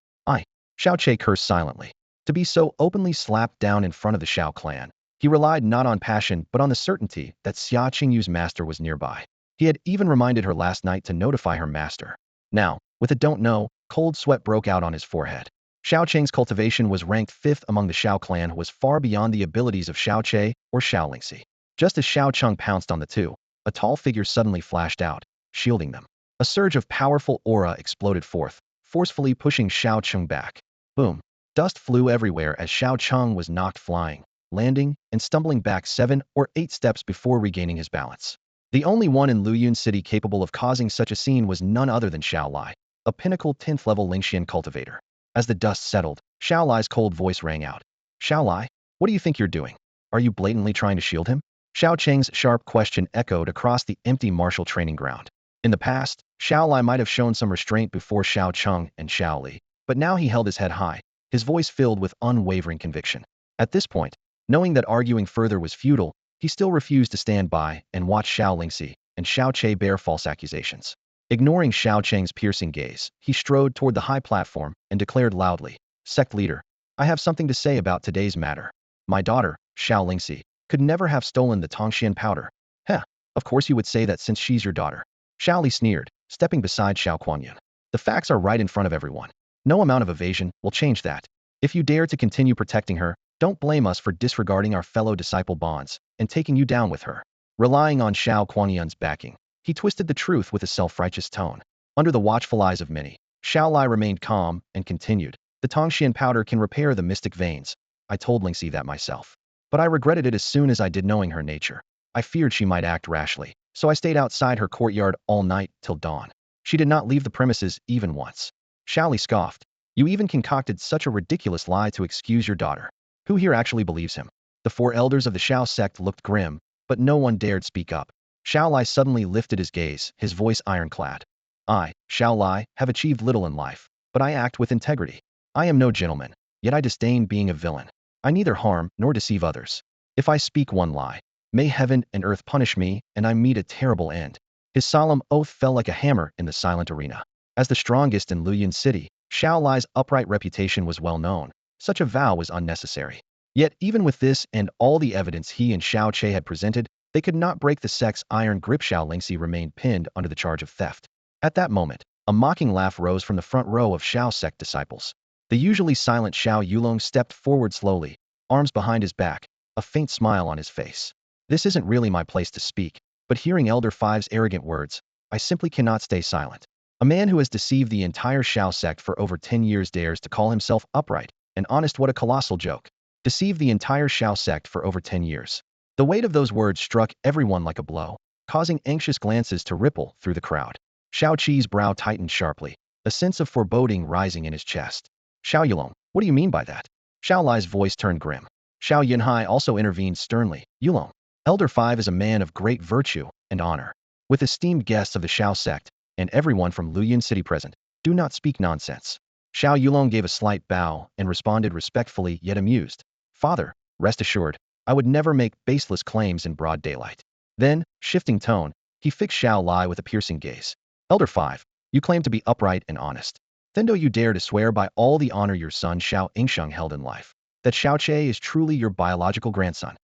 Xiao Che cursed silently. To be so openly slapped down in front of the Xiao clan, he relied not on passion but on the certainty that Xia Qingyu's master was nearby. He had even reminded her last night to notify her master. Now, with a don't know, cold sweat broke out on his forehead. Xiao Cheng's cultivation was ranked 5th among the Xiao clan, who was far beyond the abilities of Xiao Che or Xiao Lingxi. Just as Xiao Cheng pounced on the two, a tall figure suddenly flashed out, shielding them. A surge of powerful aura exploded forth, forcefully pushing Xiao Cheng back. Boom. Dust flew everywhere as Xiao Cheng was knocked flying, landing, and stumbling back 7 or 8 steps before regaining his balance. The only one in Luyun City capable of causing such a scene was none other than Xiao Lai, a pinnacle 10th level Lingxian cultivator. As the dust settled, Xiao Lai's cold voice rang out. Xiao Lai, what do you think you're doing? Are you blatantly trying to shield him? Xiao Cheng's sharp question echoed across the empty martial training ground. In the past, Xiao Lai might have shown some restraint before Xiao Cheng and Xiao Li, but now he held his head high, his voice filled with unwavering conviction. At this point, knowing that arguing further was futile, he still refused to stand by and watch Xiao Lingxi and Xiao Che bear false accusations. Ignoring Xiao Cheng's piercing gaze, he strode toward the high platform and declared loudly, "Sect leader, I have something to say about today's matter. My daughter, Xiao Lingxi, could never have stolen the Tongxian powder." "Heh, of course you would say that since she's your daughter." Xiao Li sneered, stepping beside Xiao Kuanyan. "The facts are right in front of everyone. No amount of evasion will change that. If you dare to continue protecting her, don't blame us for disregarding our fellow disciple bonds and taking you down with her." Relying on Xiao Kuanyan's backing, he twisted the truth with a self-righteous tone. Under the watchful eyes of many, Xiao Lai remained calm and continued, "The Tongxian powder can repair the mystic veins. I told Lingxi that myself. But I regretted it as soon as I did, knowing her nature. I feared she might act rashly, so I stayed outside her courtyard all night till dawn. She did not leave the premises even once." Xiao Li scoffed. "You even concocted such a ridiculous lie to excuse your daughter. Who here actually believes him?" The 4 elders of the Xiao sect looked grim, but no one dared speak up. Xiao Lai suddenly lifted his gaze, his voice ironclad. "I, Xiao Lai, have achieved little in life, but I act with integrity. I am no gentleman, yet I disdain being a villain. I neither harm nor deceive others. If I speak one lie, may heaven and earth punish me and I meet a terrible end." His solemn oath fell like a hammer in the silent arena. As the strongest in Luyun City, Xiao Lai's upright reputation was well known. Such a vow was unnecessary. Yet even with this and all the evidence he and Xiao Che had presented, they could not break the sect's iron grip. Xiao Lingxi remained pinned under the charge of theft. At that moment, a mocking laugh rose from the front row of Xiao sect disciples. The usually silent Xiao Yulong stepped forward slowly, arms behind his back, a faint smile on his face. "This isn't really my place to speak, but hearing Elder Five's arrogant words, I simply cannot stay silent. A man who has deceived the entire Xiao sect for over 10 years dares to call himself upright and honest. What a colossal joke. Deceived the entire Xiao sect for over 10 years. The weight of those words struck everyone like a blow, causing anxious glances to ripple through the crowd. Xiao Qi's brow tightened sharply, a sense of foreboding rising in his chest. "Xiao Yulong, what do you mean by that?" Xiao Lai's voice turned grim. Xiao Yunhai also intervened sternly. "Yulong, Elder Five is a man of great virtue and honor. With esteemed guests of the Xiao sect, and everyone from Luyun City present, do not speak nonsense." Xiao Yulong gave a slight bow and responded respectfully yet amused. "Father, rest assured, I would never make baseless claims in broad daylight." Then, shifting tone, he fixed Xiao Lai with a piercing gaze. "Elder Five, you claim to be upright and honest. Then do you dare to swear by all the honor your son Xiao Ingsheng held in life, that Xiao Che is truly your biological grandson?"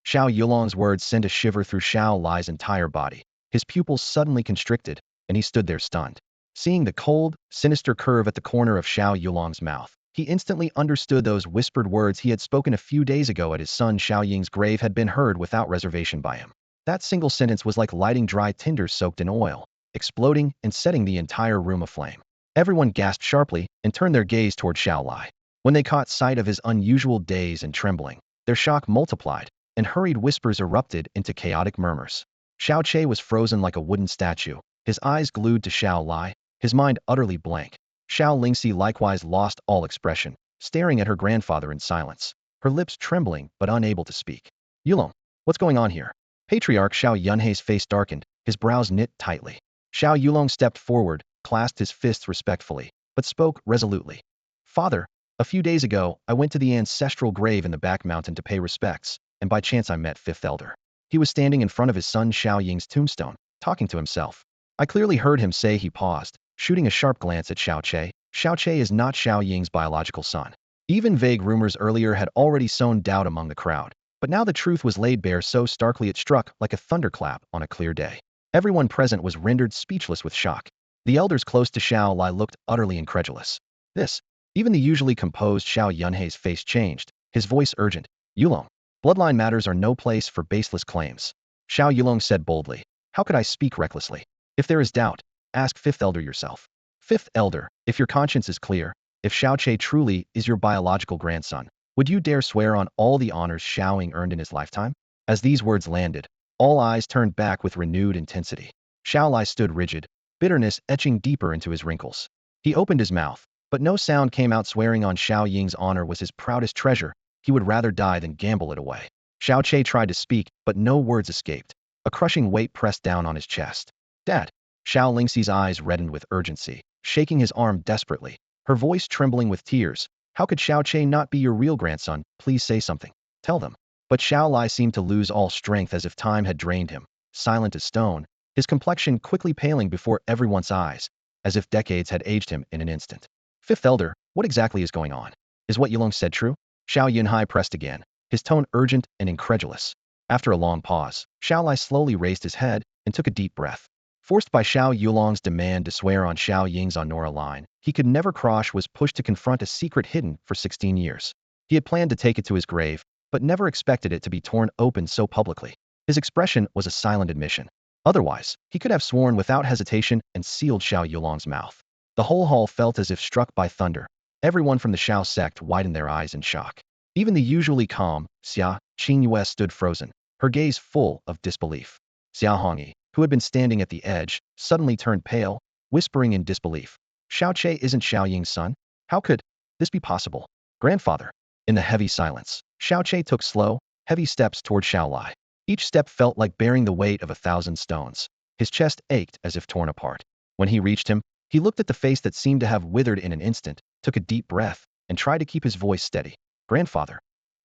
Xiao Yulong's words sent a shiver through Xiao Lai's entire body. His pupils suddenly constricted, and he stood there stunned. Seeing the cold, sinister curve at the corner of Xiao Yulong's mouth, he instantly understood those whispered words he had spoken a few days ago at his son Xiao Ying's grave had been heard without reservation by him. That single sentence was like lighting dry tinder soaked in oil, exploding and setting the entire room aflame. Everyone gasped sharply and turned their gaze toward Xiao Lai. When they caught sight of his unusual daze and trembling, their shock multiplied, and hurried whispers erupted into chaotic murmurs. Xiao Che was frozen like a wooden statue, his eyes glued to Xiao Lai, his mind utterly blank. Xiao Lingxi likewise lost all expression, staring at her grandfather in silence, her lips trembling but unable to speak. "Yulong, what's going on here?" Patriarch Xiao Yunhei's face darkened, his brows knit tightly. Xiao Yulong stepped forward, clasped his fists respectfully, but spoke resolutely. "Father, a few days ago, I went to the ancestral grave in the back mountain to pay respects, and by chance I met Fifth Elder. He was standing in front of his son Xiao Ying's tombstone, talking to himself. I clearly heard him say." He paused, shooting a sharp glance at Xiao Che. "Xiao Che is not Xiao Ying's biological son." Even vague rumors earlier had already sown doubt among the crowd, but now the truth was laid bare so starkly it struck like a thunderclap on a clear day. Everyone present was rendered speechless with shock. The elders close to Xiao Lai looked utterly incredulous. This, even the usually composed Xiao Yunhei's face changed, his voice urgent. "Yulong, bloodline matters are no place for baseless claims." Xiao Yulong said boldly. "How could I speak recklessly? If there is doubt, ask Fifth Elder yourself." Fifth elder, if your conscience is clear, if Xiao Che truly is your biological grandson, would you dare swear on all the honors Xiao Ying earned in his lifetime? As these words landed, all eyes turned back with renewed intensity. Xiao Lai stood rigid, bitterness etching deeper into his wrinkles. He opened his mouth, but no sound came out. Swearing on Xiao Ying's honor was his proudest treasure. He would rather die than gamble it away. Xiao Che tried to speak, but no words escaped. A crushing weight pressed down on his chest. Dad! Xiao Lingxi's eyes reddened with urgency, shaking his arm desperately, her voice trembling with tears. How could Xiao Che not be your real grandson? Please say something. Tell them. But Xiao Lai seemed to lose all strength as if time had drained him, silent as stone, his complexion quickly paling before everyone's eyes, as if decades had aged him in an instant. Fifth elder, what exactly is going on? Is what Yulong said true? Xiao Yunhai pressed again, his tone urgent and incredulous. After a long pause, Xiao Lai slowly raised his head and took a deep breath. Forced by Xiao Yulong's demand to swear on Xiao Ying's honor line, he could never cross, was pushed to confront a secret hidden for 16 years. He had planned to take it to his grave, but never expected it to be torn open so publicly. His expression was a silent admission. Otherwise, he could have sworn without hesitation and sealed Xiao Yulong's mouth. The whole hall felt as if struck by thunder. Everyone from the Xiao sect widened their eyes in shock. Even the usually calm Xia Qingyue stood frozen, her gaze full of disbelief. Xia Hongyi, who had been standing at the edge, suddenly turned pale, whispering in disbelief. Xiao Che isn't Xiao Ying's son? How could this be possible? Grandfather. In the heavy silence, Xiao Che took slow, heavy steps toward Xiao Lai. Each step felt like bearing the weight of 1,000 stones. His chest ached as if torn apart. When he reached him, he looked at the face that seemed to have withered in an instant, took a deep breath, and tried to keep his voice steady. Grandfather.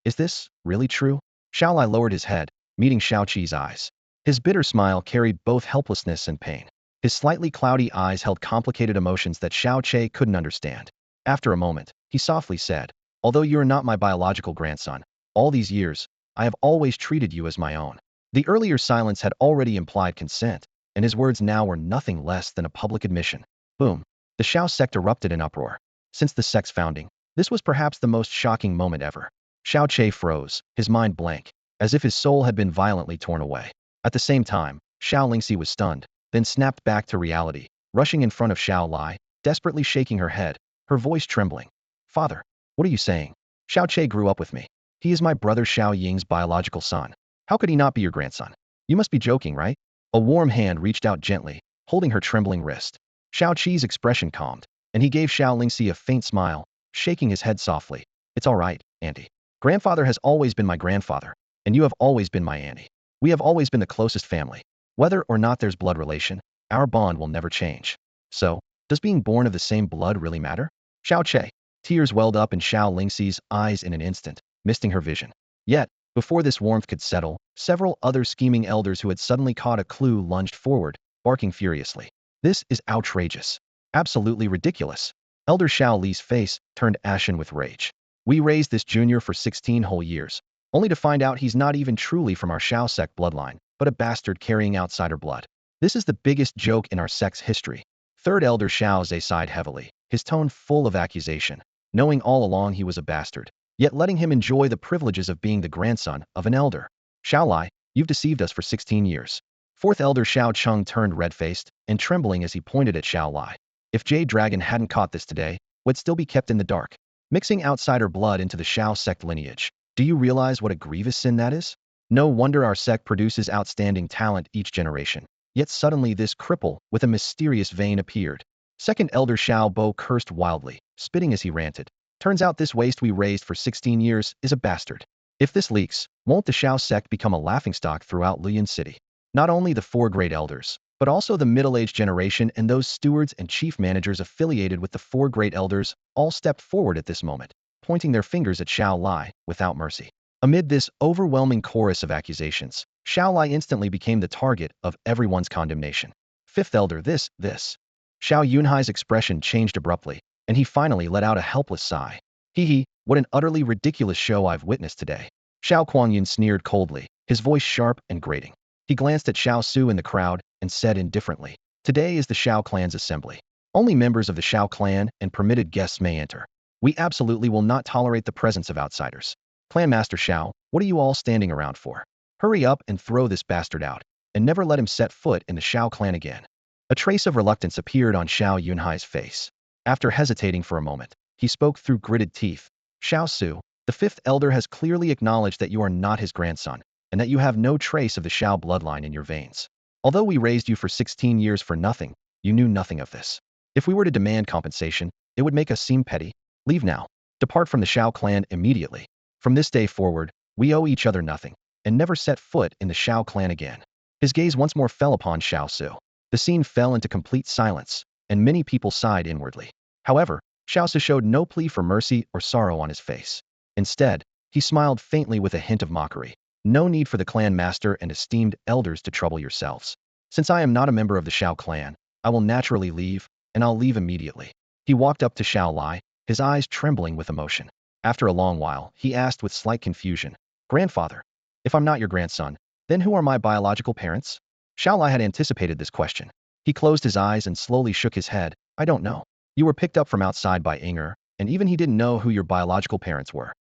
Is this really true? Xiao Lai lowered his head, meeting Xiao Qi's eyes. His bitter smile carried both helplessness and pain. His slightly cloudy eyes held complicated emotions that Xiao Che couldn't understand. After a moment, he softly said, although you are not my biological grandson, all these years, I have always treated you as my own. The earlier silence had already implied consent, and his words now were nothing less than a public admission. Boom. The Xiao sect erupted in uproar. Since the sect's founding, this was perhaps the most shocking moment ever. Xiao Che froze, his mind blank, as if his soul had been violently torn away. At the same time, Xiao Lingxi was stunned, then snapped back to reality, rushing in front of Xiao Lai, desperately shaking her head, her voice trembling. Father, what are you saying? Xiao Che grew up with me. He is my brother Xiao Ying's biological son. How could he not be your grandson? You must be joking, right? A warm hand reached out gently, holding her trembling wrist. Xiao Qi's expression calmed, and he gave Xiao Lingxi a faint smile, shaking his head softly. It's all right, Auntie. Grandfather has always been my grandfather, and you have always been my auntie. We have always been the closest family. Whether or not there's blood relation, our bond will never change. So, does being born of the same blood really matter? Xiao Che. Tears welled up in Xiao Lingxi's eyes in an instant, misting her vision. Yet, before this warmth could settle, several other scheming elders who had suddenly caught a clue lunged forward, barking furiously. This is outrageous. Absolutely ridiculous. Elder Xiao Li's face turned ashen with rage. We raised this junior for 16 whole years, only to find out he's not even truly from our Xiao sect bloodline, but a bastard carrying outsider blood. This is the biggest joke in our sect's history. Third Elder Xiao Zhe sighed heavily, his tone full of accusation, knowing all along he was a bastard, yet letting him enjoy the privileges of being the grandson of an elder. Xiao Lai, you've deceived us for 16 years. Fourth Elder Xiao Cheng turned red-faced and trembling as he pointed at Xiao Lai. If Jade Dragon hadn't caught this today, would still be kept in the dark, mixing outsider blood into the Xiao sect lineage. Do you realize what a grievous sin that is? No wonder our sect produces outstanding talent each generation. Yet suddenly this cripple with a mysterious vein appeared. Second Elder Xiao Bo cursed wildly, spitting as he ranted. Turns out this waste we raised for 16 years is a bastard. If this leaks, won't the Xiao sect become a laughingstock throughout Lian City? Not only the four great elders, but also the middle-aged generation and those stewards and chief managers affiliated with the four great elders all stepped forward at this moment, pointing their fingers at Xiao Lai without mercy. Amid this overwhelming chorus of accusations, Xiao Lai instantly became the target of everyone's condemnation. Fifth Elder, this. Xiao Yunhai's expression changed abruptly, and he finally let out a helpless sigh. Hee, what an utterly ridiculous show I've witnessed today. Xiao Kuangyun sneered coldly, his voice sharp and grating. He glanced at Xiao Su in the crowd and said indifferently, today is the Xiao clan's assembly. Only members of the Xiao clan and permitted guests may enter. We absolutely will not tolerate the presence of outsiders. Clan Master Xiao, what are you all standing around for? Hurry up and throw this bastard out, and never let him set foot in the Xiao clan again. A trace of reluctance appeared on Xiao Yunhai's face. After hesitating for a moment, he spoke through gritted teeth. Xiao Su, the fifth elder has clearly acknowledged that you are not his grandson, and that you have no trace of the Xiao bloodline in your veins. Although we raised you for 16 years for nothing, you knew nothing of this. If we were to demand compensation, it would make us seem petty. Leave now. Depart from the Xiao clan immediately. From this day forward, we owe each other nothing, and never set foot in the Xiao clan again. His gaze once more fell upon Xiao Su. The scene fell into complete silence, and many people sighed inwardly. However, Xiao Su showed no plea for mercy or sorrow on his face. Instead, he smiled faintly with a hint of mockery. No need for the clan master and esteemed elders to trouble yourselves. Since I am not a member of the Xiao clan, I will naturally leave, and I'll leave immediately. He walked up to Xiao Lai, his eyes trembling with emotion. After a long while, he asked with slight confusion, "Grandfather, if I'm not your grandson, then who are my biological parents?" Xiao Lai had anticipated this question. He closed his eyes and slowly shook his head. "I don't know. You were picked up from outside by Inger, and even he didn't know who your biological parents were."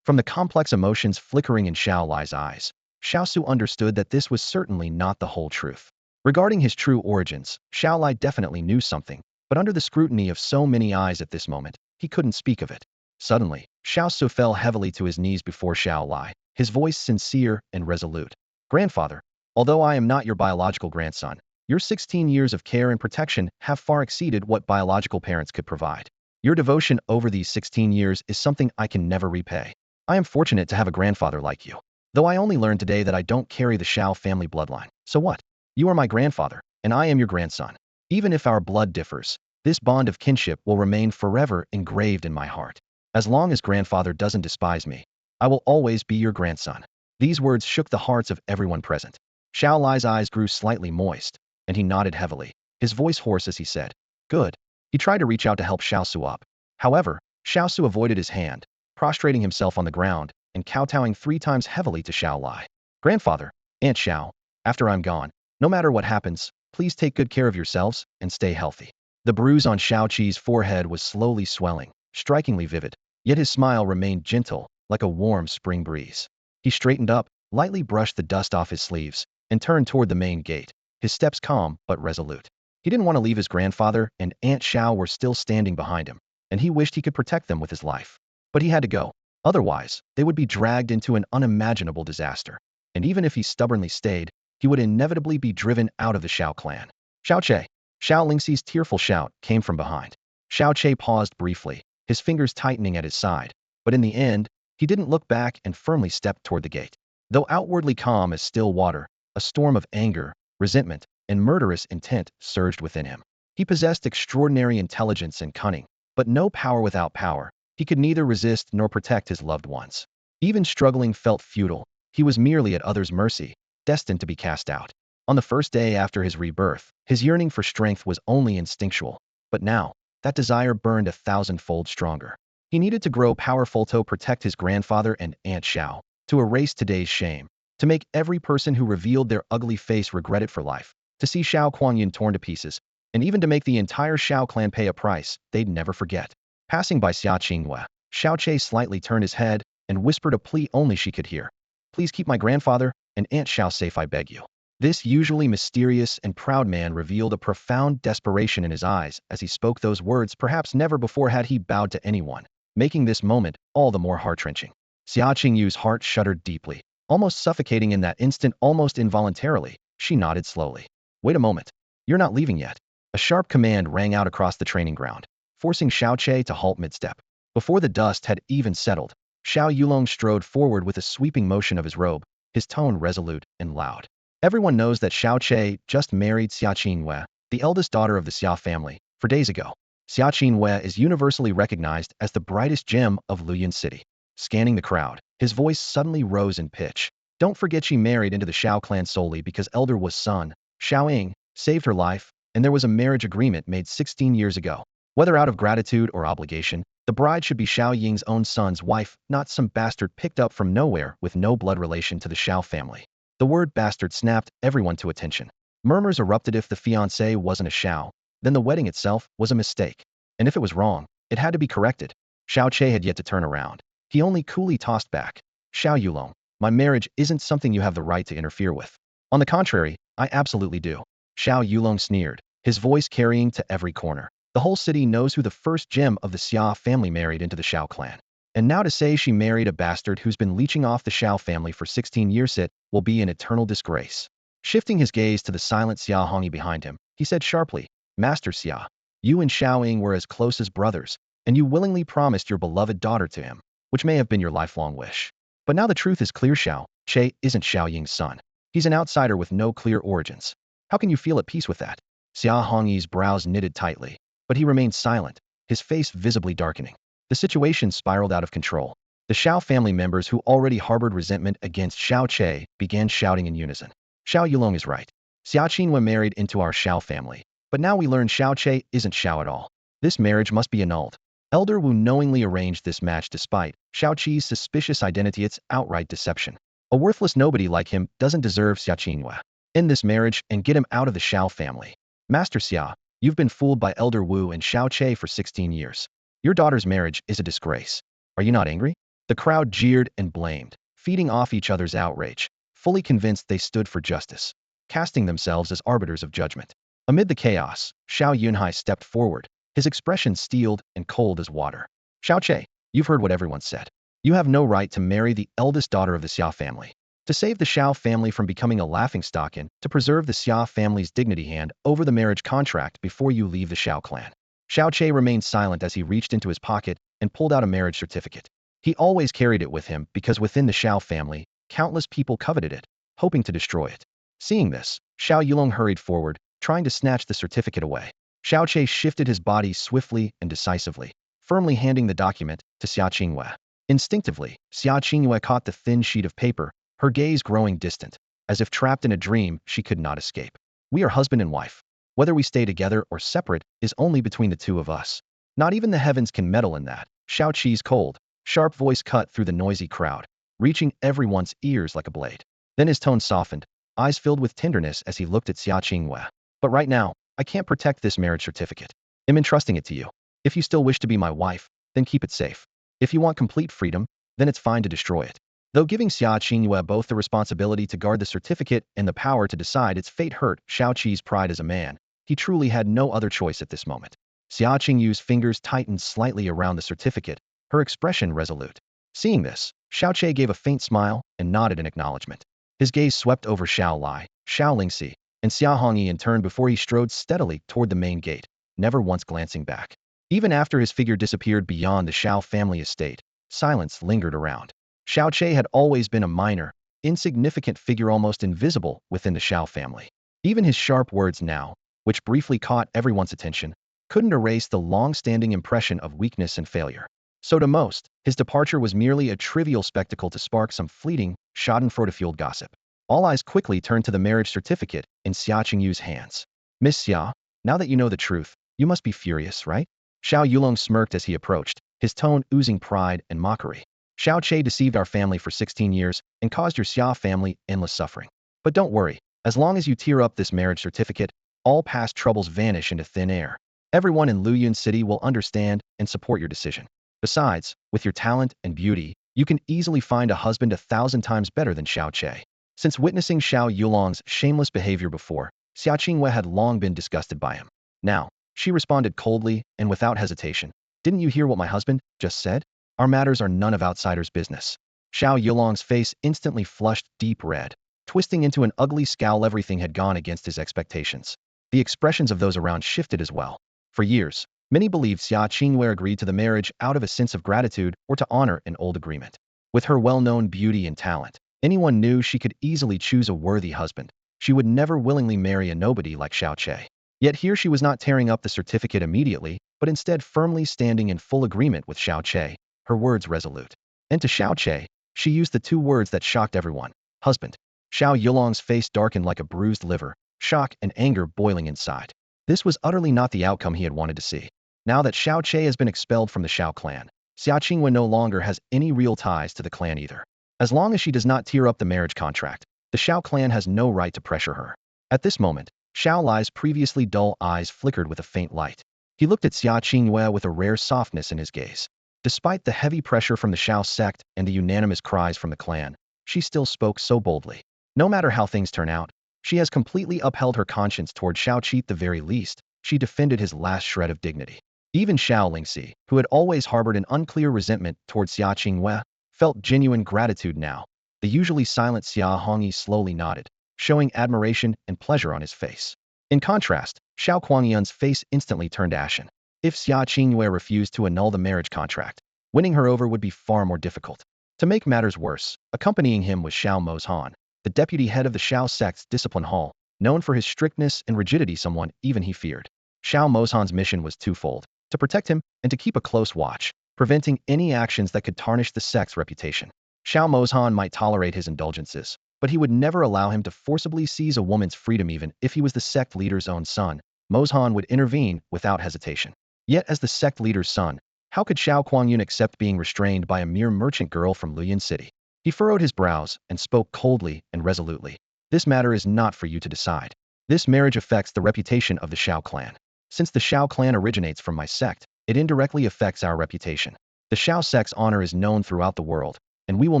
From the complex emotions flickering in Xiao Lai's eyes, Xiao Su understood that this was certainly not the whole truth. Regarding his true origins, Xiao Lai definitely knew something, but under the scrutiny of so many eyes at this moment, he couldn't speak of it. Suddenly, Xiao Su fell heavily to his knees before Xiao Lai, his voice sincere and resolute. "Grandfather, although I am not your biological grandson, your 16 years of care and protection have far exceeded what biological parents could provide. Your devotion over these 16 years is something I can never repay. I am fortunate to have a grandfather like you. Though I only learned today that I don't carry the Xiao family bloodline. So what? You are my grandfather, and I am your grandson. Even if our blood differs, this bond of kinship will remain forever engraved in my heart. As long as grandfather doesn't despise me, I will always be your grandson." These words shook the hearts of everyone present. Xiao Lai's eyes grew slightly moist, and he nodded heavily, his voice hoarse as he said, "Good." He tried to reach out to help Xiao Su up. However, Xiao Su avoided his hand, prostrating himself on the ground and kowtowing 3 times heavily to Xiao Lai. "Grandfather, Aunt Xiao, after I'm gone, no matter what happens, please take good care of yourselves and stay healthy." The bruise on Xiao Qi's forehead was slowly swelling, strikingly vivid, yet his smile remained gentle, like a warm spring breeze. He straightened up, lightly brushed the dust off his sleeves, and turned toward the main gate, his steps calm but resolute. He didn't want to leave his grandfather and Aunt Xiao were still standing behind him, and he wished he could protect them with his life. But he had to go. Otherwise, they would be dragged into an unimaginable disaster. And even if he stubbornly stayed, he would inevitably be driven out of the Xiao clan. "Xiao Che!" Xiao Lingxi's tearful shout came from behind. Xiao Che paused briefly, his fingers tightening at his side, but in the end, he didn't look back and firmly stepped toward the gate. Though outwardly calm as still water, a storm of anger, resentment, and murderous intent surged within him. He possessed extraordinary intelligence and cunning, but no power without power. He could neither resist nor protect his loved ones. Even struggling felt futile. He was merely at others' mercy, destined to be cast out. On the first day after his rebirth, his yearning for strength was only instinctual, but now, that desire burned 1,000-fold stronger. He needed to grow powerful to protect his grandfather and Aunt Xiao, to erase today's shame, to make every person who revealed their ugly face regret it for life, to see Xiao Kuanyin torn to pieces, and even to make the entire Xiao clan pay a price they'd never forget. Passing by Xia Qinghua, Xiao Che slightly turned his head and whispered a plea only she could hear. "Please keep my grandfather and Aunt Xiao safe, I beg you." This usually mysterious and proud man revealed a profound desperation in his eyes as he spoke those words. Perhaps never before had he bowed to anyone, making this moment all the more heart-wrenching. Xia Qingyu's heart shuddered deeply, almost suffocating in that instant. Almost involuntarily, she nodded slowly. "Wait a moment. You're not leaving yet." A sharp command rang out across the training ground, forcing Xiao Che to halt mid-step. Before the dust had even settled, Xiao Yulong strode forward with a sweeping motion of his robe, his tone resolute and loud. "Everyone knows that Xiao Che just married Xia Qinghua, the eldest daughter of the Xia family, 4 days ago. Xia Qinghua is universally recognized as the brightest gem of Luyan City." Scanning the crowd, his voice suddenly rose in pitch. "Don't forget she married into the Xiao clan solely because Elder was son, Xiao Ying, saved her life, and there was a marriage agreement made 16 years ago. Whether out of gratitude or obligation, the bride should be Xiao Ying's own son's wife, not some bastard picked up from nowhere with no blood relation to the Xiao family." The word bastard snapped everyone to attention. Murmurs erupted. If the fiancé wasn't a Xiao, then the wedding itself was a mistake. And if it was wrong, it had to be corrected. Xiao Che had yet to turn around. He only coolly tossed back, "Xiao Yulong, my marriage isn't something you have the right to interfere with. On the contrary, I absolutely do." Xiao Yulong sneered, his voice carrying to every corner. The whole city knows who the first gem of the Xia family married into the Shao clan. And now to say she married a bastard who's been leeching off the Shao family for 16 years, it will be an eternal disgrace. Shifting his gaze to the silent Xia Hongyi behind him, he said sharply, Master Xia, you and Xiao Ying were as close as brothers, and you willingly promised your beloved daughter to him, which may have been your lifelong wish. But now the truth is clear. Xiao Che isn't Xiao Ying's son. He's an outsider with no clear origins. How can you feel at peace with that? Xia Hongyi's brows knitted tightly, but he remained silent, his face visibly darkening. The situation spiraled out of control. The Shao family members who already harbored resentment against Xiao Che began shouting in unison. Xiao Yulong is right. Xia Qinghua married into our Shao family, but now we learn Xiao Che isn't Xiao at all. This marriage must be annulled. Elder Wu knowingly arranged this match despite Xiao Qi's suspicious identity. It's outright deception. A worthless nobody like him doesn't deserve Xia Qinghua. End this marriage and get him out of the Shao family. Master Xia, you've been fooled by Elder Wu and Xiao Che for 16 years. Your daughter's marriage is a disgrace. Are you not angry? The crowd jeered and blamed, feeding off each other's outrage, fully convinced they stood for justice, casting themselves as arbiters of judgment. Amid the chaos, Xiao Yunhai stepped forward, his expression steeled and cold as water. Xiao Che, you've heard what everyone said. You have no right to marry the eldest daughter of the Xia family. To save the Shao family from becoming a laughingstock and to preserve the Xia family's dignity, hand over the marriage contract before you leave the Shao clan. Xiao Che remained silent as he reached into his pocket and pulled out a marriage certificate. He always carried it with him because within the Shao family, countless people coveted it, hoping to destroy it. Seeing this, Xiao Yulong hurried forward, trying to snatch the certificate away. Xiao Che shifted his body swiftly and decisively, firmly handing the document to Xia Qinghua. Instinctively, Xia Qinghua caught the thin sheet of paper, her gaze growing distant, as if trapped in a dream she could not escape. We are husband and wife. Whether we stay together or separate is only between the two of us. Not even the heavens can meddle in that. Xiao Qi's cold, sharp voice cut through the noisy crowd, reaching everyone's ears like a blade. Then his tone softened, eyes filled with tenderness as he looked at Xia Qinghua. But right now, I can't protect this marriage certificate. I'm entrusting it to you. If you still wish to be my wife, then keep it safe. If you want complete freedom, then it's fine to destroy it. Though giving Xia Qinghua both the responsibility to guard the certificate and the power to decide its fate hurt Xiao Qi's pride as a man, he truly had no other choice at this moment. Xia Qingyu's fingers tightened slightly around the certificate, her expression resolute. Seeing this, Xiao Che gave a faint smile and nodded in acknowledgement. His gaze swept over Xiao Lai, Xiao Lingxi, and Xia Hongyi in turn before he strode steadily toward the main gate, never once glancing back. Even after his figure disappeared beyond the Shao family estate, silence lingered around. Xiao Che had always been a minor, insignificant figure almost invisible within the Shao family. Even his sharp words now, which briefly caught everyone's attention, couldn't erase the long-standing impression of weakness and failure. So to most, his departure was merely a trivial spectacle to spark some fleeting, schadenfreude-fueled gossip. All eyes quickly turned to the marriage certificate in Xia Qingyu's hands. Miss Xia, now that you know the truth, you must be furious, right? Xiao Yulong smirked as he approached, his tone oozing pride and mockery. Xiao Che deceived our family for 16 years and caused your Xia family endless suffering. But don't worry, as long as you tear up this marriage certificate, all past troubles vanish into thin air. Everyone in Luyun City will understand and support your decision. Besides, with your talent and beauty, you can easily find a husband 1,000 times better than Xiao Che. Since witnessing Xiao Yulong's shameless behavior before, Xia Qinghua had long been disgusted by him. Now, she responded coldly and without hesitation. Didn't you hear what my husband just said? Our matters are none of outsiders' business. Xiao Yulong's face instantly flushed deep red, twisting into an ugly scowl. Everything had gone against his expectations. The expressions of those around shifted as well. For years, many believed Xia Qinghua agreed to the marriage out of a sense of gratitude or to honor an old agreement. With her well-known beauty and talent, anyone knew she could easily choose a worthy husband. She would never willingly marry a nobody like Xiao Che. Yet here she was not tearing up the certificate immediately, but instead firmly standing in full agreement with Xiao Che, her words resolute. And to Xiao Che, she used the two words that shocked everyone: husband. Xiao Yulong's face darkened like a bruised liver, shock and anger boiling inside. This was utterly not the outcome he had wanted to see. Now that Xiao Che has been expelled from the Shao clan, Xia Qinghua no longer has any real ties to the clan either. As long as she does not tear up the marriage contract, the Shao clan has no right to pressure her. At this moment, Xiao Lai's previously dull eyes flickered with a faint light. He looked at Xia Qinghua with a rare softness in his gaze. Despite the heavy pressure from the Shao sect and the unanimous cries from the clan, she still spoke so boldly. No matter how things turn out, She has completely upheld her conscience toward Xiao Qi at the very least. She defended his last shred of dignity. Even Xiao Lingxi, who had always harbored an unclear resentment toward Xia Qingwei, felt genuine gratitude now. The usually silent Xia Hongyi slowly nodded, showing admiration and pleasure on his face. In contrast, Xiao Kuangyun's face instantly turned ashen. If Xia Qingwei refused to annul the marriage contract, winning her over would be far more difficult. To make matters worse, accompanying him was Xiao Mozhan, the deputy head of the Xiao sect's discipline hall, known for his strictness and rigidity, someone even he feared. Xiao Mozhan's mission was twofold: to protect him and to keep a close watch, preventing any actions that could tarnish the sect's reputation. Xiao Mozhan might tolerate his indulgences, but he would never allow him to forcibly seize a woman's freedom even if he was the sect leader's own son. Mozhan would intervene without hesitation. Yet as the sect leader's son, how could Xiao Kuangyun accept being restrained by a mere merchant girl from Luyin City? He furrowed his brows and spoke coldly and resolutely. This matter is not for you to decide. This marriage affects the reputation of the Xiao clan. Since the Xiao clan originates from my sect, it indirectly affects our reputation. The Xiao sect's honor is known throughout the world, and we will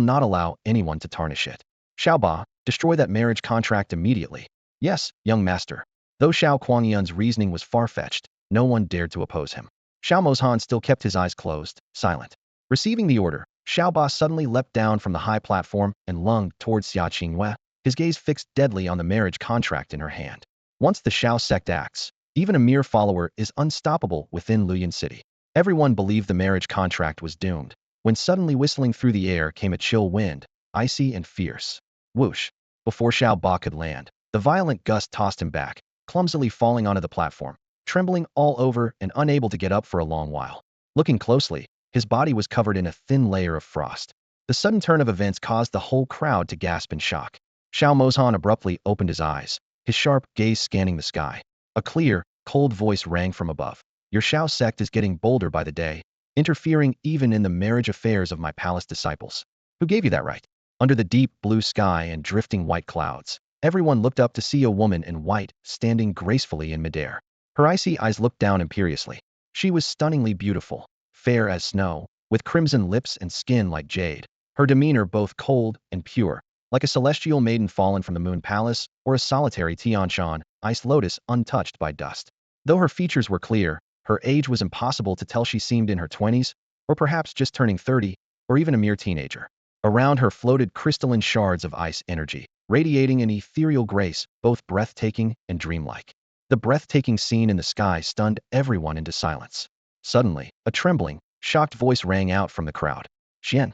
not allow anyone to tarnish it. Xiao Ba, destroy that marriage contract immediately. Yes, young master. Though Xiao Kuangyun's reasoning was far-fetched, no one dared to oppose him. Xiao Mozhan still kept his eyes closed, silent. Receiving the order, Xiao Ba suddenly leapt down from the high platform and lunged towards Xia Qingwei, his gaze fixed deadly on the marriage contract in her hand. Once the Xiao sect acts, even a mere follower is unstoppable within Luyin City. Everyone believed the marriage contract was doomed, when suddenly whistling through the air came a chill wind, icy and fierce. Whoosh! Before Xiao Ba could land, the violent gust tossed him back, clumsily falling onto the platform, trembling all over and unable to get up for a long while. Looking closely, his body was covered in a thin layer of frost. The sudden turn of events caused the whole crowd to gasp in shock. Xiao Mozhan abruptly opened his eyes, his sharp gaze scanning the sky. A clear, cold voice rang from above. Your Xiao sect is getting bolder by the day, interfering even in the marriage affairs of my palace disciples. Who gave you that right? Under the deep blue sky and drifting white clouds, everyone looked up to see a woman in white, standing gracefully in midair. Her icy eyes looked down imperiously. She was stunningly beautiful, fair as snow, with crimson lips and skin like jade. Her demeanor both cold and pure, like a celestial maiden fallen from the moon palace or a solitary Tianshan, ice lotus untouched by dust. Though her features were clear, her age was impossible to tell. She seemed in her 20s, or perhaps just turning 30, or even a mere teenager. Around her floated crystalline shards of ice energy, radiating an ethereal grace, both breathtaking and dreamlike. The breathtaking scene in the sky stunned everyone into silence. Suddenly, a trembling, shocked voice rang out from the crowd. Xian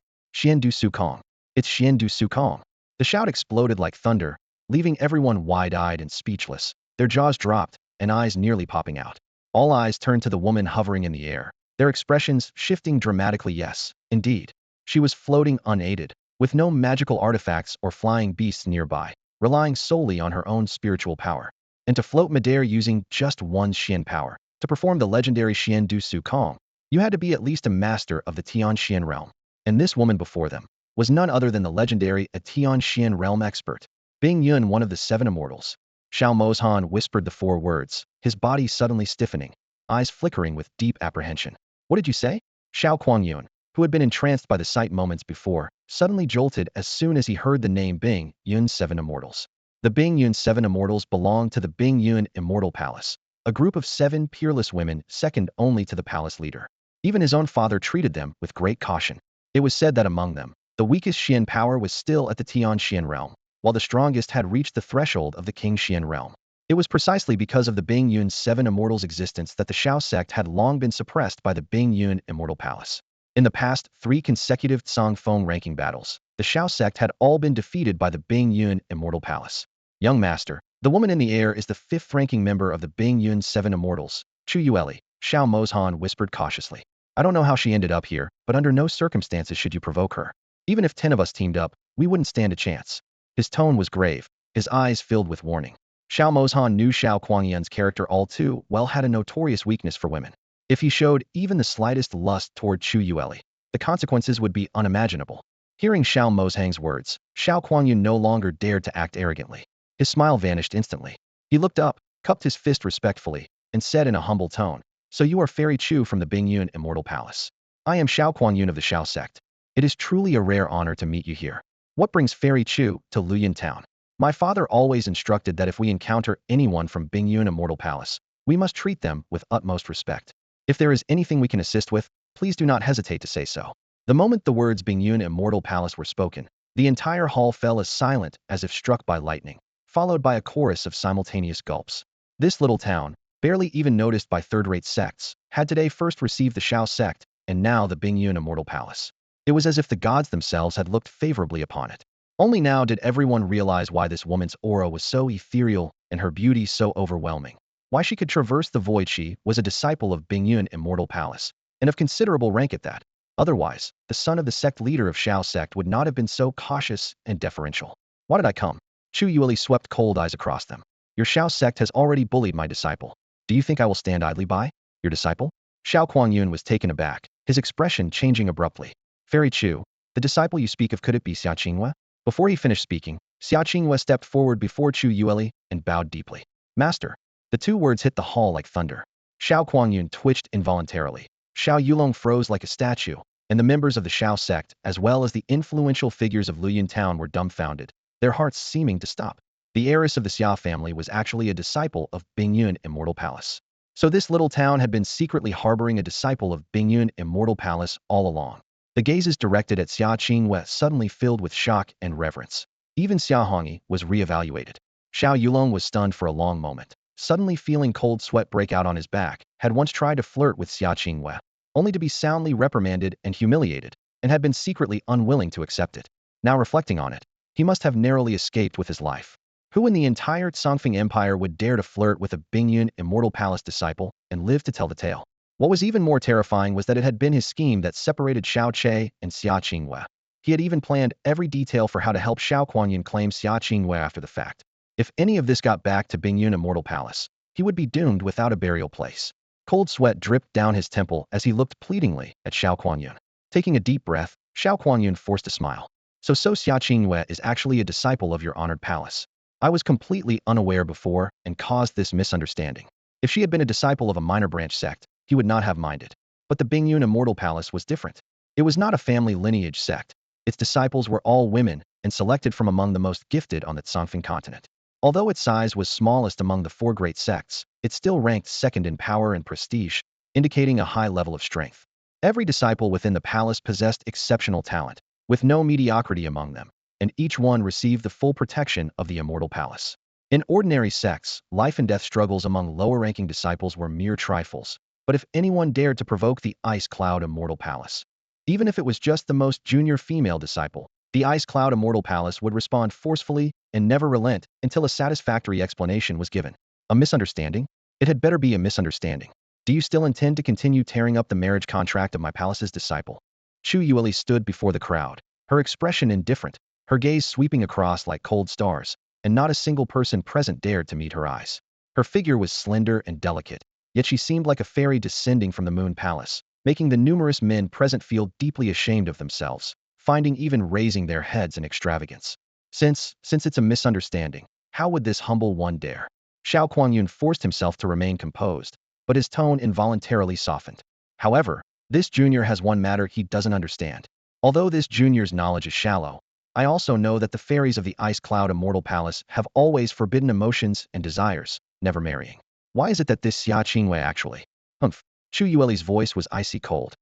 Du Su Kong. It's Xian Du Su Kong. The shout exploded like thunder, leaving everyone wide-eyed and speechless, their jaws dropped, and eyes nearly popping out. All eyes turned to the woman hovering in the air, their expressions shifting dramatically. Yes, indeed. She was floating unaided, with no magical artifacts or flying beasts nearby, relying solely on her own spiritual power. And to float midair using just one Xian power, to perform the legendary Xian Du Su Kong, you had to be at least a master of the Tian Xian realm. And this woman before them was none other than the legendary Tian Xian realm expert, Bing Yun, one of the 7 immortals. Xiao Mozhan whispered the 4 words, his body suddenly stiffening, eyes flickering with deep apprehension. What did you say? Xiao Kuangyun, who had been entranced by the sight moments before, suddenly jolted as soon as he heard the name Bing Yun's 7 immortals. The Bing Yun 7 immortals belonged to the Bing Yun Immortal Palace, a group of 7 peerless women second only to the palace leader. Even his own father treated them with great caution. It was said that among them, the weakest Xian power was still at the Tian Xian realm, while the strongest had reached the threshold of the King Xian realm. It was precisely because of the Bing Yun's 7 immortals' existence that the Xiao sect had long been suppressed by the Bing Yun Immortal Palace. In the past 3 consecutive Tsang Feng ranking battles, the Xiao sect had all been defeated by the Bing Yun Immortal Palace. Young master, the woman in the air is the 5th ranking member of the Bing Yun 7 immortals, Chu Yueli, Xiao Mozhan whispered cautiously. I don't know how she ended up here, but under no circumstances should you provoke her. Even if 10 of us teamed up, we wouldn't stand a chance. His tone was grave, his eyes filled with warning. Xiao Mozhan knew Xiao Kuangyun's character all too well, had a notorious weakness for women. If he showed even the slightest lust toward Chu Yueli, the consequences would be unimaginable. Hearing Xiao Mozhang's words, Xiao Kuangyun no longer dared to act arrogantly. His smile vanished instantly. He looked up, cupped his fist respectfully, and said in a humble tone, So you are Fairy Chu from the Bing Yun Immortal Palace. I am Xiao Kuangyun of the Xiao sect. It is truly a rare honor to meet you here. What brings Fairy Chu to Luyin Town? My father always instructed that if we encounter anyone from Bingyun Immortal Palace, we must treat them with utmost respect. If there is anything we can assist with, please do not hesitate to say so. The moment the words Bingyun Immortal Palace were spoken, the entire hall fell as silent as if struck by lightning, followed by a chorus of simultaneous gulps. This little town, barely even noticed by third-rate sects, had today first received the Shao sect, and now the Bingyun Immortal Palace. It was as if the gods themselves had looked favorably upon it. Only now did everyone realize why this woman's aura was so ethereal and her beauty so overwhelming. Why she could traverse the void. She was a disciple of Bingyun Immortal Palace, and of considerable rank at that. Otherwise, the son of the sect leader of Shao sect would not have been so cautious and deferential. Why did I come? Chu Yueli swept cold eyes across them. Your Shao sect has already bullied my disciple. Do you think I will stand idly by? Your disciple? Xiao Kuangyun was taken aback, his expression changing abruptly. Fairy Chu, the disciple you speak of, could it be Xia Qinghua? Before he finished speaking, Xia Qinghua stepped forward before Chu Yueli and bowed deeply. Master. The two words hit the hall like thunder. Xiao Kuangyun twitched involuntarily. Xiao Yulong froze like a statue, and the members of the Shao sect, as well as the influential figures of Luyan Town, were dumbfounded, their hearts seeming to stop. The heiress of the Xia family was actually a disciple of Bingyun Immortal Palace. So this little town had been secretly harboring a disciple of Bingyun Immortal Palace all along. The gazes directed at Xia Qinghua suddenly filled with shock and reverence. Even Xia Hongyi was reevaluated. Xiao Yulong was stunned for a long moment, suddenly feeling cold sweat break out on his back, had once tried to flirt with Xia Qinghua, only to be soundly reprimanded and humiliated, and had been secretly unwilling to accept it. Now reflecting on it, he must have narrowly escaped with his life. Who in the entire Congfeng Empire would dare to flirt with a Bingyun Immortal Palace disciple and live to tell the tale? What was even more terrifying was that it had been his scheme that separated Shao Che and Xia Qinghua. He had even planned every detail for how to help Xiao Kuangyun claim Xia Qinghua after the fact. If any of this got back to Bingyun Immortal Palace, he would be doomed without a burial place. Cold sweat dripped down his temple as he looked pleadingly at Xiao Kuangyun. Taking a deep breath, Xiao Kuangyun forced a smile. So Xia Qinghua is actually a disciple of your honored palace. I was completely unaware before and caused this misunderstanding. If she had been a disciple of a minor branch sect, he would not have minded. But the Bingyun Immortal Palace was different. It was not a family lineage sect. Its disciples were all women and selected from among the most gifted on the Congfeng continent. Although its size was smallest among the four great sects, it still ranked second in power and prestige, indicating a high level of strength. Every disciple within the palace possessed exceptional talent, with no mediocrity among them, and each one received the full protection of the Immortal Palace. In ordinary sects, life and death struggles among lower-ranking disciples were mere trifles, but if anyone dared to provoke the Ice Cloud Immortal Palace, even if it was just the most junior female disciple, the Ice Cloud Immortal Palace would respond forcefully and never relent until a satisfactory explanation was given. A misunderstanding? It had better be a misunderstanding. Do you still intend to continue tearing up the marriage contract of my palace's disciple? Chu Yueli stood before the crowd, her expression indifferent, her gaze sweeping across like cold stars, and not a single person present dared to meet her eyes. Her figure was slender and delicate, yet she seemed like a fairy descending from the Moon Palace, making the numerous men present feel deeply ashamed of themselves, finding even raising their heads an extravagance. Since it's a misunderstanding, how would this humble one dare? Xiao Kuangyun forced himself to remain composed, but his tone involuntarily softened. However, this junior has one matter he doesn't understand. Although this junior's knowledge is shallow, I also know that the fairies of the Ice Cloud Immortal Palace have always forbidden emotions and desires, never marrying. Why is it that this Xia Qinghua actually? Humph. Chu Yueli's voice was icy cold.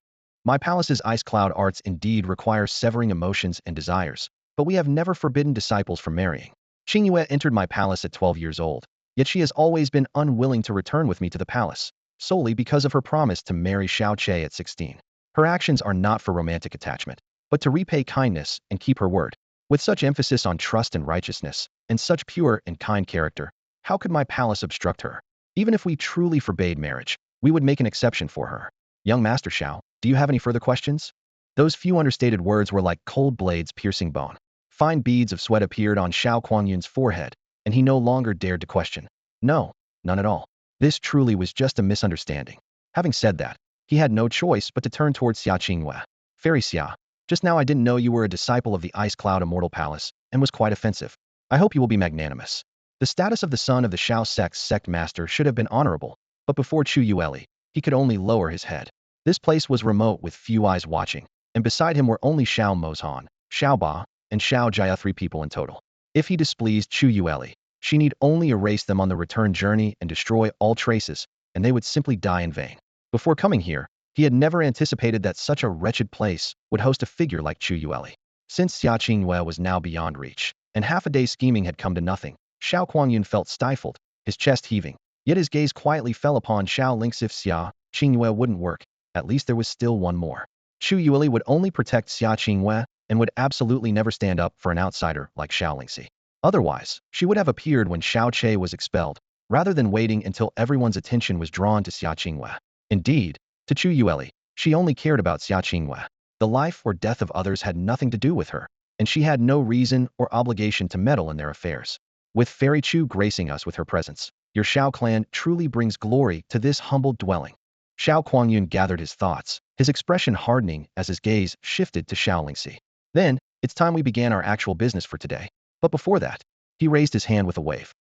My palace's ice cloud arts indeed require severing emotions and desires, but we have never forbidden disciples from marrying. Qinghua entered my palace at 12 years old, yet she has always been unwilling to return with me to the palace, solely because of her promise to marry Shao Che at 16. Her actions are not for romantic attachment, but to repay kindness and keep her word. With such emphasis on trust and righteousness, and such pure and kind character, how could my palace obstruct her? Even if we truly forbade marriage, we would make an exception for her. Young Master Xiao, do you have any further questions? Those few understated words were like cold blades piercing bone. Fine beads of sweat appeared on Xiao Kuangyun's forehead, and he no longer dared to question. No, none at all. This truly was just a misunderstanding. Having said that, he had no choice but to turn towards Xia Qinghua. Fairy Xia, just now I didn't know you were a disciple of the Ice Cloud Immortal Palace, and was quite offensive. I hope you will be magnanimous. The status of the son of the Shao sect's sect master should have been honorable, but before Chu Yueli, he could only lower his head. This place was remote with few eyes watching, and beside him were only Xiao Mozhan, Xiao Ba, and Xiao Jia, 3 people in total. If he displeased Chu Yueli, she need only erase them on the return journey and destroy all traces, and they would simply die in vain. Before coming here, he had never anticipated that such a wretched place would host a figure like Chu Yueli. Since Xia Qingyue was now beyond reach, and half a day's scheming had come to nothing, Xiao Kuangyun felt stifled, his chest heaving. Yet his gaze quietly fell upon Xiao Ling's. If Xia Qingyue wouldn't work, at least there was still one more. Chu Yueli would only protect Xia Qingyue and would absolutely never stand up for an outsider like Xiao Lingxi. Otherwise, she would have appeared when Xiao Che was expelled, rather than waiting until everyone's attention was drawn to Xia Qingyue. Indeed, to Chu Yueli, she only cared about Xia Qingyue. The life or death of others had nothing to do with her, and she had no reason or obligation to meddle in their affairs. With Fairy Chu gracing us with her presence, your Xiao clan truly brings glory to this humble dwelling. Xiao Kuangyun gathered his thoughts, his expression hardening as his gaze shifted to Xiao Lingxi. Then, it's time we began our actual business for today. But before that, he raised his hand with a wave.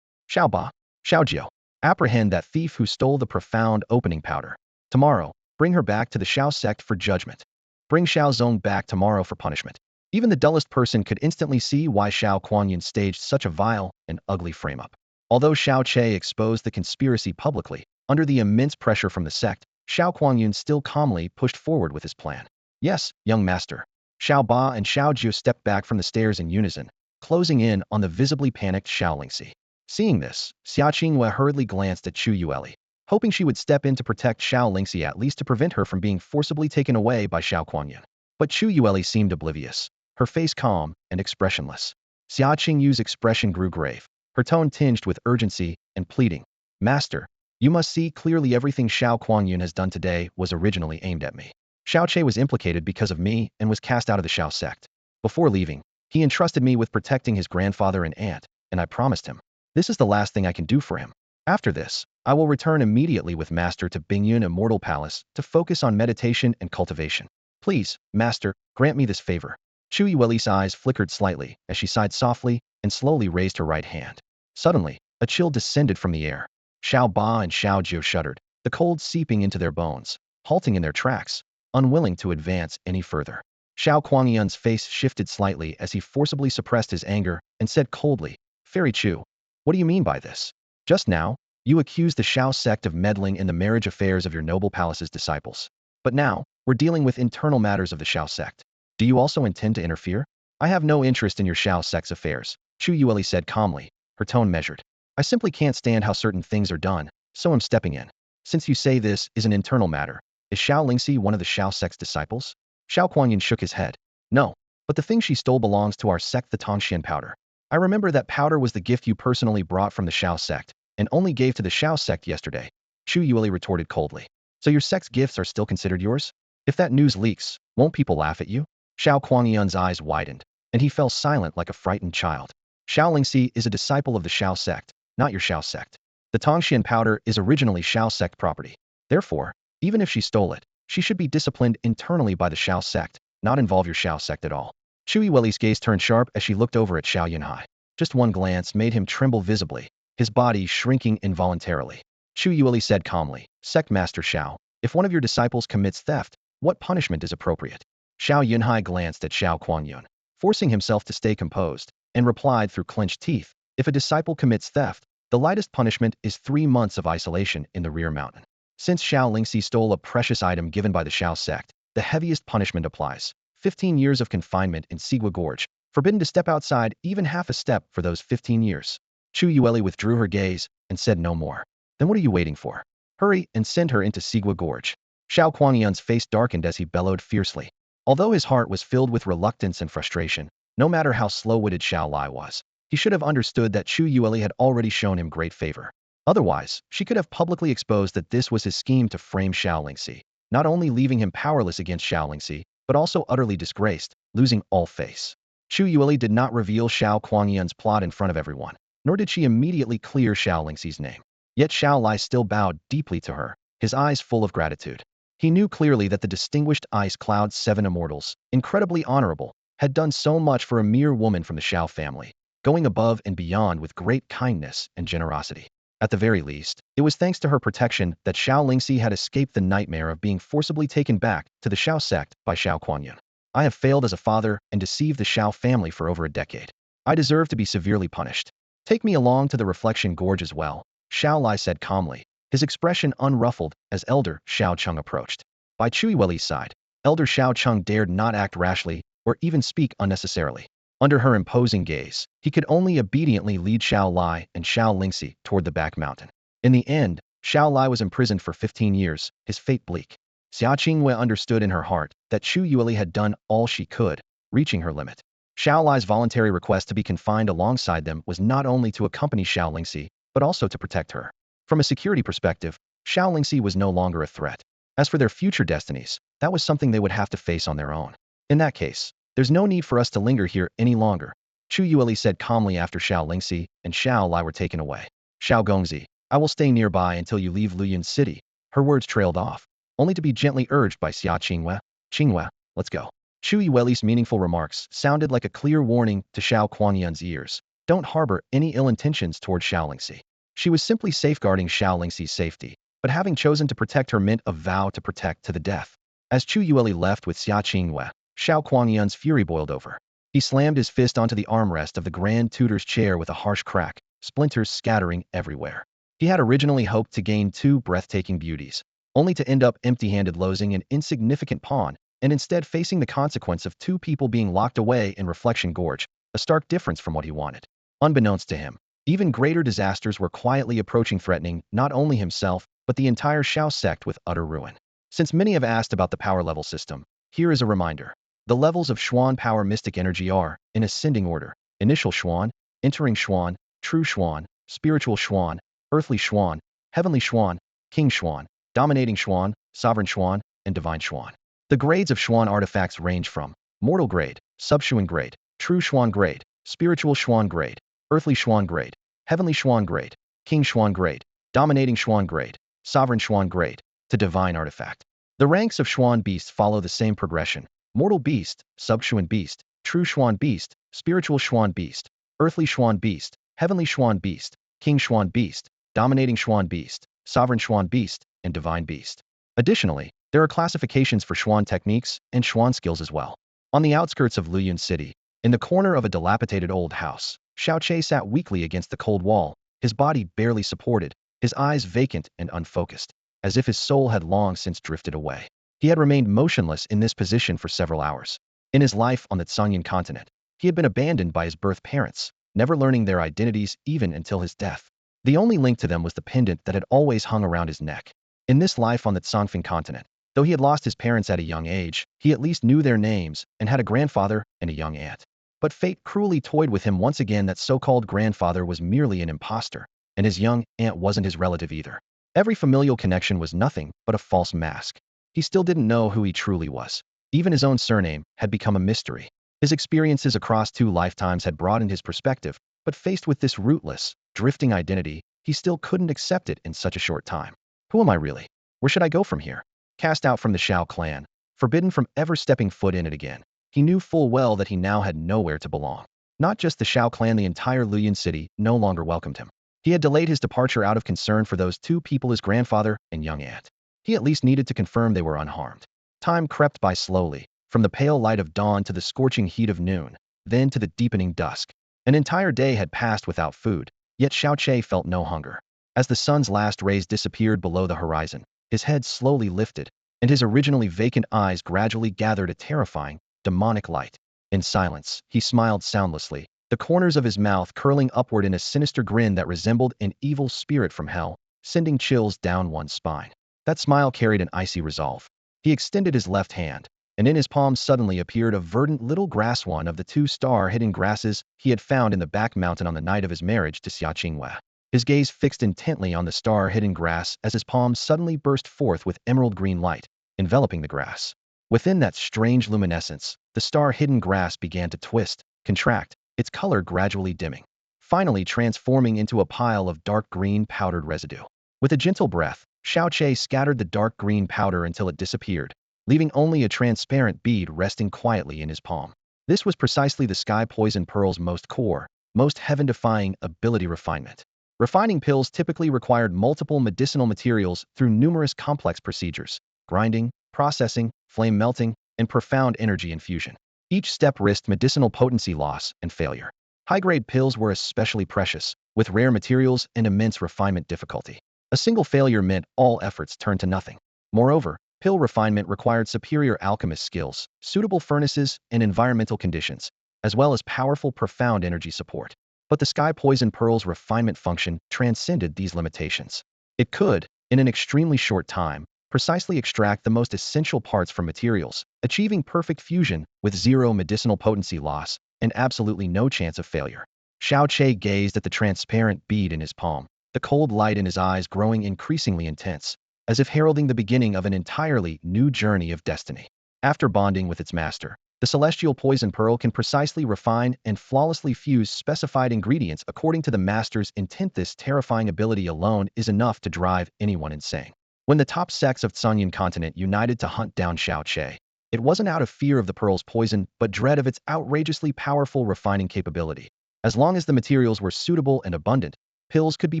Xiao Ba, Xiao Jiu, apprehend that thief who stole the profound opening powder. Tomorrow, bring her back to the Xiao sect for judgment. Bring Xiao Zong back tomorrow for punishment. Even the dullest person could instantly see why Xiao Kuangyun staged such a vile and ugly frame-up. Although Xiao Che exposed the conspiracy publicly, under the immense pressure from the sect, Xiao Kuangyun still calmly pushed forward with his plan. Yes, young master. Xiao Ba and Xiao Jiu stepped back from the stairs in unison, closing in on the visibly panicked Xiao Lingxi. Seeing this, Xia Qingyue hurriedly glanced at Chu Yueli, hoping she would step in to protect Xiao Lingxi, at least to prevent her from being forcibly taken away by Xiao Kuangyun. But Chu Yueli seemed oblivious, her face calm and expressionless. Xia Qingyue's expression grew grave, her tone tinged with urgency and pleading. Master, you must see clearly everything Xiao Kuangyun has done today was originally aimed at me. Xiao Che was implicated because of me and was cast out of the Xiao sect. Before leaving, he entrusted me with protecting his grandfather and aunt, and I promised him. This is the last thing I can do for him. After this, I will return immediately with Master to Bingyun Immortal Palace to focus on meditation and cultivation. Please, Master, grant me this favor. Chu Yueli's eyes flickered slightly as she sighed softly and slowly raised her right hand. Suddenly, a chill descended from the air. Xiao Ba and Xiao Jiu shuddered, the cold seeping into their bones, halting in their tracks, unwilling to advance any further. Xiao Kuangyun's face shifted slightly as he forcibly suppressed his anger and said coldly, Fairy Chu, what do you mean by this? Just now, you accused the Xiao sect of meddling in the marriage affairs of your noble palace's disciples. But now, we're dealing with internal matters of the Xiao sect. Do you also intend to interfere? I have no interest in your Xiao sect's affairs, Chu Yueli said calmly, her tone measured. I simply can't stand how certain things are done, so I'm stepping in. Since you say this is an internal matter, is Xiao Lingxi one of the Xiao sect's disciples? Xiao Kuangyun shook his head. No, but the thing she stole belongs to our sect, the Tongxian powder. I remember that powder was the gift you personally brought from the Xiao sect, and only gave to the Xiao sect yesterday, Chu Yueli retorted coldly. So your sect's gifts are still considered yours? If that news leaks, won't people laugh at you? Xiao Kuangyun's eyes widened, and he fell silent like a frightened child. Xiao Lingxi is a disciple of the Xiao sect, not your Xiao sect. The Tongxian powder is originally Xiao sect property. Therefore, even if she stole it, she should be disciplined internally by the Xiao sect, not involve your Xiao sect at all. Chu Yueli's gaze turned sharp as she looked over at Xiao Yunhai. Just one glance made him tremble visibly, his body shrinking involuntarily. Chu Yueli said calmly, Sect Master Xiao, if one of your disciples commits theft, what punishment is appropriate? Xiao Yunhai glanced at Xiao Kuangyun, forcing himself to stay composed, and replied through clenched teeth, if a disciple commits theft, the lightest punishment is 3 months of isolation in the rear mountain. Since Xiao Lingxi stole a precious item given by the Xiao sect, the heaviest punishment applies, 15 years of confinement in Sigua Gorge, forbidden to step outside even half a step for those 15 years. Chu Yueli withdrew her gaze and said no more. Then what are you waiting for? Hurry and send her into Sigua Gorge. Xiao Kuangyun's face darkened as he bellowed fiercely. Although his heart was filled with reluctance and frustration, no matter how slow-witted Xiao Lai was, he should have understood that Chu Yueli had already shown him great favor. Otherwise, she could have publicly exposed that this was his scheme to frame Xiao Lingxi, not only leaving him powerless against Xiao Lingxi, but also utterly disgraced, losing all face. Chu Yueli did not reveal Xiao Kuangyun's plot in front of everyone, nor did she immediately clear Xiao Lingxi's name. Yet Xiao Lai still bowed deeply to her, his eyes full of gratitude. He knew clearly that the distinguished Ice Cloud 7 Immortals, incredibly honorable, had done so much for a mere woman from the Xiao family, going above and beyond with great kindness and generosity. At the very least, it was thanks to her protection that Xiao Lingxi had escaped the nightmare of being forcibly taken back to the Xiao sect by Xiao Kuangyun. I have failed as a father and deceived the Xiao family for over a decade. I deserve to be severely punished. Take me along to the reflection gorge as well, Xiao Lai said calmly, his expression unruffled as Elder Xiao Cheng approached. By Chui Weli's side, Elder Xiao Cheng dared not act rashly or even speak unnecessarily. Under her imposing gaze, he could only obediently lead Xiao Lai and Xiao Lingxi toward the back mountain. In the end, Xiao Lai was imprisoned for 15 years, his fate bleak. Xia Qingwei understood in her heart that Chu Yueli had done all she could, reaching her limit. Xiao Lai's voluntary request to be confined alongside them was not only to accompany Xiao Lingxi, but also to protect her. From a security perspective, Xiao Lingxi was no longer a threat. As for their future destinies, that was something they would have to face on their own. In that case, there's no need for us to linger here any longer, Chu Yueli said calmly after Xiao Lingxi and Xiao Lai were taken away. Xiao Gongzi, I will stay nearby until you leave Luyun City. Her words trailed off, only to be gently urged by Xia Qingwei. Qingwei, let's go. Chu Yueli's meaningful remarks sounded like a clear warning to Xiao Kuanyan's ears. Don't harbor any ill intentions toward Xiao Lingxi. She was simply safeguarding Xiao Lingxi's safety, but having chosen to protect her meant a vow to protect to the death. As Chu Yueli left with Xia Qingwei, Xiao Kuanyan's fury boiled over. He slammed his fist onto the armrest of the Grand Tutor's chair with a harsh crack, splinters scattering everywhere. He had originally hoped to gain 2 breathtaking beauties, only to end up empty-handed losing an insignificant pawn, and instead facing the consequence of 2 people being locked away in Reflection Gorge, a stark difference from what he wanted. Unbeknownst to him, even greater disasters were quietly approaching, threatening not only himself, but the entire Xiao sect with utter ruin. Since many have asked about the power level system, here is a reminder. The levels of Xuan power mystic energy are, in ascending order, initial Xuan, entering Xuan, true Xuan, spiritual Xuan, earthly Xuan, heavenly Xuan, king Xuan, dominating Xuan, sovereign Xuan, and divine Xuan. The grades of Xuan artifacts range from mortal grade, sub-Xuan grade, true Xuan grade, spiritual Xuan grade, earthly Xuan grade, heavenly Xuan grade, king Xuan grade, dominating Xuan grade, sovereign Xuan grade, to divine artifact. The ranks of Xuan beasts follow the same progression. Mortal beast, sub-Xuan beast, true Xuan beast, spiritual Xuan beast, earthly Xuan beast, heavenly Xuan beast, king Xuan beast, dominating Xuan beast, sovereign Xuan beast, and divine beast. Additionally, there are classifications for Xuan techniques and Xuan skills as well. On the outskirts of Luyun City, in the corner of a dilapidated old house, Xiao Che sat weakly against the cold wall, his body barely supported, his eyes vacant and unfocused, as if his soul had long since drifted away. He had remained motionless in this position for several hours. In his life on the Tsangyan continent, he had been abandoned by his birth parents, never learning their identities even until his death. The only link to them was the pendant that had always hung around his neck. In this life on the Tsangfeng continent, though he had lost his parents at a young age, he at least knew their names and had a grandfather and a young aunt. But fate cruelly toyed with him once again. That so-called grandfather was merely an imposter, and his young aunt wasn't his relative either. Every familial connection was nothing but a false mask. He still didn't know who he truly was. Even his own surname had become a mystery. His experiences across 2 lifetimes had broadened his perspective, but faced with this rootless, drifting identity, he still couldn't accept it in such a short time. Who am I really? Where should I go from here? Cast out from the Xiao clan, forbidden from ever stepping foot in it again, he knew full well that he now had nowhere to belong. Not just the Xiao clan, the entire Luyun city no longer welcomed him. He had delayed his departure out of concern for those 2 people, his grandfather and young aunt. He at least needed to confirm they were unharmed. Time crept by slowly, from the pale light of dawn to the scorching heat of noon, then to the deepening dusk. An entire day had passed without food, yet Xiao Che felt no hunger. As the sun's last rays disappeared below the horizon, his head slowly lifted, and his originally vacant eyes gradually gathered a terrifying, demonic light. In silence, he smiled soundlessly, the corners of his mouth curling upward in a sinister grin that resembled an evil spirit from hell, sending chills down one's spine. That smile carried an icy resolve. He extended his left hand, and in his palm suddenly appeared a verdant little grass, one of the 2 star-hidden grasses he had found in the back mountain on the night of his marriage to Xia Qingwei. His gaze fixed intently on the star-hidden grass as his palm suddenly burst forth with emerald green light, enveloping the grass. Within that strange luminescence, the star-hidden grass began to twist, contract, its color gradually dimming, finally transforming into a pile of dark green powdered residue. With a gentle breath, Xiao Che scattered the dark green powder until it disappeared, leaving only a transparent bead resting quietly in his palm. This was precisely the Sky Poison Pearl's most core, most heaven-defying ability: refinement. Refining pills typically required multiple medicinal materials through numerous complex procedures: grinding, processing, flame melting, and profound energy infusion. Each step risked medicinal potency loss and failure. High-grade pills were especially precious, with rare materials and immense refinement difficulty. A single failure meant all efforts turned to nothing. Moreover, pill refinement required superior alchemist skills, suitable furnaces, and environmental conditions, as well as powerful profound energy support. But the sky poison pearl's refinement function transcended these limitations. It could, in an extremely short time, precisely extract the most essential parts from materials, achieving perfect fusion with zero medicinal potency loss and absolutely no chance of failure. Xiao Che gazed at the transparent bead in his palm, the cold light in his eyes growing increasingly intense, as if heralding the beginning of an entirely new journey of destiny. After bonding with its master, the celestial poison pearl can precisely refine and flawlessly fuse specified ingredients according to the master's intent. This terrifying ability alone is enough to drive anyone insane. When the top sects of Tsunyan continent united to hunt down Xiao Che, it wasn't out of fear of the pearl's poison, but dread of its outrageously powerful refining capability. As long as the materials were suitable and abundant, pills could be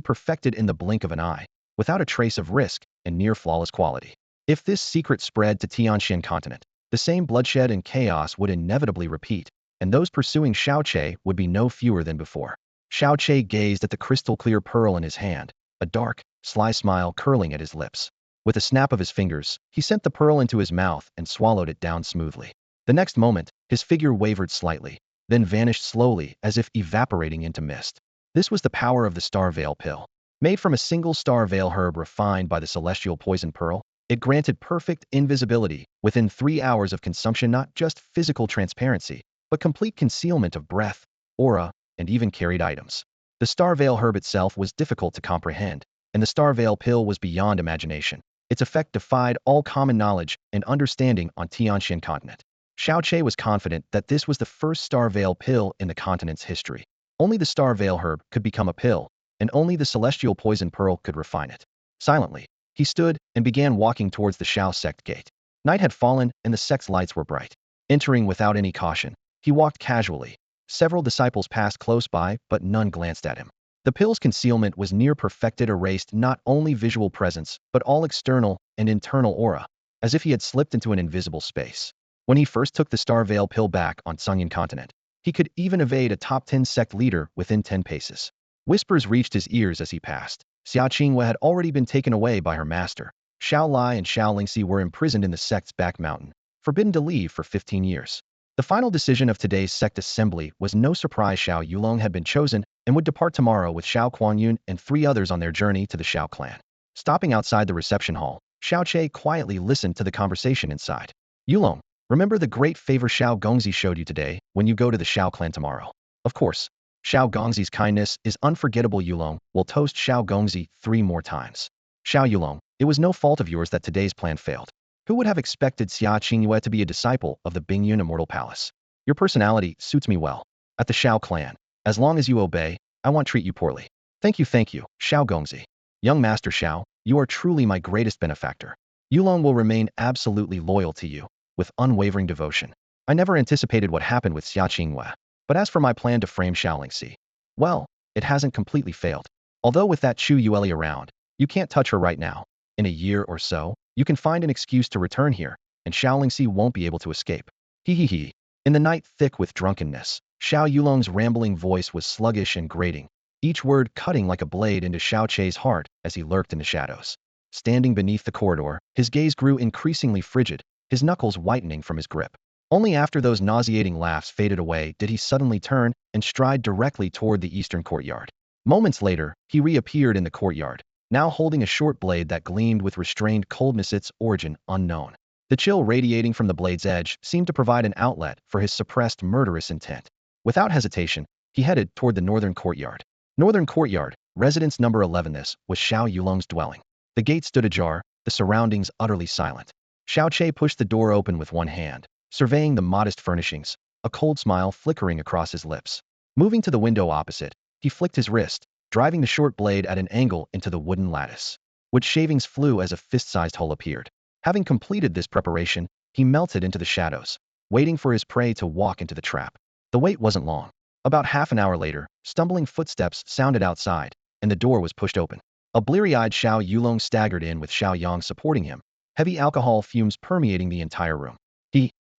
perfected in the blink of an eye, without a trace of risk and near flawless quality. If this secret spread to Tianxian continent, the same bloodshed and chaos would inevitably repeat, and those pursuing Xiao Che would be no fewer than before. Xiao Che gazed at the crystal-clear pearl in his hand, a dark, sly smile curling at his lips. With a snap of his fingers, he sent the pearl into his mouth and swallowed it down smoothly. The next moment, his figure wavered slightly, then vanished slowly as if evaporating into mist. This was the power of the Star Veil pill. Made from a single Star Veil herb refined by the celestial poison pearl, it granted perfect invisibility within 3 hours of consumption, not just physical transparency, but complete concealment of breath, aura, and even carried items. The Star Veil herb itself was difficult to comprehend, and the Star Veil pill was beyond imagination. Its effect defied all common knowledge and understanding on Tianxian continent. Xiao Che was confident that this was the first Star Veil pill in the continent's history. Only the Star Veil herb could become a pill, and only the celestial poison pearl could refine it. Silently, he stood and began walking towards the Xiao sect gate. Night had fallen and the sect's lights were bright. Entering without any caution, he walked casually. Several disciples passed close by, but none glanced at him. The pill's concealment was near perfected, erased not only visual presence, but all external and internal aura, as if he had slipped into an invisible space. When he first took the Star Veil pill back on Tsunyan continent, he could even evade a top 10 sect leader within 10 paces. Whispers reached his ears as he passed. Xia Qingwei had already been taken away by her master. Xiao Lai and Xiao Lingxi were imprisoned in the sect's back mountain, forbidden to leave for 15 years. The final decision of today's sect assembly was no surprise. Xiao Yulong had been chosen and would depart tomorrow with Xiao Kuanyun and 3 others on their journey to the Xiao clan. Stopping outside the reception hall, Xiao Che quietly listened to the conversation inside. Yulong, remember the great favor Xiao Gongzi showed you today when you go to the Xiao clan tomorrow? Of course. Xiao Gongzi's kindness is unforgettable. Yulong will toast Xiao Gongzi 3 more times. Xiao Yulong, it was no fault of yours that today's plan failed. Who would have expected Xia Qingyue to be a disciple of the Bingyun Immortal Palace? Your personality suits me well. At the Xiao clan, as long as you obey, I won't treat you poorly. Thank you, Xiao Gongzi. Young Master Xiao, you are truly my greatest benefactor. Yulong will remain absolutely loyal to you, with unwavering devotion. I never anticipated what happened with Xia Qingyue. But as for my plan to frame Xiao Lingxi, well, it hasn't completely failed. Although with that Chu Yueli around, you can't touch her right now. In a year or so, you can find an excuse to return here, and Xiao Lingxi won't be able to escape. He. In the night thick with drunkenness, Xiao Yulong's rambling voice was sluggish and grating, each word cutting like a blade into Xiao Che's heart as he lurked in the shadows. Standing beneath the corridor, his gaze grew increasingly frigid, his knuckles whitening from his grip. Only after those nauseating laughs faded away did he suddenly turn and stride directly toward the eastern courtyard. Moments later, he reappeared in the courtyard, now holding a short blade that gleamed with restrained coldness, its origin unknown. The chill radiating from the blade's edge seemed to provide an outlet for his suppressed murderous intent. Without hesitation, he headed toward the northern courtyard. Northern courtyard, residence number 11. This was Xiao Yulong's dwelling. The gate stood ajar, the surroundings utterly silent. Xiao Che pushed the door open with one hand, surveying the modest furnishings, a cold smile flickering across his lips. Moving to the window opposite, he flicked his wrist, driving the short blade at an angle into the wooden lattice. Wood shavings flew as a fist-sized hole appeared. Having completed this preparation, he melted into the shadows, waiting for his prey to walk into the trap. The wait wasn't long. About half an hour later, stumbling footsteps sounded outside, and the door was pushed open. A bleary-eyed Xiao Yulong staggered in with Xiao Yang supporting him, heavy alcohol fumes permeating the entire room.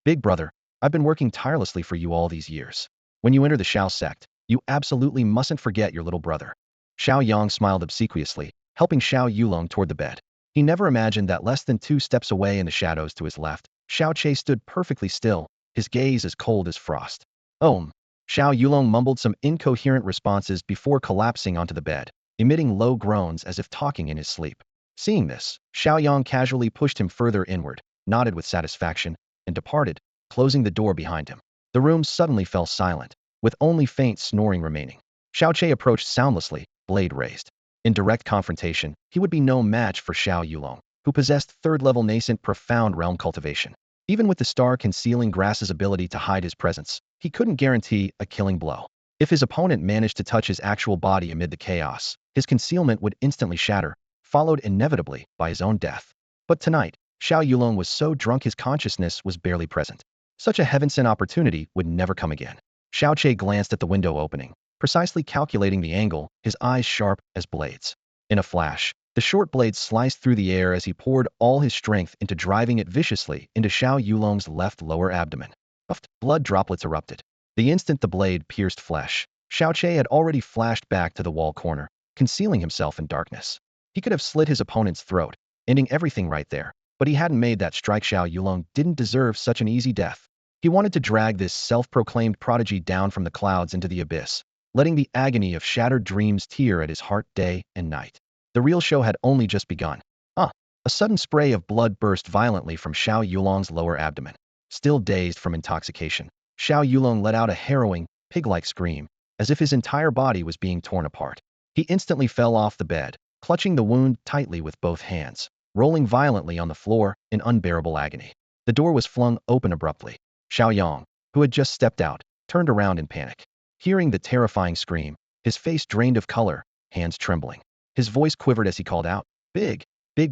Big brother, I've been working tirelessly for you all these years. When you enter the Xiao sect, You absolutely mustn't forget your little brother. Xiao Yang smiled obsequiously, helping Xiao Yulong toward the bed. He never imagined that less than 2 steps away in the shadows to his left, Xiao Che stood perfectly still, his gaze as cold as frost. Xiao Yulong mumbled some incoherent responses before collapsing onto the bed, emitting low groans as if talking in his sleep. Seeing this, Xiao Yang casually pushed him further inward, nodded with satisfaction, and departed, closing the door behind him. The room suddenly fell silent, with only faint snoring remaining. Xiao Che approached soundlessly, blade raised. In direct confrontation, he would be no match for Xiao Yulong, who possessed third-level nascent profound realm cultivation. Even with the star-concealing grass's ability to hide his presence, he couldn't guarantee a killing blow. If his opponent managed to touch his actual body amid the chaos, his concealment would instantly shatter, followed inevitably by his own death. But tonight, Xiao Yulong was so drunk his consciousness was barely present. Such a heaven-sent opportunity would never come again. Xiao Che glanced at the window opening, precisely calculating the angle, his eyes sharp as blades. In a flash, the short blade sliced through the air as he poured all his strength into driving it viciously into Xiao Yulong's left lower abdomen. Puffed, blood droplets erupted. The instant the blade pierced flesh, Xiao Che had already flashed back to the wall corner, concealing himself in darkness. He could have slit his opponent's throat, ending everything right there, but he hadn't made that strike. Xiao Yulong didn't deserve such an easy death. He wanted to drag this self-proclaimed prodigy down from the clouds into the abyss, letting the agony of shattered dreams tear at his heart day and night. The real show had only just begun. A sudden spray of blood burst violently from Xiao Yulong's lower abdomen. Still dazed from intoxication, Xiao Yulong let out a harrowing, pig-like scream, as if his entire body was being torn apart. He instantly fell off the bed, clutching the wound tightly with both hands, rolling violently on the floor in unbearable agony. The door was flung open abruptly. Xiao Yang, who had just stepped out, turned around in panic. Hearing the terrifying scream, his face drained of color, hands trembling. His voice quivered as he called out, "Big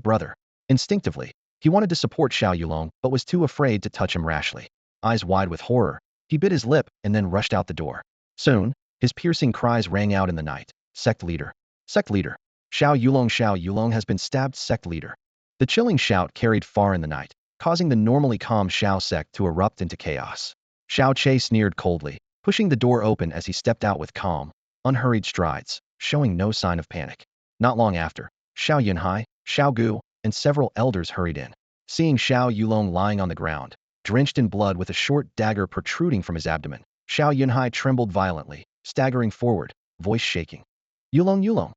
brother." Instinctively, he wanted to support Xiao Yulong but was too afraid to touch him rashly. Eyes wide with horror, he bit his lip and then rushed out the door. Soon, his piercing cries rang out in the night. "Sect leader! Sect leader! Xiao Yulong has been stabbed, sect leader." The chilling shout carried far in the night, causing the normally calm Xiao sect to erupt into chaos. Xiao Che sneered coldly, pushing the door open as he stepped out with calm, unhurried strides, showing no sign of panic. Not long after, Xiao Yunhai, Xiao Gu, and several elders hurried in. Seeing Xiao Yulong lying on the ground, drenched in blood with a short dagger protruding from his abdomen, Xiao Yunhai trembled violently, staggering forward, voice shaking. Yulong!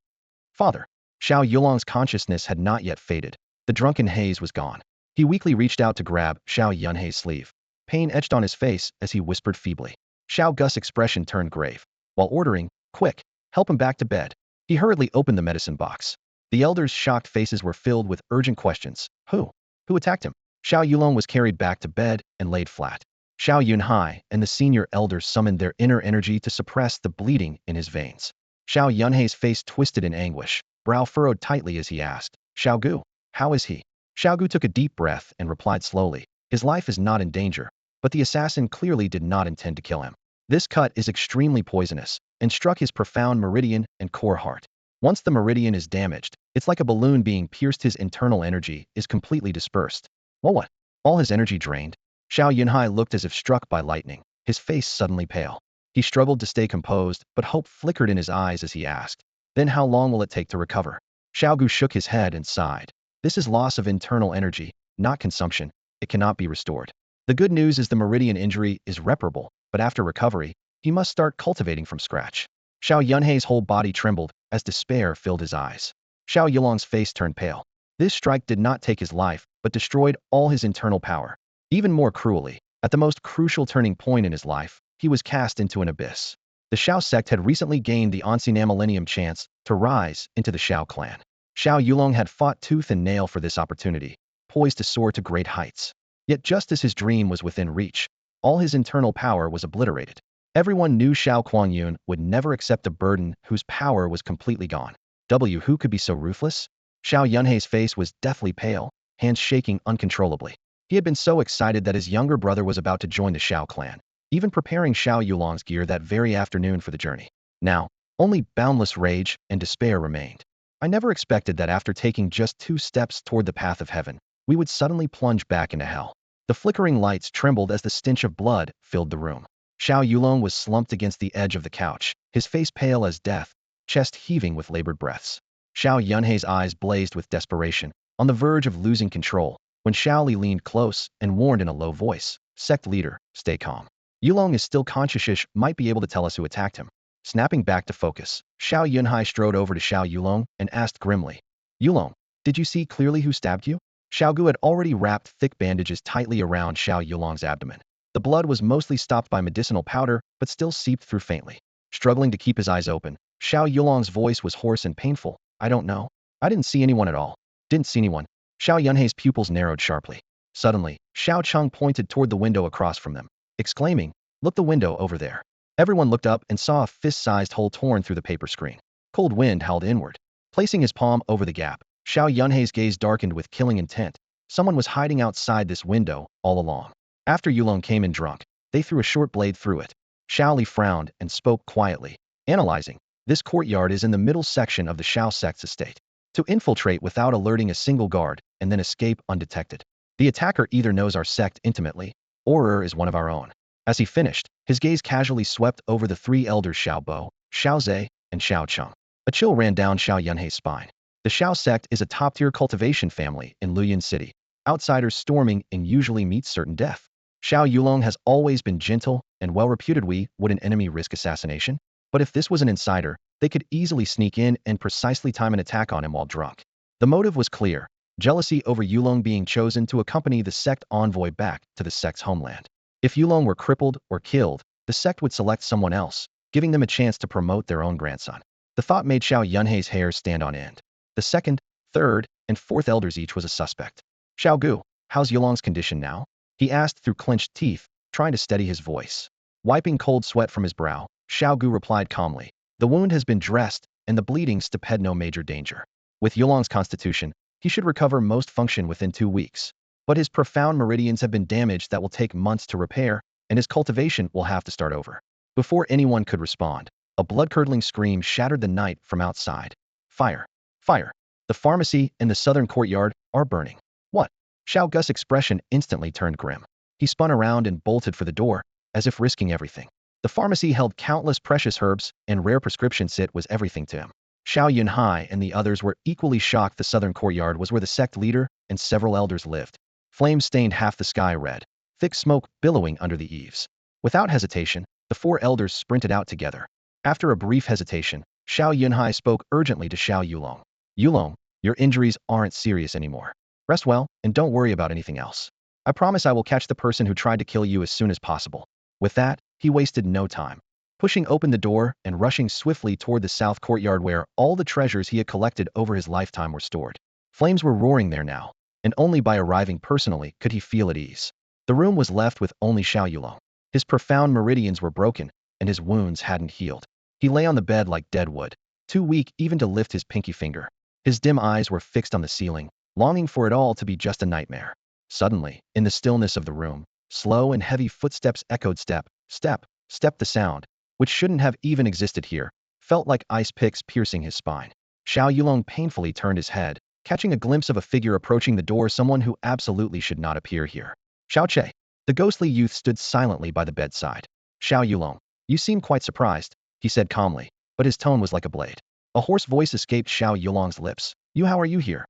Father!" Xiao Yulong's consciousness had not yet faded. The drunken haze was gone. He weakly reached out to grab Xiao Yunhai's sleeve. Pain etched on his face as he whispered feebly. Xiao Gus's expression turned grave. While ordering, "Quick, help him back to bed," he hurriedly opened the medicine box. The elders' shocked faces were filled with urgent questions. Who attacked him? Xiao Yulong was carried back to bed and laid flat. Xiao Yunhai and the senior elders summoned their inner energy to suppress the bleeding in his veins. Xiao Yunhai's face twisted in anguish, brow furrowed tightly as he asked, "Xiao Gu, how is he?" Xiao Gu took a deep breath and replied slowly, "His life is not in danger, but the assassin clearly did not intend to kill him. This cut is extremely poisonous and struck his profound meridian and core heart. Once the meridian is damaged, it's like a balloon being pierced. His internal energy is completely dispersed." "Well, what? All his energy drained?" Xiao Yunhai looked as if struck by lightning, his face suddenly pale. He struggled to stay composed, but hope flickered in his eyes as he asked, "Then how long will it take to recover?" Xiao Gu shook his head and sighed. "This is loss of internal energy, not consumption. It cannot be restored. The good news is the meridian injury is reparable, but after recovery, he must start cultivating from scratch." Xiao Yunhai's whole body trembled as despair filled his eyes. Xiao Yulong's face turned pale. This strike did not take his life, but destroyed all his internal power. Even more cruelly, at the most crucial turning point in his life, he was cast into an abyss. The Xiao sect had recently gained the Ancient Millennium chance to rise into the Xiao clan. Xiao Yulong had fought tooth and nail for this opportunity, poised to soar to great heights. Yet just as his dream was within reach, all his internal power was obliterated. Everyone knew Xiao Kuangyun would never accept a burden whose power was completely gone. Who could be so ruthless? Xiao Yunhai's face was deathly pale, hands shaking uncontrollably. He had been so excited that his younger brother was about to join the Xiao clan, even preparing Xiao Yulong's gear that very afternoon for the journey. Now, only boundless rage and despair remained. "I never expected that after taking just 2 steps toward the path of heaven, we would suddenly plunge back into hell." The flickering lights trembled as the stench of blood filled the room. Xiao Yulong was slumped against the edge of the couch, his face pale as death, chest heaving with labored breaths. Xiao Yunhei's eyes blazed with desperation, on the verge of losing control, when Xiao Li leaned close and warned in a low voice, "Sect leader, stay calm. Yulong is still conscious, might be able to tell us who attacked him." Snapping back to focus, Xiao Yunhai strode over to Xiao Yulong and asked grimly, "Yulong, did you see clearly who stabbed you?" Xiao Gu had already wrapped thick bandages tightly around Xiao Yulong's abdomen. The blood was mostly stopped by medicinal powder, but still seeped through faintly. Struggling to keep his eyes open, Xiao Yulong's voice was hoarse and painful. "I don't know. I didn't see anyone at all." "Didn't see anyone?" Xiao Yunhei's pupils narrowed sharply. Suddenly, Xiao Cheng pointed toward the window across from them, exclaiming, "Look, the window over there." Everyone looked up and saw a fist-sized hole torn through the paper screen. Cold wind howled inward. Placing his palm over the gap, Xiao Yunhei's gaze darkened with killing intent. Someone was hiding outside this window all along. After Yulong came in drunk, they threw a short blade through it. Xiao Li frowned and spoke quietly, analyzing. "This courtyard is in the middle section of the Xiao sect's estate. To infiltrate without alerting a single guard and then escape undetected. The attacker either knows our sect intimately, or is one of our own." As he finished, his gaze casually swept over the three elders Xiao Bo, Xiao Zhe, and Xiao Cheng. A chill ran down Xiao Yunhei's spine. The Xiao sect is a top-tier cultivation family in Luyan City. Outsiders storming in usually meet certain death. Xiao Yulong has always been gentle and well-reputed. Would an enemy risk assassination? But if this was an insider, they could easily sneak in and precisely time an attack on him while drunk. The motive was clear: jealousy over Yulong being chosen to accompany the sect envoy back to the sect's homeland. If Yulong were crippled or killed, the sect would select someone else, giving them a chance to promote their own grandson. The thought made Xiao Yunhei's hair stand on end. The second, third, and fourth elders each was a suspect. "Xiao Gu, how's Yulong's condition now?" he asked through clenched teeth, trying to steady his voice. Wiping cold sweat from his brow, Xiao Gu replied calmly, "The wound has been dressed, and the bleeding stiped no major danger. With Yulong's constitution, he should recover most function within 2 weeks. But his profound meridians have been damaged that will take months to repair, and his cultivation will have to start over." Before anyone could respond, a blood-curdling scream shattered the night from outside. "Fire! Fire! The pharmacy and the southern courtyard are burning." "What?" Xiao Gu's expression instantly turned grim. He spun around and bolted for the door, as if risking everything. The pharmacy held countless precious herbs, and rare prescriptions. It was everything to him. Xiao Yunhai and the others were equally shocked. The southern courtyard was where the sect leader and several elders lived. Flames stained half the sky red, thick smoke billowing under the eaves. Without hesitation, the 4 elders sprinted out together. After a brief hesitation, Xiao Yunhai spoke urgently to Xiao Yulong. "Yulong, your injuries aren't serious anymore. Rest well, and don't worry about anything else. I promise I will catch the person who tried to kill you as soon as possible." With that, he wasted no time. Pushing open the door and rushing swiftly toward the south courtyard where all the treasures he had collected over his lifetime were stored. Flames were roaring there now, and only by arriving personally could he feel at ease. The room was left with only Xiao Yulong. His profound meridians were broken, and his wounds hadn't healed. He lay on the bed like dead wood, too weak even to lift his pinky finger. His dim eyes were fixed on the ceiling, longing for it all to be just a nightmare. Suddenly, in the stillness of the room, slow and heavy footsteps echoed. Step, step, step. The sound, which shouldn't have even existed here, felt like ice picks piercing his spine. Xiao Yulong painfully turned his head, catching a glimpse of a figure approaching the door, someone who absolutely should not appear here. Xiao Che. The ghostly youth stood silently by the bedside. "Xiao Yulong, you seem quite surprised," he said calmly, but his tone was like a blade. A hoarse voice escaped Xiao Yulong's lips. How are you here?"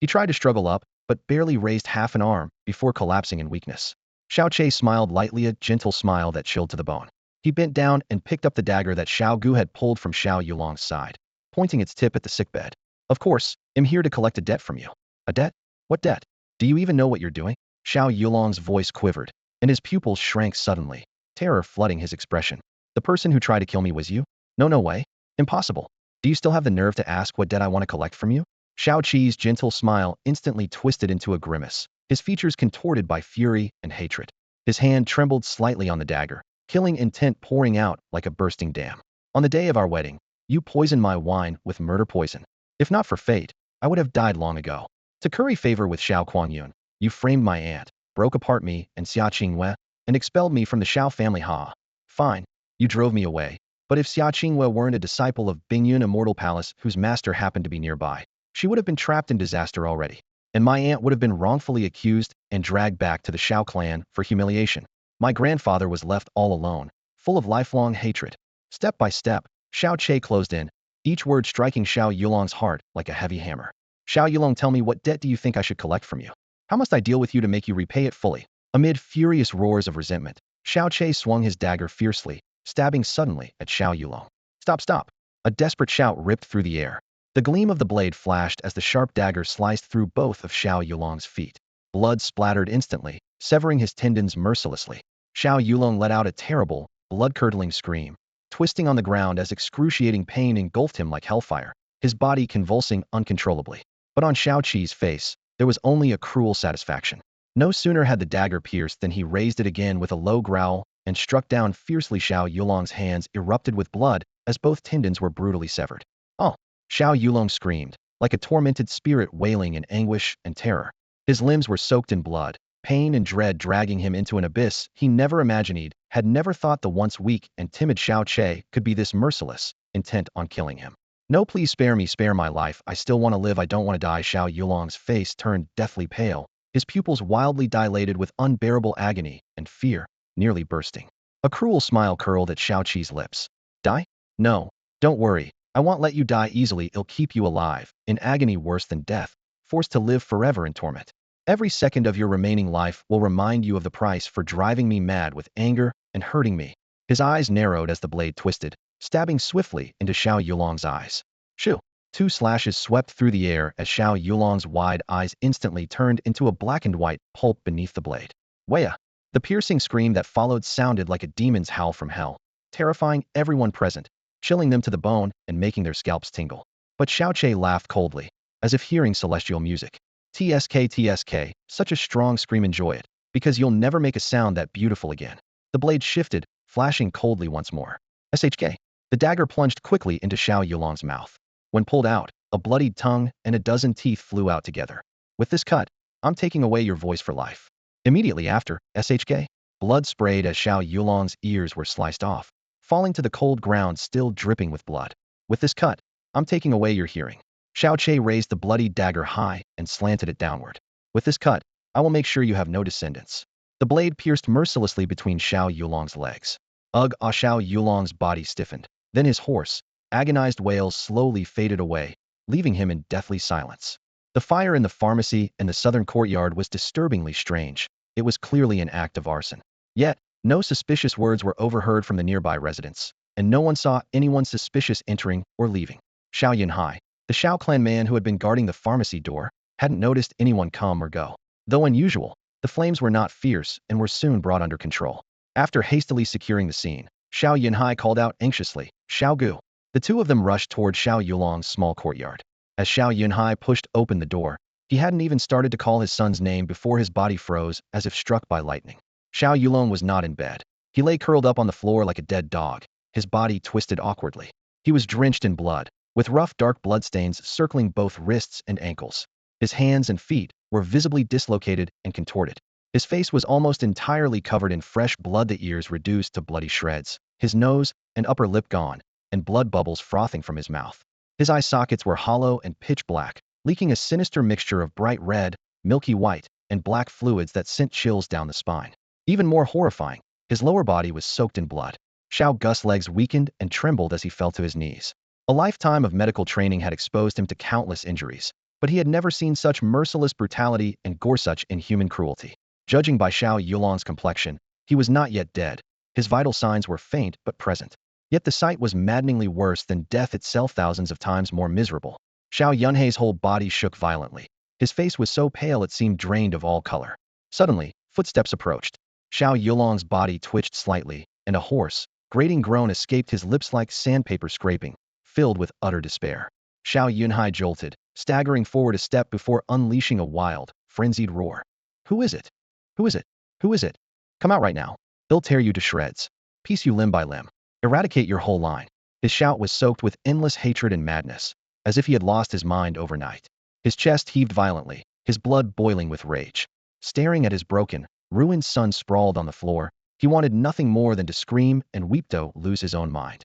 He tried to struggle up, but barely raised half an arm before collapsing in weakness. Xiao Che smiled lightly, a gentle smile that chilled to the bone. He bent down and picked up the dagger that Xiao Gu had pulled from Xiao Yulong's side, pointing its tip at the sickbed. "Of course, I'm here to collect a debt from you." "A debt? What debt? Do you even know what you're doing?" Xiao Yulong's voice quivered, and his pupils shrank suddenly, terror flooding his expression. "The person who tried to kill me was you? No way. Impossible. Do you still have the nerve to ask what debt I want to collect from you?" Xiao Qi's gentle smile instantly twisted into a grimace, his features contorted by fury and hatred. His hand trembled slightly on the dagger, killing intent pouring out like a bursting dam. "On the day of our wedding, you poisoned my wine with murder poison. If not for fate, I would have died long ago. To curry favor with Xiao Kuangyun, you framed my aunt, broke apart me and Xia Qingwei, and expelled me from the Xiao family. Ha. Fine, you drove me away. But if Xia Qingwei weren't a disciple of Bingyun Immortal Palace whose master happened to be nearby, she would have been trapped in disaster already, and my aunt would have been wrongfully accused and dragged back to the Xiao clan for humiliation. My grandfather was left all alone, full of lifelong hatred. Step by step, Xiao Che closed in, each word striking Xiao Yulong's heart like a heavy hammer. Xiao Yulong, tell me, what debt do you think I should collect from you? How must I deal with you to make you repay it fully? Amid furious roars of resentment, Xiao Che swung his dagger fiercely, stabbing suddenly at Xiao Yulong. Stop, stop! A desperate shout ripped through the air. The gleam of the blade flashed as the sharp dagger sliced through both of Xiao Yulong's feet. Blood splattered instantly, severing his tendons mercilessly. Xiao Yulong let out a terrible, blood-curdling scream, twisting on the ground as excruciating pain engulfed him like hellfire, his body convulsing uncontrollably. But on Xiao Qi's face, there was only a cruel satisfaction. No sooner had the dagger pierced than he raised it again with a low growl and struck down fiercely. Xiao Yulong's hands erupted with blood as both tendons were brutally severed. Oh! Xiao Yulong screamed, like a tormented spirit wailing in anguish and terror. His limbs were soaked in blood, pain and dread dragging him into an abyss he never imagined. He had never thought the once weak and timid Xiao Che could be this merciless, intent on killing him. No, please spare me, spare my life. I still want to live. I don't want to die. Xiao Yulong's face turned deathly pale, his pupils wildly dilated with unbearable agony and fear, nearly bursting. A cruel smile curled at Xiao Qi's lips. Die? No, don't worry. I won't let you die easily. I'll keep you alive, in agony worse than death, forced to live forever in torment. Every second of your remaining life will remind you of the price for driving me mad with anger and hurting me. His eyes narrowed as the blade twisted, stabbing swiftly into Xiao Yulong's eyes. Shoo! Two slashes swept through the air as Xiao Yulong's wide eyes instantly turned into a blackened white pulp beneath the blade. Waya! The piercing scream that followed sounded like a demon's howl from hell, terrifying everyone present, chilling them to the bone and making their scalps tingle. But Xiao Che laughed coldly, as if hearing celestial music. TSK, TSK, such a strong scream, enjoy it, because you'll never make a sound that beautiful again. The blade shifted, flashing coldly once more. SHK. The dagger plunged quickly into Xiao Yulong's mouth. When pulled out, a bloodied tongue and a dozen teeth flew out together. With this cut, I'm taking away your voice for life. Immediately after, SHK. Blood sprayed as Xiao Yulong's ears were sliced off, falling to the cold ground still dripping with blood. With this cut, I'm taking away your hearing. Xiao Che raised the bloody dagger high and slanted it downward. With this cut, I will make sure you have no descendants. The blade pierced mercilessly between Xiao Yulong's legs. Ugh! Xiao Yulong's body stiffened. Then his hoarse, agonized wails slowly faded away, leaving him in deathly silence. The fire in the pharmacy and the southern courtyard was disturbingly strange. It was clearly an act of arson. Yet, no suspicious words were overheard from the nearby residents, and no one saw anyone suspicious entering or leaving. Xiao Yunhai, the Xiao clan man who had been guarding the pharmacy door, hadn't noticed anyone come or go. Though unusual, the flames were not fierce and were soon brought under control. After hastily securing the scene, Xiao Yunhai called out anxiously, Xiao Gu. The two of them rushed toward Xiao Yulong's small courtyard. As Xiao Yunhai pushed open the door, he hadn't even started to call his son's name before his body froze as if struck by lightning. Xiao Yulong was not in bed. He lay curled up on the floor like a dead dog, his body twisted awkwardly. He was drenched in blood, with rough dark bloodstains circling both wrists and ankles. His hands and feet were visibly dislocated and contorted. His face was almost entirely covered in fresh blood, the ears reduced to bloody shreds, his nose and upper lip gone, and blood bubbles frothing from his mouth. His eye sockets were hollow and pitch black, leaking a sinister mixture of bright red, milky white, and black fluids that sent chills down the spine. Even more horrifying, his lower body was soaked in blood. Xiao Gus's legs weakened and trembled as he fell to his knees. A lifetime of medical training had exposed him to countless injuries, but he had never seen such merciless brutality and gore, such inhuman cruelty. Judging by Xiao Yulong's complexion, he was not yet dead. His vital signs were faint but present. Yet the sight was maddeningly worse than death itself, thousands of times more miserable. Xiao Yunhai's whole body shook violently. His face was so pale it seemed drained of all color. Suddenly, footsteps approached. Xiao Yulong's body twitched slightly, and a hoarse, grating groan escaped his lips like sandpaper scraping, filled with utter despair. Xiao Yunhai jolted, staggering forward a step before unleashing a wild, frenzied roar. Who is it? Who is it? Who is it? Come out right now. They'll tear you to shreds. Piece you limb by limb. Eradicate your whole line. His shout was soaked with endless hatred and madness, as if he had lost his mind overnight. His chest heaved violently, his blood boiling with rage. Staring at his broken, ruined son sprawled on the floor, he wanted nothing more than to scream and weep to lose his own mind.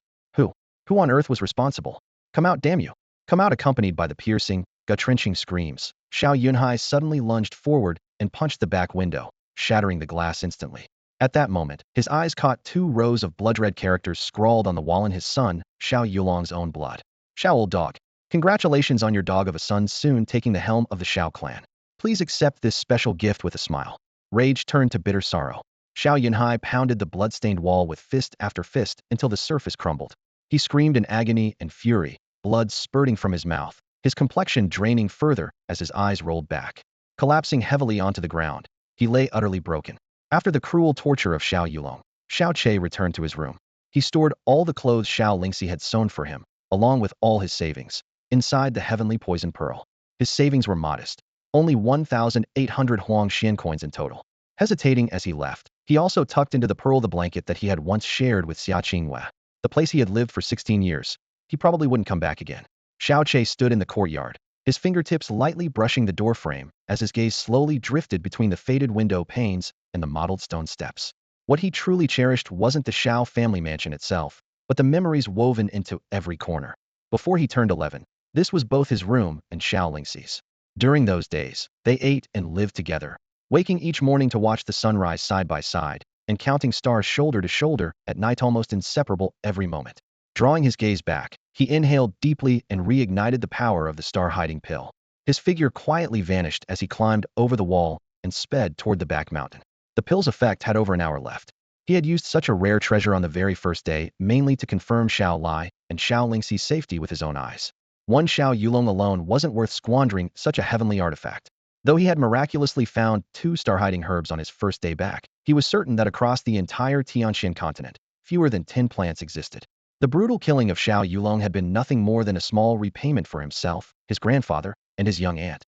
Who on earth was responsible? Come out, damn you! Come out! Accompanied by the piercing, gut-wrenching screams, Xiao Yunhai suddenly lunged forward and punched the back window, shattering the glass instantly. At that moment, his eyes caught two rows of blood-red characters scrawled on the wall, and his son, Xiao Yulong's own blood. Xiao old dog. Congratulations on your dog of a son soon taking the helm of the Xiao clan. Please accept this special gift with a smile. Rage turned to bitter sorrow. Xiao Yunhai pounded the blood-stained wall with fist after fist until the surface crumbled. He screamed in agony and fury, blood spurting from his mouth, his complexion draining further as his eyes rolled back. Collapsing heavily onto the ground, he lay utterly broken. After the cruel torture of Xiao Yulong, Xiao Che returned to his room. He stored all the clothes Xiao Lingxi had sewn for him, along with all his savings, inside the heavenly poison pearl. His savings were modest, only 1,800 Huang Xian coins in total. Hesitating as he left, he also tucked into the pearl the blanket that he had once shared with Xia Qingwei, the place he had lived for 16 years. He probably wouldn't come back again. Xiao Che stood in the courtyard, his fingertips lightly brushing the doorframe as his gaze slowly drifted between the faded window panes and the mottled stone steps. What he truly cherished wasn't the Xiao family mansion itself, but the memories woven into every corner. Before he turned 11, this was both his room and Xiao Lingxi's. During those days, they ate and lived together, waking each morning to watch the sunrise side by side, and counting stars shoulder to shoulder at night, almost inseparable every moment. Drawing his gaze back, he inhaled deeply and reignited the power of the star-hiding pill. His figure quietly vanished as he climbed over the wall and sped toward the back mountain. The pill's effect had over an hour left. He had used such a rare treasure on the very first day, mainly to confirm Xiao Lai and Xiao Lingxi's safety with his own eyes. One Xiao Yulong alone wasn't worth squandering such a heavenly artifact. Though he had miraculously found 2 star-hiding herbs on his first day back, he was certain that across the entire Tianxian continent, fewer than 10 plants existed. The brutal killing of Xiao Yulong had been nothing more than a small repayment for himself, his grandfather, and his young aunt.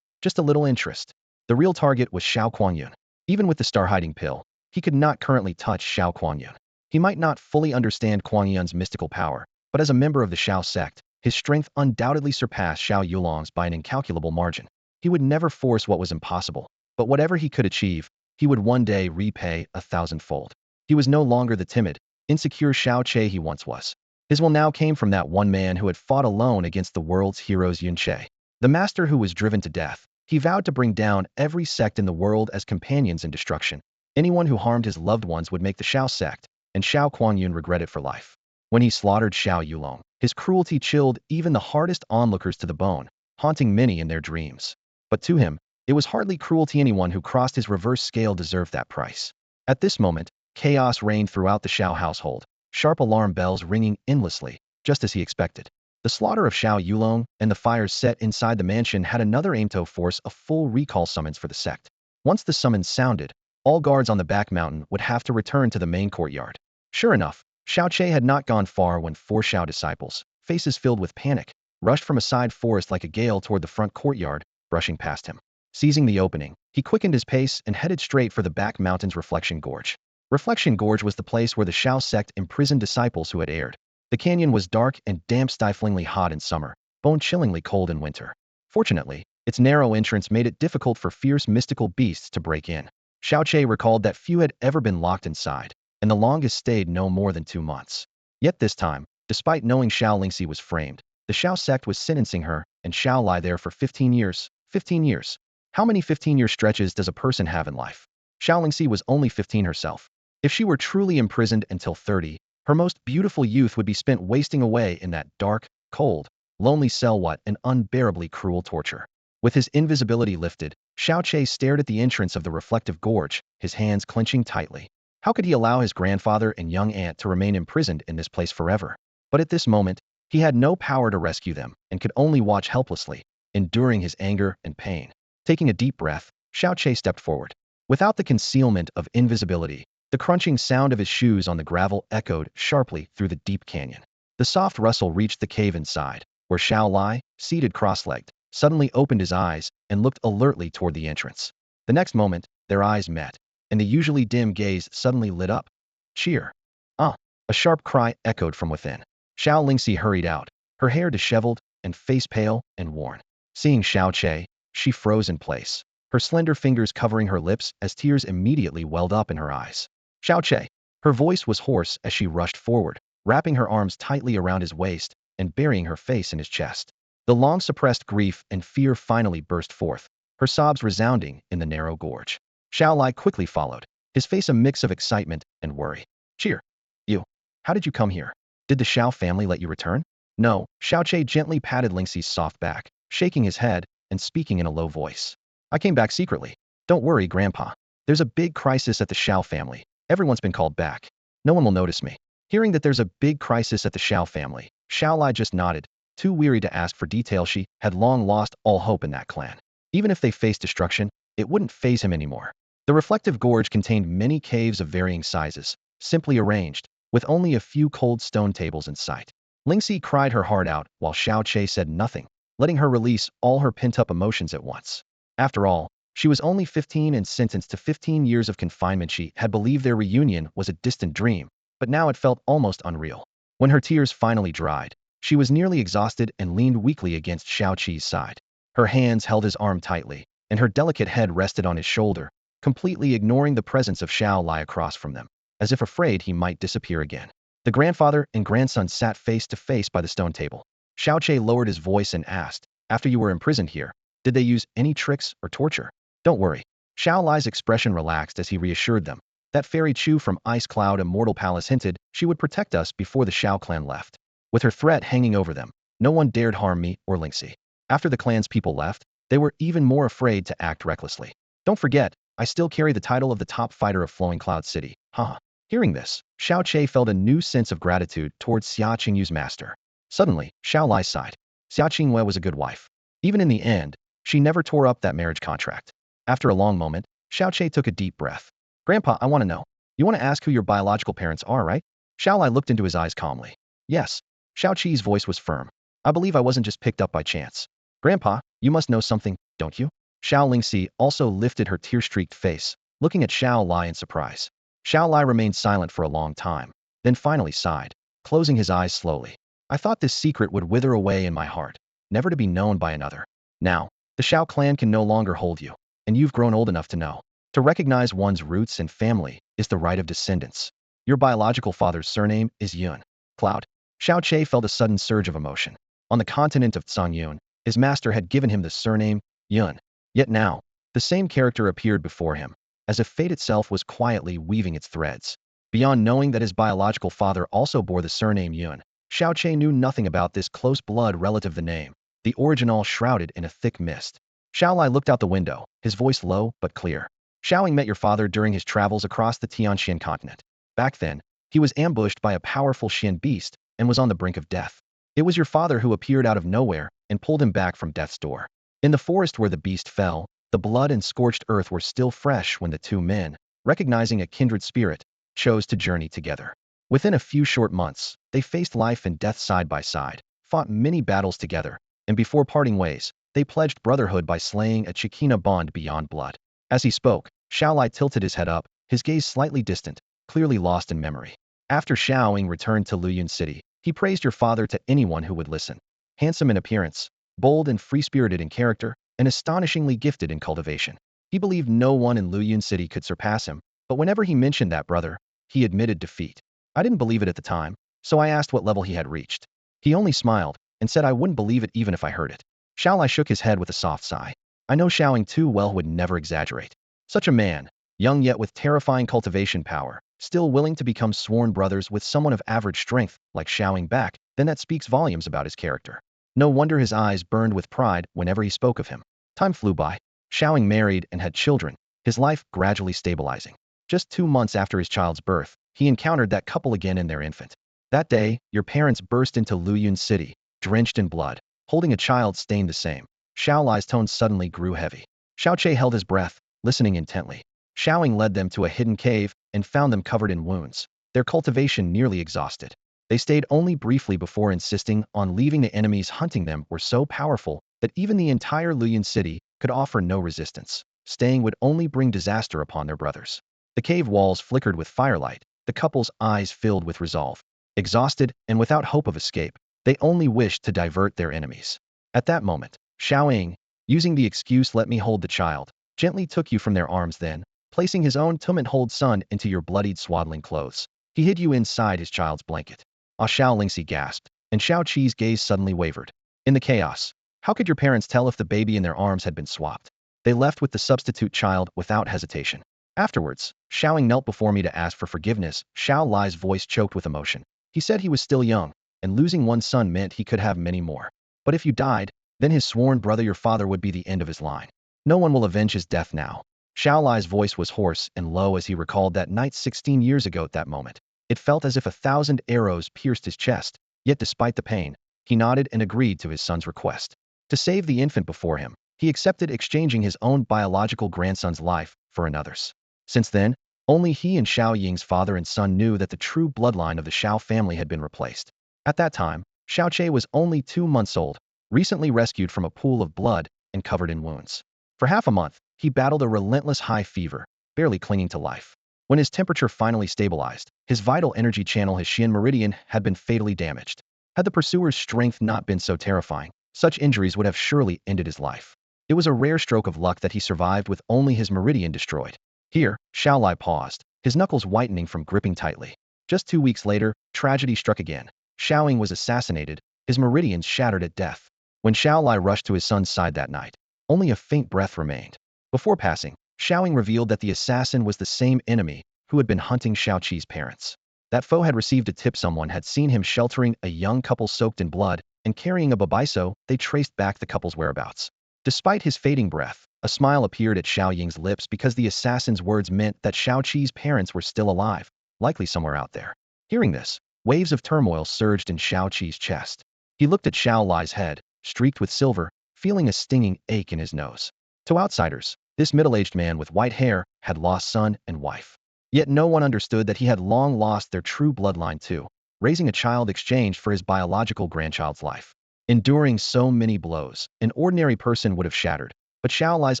Just a little interest. The real target was Xiao Kuan-yun. Even with the star-hiding pill, he could not currently touch Xiao Kuan-yun. He might not fully understand Kuan-yun's mystical power, but as a member of the Xiao sect, his strength undoubtedly surpassed Xiao Yulong's by an incalculable margin. He would never force what was impossible, but whatever he could achieve, he would one day repay 1,000-fold. He was no longer the timid, insecure Xiao Che he once was. His will now came from that one man who had fought alone against the world's heroes, Yun Che. The master who was driven to death. He vowed to bring down every sect in the world as companions in destruction. Anyone who harmed his loved ones would make the Xiao sect, and Xiao Kuan-yun regret it for life. When he slaughtered Xiao Yulong, his cruelty chilled even the hardest onlookers to the bone, haunting many in their dreams. But to him, it was hardly cruelty. Anyone who crossed his reverse scale deserved that price. At this moment, chaos reigned throughout the Xiao household, sharp alarm bells ringing endlessly, just as he expected. The slaughter of Xiao Yulong and the fires set inside the mansion had another aim to force a full recall summons for the sect. Once the summons sounded, all guards on the back mountain would have to return to the main courtyard. Sure enough, Xiao Che had not gone far when 4 Xiao disciples, faces filled with panic, rushed from a side forest like a gale toward the front courtyard, brushing past him. Seizing the opening, he quickened his pace and headed straight for the back mountain's Reflection Gorge. Reflection Gorge was the place where the Xiao sect imprisoned disciples who had erred. The canyon was dark and damp, stiflingly hot in summer, bone-chillingly cold in winter. Fortunately, its narrow entrance made it difficult for fierce mystical beasts to break in. Xiao Che recalled that few had ever been locked inside, and the longest stayed no more than 2 months. Yet this time, despite knowing Xiao Lingxi was framed, the Xiao sect was sentencing her and Xiao Lai there for 15 years. 15 years. How many 15-year stretches does a person have in life? Xiao Lingxi was only 15 herself. If she were truly imprisoned until 30, her most beautiful youth would be spent wasting away in that dark, cold, lonely cell. What an unbearably cruel torture. With his invisibility lifted, Xiao Che stared at the entrance of the reflective gorge, his hands clenching tightly. How could he allow his grandfather and young aunt to remain imprisoned in this place forever? But at this moment, he had no power to rescue them and could only watch helplessly, enduring his anger and pain. Taking a deep breath, Xiao Che stepped forward. Without the concealment of invisibility, the crunching sound of his shoes on the gravel echoed sharply through the deep canyon. The soft rustle reached the cave inside, where Xiao Lai, seated cross-legged, suddenly opened his eyes and looked alertly toward the entrance. The next moment, their eyes met, and the usually dim gaze suddenly lit up. Cheer! Ah! A sharp cry echoed from within. Xiao Lingxi hurried out, her hair disheveled and face pale and worn. Seeing Xiao Che, she froze in place, her slender fingers covering her lips as tears immediately welled up in her eyes. Xiao Che! Her voice was hoarse as she rushed forward, wrapping her arms tightly around his waist and burying her face in his chest. The long-suppressed grief and fear finally burst forth, her sobs resounding in the narrow gorge. Xiao Lai quickly followed, his face a mix of excitement and worry. Cheer! You! How did you come here? Did the Xiao family let you return? No, Xiaoche gently patted Lingxi's soft back, shaking his head and speaking in a low voice. I came back secretly. Don't worry, Grandpa. There's a big crisis at the Xiao family. Everyone's been called back. No one will notice me. Hearing that there's a big crisis at the Xiao family, Xiaolai just nodded. Too weary to ask for detail, she had long lost all hope in that clan. Even if they faced destruction, it wouldn't faze him anymore. The reflective gorge contained many caves of varying sizes, simply arranged, with only a few cold stone tables in sight. Lingxi cried her heart out while Xiao Che said nothing, letting her release all her pent-up emotions at once. After all, she was only 15 and sentenced to 15 years of confinement. She had believed their reunion was a distant dream, but now it felt almost unreal. When her tears finally dried, she was nearly exhausted and leaned weakly against Xiao Qi's side. Her hands held his arm tightly, and her delicate head rested on his shoulder, completely ignoring the presence of Xiao Lai across from them, as if afraid he might disappear again. The grandfather and grandson sat face to face by the stone table. Xiao Che lowered his voice and asked, "After you were imprisoned here, did they use any tricks or torture?" "Don't worry." Xiao Lai's expression relaxed as he reassured them. That fairy Chu from Ice Cloud Immortal Palace hinted she would protect us before the Xiao clan left. With her threat hanging over them, no one dared harm me or Lingxi. After the clan's people left, they were even more afraid to act recklessly. Don't forget, I still carry the title of the top fighter of Flowing Cloud City. Haha. Hearing this, Xiao Che felt a new sense of gratitude towards Xia Qingyu's master. Suddenly, Xiao Lai sighed. Xia Qingyue was a good wife. Even in the end, she never tore up that marriage contract. After a long moment, Xiao Che took a deep breath. "Grandpa, I want to know. You want to ask who your biological parents are, right?" Xiao Lai looked into his eyes calmly. "Yes." Xiao Qi's voice was firm. "I believe I wasn't just picked up by chance. Grandpa, you must know something, don't you?" Xiao Lingxi also lifted her tear-streaked face, looking at Xiao Lai in surprise. Xiao Lai remained silent for a long time, then finally sighed, closing his eyes slowly. "I thought this secret would wither away in my heart, never to be known by another. Now, the Xiao clan can no longer hold you, and you've grown old enough to know. To recognize one's roots and family is the right of descendants. Your biological father's surname is Yun. Cloud." Xiao Che felt a sudden surge of emotion. On the continent of Yun, his master had given him the surname Yun. Yet now, the same character appeared before him, as if fate itself was quietly weaving its threads. Beyond knowing that his biological father also bore the surname Yun, Xiao Che knew nothing about this close blood relative. The name, the origin, all shrouded in a thick mist. Xiao Lai looked out the window, his voice low but clear. "Xiaoying met your father during his travels across the Tianxian continent. Back then, he was ambushed by a powerful Xian beast and was on the brink of death. It was your father who appeared out of nowhere and pulled him back from death's door. In the forest where the beast fell, the blood and scorched earth were still fresh when the two men, recognizing a kindred spirit, chose to journey together. Within a few short months, they faced life and death side by side, fought many battles together, and before parting ways, they pledged brotherhood by slaying a Chikina bond beyond blood." As he spoke, Xiao Lai tilted his head up, his gaze slightly distant, clearly lost in memory. "After Xiaoying returned to Luyun City, he praised your father to anyone who would listen. Handsome in appearance, bold and free-spirited in character, and astonishingly gifted in cultivation. He believed no one in Luyun City could surpass him, but whenever he mentioned that brother, he admitted defeat. I didn't believe it at the time, so I asked what level he had reached. He only smiled and said I wouldn't believe it even if I heard it." Xiao Lai shook his head with a soft sigh. "I know Xiaoying too well, would never exaggerate. Such a man, young yet with terrifying cultivation power, still willing to become sworn brothers with someone of average strength like Xiaoying back, then that speaks volumes about his character. No wonder his eyes burned with pride whenever he spoke of him." Time flew by. Xiaoying married and had children, his life gradually stabilizing. Just 2 months after his child's birth, he encountered that couple again and their infant. That day, your parents burst into Luyun City, drenched in blood, holding a child stained the same. Xiao Lai's tone suddenly grew heavy. Xiao Che held his breath, listening intently. Xiaoying led them to a hidden cave and found them covered in wounds, their cultivation nearly exhausted. They stayed only briefly before insisting on leaving. The enemies hunting them were so powerful that even the entire Luyun City could offer no resistance. Staying would only bring disaster upon their brothers. The cave walls flickered with firelight, the couple's eyes filled with resolve. Exhausted and without hope of escape, they only wished to divert their enemies. At that moment, Xiaoying, using the excuse "let me hold the child," gently took you from their arms, then, placing his own tumment-hold son into your bloodied swaddling clothes, he hid you inside his child's blanket. Ah, Xiao Lingxi gasped, and Xiao Qi's gaze suddenly wavered. In the chaos, how could your parents tell if the baby in their arms had been swapped? They left with the substitute child without hesitation. Afterwards, Xiaoying knelt before me to ask for forgiveness. Xiao Lai's voice choked with emotion. He said he was still young, and losing one son meant he could have many more. But if you died, then his sworn brother your father would be the end of his line. No one will avenge his death now. Xiao Lai's voice was hoarse and low as he recalled that night 16 years ago at that moment. It felt as if 1,000 arrows pierced his chest, yet despite the pain, he nodded and agreed to his son's request. To save the infant before him, he accepted exchanging his own biological grandson's life for another's. Since then, only he and Xiao Ying's father and son knew that the true bloodline of the Xiao family had been replaced. At that time, Xiao Che was only 2 months old, recently rescued from a pool of blood and covered in wounds. For half a month, he battled a relentless high fever, barely clinging to life. When his temperature finally stabilized, his vital energy channel, his Xian meridian, had been fatally damaged. Had the pursuer's strength not been so terrifying, such injuries would have surely ended his life. It was a rare stroke of luck that he survived with only his meridian destroyed. Here, Xiao Lai paused, his knuckles whitening from gripping tightly. Just 2 weeks later, tragedy struck again. Xiao Ying was assassinated, his meridians shattered at death. When Xiao Lai rushed to his son's side that night, only a faint breath remained. Before passing, Xiao Ying revealed that the assassin was the same enemy who had been hunting Xiao Qi's parents. That foe had received a tip someone had seen him sheltering a young couple soaked in blood and carrying a babai, so they traced back the couple's whereabouts. Despite his fading breath, a smile appeared at Xiao Ying's lips because the assassin's words meant that Xiao Qi's parents were still alive, likely somewhere out there. Hearing this, waves of turmoil surged in Xiao Qi's chest. He looked at Xiao Lai's head, streaked with silver, feeling a stinging ache in his nose. To outsiders, this middle-aged man with white hair had lost son and wife. Yet no one understood that he had long lost their true bloodline too, raising a child exchanged for his biological grandchild's life. Enduring so many blows, an ordinary person would have shattered, but Xiao Lai's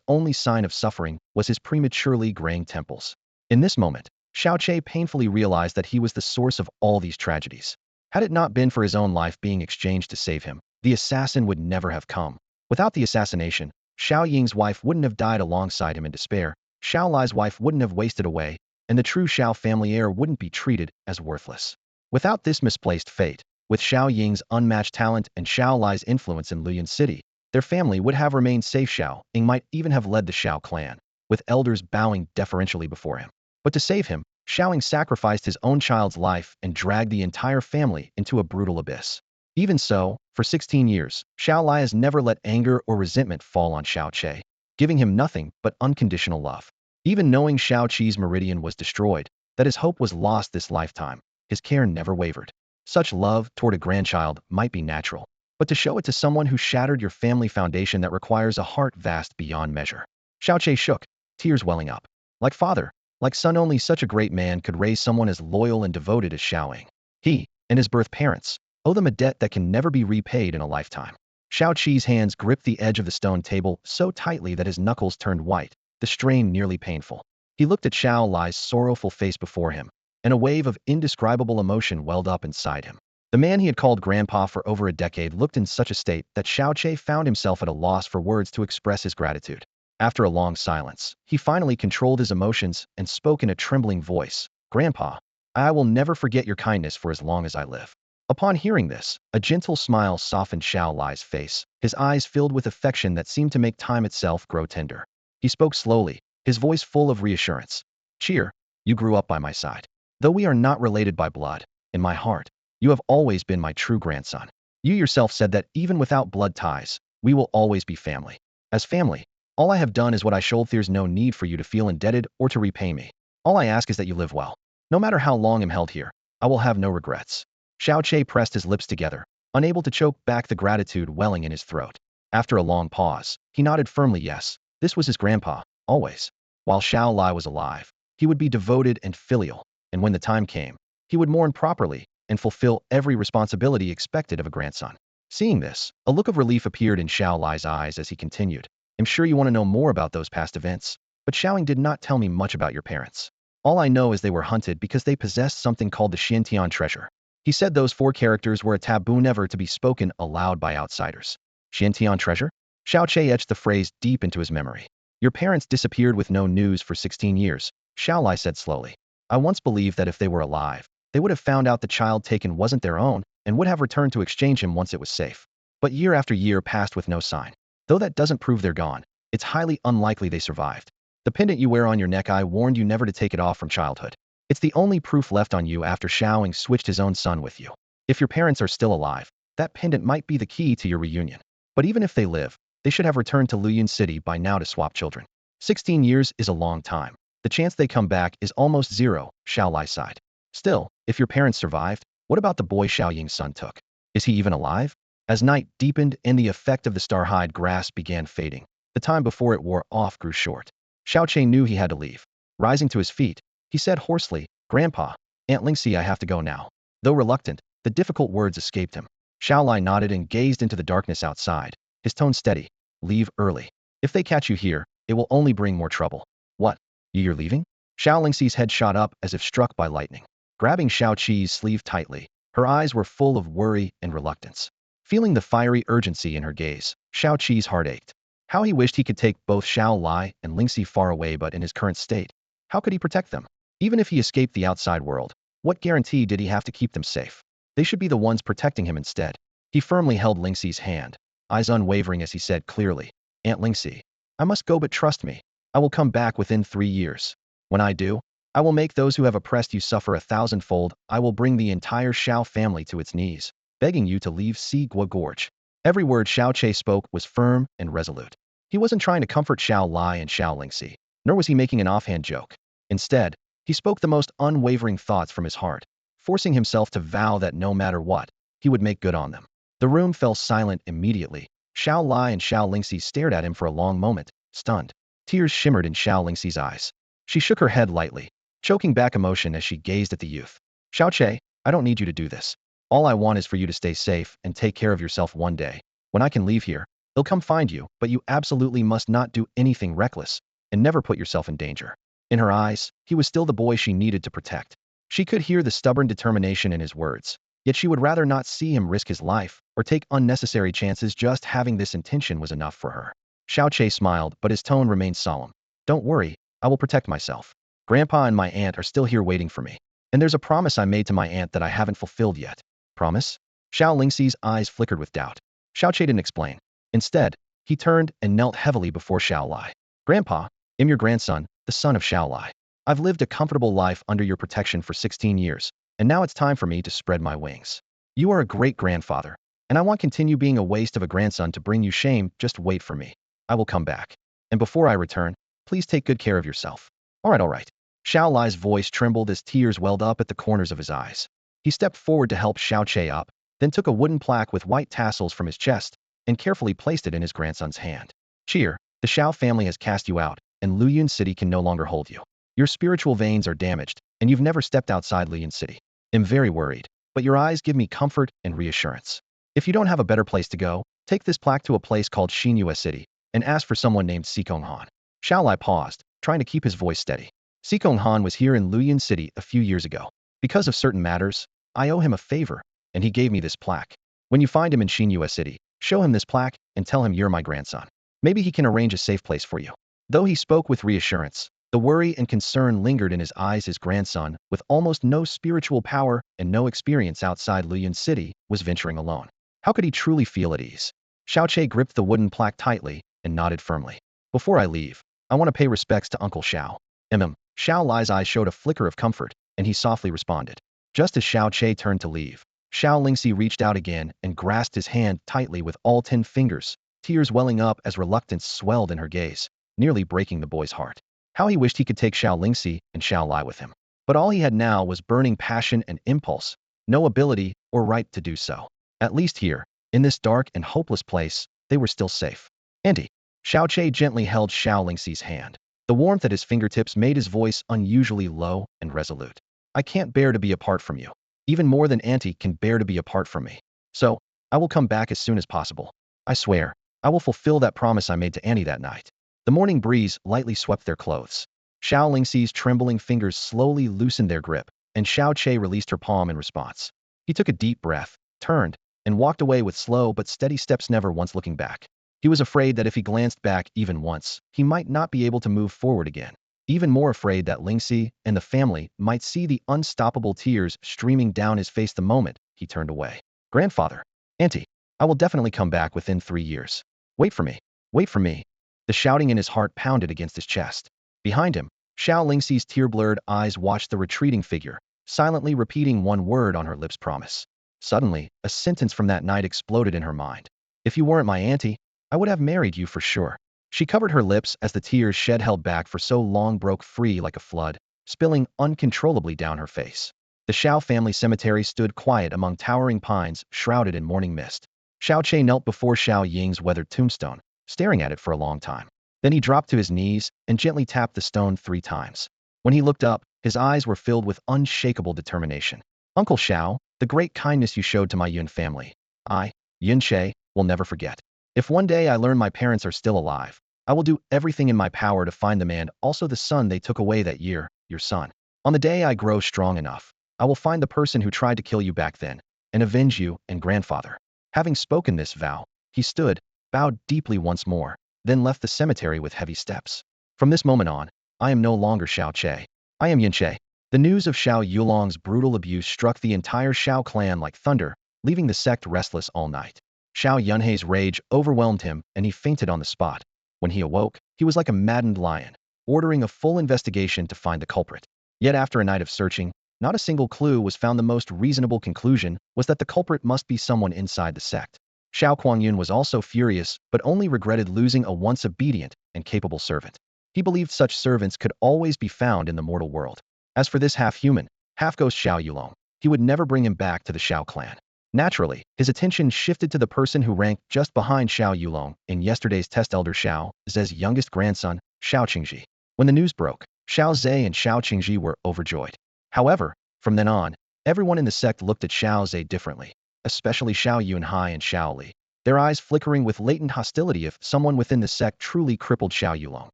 only sign of suffering was his prematurely graying temples. In this moment, Xiao Che painfully realized that he was the source of all these tragedies. Had it not been for his own life being exchanged to save him, the assassin would never have come. Without the assassination, Xiao Ying's wife wouldn't have died alongside him in despair, Xiao Lai's wife wouldn't have wasted away, and the true Xiao family heir wouldn't be treated as worthless. Without this misplaced fate, with Xiao Ying's unmatched talent and Xiao Lai's influence in Luyan City, their family would have remained safe. Xiao Ying might even have led the Xiao clan, with elders bowing deferentially before him. But to save him, Xiao Ying sacrificed his own child's life and dragged the entire family into a brutal abyss. Even so, for 16 years, Xiao Lai has never let anger or resentment fall on Xiao Che, giving him nothing but unconditional love. Even knowing Xiao Qi's meridian was destroyed, that his hope was lost this lifetime, his care never wavered. Such love toward a grandchild might be natural, but to show it to someone who shattered your family foundation, that requires a heart vast beyond measure. Xiao Che shook, tears welling up. Like father, like son, only such a great man could raise someone as loyal and devoted as Xiao Ying. He, and his birth parents, owe them a debt that can never be repaid in a lifetime. Xiao Qi's hands gripped the edge of the stone table so tightly that his knuckles turned white, the strain nearly painful. He looked at Xiao Lai's sorrowful face before him, and a wave of indescribable emotion welled up inside him. The man he had called grandpa for over a decade looked in such a state that Xiao Che found himself at a loss for words to express his gratitude. After a long silence, he finally controlled his emotions and spoke in a trembling voice. "Grandpa, I will never forget your kindness for as long as I live." Upon hearing this, a gentle smile softened Xiao Lai's face, his eyes filled with affection that seemed to make time itself grow tender. He spoke slowly, his voice full of reassurance. "Cheer, you grew up by my side. Though we are not related by blood, in my heart, you have always been my true grandson. You yourself said that even without blood ties, we will always be family. As family, all I have done is what I should. There's no need for you to feel indebted or to repay me. All I ask is that you live well. No matter how long I'm held here, I will have no regrets." Xiao Che pressed his lips together, unable to choke back the gratitude welling in his throat. After a long pause, he nodded firmly yes, this was his grandpa, always. While Xiao Lai was alive, he would be devoted and filial, and when the time came, he would mourn properly and fulfill every responsibility expected of a grandson. Seeing this, a look of relief appeared in Xiao Lai's eyes as he continued. "I'm sure you want to know more about those past events, but Xiao Ying did not tell me much about your parents. All I know is they were hunted because they possessed something called the Xiantian treasure." He said those 4 characters were a taboo never to be spoken aloud by outsiders. "Xiantian treasure?" Xiao Che etched the phrase deep into his memory. "Your parents disappeared with no news for 16 years, Xiao Lai said slowly. "I once believed that if they were alive, they would have found out the child taken wasn't their own and would have returned to exchange him once it was safe. But year after year passed with no sign. Though that doesn't prove they're gone, it's highly unlikely they survived. The pendant you wear on your neck, I warned you never to take it off from childhood. It's the only proof left on you after Xiaoling switched his own son with you. If your parents are still alive, that pendant might be the key to your reunion. But even if they live, they should have returned to Luyun City by now to swap children. 16 years is a long time. The chance they come back is almost zero, Xiao Lai sighed. Still, if your parents survived, what about the boy Xiao Ying's son took? Is he even alive? As night deepened and the effect of the starhide grass began fading, the time before it wore off grew short. Xiao Che knew he had to leave. Rising to his feet, he said hoarsely, "Grandpa, Aunt Lingxi, I have to go now." Though reluctant, the difficult words escaped him. Xiao Lai nodded and gazed into the darkness outside, his tone steady. "Leave early. If they catch you here, it will only bring more trouble." "What? You're leaving?" Xiao Lingxi's head shot up as if struck by lightning. Grabbing Xiao Qi's sleeve tightly, her eyes were full of worry and reluctance. Feeling the fiery urgency in her gaze, Xiao Qi's heart ached. How he wished he could take both Xiao Lai and Lingxi far away, but in his current state, how could he protect them? Even if he escaped the outside world, what guarantee did he have to keep them safe? They should be the ones protecting him instead. He firmly held Lingxi's hand, eyes unwavering as he said clearly, "Aunt Lingxi, I must go, but trust me. I will come back within 3 years. When I do, I will make those who have oppressed you suffer 1,000-fold. I will bring the entire Xiao family to its knees, begging you to leave Sigua Gorge." Every word Xiao Che spoke was firm and resolute. He wasn't trying to comfort Xiao Lai and Xiao Lingxi, nor was he making an offhand joke. Instead, he spoke the most unwavering thoughts from his heart, forcing himself to vow that no matter what, he would make good on them. The room fell silent immediately. Xiao Lai and Xiao Lingxi stared at him for a long moment, stunned. Tears shimmered in Xiao Lingxi's eyes. She shook her head lightly, choking back emotion as she gazed at the youth. "Xiao Che, I don't need you to do this. All I want is for you to stay safe and take care of yourself one day. When I can leave here, they'll come find you, but you absolutely must not do anything reckless, and never put yourself in danger." In her eyes, he was still the boy she needed to protect. She could hear the stubborn determination in his words, yet she would rather not see him risk his life or take unnecessary chances. Just having this intention was enough for her. Xiao Che smiled, but his tone remained solemn. "Don't worry, I will protect myself. Grandpa and my aunt are still here waiting for me. And there's a promise I made to my aunt that I haven't fulfilled yet." "Promise?" Xiao Lingxi's eyes flickered with doubt. Xiao Che didn't explain. Instead, he turned and knelt heavily before Xiao Lai. "Grandpa, I'm your grandson, the son of Xiao Lai. I've lived a comfortable life under your protection for 16 years, and now it's time for me to spread my wings. You are a great grandfather, and I won't continue being a waste of a grandson to bring you shame. Just wait for me. I will come back. And before I return, please take good care of yourself." All right. Xiao Lai's voice trembled as tears welled up at the corners of his eyes. He stepped forward to help Xiao Che up, then took a wooden plaque with white tassels from his chest and carefully placed it in his grandson's hand. "Cheer, the Xiao family has cast you out, and Luyun City can no longer hold you. Your spiritual veins are damaged, and you've never stepped outside Luyun City. I'm very worried, but your eyes give me comfort and reassurance. If you don't have a better place to go, take this plaque to a place called Xinhua City and ask for someone named Sikong Han." Xiao Lai paused, trying to keep his voice steady. "Sikong Han was here in Luyun City a few years ago. Because of certain matters, I owe him a favor, and he gave me this plaque. When you find him in Xinhua City, show him this plaque and tell him you're my grandson. Maybe he can arrange a safe place for you." Though he spoke with reassurance, the worry and concern lingered in his eyes. His grandson, with almost no spiritual power and no experience outside Luyun City, was venturing alone. How could he truly feel at ease? Xiao Che gripped the wooden plaque tightly and nodded firmly. "Before I leave, I want to pay respects to Uncle Xiao." Xiao Lai's eyes showed a flicker of comfort, and he softly responded. Just as Xiao Che turned to leave, Xiao Lingxi reached out again and grasped his hand tightly with all 10 fingers, tears welling up as reluctance swelled in her gaze, nearly breaking the boy's heart. How he wished he could take Xiao Lingxi and Xiao Lai with him. But all he had now was burning passion and impulse, no ability or right to do so. At least here, in this dark and hopeless place, they were still safe. "Auntie." Xiao Che gently held Xiao Lingxi's hand. The warmth at his fingertips made his voice unusually low and resolute. "I can't bear to be apart from you, even more than Auntie can bear to be apart from me. So, I will come back as soon as possible. I swear, I will fulfill that promise I made to Auntie that night." The morning breeze lightly swept their clothes. Xiao Lingxi's trembling fingers slowly loosened their grip, and Xiao Che released her palm in response. He took a deep breath, turned, and walked away with slow but steady steps, never once looking back. He was afraid that if he glanced back even once, he might not be able to move forward again. Even more afraid that Lingxi and the family might see the unstoppable tears streaming down his face the moment he turned away. "Grandfather, Auntie, I will definitely come back within 3 years. Wait for me. Wait for me." The shouting in his heart pounded against his chest. Behind him, Xiao Lingxi's tear-blurred eyes watched the retreating figure, silently repeating one word on her lips: promise. Suddenly, a sentence from that night exploded in her mind. If you weren't my auntie, I would have married you for sure. She covered her lips as the tears shed held back for so long broke free like a flood, spilling uncontrollably down her face. The Xiao family cemetery stood quiet among towering pines, shrouded in morning mist. Xiao Che knelt before Xiao Ying's weathered tombstone, staring at it for a long time. Then he dropped to his knees and gently tapped the stone 3 times. When he looked up, his eyes were filled with unshakable determination. Uncle Xiao, the great kindness you showed to my Yun family, I, Yun Che, will never forget. If one day I learn my parents are still alive, I will do everything in my power to find them and also the son they took away that year, your son. On the day I grow strong enough, I will find the person who tried to kill you back then, and avenge you and grandfather. Having spoken this vow, he stood, bowed deeply once more, then left the cemetery with heavy steps. From this moment on, I am no longer Xiao Che. I am Yin Che. The news of Xiao Yulong's brutal abuse struck the entire Xiao clan like thunder, leaving the sect restless all night. Xiao Yunhei's rage overwhelmed him and he fainted on the spot. When he awoke, he was like a maddened lion, ordering a full investigation to find the culprit. Yet after a night of searching, not a single clue was found. The most reasonable conclusion was that the culprit must be someone inside the sect. Xiao Kuangyun was also furious, but only regretted losing a once obedient and capable servant. He believed such servants could always be found in the mortal world. As for this half-human, half-ghost Xiao Yulong, he would never bring him back to the Xiao clan. Naturally, his attention shifted to the person who ranked just behind Xiao Yulong in yesterday's test, elder Xiao Ze's youngest grandson, Xiao Qingji. When the news broke, Xiao Ze and Xiao Qingji were overjoyed. However, from then on, everyone in the sect looked at Xiao Ze differently, especially Xiao Yunhai and Xiao Li, their eyes flickering with latent hostility if someone within the sect truly crippled Xiao Yulong.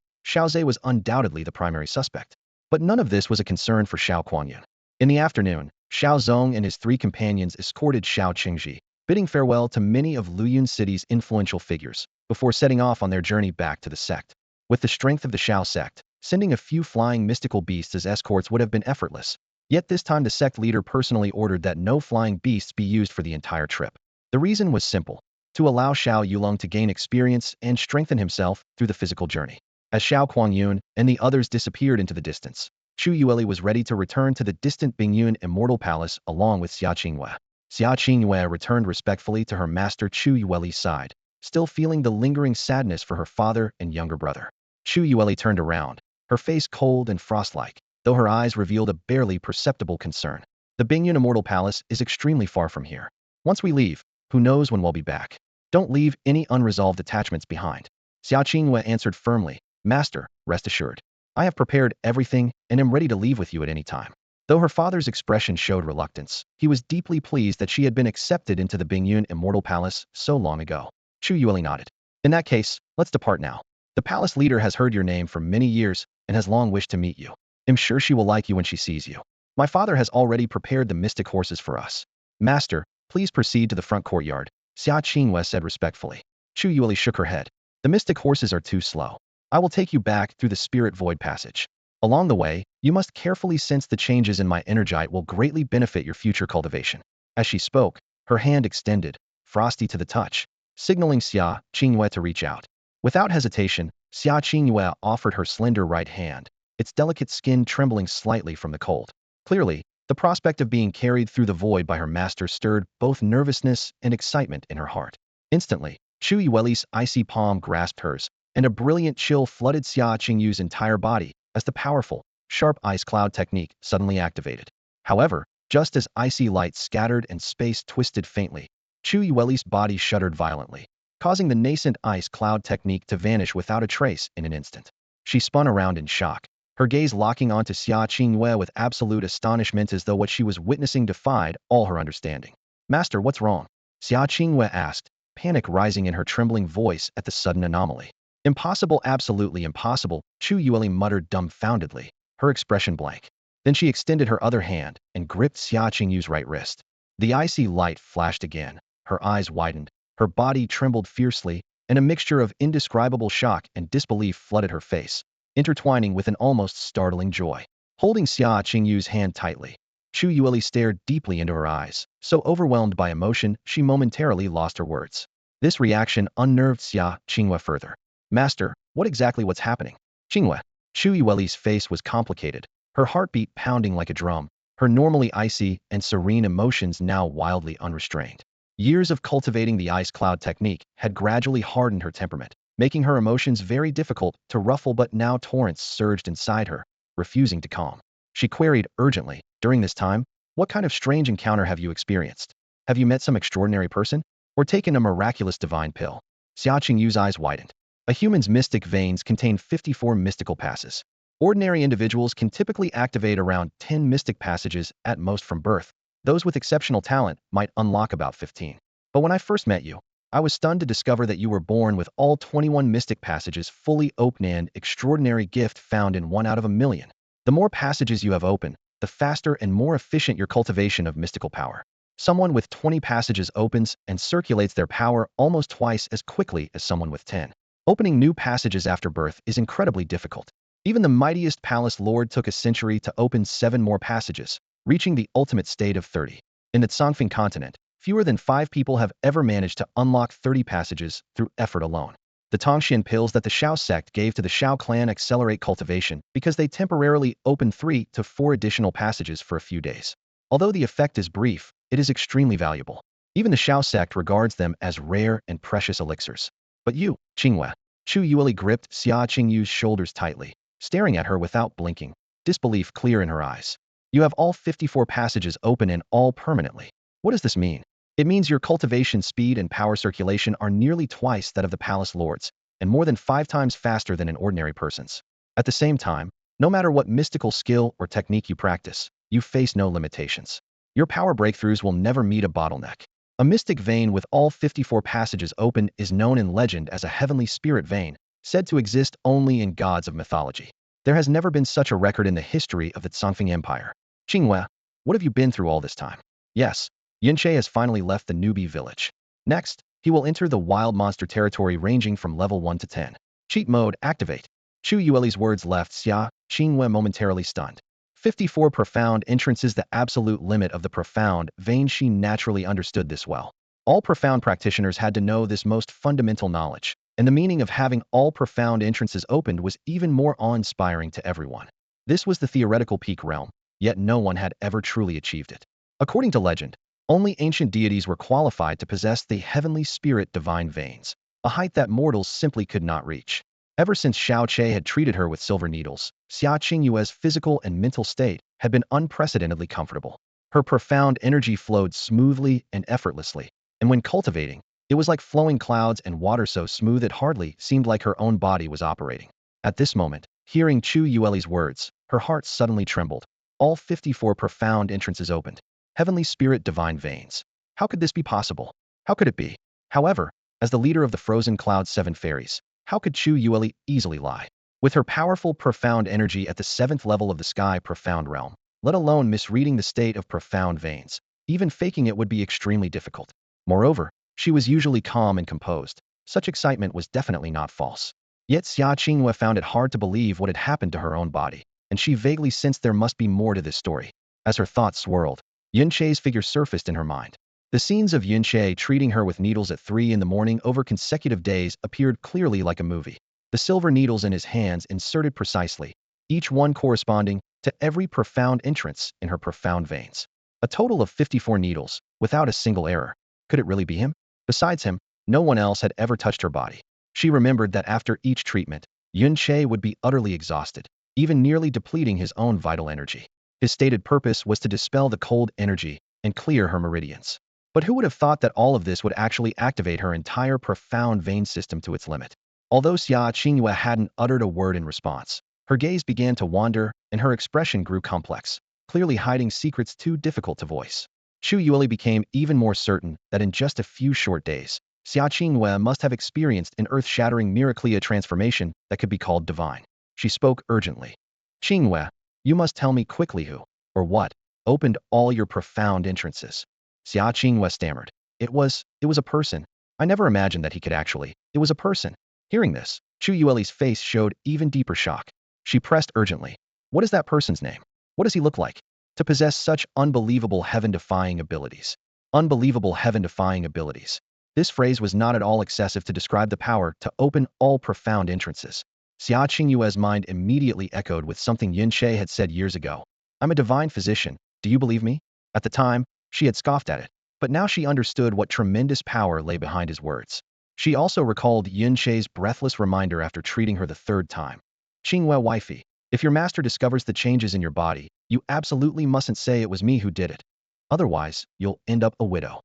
Xiao Ze was undoubtedly the primary suspect. But none of this was a concern for Xiao Kuangyun. In the afternoon, Xiao Zong and his 3 companions escorted Xiao Qingji, bidding farewell to many of Luyun City's influential figures, before setting off on their journey back to the sect. With the strength of the Xiao sect, sending a few flying mystical beasts as escorts would have been effortless. Yet this time the sect leader personally ordered that no flying beasts be used for the entire trip. The reason was simple: to allow Xiao Yulong to gain experience and strengthen himself through the physical journey. As Xiao Kuangyun and the others disappeared into the distance, Chu Yueli was ready to return to the distant Bingyun Immortal Palace along with Xia Qingyue. Xia Qingyue returned respectfully to her master Chu Yueli's side, still feeling the lingering sadness for her father and younger brother. Chu Yueli turned around, her face cold and frost-like, though her eyes revealed a barely perceptible concern. The Bingyun Immortal Palace is extremely far from here. Once we leave, who knows when we'll be back. Don't leave any unresolved attachments behind. Xia Qingyue answered firmly, Master, rest assured. I have prepared everything and am ready to leave with you at any time. Though her father's expression showed reluctance, he was deeply pleased that she had been accepted into the Bingyun Immortal Palace so long ago. Chu Yueli nodded. In that case, let's depart now. The palace leader has heard your name for many years and has long wished to meet you. I'm sure she will like you when she sees you. My father has already prepared the mystic horses for us. Master, please proceed to the front courtyard, Xia Qingyue said respectfully. Chu Yueli shook her head. The mystic horses are too slow. I will take you back through the spirit void passage. Along the way, you must carefully sense the changes in my energite will greatly benefit your future cultivation. As she spoke, her hand extended, frosty to the touch, signaling Xia Qingyue to reach out. Without hesitation, Xia Qingyue offered her slender right hand, its delicate skin trembling slightly from the cold. Clearly, the prospect of being carried through the void by her master stirred both nervousness and excitement in her heart. Instantly, Chu Yueli's icy palm grasped hers, and a brilliant chill flooded Xia Qingyue's entire body as the powerful, sharp ice cloud technique suddenly activated. However, just as icy light scattered and space twisted faintly, Chu Yueli's body shuddered violently, causing the nascent ice cloud technique to vanish without a trace in an instant. She spun around in shock, her gaze locking onto Xia Qingyue with absolute astonishment as though what she was witnessing defied all her understanding. Master, what's wrong? Xia Qingyue asked, panic rising in her trembling voice at the sudden anomaly. Impossible, absolutely impossible, Chu Yueli muttered dumbfoundedly, her expression blank. Then she extended her other hand and gripped Xia Qingyue's right wrist. The icy light flashed again, her eyes widened, her body trembled fiercely, and a mixture of indescribable shock and disbelief flooded her face, intertwining with an almost startling joy. Holding Xia Qingyue's hand tightly, Chu Yueli stared deeply into her eyes, so overwhelmed by emotion she momentarily lost her words. This reaction unnerved Xia Qingyue further. Master, what's happening? Qingyue, Chu Yueli's face was complicated, her heartbeat pounding like a drum, her normally icy and serene emotions now wildly unrestrained. Years of cultivating the ice cloud technique had gradually hardened her temperament, making her emotions very difficult to ruffle, but now torrents surged inside her, refusing to calm. She queried urgently, "During this time, what kind of strange encounter have you experienced? Have you met some extraordinary person? Or taken a miraculous divine pill?" Xia Qingyu's eyes widened. A human's mystic veins contain 54 mystical passes. Ordinary individuals can typically activate around 10 mystic passages at most from birth. Those with exceptional talent might unlock about 15. But when I first met you, I was stunned to discover that you were born with all 21 mystic passages fully open, an extraordinary gift found in 1 out of a million. The more passages you have open, the faster and more efficient your cultivation of mystical power. Someone with 20 passages opens and circulates their power almost twice as quickly as someone with 10. Opening new passages after birth is incredibly difficult. Even the mightiest palace lord took a century to open 7 more passages, reaching the ultimate state of 30. In the Tsangfeng continent, fewer than 5 people have ever managed to unlock 30 passages through effort alone. The Tongxian pills that the Shao sect gave to the Shao clan accelerate cultivation because they temporarily open 3 to 4 additional passages for a few days. Although the effect is brief, it is extremely valuable. Even the Shao sect regards them as rare and precious elixirs. But you, Qinghua. Chu Yueli gripped Xia Qingyu's shoulders tightly, staring at her without blinking, disbelief clear in her eyes. You have all 54 passages open and all permanently. What does this mean? It means your cultivation speed and power circulation are nearly twice that of the palace lords, and more than 5 times faster than an ordinary person's. At the same time, no matter what mystical skill or technique you practice, you face no limitations. Your power breakthroughs will never meet a bottleneck. A mystic vein with all 54 passages open is known in legend as a heavenly spirit vein, said to exist only in gods of mythology. There has never been such a record in the history of the Tsangfeng Empire. Qinghua, what have you been through all this time? Yes, Yunche has finally left the newbie village. Next, he will enter the wild monster territory ranging from level 1 to 10. Cheat mode activate. Chu Yueli's words left Xia Qinghua momentarily stunned. 54 profound entrances, the absolute limit of the profound vein. She naturally understood this well. All profound practitioners had to know this most fundamental knowledge, and the meaning of having all profound entrances opened was even more awe-inspiring to everyone. This was the theoretical peak realm, yet no one had ever truly achieved it. According to legend, only ancient deities were qualified to possess the heavenly spirit divine veins, a height that mortals simply could not reach. Ever since Xiao Che had treated her with silver needles, Xia Qingyue's physical and mental state had been unprecedentedly comfortable. Her profound energy flowed smoothly and effortlessly, and when cultivating, it was like flowing clouds and water so smooth it hardly seemed like her own body was operating. At this moment, hearing Chu Yueli's words, her heart suddenly trembled. All 54 profound entrances opened. Heavenly spirit divine veins. How could this be possible? How could it be? However, as the leader of the frozen cloud 7 fairies, how could Chu Yueli easily lie? With her powerful profound energy at the 7th level of the sky profound realm, let alone misreading the state of profound veins, even faking it would be extremely difficult. Moreover, she was usually calm and composed. Such excitement was definitely not false. Yet Xia Qinghua found it hard to believe what had happened to her own body, and she vaguely sensed there must be more to this story. As her thoughts swirled, Yunche's figure surfaced in her mind. The scenes of Yunche treating her with needles at 3 in the morning over consecutive days appeared clearly like a movie. The silver needles in his hands inserted precisely, each one corresponding to every profound entrance in her profound veins. A total of 54 needles, without a single error. Could it really be him? Besides him, no one else had ever touched her body. She remembered that after each treatment, Yunche would be utterly exhausted, even nearly depleting his own vital energy. His stated purpose was to dispel the cold energy and clear her meridians. But who would have thought that all of this would actually activate her entire profound vein system to its limit? Although Xia Qinghua hadn't uttered a word in response, her gaze began to wander and her expression grew complex, clearly hiding secrets too difficult to voice. Chu Yueli became even more certain that in just a few short days, Xia Qinghua must have experienced an earth-shattering miracle transformation that could be called divine. She spoke urgently. "Qinghua, you must tell me quickly who, or what, opened all your profound entrances." Xia Qinghua stammered. It was a person. I never imagined that he could actually. It was a person. Hearing this, Chu Yueli's face showed even deeper shock. She pressed urgently. What is that person's name? What does he look like? To possess such unbelievable heaven-defying abilities. Unbelievable heaven-defying abilities. This phrase was not at all excessive to describe the power to open all profound entrances. Xia Qingyue's mind immediately echoed with something Yin Che had said years ago. I'm a divine physician, do you believe me? At the time, she had scoffed at it, but now she understood what tremendous power lay behind his words. She also recalled Yin Che's breathless reminder after treating her the third time. Qingyue wifey, if your master discovers the changes in your body, you absolutely mustn't say it was me who did it. Otherwise, you'll end up a widow.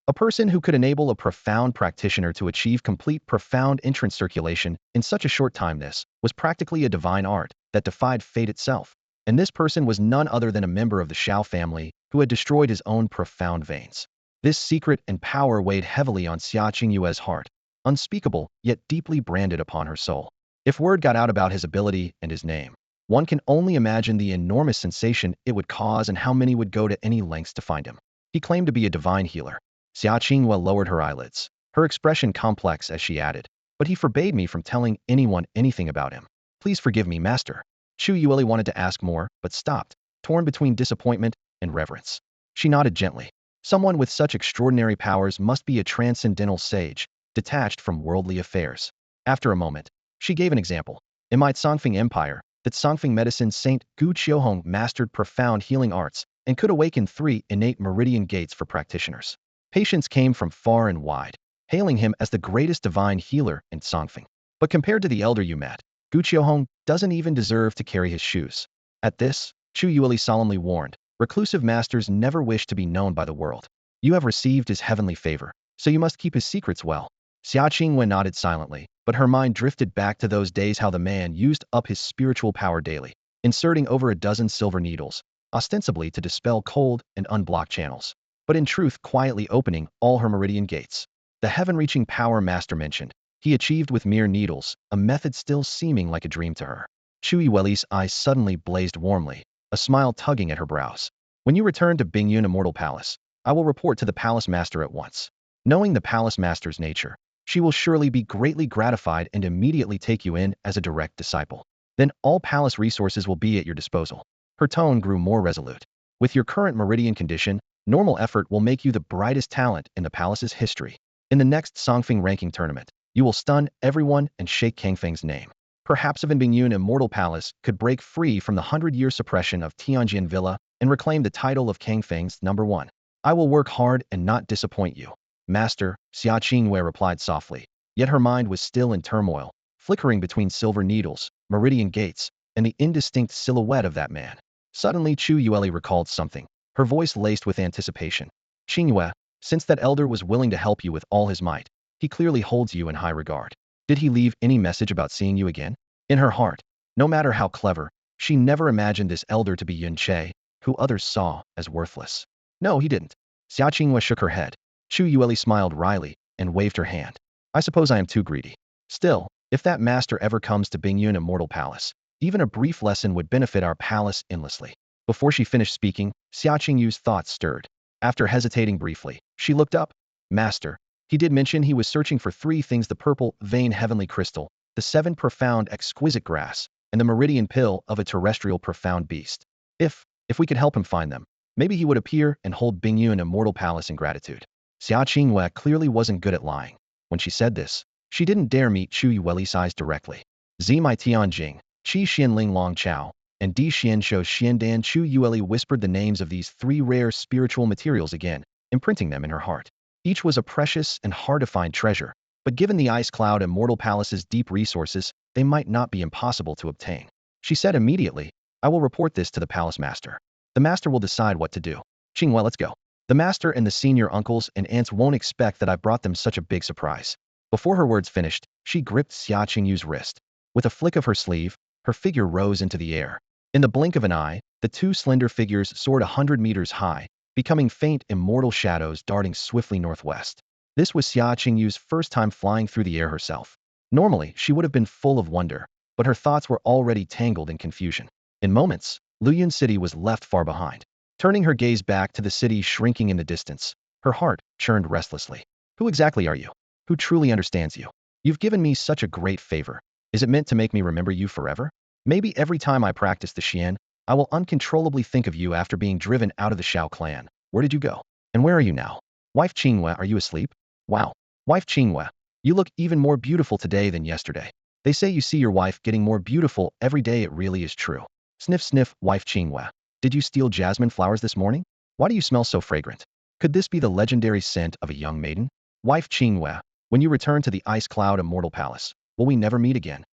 A person who could enable a profound practitioner to achieve complete profound entrance circulation in such a short time, this was practically a divine art that defied fate itself. And this person was none other than a member of the Shao family who had destroyed his own profound veins. This secret and power weighed heavily on Xia Qingyue's heart, unspeakable yet deeply branded upon her soul. If word got out about his ability and his name, one can only imagine the enormous sensation it would cause and how many would go to any lengths to find him. He claimed to be a divine healer. Xia Qingyue lowered her eyelids, her expression complex as she added, but he forbade me from telling anyone anything about him. Please forgive me, master. Chu Yueli wanted to ask more, but stopped, torn between disappointment and reverence. She nodded gently. Someone with such extraordinary powers must be a transcendental sage, detached from worldly affairs. After a moment, she gave an example. In my Songfeng Empire, the Songfeng medicine saint Gu Qiuhong mastered profound healing arts and could awaken 3 innate meridian gates for practitioners. Patients came from far and wide, hailing him as the greatest divine healer in Songfeng. But compared to the elder you met, Gu Qiuhong doesn't even deserve to carry his shoes. At this, Chu Yueli solemnly warned, reclusive masters never wish to be known by the world. You have received his heavenly favor, so you must keep his secrets well. Xia Qingyue nodded silently, but her mind drifted back to those days how the man used up his spiritual power daily, inserting over a dozen silver needles, ostensibly to dispel cold and unblock channels, but in truth quietly opening all her meridian gates. The heaven-reaching power master mentioned, he achieved with mere needles, a method still seeming like a dream to her. Chu Yueli's eyes suddenly blazed warmly, a smile tugging at her brows. When you return to Bingyun Immortal Palace, I will report to the palace master at once. Knowing the palace master's nature, she will surely be greatly gratified and immediately take you in as a direct disciple. Then all palace resources will be at your disposal. Her tone grew more resolute. With your current meridian condition, normal effort will make you the brightest talent in the palace's history. In the next Songfeng ranking tournament, you will stun everyone and shake Kangfeng's name. Perhaps even Bingyun Immortal Palace could break free from the 100-year suppression of Tianjin Villa and reclaim the title of Kangfeng's #1. I will work hard and not disappoint you. Master, Xia Qingyue replied softly, yet her mind was still in turmoil, flickering between silver needles, meridian gates, and the indistinct silhouette of that man. Suddenly Chu Yueli recalled something, her voice laced with anticipation. Qingyue, since that elder was willing to help you with all his might, he clearly holds you in high regard. Did he leave any message about seeing you again? In her heart, no matter how clever, she never imagined this elder to be Yin Che, who others saw as worthless. No, he didn't. Xia Qingyue shook her head. Chu Yueli smiled wryly and waved her hand. I suppose I am too greedy. Still, if that master ever comes to Bingyun Immortal Palace, even a brief lesson would benefit our palace endlessly. Before she finished speaking, Xia Qingyue's thoughts stirred. After hesitating briefly, she looked up. Master, he did mention he was searching for 3 things: the purple vein heavenly crystal, the 7 profound exquisite grass, and the meridian pill of a terrestrial profound beast. If we could help him find them, maybe he would appear and hold Bingyun Immortal Palace in gratitude. Xia Qingyue clearly wasn't good at lying. When she said this, she didn't dare meet Chu Yueli's eyes directly. Zimai Tianjing, Qi Xianling Long Chao, and Di Xianshou Xiandan. Chu Yueli whispered the names of these 3 rare spiritual materials again, imprinting them in her heart. Each was a precious and hard-to-find treasure, but given the Ice Cloud Immortal Palace's deep resources, they might not be impossible to obtain. She said immediately, I will report this to the palace master. The master will decide what to do. Qingyue, let's go. The master and the senior uncles and aunts won't expect that I brought them such a big surprise. Before her words finished, she gripped Xia Qingyue's wrist. With a flick of her sleeve, her figure rose into the air. In the blink of an eye, the 2 slender figures soared 100 meters high, becoming faint immortal shadows darting swiftly northwest. This was Xia Qingyue's first time flying through the air herself. Normally, she would have been full of wonder, but her thoughts were already tangled in confusion. In moments, Luyun City was left far behind. Turning her gaze back to the city shrinking in the distance, her heart churned restlessly. Who exactly are you? Who truly understands you? You've given me such a great favor. Is it meant to make me remember you forever? Maybe every time I practice the Xian, I will uncontrollably think of you after being driven out of the Shao clan. Where did you go? And where are you now? Wife Qingyue, are you asleep? Wow. Wife Qingyue, you look even more beautiful today than yesterday. They say you see your wife getting more beautiful every day. It really is true. Sniff sniff, wife Qinghua. Did you steal jasmine flowers this morning? Why do you smell so fragrant? Could this be the legendary scent of a young maiden? Wife Qinghua, when you return to the ice cloud immortal palace, will we never meet again?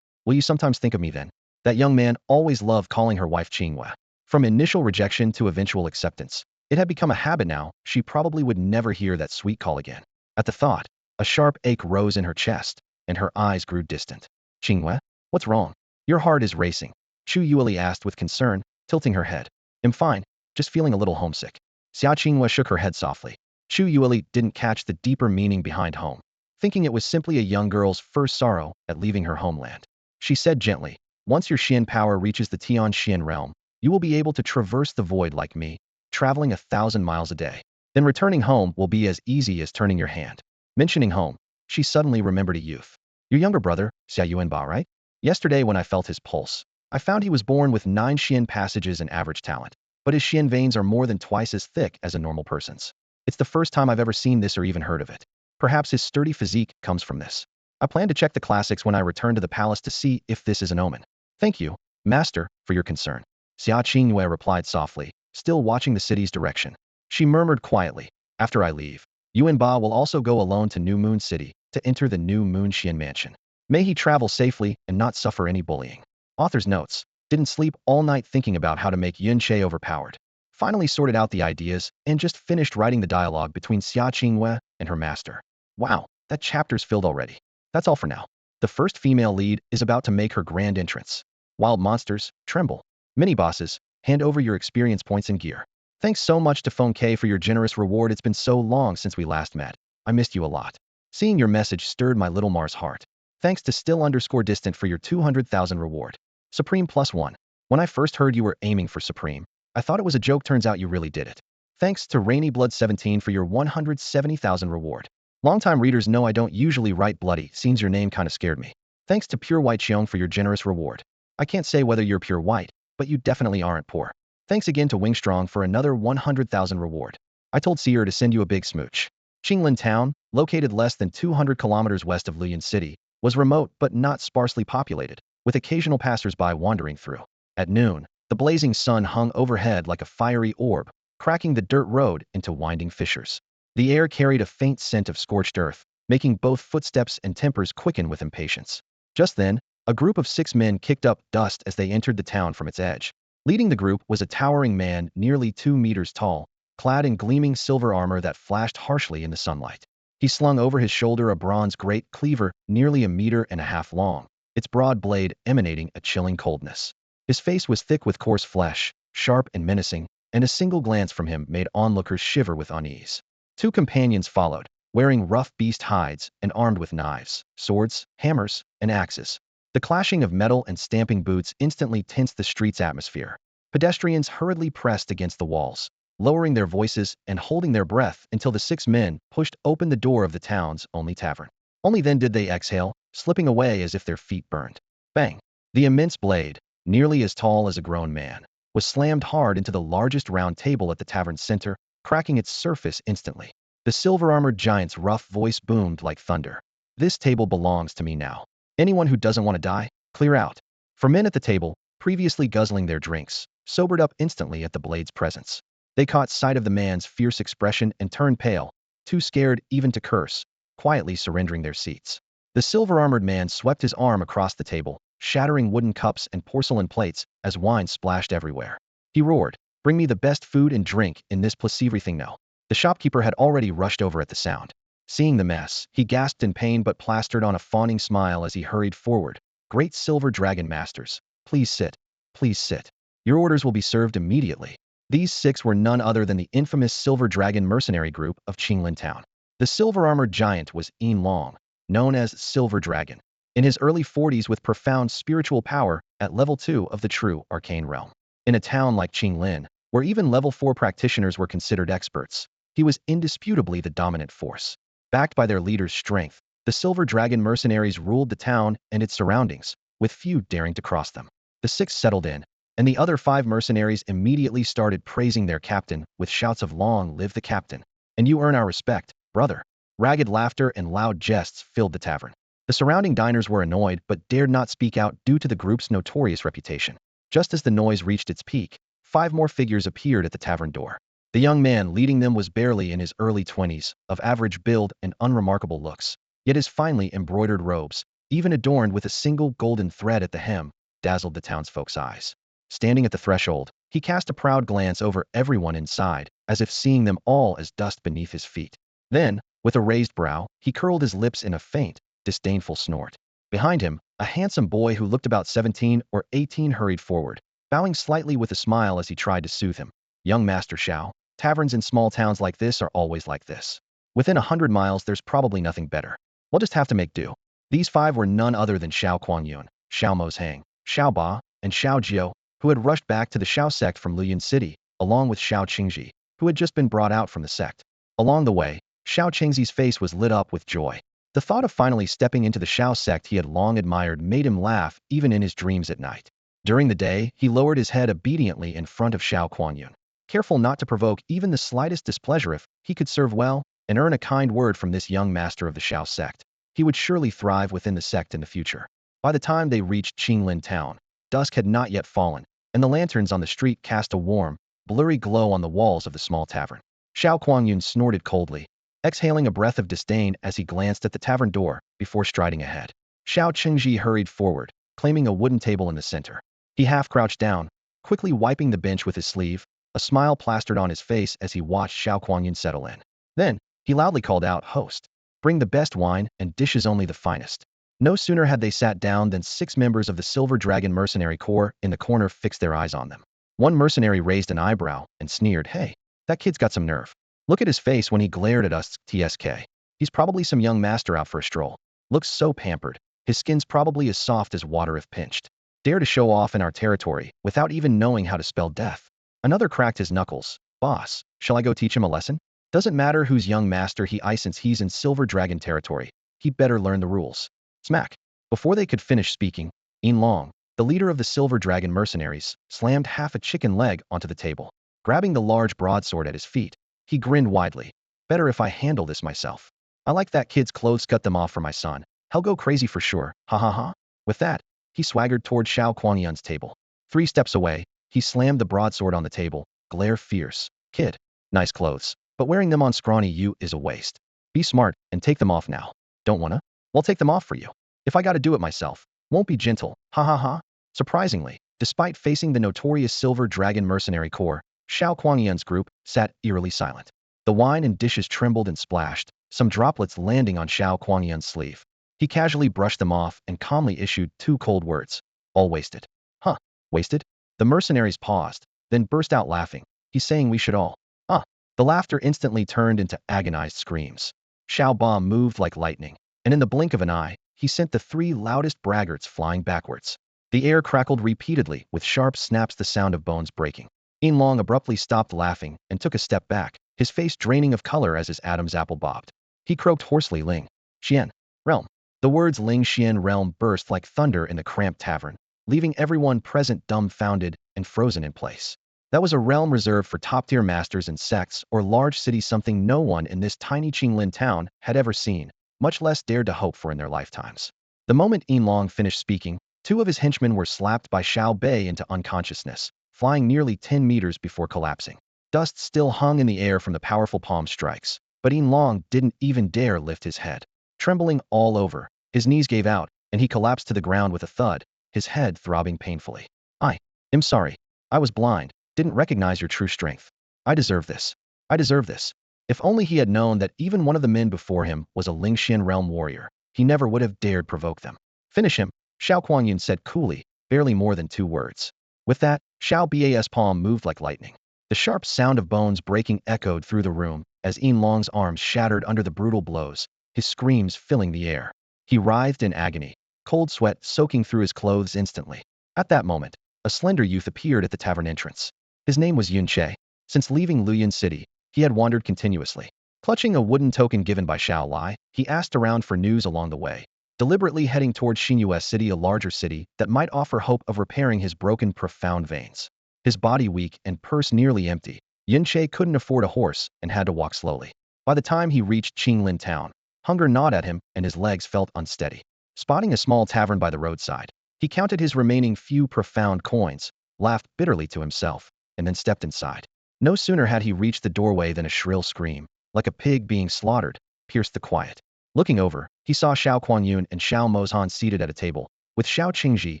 Will you sometimes think of me then? That young man always loved calling her wife Qinghua. From initial rejection to eventual acceptance, it had become a habit now. She probably would never hear that sweet call again. At the thought, a sharp ache rose in her chest, and her eyes grew distant. Qinghua, what's wrong? Your heart is racing. Chu Yueli asked with concern, tilting her head. I'm fine, just feeling a little homesick. Xia Qinghua shook her head softly. Chu Yueli didn't catch the deeper meaning behind home, thinking it was simply a young girl's first sorrow at leaving her homeland. She said gently, once your Xian power reaches the Tian Xian realm, you will be able to traverse the void like me, traveling 1,000 miles a day. Then returning home will be as easy as turning your hand. Mentioning home, she suddenly remembered a youth. Your younger brother, Xia Yuanba, right? Yesterday when I felt his pulse, I found he was born with 9 Xian passages and average talent, but his Xian veins are more than twice as thick as a normal person's. It's the first time I've ever seen this or even heard of it. Perhaps his sturdy physique comes from this. I plan to check the classics when I return to the palace to see if this is an omen. Thank you, master, for your concern. Xia Qingyue replied softly, still watching the city's direction. She murmured quietly, after I leave, Yuan Ba will also go alone to New Moon City to enter the New Moon Xian Mansion. May he travel safely and not suffer any bullying. Author's notes. Didn't sleep all night thinking about how to make Yun Che overpowered. Finally sorted out the ideas and just finished writing the dialogue between Xia Qingyue and her master. Wow, that chapter's filled already. That's all for now. The first female lead is about to make her grand entrance. Wild monsters, tremble. Mini-bosses, hand over your experience points and gear. Thanks so much to Phone K for your generous reward. It's been so long since we last met. I missed you a lot. Seeing your message stirred my little Mars heart. Thanks to still_distant for your 200,000 reward. Supreme +1. When I first heard you were aiming for Supreme, I thought it was a joke. Turns out you really did it. Thanks to Rainy Blood 17 for your 170,000 reward. Longtime readers know I don't usually write bloody scenes. Your name kinda scared me. Thanks to Pure White Xiong for your generous reward. I can't say whether you're pure white, but you definitely aren't poor. Thanks again to Wingstrong for another 100,000 reward. I told Seer to send you a big smooch. Qinglin Town, located less than 200 kilometers west of Lian City, was remote but not sparsely populated, with occasional passers-by wandering through. At noon, the blazing sun hung overhead like a fiery orb, cracking the dirt road into winding fissures. The air carried a faint scent of scorched earth, making both footsteps and tempers quicken with impatience. Just then, a group of 6 men kicked up dust as they entered the town from its edge. Leading the group was a towering man nearly 2 meters tall, clad in gleaming silver armor that flashed harshly in the sunlight. He slung over his shoulder a bronze great cleaver nearly 1.5 meters long, its broad blade emanating a chilling coldness. His face was thick with coarse flesh, sharp and menacing, and a single glance from him made onlookers shiver with unease. 2 companions followed, wearing rough beast hides and armed with knives, swords, hammers, and axes. The clashing of metal and stamping boots instantly tensed the street's atmosphere. Pedestrians hurriedly pressed against the walls, lowering their voices and holding their breath until the 6 men pushed open the door of the town's only tavern. Only then did they exhale, slipping away as if their feet burned. Bang! The immense blade, nearly as tall as a grown man, was slammed hard into the largest round table at the tavern's center, cracking its surface instantly. The silver-armored giant's rough voice boomed like thunder. This table belongs to me now. Anyone who doesn't want to die, clear out. For men at the table, previously guzzling their drinks, sobered up instantly at the blade's presence. They caught sight of the man's fierce expression and turned pale, too scared even to curse, quietly surrendering their seats. The silver-armored man swept his arm across the table, shattering wooden cups and porcelain plates as wine splashed everywhere. He roared, "Bring me the best food and drink in this place everything now." The shopkeeper had already rushed over at the sound. Seeing the mess, he gasped in pain but plastered on a fawning smile as he hurried forward. "Great Silver Dragon Masters, please sit. Please sit. Your orders will be served immediately." These 6 were none other than the infamous Silver Dragon mercenary group of Qinglin Town. The silver-armored giant was Yin Long, known as Silver Dragon, in his early 40s with profound spiritual power at level 2 of the true arcane realm. In a town like Qinglin, where even level 4 practitioners were considered experts, he was indisputably the dominant force. Backed by their leader's strength, the Silver Dragon mercenaries ruled the town and its surroundings, with few daring to cross them. The 6 settled in, and the other 5 mercenaries immediately started praising their captain with shouts of "Long live the captain! And you earn our respect, brother!" Ragged laughter and loud jests filled the tavern. The surrounding diners were annoyed but dared not speak out due to the group's notorious reputation. Just as the noise reached its peak, 5 more figures appeared at the tavern door. The young man leading them was barely in his early 20s, of average build and unremarkable looks. Yet his finely embroidered robes, even adorned with a single golden thread at the hem, dazzled the townsfolk's eyes. Standing at the threshold, he cast a proud glance over everyone inside, as if seeing them all as dust beneath his feet. Then, with a raised brow, he curled his lips in a faint, disdainful snort. Behind him, a handsome boy who looked about 17 or 18 hurried forward, bowing slightly with a smile as he tried to soothe him. Young Master Xiao, taverns in small towns like this are always like this. Within 100 miles, there's probably nothing better. We'll just have to make do. These 5 were none other than Xiao Kuangyun, Xiao Mozhang, Xiao Ba, and Xiao Jiao, who had rushed back to the Xiao sect from Luyan City, along with Xiao Qingji, who had just been brought out from the sect. Along the way, Xiao Qingzi's face was lit up with joy. The thought of finally stepping into the Xiao sect he had long admired made him laugh even in his dreams at night. During the day, he lowered his head obediently in front of Xiao Kuangyun, careful not to provoke even the slightest displeasure. If he could serve well and earn a kind word from this young master of the Xiao sect, he would surely thrive within the sect in the future. By the time they reached Qinglin town, dusk had not yet fallen, and the lanterns on the street cast a warm, blurry glow on the walls of the small tavern. Xiao Kuangyun snorted coldly, exhaling a breath of disdain as he glanced at the tavern door before striding ahead. Xiao Qingji hurried forward, claiming a wooden table in the center. He half-crouched down, quickly wiping the bench with his sleeve, a smile plastered on his face as he watched Xiao Kuangyun settle in. Then, he loudly called out, "Host, bring the best wine and dishes only the finest." No sooner had they sat down than 6 members of the Silver Dragon Mercenary Corps in the corner fixed their eyes on them. One mercenary raised an eyebrow and sneered, "Hey, that kid's got some nerve. Look at his face when he glared at us, TSK. He's probably some young master out for a stroll. Looks so pampered. His skin's probably as soft as water if pinched. Dare to show off in our territory without even knowing how to spell death." Another cracked his knuckles. "Boss, shall I go teach him a lesson? Doesn't matter whose young master he is since he's in Silver Dragon territory. He better learn the rules." Smack. Before they could finish speaking, Yin Long, the leader of the Silver Dragon mercenaries, slammed half a chicken leg onto the table. Grabbing the large broadsword at his feet, he grinned widely. "Better if I handle this myself. I like that kid's clothes, cut them off for my son. He'll go crazy for sure, ha ha ha." With that, he swaggered toward Xiao Kuangyun's table. 3 steps away, he slammed the broadsword on the table, glare fierce. "Kid, nice clothes, but wearing them on scrawny you is a waste. Be smart and take them off now. Don't wanna? Well, take them off for you. If I gotta do it myself, won't be gentle, ha ha ha." Surprisingly, despite facing the notorious Silver Dragon Mercenary Corps, Xiao Kuangyun's group sat eerily silent. The wine and dishes trembled and splashed, some droplets landing on Xiao Kuangyun's sleeve. He casually brushed them off and calmly issued 2 cold words. "All wasted." "Huh, wasted?" The mercenaries paused, then burst out laughing. "He's saying we should all." "Ah." The laughter instantly turned into agonized screams. Xiao Ba moved like lightning, and in the blink of an eye, he sent the 3 loudest braggarts flying backwards. The air crackled repeatedly with sharp snaps, the sound of bones breaking. Yin Long abruptly stopped laughing and took a step back, his face draining of color as his Adam's apple bobbed. He croaked hoarsely, "Ling Xian realm." The words Ling Xian realm burst like thunder in the cramped tavern, leaving everyone present dumbfounded and frozen in place. That was a realm reserved for top-tier masters and sects or large cities, something no one in this tiny Qinglin town had ever seen, much less dared to hope for in their lifetimes. The moment Yin Long finished speaking, 2 of his henchmen were slapped by Xiao Bei into unconsciousness, flying nearly 10 meters before collapsing. Dust still hung in the air from the powerful palm strikes, but Yin Long didn't even dare lift his head. Trembling all over, his knees gave out, and he collapsed to the ground with a thud, his head throbbing painfully. "I'm sorry. I was blind, didn't recognize your true strength. I deserve this. I deserve this." If only he had known that even one of the men before him was a Lingxian realm warrior, he never would have dared provoke them. "Finish him," Xiao Kuangyun said coolly, barely more than 2 words. With that, Xiao Ba's palm moved like lightning. The sharp sound of bones breaking echoed through the room as Yin Long's arms shattered under the brutal blows, his screams filling the air. He writhed in agony, cold sweat soaking through his clothes instantly. At that moment, a slender youth appeared at the tavern entrance. His name was Yun Che. Since leaving Luyan City, he had wandered continuously. Clutching a wooden token given by Xiao Lai, he asked around for news along the way, deliberately heading towards Xinyue City, a larger city that might offer hope of repairing his broken profound veins. His body weak and purse nearly empty, Yun Che couldn't afford a horse and had to walk slowly. By the time he reached Qinglin town, hunger gnawed at him and his legs felt unsteady. Spotting a small tavern by the roadside, he counted his remaining few profound coins, laughed bitterly to himself, and then stepped inside. No sooner had he reached the doorway than a shrill scream, like a pig being slaughtered, pierced the quiet. Looking over, he saw Xiao Kuangyun and Xiao Mozhan seated at a table, with Xiao Qingji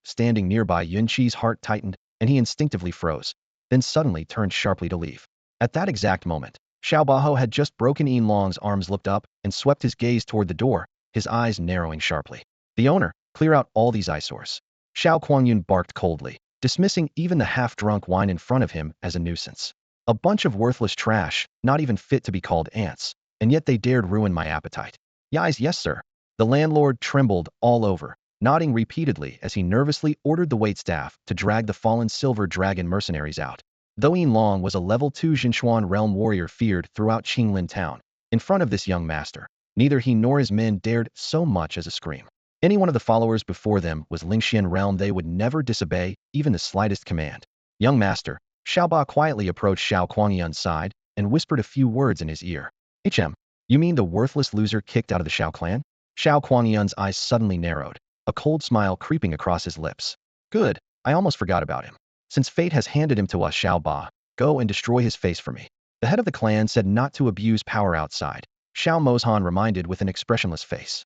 standing nearby. Yun Qi's heart tightened, and he instinctively froze, then suddenly turned sharply to leave. At that exact moment, Xiao Baho had just broken Yin Long's arms, looked up, and swept his gaze toward the door, his eyes narrowing sharply. The owner, clear out all these eyesores. Xiao Kuangyun barked coldly, dismissing even the half-drunk wine in front of him as a nuisance. A bunch of worthless trash, not even fit to be called ants, and yet they dared ruin my appetite. Yes, sir. The landlord trembled all over, nodding repeatedly as he nervously ordered the waitstaff to drag the fallen silver dragon mercenaries out. Though Yin Long was a level 2 Jinchuan realm warrior feared throughout Qinglin town, in front of this young master, neither he nor his men dared so much as a scream. Any one of the followers before them was Lingxian realm, they would never disobey even the slightest command. Young master, Xiaoba quietly approached Xiao Kuangyun's side and whispered a few words in his ear. You mean the worthless loser kicked out of the Xiao clan? Xiao Kuangyun's eyes suddenly narrowed, a cold smile creeping across his lips. Good, I almost forgot about him. Since fate has handed him to us, Xiao Ba, go and destroy his face for me. The head of the clan said not to abuse power outside. Xiao Mozhan reminded with an expressionless face.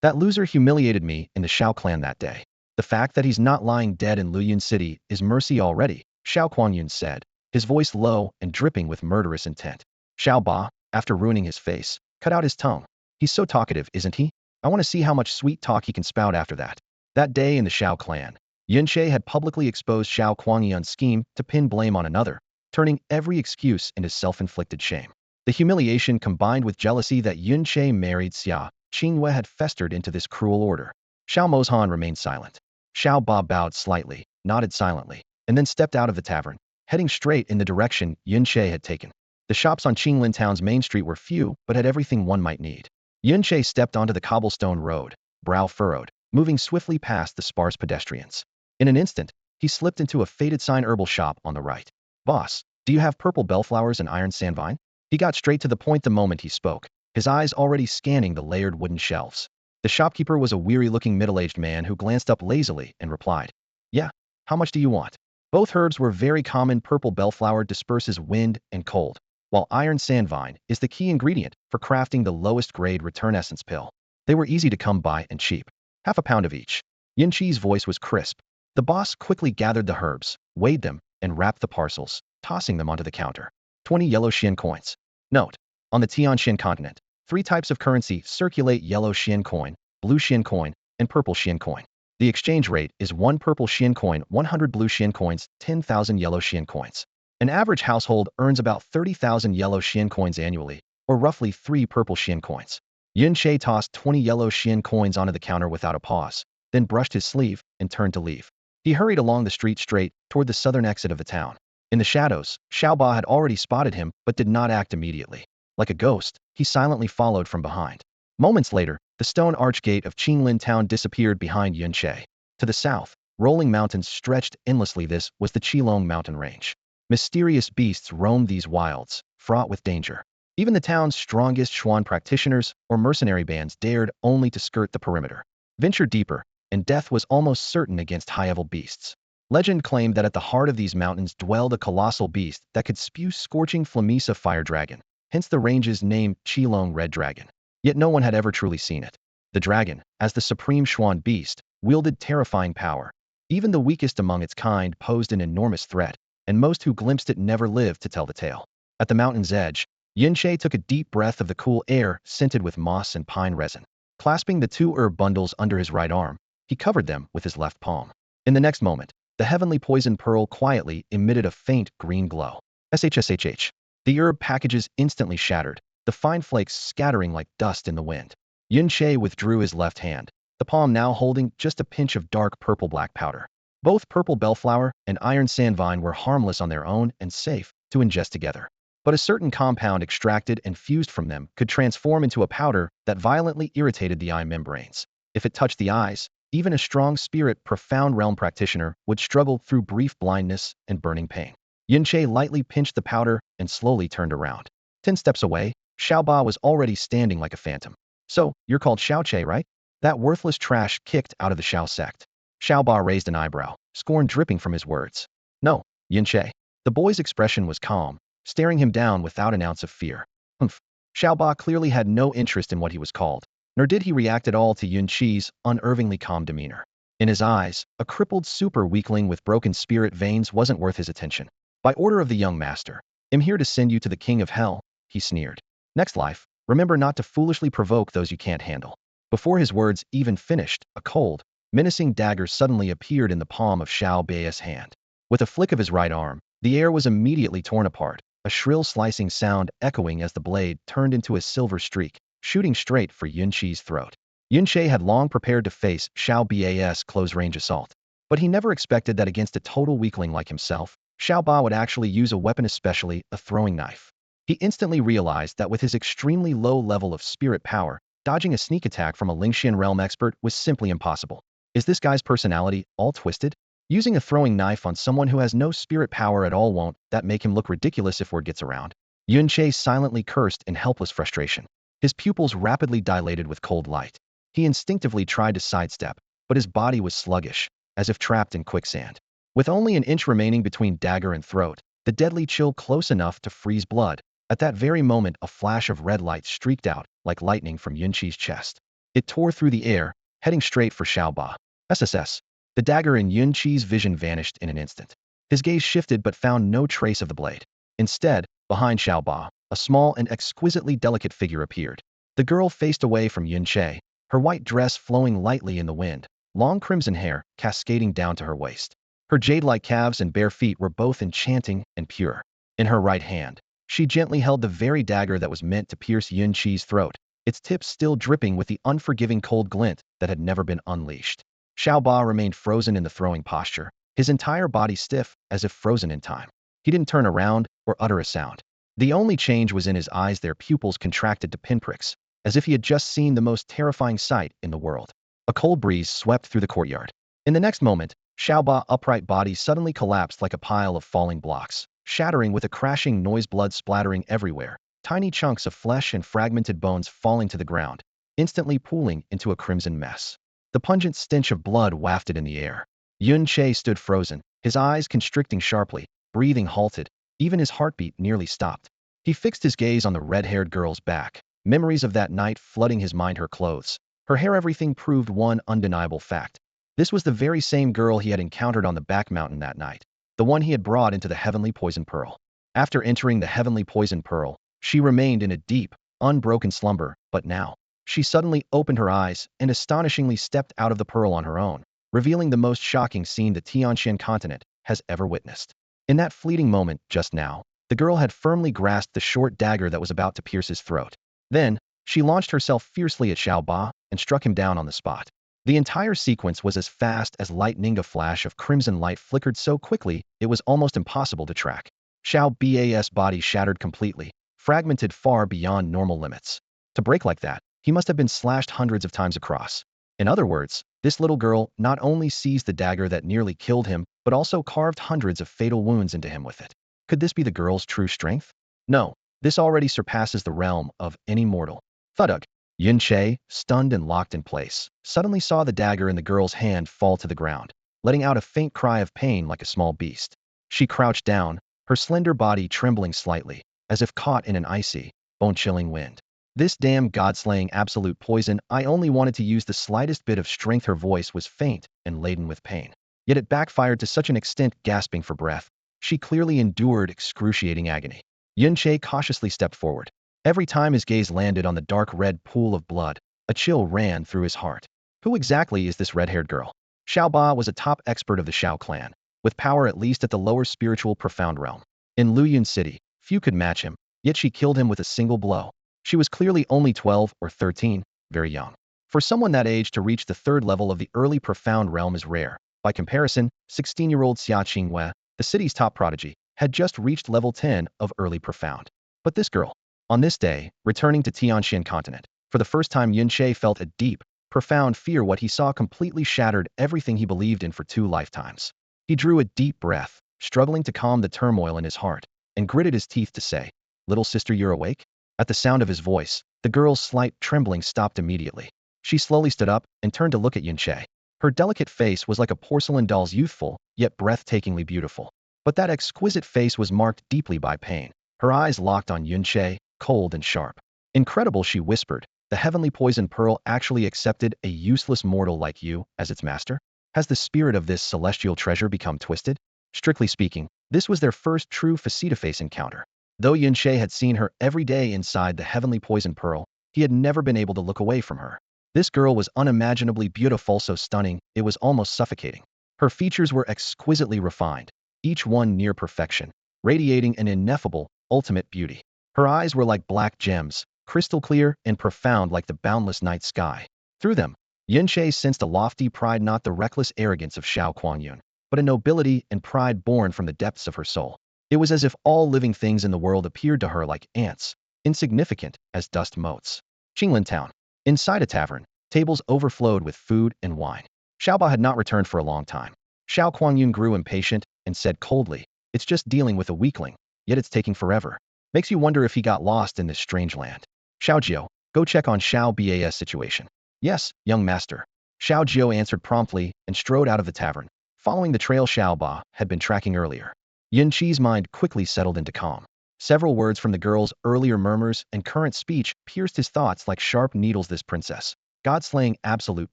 That loser humiliated me in the Xiao clan that day. The fact that he's not lying dead in Luyun City is mercy already, Xiao Kuangyun said, his voice low and dripping with murderous intent. Xiao Ba, after ruining his face, cut out his tongue. He's so talkative, isn't he? I want to see how much sweet talk he can spout after that. That day in the Xiao clan, Yunshe had publicly exposed Xiao Kuangyun's scheme to pin blame on another, turning every excuse into self-inflicted shame. The humiliation combined with jealousy that Yunshe married Xia Qingwei had festered into this cruel order. Xiao Mozhan remained silent. Xiao Ba bowed slightly, nodded silently, and then stepped out of the tavern, heading straight in the direction Yunshe had taken. The shops on Qinglin town's main street were few, but had everything one might need. Yunshe stepped onto the cobblestone road, brow furrowed, moving swiftly past the sparse pedestrians. In an instant, he slipped into a faded sign herbal shop on the right. Boss, do you have purple bellflowers and iron sandvine? He got straight to the point the moment he spoke, his eyes already scanning the layered wooden shelves. The shopkeeper was a weary-looking middle-aged man who glanced up lazily and replied, Yeah, how much do you want? Both herbs were very common. Purple bellflower disperses wind and cold, while iron sandvine is the key ingredient for crafting the lowest grade return essence pill. They were easy to come by and cheap. Half a pound of each. Yin Chi's voice was crisp. The boss quickly gathered the herbs, weighed them, and wrapped the parcels, tossing them onto the counter. 20 yellow Xian coins. Note: on the Tianxian continent, 3 types of currency circulate: yellow Xian coin, blue Xian coin, and purple Xian coin. The exchange rate is 1 purple Xian coin, 100 blue Xian coins, 10,000 yellow Xian coins. An average household earns about 30,000 yellow Xian coins annually, or roughly 3 purple Xian coins. Yun Che tossed 20 yellow Xian coins onto the counter without a pause, then brushed his sleeve and turned to leave. He hurried along the street straight toward the southern exit of the town. In the shadows, Xiaoba had already spotted him but did not act immediately. Like a ghost, he silently followed from behind. Moments later, the stone arch gate of Qinglin town disappeared behind Yunche. To the south, rolling mountains stretched endlessly. This was the Qilong mountain range. Mysterious beasts roamed these wilds, fraught with danger. Even the town's strongest Xuan practitioners or mercenary bands dared only to skirt the perimeter. Venture deeper, and death was almost certain against high-level beasts. Legend claimed that at the heart of these mountains dwelled a colossal beast that could spew scorching Flamisa fire dragon, hence the range's name Qilong Red Dragon. Yet no one had ever truly seen it. The dragon, as the supreme Xuan beast, wielded terrifying power. Even the weakest among its kind posed an enormous threat, and most who glimpsed it never lived to tell the tale. At the mountain's edge, Yunche took a deep breath of the cool air scented with moss and pine resin. Clasping the 2 herb bundles under his right arm, he covered them with his left palm. In the next moment, the heavenly poison pearl quietly emitted a faint green glow. SHSHH. The herb packages instantly shattered, the fine flakes scattering like dust in the wind. Yunche withdrew his left hand, the palm now holding just a pinch of dark purple-black powder. Both purple bellflower and iron sandvine were harmless on their own and safe to ingest together. But a certain compound extracted and fused from them could transform into a powder that violently irritated the eye membranes. If it touched the eyes, even a strong spirit profound realm practitioner would struggle through brief blindness and burning pain. Yunche lightly pinched the powder and slowly turned around. 10 steps away, Xiaoba was already standing like a phantom. So, you're called Xiaoche, right? That worthless trash kicked out of the Xiao sect. Xiao Ba raised an eyebrow, scorn dripping from his words. No, Yun Che. The boy's expression was calm, staring him down without an ounce of fear. Humph. Xiao Ba clearly had no interest in what he was called, nor did he react at all to Yun Chi's unervingly calm demeanor. In his eyes, a crippled super weakling with broken spirit veins wasn't worth his attention. By order of the young master, I'm here to send you to the king of hell, he sneered. Next life, remember not to foolishly provoke those you can't handle. Before his words even finished, a cold, menacing dagger suddenly appeared in the palm of Xiao Bei's hand. With a flick of his right arm, the air was immediately torn apart, a shrill slicing sound echoing as the blade turned into a silver streak, shooting straight for Yun Chi's throat. Yun Che had long prepared to face Xiao Bai's close-range assault, but he never expected that against a total weakling like himself, Xiao Ba would actually use a weapon, especially a throwing knife. He instantly realized that with his extremely low level of spirit power, dodging a sneak attack from a Lingxian realm expert was simply impossible. Is this guy's personality all twisted? Using a throwing knife on someone who has no spirit power at all, won't that make him look ridiculous if word gets around? Yun Che silently cursed in helpless frustration. His pupils rapidly dilated with cold light. He instinctively tried to sidestep, but his body was sluggish, as if trapped in quicksand. With only an inch remaining between dagger and throat, the deadly chill close enough to freeze blood, at that very moment a flash of red light streaked out, like lightning from Yun Chi's chest. It tore through the air, heading straight for Xiao Ba. SSS. The dagger in Yun Chi's vision vanished in an instant. His gaze shifted but found no trace of the blade. Instead, behind Xiao Ba, a small and exquisitely delicate figure appeared. The girl faced away from Yun Che, her white dress flowing lightly in the wind, long crimson hair cascading down to her waist. Her jade-like calves and bare feet were both enchanting and pure. In her right hand, she gently held the very dagger that was meant to pierce Yun Chi's throat, its tip still dripping with the unforgiving cold glint that had never been unleashed. Xiao Ba remained frozen in the throwing posture, his entire body stiff, as if frozen in time. He didn't turn around or utter a sound. The only change was in his eyes, their pupils contracted to pinpricks, as if he had just seen the most terrifying sight in the world. A cold breeze swept through the courtyard. In the next moment, Xiao Ba's upright body suddenly collapsed like a pile of falling blocks, shattering with a crashing noise, blood splattering everywhere, tiny chunks of flesh and fragmented bones falling to the ground, instantly pooling into a crimson mess. The pungent stench of blood wafted in the air. Yun Che stood frozen, his eyes constricting sharply, breathing halted, even his heartbeat nearly stopped. He fixed his gaze on the red-haired girl's back, memories of that night flooding his mind. Her clothes, her hair, everything proved one undeniable fact. This was the very same girl he had encountered on the back mountain that night, the one he had brought into the heavenly poison pearl. After entering the heavenly poison pearl, she remained in a deep, unbroken slumber, but now, she suddenly opened her eyes and astonishingly stepped out of the pearl on her own, revealing the most shocking scene the Tianxian continent has ever witnessed. In that fleeting moment, just now, the girl had firmly grasped the short dagger that was about to pierce his throat. Then, she launched herself fiercely at Xiao Ba and struck him down on the spot. The entire sequence was as fast as lightning. A flash of crimson light flickered so quickly it was almost impossible to track. Xiao Ba's body shattered completely, fragmented far beyond normal limits. To break like that, he must have been slashed hundreds of times across. In other words, this little girl not only seized the dagger that nearly killed him, but also carved hundreds of fatal wounds into him with it. Could this be the girl's true strength? No, this already surpasses the realm of any mortal. Thudug. Yun Che, stunned and locked in place, suddenly saw the dagger in the girl's hand fall to the ground, letting out a faint cry of pain like a small beast. She crouched down, her slender body trembling slightly, as if caught in an icy, bone-chilling wind. This damn god-slaying absolute poison, I only wanted to use the slightest bit of strength. Her voice was faint and laden with pain. Yet it backfired to such an extent, gasping for breath. She clearly endured excruciating agony. Yun Che cautiously stepped forward. Every time his gaze landed on the dark red pool of blood, a chill ran through his heart. Who exactly is this red-haired girl? Xiao Ba was a top expert of the Xiao clan, with power at least at the lower spiritual profound realm. In Luyun City, few could match him, yet she killed him with a single blow. She was clearly only 12 or 13, very young. For someone that age to reach the third level of the early profound realm is rare. By comparison, 16-year-old Xia Qinghua, the city's top prodigy, had just reached level 10 of early profound. But this girl, on this day, returning to Tianxian continent, for the first time Yun Che felt a deep, profound fear. What he saw completely shattered everything he believed in for 2 lifetimes. He drew a deep breath, struggling to calm the turmoil in his heart, and gritted his teeth to say, "Little sister, you're awake?" At the sound of his voice, the girl's slight trembling stopped immediately. She slowly stood up and turned to look at Yunche. Her delicate face was like a porcelain doll's, youthful, yet breathtakingly beautiful. But that exquisite face was marked deeply by pain. Her eyes locked on Yunche, cold and sharp. Incredible, she whispered. The heavenly poison pearl actually accepted a useless mortal like you as its master? Has the spirit of this celestial treasure become twisted? Strictly speaking, this was their first true face-to-face encounter. Though Yunche had seen her every day inside the heavenly poison pearl, he had never been able to look away from her. This girl was unimaginably beautiful, so stunning, it was almost suffocating. Her features were exquisitely refined, each one near perfection, radiating an ineffable, ultimate beauty. Her eyes were like black gems, crystal clear and profound like the boundless night sky. Through them, Yunche sensed a lofty pride, not the reckless arrogance of Xiao Kuangyun, but a nobility and pride born from the depths of her soul. It was as if all living things in the world appeared to her like ants, insignificant as dust motes. Qinglin Town. Inside a tavern, tables overflowed with food and wine. Xiaoba had not returned for a long time. Xiao Kuangyun grew impatient and said coldly, "It's just dealing with a weakling, yet it's taking forever. Makes you wonder if he got lost in this strange land." "Xiao Jiao, go check on Xiao Ba's situation." "Yes, young master." Xiao Jiao answered promptly and strode out of the tavern, following the trail Xiao Ba had been tracking earlier. Yin Qi's mind quickly settled into calm. Several words from the girl's earlier murmurs and current speech pierced his thoughts like sharp needles. This princess, God-slaying absolute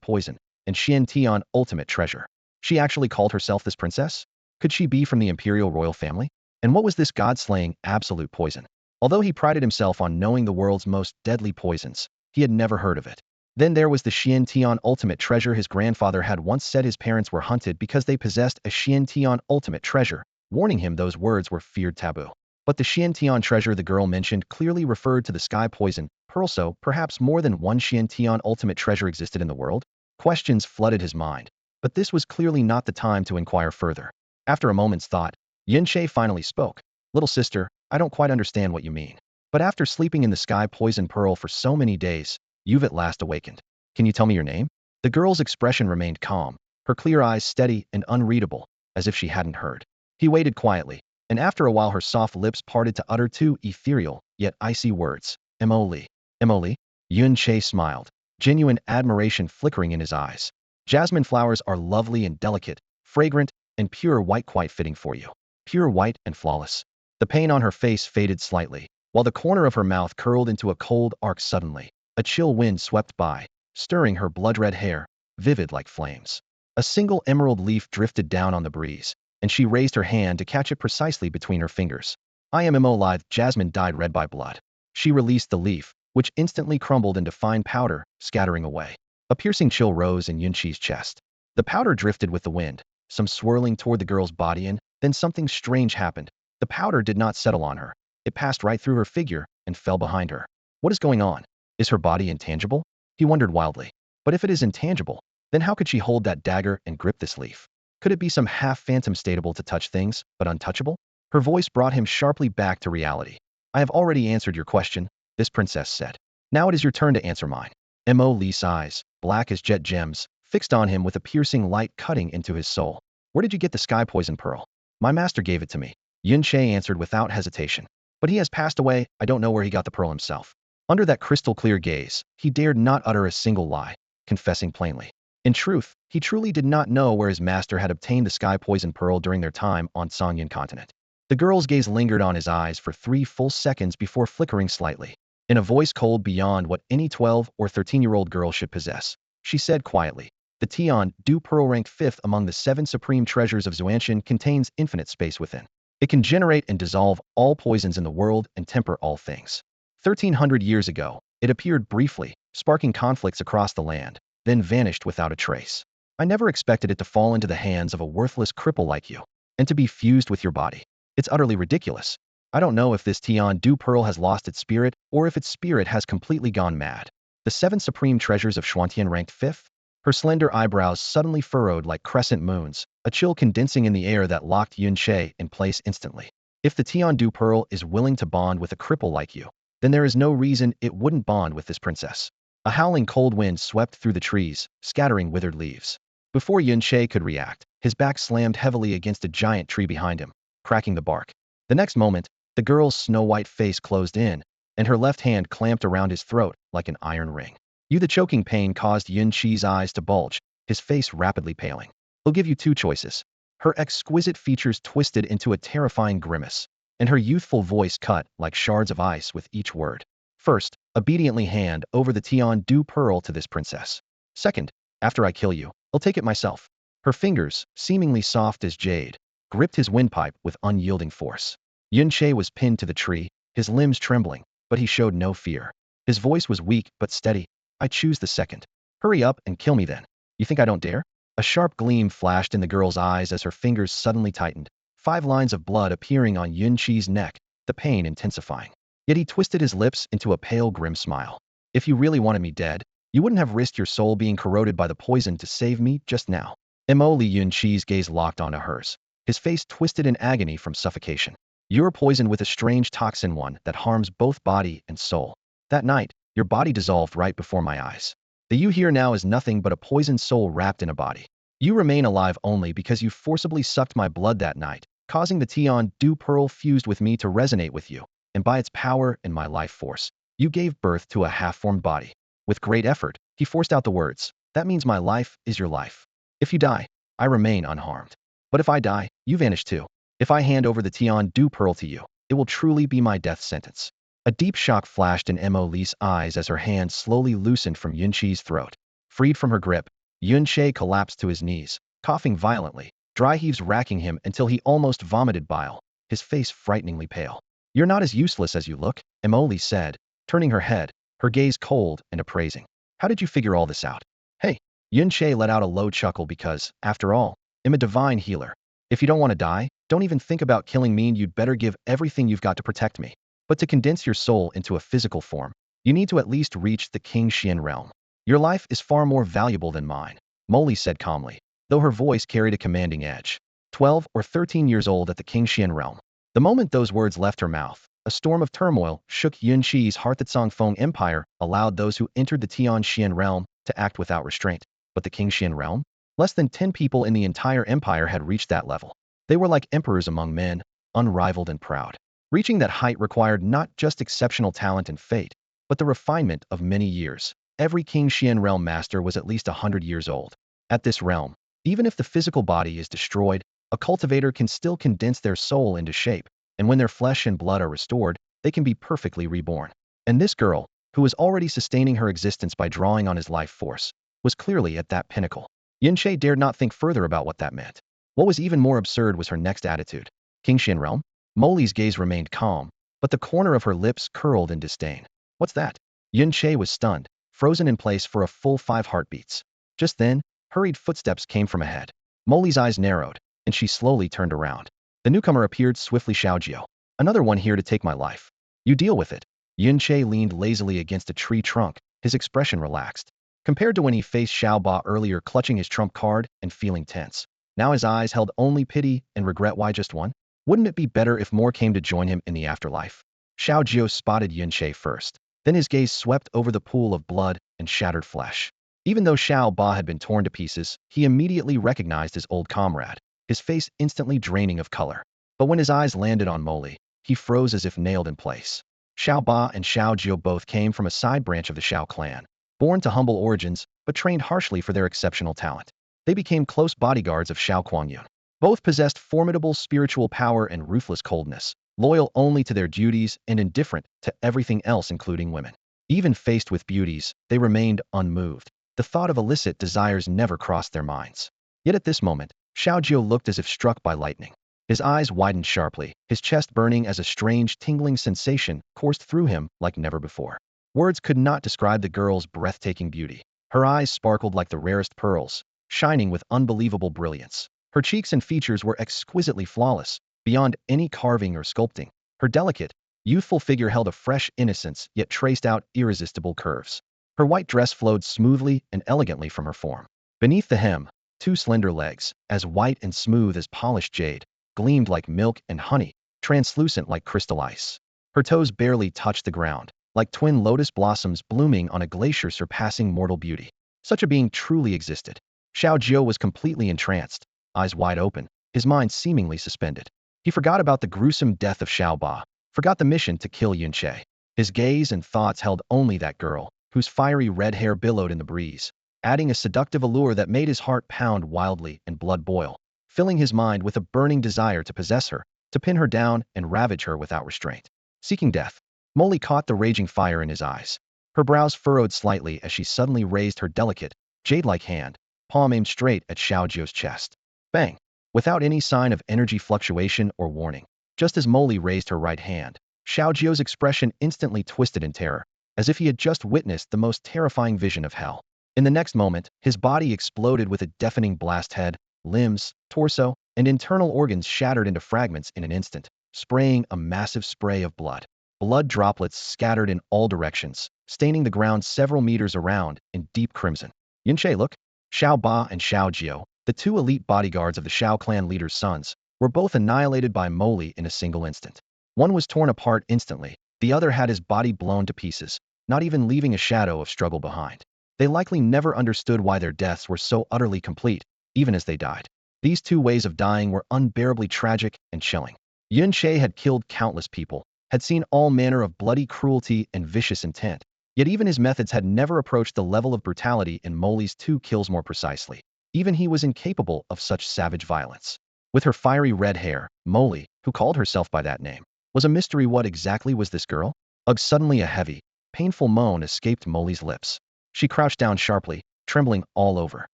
poison, and Xian Tian ultimate treasure. She actually called herself this princess? Could she be from the imperial royal family? And what was this God-slaying absolute poison? Although he prided himself on knowing the world's most deadly poisons, he had never heard of it. Then there was the Xian Tian ultimate treasure. His grandfather had once said his parents were hunted because they possessed a Xian Tian ultimate treasure, warning him those words were feared taboo. But the Xian Tian treasure the girl mentioned clearly referred to the sky poison pearl, so perhaps more than one Xian Tian ultimate treasure existed in the world? Questions flooded his mind, but this was clearly not the time to inquire further. After a moment's thought, Yin Che finally spoke. "Little sister, I don't quite understand what you mean. But after sleeping in the sky poison pearl for so many days, you've at last awakened. Can you tell me your name?" The girl's expression remained calm, her clear eyes steady and unreadable, as if she hadn't heard. He waited quietly, and after a while her soft lips parted to utter two ethereal, yet icy words. "Emily." "Emily?" Yun Che smiled, genuine admiration flickering in his eyes. "Jasmine flowers are lovely and delicate, fragrant, and pure white, quite fitting for you. Pure white and flawless." The pain on her face faded slightly, while the corner of her mouth curled into a cold arc. Suddenly, a chill wind swept by, stirring her blood-red hair, vivid like flames. A single emerald leaf drifted down on the breeze, and she raised her hand to catch it precisely between her fingers. "I am Live." Jasmine dyed red by blood. She released the leaf, which instantly crumbled into fine powder, scattering away. A piercing chill rose in Yunqi's chest. The powder drifted with the wind, some swirling toward the girl's body, and then something strange happened. The powder did not settle on her. It passed right through her figure and fell behind her. What is going on? Is her body intangible? He wondered wildly. But if it is intangible, then how could she hold that dagger and grip this leaf? Could it be some half-phantom state able to touch things, but untouchable? Her voice brought him sharply back to reality. "I have already answered your question," this princess said. "Now it is your turn to answer mine." Mo Li's eyes, black as jet gems, fixed on him with a piercing light cutting into his soul. "Where did you get the sky poison pearl?" "My master gave it to me," Yun Che answered without hesitation. "But he has passed away. I don't know where he got the pearl himself." Under that crystal-clear gaze, he dared not utter a single lie, confessing plainly. In truth, he truly did not know where his master had obtained the sky poison pearl during their time on Songyan continent. The girl's gaze lingered on his eyes for 3 full seconds before flickering slightly. In a voice cold beyond what any 12 or 13-year-old girl should possess, she said quietly, "The Tian Du Pearl, ranked 5th among the 7 supreme treasures of Xuantian, contains infinite space within. It can generate and dissolve all poisons in the world and temper all things. 1,300 years ago, it appeared briefly, sparking conflicts across the land, then vanished without a trace. I never expected it to fall into the hands of a worthless cripple like you, and to be fused with your body. It's utterly ridiculous. I don't know if this Tian Du Pearl has lost its spirit, or if its spirit has completely gone mad. The 7 supreme treasures of Xuantian ranked 5th? Her slender eyebrows suddenly furrowed like crescent moons, a chill condensing in the air that locked Yun Che in place instantly. If the Tian Du Pearl is willing to bond with a cripple like you, then there is no reason it wouldn't bond with this princess. A howling cold wind swept through the trees, scattering withered leaves. Before Yun Che could react, his back slammed heavily against a giant tree behind him, cracking the bark. The next moment, the girl's snow-white face closed in, and her left hand clamped around his throat like an iron ring. The choking pain caused Yun Qi's eyes to bulge, his face rapidly paling. He'll give you two choices. Her exquisite features twisted into a terrifying grimace, and her youthful voice cut like shards of ice with each word. First, obediently hand over the Tian Du Pearl to this princess. Second, after I kill you, I'll take it myself. Her fingers, seemingly soft as jade, gripped his windpipe with unyielding force. Yun Che was pinned to the tree, his limbs trembling, but he showed no fear. His voice was weak but steady. I choose the second. Hurry up and kill me then. You think I don't dare? A sharp gleam flashed in the girl's eyes as her fingers suddenly tightened, 5 lines of blood appearing on Yun Qi's neck, the pain intensifying. Yet he twisted his lips into a pale, grim smile. If you really wanted me dead, you wouldn't have risked your soul being corroded by the poison to save me just now. Immortal Yun Qi's gaze locked onto hers, his face twisted in agony from suffocation. You're poisoned with a strange toxin, one that harms both body and soul. That night, your body dissolved right before my eyes. The you here now is nothing but a poisoned soul wrapped in a body. You remain alive only because you forcibly sucked my blood that night, causing the Tian Du Pearl fused with me to resonate with you, and by its power and my life force, you gave birth to a half-formed body. With great effort, he forced out the words, that means my life is your life. If you die, I remain unharmed. But if I die, you vanish too. If I hand over the Tian Du Pearl to you, it will truly be my death sentence. A deep shock flashed in Mo Li's eyes as her hand slowly loosened from Yun Qi's throat. Freed from her grip, Yun Che collapsed to his knees, coughing violently, dry heaves racking him until he almost vomited bile, his face frighteningly pale. You're not as useless as you look, Mo Li said, turning her head, her gaze cold and appraising. How did you figure all this out? Hey, Yun Che let out a low chuckle because, after all, I'm a divine healer. If you don't want to die, don't even think about killing me, and you'd better give everything you've got to protect me. But to condense your soul into a physical form, you need to at least reach the King Xian realm. Your life is far more valuable than mine, Molly said calmly, though her voice carried a commanding edge. 12 or 13 years old at the King Xian realm. The moment those words left her mouth, a storm of turmoil shook Yun Qi's heart. The Songfeng Empire allowed those who entered the Tian Xian realm to act without restraint. But the King Xian realm? Less than 10 people in the entire empire had reached that level. They were like emperors among men, unrivaled and proud. Reaching that height required not just exceptional talent and fate, but the refinement of many years. Every King Xian realm master was at least 100 years old. At this realm, even if the physical body is destroyed, a cultivator can still condense their soul into shape, and when their flesh and blood are restored, they can be perfectly reborn. And this girl, who was already sustaining her existence by drawing on his life force, was clearly at that pinnacle. Yun Che dared not think further about what that meant. What was even more absurd was her next attitude. King Xian realm? Molly's gaze remained calm, but the corner of her lips curled in disdain. What's that? Yun Che was stunned, frozen in place for a full 5 heartbeats. Just then, hurried footsteps came from ahead. Molly's eyes narrowed, and she slowly turned around. The newcomer appeared swiftly. Xiaojiao. Another one here to take my life. You deal with it. Yun Che leaned lazily against a tree trunk, his expression relaxed. Compared to when he faced Xiao Ba earlier, clutching his trump card and feeling tense. Now his eyes held only pity and regret. Why just one? Wouldn't it be better if more came to join him in the afterlife? Xiaojiao spotted Yun Che first. Then his gaze swept over the pool of blood and shattered flesh. Even though Xiao Ba had been torn to pieces, he immediately recognized his old comrade, his face instantly draining of color. But when his eyes landed on Molly, he froze as if nailed in place. Xiao Ba and Xiaojiao both came from a side branch of the Xiao clan, born to humble origins, but trained harshly for their exceptional talent. They became close bodyguards of Xiao Kuangyun. Both possessed formidable spiritual power and ruthless coldness, loyal only to their duties and indifferent to everything else, including women. Even faced with beauties, they remained unmoved. The thought of illicit desires never crossed their minds. Yet at this moment, Xiaojiao looked as if struck by lightning. His eyes widened sharply, his chest burning as a strange tingling sensation coursed through him like never before. Words could not describe the girl's breathtaking beauty. Her eyes sparkled like the rarest pearls, shining with unbelievable brilliance. Her cheeks and features were exquisitely flawless, beyond any carving or sculpting. Her delicate, youthful figure held a fresh innocence yet traced out irresistible curves. Her white dress flowed smoothly and elegantly from her form. Beneath the hem, 2 slender legs, as white and smooth as polished jade, gleamed like milk and honey, translucent like crystal ice. Her toes barely touched the ground, like twin lotus blossoms blooming on a glacier, surpassing mortal beauty. Such a being truly existed. Xiaojiao was completely entranced, eyes wide open, his mind seemingly suspended. He forgot about the gruesome death of Xiao Ba, forgot the mission to kill Yun Che. His gaze and thoughts held only that girl, whose fiery red hair billowed in the breeze, adding a seductive allure that made his heart pound wildly and blood boil, filling his mind with a burning desire to possess her, to pin her down and ravage her without restraint. Seeking death, Molly caught the raging fire in his eyes. Her brows furrowed slightly as she suddenly raised her delicate, jade-like hand, palm aimed straight at Xiaojio's chest. Bang! Without any sign of energy fluctuation or warning. Just as Molly raised her right hand, Xiaojio's expression instantly twisted in terror, as if he had just witnessed the most terrifying vision of hell. In the next moment, his body exploded with a deafening blast. Head, limbs, torso, and internal organs shattered into fragments in an instant, spraying a massive spray of blood. Blood droplets scattered in all directions, staining the ground several meters around in deep crimson. Yunche, look! Xiao Ba and Xiao Jiao, the two elite bodyguards of the Xiao clan leader's sons, were both annihilated by Molly in a single instant. One was torn apart instantly, the other had his body blown to pieces, not even leaving a shadow of struggle behind. They likely never understood why their deaths were so utterly complete, even as they died. These two ways of dying were unbearably tragic and chilling. Yun Che had killed countless people, had seen all manner of bloody cruelty and vicious intent, yet even his methods had never approached the level of brutality in Molly's two kills more precisely. Even he was incapable of such savage violence. With her fiery red hair, Molly, who called herself by that name, was a mystery. What exactly was this girl? Ugh! Suddenly a heavy, painful moan escaped Molly's lips. She crouched down sharply, trembling all over.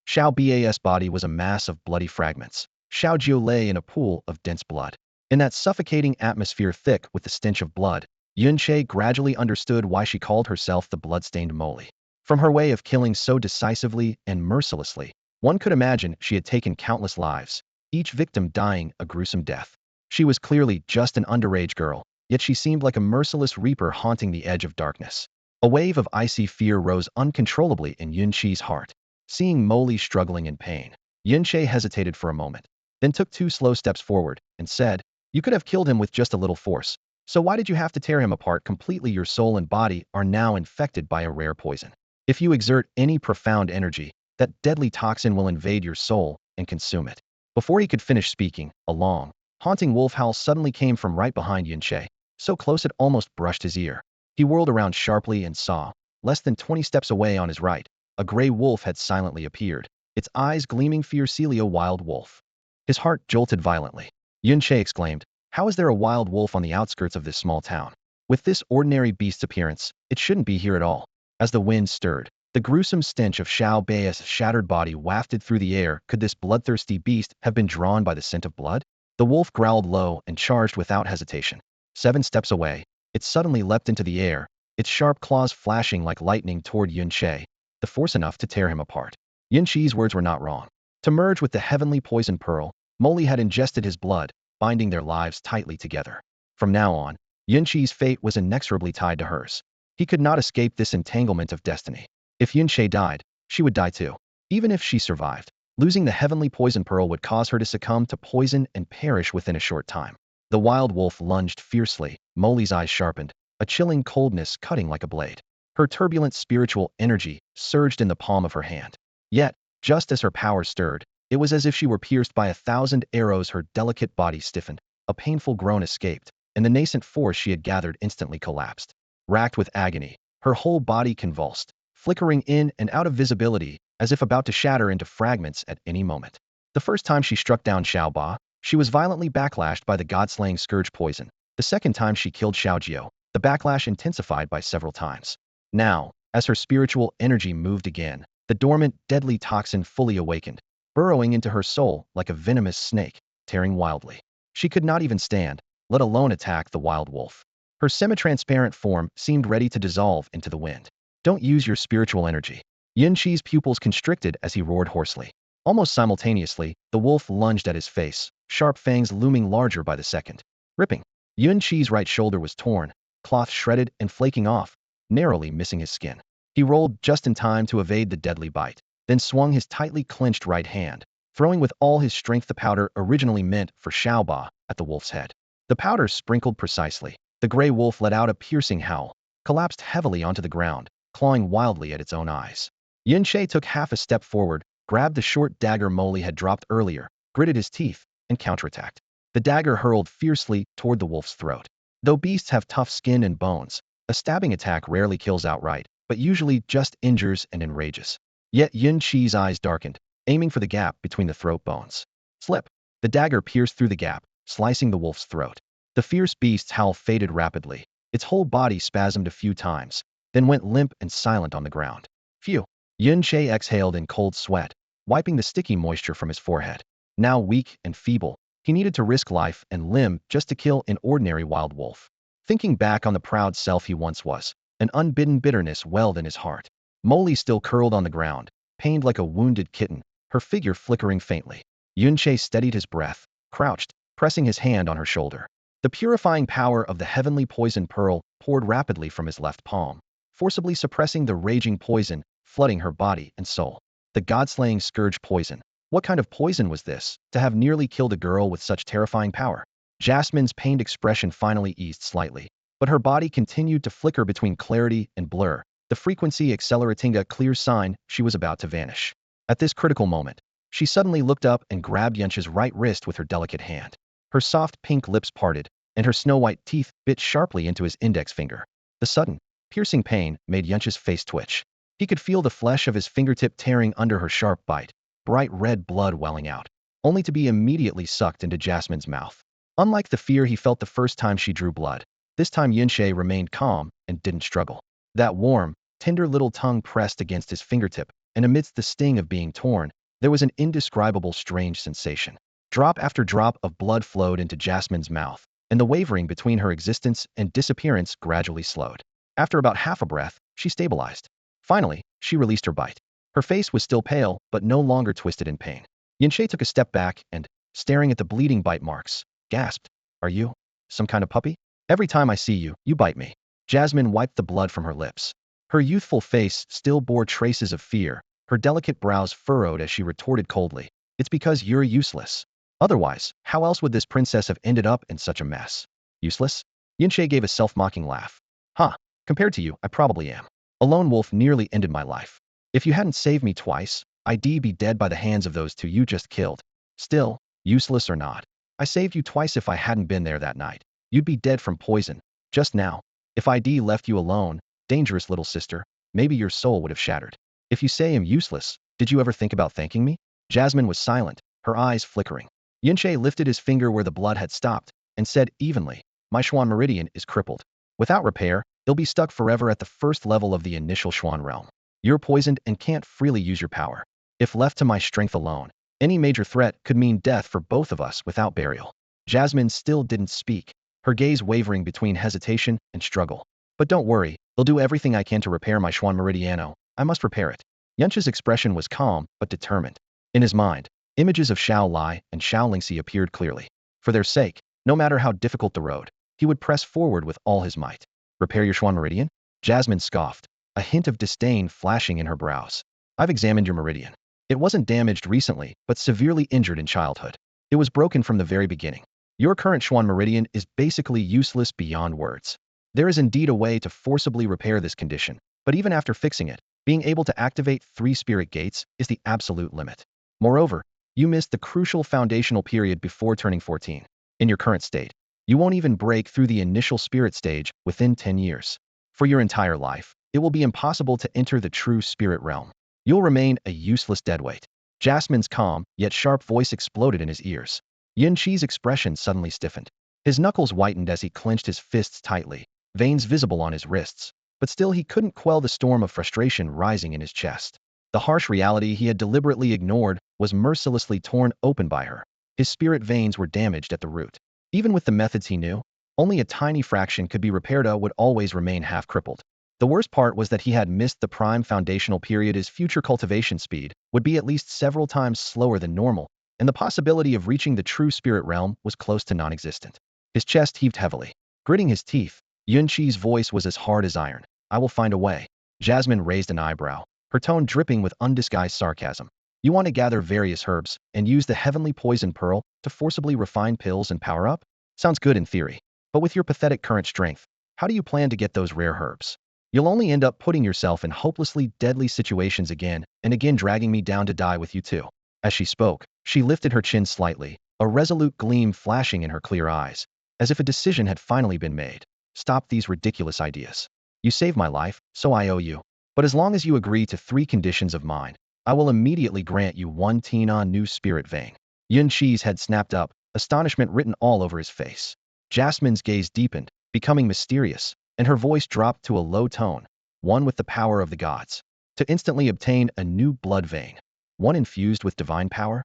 Xiao Ba's body was a mass of bloody fragments. Xiao Jiu lay in a pool of dense blood. In that suffocating atmosphere thick with the stench of blood, Yun Che gradually understood why she called herself the blood-stained Molly. From her way of killing so decisively and mercilessly, one could imagine she had taken countless lives, each victim dying a gruesome death. She was clearly just an underage girl, yet she seemed like a merciless reaper haunting the edge of darkness. A wave of icy fear rose uncontrollably in Yun Che's heart. Seeing Molly struggling in pain, Yun Che hesitated for a moment, then took 2 slow steps forward and said, "You could have killed him with just a little force. So why did you have to tear him apart completely? Your soul and body are now infected by a rare poison. If you exert any profound energy, that deadly toxin will invade your soul and consume it." Before he could finish speaking, a long, haunting wolf howl suddenly came from right behind Yun Che, so close it almost brushed his ear. He whirled around sharply and saw, less than 20 steps away on his right, a gray wolf had silently appeared, its eyes gleaming fiercely. A wild wolf. His heart jolted violently. Yun Che exclaimed, "How is there a wild wolf on the outskirts of this small town? With this ordinary beast's appearance, it shouldn't be here at all." As the wind stirred, the gruesome stench of Xiao Bai's shattered body wafted through the air. Could this bloodthirsty beast have been drawn by the scent of blood? The wolf growled low and charged without hesitation. 7 steps away, it suddenly leapt into the air, its sharp claws flashing like lightning toward Yun Che, the force enough to tear him apart. Yun Che's words were not wrong. To merge with the heavenly poison pearl, Molly had ingested his blood, binding their lives tightly together. From now on, Yun Che's fate was inexorably tied to hers. He could not escape this entanglement of destiny. If Yun Che died, she would die too. Even if she survived, losing the heavenly poison pearl would cause her to succumb to poison and perish within a short time. The wild wolf lunged fiercely, Molly's eyes sharpened, a chilling coldness cutting like a blade. Her turbulent spiritual energy surged in the palm of her hand. Yet, just as her power stirred, it was as if she were pierced by 1,000 arrows. Her delicate body stiffened, a painful groan escaped, and the nascent force she had gathered instantly collapsed. Racked with agony, her whole body convulsed, flickering in and out of visibility, as if about to shatter into fragments at any moment. The first time she struck down Xiao Ba, she was violently backlashed by the god-slaying scourge poison. The second time she killed Xiao Jiao, the backlash intensified by several times. Now, as her spiritual energy moved again, the dormant, deadly toxin fully awakened, burrowing into her soul like a venomous snake, tearing wildly. She could not even stand, let alone attack the wild wolf. Her semi-transparent form seemed ready to dissolve into the wind. "Don't use your spiritual energy." Yin Chi's pupils constricted as he roared hoarsely. Almost simultaneously, the wolf lunged at his face, sharp fangs looming larger by the second. Ripping. Yun Chi's right shoulder was torn, cloth shredded and flaking off, narrowly missing his skin. He rolled just in time to evade the deadly bite, then swung his tightly clenched right hand, throwing with all his strength the powder originally meant for Xiaoba at the wolf's head. The powder sprinkled precisely. The gray wolf let out a piercing howl, collapsed heavily onto the ground, clawing wildly at its own eyes. Yin Che took half a step forward, grabbed the short dagger Molly had dropped earlier, gritted his teeth, and counterattacked. The dagger hurled fiercely toward the wolf's throat. Though beasts have tough skin and bones, a stabbing attack rarely kills outright, but usually just injures and enrages. Yet Yun Qi's eyes darkened, aiming for the gap between the throat bones. Slip! The dagger pierced through the gap, slicing the wolf's throat. The fierce beast's howl faded rapidly. Its whole body spasmed a few times, then went limp and silent on the ground. Phew! Yun Che exhaled in cold sweat, wiping the sticky moisture from his forehead. Now weak and feeble, he needed to risk life and limb just to kill an ordinary wild wolf. Thinking back on the proud self he once was, an unbidden bitterness welled in his heart. Molly still curled on the ground, pained like a wounded kitten, her figure flickering faintly. Yun Che steadied his breath, crouched, pressing his hand on her shoulder. The purifying power of the heavenly poison pearl poured rapidly from his left palm, forcibly suppressing the raging poison, flooding her body and soul. The god-slaying scourge poison. What kind of poison was this, to have nearly killed a girl with such terrifying power? Jasmine's pained expression finally eased slightly, but her body continued to flicker between clarity and blur, the frequency accelerating a clear sign she was about to vanish. At this critical moment, she suddenly looked up and grabbed Yunche's right wrist with her delicate hand. Her soft pink lips parted, and her snow-white teeth bit sharply into his index finger. The sudden, piercing pain made Yunche's face twitch. He could feel the flesh of his fingertip tearing under her sharp bite, bright red blood welling out, only to be immediately sucked into Jasmine's mouth. Unlike the fear he felt the first time she drew blood, this time Yunche remained calm and didn't struggle. That warm, tender little tongue pressed against his fingertip, and amidst the sting of being torn, there was an indescribable strange sensation. Drop after drop of blood flowed into Jasmine's mouth, and the wavering between her existence and disappearance gradually slowed. After about half a breath, she stabilized. Finally, she released her bite. Her face was still pale, but no longer twisted in pain. Yunche took a step back and, staring at the bleeding bite marks, gasped, "Are you some kind of puppy? Every time I see you, you bite me." Jasmine wiped the blood from her lips. Her youthful face still bore traces of fear, her delicate brows furrowed as she retorted coldly, "It's because you're useless. Otherwise, how else would this princess have ended up in such a mess?" Useless? Yunche gave a self-mocking laugh. "Huh, compared to you, I probably am. A lone wolf nearly ended my life. If you hadn't saved me twice, I'd be dead by the hands of those two you just killed. Still, useless or not, I saved you twice. If I hadn't been there that night, you'd be dead from poison. Just now, if I'd left you alone, dangerous little sister, maybe your soul would have shattered. If you say I'm useless, did you ever think about thanking me?" Jasmine was silent, her eyes flickering. Yunche lifted his finger where the blood had stopped and said evenly, "My Xuan meridian is crippled. Without repair, it'll be stuck forever at the first level of the initial Xuan realm. You're poisoned and can't freely use your power. If left to my strength alone, any major threat could mean death for both of us without burial." Jasmine still didn't speak, her gaze wavering between hesitation and struggle. "But don't worry, I'll do everything I can to repair my Xuan Meridiano. I must repair it." Yunche's expression was calm but determined. In his mind, images of Xiao Lai and Xiao Lingxi appeared clearly. For their sake, no matter how difficult the road, he would press forward with all his might. "Repair your Xuan Meridian?" Jasmine scoffed, a hint of disdain flashing in her brows. "I've examined your meridian. It wasn't damaged recently, but severely injured in childhood. It was broken from the very beginning. Your current Xuan Meridian is basically useless beyond words. There is indeed a way to forcibly repair this condition, but even after fixing it, being able to activate 3 spirit gates is the absolute limit. Moreover, you missed the crucial foundational period before turning 14. In your current state, you won't even break through the initial spirit stage within 10 years. For your entire life, it will be impossible to enter the true spirit realm. You'll remain a useless deadweight." Jasmine's calm, yet sharp voice exploded in his ears. Yin Qi's expression suddenly stiffened. His knuckles whitened as he clenched his fists tightly, veins visible on his wrists, but still he couldn't quell the storm of frustration rising in his chest. The harsh reality he had deliberately ignored was mercilessly torn open by her. His spirit veins were damaged at the root. Even with the methods he knew, only a tiny fraction could be repaired. Would always remain half-crippled. The worst part was that he had missed the prime foundational period. His future cultivation speed would be at least several times slower than normal, and the possibility of reaching the true spirit realm was close to non-existent. His chest heaved heavily. Gritting his teeth, Yun Qi's voice was as hard as iron. "I will find a way." Jasmine raised an eyebrow, her tone dripping with undisguised sarcasm. "You want to gather various herbs and use the heavenly poison pearl to forcibly refine pills and power up? Sounds good in theory, but with your pathetic current strength, how do you plan to get those rare herbs? You'll only end up putting yourself in hopelessly deadly situations again and again, dragging me down to die with you too." As she spoke, she lifted her chin slightly, a resolute gleam flashing in her clear eyes, as if a decision had finally been made. "Stop these ridiculous ideas. You saved my life, so I owe you." But as long as you agree to 3 conditions of mine, I will immediately grant you 1 Tian new spirit vein. Yun Qi's head snapped up, astonishment written all over his face. Jasmine's gaze deepened, becoming mysterious, and her voice dropped to a low tone, one with the power of the gods. To instantly obtain a new blood vein, one infused with divine power?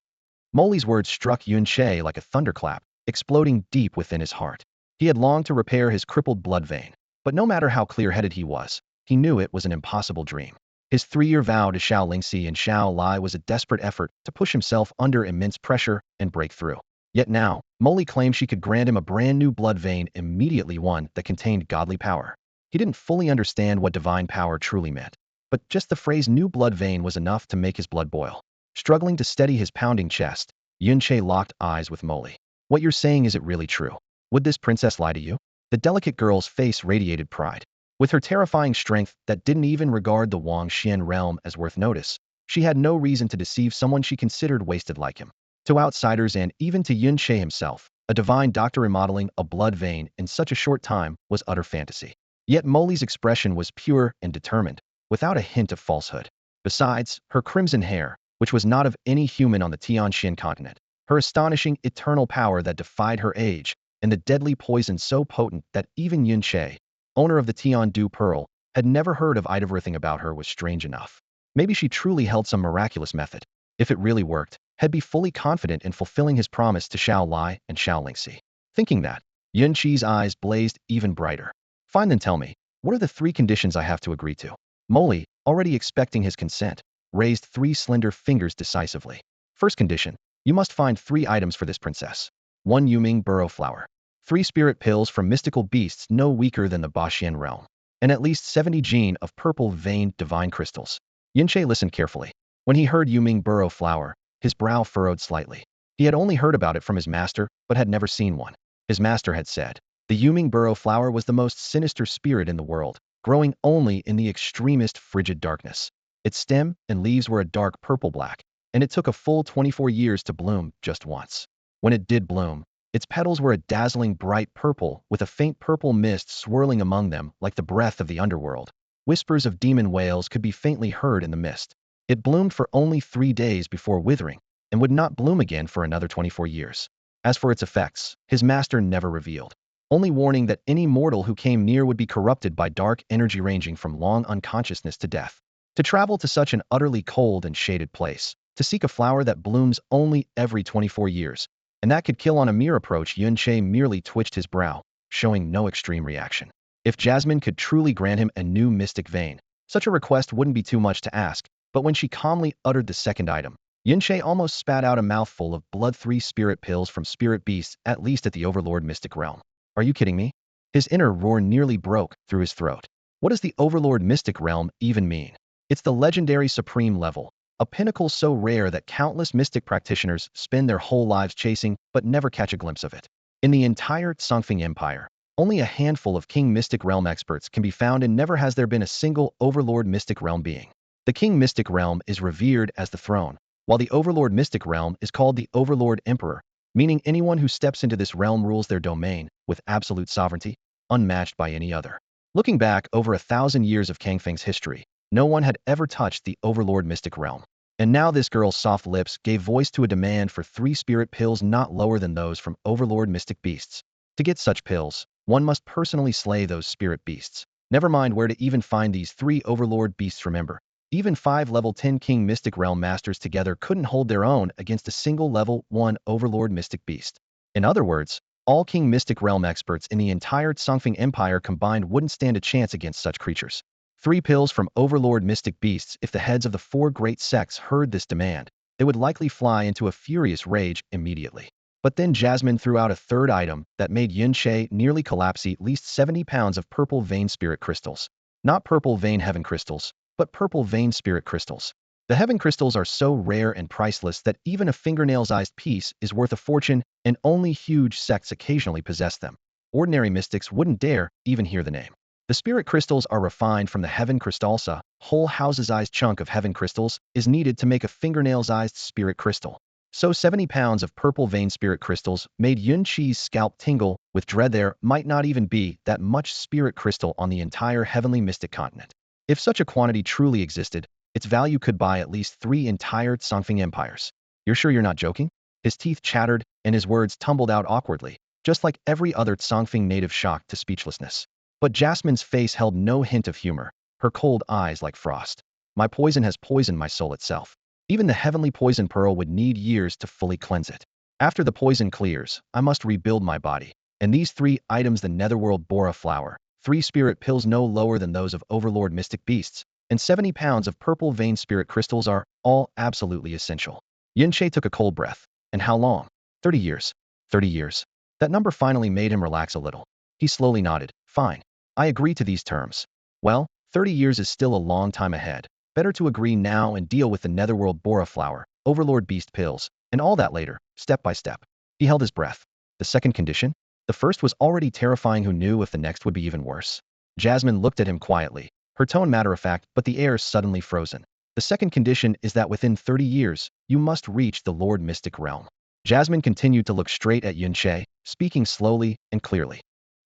Molly's words struck Yun Che like a thunderclap, exploding deep within his heart. He had longed to repair his crippled blood vein, but no matter how clear-headed he was, he knew it was an impossible dream. His 3-year vow to Xiao Lingxi and Xiao Lai was a desperate effort to push himself under immense pressure and break through. Yet now, Molly claimed she could grant him a brand new blood vein immediately, one that contained godly power. He didn't fully understand what divine power truly meant, but just the phrase new blood vein was enough to make his blood boil. Struggling to steady his pounding chest, Yun Che locked eyes with Molly. What you're saying, is it really true? Would this princess lie to you? The delicate girl's face radiated pride. With her terrifying strength that didn't even regard the Wang Xian realm as worth notice, she had no reason to deceive someone she considered wasted like him. To outsiders and even to Yun Che himself, a divine doctor remodeling a blood vein in such a short time was utter fantasy. Yet Molly's expression was pure and determined, without a hint of falsehood. Besides, her crimson hair, which was not of any human on the Tianxian continent, her astonishing eternal power that defied her age, and the deadly poison so potent that even Yun Che, owner of the Tian Du Pearl, had never heard of everything about her, was strange enough. Maybe she truly held some miraculous method. If it really worked, he'd be fully confident in fulfilling his promise to Xiao Lai and Xiao Lingxi. Thinking that, Yun Qi's eyes blazed even brighter. Fine, then tell me, what are the 3 conditions I have to agree to? Molly, already expecting his consent, raised 3 slender fingers decisively. First condition, you must find 3 items for this princess. 1 Yuming burrow flower. 3 spirit pills from mystical beasts no weaker than the Baxian realm. And at least 70 gene of purple veined divine crystals. Yun Che listened carefully. When he heard Yuming burrow flower, his brow furrowed slightly. He had only heard about it from his master, but had never seen one. His master had said, the Yuming burrow flower was the most sinister spirit in the world, growing only in the extremest frigid darkness. Its stem and leaves were a dark purple-black, and it took a full 24 years to bloom just once. When it did bloom, its petals were a dazzling bright purple, with a faint purple mist swirling among them like the breath of the underworld. Whispers of demon wails could be faintly heard in the mist. It bloomed for only 3 days before withering, and would not bloom again for another 24 years. As for its effects, his master never revealed, only warning that any mortal who came near would be corrupted by dark energy ranging from long unconsciousness to death. To travel to such an utterly cold and shaded place, to seek a flower that blooms only every 24 years, and that could kill on a mere approach, Yun Che merely twitched his brow, showing no extreme reaction. If Jasmine could truly grant him a new mystic vein, such a request wouldn't be too much to ask, but when she calmly uttered the second item, Yun Che almost spat out a mouthful of blood. 3 spirit pills from spirit beasts, at least at the Overlord mystic realm. Are you kidding me? His inner roar nearly broke through his throat. What does the Overlord mystic realm even mean? It's the legendary supreme level, a pinnacle so rare that countless mystic practitioners spend their whole lives chasing but never catch a glimpse of it. In the entire Songfeng Empire, only a handful of King Mystic Realm experts can be found, and never has there been a single Overlord Mystic Realm being. The King Mystic Realm is revered as the throne, while the Overlord Mystic Realm is called the Overlord Emperor, meaning anyone who steps into this realm rules their domain with absolute sovereignty, unmatched by any other. Looking back over 1,000 years of Kangfeng's history, no one had ever touched the Overlord Mystic Realm. And now this girl's soft lips gave voice to a demand for 3 spirit pills not lower than those from Overlord Mystic Beasts. To get such pills, one must personally slay those spirit beasts. Never mind where to even find these 3 Overlord beasts. Remember, even 5 level 10 King Mystic Realm masters together couldn't hold their own against a single level 1 Overlord Mystic Beast. In other words, all King Mystic Realm experts in the entire Songfeng Empire combined wouldn't stand a chance against such creatures. 3 pills from Overlord Mystic Beasts. If the heads of the 4 great sects heard this demand, they would likely fly into a furious rage immediately. But then Jasmine threw out a third item that made Yun Che nearly collapse: at least 70 pounds of purple vein spirit crystals. Not purple vein heaven crystals, but purple vein spirit crystals. The heaven crystals are so rare and priceless that even a fingernail-sized piece is worth a fortune, and only huge sects occasionally possess them. Ordinary mystics wouldn't dare even hear the name. The spirit crystals are refined from the heaven crystalsa. Whole houses-sized chunk of heaven crystals is needed to make a fingernail-sized spirit crystal. So 70 pounds of purple vein spirit crystals made Yun Qi's scalp tingle with dread. There might not even be that much spirit crystal on the entire heavenly mystic continent. If such a quantity truly existed, its value could buy at least 3 entire Tsongfing empires. You're sure you're not joking? His teeth chattered, and his words tumbled out awkwardly, just like every other Tsongfing native shocked to speechlessness. But Jasmine's face held no hint of humor, her cold eyes like frost. My poison has poisoned my soul itself. Even the heavenly poison pearl would need years to fully cleanse it. After the poison clears, I must rebuild my body. And these 3 items, the netherworld bora flower, 3 spirit pills no lower than those of overlord mystic beasts, and 70 pounds of purple vein spirit crystals are all absolutely essential. Yunche took a cold breath. And how long? 30 years. 30 years. That number finally made him relax a little. He slowly nodded. Fine. I agree to these terms. Well, 30 years is still a long time ahead. Better to agree now and deal with the netherworld bora flower, overlord beast pills, and all that later, step by step. He held his breath. The second condition? The first was already terrifying. Who knew if the next would be even worse? Jasmine looked at him quietly, her tone matter-of-fact, but the air suddenly frozen. The second condition is that within 30 years, you must reach the Lord Mystic Realm. Jasmine continued to look straight at Yunche, speaking slowly and clearly.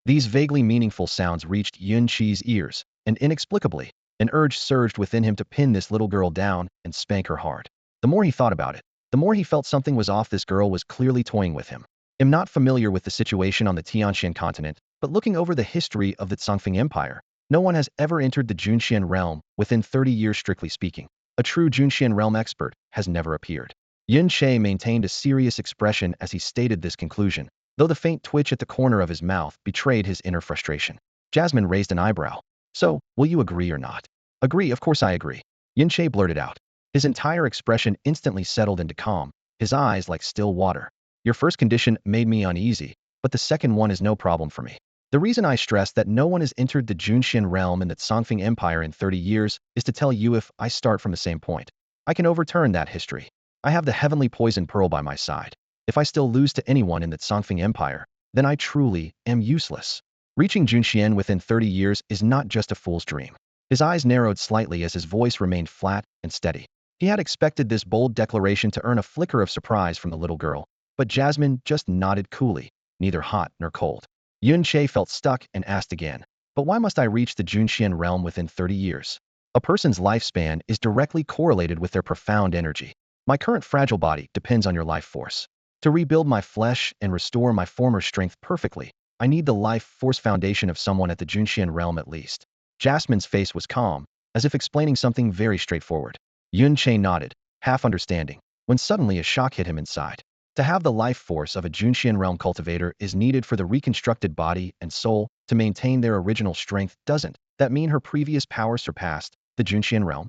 These vaguely meaningful sounds reached Yunche's ears, and inexplicably, an urge surged within him to pin this little girl down and spank her hard. The more he thought about it, the more he felt something was off. This girl was clearly toying with him. I'm not familiar with the situation on the Tianxian continent, but looking over the history of the Tsongfing Empire, no one has ever entered the Junxian realm within 30 years. Strictly speaking, a true Junxian realm expert has never appeared. Yun Che maintained a serious expression as he stated this conclusion, though the faint twitch at the corner of his mouth betrayed his inner frustration. Jasmine raised an eyebrow. So, will you agree or not? Agree, of course I agree. Yun Che blurted out. His entire expression instantly settled into calm, his eyes like still water. Your first condition made me uneasy, but the second one is no problem for me. The reason I stress that no one has entered the Junxian realm in the Tsongfing Empire in 30 years is to tell you if I start from the same point, I can overturn that history. I have the heavenly poison pearl by my side. If I still lose to anyone in the Tsongfing Empire, then I truly am useless. Reaching Junxian within 30 years is not just a fool's dream. His eyes narrowed slightly as his voice remained flat and steady. He had expected this bold declaration to earn a flicker of surprise from the little girl, but Jasmine just nodded coolly, neither hot nor cold. Yun Che felt stuck and asked again, but why must I reach the Junxian realm within 30 years? A person's lifespan is directly correlated with their profound energy. My current fragile body depends on your life force. To rebuild my flesh and restore my former strength perfectly, I need the life force foundation of someone at the Junxian realm at least. Jasmine's face was calm, as if explaining something very straightforward. Yun Che nodded, half understanding, when suddenly a shock hit him inside. To have the life force of a Junxian realm cultivator is needed for the reconstructed body and soul to maintain their original strength. Doesn't that mean her previous power surpassed the Junxian realm?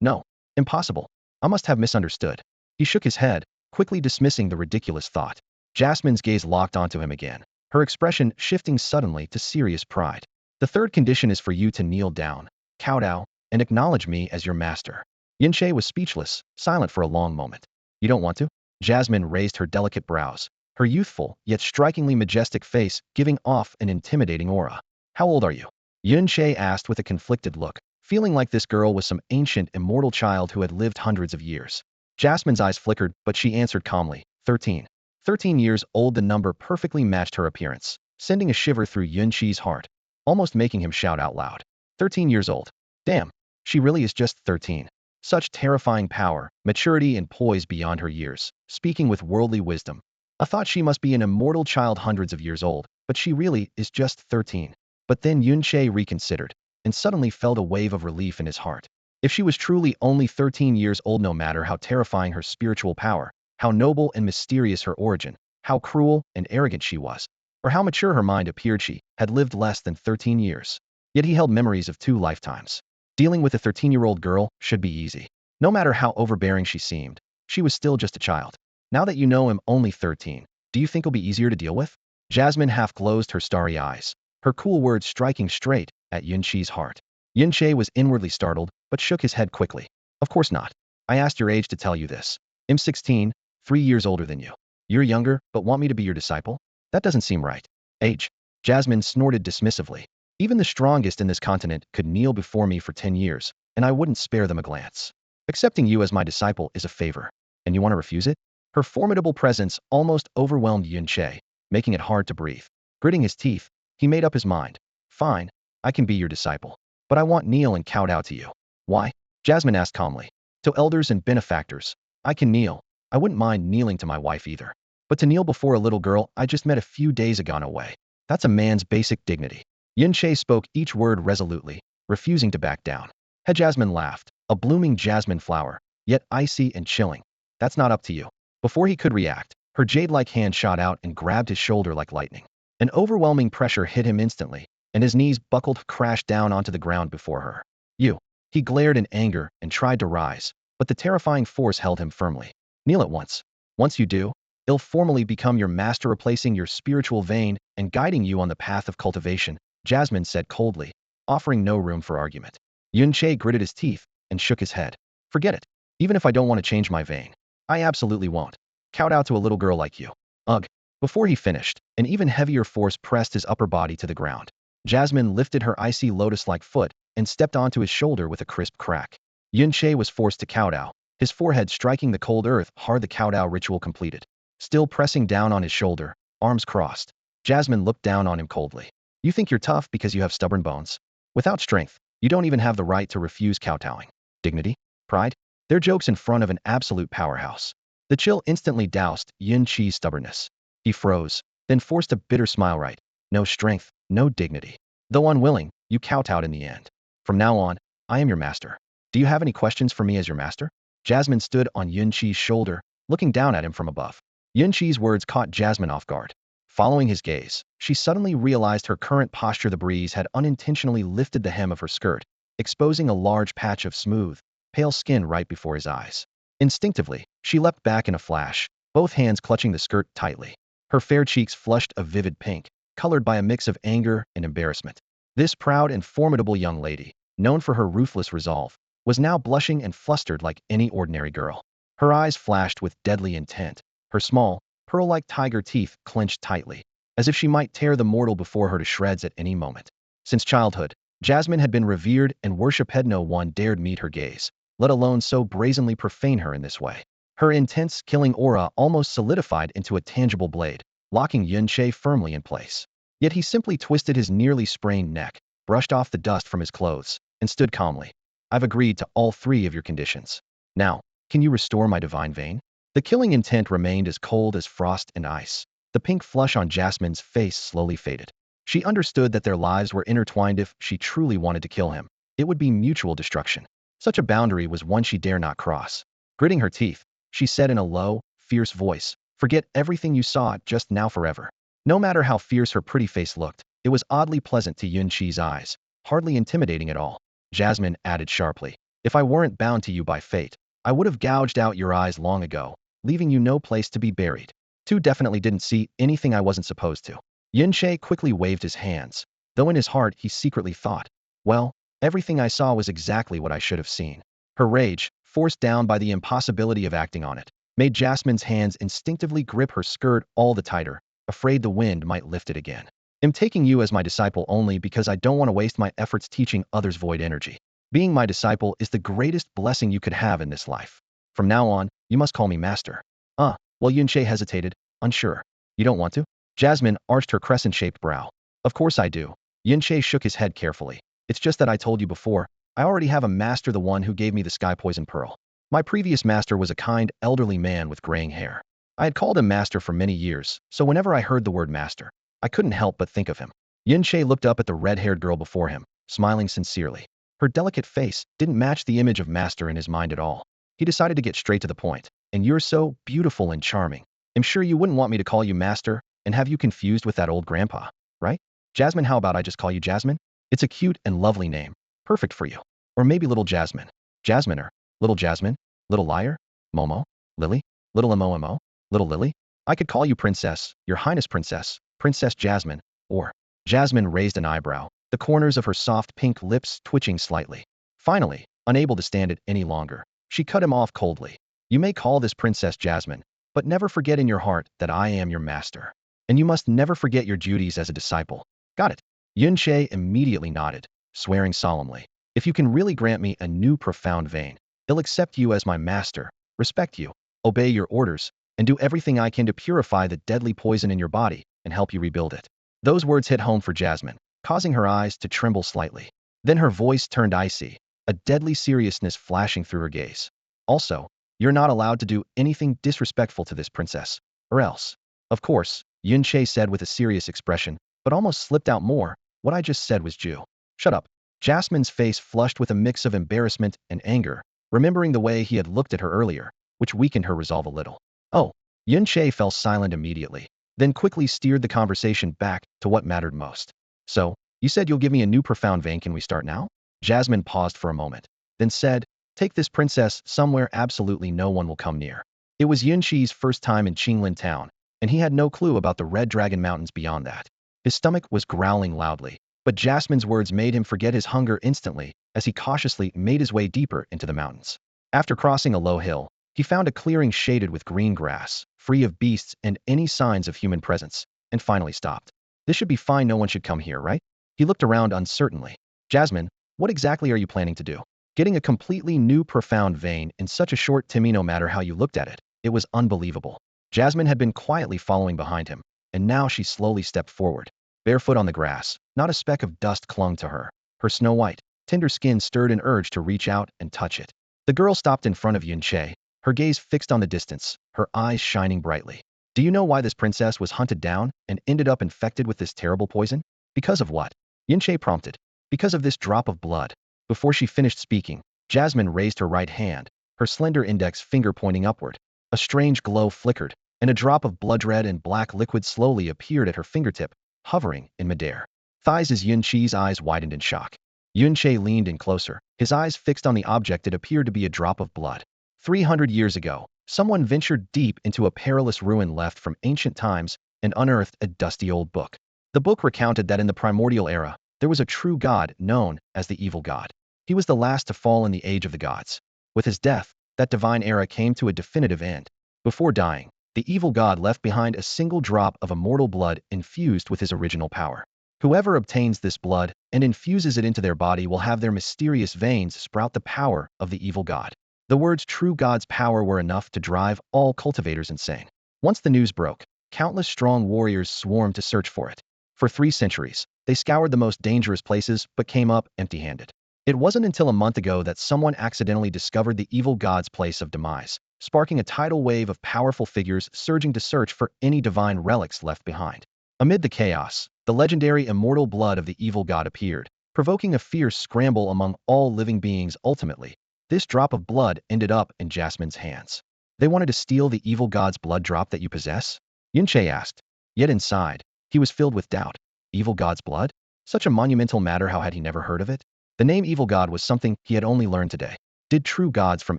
No. Impossible. I must have misunderstood. He shook his head, quickly dismissing the ridiculous thought. Jasmine's gaze locked onto him again, her expression shifting suddenly to serious pride. The third condition is for you to kneel down, kowtow, and acknowledge me as your master. Yunche was speechless, silent for a long moment. You don't want to? Jasmine raised her delicate brows, her youthful yet strikingly majestic face giving off an intimidating aura. How old are you? Yunche asked with a conflicted look, feeling like this girl was some ancient immortal child who had lived hundreds of years. Jasmine's eyes flickered, but she answered calmly, 13. 13 years old. The number perfectly matched her appearance, sending a shiver through Yunche's heart, almost making him shout out loud. 13 years old. Damn, she really is just 13. Such terrifying power, maturity and poise beyond her years, speaking with worldly wisdom. I thought she must be an immortal child hundreds of years old, but she really is just 13. But then Yunche reconsidered, and suddenly felt a wave of relief in his heart. If she was truly only 13 years old, no matter how terrifying her spiritual power, how noble and mysterious her origin, how cruel and arrogant she was, or how mature her mind appeared, she had lived less than 13 years. Yet he held memories of 2 lifetimes. Dealing with a 13-year-old girl should be easy. No matter how overbearing she seemed, she was still just a child. Now that you know him only 13, do you think it'll be easier to deal with? Jasmine half closed her starry eyes, her cool words striking straight at Yunche's heart. Yunche was inwardly startled, but shook his head quickly. Of course not. I asked your age to tell you this. I'm 16, 3 years older than you. You're younger, but want me to be your disciple? That doesn't seem right. Age. Jasmine snorted dismissively. Even the strongest in this continent could kneel before me for 10 years, and I wouldn't spare them a glance. Accepting you as my disciple is a favor, and you want to refuse it? Her formidable presence almost overwhelmed Yunche, making it hard to breathe. Gritting his teeth, he made up his mind. Fine, I can be your disciple. but I want kneel and kowtow to you. Why? Jasmine asked calmly. To elders and benefactors. I can kneel. I wouldn't mind kneeling to my wife either. But to kneel before a little girl I just met a few days ago away. That's a man's basic dignity. Yin-che spoke each word resolutely, refusing to back down. Jasmine laughed, a blooming jasmine flower, yet icy and chilling. That's not up to you. Before he could react, her jade-like hand shot out and grabbed his shoulder like lightning. An overwhelming pressure hit him instantly, and his knees buckled, crashed down onto the ground before her. You. He glared in anger and tried to rise, but the terrifying force held him firmly. Kneel at once. Once you do, it'll formally become your master, replacing your spiritual vein and guiding you on the path of cultivation, Jasmine said coldly, offering no room for argument. Yun-che gritted his teeth and shook his head. Forget it. Even if I don't want to change my vein, I absolutely won't. Kowtow to a little girl like you. Ugh. Before he finished, an even heavier force pressed his upper body to the ground. Jasmine lifted her icy lotus-like foot and stepped onto his shoulder with a crisp crack. Yun-che was forced to kowtow, his forehead striking the cold earth hard. The kowtow ritual completed. Still pressing down on his shoulder, arms crossed, Jasmine looked down on him coldly. You think you're tough because you have stubborn bones? Without strength, you don't even have the right to refuse kowtowing. Dignity? Pride? They're jokes in front of an absolute powerhouse. The chill instantly doused Yin-che's stubbornness. He froze, then forced a bitter smile. Right. No strength, no dignity. Though unwilling, you kowtowed in the end. From now on, I am your master. Do you have any questions for me as your master? Jasmine stood on Yin-che's shoulder, looking down at him from above. Yin-che's words caught Jasmine off guard. Following his gaze, she suddenly realized her current posture. The breeze had unintentionally lifted the hem of her skirt, exposing a large patch of smooth, pale skin right before his eyes. Instinctively, she leapt back in a flash, both hands clutching the skirt tightly. Her fair cheeks flushed a vivid pink, colored by a mix of anger and embarrassment. This proud and formidable young lady, known for her ruthless resolve, was now blushing and flustered like any ordinary girl. Her eyes flashed with deadly intent, her small, pearl-like tiger teeth clenched tightly, as if she might tear the mortal before her to shreds at any moment. Since childhood, Jasmine had been revered and worshipped. No one dared meet her gaze, let alone so brazenly profane her in this way. Her intense, killing aura almost solidified into a tangible blade, locking Yun-che firmly in place. Yet he simply twisted his nearly sprained neck, brushed off the dust from his clothes, and stood calmly. I've agreed to all three of your conditions. Now, can you restore my divine vein? The killing intent remained as cold as frost and ice. The pink flush on Jasmine's face slowly faded. She understood that their lives were intertwined. If she truly wanted to kill him, it would be mutual destruction. Such a boundary was one she dare not cross. Gritting her teeth, she said in a low, fierce voice, forget everything you saw just now forever. No matter how fierce her pretty face looked, it was oddly pleasant to Yun-che's eyes, hardly intimidating at all. Jasmine added sharply, if I weren't bound to you by fate, I would have gouged out your eyes long ago, leaving you no place to be buried. Two definitely didn't see anything I wasn't supposed to. Yin-che quickly waved his hands, though in his heart he secretly thought, well, everything I saw was exactly what I should have seen. Her rage, forced down by the impossibility of acting on it, made Jasmine's hands instinctively grip her skirt all the tighter, afraid the wind might lift it again. I'm taking you as my disciple only because I don't want to waste my efforts teaching others void energy. Being my disciple is the greatest blessing you could have in this life. From now on, you must call me master. Well, Yun-che hesitated, unsure. You don't want to? Jasmine arched her crescent-shaped brow. Of course I do. Yun-che shook his head carefully. It's just that I told you before, I already have a master, the one who gave me the sky poison pearl. My previous master was a kind, elderly man with graying hair. I had called him master for many years, so whenever I heard the word master, I couldn't help but think of him. Yin-che looked up at the red-haired girl before him, smiling sincerely. Her delicate face didn't match the image of master in his mind at all. He decided to get straight to the point. And you're so beautiful and charming. I'm sure you wouldn't want me to call you master and have you confused with that old grandpa, right? Jasmine, how about I just call you Jasmine? It's a cute and lovely name. Perfect for you. Or maybe little Jasmine. Jasmine or little Jasmine? Little liar? Momo? Lily? Little Imo? Little Lily? I could call you Princess, Your Highness Princess, Princess Jasmine, or Jasmine raised an eyebrow, the corners of her soft pink lips twitching slightly. Finally, unable to stand it any longer, she cut him off coldly. You may call this Princess Jasmine, but never forget in your heart that I am your master. And you must never forget your duties as a disciple. Got it? Yun-che immediately nodded, swearing solemnly. If you can really grant me a new profound vein, I'll accept you as my master, respect you, obey your orders, and do everything I can to purify the deadly poison in your body and help you rebuild it. Those words hit home for Jasmine, causing her eyes to tremble slightly. Then her voice turned icy, a deadly seriousness flashing through her gaze. Also, you're not allowed to do anything disrespectful to this princess, or else. Of course, Yun Che said with a serious expression, but almost slipped out more. What I just said was Jew. Shut up. Jasmine's face flushed with a mix of embarrassment and anger, remembering the way he had looked at her earlier, which weakened her resolve a little. Oh, Yun Che fell silent immediately, then quickly steered the conversation back to what mattered most. So, you said you'll give me a new profound vein. Can we start now? Jasmine paused for a moment, then said, take this princess somewhere absolutely no one will come near. It was Yun Chi's first time in Qinglin town, and he had no clue about the Red Dragon Mountains beyond that. His stomach was growling loudly, but Jasmine's words made him forget his hunger instantly as he cautiously made his way deeper into the mountains. After crossing a low hill, he found a clearing shaded with green grass, free of beasts and any signs of human presence, and finally stopped. This should be fine, no one should come here, right? He looked around uncertainly. Jasmine, what exactly are you planning to do? Getting a completely new profound vein in such a short time, no matter how you looked at it, it was unbelievable. Jasmine had been quietly following behind him, and now she slowly stepped forward. Barefoot on the grass, not a speck of dust clung to her. Her snow-white, tender skin stirred an urge to reach out and touch it. The girl stopped in front of Yun Che, her gaze fixed on the distance, her eyes shining brightly. Do you know why this princess was hunted down and ended up infected with this terrible poison? Because of what? Yun Che prompted. Because of this drop of blood. Before she finished speaking, Jasmine raised her right hand, her slender index finger pointing upward. A strange glow flickered, and a drop of blood-red and black liquid slowly appeared at her fingertip, hovering in midair. Thighs as Yun Chi's eyes widened in shock. Yun Che leaned in closer, his eyes fixed on the object. It appeared to be a drop of blood. 300 years ago, someone ventured deep into a perilous ruin left from ancient times and unearthed a dusty old book. The book recounted that in the primordial era, there was a true god known as the evil god. He was the last to fall in the age of the gods. With his death, that divine era came to a definitive end. Before dying, the evil god left behind a single drop of immortal blood infused with his original power. Whoever obtains this blood and infuses it into their body will have their mysterious veins sprout the power of the evil god. The words true god's power were enough to drive all cultivators insane. Once the news broke, countless strong warriors swarmed to search for it. For 3 centuries, they scoured the most dangerous places but came up empty-handed. It wasn't until a month ago that someone accidentally discovered the evil god's place of demise, sparking a tidal wave of powerful figures surging to search for any divine relics left behind. Amid the chaos, the legendary immortal blood of the evil god appeared, provoking a fierce scramble among all living beings. Ultimately, this drop of blood ended up in Jasmine's hands. They wanted to steal the evil god's blood drop that you possess? Yun Che asked. Yet inside, he was filled with doubt. Evil god's blood? Such a monumental matter, how had he never heard of it? The name evil god was something he had only learned today. Did true gods from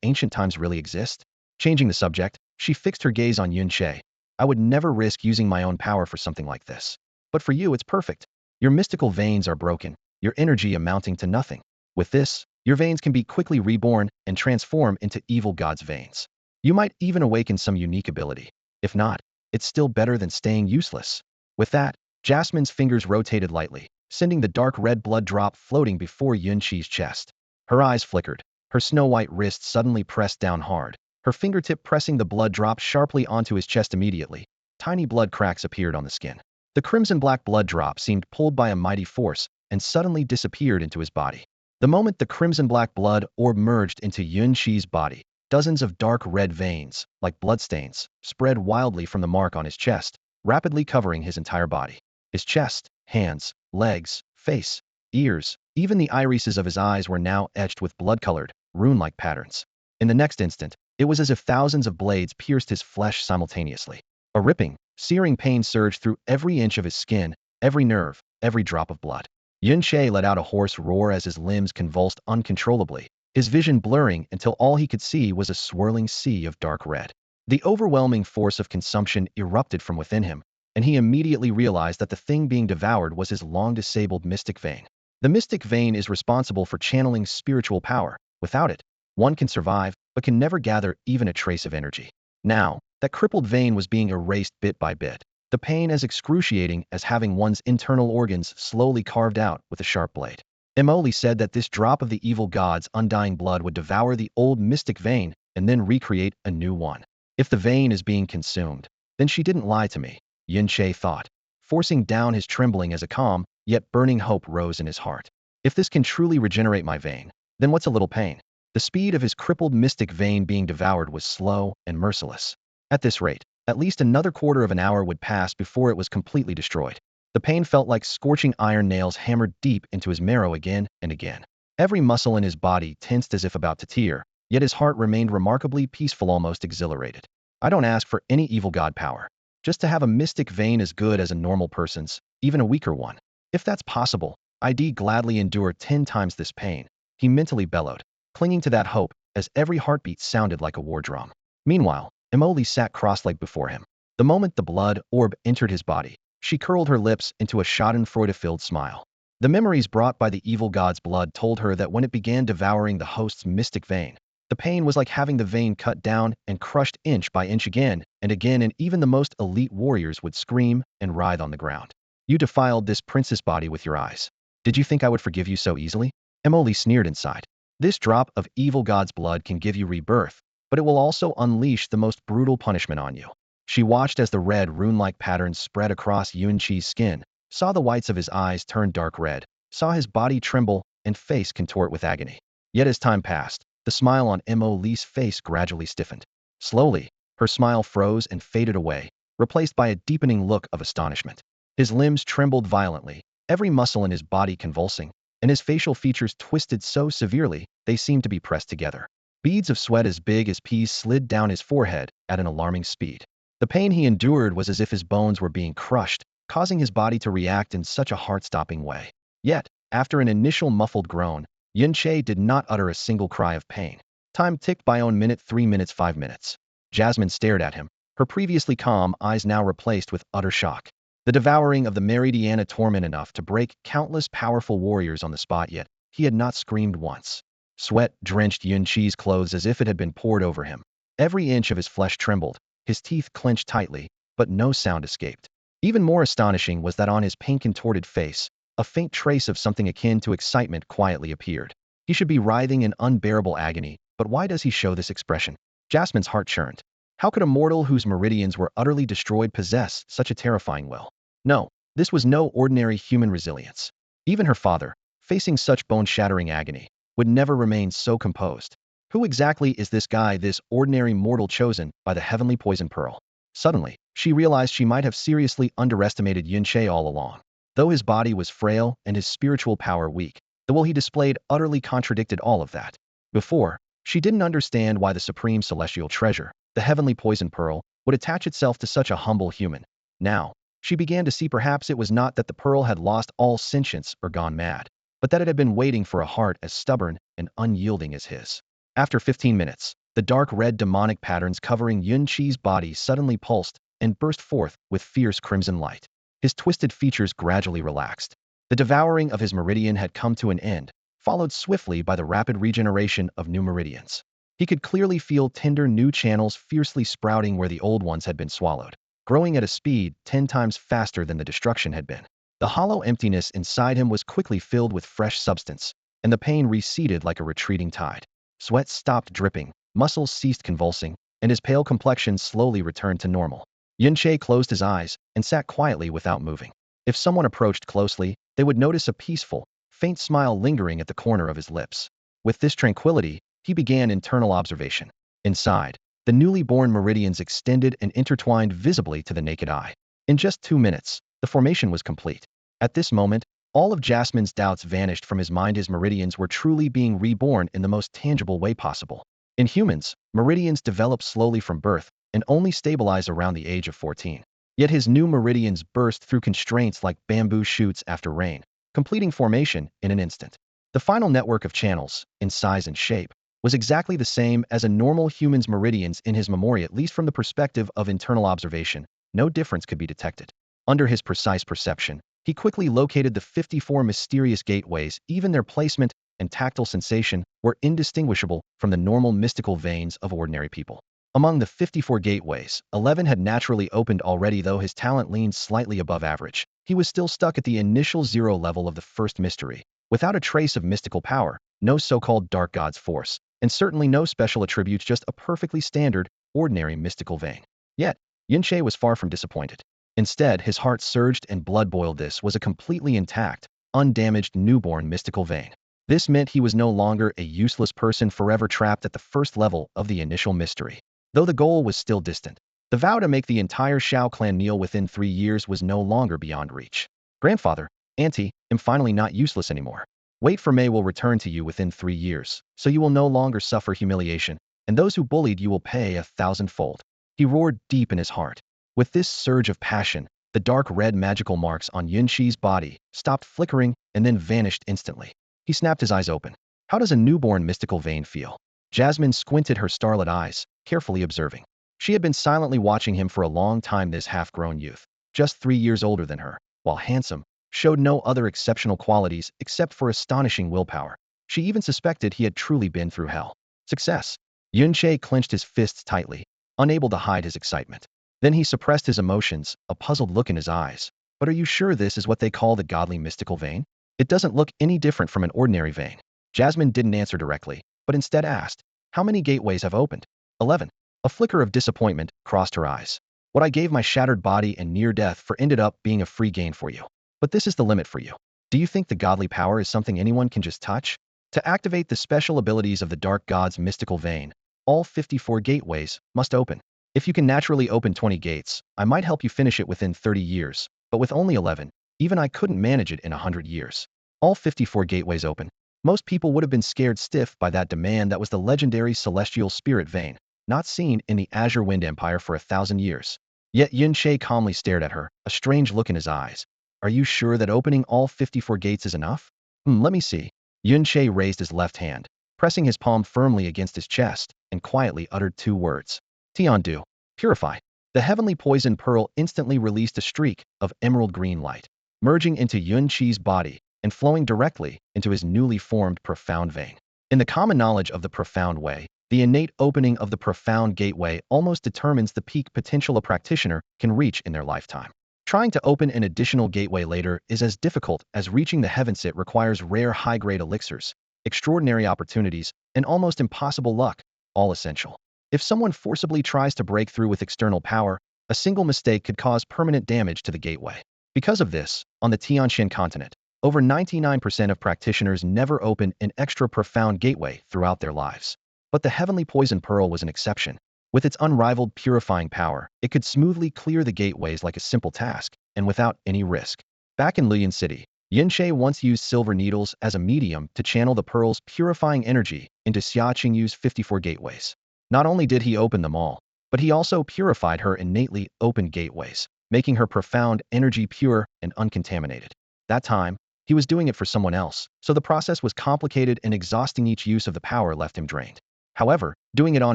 ancient times really exist? Changing the subject, she fixed her gaze on Yun Che. I would never risk using my own power for something like this. But for you, it's perfect. Your mystical veins are broken, your energy amounting to nothing. With this, your veins can be quickly reborn and transform into evil god's veins. You might even awaken some unique ability. If not, it's still better than staying useless. With that, Jasmine's fingers rotated lightly, sending the dark red blood drop floating before Yun Chi's chest. Her eyes flickered, her snow-white wrist suddenly pressed down hard, her fingertip pressing the blood drop sharply onto his chest immediately. Tiny blood cracks appeared on the skin. The crimson-black blood drop seemed pulled by a mighty force and suddenly disappeared into his body. The moment the crimson-black blood orb merged into Yun Chi's body, dozens of dark red veins, like bloodstains, spread wildly from the mark on his chest, rapidly covering his entire body. His chest, hands, legs, face, ears, even the irises of his eyes were now etched with blood-colored, rune-like patterns. In the next instant, it was as if thousands of blades pierced his flesh simultaneously. A ripping, searing pain surged through every inch of his skin, every nerve, every drop of blood. Yun Che let out a hoarse roar as his limbs convulsed uncontrollably, his vision blurring until all he could see was a swirling sea of dark red. The overwhelming force of consumption erupted from within him, and he immediately realized that the thing being devoured was his long-disabled mystic vein. The mystic vein is responsible for channeling spiritual power. Without it, one can survive, but can never gather even a trace of energy. Now, that crippled vein was being erased bit by bit, the pain as excruciating as having one's internal organs slowly carved out with a sharp blade. Emoli said that this drop of the evil god's undying blood would devour the old mystic vein and then recreate a new one. If the vein is being consumed, then she didn't lie to me, Yun Che thought, forcing down his trembling as a calm, yet burning hope rose in his heart. If this can truly regenerate my vein, then what's a little pain? The speed of his crippled mystic vein being devoured was slow and merciless. At this rate, at least another quarter of an hour would pass before it was completely destroyed. The pain felt like scorching iron nails hammered deep into his marrow again and again. Every muscle in his body tensed as if about to tear, yet his heart remained remarkably peaceful, almost exhilarated. I don't ask for any evil god power, just to have a mystic vein as good as a normal person's, even a weaker one. If that's possible, I'd gladly endure 10 times this pain, he mentally bellowed, clinging to that hope as every heartbeat sounded like a war drum. Meanwhile, Emily sat cross-legged before him. The moment the blood orb entered his body, she curled her lips into a schadenfreude-filled smile. The memories brought by the evil god's blood told her that when it began devouring the host's mystic vein, the pain was like having the vein cut down and crushed inch by inch again, and even the most elite warriors would scream and writhe on the ground. You defiled this prince's body with your eyes. Did you think I would forgive you so easily? Emily sneered inside. This drop of evil god's blood can give you rebirth, but it will also unleash the most brutal punishment on you. She watched as the red rune-like patterns spread across Yunqi's skin, saw the whites of his eyes turn dark red, saw his body tremble and face contort with agony. Yet as time passed, the smile on Emily's face gradually stiffened. Slowly, her smile froze and faded away, replaced by a deepening look of astonishment. His limbs trembled violently, every muscle in his body convulsing, and his facial features twisted so severely they seemed to be pressed together. Beads of sweat as big as peas slid down his forehead at an alarming speed. The pain he endured was as if his bones were being crushed, causing his body to react in such a heart-stopping way. Yet, after an initial muffled groan, Yunqi did not utter a single cry of pain. Time ticked by on minute 3 minutes 5 minutes. Jasmine stared at him, her previously calm eyes now replaced with utter shock. The devouring of the Meridiana torment enough to break countless powerful warriors on the spot, yet he had not screamed once. Sweat drenched Yunqi's clothes as if it had been poured over him. Every inch of his flesh trembled, his teeth clenched tightly, but no sound escaped. Even more astonishing was that on his pain-contorted face, a faint trace of something akin to excitement quietly appeared. He should be writhing in unbearable agony, but why does he show this expression? Jasmine's heart churned. How could a mortal whose meridians were utterly destroyed possess such a terrifying will? No, this was no ordinary human resilience. Even her father, facing such bone-shattering agony, would never remain so composed. Who exactly is this guy, this ordinary mortal chosen by the heavenly poison pearl? Suddenly, she realized she might have seriously underestimated Yunqi all along. Though his body was frail and his spiritual power weak, the will he displayed utterly contradicted all of that. Before, she didn't understand why the supreme celestial treasure, the heavenly poison pearl, would attach itself to such a humble human. Now, she began to see perhaps it was not that the pearl had lost all sentience or gone mad, but that it had been waiting for a heart as stubborn and unyielding as his. After 15 minutes, the dark red demonic patterns covering Yunqi's body suddenly pulsed and burst forth with fierce crimson light. His twisted features gradually relaxed. The devouring of his meridian had come to an end, followed swiftly by the rapid regeneration of new meridians. He could clearly feel tender new channels fiercely sprouting where the old ones had been swallowed, growing at a speed 10 times faster than the destruction had been. The hollow emptiness inside him was quickly filled with fresh substance, and the pain receded like a retreating tide. Sweat stopped dripping, muscles ceased convulsing, and his pale complexion slowly returned to normal. Yunqi closed his eyes and sat quietly without moving. If someone approached closely, they would notice a peaceful, faint smile lingering at the corner of his lips. With this tranquility, he began internal observation. Inside, the newly born meridians extended and intertwined visibly to the naked eye. In just 2 minutes, the formation was complete. At this moment, all of Jasmine's doubts vanished from his mind. His meridians were truly being reborn in the most tangible way possible. In humans, meridians develop slowly from birth and only stabilize around the age of 14. Yet his new meridians burst through constraints like bamboo shoots after rain, completing formation in an instant. The final network of channels, in size and shape, was exactly the same as a normal human's meridians in his memory. At least from the perspective of internal observation, no difference could be detected. Under his precise perception, he quickly located the 54 mysterious gateways. Even their placement and tactile sensation were indistinguishable from the normal mystical veins of ordinary people. Among the 54 gateways, 11 had naturally opened already. Though his talent leaned slightly above average, he was still stuck at the initial 0 level of the first mystery, without a trace of mystical power, no so-called dark god's force, and certainly no special attributes, just a perfectly standard, ordinary mystical vein. Yet, Yunqi was far from disappointed. Instead, his heart surged and blood boiled. This was a completely intact, undamaged newborn mystical vein. This meant he was no longer a useless person forever trapped at the first level of the initial mystery. Though the goal was still distant, the vow to make the entire Shao clan kneel within 3 years was no longer beyond reach. Grandfather, Auntie, am finally not useless anymore. Wait for May will return to you within 3 years, so you will no longer suffer humiliation, and those who bullied you will pay 1,000-fold. He roared deep in his heart. With this surge of passion, the dark red magical marks on Yunshi's body stopped flickering and then vanished instantly. He snapped his eyes open. How does a newborn mystical vein feel? Jasmine squinted her starlit eyes, carefully observing. She had been silently watching him for a long time. This half-grown youth, just 3 years older than her, while handsome, showed no other exceptional qualities except for astonishing willpower. She even suspected he had truly been through hell. Success. Yunche clenched his fists tightly, unable to hide his excitement. Then he suppressed his emotions, a puzzled look in his eyes. But are you sure this is what they call the godly mystical vein? It doesn't look any different from an ordinary vein. Jasmine didn't answer directly, but instead asked, how many gateways have opened? 11. A flicker of disappointment crossed her eyes. What I gave my shattered body and near death for ended up being a free gain for you. But this is the limit for you. Do you think the godly power is something anyone can just touch? To activate the special abilities of the dark god's mystical vein, all 54 gateways must open. If you can naturally open 20 gates, I might help you finish it within 30 years, but with only 11, even I couldn't manage it in 100 years. All 54 gateways open. Most people would have been scared stiff by that demand. That was the legendary celestial spirit vein, not seen in the Azure Wind Empire for 1,000 years. Yet Yunshe calmly stared at her, a strange look in his eyes. Are you sure that opening all 54 gates is enough? Let me see. Yunshe raised his left hand, pressing his palm firmly against his chest, and quietly uttered 2 words. Tiandu. Purify. The heavenly poison pearl instantly released a streak of emerald green light, merging into Yunshi's body and flowing directly into his newly formed profound vein. In the common knowledge of the profound way, the innate opening of the profound gateway almost determines the peak potential a practitioner can reach in their lifetime. Trying to open an additional gateway later is as difficult as reaching the heavens. It requires rare high-grade elixirs, extraordinary opportunities, and almost impossible luck, all essential. If someone forcibly tries to break through with external power, a single mistake could cause permanent damage to the gateway. Because of this, on the Tianxian continent, over 99% of practitioners never open an extra profound gateway throughout their lives. But the heavenly poison pearl was an exception. With its unrivaled purifying power, it could smoothly clear the gateways like a simple task, and without any risk. Back in Lian City, Yunshe once used silver needles as a medium to channel the pearl's purifying energy into Xia Qingyu's 54 gateways. Not only did he open them all, but he also purified her innately open gateways, making her profound energy pure and uncontaminated. That time, he was doing it for someone else, so the process was complicated and exhausting. Each use of the power left him drained. However, doing it on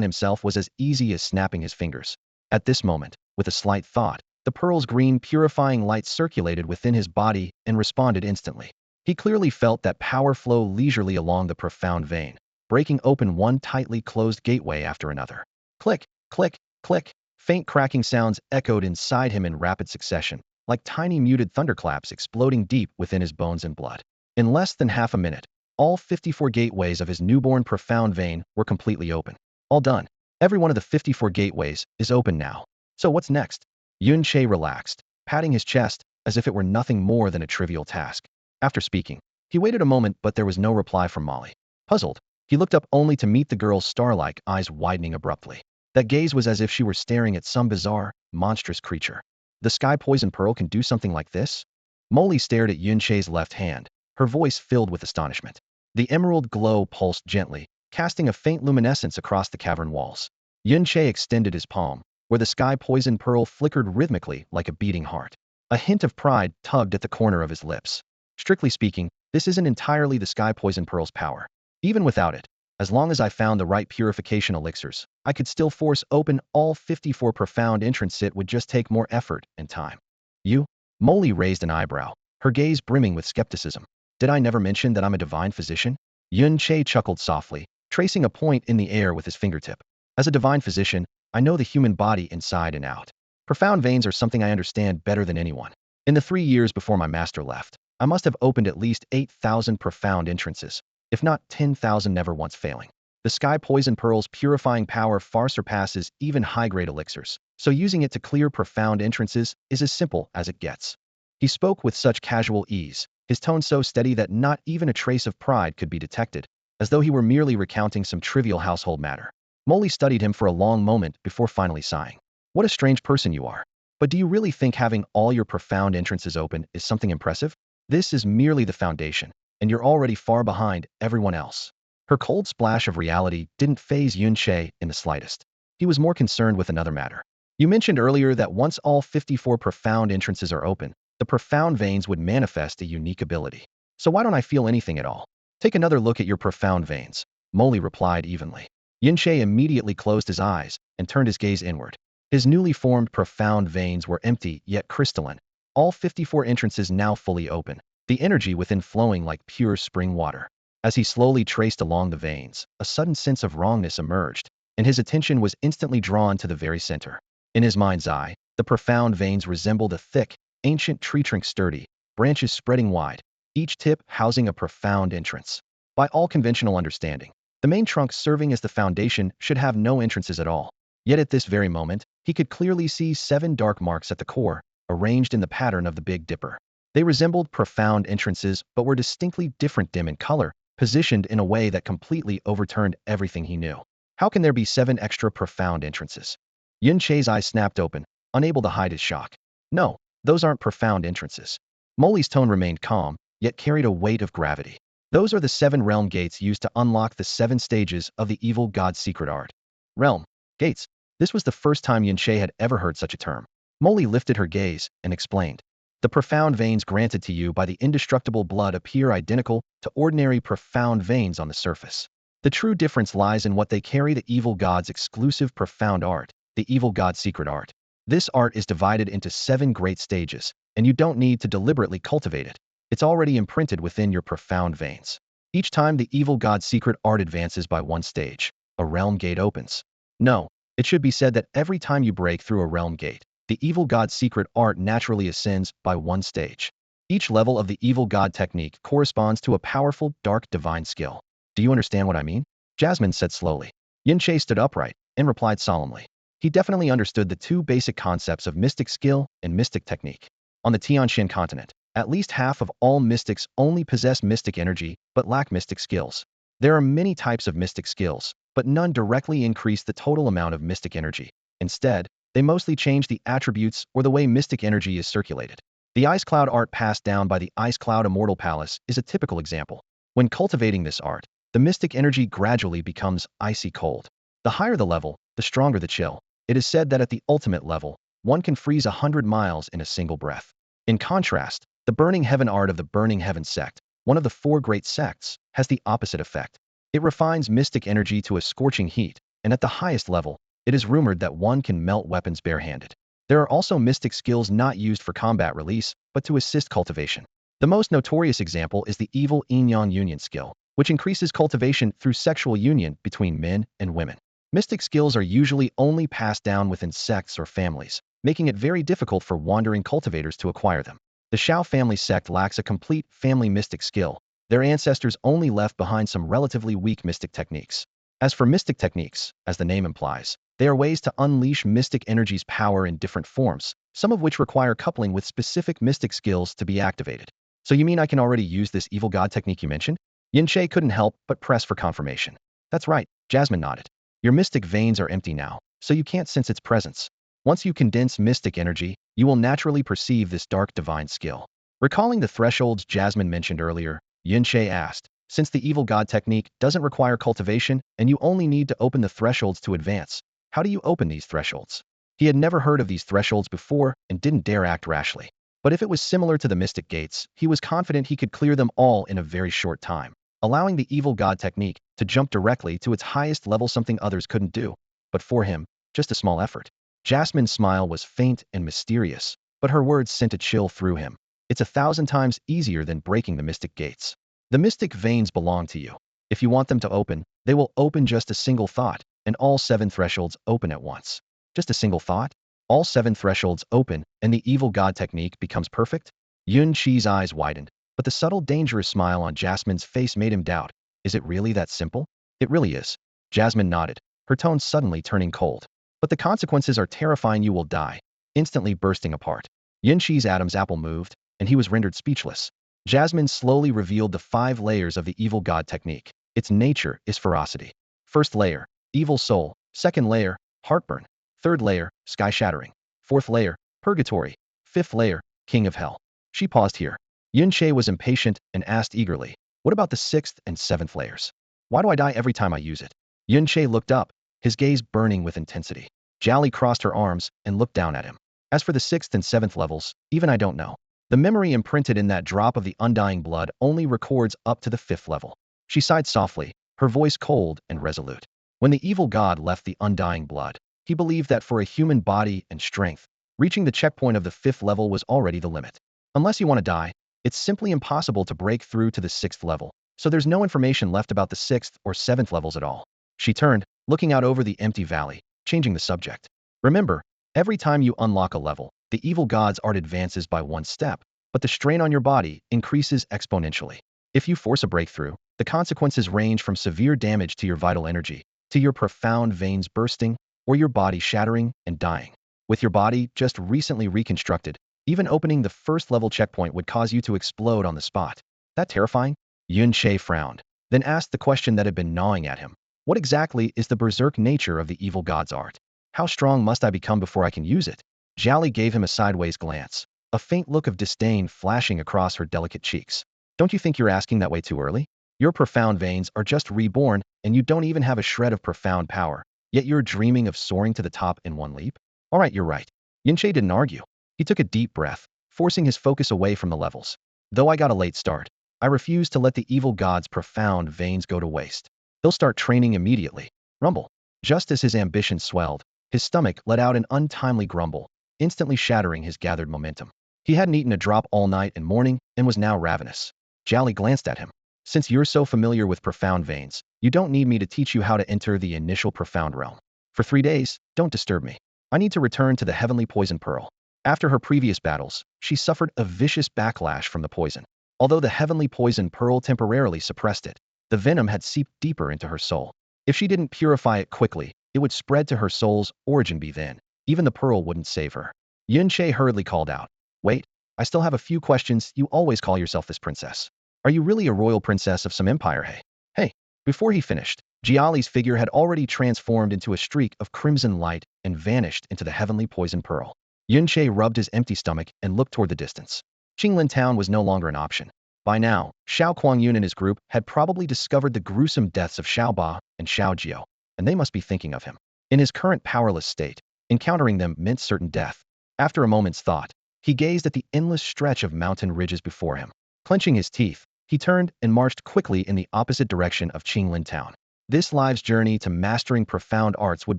himself was as easy as snapping his fingers. At this moment, with a slight thought, the pearl's green purifying light circulated within his body and responded instantly. He clearly felt that power flow leisurely along the profound vein, breaking open one tightly closed gateway after another. Click, click, click. Faint cracking sounds echoed inside him in rapid succession, like tiny muted thunderclaps exploding deep within his bones and blood. In less than half a minute, all 54 gateways of his newborn profound vein were completely open. All done. Every one of the 54 gateways is open now. So what's next? Yunshe relaxed, patting his chest as if it were nothing more than a trivial task. After speaking, he waited a moment, but there was no reply from Molly. Puzzled, he looked up only to meet the girl's star-like eyes widening abruptly. That gaze was as if she were staring at some bizarre, monstrous creature. The sky poison pearl can do something like this? Molly stared at Yunshe's left hand, her voice filled with astonishment. The emerald glow pulsed gently, casting a faint luminescence across the cavern walls. Yunshe extended his palm, where the sky poison pearl flickered rhythmically like a beating heart. A hint of pride tugged at the corner of his lips. Strictly speaking, this isn't entirely the sky poison pearl's power. Even without it, as long as I found the right purification elixirs, I could still force open all 54 profound entrances. It would just take more effort and time. You? Molly raised an eyebrow, her gaze brimming with skepticism. Did I never mention that I'm a divine physician? Yunshe chuckled softly, tracing a point in the air with his fingertip. As a divine physician, I know the human body inside and out. Profound veins are something I understand better than anyone. In the 3 years before my master left, I must have opened at least 8,000 profound entrances, if not 10,000, never once failing. The sky poison pearl's purifying power far surpasses even high-grade elixirs, so using it to clear profound entrances is as simple as it gets. He spoke with such casual ease, his tone so steady that not even a trace of pride could be detected, as though he were merely recounting some trivial household matter. Molly studied him for a long moment before finally sighing. What a strange person you are. But do you really think having all your profound entrances open is something impressive? This is merely the foundation, and you're already far behind everyone else. Her cold splash of reality didn't faze Yun-Che in the slightest. He was more concerned with another matter. You mentioned earlier that once all 54 profound entrances are open, the profound veins would manifest a unique ability. So why don't I feel anything at all? Take another look at your profound veins, Molly replied evenly. Yun-Che immediately closed his eyes and turned his gaze inward. His newly formed profound veins were empty yet crystalline, all 54 entrances now fully open, the energy within flowing like pure spring water. As he slowly traced along the veins, a sudden sense of wrongness emerged, and his attention was instantly drawn to the very center. In his mind's eye, the profound veins resembled a thick, ancient tree trunk, sturdy, branches spreading wide, each tip housing a profound entrance. By all conventional understanding, the main trunk serving as the foundation should have no entrances at all. Yet at this very moment, he could clearly see 7 dark marks at the core, arranged in the pattern of the Big Dipper. They resembled profound entrances but were distinctly different, dim in color, positioned in a way that completely overturned everything he knew. How can there be 7 extra profound entrances? Yun-Che's eyes snapped open, unable to hide his shock. No, those aren't profound entrances. Molly's tone remained calm, yet carried a weight of gravity. Those are the 7 realm gates used to unlock the 7 stages of the evil god's secret art. Realm gates. This was the first time Yun-Che had ever heard such a term. Molly lifted her gaze and explained. The profound veins granted to you by the indestructible blood appear identical to ordinary profound veins on the surface. The true difference lies in what they carry: the evil god's exclusive profound art, the evil god's secret art. This art is divided into 7 great stages, and you don't need to deliberately cultivate it. It's already imprinted within your profound veins. Each time the evil god's secret art advances by 1 stage, a realm gate opens. No, it should be said that every time you break through a realm gate, the evil god's secret art naturally ascends by 1 stage. Each level of the evil god technique corresponds to a powerful, dark divine skill. Do you understand what I mean? Jasmine said slowly. Yun-Che stood upright and replied solemnly. He definitely understood the 2 basic concepts of mystic skill and mystic technique. On the Tianxin continent, at least half of all mystics only possess mystic energy but lack mystic skills. There are many types of mystic skills, but none directly increase the total amount of mystic energy. Instead, they mostly change the attributes or the way mystic energy is circulated. The ice cloud art passed down by the Ice Cloud Immortal Palace is a typical example. When cultivating this art, the mystic energy gradually becomes icy cold. The higher the level, the stronger the chill. It is said that at the ultimate level, one can freeze 100 miles in a single breath. In contrast, the Burning Heaven art of the Burning Heaven sect, one of the 4 great sects, has the opposite effect. It refines mystic energy to a scorching heat, and at the highest level, it is rumored that one can melt weapons barehanded. There are also mystic skills not used for combat release, but to assist cultivation. The most notorious example is the evil yin-yang union skill, which increases cultivation through sexual union between men and women. Mystic skills are usually only passed down within sects or families, making it very difficult for wandering cultivators to acquire them. The Shao family sect lacks a complete family mystic skill. Their ancestors only left behind some relatively weak mystic techniques. As for mystic techniques, as the name implies, they are ways to unleash mystic energy's power in different forms, some of which require coupling with specific mystic skills to be activated. So you mean I can already use this evil god technique you mentioned? Yun-Che couldn't help but press for confirmation. That's right, Jasmine nodded. Your mystic veins are empty now, so you can't sense its presence. Once you condense mystic energy, you will naturally perceive this dark divine skill. Recalling the thresholds Jasmine mentioned earlier, Yun-Che asked, since the evil god technique doesn't require cultivation and you only need to open the thresholds to advance, how do you open these thresholds? He had never heard of these thresholds before and didn't dare act rashly. But if it was similar to the mystic gates, he was confident he could clear them all in a very short time, allowing the evil god technique to jump directly to its highest level, something others couldn't do. But for him, just a small effort. Jasmine's smile was faint and mysterious, but her words sent a chill through him. It's 1,000 times easier than breaking the mystic gates. The mystic veins belong to you. If you want them to open, they will open just a single thought, and all 7 thresholds open at once. Just a single thought? All 7 thresholds open, and the evil god technique becomes perfect? Yun-Che's eyes widened, but the subtle, dangerous smile on Jasmine's face made him doubt. Is it really that simple? It really is. Jasmine nodded, her tone suddenly turning cold. But the consequences are terrifying. You will die. Instantly bursting apart. Yun-Che's Adam's apple moved, and he was rendered speechless. Jasmine slowly revealed the 5 layers of the evil god technique. Its nature is ferocity. First layer, evil soul. Second layer, heartburn. Third layer, sky shattering. Fourth layer, purgatory. Fifth layer, king of hell. She paused here. Yunche was impatient and asked eagerly, what about the 6th and 7th layers? Why do I die every time I use it? Yunche looked up, his gaze burning with intensity. Jiali crossed her arms and looked down at him. As for the 6th and 7th levels, even I don't know. The memory imprinted in that drop of the undying blood only records up to the 5th level. She sighed softly, her voice cold and resolute. When the evil god left the undying blood, he believed that for a human body and strength, reaching the checkpoint of the 5th level was already the limit. Unless you want to die, it's simply impossible to break through to the 6th level, so there's no information left about the 6th or 7th levels at all. She turned, looking out over the empty valley, changing the subject. Remember, every time you unlock a level, the evil god's art advances by 1 step, but the strain on your body increases exponentially. If you force a breakthrough, the consequences range from severe damage to your vital energy, to your profound veins bursting, or your body shattering and dying. With your body just recently reconstructed, even opening the 1st level checkpoint would cause you to explode on the spot. That terrifying? Yunche frowned, then asked the question that had been gnawing at him. What exactly is the berserk nature of the evil god's art? How strong must I become before I can use it? Jiali gave him a sideways glance, a faint look of disdain flashing across her delicate cheeks. Don't you think you're asking that way too early? Your profound veins are just reborn, and you don't even have a shred of profound power, yet you're dreaming of soaring to the top in 1 leap? All right, you're right. Yunche didn't argue. He took a deep breath, forcing his focus away from the levels. Though I got a late start, I refuse to let the evil god's profound veins go to waste. He'll start training immediately. Rumble. Just as his ambition swelled, his stomach let out an untimely grumble, instantly shattering his gathered momentum. He hadn't eaten a drop all night and morning and was now ravenous. Jiali glanced at him. Since you're so familiar with profound veins, you don't need me to teach you how to enter the initial profound realm. For 3 days, don't disturb me. I need to return to the heavenly poison pearl. After her previous battles, she suffered a vicious backlash from the poison. Although the heavenly poison pearl temporarily suppressed it, the venom had seeped deeper into her soul. If she didn't purify it quickly, it would spread to her soul's origin be then. Even the pearl wouldn't save her. Yunche hurriedly called out, wait, I still have a few questions. You always call yourself this princess. Are you really a royal princess of some empire, hey? Hey. Before he finished, Jiali's figure had already transformed into a streak of crimson light and vanished into the heavenly poison pearl. Yunche rubbed his empty stomach and looked toward the distance. Qinglin Town was no longer an option. By now, Xiao Kuangyun and his group had probably discovered the gruesome deaths of Xiao Ba and Xiao Jiao, and they must be thinking of him. In his current powerless state, encountering them meant certain death. After a moment's thought, he gazed at the endless stretch of mountain ridges before him. Clenching his teeth, he turned and marched quickly in the opposite direction of Qinglin Town. This life's journey to mastering profound arts would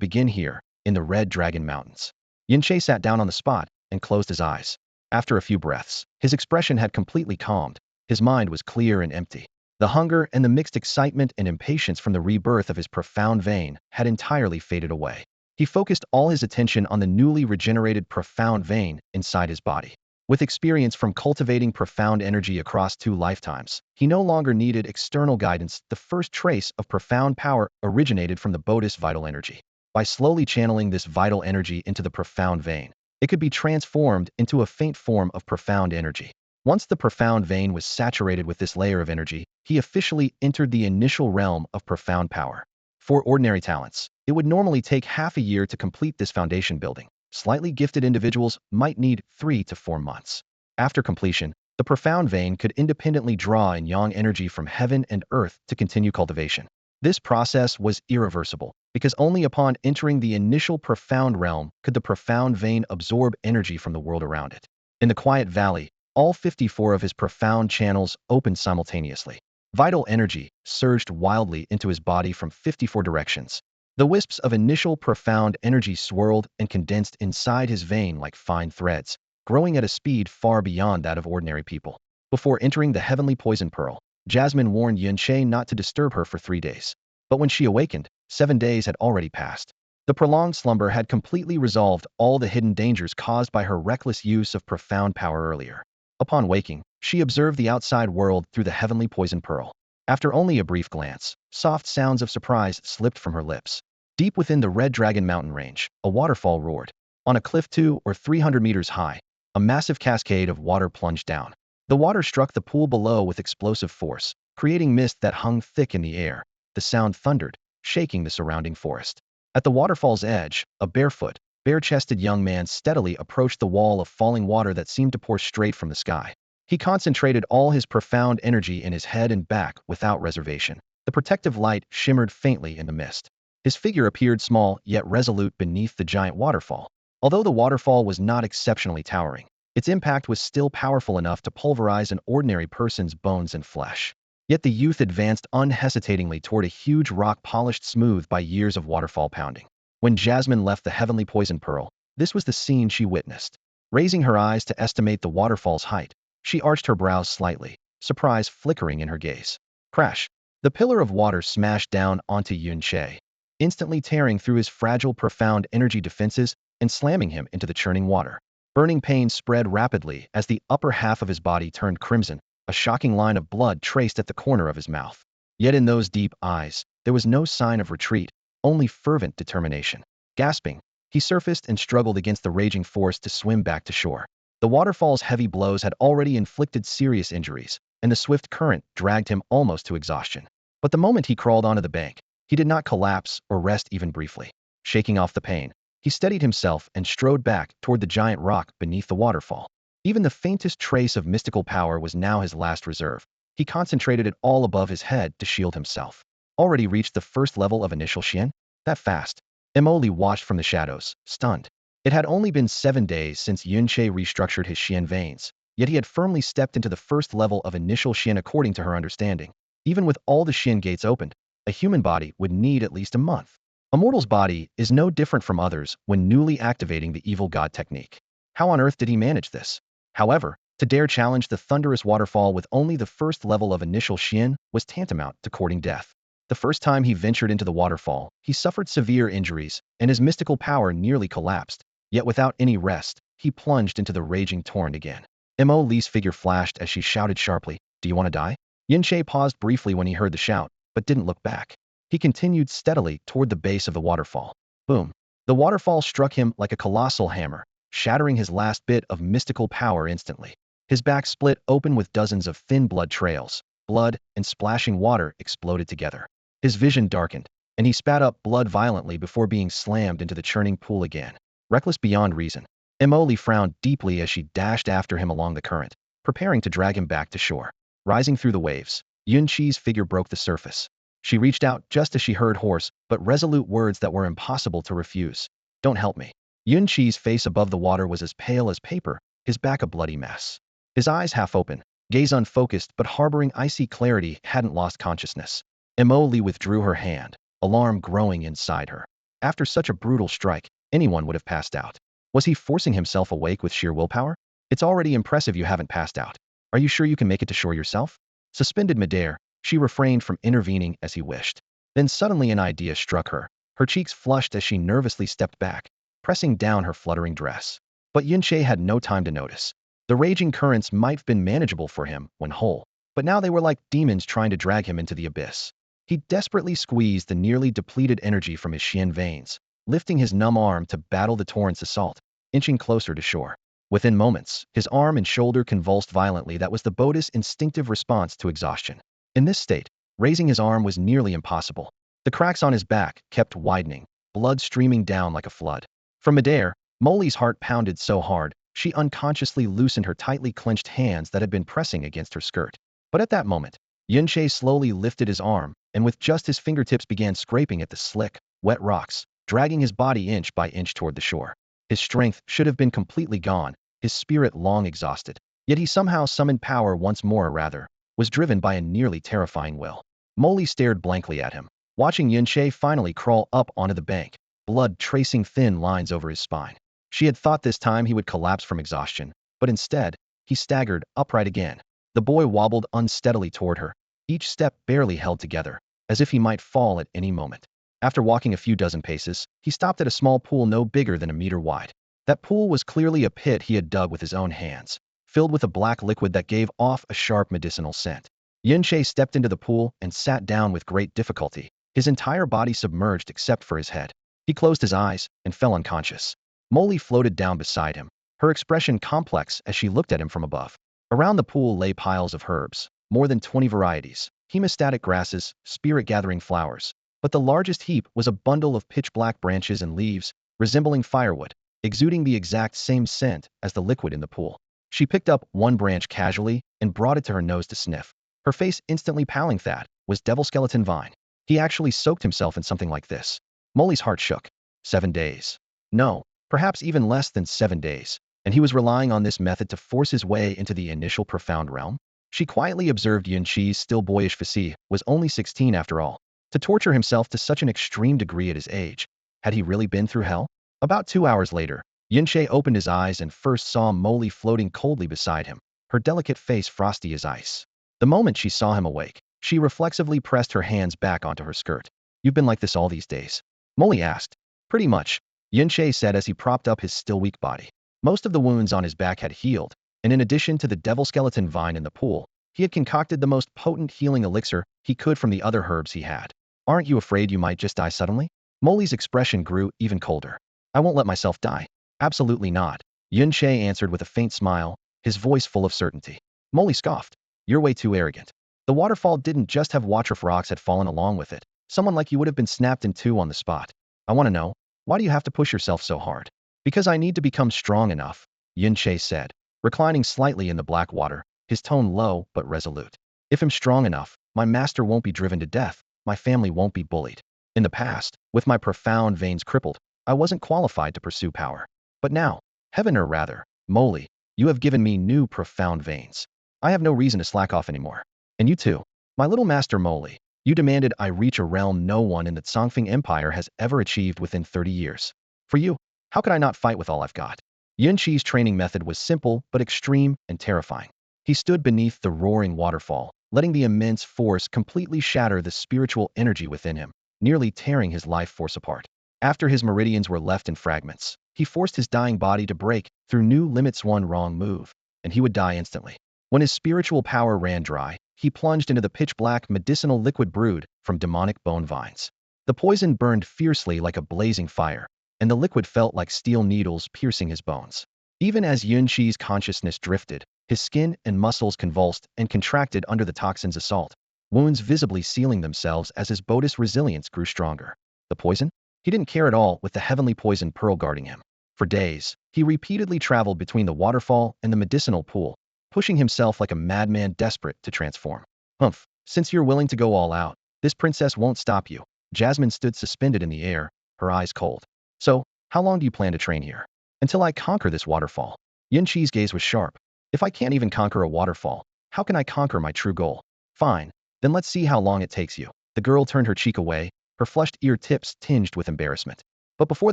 begin here, in the Red Dragon Mountains. Yunche sat down on the spot and closed his eyes. After a few breaths, his expression had completely calmed. His mind was clear and empty. The hunger and the mixed excitement and impatience from the rebirth of his profound vein had entirely faded away. He focused all his attention on the newly regenerated profound vein inside his body. With experience from cultivating profound energy across 2 lifetimes, he no longer needed external guidance. The first trace of profound power originated from the Bodhis vital energy. By slowly channeling this vital energy into the profound vein, it could be transformed into a faint form of profound energy. Once the profound vein was saturated with this layer of energy, he officially entered the initial realm of profound power. For ordinary talents, it would normally take half a year to complete this foundation building. Slightly gifted individuals might need 3 to 4 months. After completion, the profound vein could independently draw in yang energy from heaven and earth to continue cultivation. This process was irreversible, because only upon entering the initial profound realm could the profound vein absorb energy from the world around it. In the quiet valley, all 54 of his profound channels opened simultaneously. Vital energy surged wildly into his body from 54 directions. The wisps of initial profound energy swirled and condensed inside his vein like fine threads, growing at a speed far beyond that of ordinary people. Before entering the heavenly poison pearl, Jasmine warned Yunche not to disturb her for 3 days. But when she awakened, 7 days had already passed. The prolonged slumber had completely resolved all the hidden dangers caused by her reckless use of profound power earlier. Upon waking, she observed the outside world through the heavenly poison pearl. After only a brief glance, soft sounds of surprise slipped from her lips. Deep within the Red Dragon mountain range, a waterfall roared. On a cliff 200 or 300 meters high, a massive cascade of water plunged down. The water struck the pool below with explosive force, creating mist that hung thick in the air. The sound thundered, shaking the surrounding forest. At the waterfall's edge, a barefoot, bare-chested young man steadily approached the wall of falling water that seemed to pour straight from the sky. He concentrated all his profound energy in his head and back without reservation. The protective light shimmered faintly in the mist. His figure appeared small yet resolute beneath the giant waterfall. Although the waterfall was not exceptionally towering, its impact was still powerful enough to pulverize an ordinary person's bones and flesh. Yet the youth advanced unhesitatingly toward a huge rock polished smooth by years of waterfall pounding. When Jasmine left the heavenly poison pearl, this was the scene she witnessed. Raising her eyes to estimate the waterfall's height, she arched her brows slightly, surprise flickering in her gaze. Crash! The pillar of water smashed down onto Yun Che, instantly tearing through his fragile, profound energy defenses and slamming him into the churning water. Burning pain spread rapidly as the upper half of his body turned crimson, a shocking line of blood traced at the corner of his mouth. Yet in those deep eyes, there was no sign of retreat, only fervent determination. Gasping, he surfaced and struggled against the raging force to swim back to shore. The waterfall's heavy blows had already inflicted serious injuries, and the swift current dragged him almost to exhaustion. But the moment he crawled onto the bank, he did not collapse or rest even briefly. Shaking off the pain, he steadied himself and strode back toward the giant rock beneath the waterfall. Even the faintest trace of mystical power was now his last reserve. He concentrated it all above his head to shield himself. Already reached the first level of initial Xian? That fast? Emoli watched from the shadows, stunned. It had only been 7 days since Yun Che restructured his Xian veins, yet he had firmly stepped into the first level of initial Xian according to her understanding. Even with all the Xian gates opened, a human body would need at least a month. A mortal's body is no different from others when newly activating the evil god technique. How on earth did he manage this? However, to dare challenge the thunderous waterfall with only the first level of initial Xian was tantamount to courting death. The first time he ventured into the waterfall, he suffered severe injuries, and his mystical power nearly collapsed. Yet without any rest, he plunged into the raging torrent again. Mo Li's figure flashed as she shouted sharply, "Do you want to die?" Yin Che paused briefly when he heard the shout, but didn't look back. He continued steadily toward the base of the waterfall. Boom! The waterfall struck him like a colossal hammer, shattering his last bit of mystical power instantly. His back split open with dozens of thin blood trails. Blood and splashing water exploded together. His vision darkened, and he spat up blood violently before being slammed into the churning pool again. Reckless beyond reason, Emoli frowned deeply as she dashed after him along the current, preparing to drag him back to shore. Rising through the waves, Yun Chi's figure broke the surface. She reached out just as she heard hoarse but resolute words that were impossible to refuse. "Don't help me." Yun Chi's face above the water was as pale as paper, his back a bloody mess. His eyes half open, gaze unfocused but harboring icy clarity, hadn't lost consciousness. Emoli withdrew her hand, alarm growing inside her. After such a brutal strike, anyone would have passed out. Was he forcing himself awake with sheer willpower? It's already impressive you haven't passed out. Are you sure you can make it to shore yourself? Suspended midair, she refrained from intervening as he wished. Then suddenly an idea struck her. Her cheeks flushed as she nervously stepped back, pressing down her fluttering dress. But Yun Che had no time to notice. The raging currents might have been manageable for him when whole, but now they were like demons trying to drag him into the abyss. He desperately squeezed the nearly depleted energy from his Xian veins, lifting his numb arm to battle the torrent's assault, inching closer to shore. Within moments, his arm and shoulder convulsed violently. That was the boat's instinctive response to exhaustion. In this state, raising his arm was nearly impossible. The cracks on his back kept widening, blood streaming down like a flood. From midair, Molly's heart pounded so hard, she unconsciously loosened her tightly clenched hands that had been pressing against her skirt. But at that moment, Yun Che slowly lifted his arm, and with just his fingertips began scraping at the slick, wet rocks, dragging his body inch by inch toward the shore. His strength should have been completely gone, his spirit long exhausted. Yet he somehow summoned power once more, rather, was driven by a nearly terrifying will. Molly stared blankly at him, watching Yun Che finally crawl up onto the bank, blood tracing thin lines over his spine. She had thought this time he would collapse from exhaustion, but instead, he staggered upright again. The boy wobbled unsteadily toward her, each step barely held together, as if he might fall at any moment. After walking a few dozen paces, he stopped at a small pool no bigger than a meter wide. That pool was clearly a pit he had dug with his own hands, filled with a black liquid that gave off a sharp medicinal scent. Yun Che stepped into the pool and sat down with great difficulty, his entire body submerged except for his head. He closed his eyes and fell unconscious. Molly floated down beside him, her expression complex as she looked at him from above. Around the pool lay piles of herbs, more than 20 varieties, hemostatic grasses, spirit-gathering flowers. But the largest heap was a bundle of pitch-black branches and leaves, resembling firewood, exuding the exact same scent as the liquid in the pool. She picked up one branch casually and brought it to her nose to sniff. Her face instantly paling. That was devil skeleton vine. He actually soaked himself in something like this. Molly's heart shook. 7 days. No, perhaps even less than 7 days. And he was relying on this method to force his way into the initial profound realm? She quietly observed Yunqi's still boyish physique was only 16 after all. To torture himself to such an extreme degree at his age. Had he really been through hell? About 2 hours later, Yunqi opened his eyes and first saw Molly floating coldly beside him, her delicate face frosty as ice. The moment she saw him awake, she reflexively pressed her hands back onto her skirt. You've been like this all these days? Molly asked. Pretty much, Yunqi said as he propped up his still weak body. Most of the wounds on his back had healed, and in addition to the devil skeleton vine in the pool, he had concocted the most potent healing elixir he could from the other herbs he had. Aren't you afraid you might just die suddenly? Molly's expression grew even colder. I won't let myself die. Absolutely not, Yunqi answered with a faint smile, his voice full of certainty. Molly scoffed. You're way too arrogant. The waterfall didn't just have water, rocks had fallen along with it. Someone like you would have been snapped in two on the spot. I want to know, why do you have to push yourself so hard? Because I need to become strong enough, Yunqi said, reclining slightly in the black water, his tone low but resolute. If I'm strong enough, my master won't be driven to death, my family won't be bullied. In the past, with my profound veins crippled, I wasn't qualified to pursue power. But now, heaven or rather, Molly, you have given me new profound veins. I have no reason to slack off anymore. And you too, my little master Molly, you demanded I reach a realm no one in the Tsongfeng Empire has ever achieved within 30 years. For you, how could I not fight with all I've got? Yunqi's training method was simple but extreme and terrifying. He stood beneath the roaring waterfall, letting the immense force completely shatter the spiritual energy within him, nearly tearing his life force apart. After his meridians were left in fragments, he forced his dying body to break through new limits. One wrong move, and he would die instantly. When his spiritual power ran dry, he plunged into the pitch-black medicinal liquid brewed from demonic bone vines. The poison burned fiercely like a blazing fire, and the liquid felt like steel needles piercing his bones. Even as Yunqi's consciousness drifted, his skin and muscles convulsed and contracted under the toxin's assault, wounds visibly sealing themselves as his body's resilience grew stronger. The poison? He didn't care at all with the heavenly poison pearl guarding him. For days, he repeatedly traveled between the waterfall and the medicinal pool, pushing himself like a madman desperate to transform. Humph, since you're willing to go all out, this princess won't stop you. Jasmine stood suspended in the air, her eyes cold. So, how long do you plan to train here? Until I conquer this waterfall. Yunqi's gaze was sharp. If I can't even conquer a waterfall, how can I conquer my true goal? Fine, then let's see how long it takes you. The girl turned her cheek away, her flushed ear tips tinged with embarrassment. But before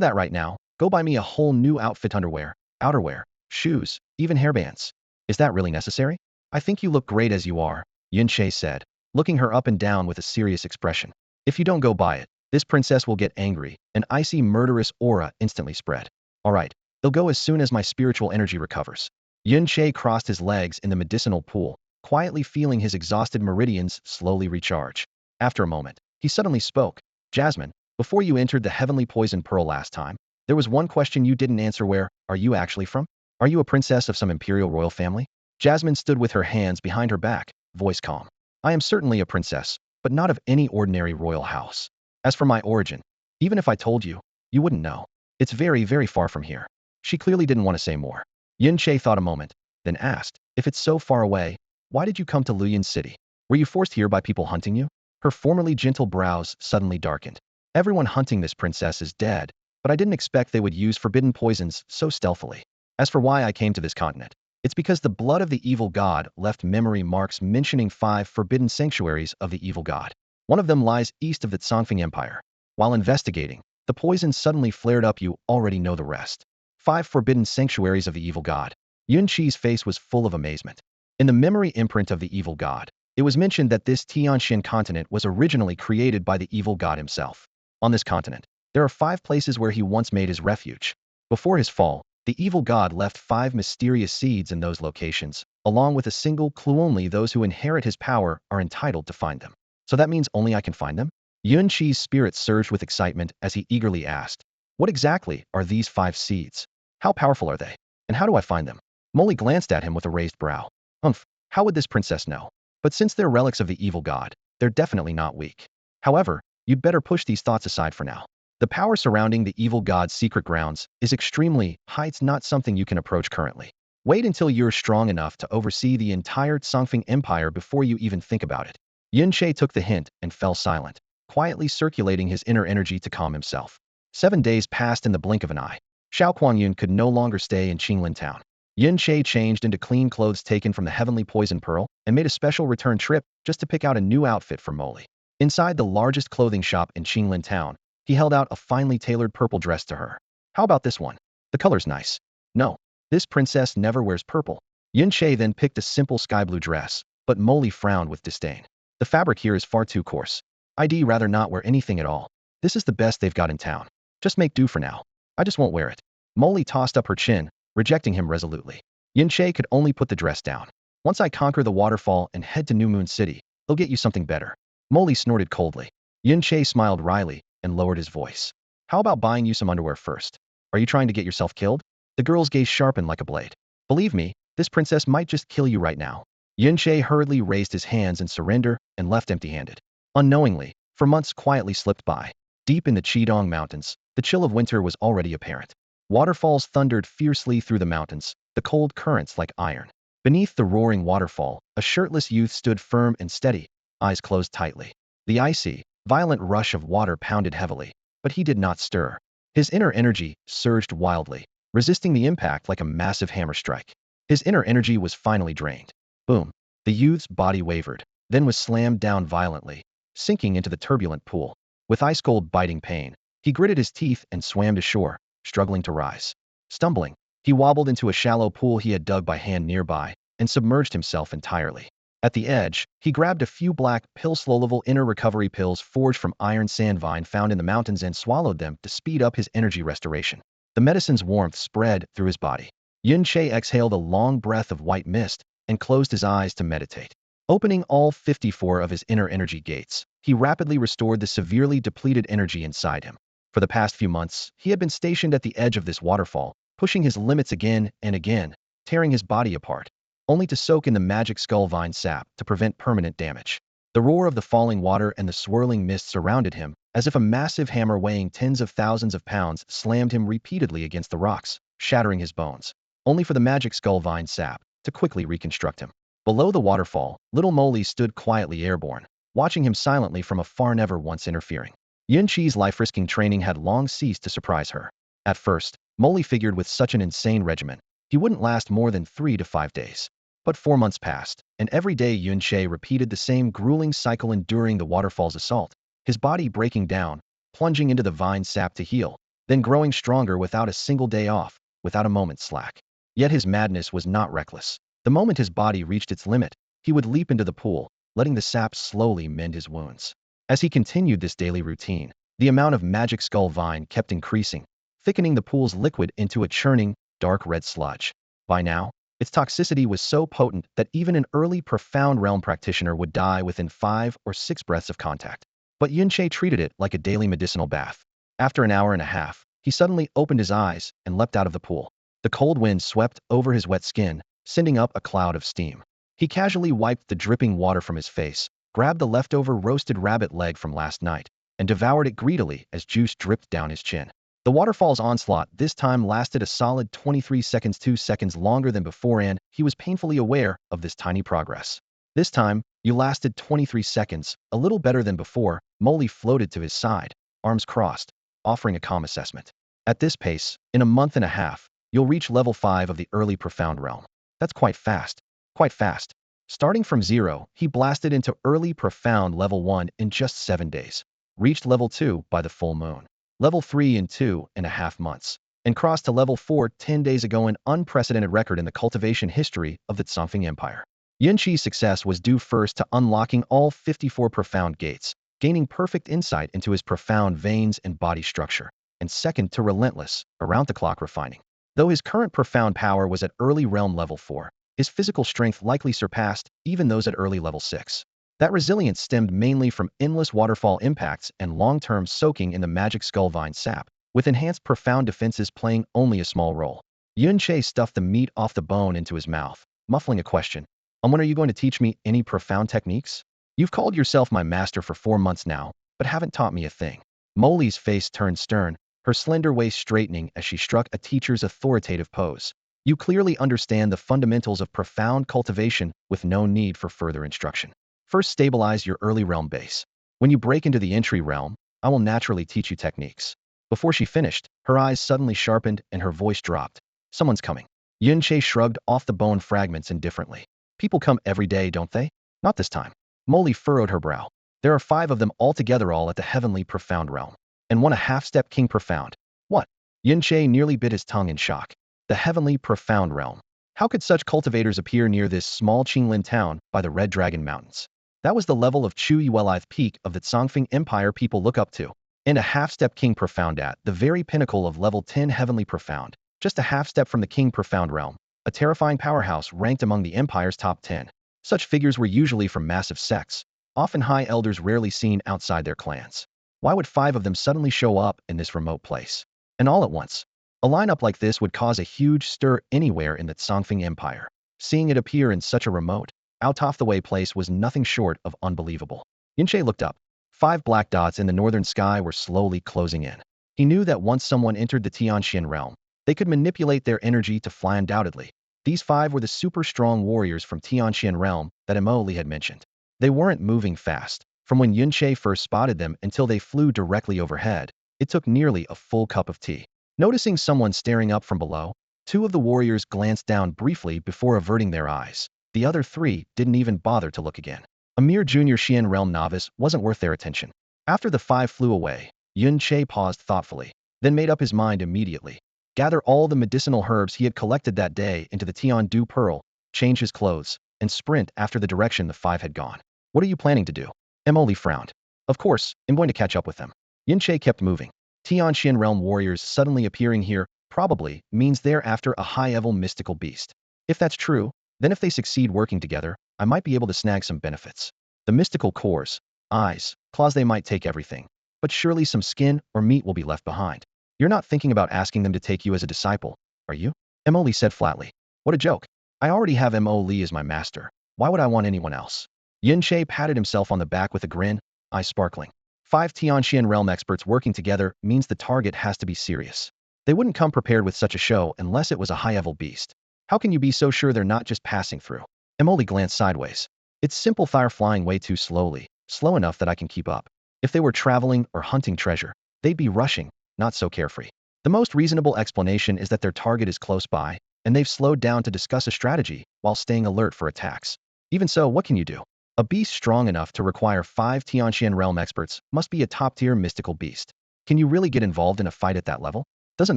that right now, go buy me a whole new outfit, underwear, outerwear, shoes, even hairbands. Is that really necessary? I think you look great as you are, Yunqi said, looking her up and down with a serious expression. If you don't go buy it, this princess will get angry, an icy murderous aura instantly spread. All right, they'll go as soon as my spiritual energy recovers. Yunqi crossed his legs in the medicinal pool, quietly feeling his exhausted meridians slowly recharge. After a moment, he suddenly spoke. Jasmine, before you entered the heavenly poison pearl last time, there was one question you didn't answer. Where are you actually from? Are you a princess of some imperial royal family? Jasmine stood with her hands behind her back, voice calm. I am certainly a princess, but not of any ordinary royal house. As for my origin, even if I told you, you wouldn't know. It's very, very far from here. She clearly didn't want to say more. Yunqi thought a moment, then asked, if it's so far away, why did you come to Luyan City? Were you forced here by people hunting you? Her formerly gentle brows suddenly darkened. Everyone hunting this princess is dead, but I didn't expect they would use forbidden poisons so stealthily. As for why I came to this continent, it's because the blood of the evil god left memory marks mentioning 5 forbidden sanctuaries of the evil god. One of them lies east of the Tsongfeng Empire. While investigating, the poison suddenly flared up. You already know the rest. 5 forbidden sanctuaries of the evil god. Yunqi's face was full of amazement. In the memory imprint of the evil god, it was mentioned that this Tianxian continent was originally created by the evil god himself. On this continent, there are 5 places where he once made his refuge. Before his fall, the evil god left 5 mysterious seeds in those locations, along with a single clue: only those who inherit his power are entitled to find them. So that means only I can find them? Yunqi's spirit surged with excitement as he eagerly asked, what exactly are these 5 seeds? How powerful are they? And how do I find them? Molly glanced at him with a raised brow. How would this princess know? But since they're relics of the evil god, they're definitely not weak. However, you'd better push these thoughts aside for now. The power surrounding the evil god's secret grounds is extremely high. It's not something you can approach currently. Wait until you're strong enough to oversee the entire Tsongfeng Empire before you even think about it. Yun Che took the hint and fell silent, quietly circulating his inner energy to calm himself. 7 days passed in the blink of an eye. Xiao Kuangyun could no longer stay in Qinglin town. Yun Che changed into clean clothes taken from the heavenly poison pearl and made a special return trip just to pick out a new outfit for Molly. Inside the largest clothing shop in Qinglin town, he held out a finely tailored purple dress to her. How about this one? The color's nice. No, this princess never wears purple. Yun Che then picked a simple sky blue dress, but Molly frowned with disdain. The fabric here is far too coarse. I'd rather not wear anything at all. This is the best they've got in town. Just make do for now. I just won't wear it. Molly tossed up her chin, rejecting him resolutely. Yun Che could only put the dress down. Once I conquer the waterfall and head to New Moon City, they'll get you something better. Molly snorted coldly. Yun Che smiled wryly and lowered his voice. How about buying you some underwear first? Are you trying to get yourself killed? The girl's gaze sharpened like a blade. Believe me, this princess might just kill you right now. Yun Che hurriedly raised his hands in surrender and left empty-handed. Unknowingly, for months quietly slipped by. Deep in the Qidong Mountains, the chill of winter was already apparent. Waterfalls thundered fiercely through the mountains, the cold currents like iron. Beneath the roaring waterfall, a shirtless youth stood firm and steady, eyes closed tightly. The icy, violent rush of water pounded heavily, but he did not stir. His inner energy surged wildly, resisting the impact like a massive hammer strike. His inner energy was finally drained. Boom. The youth's body wavered, then was slammed down violently, sinking into the turbulent pool. With ice-cold biting pain, he gritted his teeth and swam to shore, struggling to rise. Stumbling, he wobbled into a shallow pool he had dug by hand nearby and submerged himself entirely. At the edge, he grabbed a few black slow-level inner recovery pills forged from iron sandvine found in the mountains and swallowed them to speed up his energy restoration. The medicine's warmth spread through his body. Yun Che exhaled a long breath of white mist and closed his eyes to meditate. Opening all 54 of his inner energy gates, he rapidly restored the severely depleted energy inside him. For the past few months, he had been stationed at the edge of this waterfall, pushing his limits again and again, tearing his body apart, only to soak in the magic skull vine sap to prevent permanent damage. The roar of the falling water and the swirling mist surrounded him, as if a massive hammer weighing tens of thousands of pounds slammed him repeatedly against the rocks, shattering his bones, only for the magic skull vine sap to quickly reconstruct him. Below the waterfall, little Molly stood quietly airborne, watching him silently from afar, never once interfering. Yun Che's life-risking training had long ceased to surprise her. At first, Molly figured with such an insane regimen, he wouldn't last more than 3 to 5 days. But 4 months passed, and every day Yun Che repeated the same grueling cycle enduring the waterfall's assault, his body breaking down, plunging into the vine sap to heal, then growing stronger without a single day off, without a moment's slack. Yet his madness was not reckless. The moment his body reached its limit, he would leap into the pool, letting the sap slowly mend his wounds. As he continued this daily routine, the amount of magic skull vine kept increasing, thickening the pool's liquid into a churning, dark red sludge. By now, its toxicity was so potent that even an early profound realm practitioner would die within 5 or 6 breaths of contact. But Yun Che treated it like a daily medicinal bath. After an hour and a half, he suddenly opened his eyes and leapt out of the pool. The cold wind swept over his wet skin, sending up a cloud of steam. He casually wiped the dripping water from his face, grabbed the leftover roasted rabbit leg from last night, and devoured it greedily as juice dripped down his chin. The waterfall's onslaught this time lasted a solid 23 seconds, 2 seconds longer than before, and he was painfully aware of this tiny progress. This time, you lasted 23 seconds, a little better than before. Molly floated to his side, arms crossed, offering a calm assessment. At this pace, in a month and a half, you'll reach level 5 of the early profound realm. That's quite fast. Quite fast. Starting from 0, he blasted into early profound level 1 in just 7 days. Reached level 2 by the full moon. Level 3 in 2.5 months. And crossed to level 4 10 days ago, an unprecedented record in the cultivation history of the Tsongfeng Empire. Yun Che's success was due first to unlocking all 54 profound gates, gaining perfect insight into his profound veins and body structure, and second to relentless, around-the-clock refining. Though his current profound power was at early realm level 4, his physical strength likely surpassed even those at early level 6. That resilience stemmed mainly from endless waterfall impacts and long-term soaking in the magic skull vine sap, with enhanced profound defenses playing only a small role. Yun Che stuffed the meat off the bone into his mouth, muffling a question. When are you going to teach me any profound techniques? You've called yourself my master for 4 months now, but haven't taught me a thing. Molly's face turned stern, her slender waist straightening as she struck a teacher's authoritative pose. You clearly understand the fundamentals of profound cultivation with no need for further instruction. First, stabilize your early realm base. When you break into the entry realm, I will naturally teach you techniques. Before she finished, her eyes suddenly sharpened and her voice dropped. Someone's coming. Yunche shrugged off the bone fragments indifferently. People come every day, don't they? Not this time. Molly furrowed her brow. There are 5 of them altogether, all at the heavenly profound realm. And one a half-step king profound. What? Yunche nearly bit his tongue in shock. The heavenly profound realm. How could such cultivators appear near this small Qinglin town by the Red Dragon Mountains? That was the level of Chu Yuelith peak of the Tsongfeng Empire people look up to. And a half-step king profound at the very pinnacle of level 10 heavenly profound. Just a half-step from the king profound realm. A terrifying powerhouse ranked among the Empire's top 10. Such figures were usually from massive sects, often high elders rarely seen outside their clans. Why would 5 of them suddenly show up in this remote place? And all at once? A lineup like this would cause a huge stir anywhere in the Tsongfeng Empire. Seeing it appear in such a remote, out-of-the-way place was nothing short of unbelievable. Yunche looked up. 5 black dots in the northern sky were slowly closing in. He knew that once someone entered the Tianxian realm, they could manipulate their energy to fly undoubtedly. These 5 were the super strong warriors from Tianxian realm that Emily had mentioned. They weren't moving fast. From when Yunche first spotted them until they flew directly overhead, it took nearly a full cup of tea. Noticing someone staring up from below, 2 of the warriors glanced down briefly before averting their eyes. The other 3 didn't even bother to look again. A mere junior Xian realm novice wasn't worth their attention. After the 5 flew away, Yunche paused thoughtfully, then made up his mind immediately. Gather all the medicinal herbs he had collected that day into the Tian Du Pearl, change his clothes, and sprint after the direction the 5 had gone. What are you planning to do? Emily frowned. Of course, I'm going to catch up with them. Yunche kept moving. Tianxian realm warriors suddenly appearing here probably means they're after a high-level mystical beast. If that's true, then if they succeed working together, I might be able to snag some benefits. The mystical cores, eyes, claws, they might take everything, but surely some skin or meat will be left behind. You're not thinking about asking them to take you as a disciple, are you? Emily said flatly. What a joke. I already have Mo. Li as my master. Why would I want anyone else? Yunche patted himself on the back with a grin, eyes sparkling. 5 Tianxian realm experts working together means the target has to be serious. They wouldn't come prepared with such a show unless it was a high-level beast. How can you be so sure they're not just passing through? Emily glanced sideways. It's simple, fire flying way too slowly, slow enough that I can keep up. If they were traveling or hunting treasure, they'd be rushing, not so carefree. The most reasonable explanation is that their target is close by, and they've slowed down to discuss a strategy while staying alert for attacks. Even so, what can you do? A beast strong enough to require 5 Tianxian realm experts must be a top-tier mystical beast. Can you really get involved in a fight at that level? Doesn't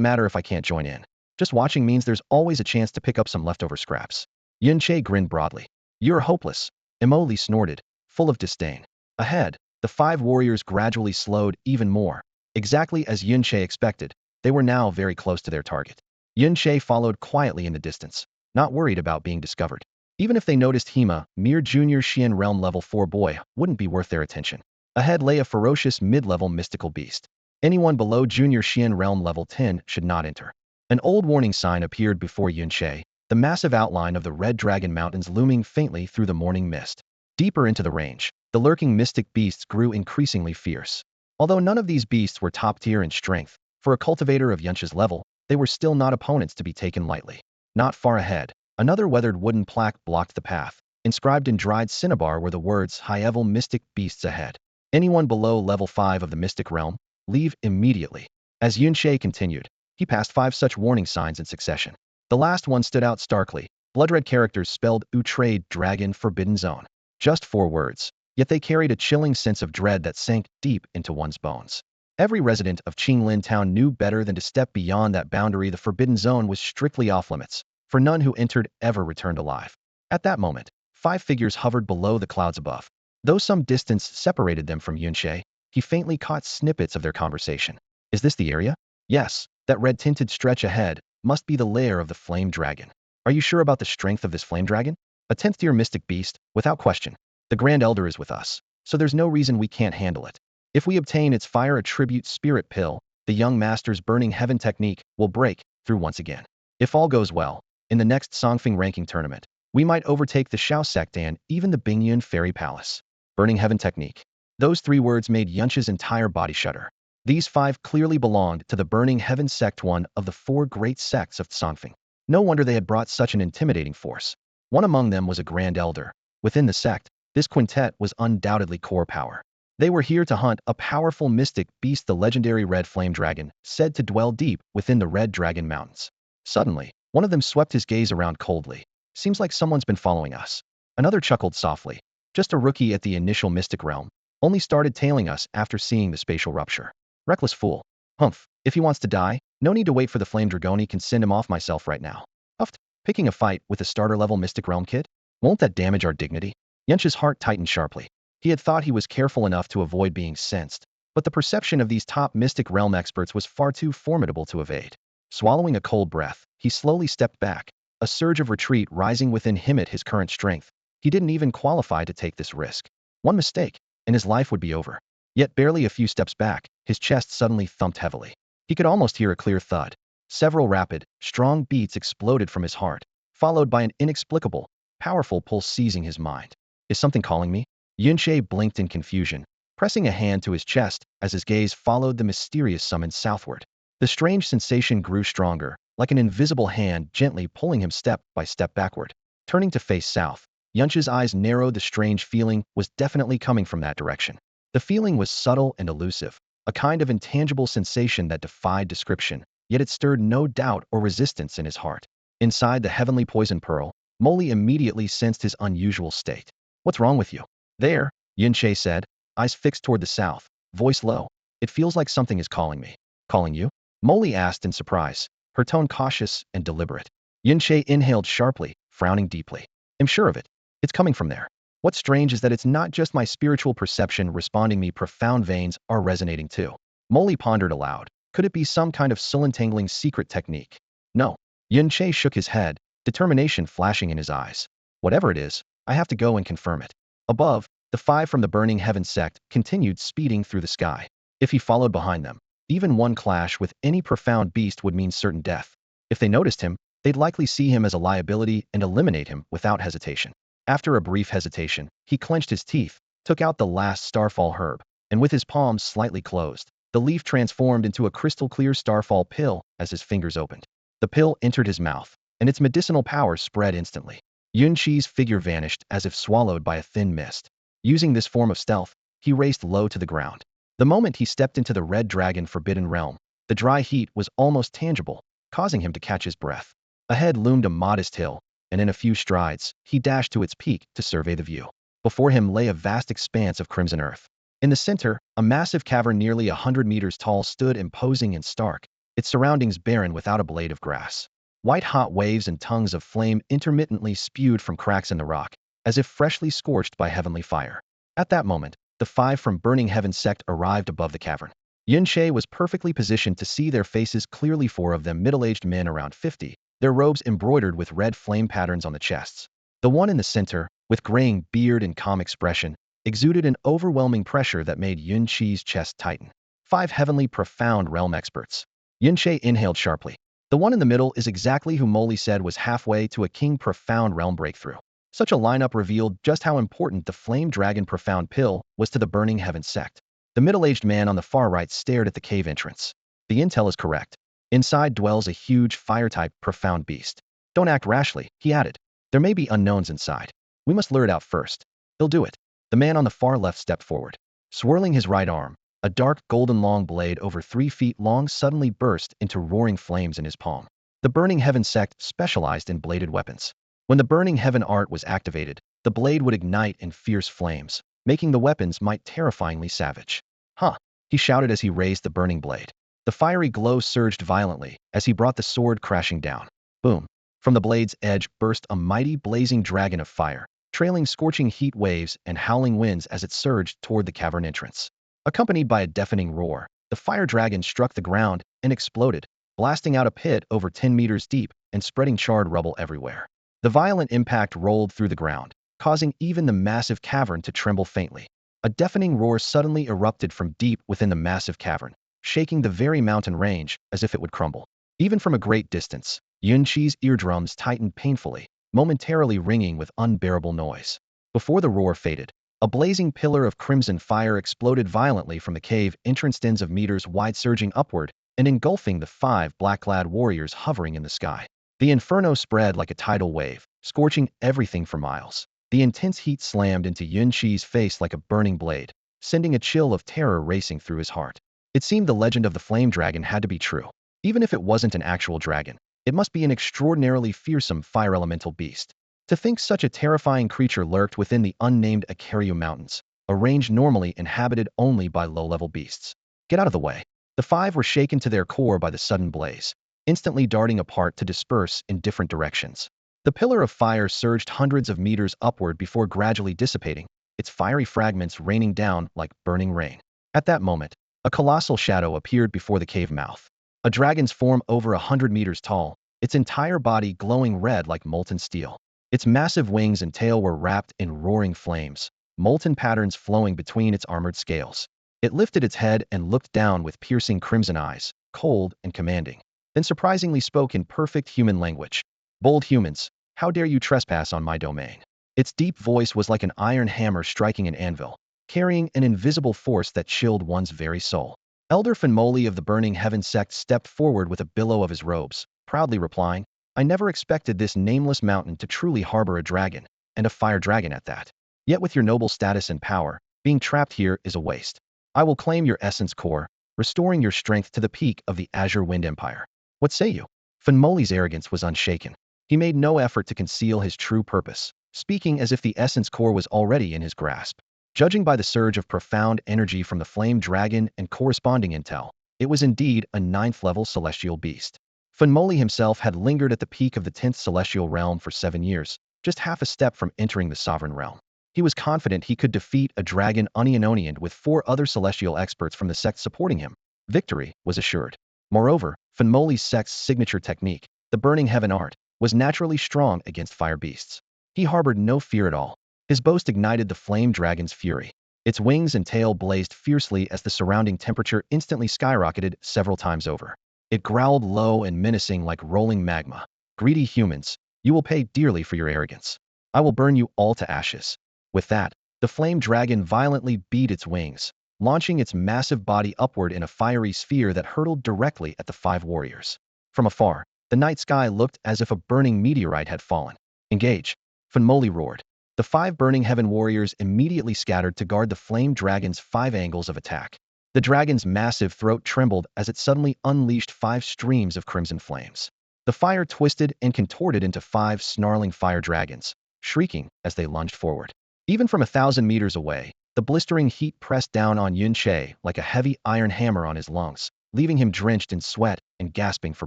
matter if I can't join in. Just watching means there's always a chance to pick up some leftover scraps. Yunche grinned broadly. You're hopeless. Emily snorted, full of disdain. Ahead, the 5 warriors gradually slowed even more. Exactly as Yunche expected, they were now very close to their target. Yunche followed quietly in the distance, not worried about being discovered. Even if they noticed Hema, mere junior Xian realm level 4 boy, wouldn't be worth their attention. Ahead lay a ferocious mid-level mystical beast. Anyone below junior Xian realm level 10 should not enter. An old warning sign appeared before Yunche, the massive outline of the Red Dragon Mountains looming faintly through the morning mist. Deeper into the range, the lurking mystic beasts grew increasingly fierce. Although none of these beasts were top tier in strength, for a cultivator of Yunche's level, they were still not opponents to be taken lightly. Not far ahead, another weathered wooden plaque blocked the path. Inscribed in dried cinnabar were the words high-level mystic beasts ahead. Anyone below level 5 of the mystic realm, leave immediately. As Yunche continued, he passed 5 such warning signs in succession. The last one stood out starkly, blood-red characters spelled Utrade Dragon Forbidden Zone. Just 4 words, yet they carried a chilling sense of dread that sank deep into one's bones. Every resident of Qinglin Town knew better than to step beyond that boundary. The Forbidden Zone was strictly off-limits, for none who entered ever returned alive. At that moment, 5 figures hovered below the clouds above. Though some distance separated them from Yunche, he faintly caught snippets of their conversation. Is this the area? Yes, that red-tinted stretch ahead must be the lair of the flame dragon. Are you sure about the strength of this flame dragon? A 10th-tier mystic beast, without question. The Grand Elder is with us, so there's no reason we can't handle it. If we obtain its fire attribute spirit pill, the young master's burning heaven technique will break through once again. If all goes well, in the next Songfeng ranking tournament, We might overtake the Shao sect and even the Bingyun fairy palace. Burning heaven technique. Those 3 words made Yunche's entire body shudder. These 5 clearly belonged to the Burning Heaven sect, one of the 4 great sects of Tsangfeng. No wonder they had brought such an intimidating force. One among them was a grand elder. Within the sect, this quintet was undoubtedly core power. They were here to hunt a powerful mystic beast, the legendary Red Flame Dragon, said to dwell deep within the Red Dragon Mountains. Suddenly, one of them swept his gaze around coldly. Seems like someone's been following us. Another chuckled softly. Just a rookie at the initial mystic realm. Only started tailing us after seeing the spatial rupture. Reckless fool. Humph. If he wants to die, no need to wait for the Flame Dragoni, can send him off myself right now. Huffed. Picking a fight with a starter-level Mystic Realm kid? Won't that damage our dignity? Yunche's heart tightened sharply. He had thought he was careful enough to avoid being sensed, but the perception of these top Mystic Realm experts was far too formidable to evade. Swallowing a cold breath, he slowly stepped back, a surge of retreat rising within him at his current strength. He didn't even qualify to take this risk. One mistake, and his life would be over. Yet barely a few steps back, his chest suddenly thumped heavily. He could almost hear a clear thud. Several rapid, strong beats exploded from his heart, followed by an inexplicable, powerful pulse seizing his mind. Is something calling me? Yunche blinked in confusion, pressing a hand to his chest as his gaze followed the mysterious summons southward. The strange sensation grew stronger, like an invisible hand gently pulling him step by step backward. Turning to face south, Yunche's eyes narrowed. The strange feeling was definitely coming from that direction. The feeling was subtle and elusive, a kind of intangible sensation that defied description, yet it stirred no doubt or resistance in his heart. Inside the heavenly poison pearl, Molly immediately sensed his unusual state. What's wrong with you? There, Yunche said, eyes fixed toward the south, voice low. It feels like something is calling me. Calling you? Molly asked in surprise, her tone cautious and deliberate. Yunche inhaled sharply, frowning deeply. I'm sure of it. It's coming from there. What's strange is that it's not just my spiritual perception responding, me profound veins are resonating too. Molly pondered aloud. Could it be some kind of soul-entangling secret technique? No. Yunche shook his head, determination flashing in his eyes. Whatever it is, I have to go and confirm it. Above, the 5 from the Burning Heaven sect continued speeding through the sky. If he followed behind them, even one clash with any profound beast would mean certain death. If they noticed him, they'd likely see him as a liability and eliminate him without hesitation. After a brief hesitation, he clenched his teeth, took out the last starfall herb, and with his palms slightly closed, the leaf transformed into a crystal-clear starfall pill as his fingers opened. The pill entered his mouth, and its medicinal power spread instantly. Yunche's figure vanished as if swallowed by a thin mist. Using this form of stealth, he raced low to the ground. The moment he stepped into the Red Dragon Forbidden Realm, the dry heat was almost tangible, causing him to catch his breath. Ahead loomed a modest hill, and in a few strides, he dashed to its peak to survey the view. Before him lay a vast expanse of crimson earth. In the center, a massive cavern nearly 100 meters tall stood imposing and stark, its surroundings barren without a blade of grass. White-hot waves and tongues of flame intermittently spewed from cracks in the rock, as if freshly scorched by heavenly fire. At that moment, the 5 from Burning Heaven sect arrived above the cavern. Yunche was perfectly positioned to see their faces clearly, 4 of them middle-aged men around 50, their robes embroidered with red flame patterns on the chests. The one in the center, with graying beard and calm expression, exuded an overwhelming pressure that made Yunche's chest tighten. 5 heavenly profound realm experts. Yunche inhaled sharply. The one in the middle is exactly who Molly said was halfway to a king profound realm breakthrough. Such a lineup revealed just how important the Flame Dragon Profound Pill was to the Burning Heaven sect. The middle-aged man on the far right stared at the cave entrance. The intel is correct. Inside dwells a huge fire-type profound beast. Don't act rashly, he added. There may be unknowns inside. We must lure it out first. He'll do it. The man on the far left stepped forward. Swirling his right arm, a dark golden long blade over 3 feet long suddenly burst into roaring flames in his palm. The Burning Heaven sect specialized in bladed weapons. When the Burning Heaven art was activated, the blade would ignite in fierce flames, making the weapon's might terrifyingly savage. Huh, he shouted as he raised the burning blade. The fiery glow surged violently as he brought the sword crashing down. Boom. From the blade's edge burst a mighty blazing dragon of fire, trailing scorching heat waves and howling winds as it surged toward the cavern entrance. Accompanied by a deafening roar, the fire dragon struck the ground and exploded, blasting out a pit over 10 meters deep and spreading charred rubble everywhere. The violent impact rolled through the ground, causing even the massive cavern to tremble faintly. A deafening roar suddenly erupted from deep within the massive cavern, shaking the very mountain range as if it would crumble. Even from a great distance, Yunche's eardrums tightened painfully, momentarily ringing with unbearable noise. Before the roar faded, a blazing pillar of crimson fire exploded violently from the cave entrance, tens of meters wide, surging upward and engulfing the 5 black-clad warriors hovering in the sky. The inferno spread like a tidal wave, scorching everything for miles. The intense heat slammed into Yun Qi's face like a burning blade, sending a chill of terror racing through his heart. It seemed the legend of the flame dragon had to be true. Even if it wasn't an actual dragon, it must be an extraordinarily fearsome fire elemental beast. To think such a terrifying creature lurked within the unnamed Akaryu Mountains, a range normally inhabited only by low-level beasts. Get out of the way. The 5 were shaken to their core by the sudden blaze, instantly darting apart to disperse in different directions. The pillar of fire surged hundreds of meters upward before gradually dissipating, its fiery fragments raining down like burning rain. At that moment, a colossal shadow appeared before the cave mouth. A dragon's form over 100 meters tall, its entire body glowing red like molten steel. Its massive wings and tail were wrapped in roaring flames, molten patterns flowing between its armored scales. It lifted its head and looked down with piercing crimson eyes, cold and commanding, then surprisingly spoke in perfect human language. "Bold humans, how dare you trespass on my domain?" Its deep voice was like an iron hammer striking an anvil, carrying an invisible force that chilled one's very soul. Elder Finmoli of the Burning Heaven sect stepped forward with a billow of his robes, proudly replying, "I never expected this nameless mountain to truly harbor a dragon, and a fire dragon at that. Yet with your noble status and power, being trapped here is a waste. I will claim your essence core, restoring your strength to the peak of the Azure Wind Empire. What say you?" Finmoli's arrogance was unshaken. He made no effort to conceal his true purpose, speaking as if the essence core was already in his grasp. Judging by the surge of profound energy from the flame dragon and corresponding intel, it was indeed a 9th-level celestial beast. Finmoli himself had lingered at the peak of the 10th celestial realm for 7 years, just half a step from entering the sovereign realm. He was confident he could defeat a dragon Unionian with 4 other celestial experts from the sect supporting him. Victory was assured. Moreover, Finmoli's sect's signature technique, the Burning Heaven art, was naturally strong against fire beasts. He harbored no fear at all. His boast ignited the flame dragon's fury. Its wings and tail blazed fiercely as the surrounding temperature instantly skyrocketed several times over. It growled low and menacing like rolling magma. "Greedy humans, you will pay dearly for your arrogance. I will burn you all to ashes." With that, the flame dragon violently beat its wings, launching its massive body upward in a fiery sphere that hurtled directly at the 5 warriors. From afar, the night sky looked as if a burning meteorite had fallen. "Engage!" Finmoli roared. The 5 Burning Heaven warriors immediately scattered to guard the flame dragon's 5 angles of attack. The dragon's massive throat trembled as it suddenly unleashed 5 streams of crimson flames. The fire twisted and contorted into 5 snarling fire dragons, shrieking as they lunged forward. Even from 1,000 meters away, the blistering heat pressed down on Yun Che like a heavy iron hammer on his lungs, leaving him drenched in sweat and gasping for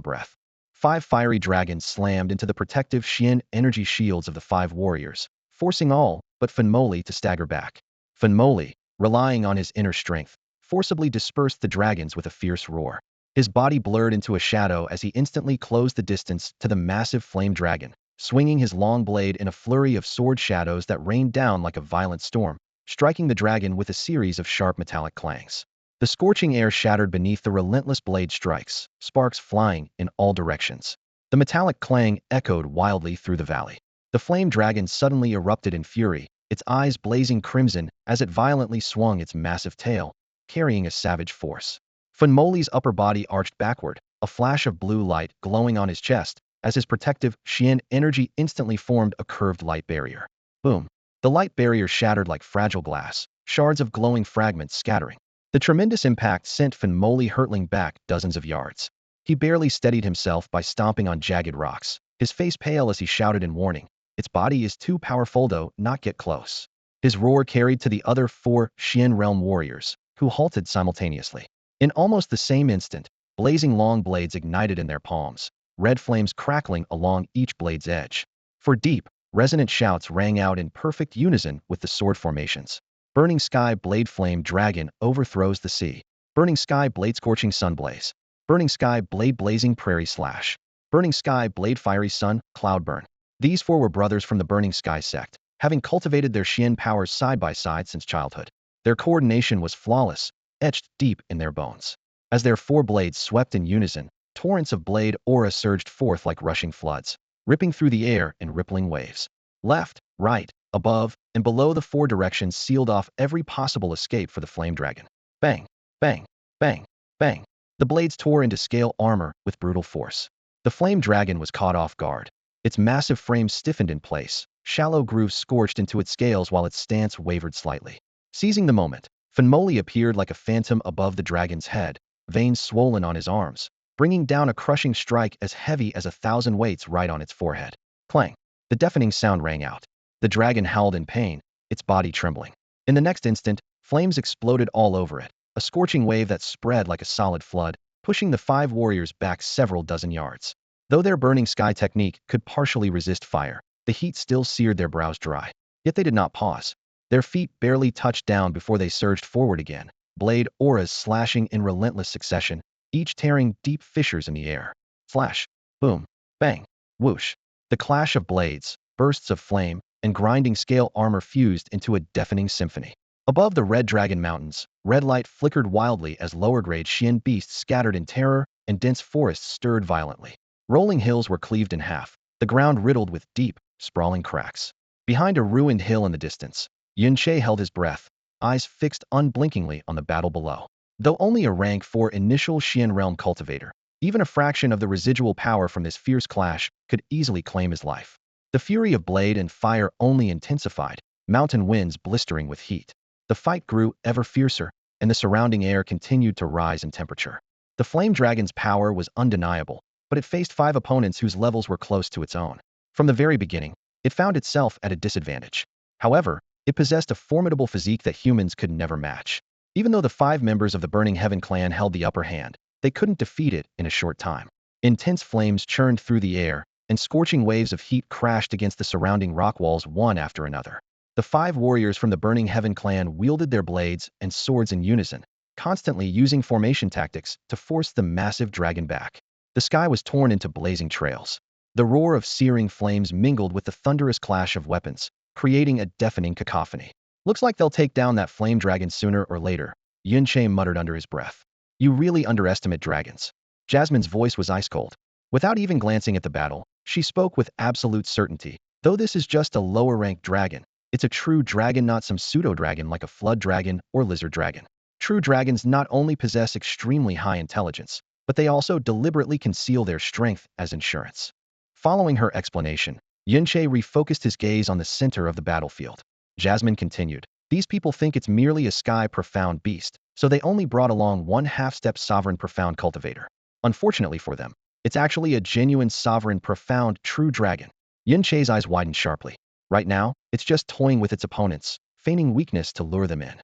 breath. 5 fiery dragons slammed into the protective Xian energy shields of the 5 warriors, forcing all but Finmoli to stagger back. Finmoli, relying on his inner strength, forcibly dispersed the dragons with a fierce roar. His body blurred into a shadow as he instantly closed the distance to the massive flame dragon, swinging his long blade in a flurry of sword shadows that rained down like a violent storm, striking the dragon with a series of sharp metallic clangs. The scorching air shattered beneath the relentless blade strikes, sparks flying in all directions. The metallic clang echoed wildly through the valley. The flame dragon suddenly erupted in fury, its eyes blazing crimson as it violently swung its massive tail, carrying a savage force. Finmoli's upper body arched backward, a flash of blue light glowing on his chest, as his protective Xian energy instantly formed a curved light barrier. Boom! The light barrier shattered like fragile glass, shards of glowing fragments scattering. The tremendous impact sent Finmoli hurtling back dozens of yards. He barely steadied himself by stomping on jagged rocks, his face pale as he shouted in warning, "Its body is too powerful, though, not get close." His roar carried to the other 4 Xian realm warriors, who halted simultaneously. In almost the same instant, blazing long blades ignited in their palms, red flames crackling along each blade's edge. For deep, resonant shouts rang out in perfect unison with the sword formations. "Burning Sky Blade Flame Dragon overthrows the sea." "Burning Sky Blade Scorching Sun Blaze." "Burning Sky Blade Blazing Prairie Slash." "Burning Sky Blade Fiery Sun Cloud Burn." These 4 were brothers from the Burning Sky sect, having cultivated their Xian powers side by side since childhood. Their coordination was flawless, etched deep in their bones. As their 4 blades swept in unison, torrents of blade aura surged forth like rushing floods. ripping through the air in rippling waves. Left, right, above, and below the four directions sealed off every possible escape for the flame dragon. Bang, bang, bang, bang. The blades tore into scale armor with brutal force. The flame dragon was caught off guard. Its massive frame stiffened in place, shallow grooves scorched into its scales while its stance wavered slightly. Seizing the moment, Finmoli appeared like a phantom above the dragon's head, veins swollen on his arms, bringing down a crushing strike as heavy as 1,000 weights right on its forehead. Clang! The deafening sound rang out. The dragon howled in pain, its body trembling. In the next instant, flames exploded all over it, a scorching wave that spread like a solid flood, pushing the 5 warriors back several dozen yards. Though their burning sky technique could partially resist fire, the heat still seared their brows dry. Yet they did not pause. Their feet barely touched down before they surged forward again, blade auras slashing in relentless succession, each tearing deep fissures in the air. Flash, boom, bang, whoosh. The clash of blades, bursts of flame, and grinding scale armor fused into a deafening symphony. Above the Red Dragon Mountains, red light flickered wildly as lower-grade Xian beasts scattered in terror and dense forests stirred violently. Rolling hills were cleaved in half, the ground riddled with deep, sprawling cracks. Behind a ruined hill in the distance, Yunche held his breath, eyes fixed unblinkingly on the battle below. Though only a rank 4 initial Xian realm cultivator, even a fraction of the residual power from this fierce clash could easily claim his life. The fury of blade and fire only intensified, mountain winds blistering with heat. The fight grew ever fiercer, and the surrounding air continued to rise in temperature. The flame dragon's power was undeniable, but it faced 5 opponents whose levels were close to its own. From the very beginning, it found itself at a disadvantage. However, it possessed a formidable physique that humans could never match. Even though the 5 members of the Burning Heaven clan held the upper hand, they couldn't defeat it in a short time. Intense flames churned through the air, and scorching waves of heat crashed against the surrounding rock walls one after another. The 5 warriors from the Burning Heaven clan wielded their blades and swords in unison, constantly using formation tactics to force the massive dragon back. The sky was torn into blazing trails. The roar of searing flames mingled with the thunderous clash of weapons, creating a deafening cacophony. Looks like they'll take down that flame dragon sooner or later, Yunche muttered under his breath. You really underestimate dragons. Jasmine's voice was ice cold. Without even glancing at the battle, she spoke with absolute certainty. Though this is just a lower-ranked dragon, it's a true dragon, not some pseudo-dragon like a flood dragon or lizard dragon. True dragons not only possess extremely high intelligence, but they also deliberately conceal their strength as insurance. Following her explanation, Yunche refocused his gaze on the center of the battlefield. Jasmine continued, these people think it's merely a sky profound beast, so they only brought along one half-step sovereign profound cultivator. Unfortunately for them, it's actually a genuine sovereign profound true dragon. Yunche's eyes widened sharply. Right now, it's just toying with its opponents, feigning weakness to lure them in.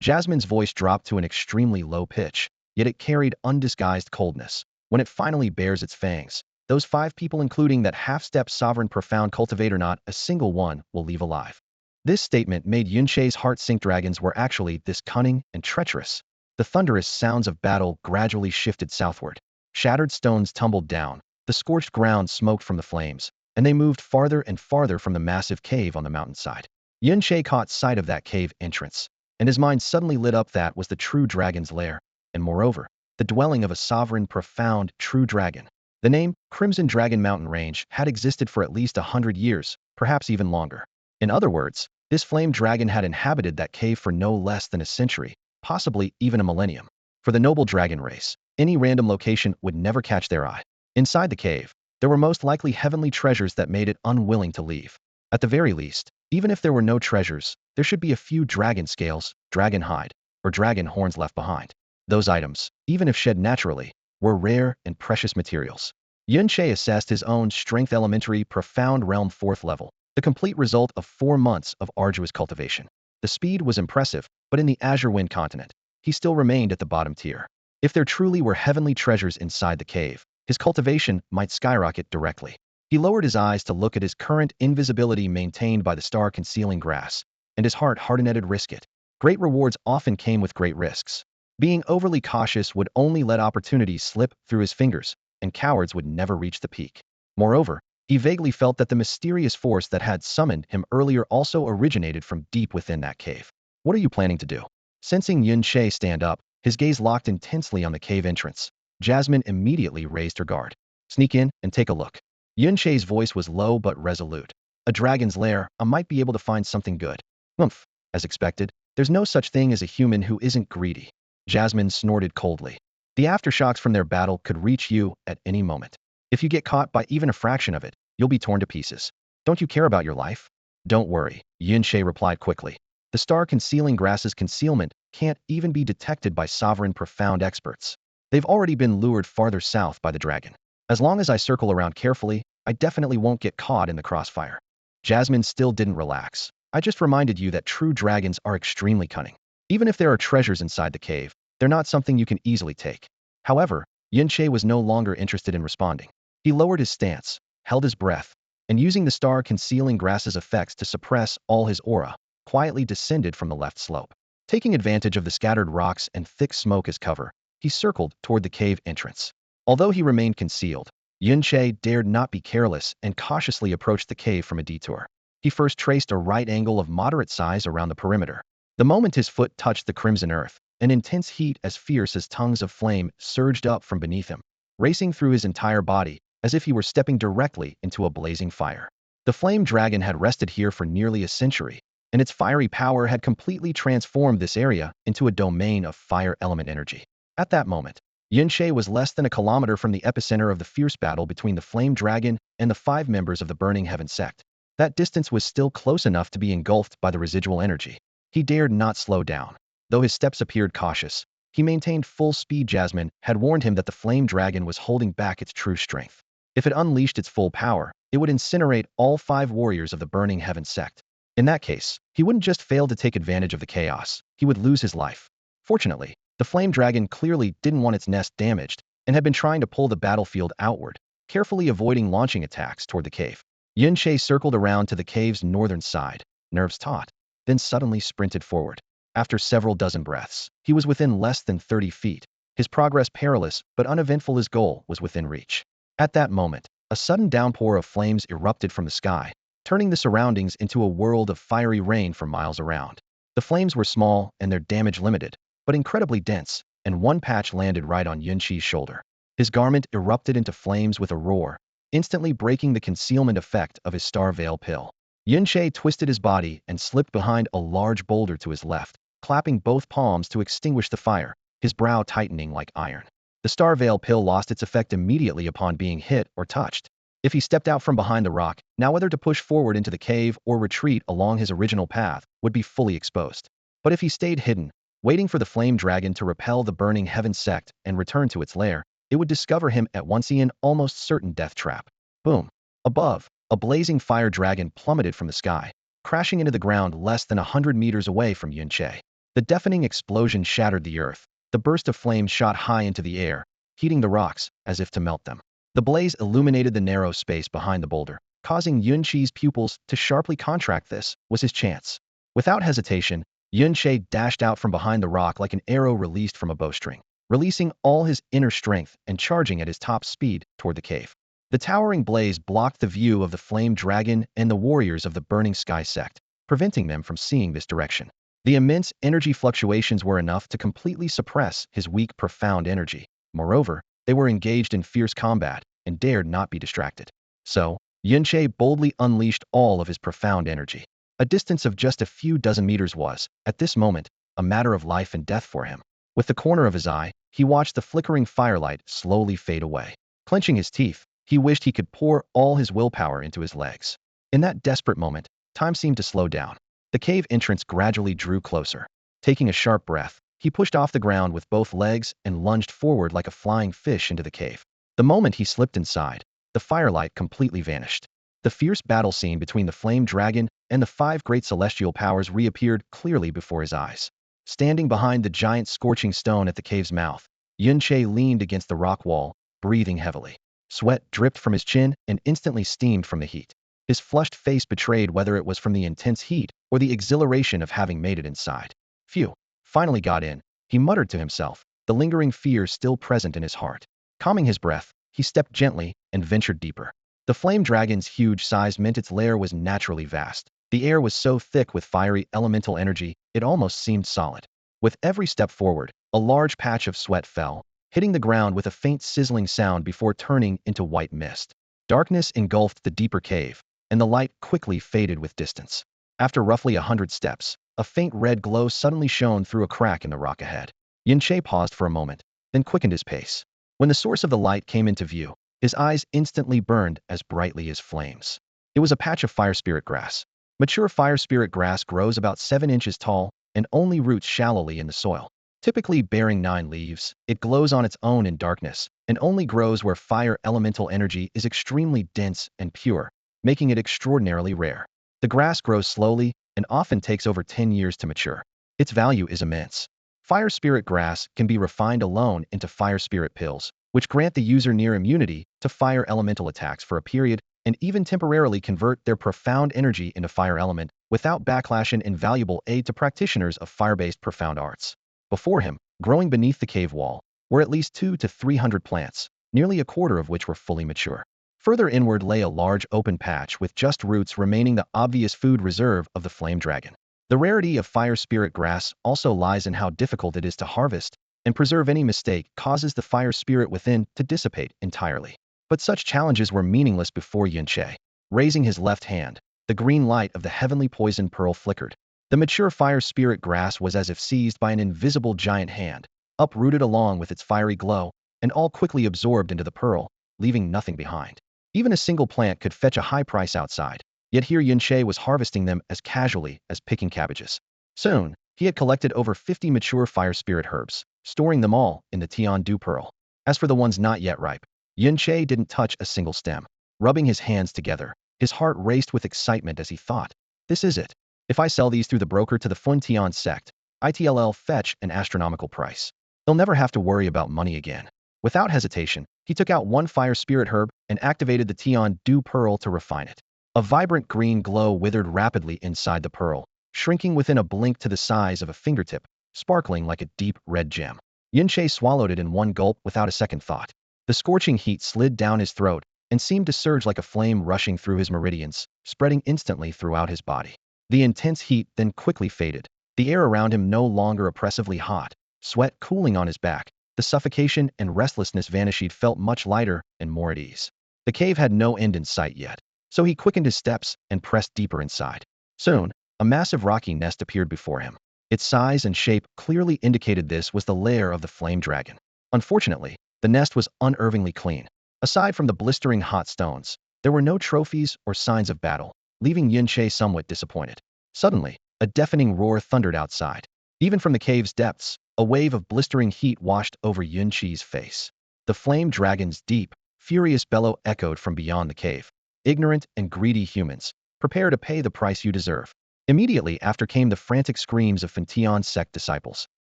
Jasmine's voice dropped to an extremely low pitch, yet it carried undisguised coldness. When it finally bares its fangs, those 5 people, including that half-step sovereign profound cultivator, not a single one will leave alive. This statement made Yunche's heart sink. Dragons were actually this cunning and treacherous. The thunderous sounds of battle gradually shifted southward. Shattered stones tumbled down, the scorched ground smoked from the flames, and they moved farther and farther from the massive cave on the mountainside. Yunche caught sight of that cave entrance, and his mind suddenly lit up. That was the true dragon's lair, and moreover, the dwelling of a sovereign profound true dragon. The name, Crimson Dragon Mountain Range, had existed for at least 100 years, perhaps even longer. In other words, this flame dragon had inhabited that cave for no less than a century, possibly even a millennium. For the noble dragon race, any random location would never catch their eye. Inside the cave, there were most likely heavenly treasures that made it unwilling to leave. At the very least, even if there were no treasures, there should be a few dragon scales, dragon hide, or dragon horns left behind. Those items, even if shed naturally, were rare and precious materials. Yunche assessed his own strength elementary profound realm 4th level, the complete result of 4 months of arduous cultivation. The speed was impressive, but in the Azure Wind continent, he still remained at the bottom tier. If there truly were heavenly treasures inside the cave, his cultivation might skyrocket directly. He lowered his eyes to look at his current invisibility maintained by the star-concealing grass, and his heart hardened at risk it. Great rewards often came with great risks. Being overly cautious would only let opportunities slip through his fingers, and cowards would never reach the peak. Moreover, he vaguely felt that the mysterious force that had summoned him earlier also originated from deep within that cave. What are you planning to do? Sensing Yunche stand up, his gaze locked intensely on the cave entrance. Jasmine immediately raised her guard. Sneak in and take a look. Yunche's voice was low but resolute. A dragon's lair, I might be able to find something good. Humph. As expected, there's no such thing as a human who isn't greedy. Jasmine snorted coldly. The aftershocks from their battle could reach you at any moment. If you get caught by even a fraction of it, you'll be torn to pieces. Don't you care about your life? Don't worry, Yunche replied quickly. The star-concealing grass's concealment can't even be detected by sovereign profound experts. They've already been lured farther south by the dragon. As long as I circle around carefully, I definitely won't get caught in the crossfire. Jasmine still didn't relax. I just reminded you that true dragons are extremely cunning. Even if there are treasures inside the cave, they're not something you can easily take. However, Yunche was no longer interested in responding. He lowered his stance, held his breath, and using the star-concealing grass's effects to suppress all his aura, quietly descended from the left slope. Taking advantage of the scattered rocks and thick smoke as cover, he circled toward the cave entrance. Although he remained concealed, Yunche dared not be careless and cautiously approached the cave from a detour. He first traced a right angle of moderate size around the perimeter. The moment his foot touched the crimson earth, an intense heat as fierce as tongues of flame surged up from beneath him, racing through his entire body as if he were stepping directly into a blazing fire. The flame dragon had rested here for nearly a century, and its fiery power had completely transformed this area into a domain of fire element energy. At that moment, Yunche was less than a kilometer from the epicenter of the fierce battle between the flame dragon and the 5 members of the Burning Heaven sect. That distance was still close enough to be engulfed by the residual energy. He dared not slow down. Though his steps appeared cautious, he maintained full speed. Jasmine had warned him that the flame dragon was holding back its true strength. If it unleashed its full power, it would incinerate all 5 warriors of the Burning Heaven sect. In that case, he wouldn't just fail to take advantage of the chaos, he would lose his life. Fortunately, the flame dragon clearly didn't want its nest damaged and had been trying to pull the battlefield outward, carefully avoiding launching attacks toward the cave. Yunche circled around to the cave's northern side, nerves taut, then suddenly sprinted forward. After several dozen breaths, he was within less than 30 feet. His progress perilous but uneventful, his goal was within reach. At that moment, a sudden downpour of flames erupted from the sky, turning the surroundings into a world of fiery rain for miles around. The flames were small and their damage limited, but incredibly dense, and one patch landed right on Yunche's shoulder. His garment erupted into flames with a roar, instantly breaking the concealment effect of his star veil pill. Yunche twisted his body and slipped behind a large boulder to his left, clapping both palms to extinguish the fire, his brow tightening like iron. The star veil pill lost its effect immediately upon being hit or touched. If he stepped out from behind the rock, now whether to push forward into the cave or retreat along his original path would be fully exposed. But if he stayed hidden, waiting for the flame dragon to repel the Burning Heaven sect and return to its lair, it would discover him at once in almost certain death trap. Boom. Above, a blazing fire dragon plummeted from the sky, crashing into the ground less than 100 meters away from Yunche. The deafening explosion shattered the earth. The burst of flames shot high into the air, heating the rocks as if to melt them. The blaze illuminated the narrow space behind the boulder, causing Yunche's pupils to sharply contract. This was his chance. Without hesitation, Yunche dashed out from behind the rock like an arrow released from a bowstring, releasing all his inner strength and charging at his top speed toward the cave. The towering blaze blocked the view of the flame dragon and the warriors of the Burning Sky sect, preventing them from seeing this direction. The immense energy fluctuations were enough to completely suppress his weak, profound energy. Moreover, they were engaged in fierce combat and dared not be distracted. So, Yunche boldly unleashed all of his profound energy. A distance of just a few dozen meters was, at this moment, a matter of life and death for him. With the corner of his eye, he watched the flickering firelight slowly fade away. Clenching his teeth, he wished he could pour all his willpower into his legs. In that desperate moment, time seemed to slow down. The cave entrance gradually drew closer. Taking a sharp breath, he pushed off the ground with both legs and lunged forward like a flying fish into the cave. The moment he slipped inside, the firelight completely vanished. The fierce battle scene between the flame dragon and the 5 great celestial powers reappeared clearly before his eyes. Standing behind the giant scorching stone at the cave's mouth, Yunche leaned against the rock wall, breathing heavily. Sweat dripped from his chin and instantly steamed from the heat. His flushed face betrayed whether it was from the intense heat or the exhilaration of having made it inside. Phew, finally got in, he muttered to himself, the lingering fear still present in his heart. Calming his breath, he stepped gently and ventured deeper. The flame dragon's huge size meant its lair was naturally vast. The air was so thick with fiery elemental energy, it almost seemed solid. With every step forward, a large patch of sweat fell, hitting the ground with a faint sizzling sound before turning into white mist. Darkness engulfed the deeper cave, and the light quickly faded with distance. After roughly 100 steps, a faint red glow suddenly shone through a crack in the rock ahead. Yunche paused for a moment, then quickened his pace. When the source of the light came into view, his eyes instantly burned as brightly as flames. It was a patch of fire spirit grass. Mature fire spirit grass grows about 7 inches tall and only roots shallowly in the soil. Typically bearing 9 leaves, it glows on its own in darkness and only grows where fire elemental energy is extremely dense and pure, making it extraordinarily rare. The grass grows slowly and often takes over 10 years to mature. Its value is immense. Fire spirit grass can be refined alone into fire spirit pills, which grant the user near immunity to fire elemental attacks for a period and even temporarily convert their profound energy into fire element without backlash, an invaluable aid to practitioners of fire-based profound arts. Before him, growing beneath the cave wall, were at least 200 to 300 plants, nearly a quarter of which were fully mature. Further inward lay a large open patch with just roots remaining, the obvious food reserve of the flame dragon. The rarity of fire spirit grass also lies in how difficult it is to harvest and preserve. Any mistake causes the fire spirit within to dissipate entirely. But such challenges were meaningless before Yunche. Raising his left hand, the green light of the heavenly poison pearl flickered. The mature fire spirit grass was as if seized by an invisible giant hand, uprooted along with its fiery glow, and all quickly absorbed into the pearl, leaving nothing behind. Even a single plant could fetch a high price outside, yet here Yunche was harvesting them as casually as picking cabbages. Soon, he had collected over 50 mature fire spirit herbs, storing them all in the Tian Du pearl. As for the ones not yet ripe, Yunche didn't touch a single stem. Rubbing his hands together, his heart raced with excitement as he thought, this is it. If I sell these through the broker to the Fun Tian sect, it'll fetch an astronomical price. He'll never have to worry about money again. Without hesitation, he took out one fire spirit herb and activated the Tian Du pearl to refine it. A vibrant green glow withered rapidly inside the pearl, shrinking within a blink to the size of a fingertip, sparkling like a deep red gem. Yunche swallowed it in one gulp without a second thought. The scorching heat slid down his throat and seemed to surge like a flame rushing through his meridians, spreading instantly throughout his body. The intense heat then quickly faded. The air around him no longer oppressively hot, sweat cooling on his back. The suffocation and restlessness vanished. He felt much lighter and more at ease. The cave had no end in sight yet, so he quickened his steps and pressed deeper inside. Soon, a massive rocky nest appeared before him. Its size and shape clearly indicated this was the lair of the flame dragon. Unfortunately, the nest was unervingly clean. Aside from the blistering hot stones, there were no trophies or signs of battle, leaving Yunche somewhat disappointed. Suddenly, a deafening roar thundered outside. Even from the cave's depths, a wave of blistering heat washed over Yunche's face. The flame dragon's deep, furious bellow echoed from beyond the cave. Ignorant and greedy humans, prepare to pay the price you deserve. Immediately after came the frantic screams of Fantian sect disciples.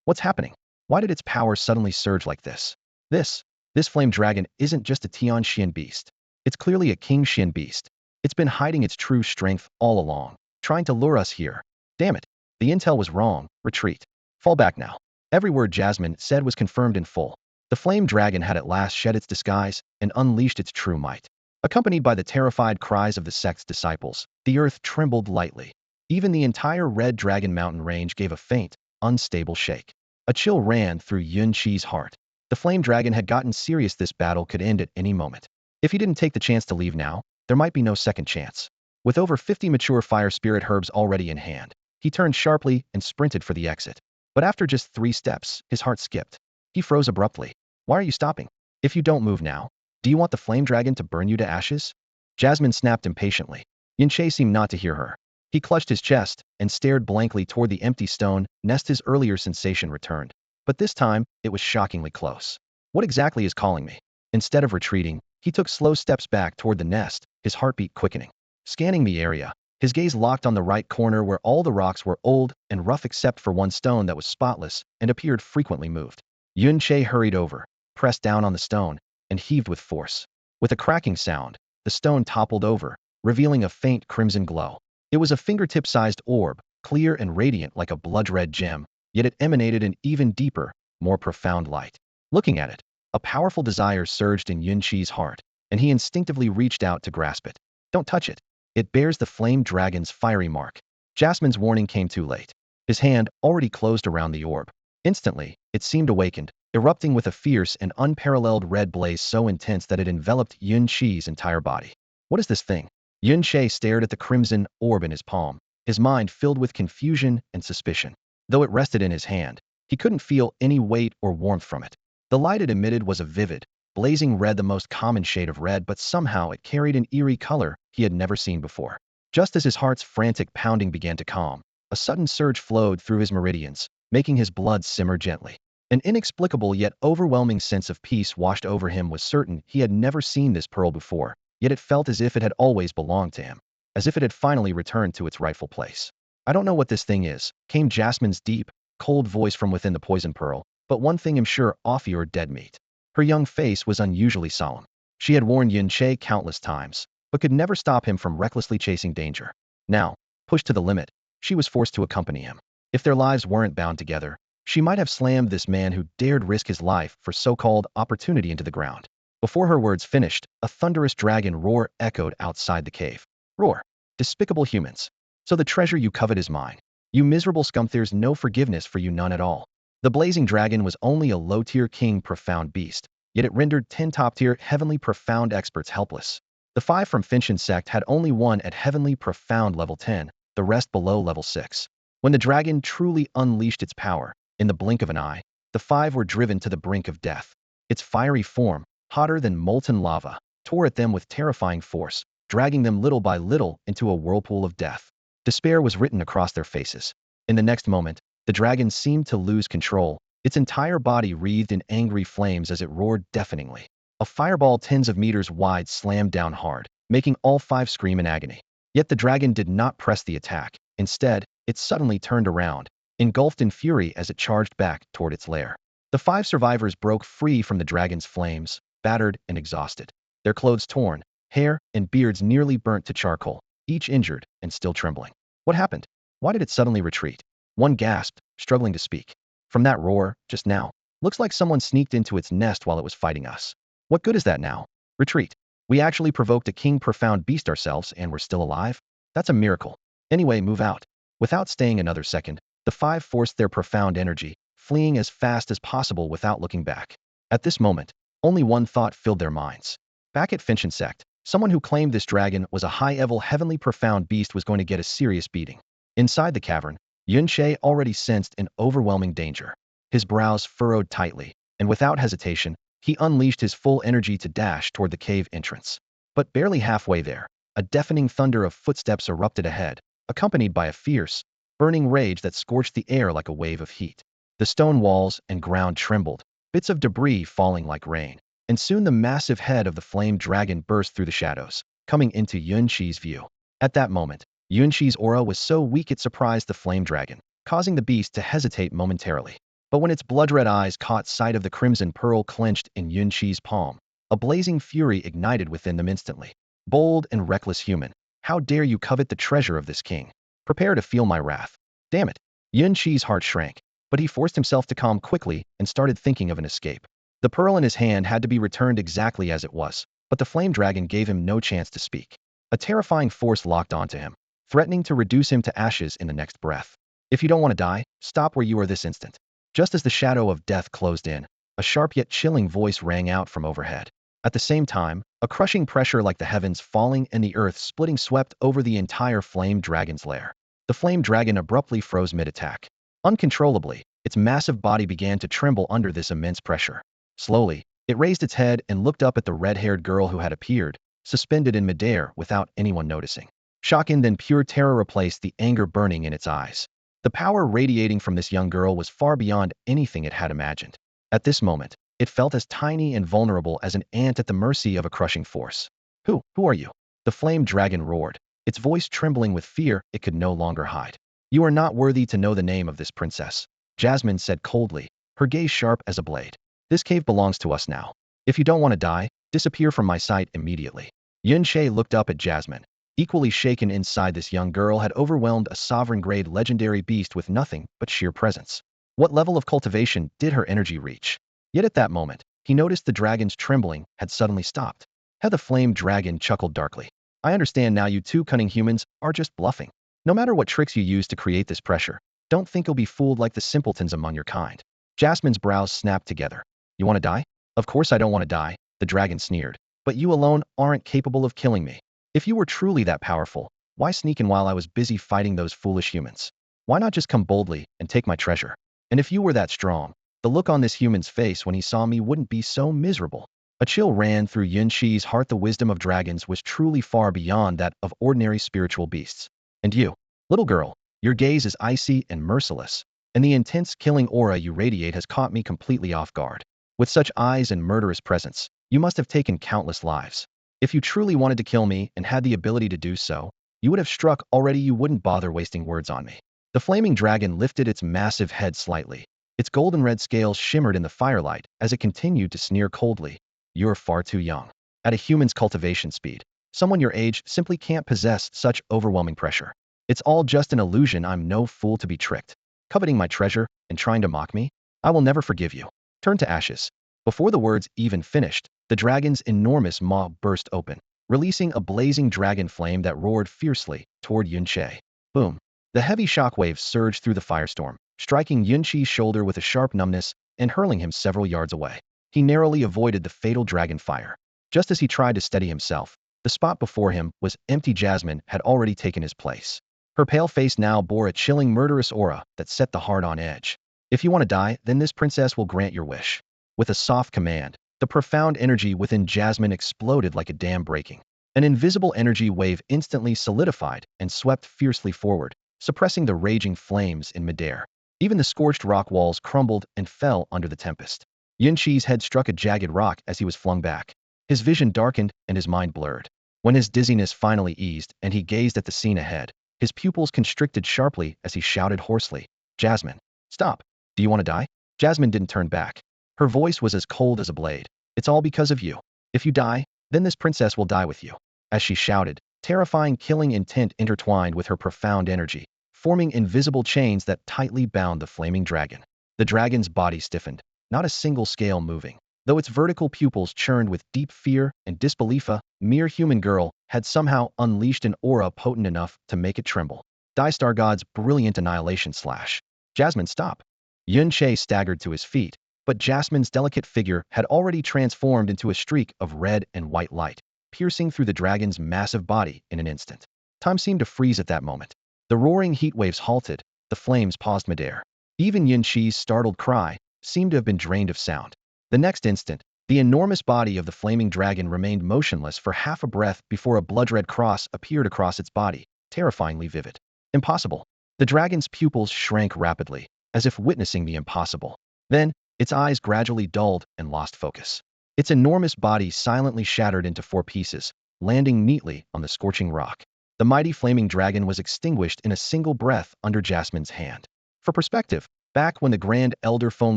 What's happening? Why did its power suddenly surge like this? This flame dragon isn't just a Tian Xian beast. It's clearly a King Xian beast. It's been hiding its true strength all along, trying to lure us here. Damn it. The intel was wrong. Retreat. Fall back now. Every word Jasmine said was confirmed in full. The flame dragon had at last shed its disguise and unleashed its true might. Accompanied by the terrified cries of the sect's disciples, the earth trembled lightly. Even the entire Red Dragon Mountain range gave a faint, unstable shake. A chill ran through Yunche's heart. The flame dragon had gotten serious. This battle could end at any moment. If he didn't take the chance to leave now, there might be no second chance. With over 50 mature fire spirit herbs already in hand, he turned sharply and sprinted for the exit. But after just 3 steps, his heart skipped. He froze abruptly. Why are you stopping? If you don't move now, do you want the flame dragon to burn you to ashes? Jasmine snapped impatiently. Yunche seemed not to hear her. He clutched his chest and stared blankly toward the empty stone nest. His earlier sensation returned. But this time, it was shockingly close. What exactly is calling me? Instead of retreating, he took slow steps back toward the nest, his heartbeat quickening. Scanning the area, his gaze locked on the right corner where all the rocks were old and rough except for one stone that was spotless and appeared frequently moved. Yunche hurried over, pressed down on the stone, and heaved with force. With a cracking sound, the stone toppled over, revealing a faint crimson glow. It was a fingertip-sized orb, clear and radiant like a blood-red gem, yet it emanated an even deeper, more profound light. Looking at it, a powerful desire surged in Yunche's heart, and he instinctively reached out to grasp it. Don't touch it. It bears the flame dragon's fiery mark. Jasmine's warning came too late. His hand already closed around the orb. Instantly, it seemed awakened, erupting with a fierce and unparalleled red blaze so intense that it enveloped Yun Qi's entire body. What is this thing? Yun Qi stared at the crimson orb in his palm, his mind filled with confusion and suspicion. Though it rested in his hand, he couldn't feel any weight or warmth from it. The light it emitted was a vivid, blazing red, the most common shade of red, but somehow it carried an eerie color he had never seen before. Just as his heart's frantic pounding began to calm, a sudden surge flowed through his meridians, making his blood simmer gently. An inexplicable yet overwhelming sense of peace washed over him. Was certain he had never seen this pearl before, yet it felt as if it had always belonged to him, as if it had finally returned to its rightful place. I don't know what this thing is, came Jasmine's deep, cold voice from within the poison pearl, but one thing I'm sure, off your dead meat. Her young face was unusually solemn. She had warned Yun Qi countless times, but could never stop him from recklessly chasing danger. Now, pushed to the limit, she was forced to accompany him. If their lives weren't bound together, she might have slammed this man who dared risk his life for so-called opportunity into the ground. Before her words finished, a thunderous dragon roar echoed outside the cave. Roar! Despicable humans! So the treasure you covet is mine. You miserable scum, there's no forgiveness for you, none at all. The blazing dragon was only a low-tier king profound beast, yet it rendered 10 top-tier heavenly profound experts helpless. The 5 from Finshin sect had only one at heavenly profound level 10, the rest below level 6. When the dragon truly unleashed its power, in the blink of an eye, the 5 were driven to the brink of death. Its fiery form, hotter than molten lava, tore at them with terrifying force, dragging them little by little into a whirlpool of death. Despair was written across their faces. In the next moment, the dragon seemed to lose control. Its entire body wreathed in angry flames as it roared deafeningly. A fireball tens of meters wide slammed down hard, making all 5 scream in agony. Yet the dragon did not press the attack. Instead, it suddenly turned around, engulfed in fury as it charged back toward its lair. The 5 survivors broke free from the dragon's flames, battered and exhausted. Their clothes torn, hair and beards nearly burnt to charcoal, each injured and still trembling. What happened? Why did it suddenly retreat? One gasped, struggling to speak. From that roar, just now, looks like someone sneaked into its nest while it was fighting us. What good is that now? Retreat. We actually provoked a king profound beast ourselves and we're still alive? That's a miracle. Anyway, move out. Without staying another second, the 5 forced their profound energy, fleeing as fast as possible without looking back. At this moment, only one thought filled their minds. Back at Finshin sect, someone who claimed this dragon was a high-level heavenly profound beast was going to get a serious beating. Inside the cavern, Yun Qi already sensed an overwhelming danger. His brows furrowed tightly, and without hesitation, he unleashed his full energy to dash toward the cave entrance. But barely halfway there, a deafening thunder of footsteps erupted ahead, accompanied by a fierce, burning rage that scorched the air like a wave of heat. The stone walls and ground trembled, bits of debris falling like rain, and soon the massive head of the flame dragon burst through the shadows, coming into Yun Qi's view. At that moment, Yun Qi's aura was so weak it surprised the flame dragon, causing the beast to hesitate momentarily. But when its blood-red eyes caught sight of the crimson pearl clenched in Yun Qi's palm, a blazing fury ignited within them instantly. Bold and reckless human, how dare you covet the treasure of this king? Prepare to feel my wrath. Damn it. Yun Qi's heart shrank, but he forced himself to calm quickly and started thinking of an escape. The pearl in his hand had to be returned exactly as it was, but the flame dragon gave him no chance to speak. A terrifying force locked onto him, threatening to reduce him to ashes in the next breath. If you don't want to die, stop where you are this instant. Just as the shadow of death closed in, a sharp yet chilling voice rang out from overhead. At the same time, a crushing pressure like the heavens falling and the earth splitting swept over the entire flame dragon's lair. The flame dragon abruptly froze mid-attack. Uncontrollably, its massive body began to tremble under this immense pressure. Slowly, it raised its head and looked up at the red-haired girl who had appeared, suspended in midair without anyone noticing. Shock and then pure terror replaced the anger burning in its eyes. The power radiating from this young girl was far beyond anything it had imagined. At this moment, it felt as tiny and vulnerable as an ant at the mercy of a crushing force. Who are you? The flame dragon roared, its voice trembling with fear it could no longer hide. You are not worthy to know the name of this princess, Jasmine said coldly, her gaze sharp as a blade. This cave belongs to us now. If you don't want to die, disappear from my sight immediately. Yun Qi looked up at Jasmine. Equally shaken inside, this young girl had overwhelmed a sovereign-grade legendary beast with nothing but sheer presence. What level of cultivation did her energy reach? Yet at that moment, he noticed the dragon's trembling had suddenly stopped. The flame dragon chuckled darkly. I understand now, you 2 cunning humans are just bluffing. No matter what tricks you use to create this pressure, don't think you'll be fooled like the simpletons among your kind. Jasmine's brows snapped together. You want to die? Of course I don't want to die, the dragon sneered. But you alone aren't capable of killing me. If you were truly that powerful, why sneak in while I was busy fighting those foolish humans? Why not just come boldly and take my treasure? And if you were that strong, the look on this human's face when he saw me wouldn't be so miserable. A chill ran through Yunqi's heart. The wisdom of dragons was truly far beyond that of ordinary spiritual beasts. And you, little girl, your gaze is icy and merciless, and the intense killing aura you radiate has caught me completely off guard. With such eyes and murderous presence, you must have taken countless lives. If you truly wanted to kill me and had the ability to do so, you would have struck already. You wouldn't bother wasting words on me. The flaming dragon lifted its massive head slightly. Its golden red scales shimmered in the firelight as it continued to sneer coldly. You're far too young. At a human's cultivation speed, someone your age simply can't possess such overwhelming pressure. It's all just an illusion. I'm no fool to be tricked. Coveting my treasure and trying to mock me? I will never forgive you. Turn to ashes. Before the words even finished, the dragon's enormous maw burst open, releasing a blazing dragon flame that roared fiercely toward Yunqi. Boom. The heavy shockwaves surged through the firestorm, striking Yunqi's shoulder with a sharp numbness and hurling him several yards away. He narrowly avoided the fatal dragon fire. Just as he tried to steady himself, the spot before him was empty. Jasmine had already taken his place. Her pale face now bore a chilling, murderous aura that set the heart on edge. If you want to die, then this princess will grant your wish. With a soft command, the profound energy within Jasmine exploded like a dam breaking. An invisible energy wave instantly solidified and swept fiercely forward, suppressing the raging flames in midair. Even the scorched rock walls crumbled and fell under the tempest. Yunqi's head struck a jagged rock as he was flung back. His vision darkened and his mind blurred. When his dizziness finally eased and he gazed at the scene ahead, his pupils constricted sharply as he shouted hoarsely, Jasmine, stop. Do you want to die? Jasmine didn't turn back. Her voice was as cold as a blade. It's all because of you. If you die, then this princess will die with you. As she shouted, terrifying killing intent intertwined with her profound energy, forming invisible chains that tightly bound the flaming dragon. The dragon's body stiffened, not a single scale moving. Though its vertical pupils churned with deep fear and disbelief, a mere human girl had somehow unleashed an aura potent enough to make it tremble. Die Star God's brilliant annihilation slash. Jasmine, stop. Yunqi staggered to his feet, but Jasmine's delicate figure had already transformed into a streak of red and white light, piercing through the dragon's massive body in an instant. Time seemed to freeze at that moment. The roaring heat waves halted, the flames paused midair. Even Yunqi's startled cry seemed to have been drained of sound. The next instant, the enormous body of the flaming dragon remained motionless for half a breath before a blood-red cross appeared across its body, terrifyingly vivid. Impossible. The dragon's pupils shrank rapidly, as if witnessing the impossible. Then, its eyes gradually dulled and lost focus. Its enormous body silently shattered into 4 pieces, landing neatly on the scorching rock. The mighty flaming dragon was extinguished in a single breath under Jasmine's hand. For perspective, back when the Grand Elder Phone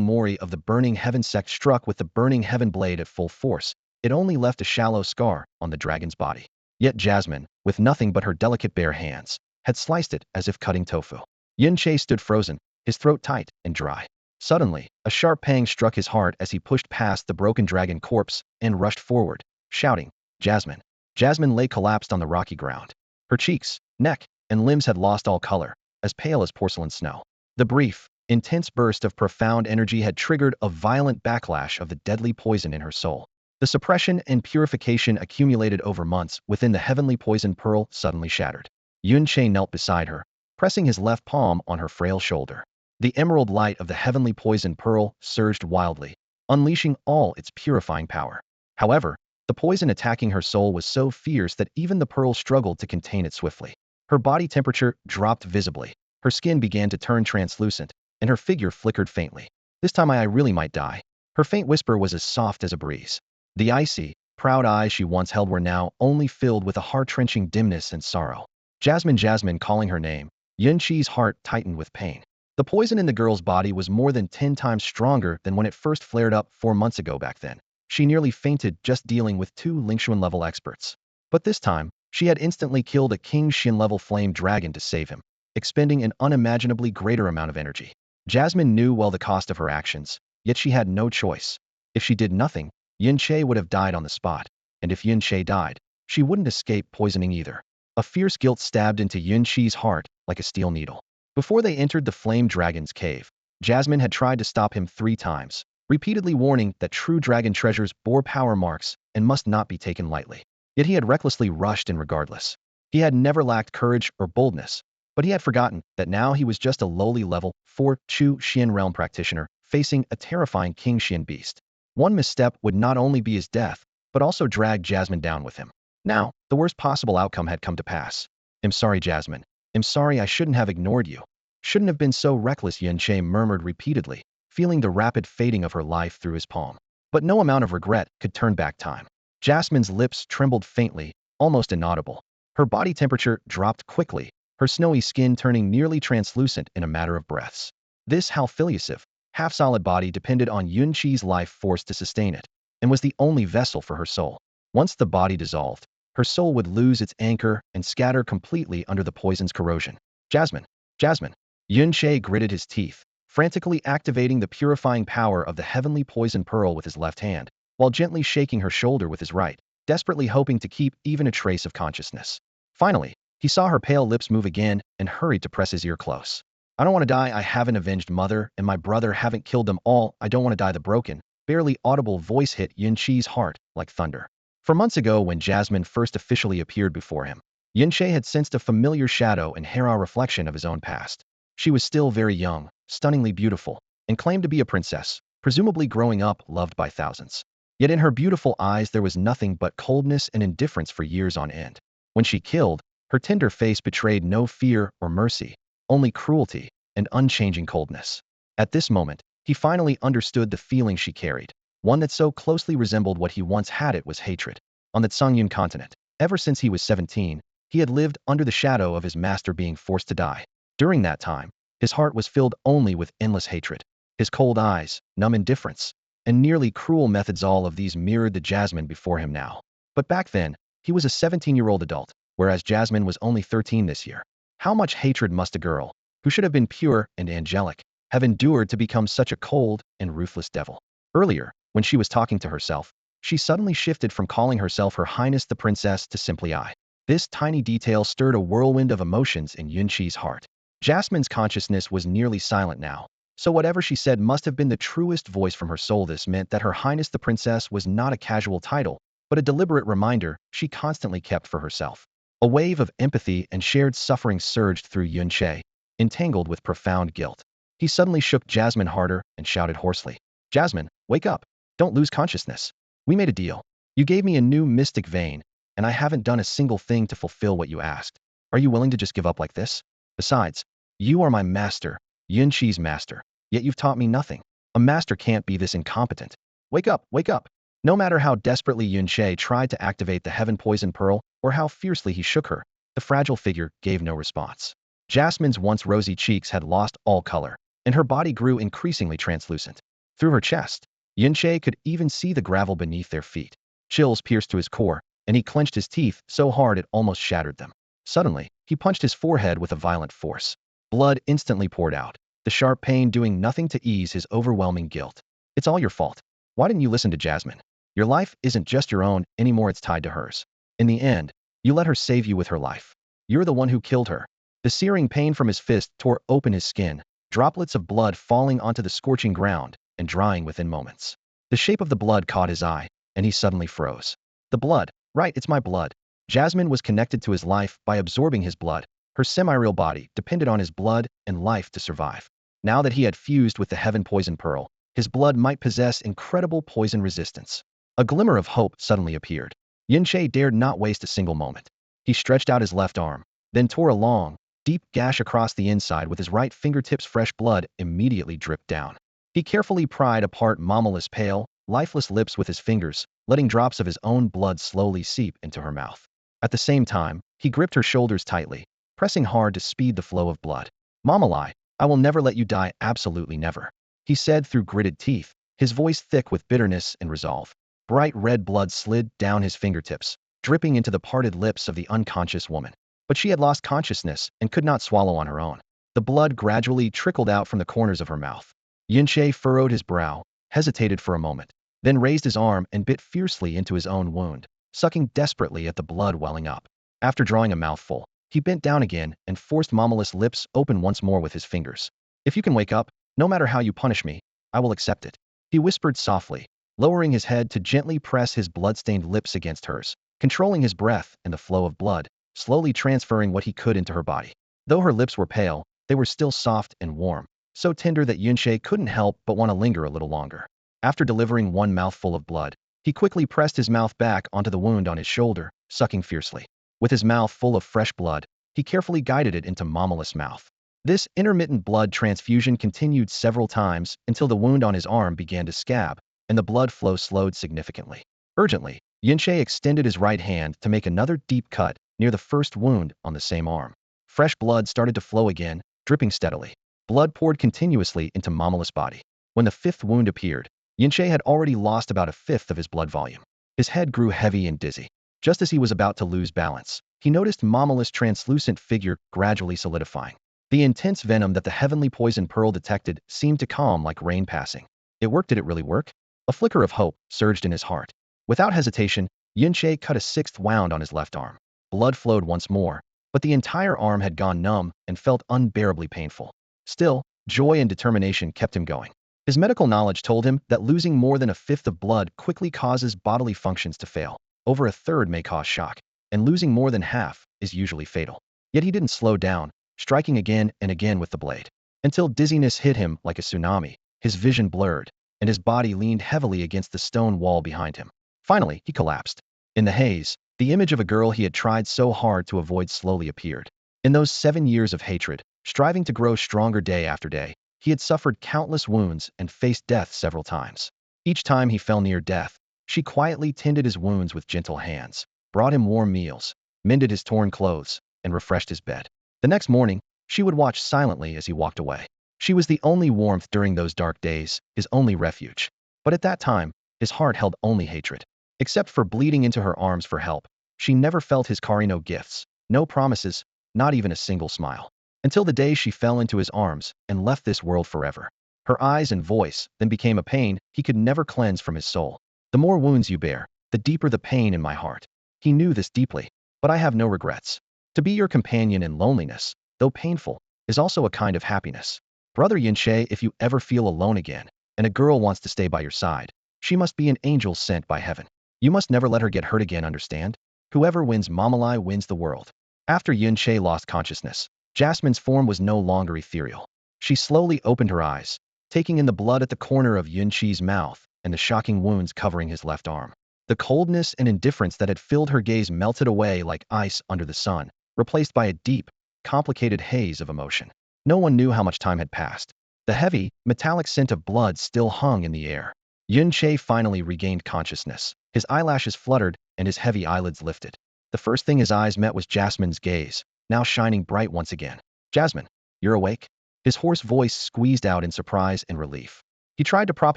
Mori of the Burning Heaven sect struck with the Burning Heaven blade at full force, it only left a shallow scar on the dragon's body. Yet Jasmine, with nothing but her delicate bare hands, had sliced it as if cutting tofu. Yunqi stood frozen, his throat tight and dry. Suddenly, a sharp pang struck his heart as he pushed past the broken dragon corpse and rushed forward, shouting, Jasmine. Jasmine lay collapsed on the rocky ground. Her cheeks, neck, and limbs had lost all color, as pale as porcelain snow. The brief, intense burst of profound energy had triggered a violent backlash of the deadly poison in her soul. The suppression and purification accumulated over months within the heavenly poison pearl suddenly shattered. Yunqi knelt beside her, pressing his left palm on her frail shoulder. The emerald light of the heavenly poison pearl surged wildly, unleashing all its purifying power. However, the poison attacking her soul was so fierce that even the pearl struggled to contain it swiftly. Her body temperature dropped visibly, her skin began to turn translucent, and her figure flickered faintly. This time I really might die. Her faint whisper was as soft as a breeze. The icy, proud eyes she once held were now only filled with a heart-wrenching dimness and sorrow. Jasmine, Jasmine, calling her name, Yunqi's heart tightened with pain. The poison in the girl's body was more than 10 times stronger than when it first flared up 4 months ago. Back then, she nearly fainted just dealing with 2 Lingxuan-level experts. But this time, she had instantly killed a King Xin-level flame dragon to save him, expending an unimaginably greater amount of energy. Jasmine knew well the cost of her actions, yet she had no choice. If she did nothing, Yunqi would have died on the spot, and if Yunqi died, she wouldn't escape poisoning either. A fierce guilt stabbed into Yunqi's heart like a steel needle. Before they entered the flame dragon's cave, Jasmine had tried to stop him 3 times, repeatedly warning that true dragon treasures bore power marks and must not be taken lightly. Yet he had recklessly rushed in regardless. He had never lacked courage or boldness, but he had forgotten that now he was just a lowly level 4 Chu Xian realm practitioner facing a terrifying King Xian beast. One misstep would not only be his death, but also drag Jasmine down with him. Now, the worst possible outcome had come to pass. "I'm sorry, Jasmine. I'm sorry, I shouldn't have ignored you. Shouldn't have been so reckless," Yunche murmured repeatedly, feeling the rapid fading of her life through his palm. But no amount of regret could turn back time. Jasmine's lips trembled faintly, almost inaudible. Her body temperature dropped quickly, her snowy skin turning nearly translucent in a matter of breaths. This half-elusive, half-solid body depended on Yunqi's life force to sustain it, and was the only vessel for her soul. Once the body dissolved, her soul would lose its anchor and scatter completely under the poison's corrosion. "Jasmine! Jasmine!" Yunche gritted his teeth, frantically activating the purifying power of the heavenly poison pearl with his left hand, while gently shaking her shoulder with his right, desperately hoping to keep even a trace of consciousness. Finally, he saw her pale lips move again and hurried to press his ear close. "I don't want to die. I haven't avenged mother and my brother, haven't killed them all. I don't want to die." The broken, barely audible voice hit Yunqi's heart like thunder. For months ago, when Jasmine first officially appeared before him, Yunche had sensed a familiar shadow and hera reflection of his own past. She was still very young, stunningly beautiful, and claimed to be a princess, presumably growing up loved by thousands. Yet in her beautiful eyes there was nothing but coldness and indifference for years on end. When she killed, her tender face betrayed no fear or mercy, only cruelty and unchanging coldness. At this moment, he finally understood the feeling she carried. One that so closely resembled what he once had. It was hatred. On the Tsungyun continent, ever since he was 17, he had lived under the shadow of his master being forced to die. During that time, his heart was filled only with endless hatred. His cold eyes, numb indifference, and nearly cruel methods, all of these mirrored the Jasmine before him now. But back then, he was a 17-year-old adult, whereas Jasmine was only 13 this year. How much hatred must a girl, who should have been pure and angelic, have endured to become such a cold and ruthless devil? Earlier, when she was talking to herself, she suddenly shifted from calling herself Her Highness the Princess to simply I. This tiny detail stirred a whirlwind of emotions in Yunqi's heart. Jasmine's consciousness was nearly silent now, so whatever she said must have been the truest voice from her soul. This meant that Her Highness the Princess was not a casual title, but a deliberate reminder she constantly kept for herself. A wave of empathy and shared suffering surged through Yunche, entangled with profound guilt. He suddenly shook Jasmine harder and shouted hoarsely, "Jasmine, wake up! Don't lose consciousness. We made a deal. You gave me a new mystic vein, and I haven't done a single thing to fulfill what you asked. Are you willing to just give up like this? Besides, you are my master, Yunqi's master, yet you've taught me nothing. A master can't be this incompetent. Wake up, wake up!" No matter how desperately Yunche tried to activate the heaven poison pearl, or how fiercely he shook her, the fragile figure gave no response. Jasmine's once rosy cheeks had lost all color, and her body grew increasingly translucent. Through her chest, Yunche could even see the gravel beneath their feet. Chills pierced to his core, and he clenched his teeth so hard it almost shattered them. Suddenly, he punched his forehead with a violent force. Blood instantly poured out, the sharp pain doing nothing to ease his overwhelming guilt. "It's all your fault. Why didn't you listen to Jasmine? Your life isn't just your own anymore, it's tied to hers. In the end, you let her save you with her life. You're the one who killed her." The searing pain from his fist tore open his skin, droplets of blood falling onto the scorching ground and drying within moments. The shape of the blood caught his eye, and he suddenly froze. The blood, right, it's my blood. Jasmine was connected to his life by absorbing his blood. Her semi-real body depended on his blood and life to survive. Now that he had fused with the heaven poison pearl, his blood might possess incredible poison resistance. A glimmer of hope suddenly appeared. Yunche dared not waste a single moment. He stretched out his left arm, then tore a long, deep gash across the inside with his right fingertips. Fresh blood immediately dripped down. He carefully pried apart Mamala's pale, lifeless lips with his fingers, letting drops of his own blood slowly seep into her mouth. At the same time, he gripped her shoulders tightly, pressing hard to speed the flow of blood. "Mamalai, I will never let you die, absolutely never," he said through gritted teeth, his voice thick with bitterness and resolve. Bright red blood slid down his fingertips, dripping into the parted lips of the unconscious woman. But she had lost consciousness and could not swallow on her own. The blood gradually trickled out from the corners of her mouth. Yunche furrowed his brow, hesitated for a moment, then raised his arm and bit fiercely into his own wound, sucking desperately at the blood welling up. After drawing a mouthful, he bent down again and forced Mamala's lips open once more with his fingers. "If you can wake up, No matter how you punish me, I will accept it. He whispered softly, lowering his head to gently press his blood-stained lips against hers, controlling his breath and the flow of blood, slowly transferring what he could into her body. Though her lips were pale, they were still soft and warm, so tender that Yunshe couldn't help but want to linger a little longer. After delivering one mouthful of blood, he quickly pressed his mouth back onto the wound on his shoulder, sucking fiercely. With his mouth full of fresh blood, he carefully guided it into Momola's mouth. This intermittent blood transfusion continued several times until the wound on his arm began to scab, and the blood flow slowed significantly. Urgently, Yunshe extended his right hand to make another deep cut near the first wound on the same arm. Fresh blood started to flow again, dripping steadily. Blood poured continuously into Momola's body. When the fifth wound appeared, Yunshe had already lost about a fifth of his blood volume. His head grew heavy and dizzy. Just as he was about to lose balance, he noticed Momola's translucent figure gradually solidifying. The intense venom that the heavenly poison pearl detected seemed to calm like rain passing. It worked. Did it really work? A flicker of hope surged in his heart. Without hesitation, Yunshe cut a sixth wound on his left arm. Blood flowed once more, but the entire arm had gone numb and felt unbearably painful. Still, joy and determination kept him going. His medical knowledge told him that losing more than a fifth of blood quickly causes bodily functions to fail. Over a third may cause shock, and losing more than half is usually fatal. Yet he didn't slow down, striking again and again with the blade, until dizziness hit him like a tsunami. His vision blurred, and his body leaned heavily against the stone wall behind him. Finally, he collapsed. In the haze, the image of a girl he had tried so hard to avoid slowly appeared. In those 7 years of hatred, striving to grow stronger day after day, he had suffered countless wounds and faced death several times. Each time he fell near death, she quietly tended his wounds with gentle hands, brought him warm meals, mended his torn clothes, and refreshed his bed. The next morning, she would watch silently as he walked away. She was the only warmth during those dark days, his only refuge. But at that time, his heart held only hatred. Except for bleeding into her arms for help, she never felt his no gifts, no promises, not even a single smile. Until the day she fell into his arms and left this world forever. Her eyes and voice then became a pain he could never cleanse from his soul. The more wounds you bear, the deeper the pain in my heart. He knew this deeply, but I have no regrets. To be your companion in loneliness, though painful, is also a kind of happiness. Brother Yunshe, if you ever feel alone again, and a girl wants to stay by your side, she must be an angel sent by heaven. You must never let her get hurt again, understand? Whoever wins Momolai wins the world. After Yunshe lost consciousness, Jasmine's form was no longer ethereal. She slowly opened her eyes, taking in the blood at the corner of Yunshi's mouth and the shocking wounds covering his left arm. The coldness and indifference that had filled her gaze melted away like ice under the sun, replaced by a deep, complicated haze of emotion. No one knew how much time had passed. The heavy, metallic scent of blood still hung in the air. Yunshe finally regained consciousness. His eyelashes fluttered and his heavy eyelids lifted. The first thing his eyes met was Jasmine's gaze, now shining bright once again. Jasmine, you're awake? His hoarse voice squeezed out in surprise and relief. He tried to prop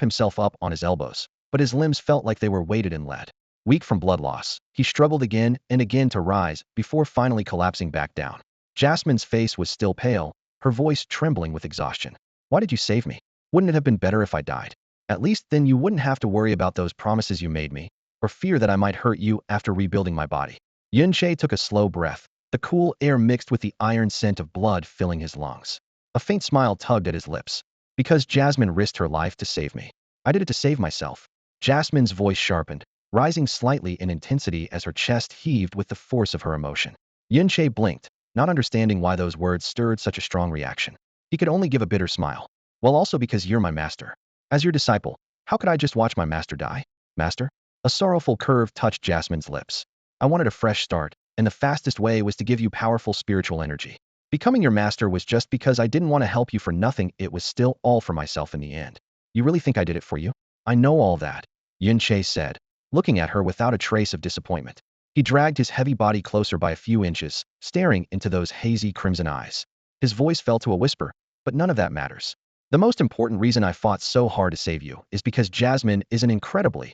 himself up on his elbows, but his limbs felt like they were weighted in lead. Weak from blood loss, he struggled again and again to rise before finally collapsing back down. Jasmine's face was still pale, her voice trembling with exhaustion. Why did you save me? Wouldn't it have been better if I died? At least then you wouldn't have to worry about those promises you made me, or fear that I might hurt you after rebuilding my body. Yunshe took a slow breath, the cool air mixed with the iron scent of blood filling his lungs. A faint smile tugged at his lips. Because Jasmine risked her life to save me. I did it to save myself. Jasmine's voice sharpened, rising slightly in intensity as her chest heaved with the force of her emotion. Yunshe blinked, not understanding why those words stirred such a strong reaction. He could only give a bitter smile. Well, also because you're my master. As your disciple, how could I just watch my master die? Master? A sorrowful curve touched Jasmine's lips. I wanted a fresh start, and the fastest way was to give you powerful spiritual energy. Becoming your master was just because I didn't want to help you for nothing. It was still all for myself in the end. You really think I did it for you? I know all that, Yunshe said, looking at her without a trace of disappointment. He dragged his heavy body closer by a few inches, staring into those hazy crimson eyes. His voice fell to a whisper, but none of that matters. The most important reason I fought so hard to save you is because Jasmine is an incredibly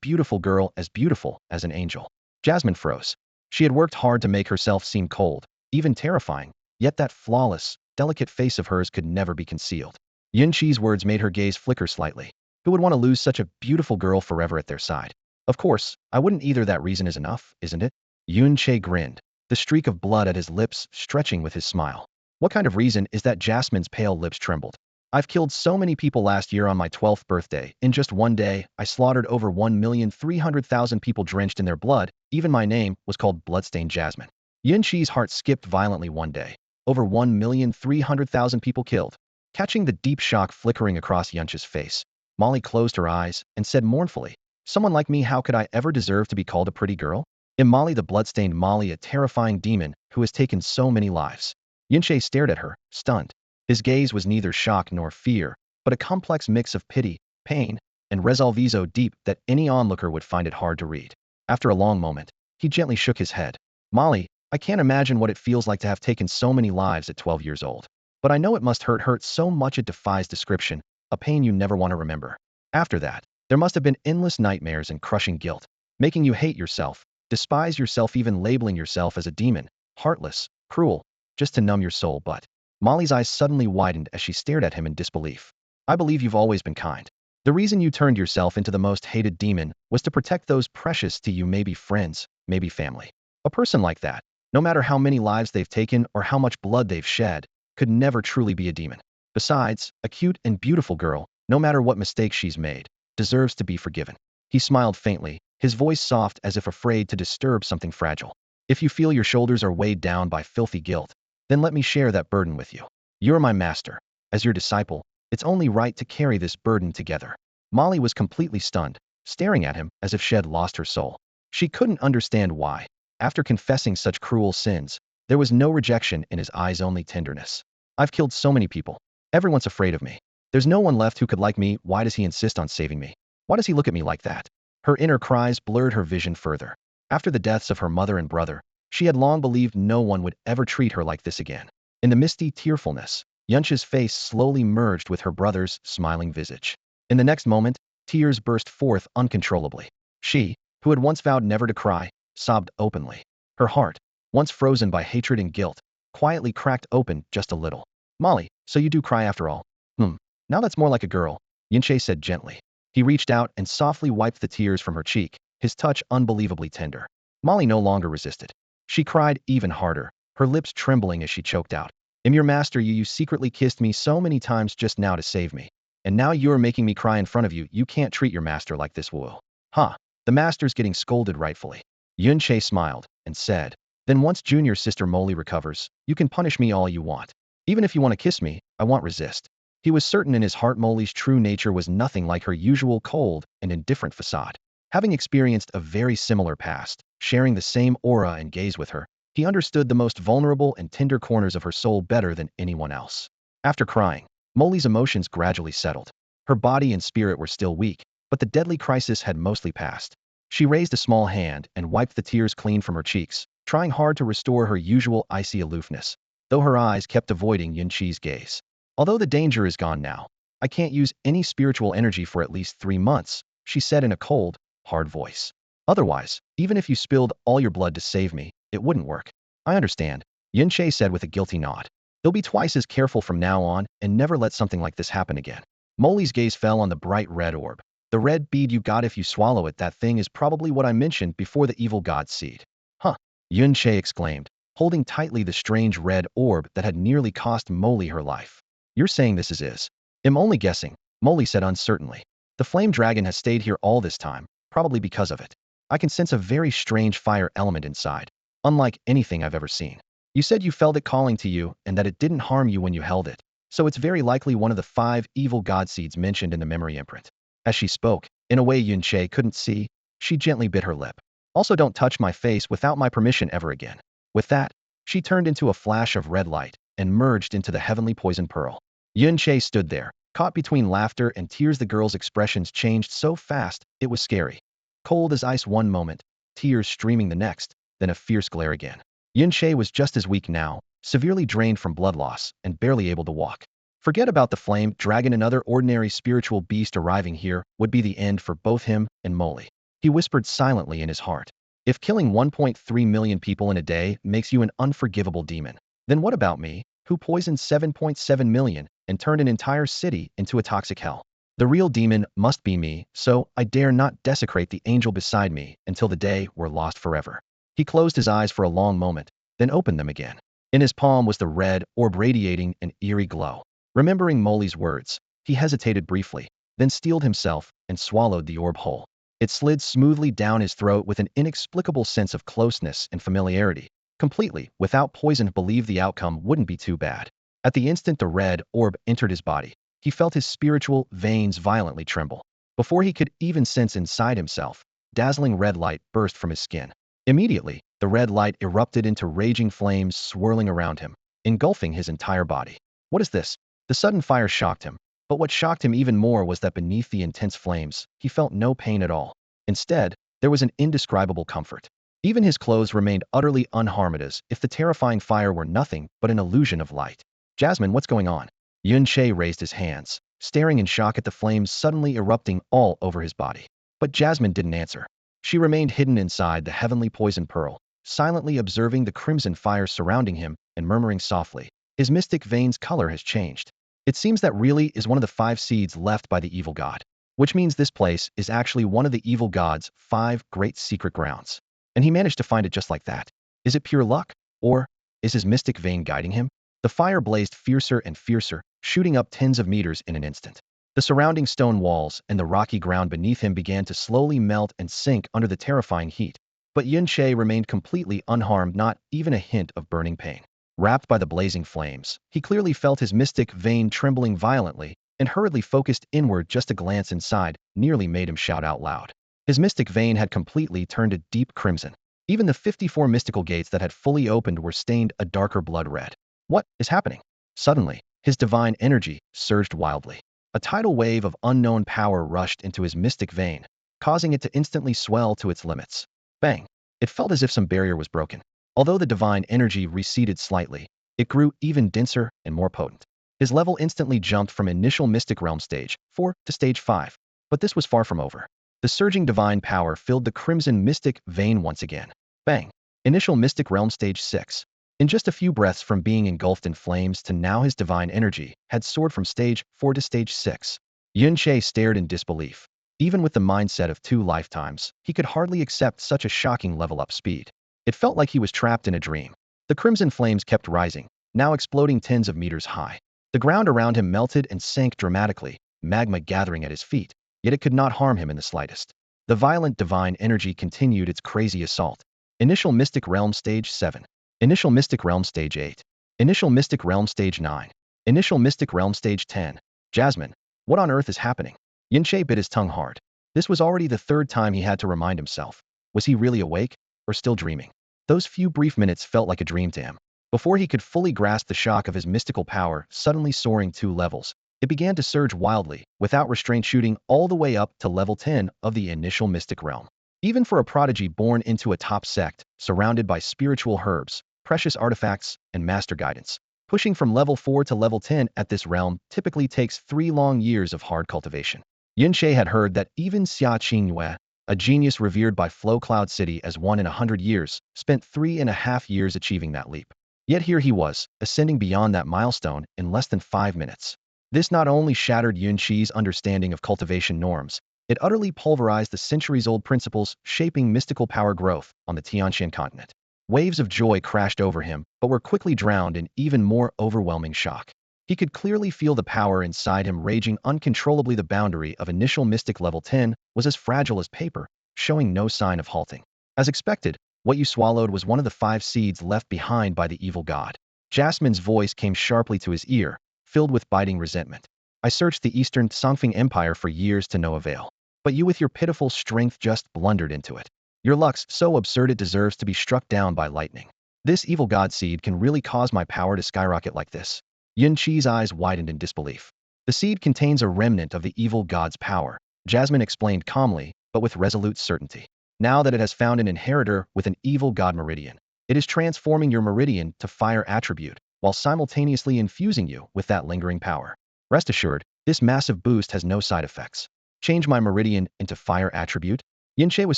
beautiful girl, as beautiful as an angel. Jasmine froze. She had worked hard to make herself seem cold, even terrifying, yet that flawless, delicate face of hers could never be concealed. Yunshi's words made her gaze flicker slightly. Who would want to lose such a beautiful girl forever at their side? Of course, I wouldn't either. That reason is enough, isn't it? Yunshe grinned, the streak of blood at his lips stretching with his smile. What kind of reason is that? Jasmine's pale lips trembled. I've killed so many people last year on my 12th birthday. In just one day, I slaughtered over 1,300,000 people drenched in their blood. Even my name was called Bloodstained Jasmine. Yin Shi's heart skipped violently one day. Over 1,300,000 people killed. Catching the deep shock flickering across Yuncha's face, Molly closed her eyes and said mournfully, "Someone like me, how could I ever deserve to be called a pretty girl? Am Molly the bloodstained Molly, a terrifying demon who has taken so many lives?" Yunche stared at her, stunned. His gaze was neither shock nor fear, but a complex mix of pity, pain, and resolve deep that any onlooker would find it hard to read. After a long moment, he gently shook his head. "Molly, I can't imagine what it feels like to have taken so many lives at 12 years old. But I know it must hurt so much it defies description, a pain you never want to remember. After that, there must have been endless nightmares and crushing guilt, making you hate yourself, despise yourself, even labeling yourself as a demon, heartless, cruel, just to numb your soul." But Molly's eyes suddenly widened as she stared at him in disbelief. "I believe you've always been kind. The reason you turned yourself into the most hated demon was to protect those precious to you, maybe friends, maybe family. A person like that, no matter how many lives they've taken or how much blood they've shed, could never truly be a demon. Besides, a cute and beautiful girl, no matter what mistakes she's made, deserves to be forgiven." He smiled faintly, his voice soft as if afraid to disturb something fragile. "If you feel your shoulders are weighed down by filthy guilt, then let me share that burden with you. You're my master. As your disciple, it's only right to carry this burden together." Molly was completely stunned, staring at him as if she had lost her soul. She couldn't understand why. After confessing such cruel sins, there was no rejection in his eyes, only tenderness. "I've killed so many people. Everyone's afraid of me. There's no one left who could like me. Why does he insist on saving me? Why does he look at me like that?" Her inner cries blurred her vision further. After the deaths of her mother and brother, she had long believed no one would ever treat her like this again. In the misty tearfulness, Yuncha's face slowly merged with her brother's smiling visage. In the next moment, tears burst forth uncontrollably. She, who had once vowed never to cry, sobbed openly. Her heart, once frozen by hatred and guilt, quietly cracked open just a little. "Molly, so you do cry after all? Now that's more like a girl," Yunche said gently. He reached out and softly wiped the tears from her cheek, his touch unbelievably tender. Molly no longer resisted. She cried even harder, her lips trembling as she choked out, "Am your master, you secretly kissed me so many times just now to save me. And now you're making me cry in front of you. You can't treat your master like this, woo." "Huh, the master's getting scolded rightfully." Yunche smiled and said, "Then once junior sister Molly recovers, you can punish me all you want. Even if you want to kiss me, I won't resist." He was certain in his heart Molly's true nature was nothing like her usual cold and indifferent facade. Having experienced a very similar past, sharing the same aura and gaze with her, he understood the most vulnerable and tender corners of her soul better than anyone else. After crying, Molly's emotions gradually settled. Her body and spirit were still weak, but the deadly crisis had mostly passed. She raised a small hand and wiped the tears clean from her cheeks, trying hard to restore her usual icy aloofness, though her eyes kept avoiding Yunqi's gaze. "Although the danger is gone now, I can't use any spiritual energy for at least 3 months," she said in a cold, hard voice. "Otherwise, even if you spilled all your blood to save me, it wouldn't work." "I understand," Yunche said with a guilty nod. "They'll be twice as careful from now on and never let something like this happen again." Molly's gaze fell on the bright red orb. "The red bead you got, if you swallow it, that thing is probably what I mentioned before, the evil god seed." "Huh," Yunche exclaimed, holding tightly the strange red orb that had nearly cost Molly her life. "You're saying this is?" "I'm only guessing," Molly said uncertainly. "The flame dragon has stayed here all this time, probably because of it. I can sense a very strange fire element inside, unlike anything I've ever seen. You said you felt it calling to you and that it didn't harm you when you held it, so it's very likely one of the 5 evil god seeds mentioned in the memory imprint." As she spoke, in a way Yunche couldn't see, she gently bit her lip. "Also, don't touch my face without my permission ever again." With that, she turned into a flash of red light and merged into the heavenly poison pearl. Yunche stood there, caught between laughter and tears. The girl's expressions changed so fast, it was scary. Cold as ice one moment, tears streaming the next, then a fierce glare again. Yunche was just as weak now, severely drained from blood loss and barely able to walk. Forget about the flame dragon. Another ordinary spiritual beast arriving here would be the end for both him and Molly. He whispered silently in his heart. If killing 1.3 million people in a day makes you an unforgivable demon, then what about me, who poisoned 7.7 million and turned an entire city into a toxic hell? The real demon must be me, so I dare not desecrate the angel beside me until the day we're lost forever. He closed his eyes for a long moment, then opened them again. In his palm was the red orb, radiating an eerie glow. Remembering Molly's words, he hesitated briefly, then steeled himself and swallowed the orb whole. It slid smoothly down his throat with an inexplicable sense of closeness and familiarity. Completely, without poison, believed the outcome wouldn't be too bad. At the instant the red orb entered his body, he felt his spiritual veins violently tremble. Before he could even sense inside himself, dazzling red light burst from his skin. Immediately, the red light erupted into raging flames swirling around him, engulfing his entire body. What is this? The sudden fire shocked him, but what shocked him even more was that beneath the intense flames, he felt no pain at all. Instead, there was an indescribable comfort. Even his clothes remained utterly unharmed, as if the terrifying fire were nothing but an illusion of light. Jasmine, what's going on? Yun Che raised his hands, staring in shock at the flames suddenly erupting all over his body. But Jasmine didn't answer. She remained hidden inside the heavenly poison pearl, silently observing the crimson fire surrounding him and murmuring softly, "His mystic vein's color has changed. It seems that really is one of the 5 seeds left by the evil god. Which means this place is actually one of the evil god's 5 great secret grounds. And he managed to find it just like that. Is it pure luck? Or is his mystic vein guiding him?" The fire blazed fiercer and fiercer, shooting up tens of meters in an instant. The surrounding stone walls and the rocky ground beneath him began to slowly melt and sink under the terrifying heat. But Yin Che remained completely unharmed, not even a hint of burning pain. Wrapped by the blazing flames, he clearly felt his mystic vein trembling violently, and hurriedly focused inward. Just a glance inside nearly made him shout out loud. His mystic vein had completely turned a deep crimson. Even the 54 mystical gates that had fully opened were stained a darker blood red. What is happening? Suddenly, his divine energy surged wildly. A tidal wave of unknown power rushed into his mystic vein, causing it to instantly swell to its limits. Bang! It felt as if some barrier was broken. Although the divine energy receded slightly, it grew even denser and more potent. His level instantly jumped from initial Mystic Realm Stage 4 to Stage 5. But this was far from over. The surging divine power filled the crimson mystic vein once again. Bang! Initial Mystic Realm Stage 6. In just a few breaths from being engulfed in flames to now his divine energy had soared from Stage 4 to Stage 6. Yun Che stared in disbelief. Even with the mindset of 2 lifetimes, he could hardly accept such a shocking level-up speed. It felt like he was trapped in a dream. The crimson flames kept rising, now exploding tens of meters high. The ground around him melted and sank dramatically, magma gathering at his feet, yet it could not harm him in the slightest. The violent divine energy continued its crazy assault. Initial Mystic Realm Stage 7. Initial Mystic Realm Stage 8. Initial Mystic Realm Stage 9. Initial Mystic Realm Stage 10. Jasmine, what on earth is happening? Yin Che bit his tongue hard. This was already the 3rd time he had to remind himself. Was he really awake? Or still dreaming? Those few brief minutes felt like a dream to him. Before he could fully grasp the shock of his mystical power suddenly soaring 2 levels, it began to surge wildly, without restraint, shooting all the way up to level 10 of the initial mystic realm. Even for a prodigy born into a top sect, surrounded by spiritual herbs, precious artifacts, and master guidance, pushing from level 4 to level 10 at this realm typically takes 3 long years of hard cultivation. Yin Che had heard that even Xia Qingyue, a genius revered by Flow Cloud City as one in 100 years, spent 3.5 years achieving that leap. Yet here he was, ascending beyond that milestone in less than 5 minutes. This not only shattered Yun Che's understanding of cultivation norms, it utterly pulverized the centuries-old principles shaping mystical power growth on the Tianshan continent. Waves of joy crashed over him, but were quickly drowned in even more overwhelming shock. He could clearly feel the power inside him raging uncontrollably. The boundary of initial mystic level 10 was as fragile as paper, showing no sign of halting. As expected, what you swallowed was one of the 5 seeds left behind by the evil god. Jasmine's voice came sharply to his ear, filled with biting resentment. I searched the Eastern Songfeng Empire for years to no avail. But you with your pitiful strength just blundered into it. Your luck's so absurd it deserves to be struck down by lightning. This evil god seed can really cause my power to skyrocket like this. Yin Che's eyes widened in disbelief. The seed contains a remnant of the evil god's power, Jasmine explained calmly, but with resolute certainty. Now that it has found an inheritor with an evil god meridian, it is transforming your meridian to fire attribute, while simultaneously infusing you with that lingering power. Rest assured, this massive boost has no side effects. Change my meridian into fire attribute? Yin Che was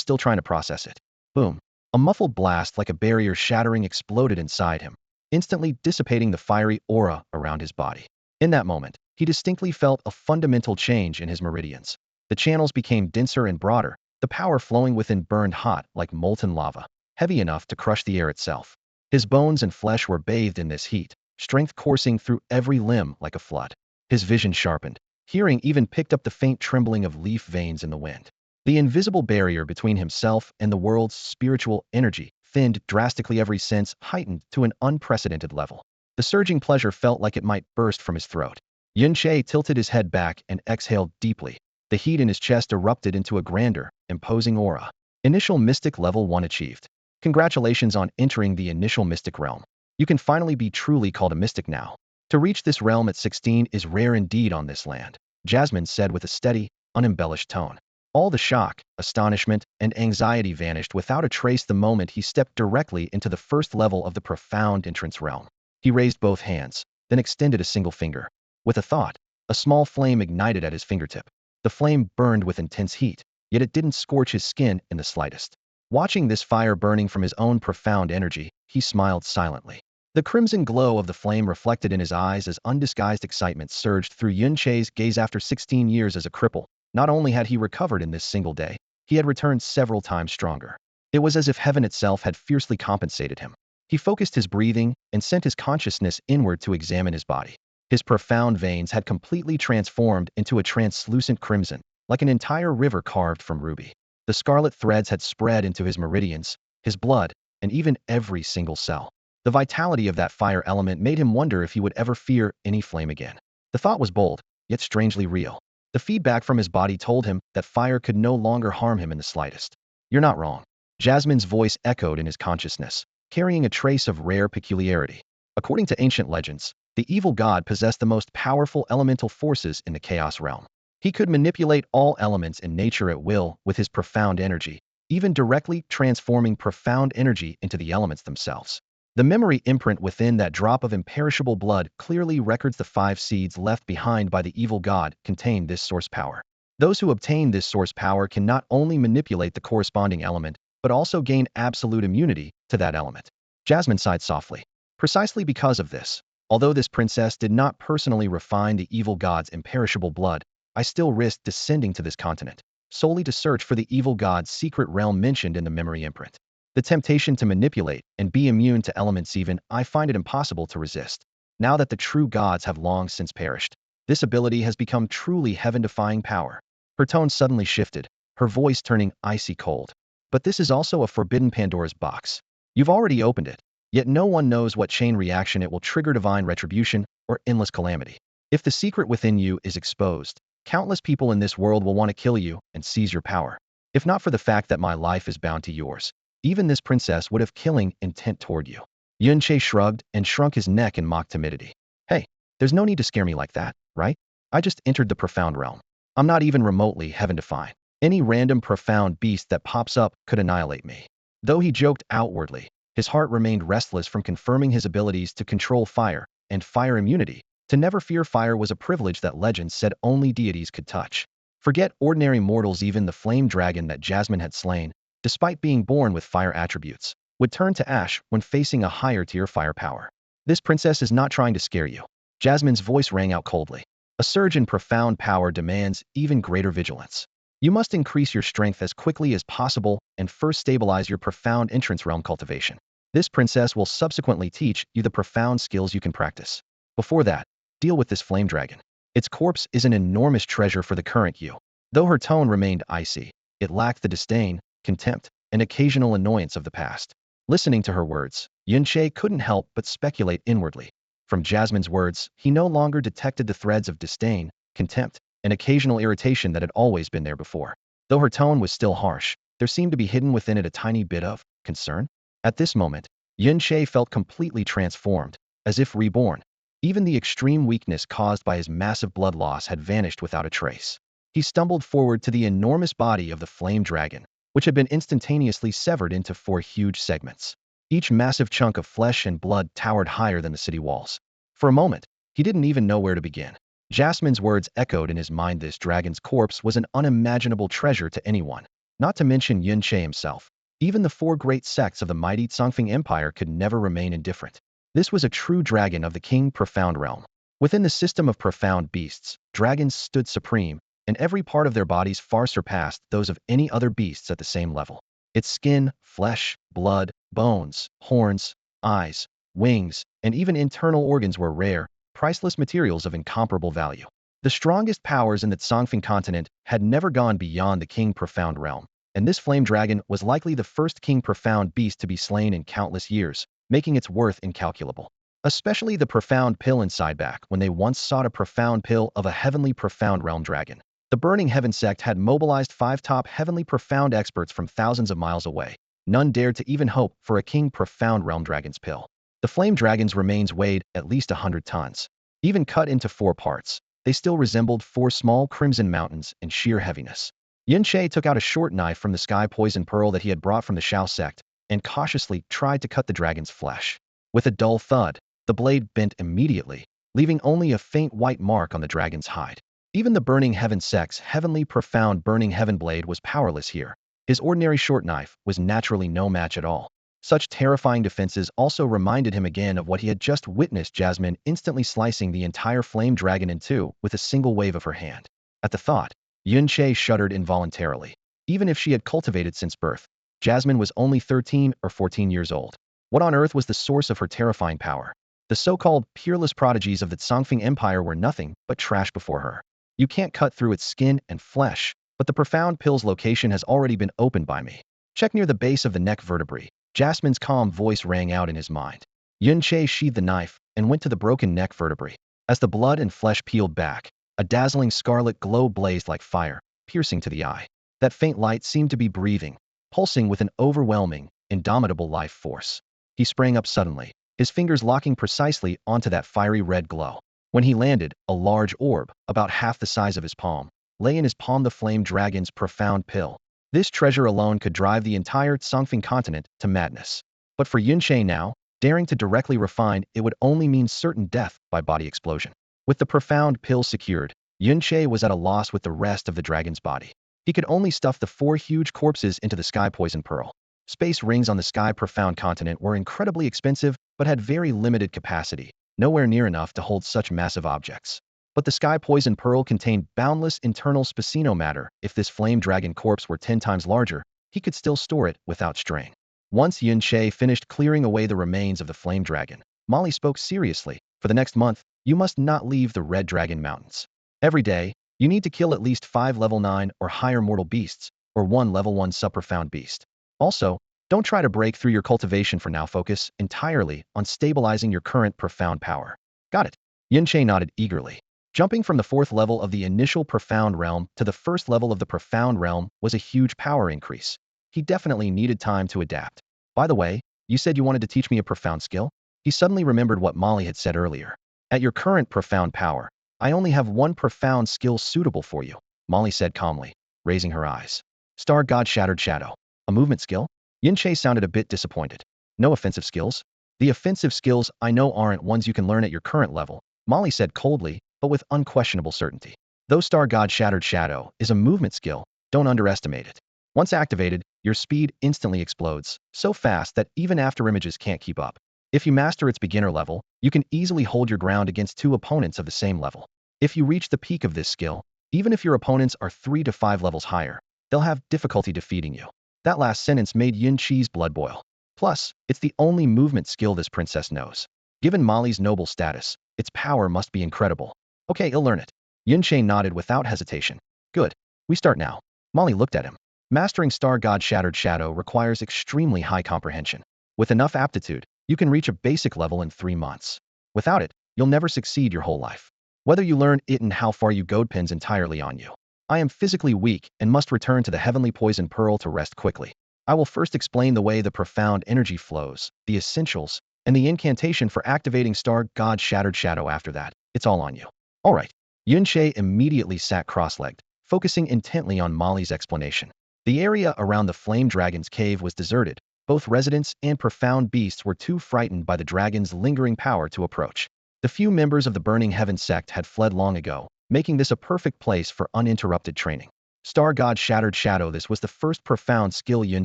still trying to process it. Boom. A muffled blast like a barrier shattering exploded inside him, instantly dissipating the fiery aura around his body. In that moment, he distinctly felt a fundamental change in his meridians. The channels became denser and broader, the power flowing within burned hot like molten lava, heavy enough to crush the air itself. His bones and flesh were bathed in this heat, strength coursing through every limb like a flood. His vision sharpened. Hearing even picked up the faint trembling of leaf veins in the wind. The invisible barrier between himself and the world's spiritual energy thinned drastically, every sense heightened to an unprecedented level. The surging pleasure felt like it might burst from his throat. Yun-Che tilted his head back and exhaled deeply. The heat in his chest erupted into a grander, imposing aura. Initial Mystic Level 1 achieved. Congratulations on entering the initial Mystic realm. You can finally be truly called a mystic now. To reach this realm at 16 is rare indeed on this land, Jasmine said with a steady, unembellished tone. All the shock, astonishment, and anxiety vanished without a trace the moment he stepped directly into the first level of the profound entrance realm. He raised both hands, then extended a single finger. With a thought, a small flame ignited at his fingertip. The flame burned with intense heat, yet it didn't scorch his skin in the slightest. Watching this fire burning from his own profound energy, he smiled silently. The crimson glow of the flame reflected in his eyes as undisguised excitement surged through Yun-Che's gaze. After 16 years as a cripple, not only had he recovered in this single day, he had returned several times stronger. It was as if heaven itself had fiercely compensated him. He focused his breathing and sent his consciousness inward to examine his body. His profound veins had completely transformed into a translucent crimson, like an entire river carved from ruby. The scarlet threads had spread into his meridians, his blood, and even every single cell. The vitality of that fire element made him wonder if he would ever fear any flame again. The thought was bold, yet strangely real. The feedback from his body told him that fire could no longer harm him in the slightest. You're not wrong. Jasmine's voice echoed in his consciousness, carrying a trace of rare peculiarity. According to ancient legends, the evil god possessed the most powerful elemental forces in the chaos realm. He could manipulate all elements in nature at will with his profound energy, even directly transforming profound energy into the elements themselves. The memory imprint within that drop of imperishable blood clearly records the 5 seeds left behind by the evil god contain this source power. Those who obtain this source power can not only manipulate the corresponding element, but also gain absolute immunity to that element. Jasmine sighed softly. Precisely because of this, although this princess did not personally refine the evil god's imperishable blood, I still risked descending to this continent, solely to search for the evil god's secret realm mentioned in the memory imprint. The temptation to manipulate and be immune to elements, even I find it impossible to resist. Now that the true gods have long since perished, this ability has become truly heaven-defying power. Her tone suddenly shifted, her voice turning icy cold. But this is also a forbidden Pandora's box. You've already opened it, yet no one knows what chain reaction it will trigger: divine retribution or endless calamity. If the secret within you is exposed, countless people in this world will want to kill you and seize your power. If not for the fact that my life is bound to yours, even this princess would have killing intent toward you. Yun-Che shrugged and shrunk his neck in mock timidity. Hey, there's no need to scare me like that, right? I just entered the profound realm. I'm not even remotely heaven-defying. Any random profound beast that pops up could annihilate me. Though he joked outwardly, his heart remained restless from confirming his abilities to control fire and fire immunity. To never fear fire was a privilege that legends said only deities could touch. Forget ordinary mortals, even the flame dragon that Jasmine had slain, despite being born with fire attributes, would turn to ash when facing a higher tier firepower. This princess is not trying to scare you. Jasmine's voice rang out coldly. A surge in profound power demands even greater vigilance. You must increase your strength as quickly as possible and first stabilize your profound entrance realm cultivation. This princess will subsequently teach you the profound skills you can practice. Before that, deal with this flame dragon. Its corpse is an enormous treasure for the current you. Though her tone remained icy, it lacked the disdain, contempt, and occasional annoyance of the past. Listening to her words, Yun-Che couldn't help but speculate inwardly. From Jasmine's words, he no longer detected the threads of disdain, contempt, and occasional irritation that had always been there before. Though her tone was still harsh, there seemed to be hidden within it a tiny bit of concern. At this moment, Yun-Che felt completely transformed, as if reborn. Even the extreme weakness caused by his massive blood loss had vanished without a trace. He stumbled forward to the enormous body of the flame dragon, which had been instantaneously severed into 4 huge segments. Each massive chunk of flesh and blood towered higher than the city walls. For a moment, he didn't even know where to begin. Jasmine's words echoed in his mind. This dragon's corpse was an unimaginable treasure to anyone, not to mention Yun-Che himself. Even the 4 great sects of the mighty Tsongfeng Empire could never remain indifferent. This was a true dragon of the King Profound realm. Within the system of profound beasts, dragons stood supreme, and every part of their bodies far surpassed those of any other beasts at the same level. Its skin, flesh, blood, bones, horns, eyes, wings, and even internal organs were rare, priceless materials of incomparable value. The strongest powers in the Tsongfing continent had never gone beyond the King Profound realm, and this flame dragon was likely the first King Profound beast to be slain in countless years, making its worth incalculable. Especially the profound pill inside back when they once sought a profound pill of a heavenly profound realm dragon. The Burning Heaven sect had mobilized 5 top heavenly profound experts from thousands of miles away. None dared to even hope for a King Profound realm dragon's pill. The flame dragon's remains weighed at least 100 tons. Even cut into 4 parts, they still resembled 4 small crimson mountains in sheer heaviness. Yun Che took out a short knife from the sky poison pearl that he had brought from the Shao sect and cautiously tried to cut the dragon's flesh. With a dull thud, the blade bent immediately, leaving only a faint white mark on the dragon's hide. Even the Burning Heaven sect's heavenly profound Burning Heaven blade was powerless here. His ordinary short knife was naturally no match at all. Such terrifying defenses also reminded him again of what he had just witnessed, Jasmine instantly slicing the entire flame dragon in two with a single wave of her hand. At the thought, Yun Che shuddered involuntarily. Even if she had cultivated since birth, Jasmine was only 13 or 14 years old. What on earth was the source of her terrifying power? The so-called peerless prodigies of the Tsongfing Empire were nothing but trash before her. You can't cut through its skin and flesh, but the profound pill's location has already been opened by me. Check near the base of the neck vertebrae. Jasmine's calm voice rang out in his mind. Yun Che sheathed the knife and went to the broken neck vertebrae. As the blood and flesh peeled back, a dazzling scarlet glow blazed like fire, piercing to the eye. That faint light seemed to be breathing, pulsing with an overwhelming, indomitable life force. He sprang up suddenly, his fingers locking precisely onto that fiery red glow. When he landed, a large orb, about half the size of his palm, lay in his palm, the flame dragon's profound pill. This treasure alone could drive the entire Tsongfing continent to madness. But for Yun Che now, daring to directly refine it would only mean certain death by body explosion. With the profound pill secured, Yun Che was at a loss with the rest of the dragon's body. He could only stuff the 4 huge corpses into the sky poison pearl. Space rings on the sky profound continent were incredibly expensive but had very limited capacity, nowhere near enough to hold such massive objects. But the sky poison pearl contained boundless internal spacino matter. If this flame dragon corpse were 10 times larger, he could still store it without strain. Once Yun Che finished clearing away the remains of the flame dragon, Molly spoke seriously. For the next month, you must not leave the Red Dragon Mountains. Every day, you need to kill at least 5 level 9 or higher mortal beasts, or 1 level 1 subprofound beast. Also, don't try to break through your cultivation for now. Focus entirely on stabilizing your current profound power. Got it? Yun Che nodded eagerly. Jumping from the 4th level of the initial profound realm to the 1st level of the profound realm was a huge power increase. He definitely needed time to adapt. By the way, you said you wanted to teach me a profound skill? He suddenly remembered what Molly had said earlier. At your current profound power, I only have 1 profound skill suitable for you, Molly said calmly, raising her eyes. Star God Shattered Shadow. A movement skill? Yun Che sounded a bit disappointed. No offensive skills? The offensive skills I know aren't ones you can learn at your current level, Molly said coldly, but with unquestionable certainty. Though Star God Shattered Shadow is a movement skill, don't underestimate it. Once activated, your speed instantly explodes, so fast that even after images can't keep up. If you master its beginner level, you can easily hold your ground against 2 opponents of the same level. If you reach the peak of this skill, even if your opponents are 3 to 5 levels higher, they'll have difficulty defeating you. That last sentence made Yun Che's blood boil. Plus, it's the only movement skill this princess knows. Given Molly's noble status, its power must be incredible. Okay, I'll learn it. Yun Che nodded without hesitation. Good. We start now. Molly looked at him. Mastering Star God Shattered Shadow requires extremely high comprehension. With enough aptitude, you can reach a basic level in 3 months. Without it, you'll never succeed your whole life. Whether you learn it and how far you go depends entirely on you. I am physically weak and must return to the Heavenly Poison Pearl to rest quickly. I will first explain the way the profound energy flows, the essentials, and the incantation for activating Star God Shattered Shadow. After that, it's all on you. All right. Yun Che immediately sat cross-legged, focusing intently on Molly's explanation. The area around the flame dragon's cave was deserted. Both residents and profound beasts were too frightened by the dragon's lingering power to approach. The few members of the Burning Heaven sect had fled long ago, making this a perfect place for uninterrupted training. Star God Shattered Shadow. This was the first profound skill Yun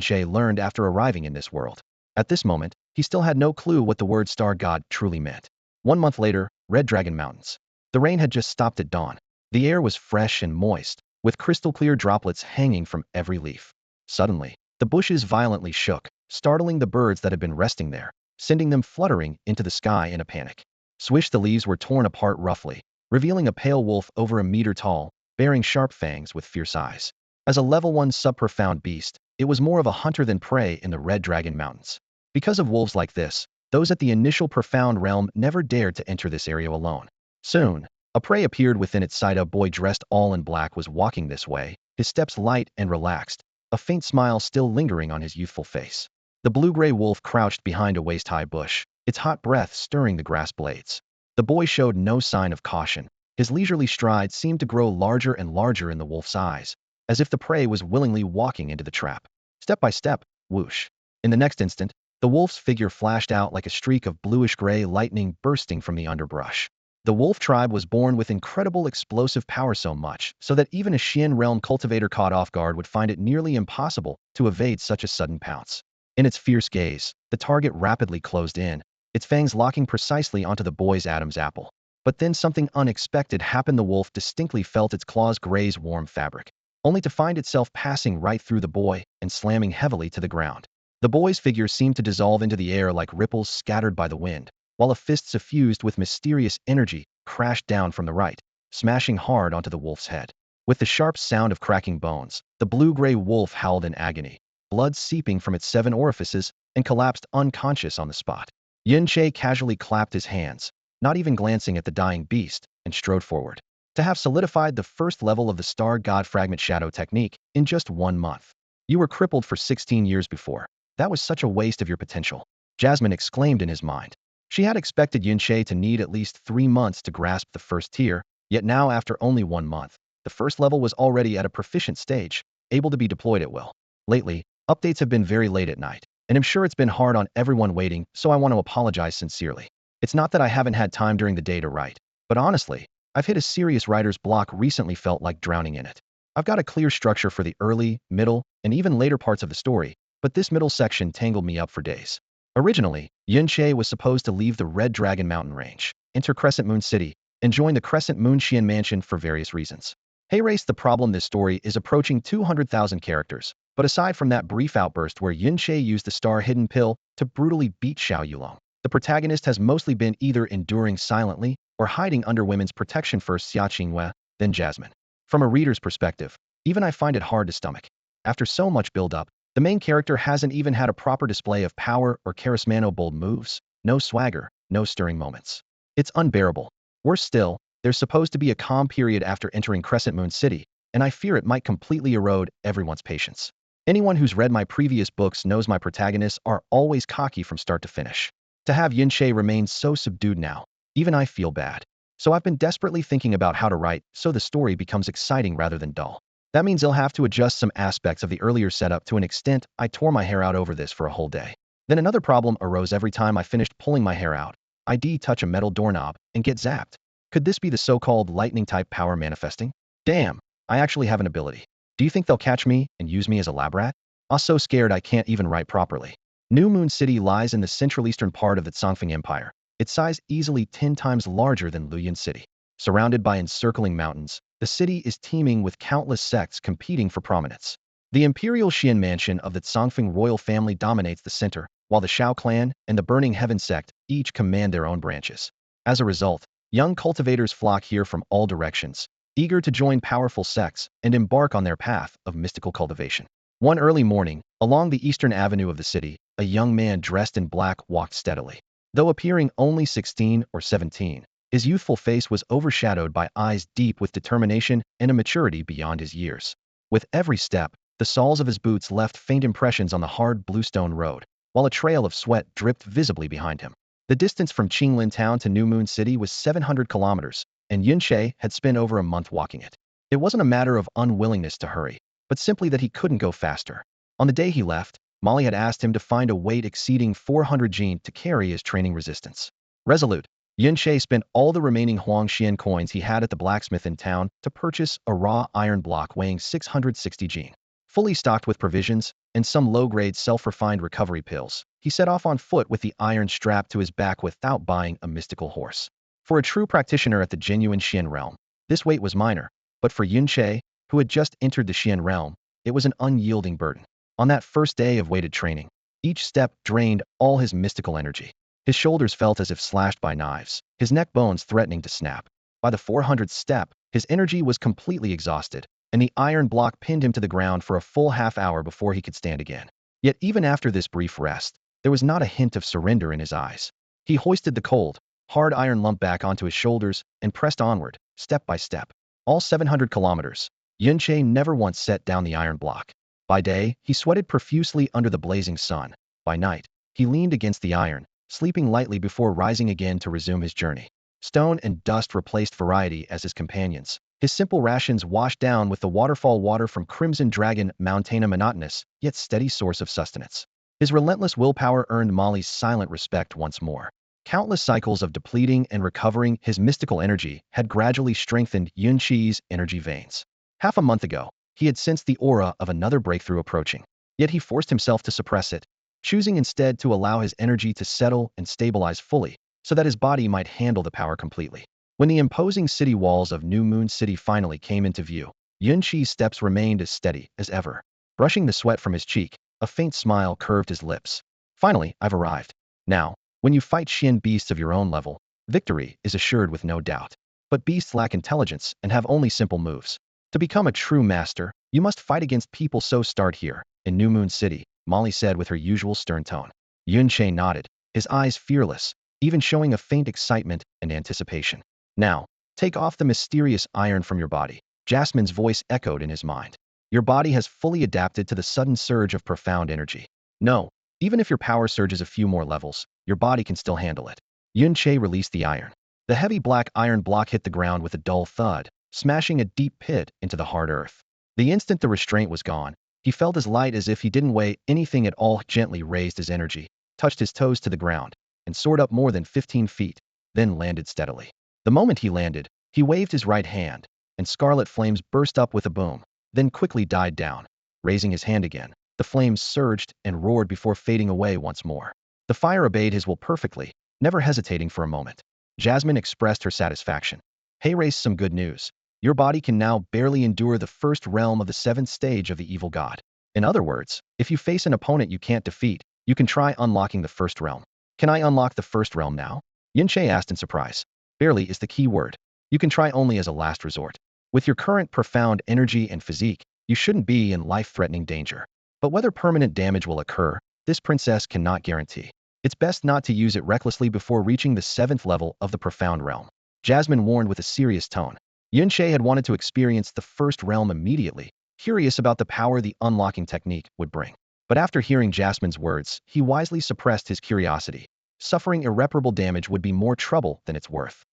Che learned after arriving in this world. At this moment, he still had no clue what the word Star God truly meant. 1 month later, Red Dragon Mountains. The rain had just stopped at dawn. The air was fresh and moist, with crystal-clear droplets hanging from every leaf. Suddenly, the bushes violently shook, startling the birds that had been resting there, sending them fluttering into the sky in a panic. Swish, the leaves were torn apart roughly, revealing a pale wolf over a meter tall, bearing sharp fangs with fierce eyes. As a level 1 subprofound beast, it was more of a hunter than prey in the Red Dragon Mountains. Because of wolves like this, those at the initial profound realm never dared to enter this area alone. Soon, a prey appeared within its sight. A boy dressed all in black was walking this way, his steps light and relaxed, a faint smile still lingering on his youthful face. The blue-gray wolf crouched behind a waist-high bush, its hot breath stirring the grass blades. The boy showed no sign of caution. His leisurely stride seemed to grow larger and larger in the wolf's eyes, as if the prey was willingly walking into the trap. Step by step, whoosh. In the next instant, the wolf's figure flashed out like a streak of bluish-gray lightning bursting from the underbrush. The wolf tribe was born with incredible explosive power, so much so that even a Xian realm cultivator caught off guard would find it nearly impossible to evade such a sudden pounce. In its fierce gaze, the target rapidly closed in, its fangs locking precisely onto the boy's Adam's apple. But then something unexpected happened. The wolf distinctly felt its claws graze warm fabric, only to find itself passing right through the boy and slamming heavily to the ground. The boy's figure seemed to dissolve into the air like ripples scattered by the wind, while a fist suffused with mysterious energy crashed down from the right, smashing hard onto the wolf's head. With the sharp sound of cracking bones, the blue-gray wolf howled in agony, blood seeping from its 7 orifices, and collapsed unconscious on the spot. Yin Che casually clapped his hands, not even glancing at the dying beast, and strode forward. To have solidified the first level of the Star God Fragment Shadow technique in just 1 month. You were crippled for 16 years before. That was such a waste of your potential. Jasmine exclaimed in his mind. She had expected Yin Che to need at least 3 months to grasp the first tier, yet now after only 1 month, the first level was already at a proficient stage, able to be deployed at will. Lately, updates have been very late at night, and I'm sure it's been hard on everyone waiting, so I want to apologize sincerely. It's not that I haven't had time during the day to write, but honestly, I've hit a serious writer's block recently, felt like drowning in it. I've got a clear structure for the early, middle, and even later parts of the story, but this middle section tangled me up for days. Originally, Yin Che was supposed to leave the Red Dragon Mountain Range, enter Crescent Moon City, and join the Crescent Moon Xian Mansion for various reasons. Hey race, the problem: this story is approaching 200,000 characters, but aside from that brief outburst where Yin Che used the star hidden pill to brutally beat Xiao Yulong, the protagonist has mostly been either enduring silently or hiding under women's protection, first Xia Qinghua, then Jasmine. From a reader's perspective, even I find it hard to stomach. After so much build-up, the main character hasn't even had a proper display of power or charisma, no bold moves, no swagger, no stirring moments. It's unbearable. Worse still, there's supposed to be a calm period after entering Crescent Moon City, and I fear it might completely erode everyone's patience. Anyone who's read my previous books knows my protagonists are always cocky from start to finish. To have Yin Che remain so subdued now, even I feel bad. So I've been desperately thinking about how to write so the story becomes exciting rather than dull. That means I'll have to adjust some aspects of the earlier setup. To an extent, I tore my hair out over this for a whole day. Then another problem arose every time I finished pulling my hair out. I'd touch a metal doorknob and get zapped. Could this be the so-called lightning-type power manifesting? Damn, I actually have an ability. Do you think they'll catch me and use me as a lab rat? I'm so scared I can't even write properly. New Moon City lies in the central eastern part of the Tsongfeng Empire, its size easily 10 times larger than Luyan City. Surrounded by encircling mountains, the city is teeming with countless sects competing for prominence. The Imperial Xian Mansion of the Tsongfeng royal family dominates the center, while the Shao clan and the Burning Heaven sect each command their own branches. As a result, young cultivators flock here from all directions, eager to join powerful sects and embark on their path of mystical cultivation. One early morning, along the eastern avenue of the city, a young man dressed in black walked steadily. Though appearing only 16 or 17, his youthful face was overshadowed by eyes deep with determination and a maturity beyond his years. With every step, the soles of his boots left faint impressions on the hard bluestone road, while a trail of sweat dripped visibly behind him. The distance from Qinglin Town to New Moon City was 700 kilometers, and Yin Che had spent over a month walking it. It wasn't a matter of unwillingness to hurry, but simply that he couldn't go faster. On the day he left, Molly had asked him to find a weight exceeding 400 jin to carry his training resistance. Resolute, Yin Che spent all the remaining Huangxian coins he had at the blacksmith in town to purchase a raw iron block weighing 660 jin. Fully stocked with provisions and some low-grade self-refined recovery pills, he set off on foot with the iron strapped to his back without buying a mystical horse. For a true practitioner at the genuine Xian realm, this weight was minor, but for Yin Che, who had just entered the Xian realm, it was an unyielding burden. On that first day of weighted training, each step drained all his mystical energy. His shoulders felt as if slashed by knives, his neck bones threatening to snap. By the 400th step, his energy was completely exhausted, and the iron block pinned him to the ground for a full half-hour before he could stand again. Yet even after this brief rest, there was not a hint of surrender in his eyes. He hoisted the cold, hard iron lump back onto his shoulders and pressed onward, step by step. All 700 kilometers, Yunche never once set down the iron block. By day, he sweated profusely under the blazing sun. By night, he leaned against the iron, sleeping lightly before rising again to resume his journey. Stone and dust replaced variety as his companions. His simple rations washed down with the waterfall water from Crimson Dragon Mountain, a monotonous, yet steady source of sustenance. His relentless willpower earned Molly's silent respect once more. Countless cycles of depleting and recovering his mystical energy had gradually strengthened Yunqi's energy veins. Half a month ago, he had sensed the aura of another breakthrough approaching, yet he forced himself to suppress it, choosing instead to allow his energy to settle and stabilize fully, so that his body might handle the power completely. When the imposing city walls of New Moon City finally came into view, Yunqi's steps remained as steady as ever. Brushing the sweat from his cheek, a faint smile curved his lips. Finally, I've arrived. Now, when you fight Xin beasts of your own level, victory is assured with no doubt. But beasts lack intelligence and have only simple moves. To become a true master, you must fight against people, so start here, in New Moon City, Molly said with her usual stern tone. Yunche nodded, his eyes fearless, even showing a faint excitement and anticipation. Now, take off the mysterious iron from your body, Jasmine's voice echoed in his mind. Your body has fully adapted to the sudden surge of profound energy. No, even if your power surges a few more levels, your body can still handle it. Yunche released the iron. The heavy black iron block hit the ground with a dull thud, smashing a deep pit into the hard earth. The instant the restraint was gone, he felt as light as if he didn't weigh anything at all. Gently raised his energy, touched his toes to the ground, and soared up more than 15 feet, then landed steadily. The moment he landed, he waved his right hand, and scarlet flames burst up with a boom, then quickly died down. Raising his hand again, the flames surged and roared before fading away once more. The fire obeyed his will perfectly, never hesitating for a moment. Jasmine expressed her satisfaction. Hey, race, some good news. Your body can now barely endure the first realm of the 7th stage of the evil god. In other words, if you face an opponent you can't defeat, you can try unlocking the first realm. Can I unlock the first realm now? Yunche asked in surprise. Barely is the key word. You can try only as a last resort. With your current profound energy and physique, you shouldn't be in life-threatening danger. But whether permanent damage will occur, this princess cannot guarantee. It's best not to use it recklessly before reaching the 7th level of the profound realm. Jasmine warned with a serious tone. Yunche had wanted to experience the first realm immediately, curious about the power the unlocking technique would bring. But after hearing Jasmine's words, he wisely suppressed his curiosity. Suffering irreparable damage would be more trouble than it's worth.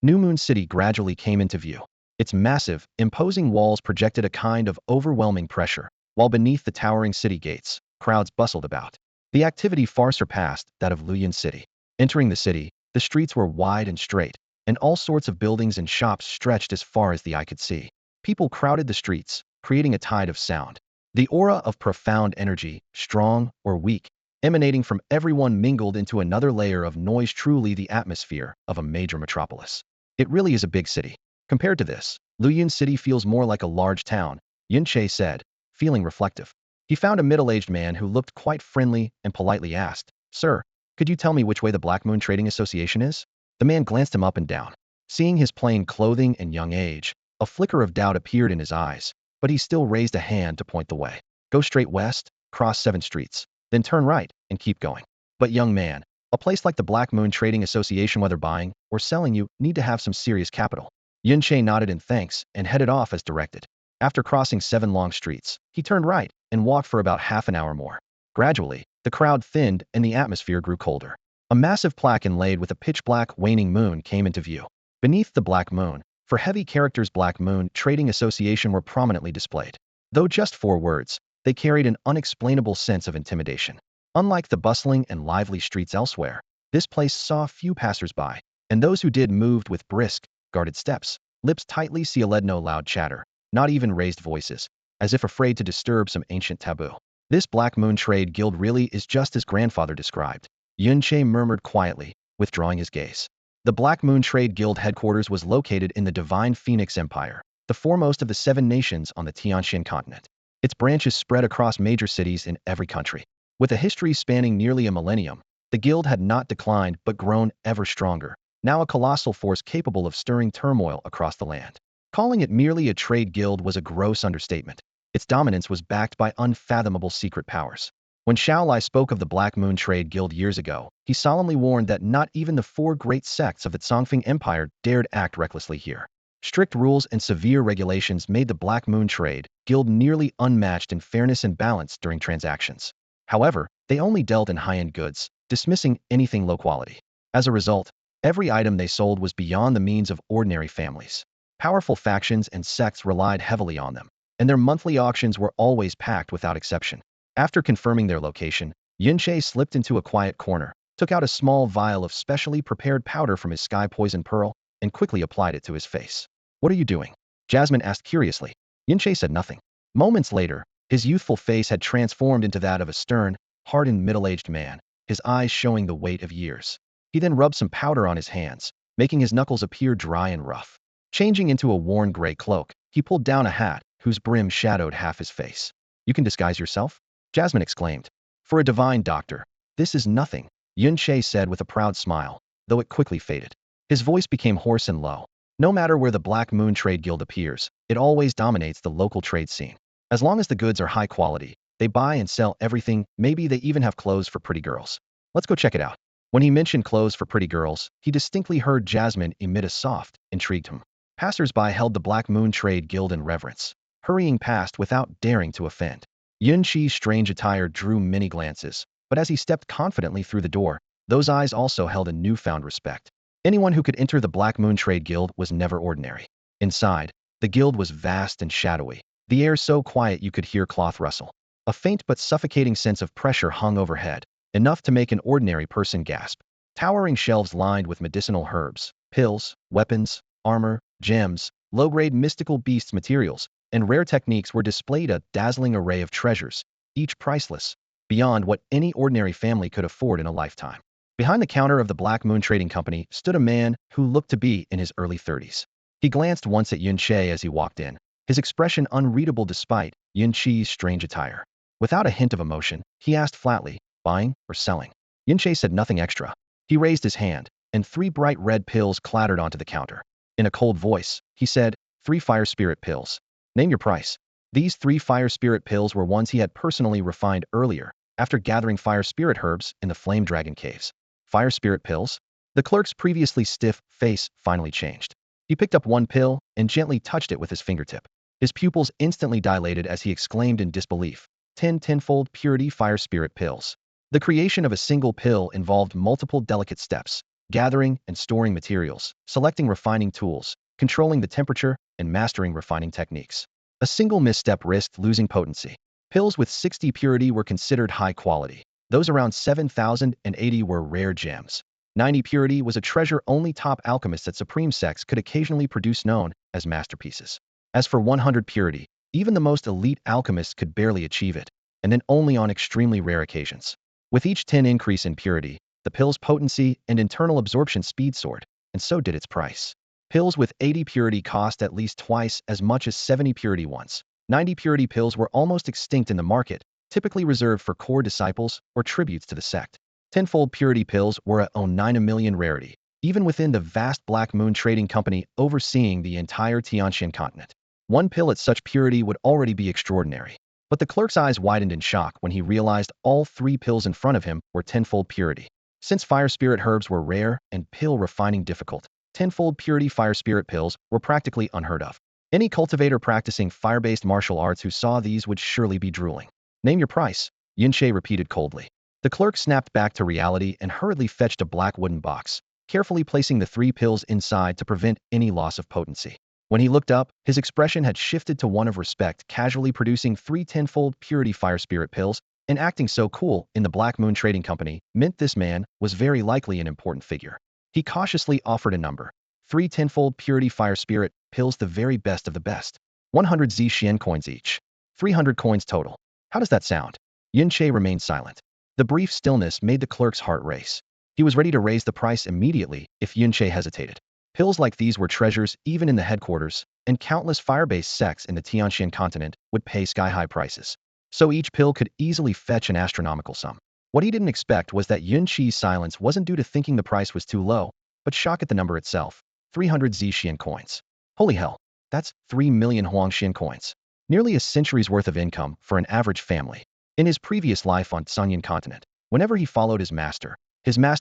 New Moon City gradually came into view. Its massive, imposing walls projected a kind of overwhelming pressure, while beneath the towering city gates, crowds bustled about. The activity far surpassed that of Luyan City. Entering the city, the streets were wide and straight, and all sorts of buildings and shops stretched as far as the eye could see. People crowded the streets, creating a tide of sound. The aura of profound energy, strong or weak, emanating from everyone mingled into another layer of noise, truly the atmosphere of a major metropolis. It really is a big city. Compared to this, Luyan City feels more like a large town, Yunche said, feeling reflective. He found a middle-aged man who looked quite friendly and politely asked, Sir, could you tell me which way the Black Moon Trading Association is? The man glanced him up and down. Seeing his plain clothing and young age, a flicker of doubt appeared in his eyes, but he still raised a hand to point the way. Go straight west, cross 7 streets, then turn right, and keep going. But young man, a place like the Black Moon Trading Association, whether buying or selling, you need to have some serious capital. Yunche nodded in thanks and headed off as directed. After crossing 7 long streets, he turned right and walked for about half an hour more. Gradually, the crowd thinned and the atmosphere grew colder. A massive plaque inlaid with a pitch-black waning moon came into view. Beneath the black moon, for heavy characters, Black Moon Trading Association were prominently displayed. Though just 4 words, they carried an unexplainable sense of intimidation. Unlike the bustling and lively streets elsewhere, this place saw few passers-by, and those who did moved with brisk, guarded steps, lips tightly sealed, no loud chatter, not even raised voices, as if afraid to disturb some ancient taboo. This Black Moon Trade Guild really is just as grandfather described, Yunche murmured quietly, withdrawing his gaze. The Black Moon Trade Guild headquarters was located in the Divine Phoenix Empire, the foremost of the 7 nations on the Tianxian continent. Its branches spread across major cities in every country. With a history spanning nearly a millennium, The guild had not declined but grown ever stronger, now a colossal force capable of stirring turmoil across the land. Calling it merely a trade guild was a gross understatement. Its dominance was backed by unfathomable secret powers. When Shaolai spoke of the Black Moon Trade Guild years ago, he solemnly warned that not even the four great sects of the Songfeng Empire dared act recklessly here. Strict rules and severe regulations made the Black Moon Trade Guild nearly unmatched in fairness and balance during transactions. However, they only dealt in high-end goods, dismissing anything low quality. As a result, every item they sold was beyond the means of ordinary families. Powerful factions and sects relied heavily on them, and their monthly auctions were always packed without exception. After confirming their location, Yunche slipped into a quiet corner, took out a small vial of specially prepared powder from his sky poison pearl, and quickly applied it to his face. "What are you doing?" Jasmine asked curiously. Yunche said nothing. Moments later, his youthful face had transformed into that of a stern, hardened middle-aged man, his eyes showing the weight of years. He then rubbed some powder on his hands, making his knuckles appear dry and rough. Changing into a worn gray cloak, he pulled down a hat, whose brim shadowed half his face. "You can disguise yourself?" Jasmine exclaimed. "For a divine doctor, this is nothing," Yunche said with a proud smile, though it quickly faded. His voice became hoarse and low. "No matter where the Black Moon Trade Guild appears, it always dominates the local trade scene. As long as the goods are high quality, they buy and sell everything, maybe they even have clothes for pretty girls. Let's go check it out." When he mentioned clothes for pretty girls, he distinctly heard Jasmine emit a soft, intrigued hum. Passers-by held the Black Moon Trade Guild in reverence, hurrying past without daring to offend. Yun Chi's strange attire drew many glances, but as he stepped confidently through the door, those eyes also held a newfound respect. Anyone who could enter the Black Moon Trade Guild was never ordinary. Inside, the guild was vast and shadowy, the air so quiet you could hear cloth rustle. A faint but suffocating sense of pressure hung overhead, enough to make an ordinary person gasp. Towering shelves lined with medicinal herbs, pills, weapons, armor, gems, low-grade mystical beasts materials, and rare techniques were displayed, a dazzling array of treasures, each priceless, beyond what any ordinary family could afford in a lifetime. Behind the counter of the Black Moon Trading Company stood a man who looked to be in his early 30s. He glanced once at Yunche as he walked in, his expression unreadable despite Yunche's strange attire. Without a hint of emotion, he asked flatly, "Buying or selling?" Yunche said nothing extra. He raised his hand, and 3 bright red pills clattered onto the counter. In a cold voice, he said, "3 fire spirit pills. Name your price." These 3 fire spirit pills were ones he had personally refined earlier, after gathering fire spirit herbs in the Flame Dragon Caves. Fire spirit pills? The clerk's previously stiff face finally changed. He picked up one pill and gently touched it with his fingertip. His pupils instantly dilated as he exclaimed in disbelief, 10 tenfold purity fire spirit pills. The creation of a single pill involved multiple delicate steps: gathering and storing materials, selecting refining tools, controlling the temperature, and mastering refining techniques. A single misstep risked losing potency. Pills with 60 purity were considered high quality. Those around 7,080 were rare gems. 90 purity was a treasure only top alchemists at Supreme Sects could occasionally produce, known as masterpieces. As for 100 purity, even the most elite alchemists could barely achieve it, and then only on extremely rare occasions. With each 10 increase in purity, the pill's potency and internal absorption speed soared, and so did its price. Pills with 80 purity cost at least twice as much as 70 purity ones. 90 purity pills were almost extinct in the market, typically reserved for core disciples or tributes to the sect. Tenfold purity pills were a 9 million rarity, even within the vast Black Moon Trading Company overseeing the entire Tianxian continent. One pill at such purity would already be extraordinary. But the clerk's eyes widened in shock when he realized all 3 pills in front of him were tenfold purity. Since fire spirit herbs were rare and pill refining difficult, tenfold purity fire spirit pills were practically unheard of. Any cultivator practicing fire-based martial arts who saw these would surely be drooling. "Name your price," Yunche repeated coldly. The clerk snapped back to reality and hurriedly fetched a black wooden box, carefully placing the 3 pills inside to prevent any loss of potency. When he looked up, his expression had shifted to one of respect, casually producing 3 tenfold purity fire spirit pills, and acting so cool in the Black Moon Trading Company meant this man was very likely an important figure. He cautiously offered a number: 3 tenfold purity fire spirit pills, the very best of the best. 100 Zxian coins each. 300 coins total. How does that sound? Yunche remained silent. The brief stillness made the clerk's heart race. He was ready to raise the price immediately if Yunche hesitated. Pills like these were treasures even in the headquarters, and countless fire-based sects in the Tianxian continent would pay sky-high prices. So each pill could easily fetch an astronomical sum. What he didn't expect was that Yun Qi's silence wasn't due to thinking the price was too low, but shock at the number itself. 300 Zxian coins. Holy hell, that's 3 million Huangshan coins. Nearly a century's worth of income for an average family. In his previous life on Sunyan continent, whenever he followed his master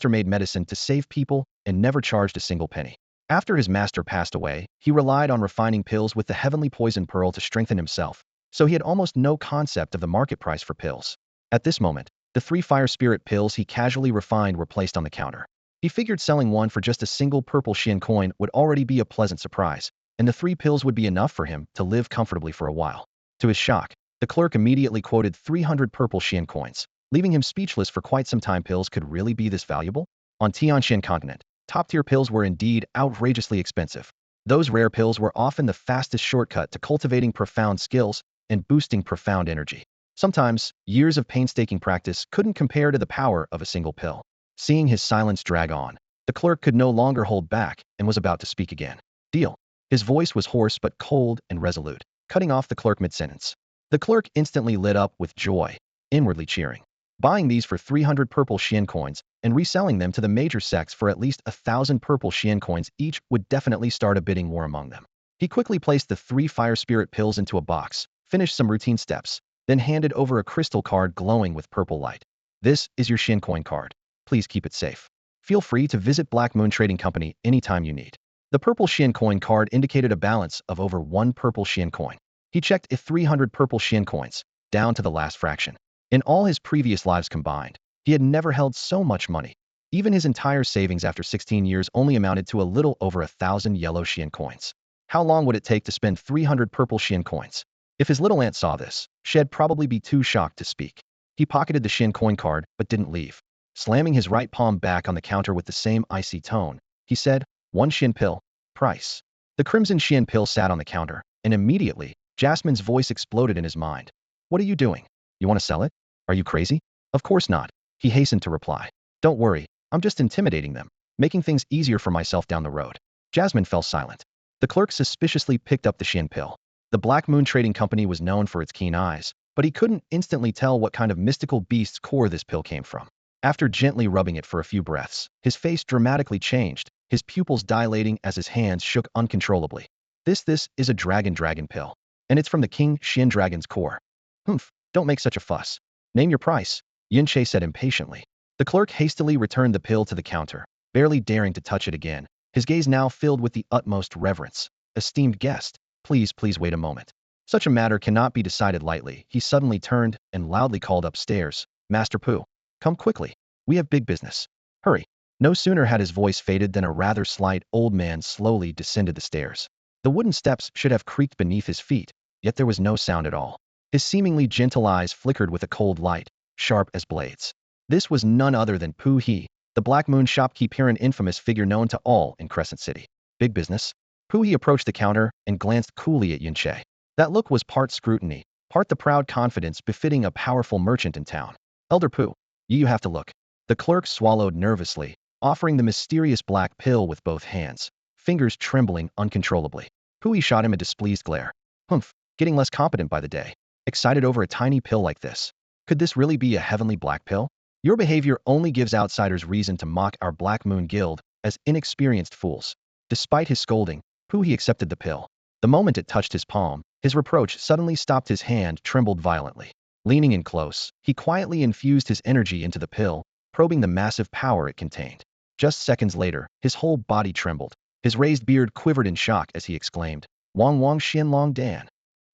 made medicine to save people and never charged a single penny. After his master passed away, he relied on refining pills with the heavenly poison pearl to strengthen himself, so he had almost no concept of the market price for pills. At this moment, the 3 fire spirit pills he casually refined were placed on the counter. He figured selling one for just a single purple Xian coin would already be a pleasant surprise, and the 3 pills would be enough for him to live comfortably for a while. To his shock, the clerk immediately quoted 300 purple Xian coins, leaving him speechless for quite some time. Pills could really be this valuable? On Tianxian continent, top-tier pills were indeed outrageously expensive. Those rare pills were often the fastest shortcut to cultivating profound skills and boosting profound energy. Sometimes, years of painstaking practice couldn't compare to the power of a single pill. Seeing his silence drag on, the clerk could no longer hold back and was about to speak again. Deal. His voice was hoarse but cold and resolute, cutting off the clerk mid-sentence. The clerk instantly lit up with joy, inwardly cheering. Buying these for 300 purple Xian coins and reselling them to the major sects for at least 1,000 purple Xian coins each would definitely start a bidding war among them. He quickly placed the 3 fire spirit pills into a box, finished some routine steps, then handed over a crystal card glowing with purple light. This is your Xian coin card. Please keep it safe. Feel free to visit Black Moon Trading Company anytime you need. The purple Xian coin card indicated a balance of over 1 purple Xian coin. He checked if 300 purple Xian coins, down to the last fraction. In all his previous lives combined, he had never held so much money. Even his entire savings after 16 years only amounted to a little over 1,000 yellow Xian coins. How long would it take to spend 300 purple Xian coins? If his little aunt saw this, she'd probably be too shocked to speak. He pocketed the Xian coin card, but didn't leave. Slamming his right palm back on the counter with the same icy tone, he said, 1 Xian pill. Price. The crimson Xian pill sat on the counter, and immediately, Jasmine's voice exploded in his mind. What are you doing? You want to sell it? Are you crazy? Of course not, he hastened to reply. Don't worry, I'm just intimidating them, making things easier for myself down the road. Jasmine fell silent. The clerk suspiciously picked up the Xian pill. The Black Moon Trading Company was known for its keen eyes, but he couldn't instantly tell what kind of mystical beast's core this pill came from. After gently rubbing it for a few breaths, his face dramatically changed, his pupils dilating as his hands shook uncontrollably. This is a dragon pill. And it's from the King Xian Dragon's core. Humph, don't make such a fuss. Name your price, Yin Che said impatiently. The clerk hastily returned the pill to the counter, barely daring to touch it again, his gaze now filled with the utmost reverence. Esteemed guest, please wait a moment. Such a matter cannot be decided lightly. He suddenly turned and loudly called upstairs, Master Pu. Come quickly. We have big business. Hurry. No sooner had his voice faded than a rather slight old man slowly descended the stairs. The wooden steps should have creaked beneath his feet, yet there was no sound at all. His seemingly gentle eyes flickered with a cold light, sharp as blades. This was none other than Pu He, the Black Moon shopkeeper, an infamous figure known to all in Crescent City. Big business? Pu He approached the counter and glanced coolly at Yin Che. That look was part scrutiny, part the proud confidence befitting a powerful merchant in town. Elder Pu, you have to look. The clerk swallowed nervously, offering the mysterious black pill with both hands, fingers trembling uncontrollably. Pu He shot him a displeased glare. Humph, getting less competent by the day. Excited over a tiny pill like this. Could this really be a heavenly black pill? Your behavior only gives outsiders reason to mock our Black Moon Guild as inexperienced fools. Despite his scolding, Pu He accepted the pill. The moment it touched his palm, his reproach suddenly stopped. His hand trembled violently. Leaning in close, he quietly infused his energy into the pill, probing the massive power it contained. Just seconds later, his whole body trembled. His raised beard quivered in shock as he exclaimed, Wang Wang Xian Long Dan.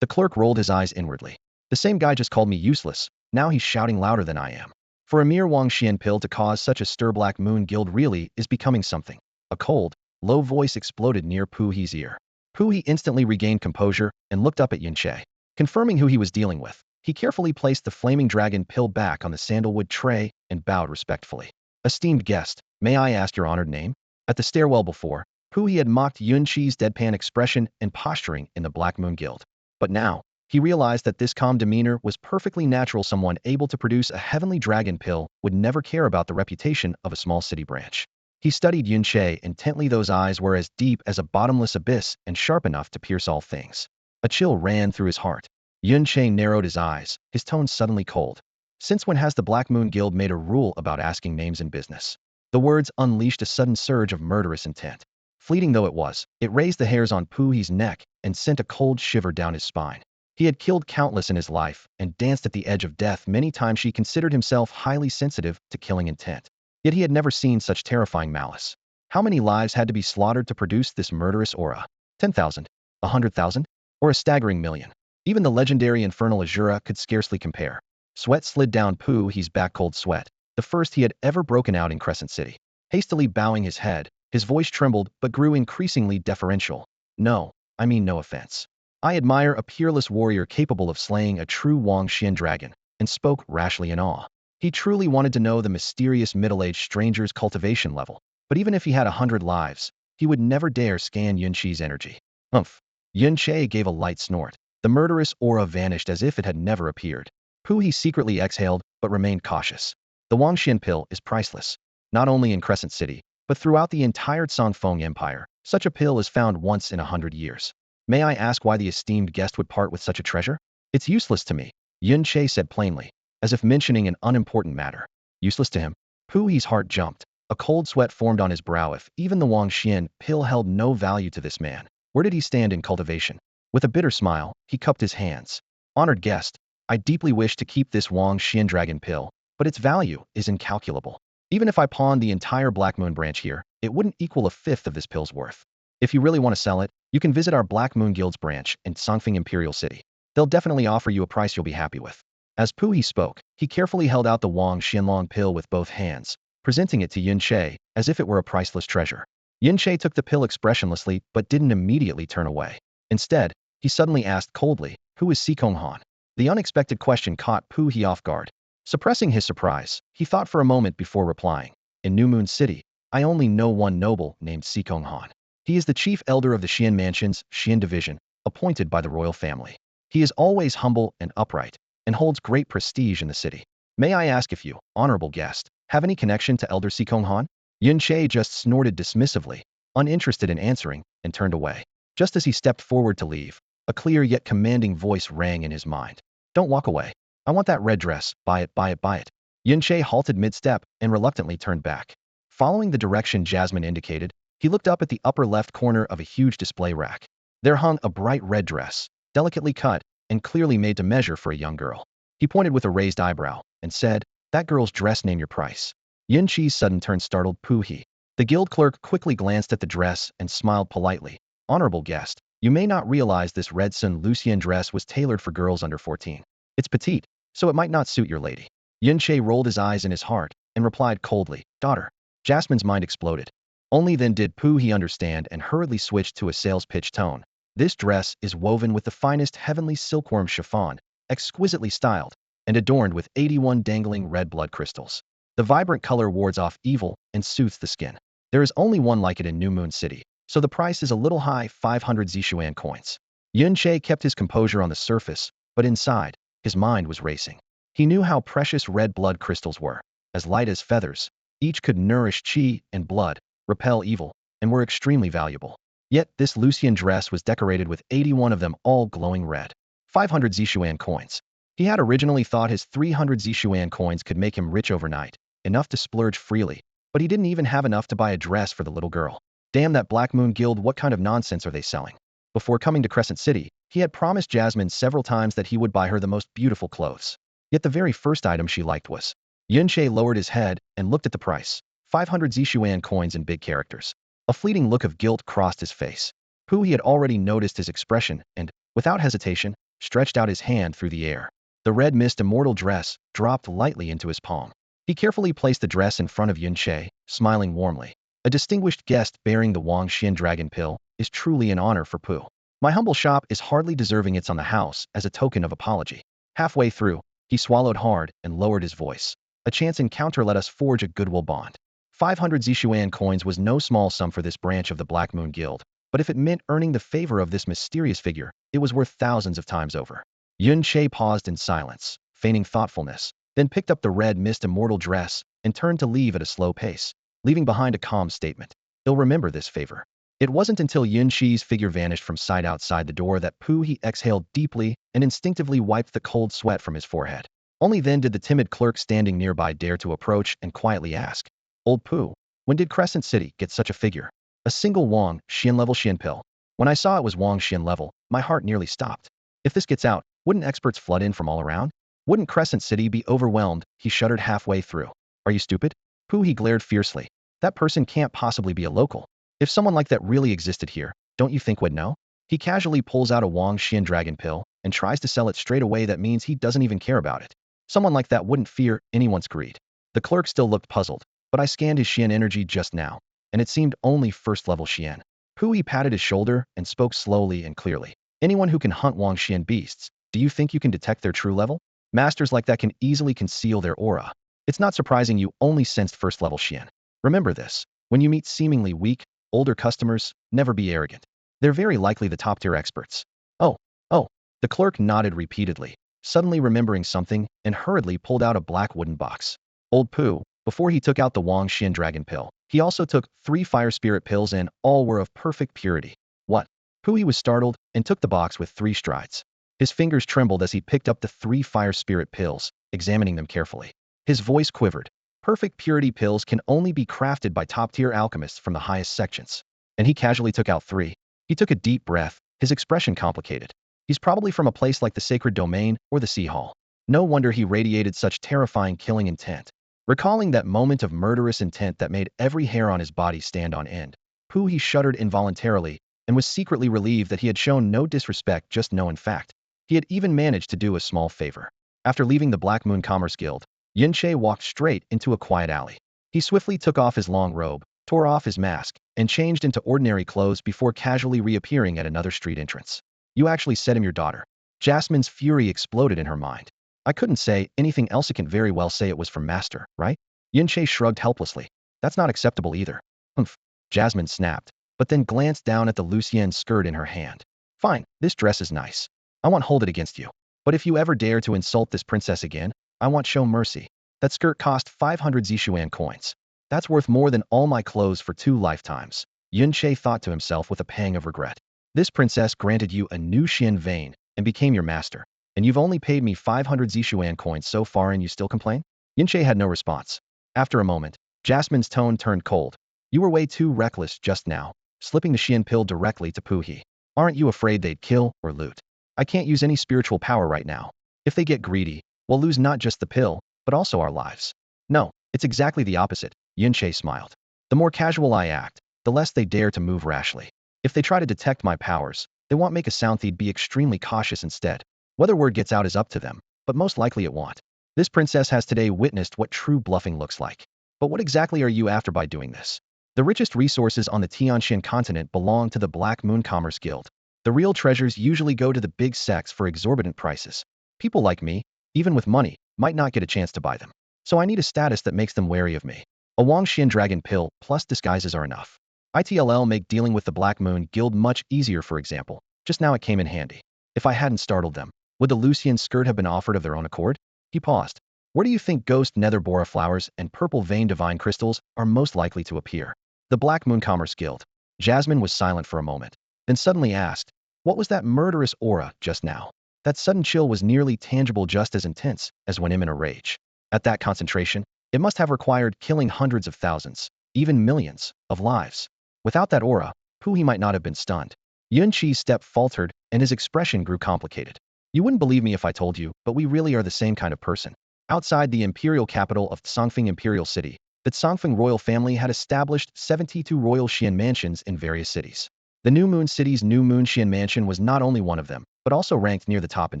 The clerk rolled his eyes inwardly. The same guy just called me useless, now he's shouting louder than I am. For a mere Wang Xian pill to cause such a stir, Black Moon Guild really is becoming something. A cold, low voice exploded near Pu He's ear. Pu He instantly regained composure and looked up at Yin Che. Confirming who he was dealing with, he carefully placed the flaming dragon pill back on the sandalwood tray and bowed respectfully. Esteemed guest, may I ask your honored name? At the stairwell before, Pu He had mocked Yun Qi's deadpan expression and posturing in the Black Moon Guild. But now, he realized that this calm demeanor was perfectly natural. Someone able to produce a heavenly dragon pill would never care about the reputation of a small city branch. He studied Yun Che intently. Those eyes were as deep as a bottomless abyss and sharp enough to pierce all things. A chill ran through his heart. Yun Che narrowed his eyes, his tone suddenly cold. Since when has the Black Moon Guild made a rule about asking names in business? The words unleashed a sudden surge of murderous intent. Fleeting though it was, it raised the hairs on Puhi's neck and sent a cold shiver down his spine. He had killed countless in his life and danced at the edge of death many times. She considered himself highly sensitive to killing intent. Yet he had never seen such terrifying malice. How many lives had to be slaughtered to produce this murderous aura? 10,000? 100,000? Or a staggering million? Even the legendary infernal Azura could scarcely compare. Sweat slid down Puhi's back, cold sweat, the first he had ever broken out in Crescent City. Hastily bowing his head, his voice trembled but grew increasingly deferential. No, I mean no offense. I admire a peerless warrior capable of slaying a true Wangxian dragon, and spoke rashly in awe. He truly wanted to know the mysterious middle-aged stranger's cultivation level, but even if he had 100 lives, he would never dare scan Yunqi's energy. Humph. Yunqi gave a light snort. The murderous aura vanished as if it had never appeared. Puhi secretly exhaled, but remained cautious. The Wangxian pill is priceless. Not only in Crescent City, but throughout the entire Songfeng Empire, such a pill is found once in 100 years. May I ask why the esteemed guest would part with such a treasure? It's useless to me, Yunqi said plainly, as if mentioning an unimportant matter. Useless to him? Puhi's heart jumped. A cold sweat formed on his brow. If even the Wangxian pill held no value to this man, where did he stand in cultivation? With a bitter smile, he cupped his hands. Honored guest, I deeply wish to keep this Wangxian dragon pill, but its value is incalculable. Even if I pawned the entire Black Moon branch here, it wouldn't equal a fifth of this pill's worth. If you really want to sell it, you can visit our Black Moon Guild's branch in Songfeng Imperial City. They'll definitely offer you a price you'll be happy with. As Puhi spoke, he carefully held out the Wangxianlong pill with both hands, presenting it to Yunqi as if it were a priceless treasure. Yunqi took the pill expressionlessly but didn't immediately turn away. Instead, he suddenly asked coldly, "Who is Sikong Han?" The unexpected question caught Puhi off guard. Suppressing his surprise, he thought for a moment before replying. In New Moon City, I only know one noble named Sikong Han. He is the chief elder of the Xian Mansion's Xian Division, appointed by the royal family. He is always humble and upright, and holds great prestige in the city. May I ask if you, honorable guest, have any connection to Elder Sikong Han? Yunqi just snorted dismissively, uninterested in answering, and turned away. Just as he stepped forward to leave, a clear yet commanding voice rang in his mind. Don't walk away. I want that red dress. Buy it, buy it, buy it. Yunqi halted mid-step and reluctantly turned back. Following the direction Jasmine indicated, he looked up at the upper left corner of a huge display rack. There hung a bright red dress, delicately cut and clearly made to measure for a young girl. He pointed with a raised eyebrow and said, "That girl's dress, name your price." Yunqi's sudden turn startled Puhi. The guild clerk quickly glanced at the dress and smiled politely. "Honorable guest, you may not realize this red Sun Lucian dress was tailored for girls under 14. It's petite, so it might not suit your lady." Yunqi rolled his eyes in his heart and replied coldly, "Daughter." Jasmine's mind exploded. Only then did Puhi understand and hurriedly switched to a sales pitch tone. This dress is woven with the finest heavenly silkworm chiffon, exquisitely styled, and adorned with 81 dangling red blood crystals. The vibrant color wards off evil and soothes the skin. There is only one like it in New Moon City, so the price is a little high, 500 Zishuan coins. Yunqi kept his composure on the surface, but inside, his mind was racing. He knew how precious red blood crystals were, as light as feathers. Each could nourish qi and blood, repel evil, and were extremely valuable. Yet this Lucian dress was decorated with 81 of them, all glowing red. 500 Zishuan coins. He had originally thought his 300 Zishuan coins could make him rich overnight, enough to splurge freely, but he didn't even have enough to buy a dress for the little girl. Damn that Black Moon Guild, what kind of nonsense are they selling? Before coming to Crescent City, he had promised Jasmine several times that he would buy her the most beautiful clothes. Yet the very first item she liked was. Yunqi lowered his head and looked at the price. 500 Zishuan coins in big characters. A fleeting look of guilt crossed his face. Puhi had already noticed his expression and, without hesitation, stretched out his hand through the air. The red mist immortal dress dropped lightly into his palm. He carefully placed the dress in front of Yunqi, smiling warmly. A distinguished guest bearing the Wangxian dragon pill is truly an honor for Pu. My humble shop is hardly deserving it's on the house as a token of apology. Halfway through, he swallowed hard and lowered his voice. A chance encounter let us forge a goodwill bond. 500 Zishuan coins was no small sum for this branch of the Black Moon Guild, but if it meant earning the favor of this mysterious figure, it was worth thousands of times over. Yunqi paused in silence, feigning thoughtfulness, then picked up the red mist immortal dress and turned to leave at a slow pace, leaving behind a calm statement. He'll remember this favor. It wasn't until Yunqi's figure vanished from sight outside the door that Puhi exhaled deeply and instinctively wiped the cold sweat from his forehead. Only then did the timid clerk standing nearby dare to approach and quietly ask, "Old Pooh, when did Crescent City get such a figure? A single Wang Xian level Xian pill." When I saw it was Wang Xian level, my heart nearly stopped. If this gets out, wouldn't experts flood in from all around? Wouldn't Crescent City be overwhelmed? He shuddered halfway through. "Are you stupid? Pooh," he glared fiercely. "That person can't possibly be a local. If someone like that really existed here, don't you think we'd know?" He casually pulls out a Wang Xian dragon pill and tries to sell it straight away. That means he doesn't even care about it. Someone like that wouldn't fear anyone's greed. The clerk still looked puzzled, but I scanned his Xian energy just now, and it seemed only first level Xian. Pooh, he patted his shoulder and spoke slowly and clearly. "Anyone who can hunt Wang Xian beasts, do you think you can detect their true level? Masters like that can easily conceal their aura. It's not surprising you only sensed first level Xian. Remember this, when you meet seemingly weak, older customers, never be arrogant. They're very likely the top tier experts." "Oh, oh." The clerk nodded repeatedly, suddenly remembering something, and hurriedly pulled out a black wooden box. Old Pooh, before he took out the Wang Xian dragon pill, he also took 3 fire spirit pills, and all were of perfect purity. "What?" Pooh, he was startled and took the box with 3 strides. His fingers trembled as he picked up the 3 fire spirit pills, examining them carefully. His voice quivered. "Perfect purity pills can only be crafted by top-tier alchemists from the highest sections." And he casually took out 3. He took a deep breath, his expression complicated. He's probably from a place like the Sacred Domain or the Sea Hall. No wonder he radiated such terrifying killing intent. Recalling that moment of murderous intent that made every hair on his body stand on end, Pooh, he shuddered involuntarily and was secretly relieved that he had shown no disrespect, just no in fact. He had even managed to do a small favor. After leaving the Black Moon Commerce Guild, Yunche walked straight into a quiet alley. He swiftly took off his long robe, tore off his mask, and changed into ordinary clothes before casually reappearing at another street entrance. "You actually said him your daughter." Jasmine's fury exploded in her mind. "I couldn't say anything else. I can very well say it was from Master, right?" Yunche shrugged helplessly. "That's not acceptable either." "Humph," Jasmine snapped, but then glanced down at the Lucienne skirt in her hand. "Fine, this dress is nice. I won't hold it against you. But if you ever dare to insult this princess again, I won't show mercy. That skirt cost 500 Zishuan coins. That's worth more than all my clothes for 2 lifetimes." Yunche thought to himself with a pang of regret. "This princess granted you a new Xian vein and became your master, and you've only paid me 500 Zishuan coins so far and you still complain?" Yunche had no response. After a moment, Jasmine's tone turned cold. "You were way too reckless just now, slipping the Xian pill directly to Puhi. Aren't you afraid they'd kill or loot? I can't use any spiritual power right now. If they get greedy, we'll lose not just the pill, but also our lives." "No, it's exactly the opposite," Yunche smiled. "The more casual I act, the less they dare to move rashly. If they try to detect my powers, they won't make a sound. They'd be extremely cautious instead. Whether word gets out is up to them, but most likely it won't. This princess has today witnessed what true bluffing looks like. But what exactly are you after by doing this?" "The richest resources on the Tianxian continent belong to the Black Moon Commerce Guild. The real treasures usually go to the big sects for exorbitant prices. People like me, even with money, might not get a chance to buy them. So I need a status that makes them wary of me. A Wang Xian dragon pill plus disguises are enough. ITLL make dealing with the Black Moon Guild much easier. For example, just now it came in handy. If I hadn't startled them, would the Lucian skirt have been offered of their own accord?" He paused. "Where do you think ghost nether bora flowers and purple vein divine crystals are most likely to appear?" "The Black Moon Commerce Guild." Jasmine was silent for a moment, then suddenly asked, "What was that murderous aura just now?" That sudden chill was nearly tangible, just as intense as when I'm in a rage. At that concentration, it must have required killing hundreds of thousands, even millions, of lives. Without that aura, Pu he might not have been stunned. Yun Qi's step faltered, and his expression grew complicated. "You wouldn't believe me if I told you, but we really are the same kind of person." Outside the imperial capital of Songfeng Imperial City, the Songfeng royal family had established 72 royal Xian mansions in various cities. The New Moon City's New Moon Xian Mansion was not only one of them, but also ranked near the top in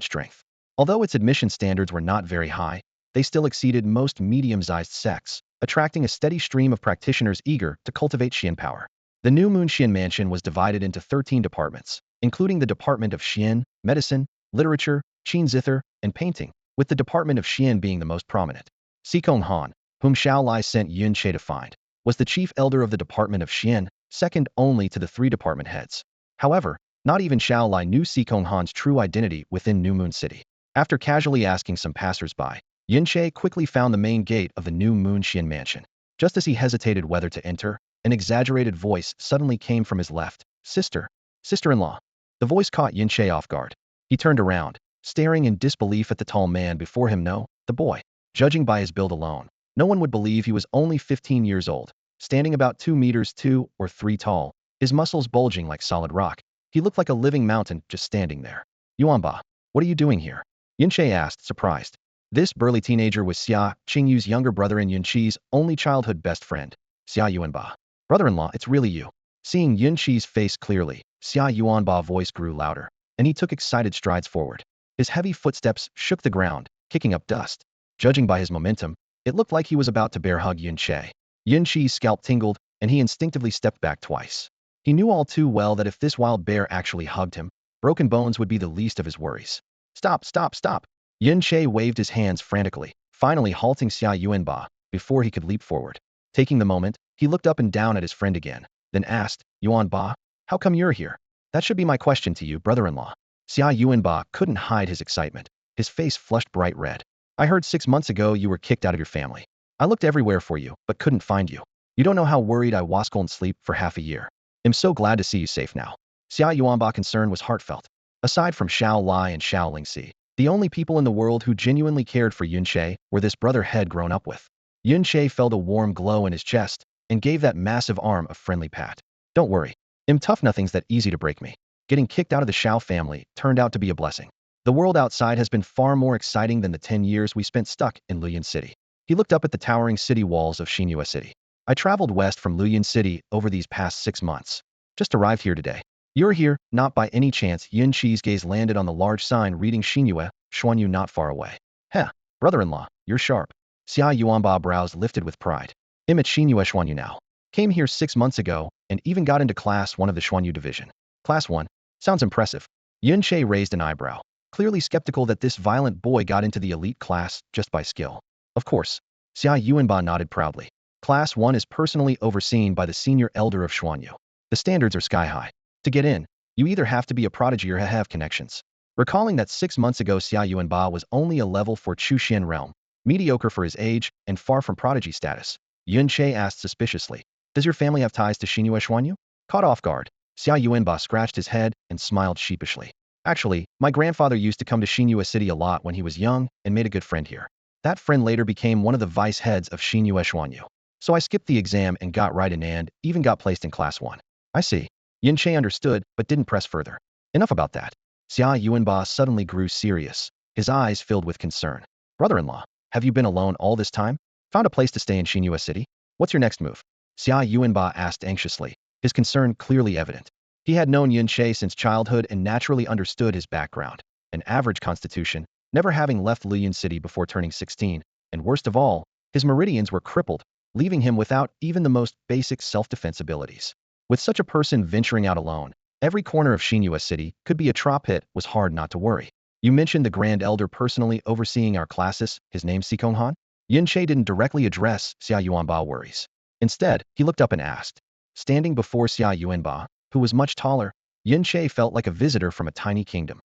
strength. Although its admission standards were not very high, they still exceeded most medium-sized sects, attracting a steady stream of practitioners eager to cultivate Xian power. The New Moon Xian Mansion was divided into 13 departments, including the Department of Xian, Medicine, Literature, Qin Zither, and Painting, with the Department of Xian being the most prominent. Sikong Han, whom Xiao Lai sent Yun Che to find, was the chief elder of the Department of Xian, second only to the 3 department heads. However, not even Xiao Lai knew Sikong Han's true identity within New Moon City. After casually asking some passers-by, Yun Che quickly found the main gate of the New Moon Xian Mansion. Just as he hesitated whether to enter, an exaggerated voice suddenly came from his left. "Sister. Sister-in-law." The voice caught Yun Che off guard. He turned around, staring in disbelief at the tall man before him. "No, The boy. Judging by his build alone, no one would believe he was only 15 years old, standing about 2 meters 2 or 3 tall, his muscles bulging like solid rock. He looked like a living mountain just standing there. Yuanba, what are you doing here? Yunche asked, surprised. This burly teenager was Xia Qingyu's younger brother and Yunqi's only childhood best friend. Xia Yuanba. Brother-in-law, it's really you. Seeing Yunqi's face clearly, Xia Yuanba's voice grew louder, and he took excited strides forward. His heavy footsteps shook the ground, kicking up dust. Judging by his momentum, it looked like he was about to bear hug Yunche. Yunqi's scalp tingled, and he instinctively stepped back twice. He knew all too well that if this wild bear actually hugged him, broken bones would be the least of his worries. Stop, stop, stop! Yunche waved his hands frantically, finally halting Xia Yuanba before he could leap forward. Taking the moment, he looked up and down at his friend again, then asked, Yuanba, how come you're here? That should be my question to you, brother-in-law. Xia Yuanba couldn't hide his excitement. His face flushed bright red. I heard 6 months ago you were kicked out of your family. I looked everywhere for you, but couldn't find you. You don't know how worried I was couldn't sleep for half a year. I'm so glad to see you safe now. Xia Yuanba's concern was heartfelt. Aside from Xiao Lai and Xiao Lingxi, the only people in the world who genuinely cared for Yunche were this brother had grown up with. Yunche felt a warm glow in his chest and gave that massive arm a friendly pat. Don't worry. I'm tough, nothing's that easy to break me. Getting kicked out of the Xiao family turned out to be a blessing. The world outside has been far more exciting than the 10 years we spent stuck in Luyan City. He looked up at the towering city walls of Xinhua City. I traveled west from Luyan City over these past 6 months. Just arrived here today. You're here, not by any chance. Yunqi's gaze landed on the large sign reading Xinhua, Xuanyu not far away. Heh, brother-in-law, you're sharp. Xia Yuanba's brows lifted with pride. I'm at Xinhua Xuanyu now. Came here 6 months ago and even got into Class 1 of the Xuanyu division. Class 1? Sounds impressive. Yunche raised an eyebrow, clearly skeptical that this violent boy got into the elite class just by skill. Of course. Xia Yuanba nodded proudly. Class 1 is personally overseen by the senior elder of Xuanyu. The standards are sky high. To get in, you either have to be a prodigy or have connections. Recalling that 6 months ago Xia Yuanba was only a level 4 Chuxian realm, mediocre for his age and far from prodigy status, Yunche asked suspiciously, does your family have ties to Xinhua Xuanyu? Caught off guard, Xia Yuanba scratched his head and smiled sheepishly. Actually, my grandfather used to come to Xinhua City a lot when he was young and made a good friend here. That friend later became one of the vice heads of Xinhua Xuanyu. So I skipped the exam and got right in and even got placed in Class 1. I see. Yunche understood but didn't press further. Enough about that. Xia Yuanba suddenly grew serious, his eyes filled with concern. Brother-in-law, have you been alone all this time? Found a place to stay in Xinhua City? What's your next move? Xia Yuanba asked anxiously, his concern clearly evident. He had known Yunche since childhood and naturally understood his background. An average constitution, never having left Luyan City before turning 16, and worst of all, his meridians were crippled, leaving him without even the most basic self-defense abilities. With such a person venturing out alone, every corner of Xinhua City could be a trap hit was hard not to worry. You mentioned the Grand Elder personally overseeing our classes, his name Sikong Han? Yunche didn't directly address Xia Yuanba's worries. Instead, he looked up and asked. Standing before Xia Yuanba, who was much taller, Yunche felt like a visitor from a tiny kingdom.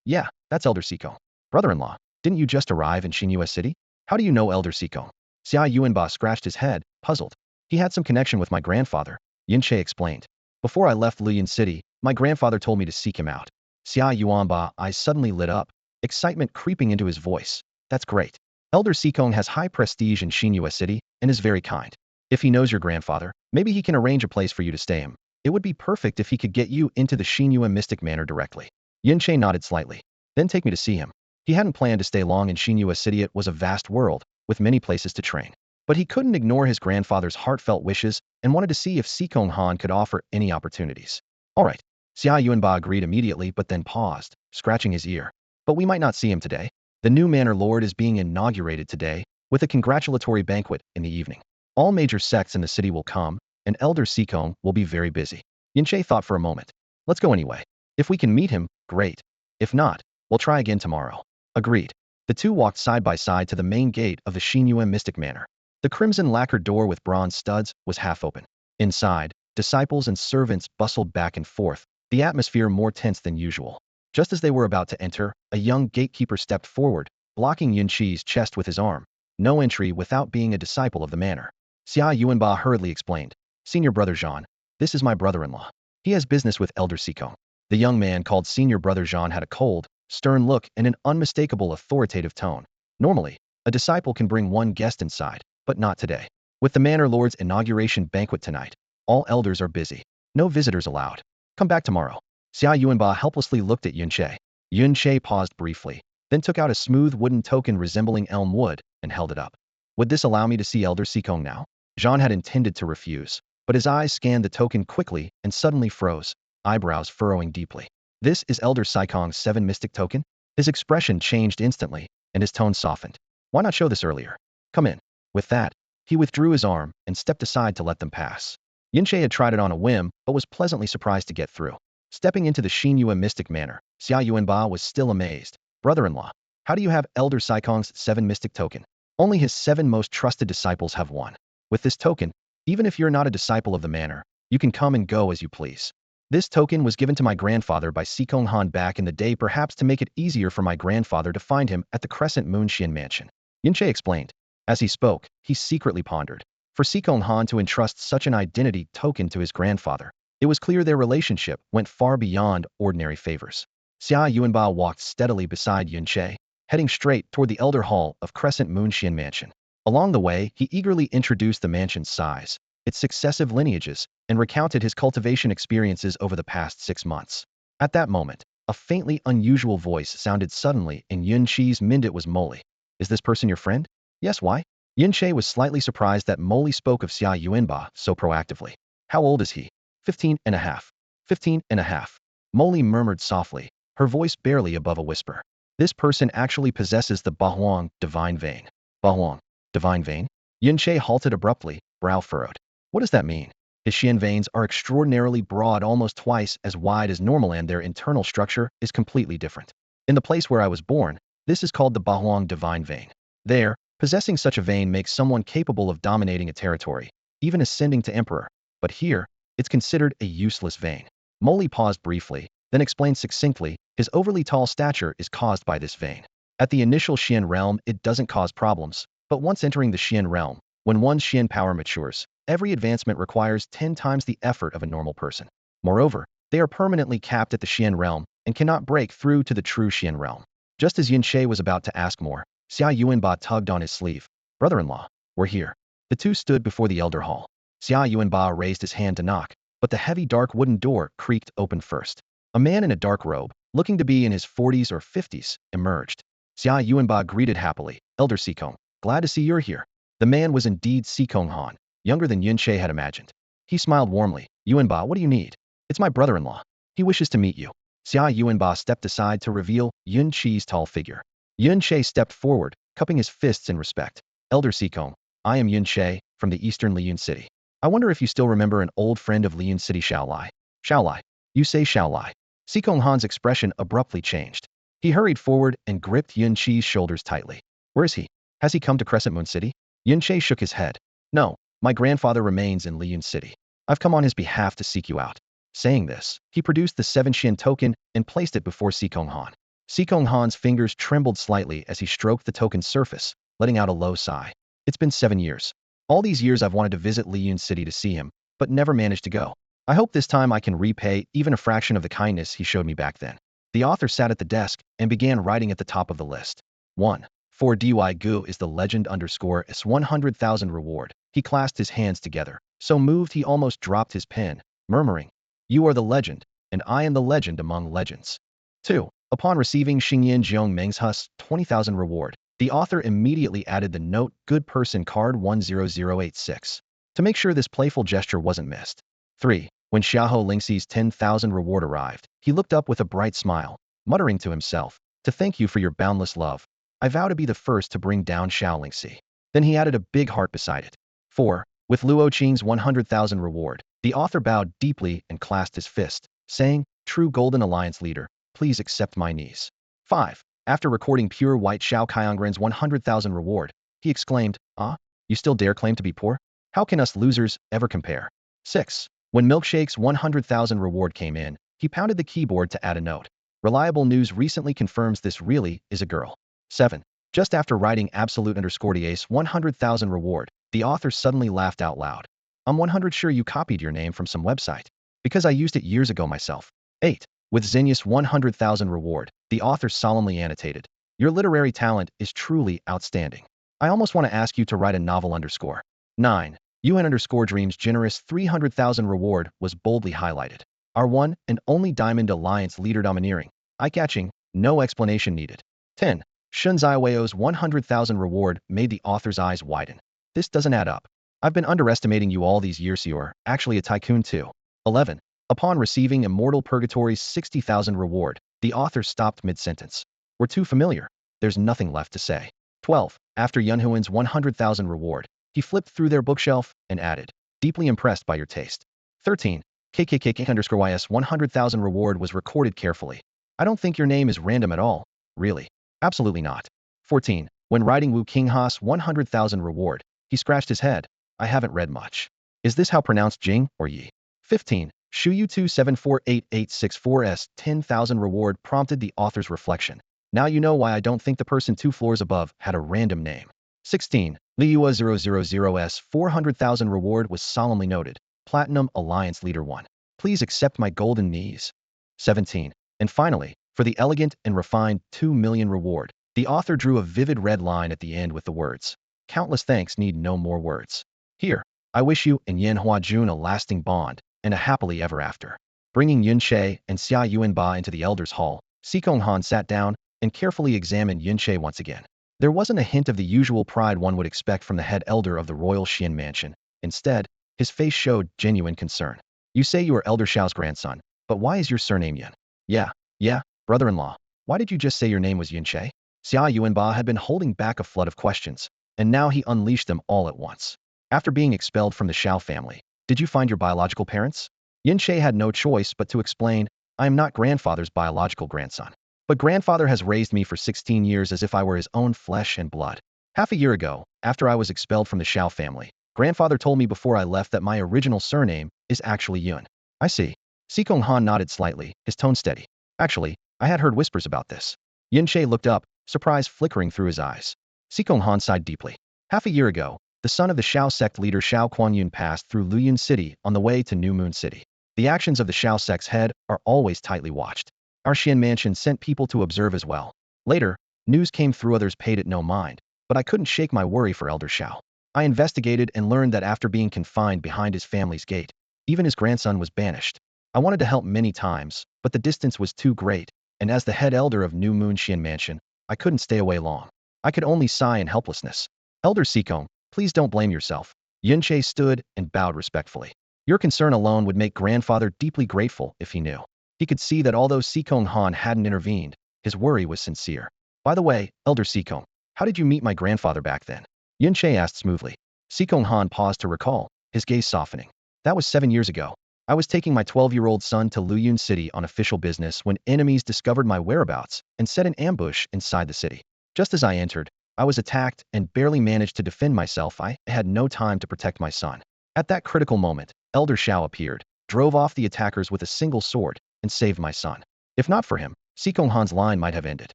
Yeah, that's Elder Sikong. Brother-in-law, didn't you just arrive in Xinhua City? How do you know Elder Sikong? Xia Yuanba scratched his head, puzzled. He had some connection with my grandfather, Yunche explained. Before I left Luyan City, my grandfather told me to seek him out. Xia Yuanba's eyes suddenly lit up, excitement creeping into his voice. That's great. Elder Sikong has high prestige in Xinhua City and is very kind. If he knows your grandfather, maybe he can arrange a place for you to stay him. It would be perfect if he could get you into the Xinhua Mystic Manor directly. Yunche nodded slightly. Then take me to see him. He hadn't planned to stay long in Xinhua City. It was a vast world, with many places to train. But he couldn't ignore his grandfather's heartfelt wishes and wanted to see if Sikong Han could offer any opportunities. All right. Xia Yuanba agreed immediately but then paused, scratching his ear. But we might not see him today. The new manor lord is being inaugurated today, with a congratulatory banquet in the evening. All major sects in the city will come, and Elder Sikong will be very busy. Yunche thought for a moment. Let's go anyway. If we can meet him, great. If not, we'll try again tomorrow. Agreed. The two walked side by side to the main gate of the Xinhua Mystic Manor. The crimson lacquered door with bronze studs was half open. Inside, disciples and servants bustled back and forth, the atmosphere more tense than usual. Just as they were about to enter, a young gatekeeper stepped forward, blocking Yunqi's chest with his arm. No entry without being a disciple of the manor. Xia Yuanba hurriedly explained. Senior Brother Jean, this is my brother-in-law. He has business with Elder Sikong. The young man called Senior Brother Jean had a cold, stern look and an unmistakable authoritative tone. Normally, A disciple can bring one guest inside, but not today. With the Manor Lord's inauguration banquet tonight, all elders are busy. No visitors allowed. Come back tomorrow. Xia Yuanba helplessly looked at Yunche. Yunche paused briefly, then took out a smooth wooden token resembling elm wood and held it up. Would this allow me to see Elder Sikong now? Jean had intended to refuse, but his eyes scanned the token quickly and suddenly froze, eyebrows furrowing deeply. This is Elder Sikong's 7 mystic token? His expression changed instantly, and his tone softened. Why not show this earlier? Come in. With that, he withdrew his arm and stepped aside to let them pass. Yunche had tried it on a whim, but was pleasantly surprised to get through. Stepping into the Xinyue mystic manor, Xia Yuanba was still amazed. Brother-in-law, how do you have Elder Sikong's 7 mystic token? Only his 7 most trusted disciples have one. With this token, even if you're not a disciple of the manor, you can come and go as you please. This token was given to my grandfather by Sikong Han back in the day, perhaps to make it easier for my grandfather to find him at the Crescent Moon Xian mansion. Yunche explained. As he spoke, he secretly pondered. For Sikong Han to entrust such an identity token to his grandfather, it was clear their relationship went far beyond ordinary favors. Xia Yuanba walked steadily beside Yunche, heading straight toward the elder hall of Crescent Moon Xian mansion. Along the way, he eagerly introduced the mansion's size, its successive lineages, and recounted his cultivation experiences over the past 6 months. At that moment, a faintly unusual voice sounded suddenly in Yunche's mind. It was Moli. Is this person your friend? Yes, why? Yunche was slightly surprised that Moli spoke of Xia Yuanba so proactively. How old is he? 15 and a half. 15 and a half. Moli murmured softly, her voice barely above a whisper. This person actually possesses the Bahuang divine vein. Bahuang divine vein? Yunche halted abruptly, brow furrowed. What does that mean? His Xian veins are extraordinarily broad, almost twice as wide as normal, and their internal structure is completely different. In the place where I was born, this is called the Bahuang divine vein. There, possessing such a vein makes someone capable of dominating a territory, even ascending to emperor. But here, it's considered a useless vein. Moli paused briefly, then explained succinctly, his overly tall stature is caused by this vein. At the initial Xian realm, it doesn't cause problems, but once entering the Xian realm, when one's Xian power matures, every advancement requires 10 times the effort of a normal person. Moreover, they are permanently capped at the Xian realm and cannot break through to the true Xian realm. Just as Yunche was about to ask more, Xia Yuanba tugged on his sleeve. Brother-in-law, we're here. The two stood before the elder hall. Xia Yuanba raised his hand to knock, but the heavy dark wooden door creaked open first. A man in a dark robe, looking to be in his 40s or 50s, emerged. Xia Yuanba greeted happily. Elder Sikong, glad to see you're here. The man was indeed Sikong Han, younger than Yunche had imagined. He smiled warmly. Yuanba, what do you need? It's my brother-in-law. He wishes to meet you. Xia Yuanba stepped aside to reveal Yunche's tall figure. Yunche stepped forward, cupping his fists in respect. Elder Sikong, I am Yunche, from the eastern Liyun city. I wonder if you still remember an old friend of Liyun city, Shaolai. Shaolai. You say Shaolai. Sikong Han's expression abruptly changed. He hurried forward and gripped Yunche's shoulders tightly. Where is he? Has he come to Crescent Moon City? Yunche shook his head. No, my grandfather remains in Liyun City. I've come on his behalf to seek you out. Saying this, he produced the 7 Xian token and placed it before Sikong Han. Sikong Han's fingers trembled slightly as he stroked the token's surface, letting out a low sigh. It's been 7 years. All these years I've wanted to visit Liyun City to see him, but never managed to go. I hope this time I can repay even a fraction of the kindness he showed me back then. The author sat at the desk and began writing at the top of the list. 1. For dy gu is the legend _s 100,000 reward. He clasped his hands together, so moved he almost dropped his pen, murmuring, You are the legend, and I am the legend among legends. 2. Upon receiving Xingyan Jiong Meng's Hus 20,000 reward, the author immediately added the note Good Person card 10086 to make sure this playful gesture wasn't missed. 3. When Xiaoho Lingxi's 10,000 reward arrived, he looked up with a bright smile, muttering to himself, To thank you for your boundless love, I vow to be the first to bring down Xiao Lingxi. Then he added a big heart beside it. 4. With Luo Qing's 100,000 reward, the author bowed deeply and clasped his fist, saying, True Golden Alliance leader, please accept my knees. 5. After recording pure white Xiao Kaiyangren's 100,000 reward, he exclaimed, Ah, you still dare claim to be poor? How can us losers ever compare? 6. When Milkshake's 100,000 reward came in, he pounded the keyboard to add a note. Reliable news recently confirms this really is a girl. 7. Just after writing absolute_DA's 100,000 reward, the author suddenly laughed out loud. I'm 100 sure you copied your name from some website. Because I used it years ago myself. 8. With Xenius 100,000 reward, the author solemnly annotated. Your literary talent is truly outstanding. I almost want to ask you to write a novel underscore. 9. UN underscore dreams generous 300,000 reward was boldly highlighted. Our one and only Diamond Alliance leader domineering. Eye-catching, no explanation needed. 10. Shun Zaiweo's 100,000 reward made the author's eyes widen. This doesn't add up. I've been underestimating you all these years. You're actually a tycoon too. 11. Upon receiving Immortal Purgatory's 60,000 reward, the author stopped mid-sentence. We're too familiar. There's nothing left to say. 12. After Yunhuan's 100,000 reward, he flipped through their bookshelf and added, deeply impressed by your taste. 13. KKK underscore YS 100,000 reward was recorded carefully. I don't think your name is random at all. Really. Absolutely not. 14. When writing Wu Qingha's 100,000 reward, he scratched his head. I haven't read much. Is this how pronounced Jing or Yi? 15. Shuyu 2748864's 10,000 reward prompted the author's reflection. Now you know why I don't think the person 2 floors above had a random name. 16. Liyua 000's 400,000 reward was solemnly noted. Platinum Alliance Leader 1. Please accept my golden knees. 17. And finally, for the elegant and refined 2 million reward, the author drew a vivid red line at the end with the words, countless thanks need no more words. Here, I wish you and Yan Huajun a lasting bond and a happily ever after. Bringing Yun Che and Xia Yuanba into the Elder's Hall, Xikong Han sat down and carefully examined Yun Che once again. There wasn't a hint of the usual pride one would expect from the head elder of the royal Xian mansion. Instead, his face showed genuine concern. You say you are Elder Xiao's grandson, but why is your surname Yun? Yeah, brother-in-law. Why did you just say your name was Yun Che? Xia Yuanba had been holding back a flood of questions, and now he unleashed them all at once. After being expelled from the Xiao family, did you find your biological parents? Yun Che had no choice but to explain, I am not grandfather's biological grandson. But grandfather has raised me for 16 years as if I were his own flesh and blood. Half a year ago, after I was expelled from the Xiao family, grandfather told me before I left that my original surname is actually Yun. I see. Xikong Han nodded slightly, his tone steady. Actually, I had heard whispers about this. Yun Che looked up, surprise flickering through his eyes. Xikong Han sighed deeply. Half a year ago, the son of the Xiao sect leader Xiao Kuanyun passed through Luyun City on the way to New Moon City. The actions of the Xiao sect's head are always tightly watched. Our Xian mansion sent people to observe as well. Later, news came through others paid it no mind, but I couldn't shake my worry for Elder Xiao. I investigated and learned that after being confined behind his family's gate, even his grandson was banished. I wanted to help many times, but the distance was too great, and as the head elder of New Moon Xian Mansion, I couldn't stay away long. I could only sigh in helplessness. Elder Xikong, please don't blame yourself. Yun Che stood and bowed respectfully. Your concern alone would make grandfather deeply grateful if he knew. He could see that although Xikong Han hadn't intervened, his worry was sincere. By the way, Elder Xikong, how did you meet my grandfather back then? Yun Che asked smoothly. Xikong Han paused to recall, his gaze softening. That was 7 years ago. I was taking my 12-year-old son to Luyun City on official business when enemies discovered my whereabouts and set an ambush inside the city. Just as I entered, I was attacked and barely managed to defend myself. I had no time to protect my son. At that critical moment, Elder Xiao appeared, drove off the attackers with a single sword, and saved my son. If not for him, Xikong Han's line might have ended.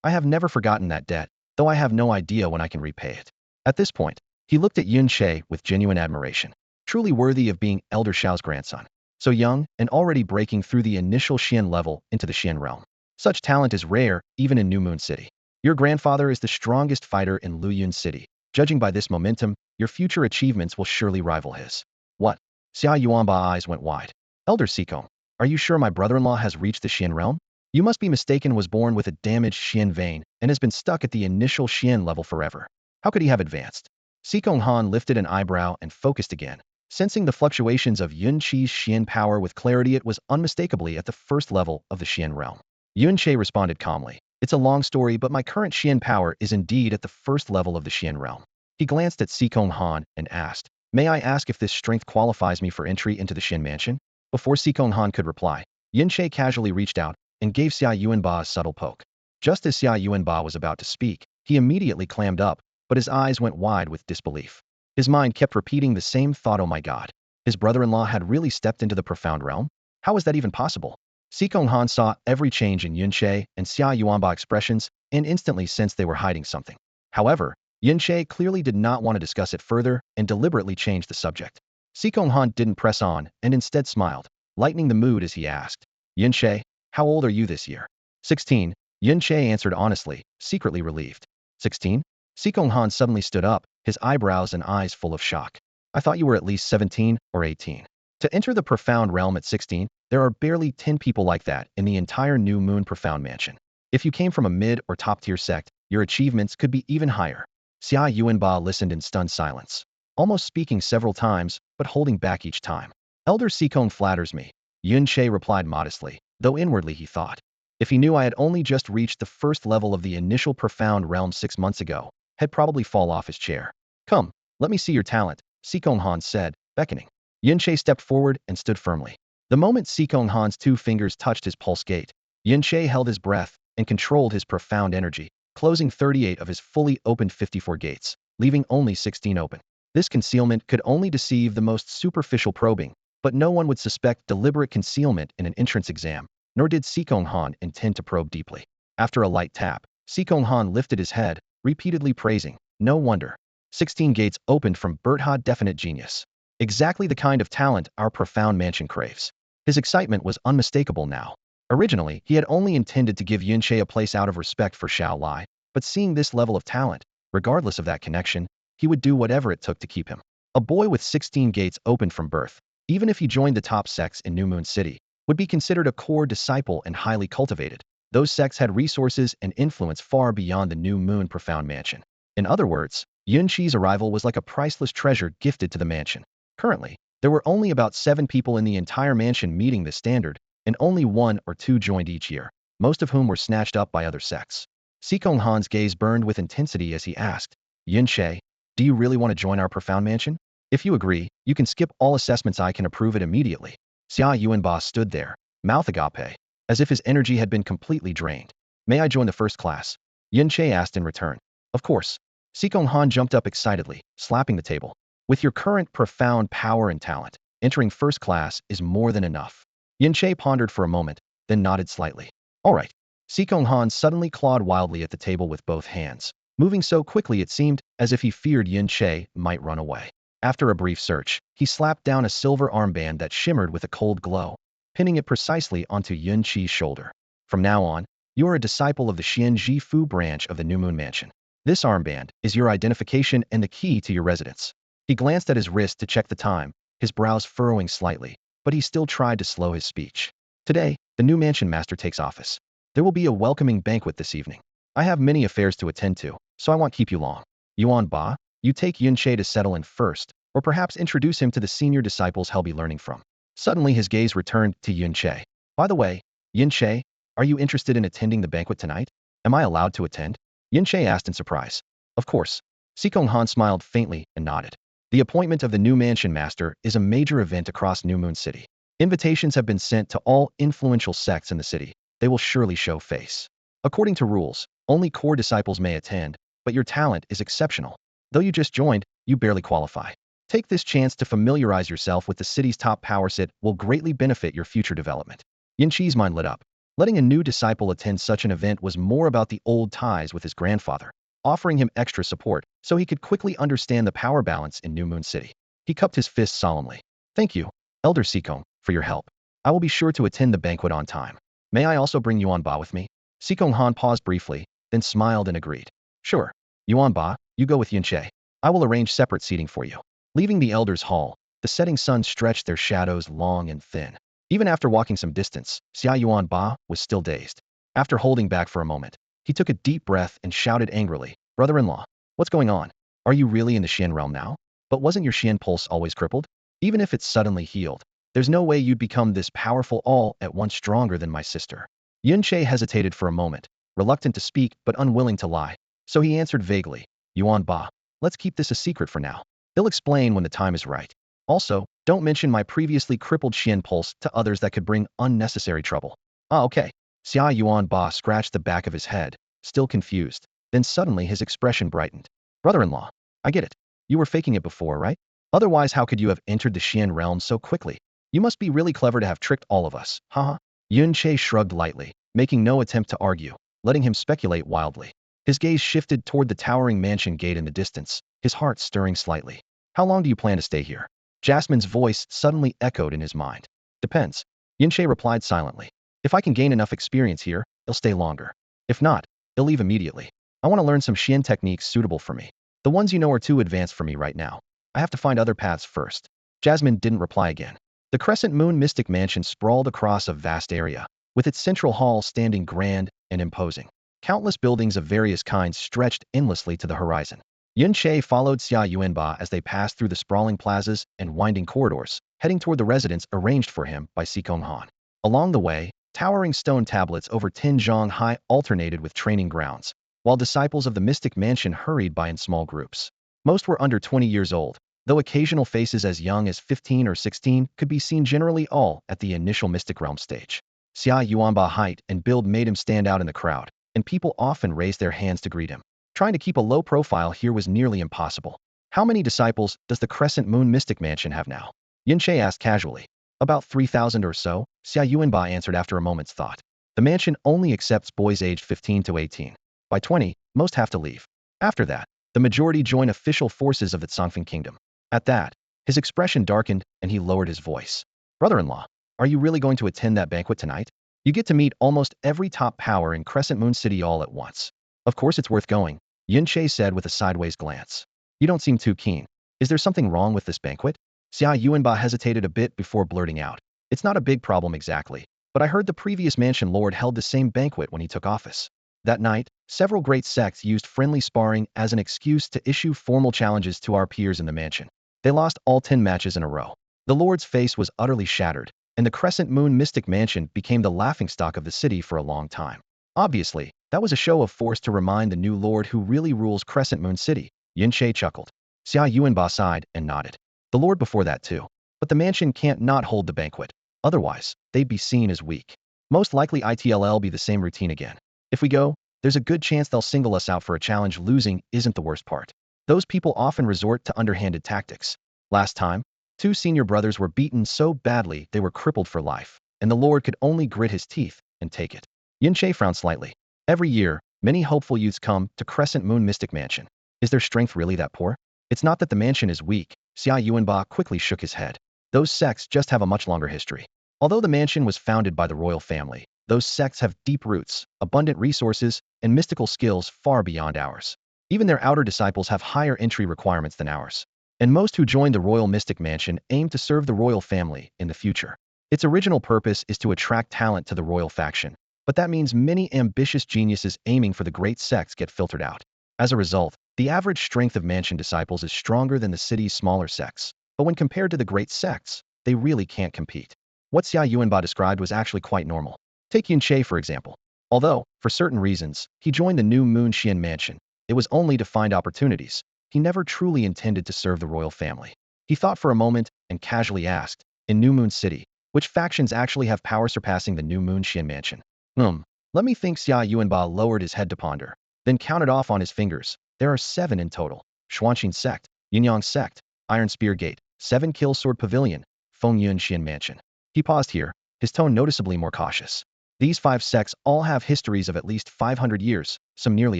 I have never forgotten that debt, though I have no idea when I can repay it. At this point, he looked at Yun Che with genuine admiration. Truly worthy of being Elder Xiao's grandson. So young and already breaking through the initial Xian level into the Xian realm. Such talent is rare, even in New Moon City. Your grandfather is the strongest fighter in Luyun City. Judging by this momentum, your future achievements will surely rival his. What? Xia Yuanba's eyes went wide. Elder Xikong, are you sure my brother-in-law has reached the Xian realm? You must be mistaken. Was born with a damaged Xian vein and has been stuck at the initial Xian level forever. How could he have advanced? Xikong Han lifted an eyebrow and focused again. Sensing the fluctuations of Yun Che's Xian power with clarity, it was unmistakably at the first level of the Xian realm. Yun Che responded calmly. It's a long story, but my current Xian power is indeed at the first level of the Xian realm. He glanced at Xikong Han and asked, may I ask if this strength qualifies me for entry into the Xian mansion? Before Xikong Han could reply, Yun Che casually reached out and gave Xia Yuanba a subtle poke. Just as Xia Yuanba was about to speak, he immediately clammed up, but his eyes went wide with disbelief. His mind kept repeating the same thought, oh my god. His brother-in-law had really stepped into the profound realm? How was that even possible? Xikong Han saw every change in Yun Che and Xia Yuanba expressions and instantly sensed they were hiding something. However, Yun Che clearly did not want to discuss it further and deliberately changed the subject. Xikong Han didn't press on and instead smiled, lightening the mood as he asked, Yun Che, how old are you this year? 16. Yun Che answered honestly, secretly relieved. 16? Sikong Han suddenly stood up, his eyebrows and eyes full of shock. I thought you were at least 17 or 18. To enter the profound realm at 16, there are barely 10 people like that in the entire New Moon Profound Mansion. If you came from a mid or top-tier sect, your achievements could be even higher. Xia Yuanba listened in stunned silence, almost speaking several times, but holding back each time. Elder Sikong flatters me, Yun Che replied modestly, though inwardly he thought. If he knew I had only just reached the first level of the initial profound realm 6 months ago, he'd probably fall off his chair. Come, let me see your talent, Sikong Han said, beckoning. Yun Che stepped forward and stood firmly. The moment Sikong Han's 2 fingers touched his pulse gate, Yun Che held his breath and controlled his profound energy, closing 38 of his fully opened 54 gates, leaving only 16 open. This concealment could only deceive the most superficial probing, but no one would suspect deliberate concealment in an entrance exam, nor did Sikong Han intend to probe deeply. After a light tap, Sikong Han lifted his head, repeatedly praising, no wonder. 16 gates opened from Bertha definite genius. Exactly the kind of talent our profound mansion craves. His excitement was unmistakable now. Originally, he had only intended to give Yun Che a place out of respect for Xiao Lai, but seeing this level of talent, regardless of that connection, he would do whatever it took to keep him. A boy with 16 gates opened from birth, even if he joined the top sects in New Moon City, would be considered a core disciple and highly cultivated. Those sects had resources and influence far beyond the New Moon Profound Mansion. In other words, Yun Che's arrival was like a priceless treasure gifted to the mansion. Currently, there were only about 7 people in the entire mansion meeting this standard, and only 1 or 2 joined each year, most of whom were snatched up by other sects. Sikong Han's gaze burned with intensity as he asked, Yun Che, do you really want to join our profound mansion? If you agree, you can skip all assessments. I can approve it immediately. Xia Yuanba stood there, mouth agape, as if his energy had been completely drained. May I join the first class? Yun Che asked in return. Of course. Sikong Han jumped up excitedly, slapping the table. With your current profound power and talent, entering first class is more than enough. Yun Che pondered for a moment, then nodded slightly. All right. Sikong Han suddenly clawed wildly at the table with both hands, moving so quickly it seemed as if he feared Yun Che might run away. After a brief search, he slapped down a silver armband that shimmered with a cold glow, pinning it precisely onto Yun Che's shoulder. From now on, you are a disciple of the Xian Ji Fu branch of the New Moon Mansion. This armband is your identification and the key to your residence. He glanced at his wrist to check the time, his brows furrowing slightly, but he still tried to slow his speech. Today, the new mansion master takes office. There will be a welcoming banquet this evening. I have many affairs to attend to, so I won't keep you long. Yuan Ba, you take Yun Che to settle in first, or perhaps introduce him to the senior disciples he'll be learning from. Suddenly his gaze returned to Yun Che. By the way, Yun Che, are you interested in attending the banquet tonight? Am I allowed to attend? Yun Che asked in surprise. Of course. Sikong Han smiled faintly and nodded. The appointment of the new mansion master is a major event across New Moon City. Invitations have been sent to all influential sects in the city. They will surely show face. According to rules, only core disciples may attend, but your talent is exceptional. Though you just joined, you barely qualify. Take this chance to familiarize yourself with the city's top power set will greatly benefit your future development. Yin Chi's mind lit up. Letting a new disciple attend such an event was more about the old ties with his grandfather, offering him extra support so he could quickly understand the power balance in New Moon City. He cupped his fist solemnly. Thank you, Elder Sikong, for your help. I will be sure to attend the banquet on time. May I also bring Yuan Ba with me? Sikong Han paused briefly, then smiled and agreed. Sure. Yuan Ba, you go with Yun Che. I will arrange separate seating for you. Leaving the elders' hall, the setting sun stretched their shadows long and thin. Even after walking some distance, Xia Yuan Ba was still dazed. After holding back for a moment, he took a deep breath and shouted angrily, Brother-in-law, what's going on? Are you really in the Xian realm now? But wasn't your Xian pulse always crippled? Even if it's suddenly healed, there's no way you'd become this powerful all at once stronger than my sister. Yun Che hesitated for a moment, reluctant to speak but unwilling to lie. So he answered vaguely, Yuan Ba, let's keep this a secret for now. They'll explain when the time is right. Also, don't mention my previously crippled Xian pulse to others that could bring unnecessary trouble. Ah, okay. Xia Yuan Ba scratched the back of his head, still confused. Then suddenly his expression brightened. Brother-in-law, I get it. You were faking it before, right? Otherwise, how could you have entered the Xian realm so quickly? You must be really clever to have tricked all of us, haha. Yun Che shrugged lightly, making no attempt to argue, letting him speculate wildly. His gaze shifted toward the towering mansion gate in the distance, his heart stirring slightly. How long do you plan to stay here? Jasmine's voice suddenly echoed in his mind. Depends. Yun Che replied silently. If I can gain enough experience here, I'll stay longer. If not, I'll leave immediately. I want to learn some Xian techniques suitable for me. The ones you know are too advanced for me right now. I have to find other paths first. Jasmine didn't reply again. The Crescent Moon Mystic Mansion sprawled across a vast area, with its central hall standing grand and imposing. Countless buildings of various kinds stretched endlessly to the horizon. Yun Che followed Xia Yuanba as they passed through the sprawling plazas and winding corridors, heading toward the residence arranged for him by Sikong Han. Along the way, towering stone tablets over 10 zhang high alternated with training grounds, while disciples of the Mystic Mansion hurried by in small groups. Most were under 20 years old, though occasional faces as young as 15 or 16 could be seen, generally all at the initial Mystic Realm stage. Xia Yuanba's height and build made him stand out in the crowd, and people often raised their hands to greet him. Trying to keep a low profile here was nearly impossible. How many disciples does the Crescent Moon Mystic Mansion have now? Yin Che asked casually. About 3,000 or so, Xia Yuanba answered after a moment's thought. The mansion only accepts boys aged 15 to 18. By 20, most have to leave. After that, the majority join official forces of the Tsangfeng Kingdom. At that, his expression darkened and he lowered his voice. Brother-in-law, are you really going to attend that banquet tonight? You get to meet almost every top power in Crescent Moon City all at once. Of course it's worth going, Yin Che said with a sideways glance. You don't seem too keen. Is there something wrong with this banquet? Xia Yuanba hesitated a bit before blurting out. It's not a big problem exactly, but I heard the previous mansion lord held the same banquet when he took office. That night, several great sects used friendly sparring as an excuse to issue formal challenges to our peers in the mansion. They lost all 10 matches in a row. The lord's face was utterly shattered, and the Crescent Moon Mystic Mansion became the laughingstock of the city for a long time. Obviously, that was a show of force to remind the new lord who really rules Crescent Moon City. Yin Che chuckled. Xia Yuanba sighed and nodded. The lord before that too. But the mansion can't not hold the banquet. Otherwise, they'd be seen as weak. Most likely it'll be the same routine again. If we go, there's a good chance they'll single us out for a challenge. Losing isn't the worst part. Those people often resort to underhanded tactics. Last time, 2 senior brothers were beaten so badly they were crippled for life, and the lord could only grit his teeth and take it. Yin Che frowned slightly. Every year, many hopeful youths come to Crescent Moon Mystic Mansion. Is their strength really that poor? It's not that the mansion is weak. Xia Yuanba quickly shook his head. Those sects just have a much longer history. Although the mansion was founded by the royal family, those sects have deep roots, abundant resources, and mystical skills far beyond ours. Even their outer disciples have higher entry requirements than ours. And most who join the Royal Mystic Mansion aim to serve the royal family in the future. Its original purpose is to attract talent to the royal faction, but that means many ambitious geniuses aiming for the great sects get filtered out. As a result, the average strength of mansion disciples is stronger than the city's smaller sects, but when compared to the great sects, they really can't compete. What Xia Yuanba described was actually quite normal. Take Yun Che for example. Although, for certain reasons, he joined the new Moon Xian Mansion, it was only to find opportunities. He never truly intended to serve the royal family. He thought for a moment and casually asked, in New Moon City, which factions actually have power surpassing the new Moon Xian Mansion? Let me think. Xia Yuanba lowered his head to ponder, then counted off on his fingers. There are 7 in total. Xuanqing Sect, Yinyang Sect, Iron Spear Gate, 7 Kill Sword Pavilion, Feng Yun Xian Mansion. He paused here, his tone noticeably more cautious. These 5 sects all have histories of at least 500 years, some nearly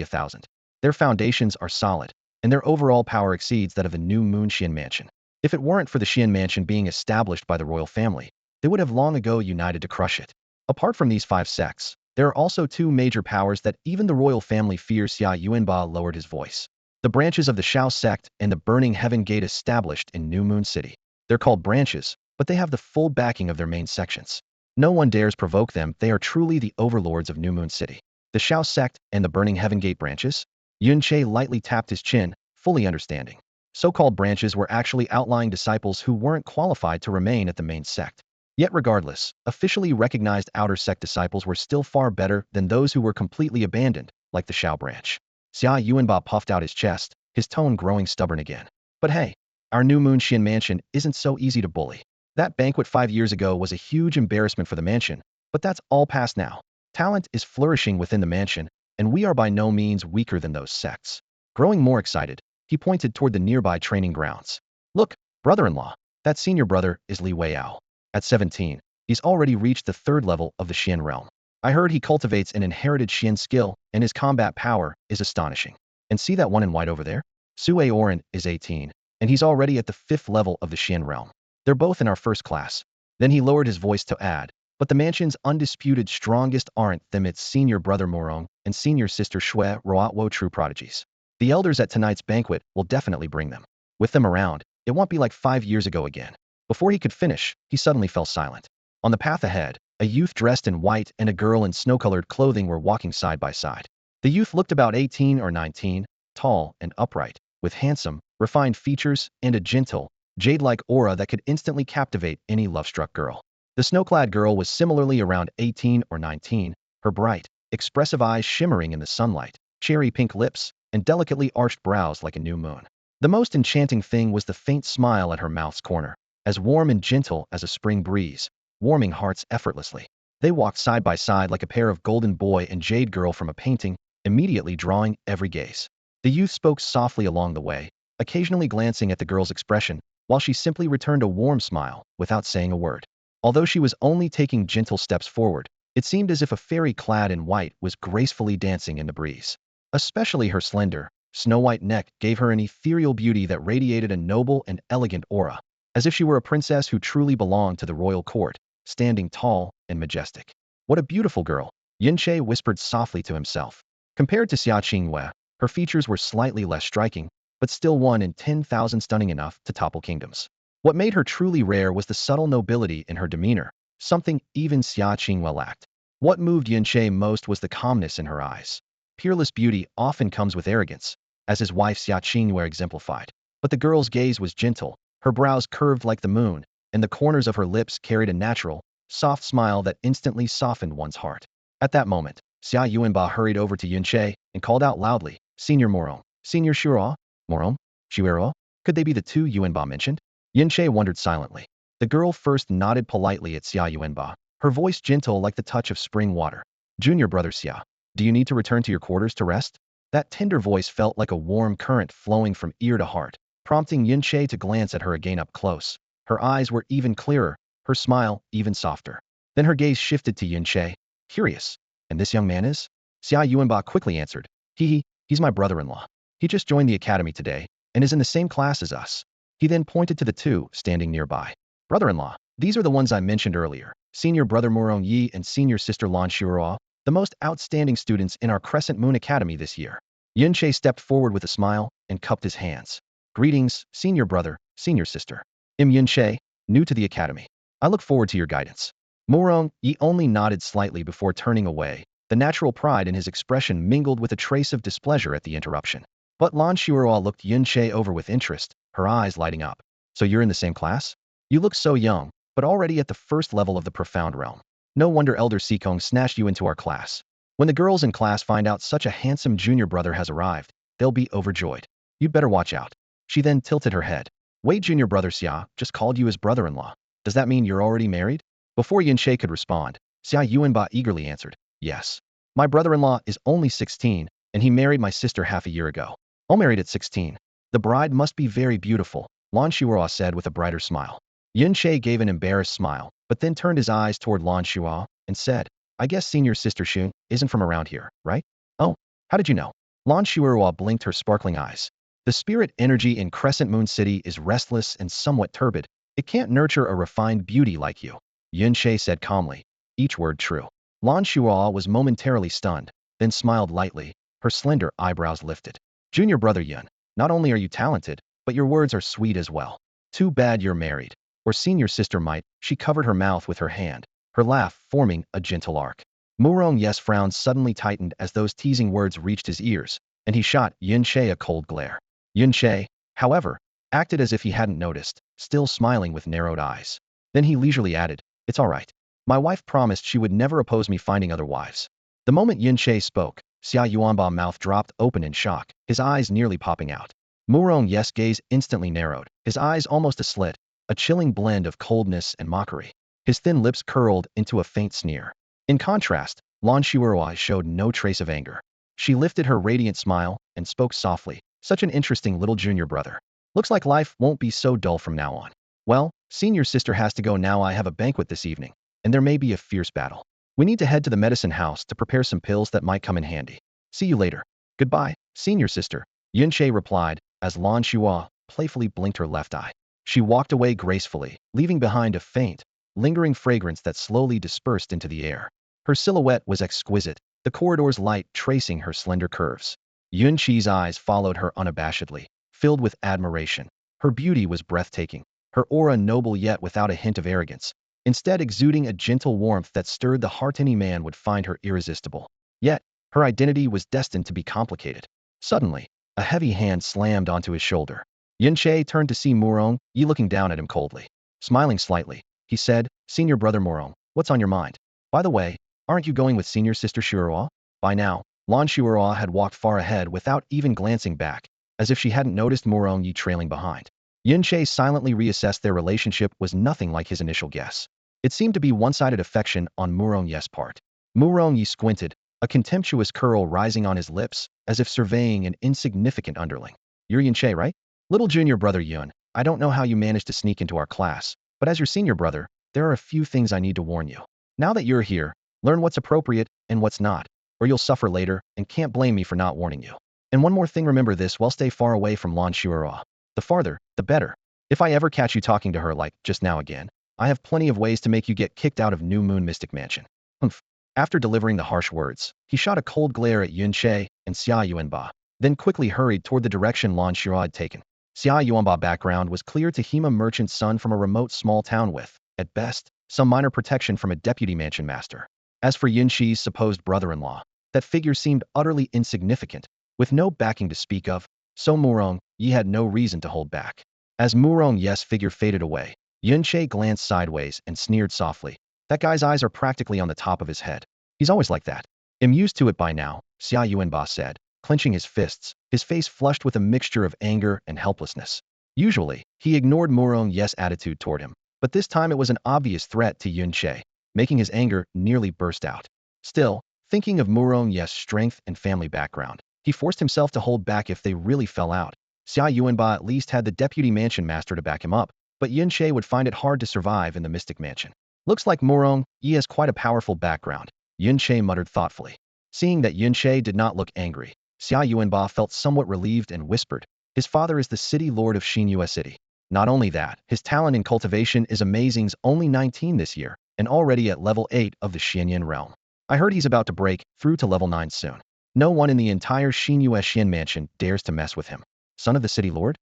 1,000. Their foundations are solid, and their overall power exceeds that of the new Moon Xian Mansion. If it weren't for the Xian Mansion being established by the royal family, they would have long ago united to crush it. Apart from these 5 sects, there are also 2 major powers that even the royal family fears. Xia Yuanba lowered his voice. The branches of the Shao sect and the Burning Heaven Gate established in New Moon City. They're called branches, but they have the full backing of their main sections. No one dares provoke them. They are truly the overlords of New Moon City. The Shao sect and the Burning Heaven Gate branches? Yun Che lightly tapped his chin, fully understanding. So-called branches were actually outlying disciples who weren't qualified to remain at the main sect. Yet regardless, officially recognized outer sect disciples were still far better than those who were completely abandoned, like the Shao branch. Xia Yuanba puffed out his chest, his tone growing stubborn again. But hey, our new Moon Xian Mansion isn't so easy to bully. That banquet 5 years ago was a huge embarrassment for the mansion, but that's all past now. Talent is flourishing within the mansion, and we are by no means weaker than those sects. Growing more excited, he pointed toward the nearby training grounds. Look, brother-in-law, that senior brother is Li Weiao. At 17, he's already reached the 3rd level of the Xian realm. I heard he cultivates an inherited Xian skill, and his combat power is astonishing. And see that one in white over there? Sue Oren is 18, and he's already at the 5th level of the Xian realm. They're both in our 1st class. Then he lowered his voice to add, But the mansion's undisputed strongest aren't them, it's senior brother Morong and senior sister Shui Roatwo, true prodigies. The elders at tonight's banquet will definitely bring them. With them around, it won't be like 5 years ago again. Before he could finish, he suddenly fell silent. On the path ahead, a youth dressed in white and a girl in snow-colored clothing were walking side by side. The youth looked about 18 or 19, tall and upright, with handsome, refined features and a gentle, jade-like aura that could instantly captivate any love-struck girl. The snow-clad girl was similarly around 18 or 19, her bright, expressive eyes shimmering in the sunlight, cherry-pink lips, and delicately arched brows like a new moon. The most enchanting thing was the faint smile at her mouth's corner, as warm and gentle as a spring breeze, warming hearts effortlessly. They walked side by side like a pair of golden boy and jade girl from a painting, immediately drawing every gaze. The youth spoke softly along the way, occasionally glancing at the girl's expression, while she simply returned a warm smile without saying a word. Although she was only taking gentle steps forward, it seemed as if a fairy clad in white was gracefully dancing in the breeze. Especially her slender, snow-white neck gave her an ethereal beauty that radiated a noble and elegant aura, as if she were a princess who truly belonged to the royal court, standing tall and majestic. What a beautiful girl, Yunche whispered softly to himself. Compared to Xia Qingwei, her features were slightly less striking, but still 1 in 10,000 stunning enough to topple kingdoms. What made her truly rare was the subtle nobility in her demeanor, something even Xia Qingwei lacked. What moved Yunche most was the calmness in her eyes. Peerless beauty often comes with arrogance, as his wife Xia Qingwei exemplified. But the girl's gaze was gentle, her brows curved like the moon, and the corners of her lips carried a natural, soft smile that instantly softened one's heart. At that moment, Xia Yuanba hurried over to Yunche and called out loudly, "Senior Morong, Senior Shuo, Morong, Shuero? Could they be the two Yuanba mentioned?" Yunche wondered silently. The girl first nodded politely at Xia Yuanba, her voice gentle like the touch of spring water. "Junior brother Xia, do you need to return to your quarters to rest?" That tender voice felt like a warm current flowing from ear to heart, prompting Yunche to glance at her again up close. Her eyes were even clearer, her smile even softer. Then her gaze shifted to Yunche, curious. "And this young man is?" Xia Yuanba quickly answered. He's my brother-in-law. He just joined the academy today, and is in the same class as us." He then pointed to the two standing nearby. "Brother-in-law, these are the ones I mentioned earlier, senior brother Morong Yi and senior sister Lan Shuo, the most outstanding students in our Crescent Moon Academy this year." Yunche stepped forward with a smile and cupped his hands. "Greetings, senior brother, senior sister. I'm Yunche, new to the academy. I look forward to your guidance." Morong Yi only nodded slightly before turning away. The natural pride in his expression mingled with a trace of displeasure at the interruption. But Lan Shuo looked Yunche over with interest, her eyes lighting up. "So you're in the same class? You look so young, but already at the first level of the profound realm. No wonder Elder Sikong snatched you into our class. When the girls in class find out such a handsome junior brother has arrived, they'll be overjoyed. You'd better watch out." She then tilted her head. "Wait, junior brother Xia just called you his brother-in-law. Does that mean you're already married?" Before Yunche could respond, Xia Yuanba eagerly answered, "Yes. My brother-in-law is only 16, and he married my sister half a year ago." "All married at 16. The bride must be very beautiful," Lan Shuo said with a brighter smile. Yunche gave an embarrassed smile, but then turned his eyes toward Lan Shuo and said, "I guess senior sister Xun isn't from around here, right?" "Oh, how did you know?" Lan Shuo blinked her sparkling eyes. "The spirit energy in Crescent Moon City is restless and somewhat turbid. It can't nurture a refined beauty like you," Yunche said calmly, each word true. Lan Shuo was momentarily stunned, then smiled lightly, her slender eyebrows lifted. "Junior brother Yun, not only are you talented, but your words are sweet as well. Too bad you're married. Or senior sister might." She covered her mouth with her hand, her laugh forming a gentle arc. Murong Yes' frown suddenly tightened as those teasing words reached his ears, and he shot Yunche a cold glare. Yunche, however, acted as if he hadn't noticed, still smiling with narrowed eyes. Then he leisurely added, "It's all right. My wife promised she would never oppose me finding other wives." The moment Yunche spoke, Xia Yuanba's mouth dropped open in shock, his eyes nearly popping out. Murong Yes' gaze instantly narrowed, his eyes almost a slit, a chilling blend of coldness and mockery. His thin lips curled into a faint sneer. In contrast, Lan Shuo showed no trace of anger. She lifted her radiant smile and spoke softly, "Such an interesting little junior brother. Looks like life won't be so dull from now on. Well, senior sister has to go now. I have a banquet this evening, and there may be a fierce battle. We need to head to the medicine house to prepare some pills that might come in handy. See you later." "Goodbye, senior sister," Yunche replied, as Lan Shuo playfully blinked her left eye. She walked away gracefully, leaving behind a faint, lingering fragrance that slowly dispersed into the air. Her silhouette was exquisite, the corridor's light tracing her slender curves. Yun Qi's eyes followed her unabashedly, filled with admiration. Her beauty was breathtaking, her aura noble yet without a hint of arrogance, instead exuding a gentle warmth that stirred the heart. Any man would find her irresistible. Yet, her identity was destined to be complicated. Suddenly, a heavy hand slammed onto his shoulder. Yun Che turned to see Murong Yi looking down at him coldly. Smiling slightly, he said, "Senior brother Murong, what's on your mind? By the way, aren't you going with senior sister Shuruo?" By now, Lan Shuruo had walked far ahead without even glancing back, as if she hadn't noticed Murong Yi trailing behind. Yun Che silently reassessed their relationship was nothing like his initial guess. It seemed to be one-sided affection on Murong Yi's part. Murong Yi squinted, a contemptuous curl rising on his lips, as if surveying an insignificant underling. "You're Yun Che, right? Little junior brother Yun, I don't know how you managed to sneak into our class, but as your senior brother, there are a few things I need to warn you. Now that you're here, learn what's appropriate and what's not, or you'll suffer later and can't blame me for not warning you. And one more thing, remember this, well, stay far away from Lan Shuruo. The farther, the better. If I ever catch you talking to her like just now again, I have plenty of ways to make you get kicked out of New Moon Mystic Mansion." Humph. After delivering the harsh words, he shot a cold glare at Yun Che and Xia Yuanba, then quickly hurried toward the direction Lan Shuruo had taken. Xia Yuanba's background was clear to him, a merchant's son from a remote small town with, at best, some minor protection from a deputy mansion master. As for Yun Qi's supposed brother-in-law, that figure seemed utterly insignificant, with no backing to speak of, so Murong Yi had no reason to hold back. As Murong Yi's figure faded away, Yun Che glanced sideways and sneered softly. "That guy's eyes are practically on the top of his head. He's always like that." "I'm used to it by now," Xia Yuanba said, clenching his fists, his face flushed with a mixture of anger and helplessness. Usually, he ignored Murong Yi's attitude toward him, but this time it was an obvious threat to Yun Che, making his anger nearly burst out. Still, thinking of Murong Yi's strength and family background, he forced himself to hold back if they really fell out. Xia Yuanba at least had the deputy mansion master to back him up, but Yun Che would find it hard to survive in the Mystic Mansion. "Looks like Murong Yi has quite a powerful background," Yun Che muttered thoughtfully. Seeing that Yun Che did not look angry, Xia Yuanba felt somewhat relieved and whispered, "His father is the city lord of Xinyue City. Not only that, his talent in cultivation is amazing. He's only 19 this year, and already at level 8 of the Xianyan realm. I heard he's about to break through to level 9 soon. No one in the entire Xinyue Xian mansion dares to mess with him." "Son of the city lord?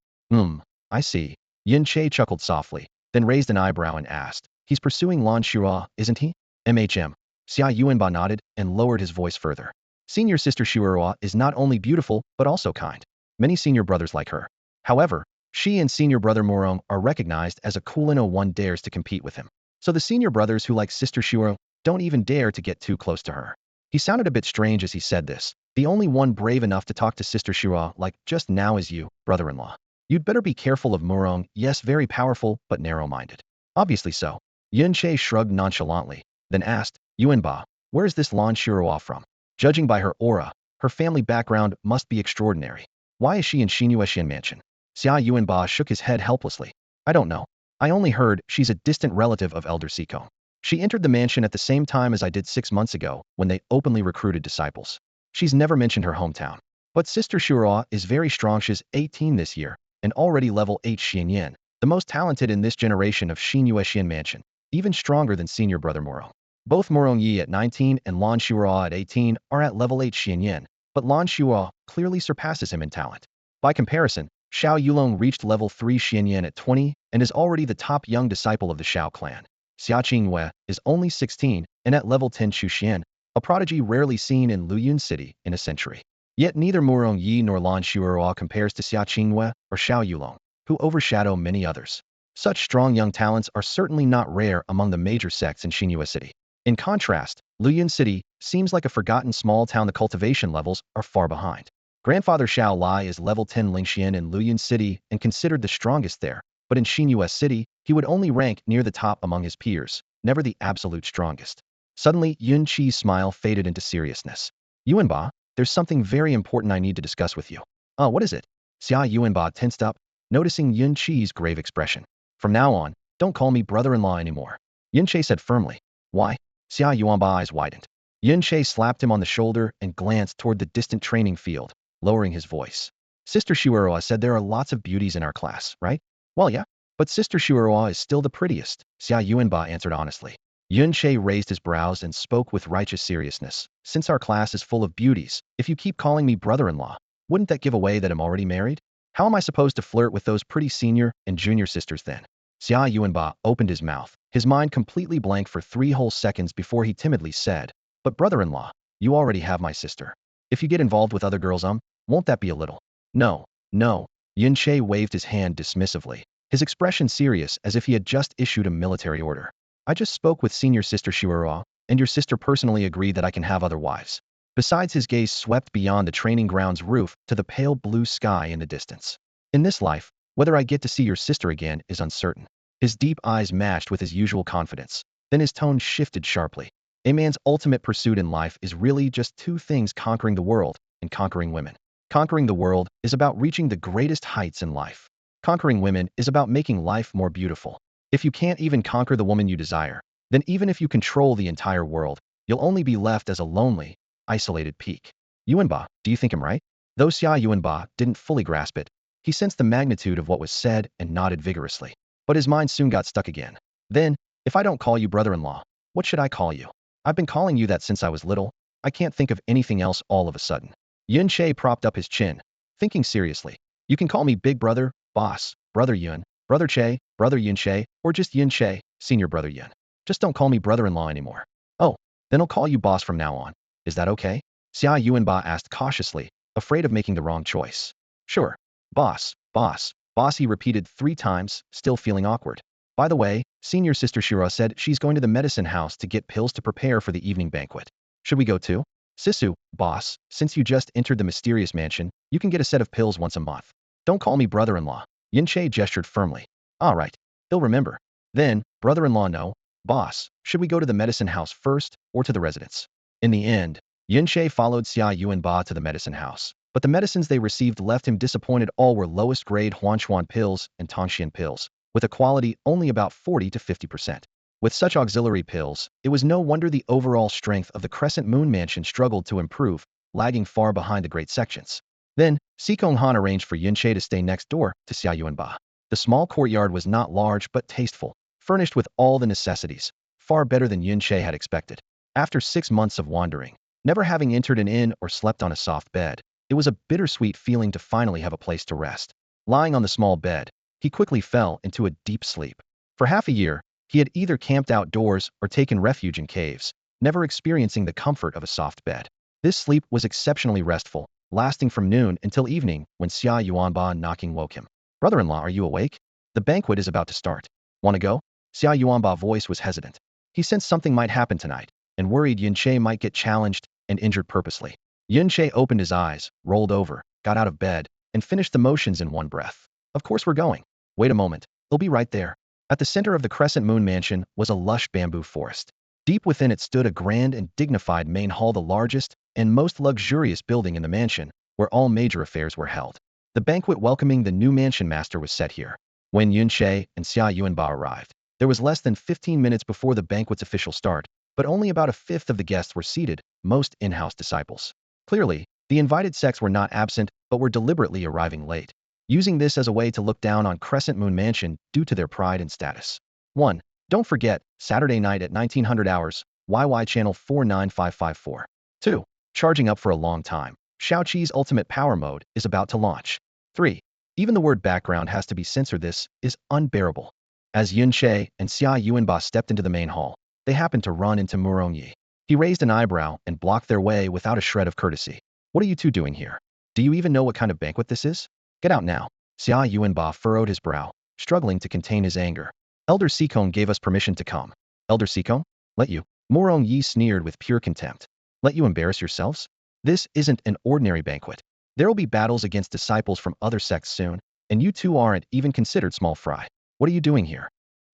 I see." Yun Che chuckled softly, then raised an eyebrow and asked, "He's pursuing Lan Shuruo, isn't he?" "Hmm." Xia Yuanba nodded and lowered his voice further. "Senior sister Shuruo is not only beautiful, but also kind. Many senior brothers like her. However, she and senior brother Murong are recognized as a cool, no one dares to compete with him. So the senior brothers who like sister Shuruo don't even dare to get too close to her." He sounded a bit strange as he said this. "The only one brave enough to talk to sister Shuruo like just now is you, brother-in-law. You'd better be careful of Murong. Yes, very powerful, but narrow-minded." "Obviously so." Yun Che shrugged nonchalantly, then asked, "Yuanba, where is this Lan Shuruo from? Judging by her aura, her family background must be extraordinary. Why is she in Xinyue Xian Mansion?" Xia Yuanba shook his head helplessly. "I don't know. I only heard she's a distant relative of Elder Siko. She entered the mansion at the same time as I did 6 months ago when they openly recruited disciples. She's never mentioned her hometown. But sister Shuruo is very strong. She's 18 this year, and already level 8 Xianyan, the most talented in this generation of Xinyue Xian Mansion, even stronger than senior brother Murong. Both Murong Yi at 19 and Lan Shuruo at 18 are at level 8 Xianyan, but Lan Shuruo clearly surpasses him in talent. By comparison, Xiao Yulong reached level 3 Xianyan at 20 and is already the top young disciple of the Xiao clan. Xia Qingwei is only 16 and at level 10 Xuxian, a prodigy rarely seen in Luyun City in a century. Yet neither Murong Yi nor Lan Shuruo compares to Xia Qingwei or Xiao Yulong, who overshadow many others. Such strong young talents are certainly not rare among the major sects in Xinyue City. In contrast, Luyun City seems like a forgotten small town. The cultivation levels are far behind. Grandfather Xiao Lai is level 10 Lingxian in Luyun City and considered the strongest there, but in Xinyue City, he would only rank near the top among his peers, never the absolute strongest. Suddenly, Yun Qi's smile faded into seriousness. "Yuanba, there's something very important I need to discuss with you." "Oh, what is it?" Xia Yuanba tensed up, noticing Yun Qi's grave expression. "From now on, don't call me brother-in-law anymore," Yun Che said firmly. "Why?" Xia Yuanba's eyes widened. Yun Che slapped him on the shoulder and glanced toward the distant training field, lowering his voice. "Sister Shuruo said there are lots of beauties in our class, right?" "Well, yeah. But Sister Shuruo is still the prettiest, Xia Yuanba answered honestly. Yun Che raised his brows and spoke with righteous seriousness. Since our class is full of beauties, if you keep calling me brother-in-law, wouldn't that give away that I'm already married? How am I supposed to flirt with those pretty senior and junior sisters then? Xia Yuanba opened his mouth, his mind completely blank for 3 whole seconds before he timidly said, "But brother-in-law, you already have my sister. If you get involved with other girls, won't that be a little?" No, no. Yun Che waved his hand dismissively, his expression serious as if he had just issued a military order. "I just spoke with senior sister Shuruo, and your sister personally agreed that I can have other wives." Besides, his gaze swept beyond the training ground's roof to the pale blue sky in the distance. "In this life, whether I get to see your sister again is uncertain." His deep eyes matched with his usual confidence. Then his tone shifted sharply. "A man's ultimate pursuit in life is really just 2 things: conquering the world and conquering women. Conquering the world is about reaching the greatest heights in life. Conquering women is about making life more beautiful. If you can't even conquer the woman you desire, then even if you control the entire world, you'll only be left as a lonely, isolated peak." Yuanba, do you think I'm right? Though Xia Yuanba didn't fully grasp it, he sensed the magnitude of what was said and nodded vigorously. But his mind soon got stuck again. "Then, if I don't call you brother-in-law, what should I call you? I've been calling you that since I was little. I can't think of anything else all of a sudden." Yun Che propped up his chin, thinking seriously. "You can call me Big Brother, Boss, Brother Yun, Brother Che, Brother Yun Che, or just Yun Che, Senior Brother Yun. Just don't call me brother-in-law anymore." "Oh, then I'll call you Boss from now on. Is that okay?" Xia Yuanba asked cautiously, afraid of making the wrong choice. "Sure. Boss, boss, boss," he repeated 3 times, still feeling awkward. "By the way, senior sister Shura said she's going to the medicine house to get pills to prepare for the evening banquet. Should we go too?" "Sisu, boss, since you just entered the mysterious mansion, you can get a set of pills once a month. Don't call me brother-in-law." Yun Che gestured firmly. "All right. He'll remember." "Then, brother-in-law, no. Boss, should we go to the medicine house first, or to the residence?" In the end, Yun Che followed Xia Yuanba to the medicine house, but the medicines they received left him disappointed. All were lowest-grade Huanchuan pills and Tongxian pills, with a quality only about 40 to 50%. With such auxiliary pills, it was no wonder the overall strength of the Crescent Moon Mansion struggled to improve, lagging far behind the great sections. Then, Sikong Han arranged for Yun Che to stay next door to Xia Yuanba. The small courtyard was not large but tasteful, furnished with all the necessities, far better than Yun Che had expected. After 6 months of wandering, never having entered an inn or slept on a soft bed, it was a bittersweet feeling to finally have a place to rest. Lying on the small bed, he quickly fell into a deep sleep. For half a year, he had either camped outdoors or taken refuge in caves, never experiencing the comfort of a soft bed. This sleep was exceptionally restful, lasting from noon until evening when Xia Yuanba knocking woke him. "Brother-in-law, are you awake? The banquet is about to start. Want to go?" Xia Yuanba's voice was hesitant. He sensed something might happen tonight, and worried Yun Che might get challenged and injured purposely. Yun Che opened his eyes, rolled over, got out of bed, and finished the motions in one breath. "Of course we're going. Wait a moment, they'll be right there." At the center of the Crescent Moon Mansion was a lush bamboo forest. Deep within it stood a grand and dignified main hall, the largest and most luxurious building in the mansion, where all major affairs were held. The banquet welcoming the new mansion master was set here. When Yun Che and Xia Yuanba arrived, there was less than 15 minutes before the banquet's official start, but only about a fifth of the guests were seated, most in-house disciples. Clearly, the invited sects were not absent, but were deliberately arriving late, using this as a way to look down on Crescent Moon Mansion due to their pride and status. 1. Don't forget, Saturday night at 1900 hours, YY channel 49554. 2. Charging up for a long time. Shaoqi's ultimate power mode is about to launch. 3. Even the word background has to be censored. This is unbearable. As Yun Che and Xia Yuanba stepped into the main hall, they happened to run into Murongyi. He raised an eyebrow and blocked their way without a shred of courtesy. "What are you two doing here? Do you even know what kind of banquet this is? Get out now." Xia Yuanba furrowed his brow, struggling to contain his anger. "Elder Sikong gave us permission to come." "Elder Sikong? Let you?" Murongyi sneered with pure contempt. "Let you embarrass yourselves? This isn't an ordinary banquet. There will be battles against disciples from other sects soon, and you two aren't even considered small fry. What are you doing here?"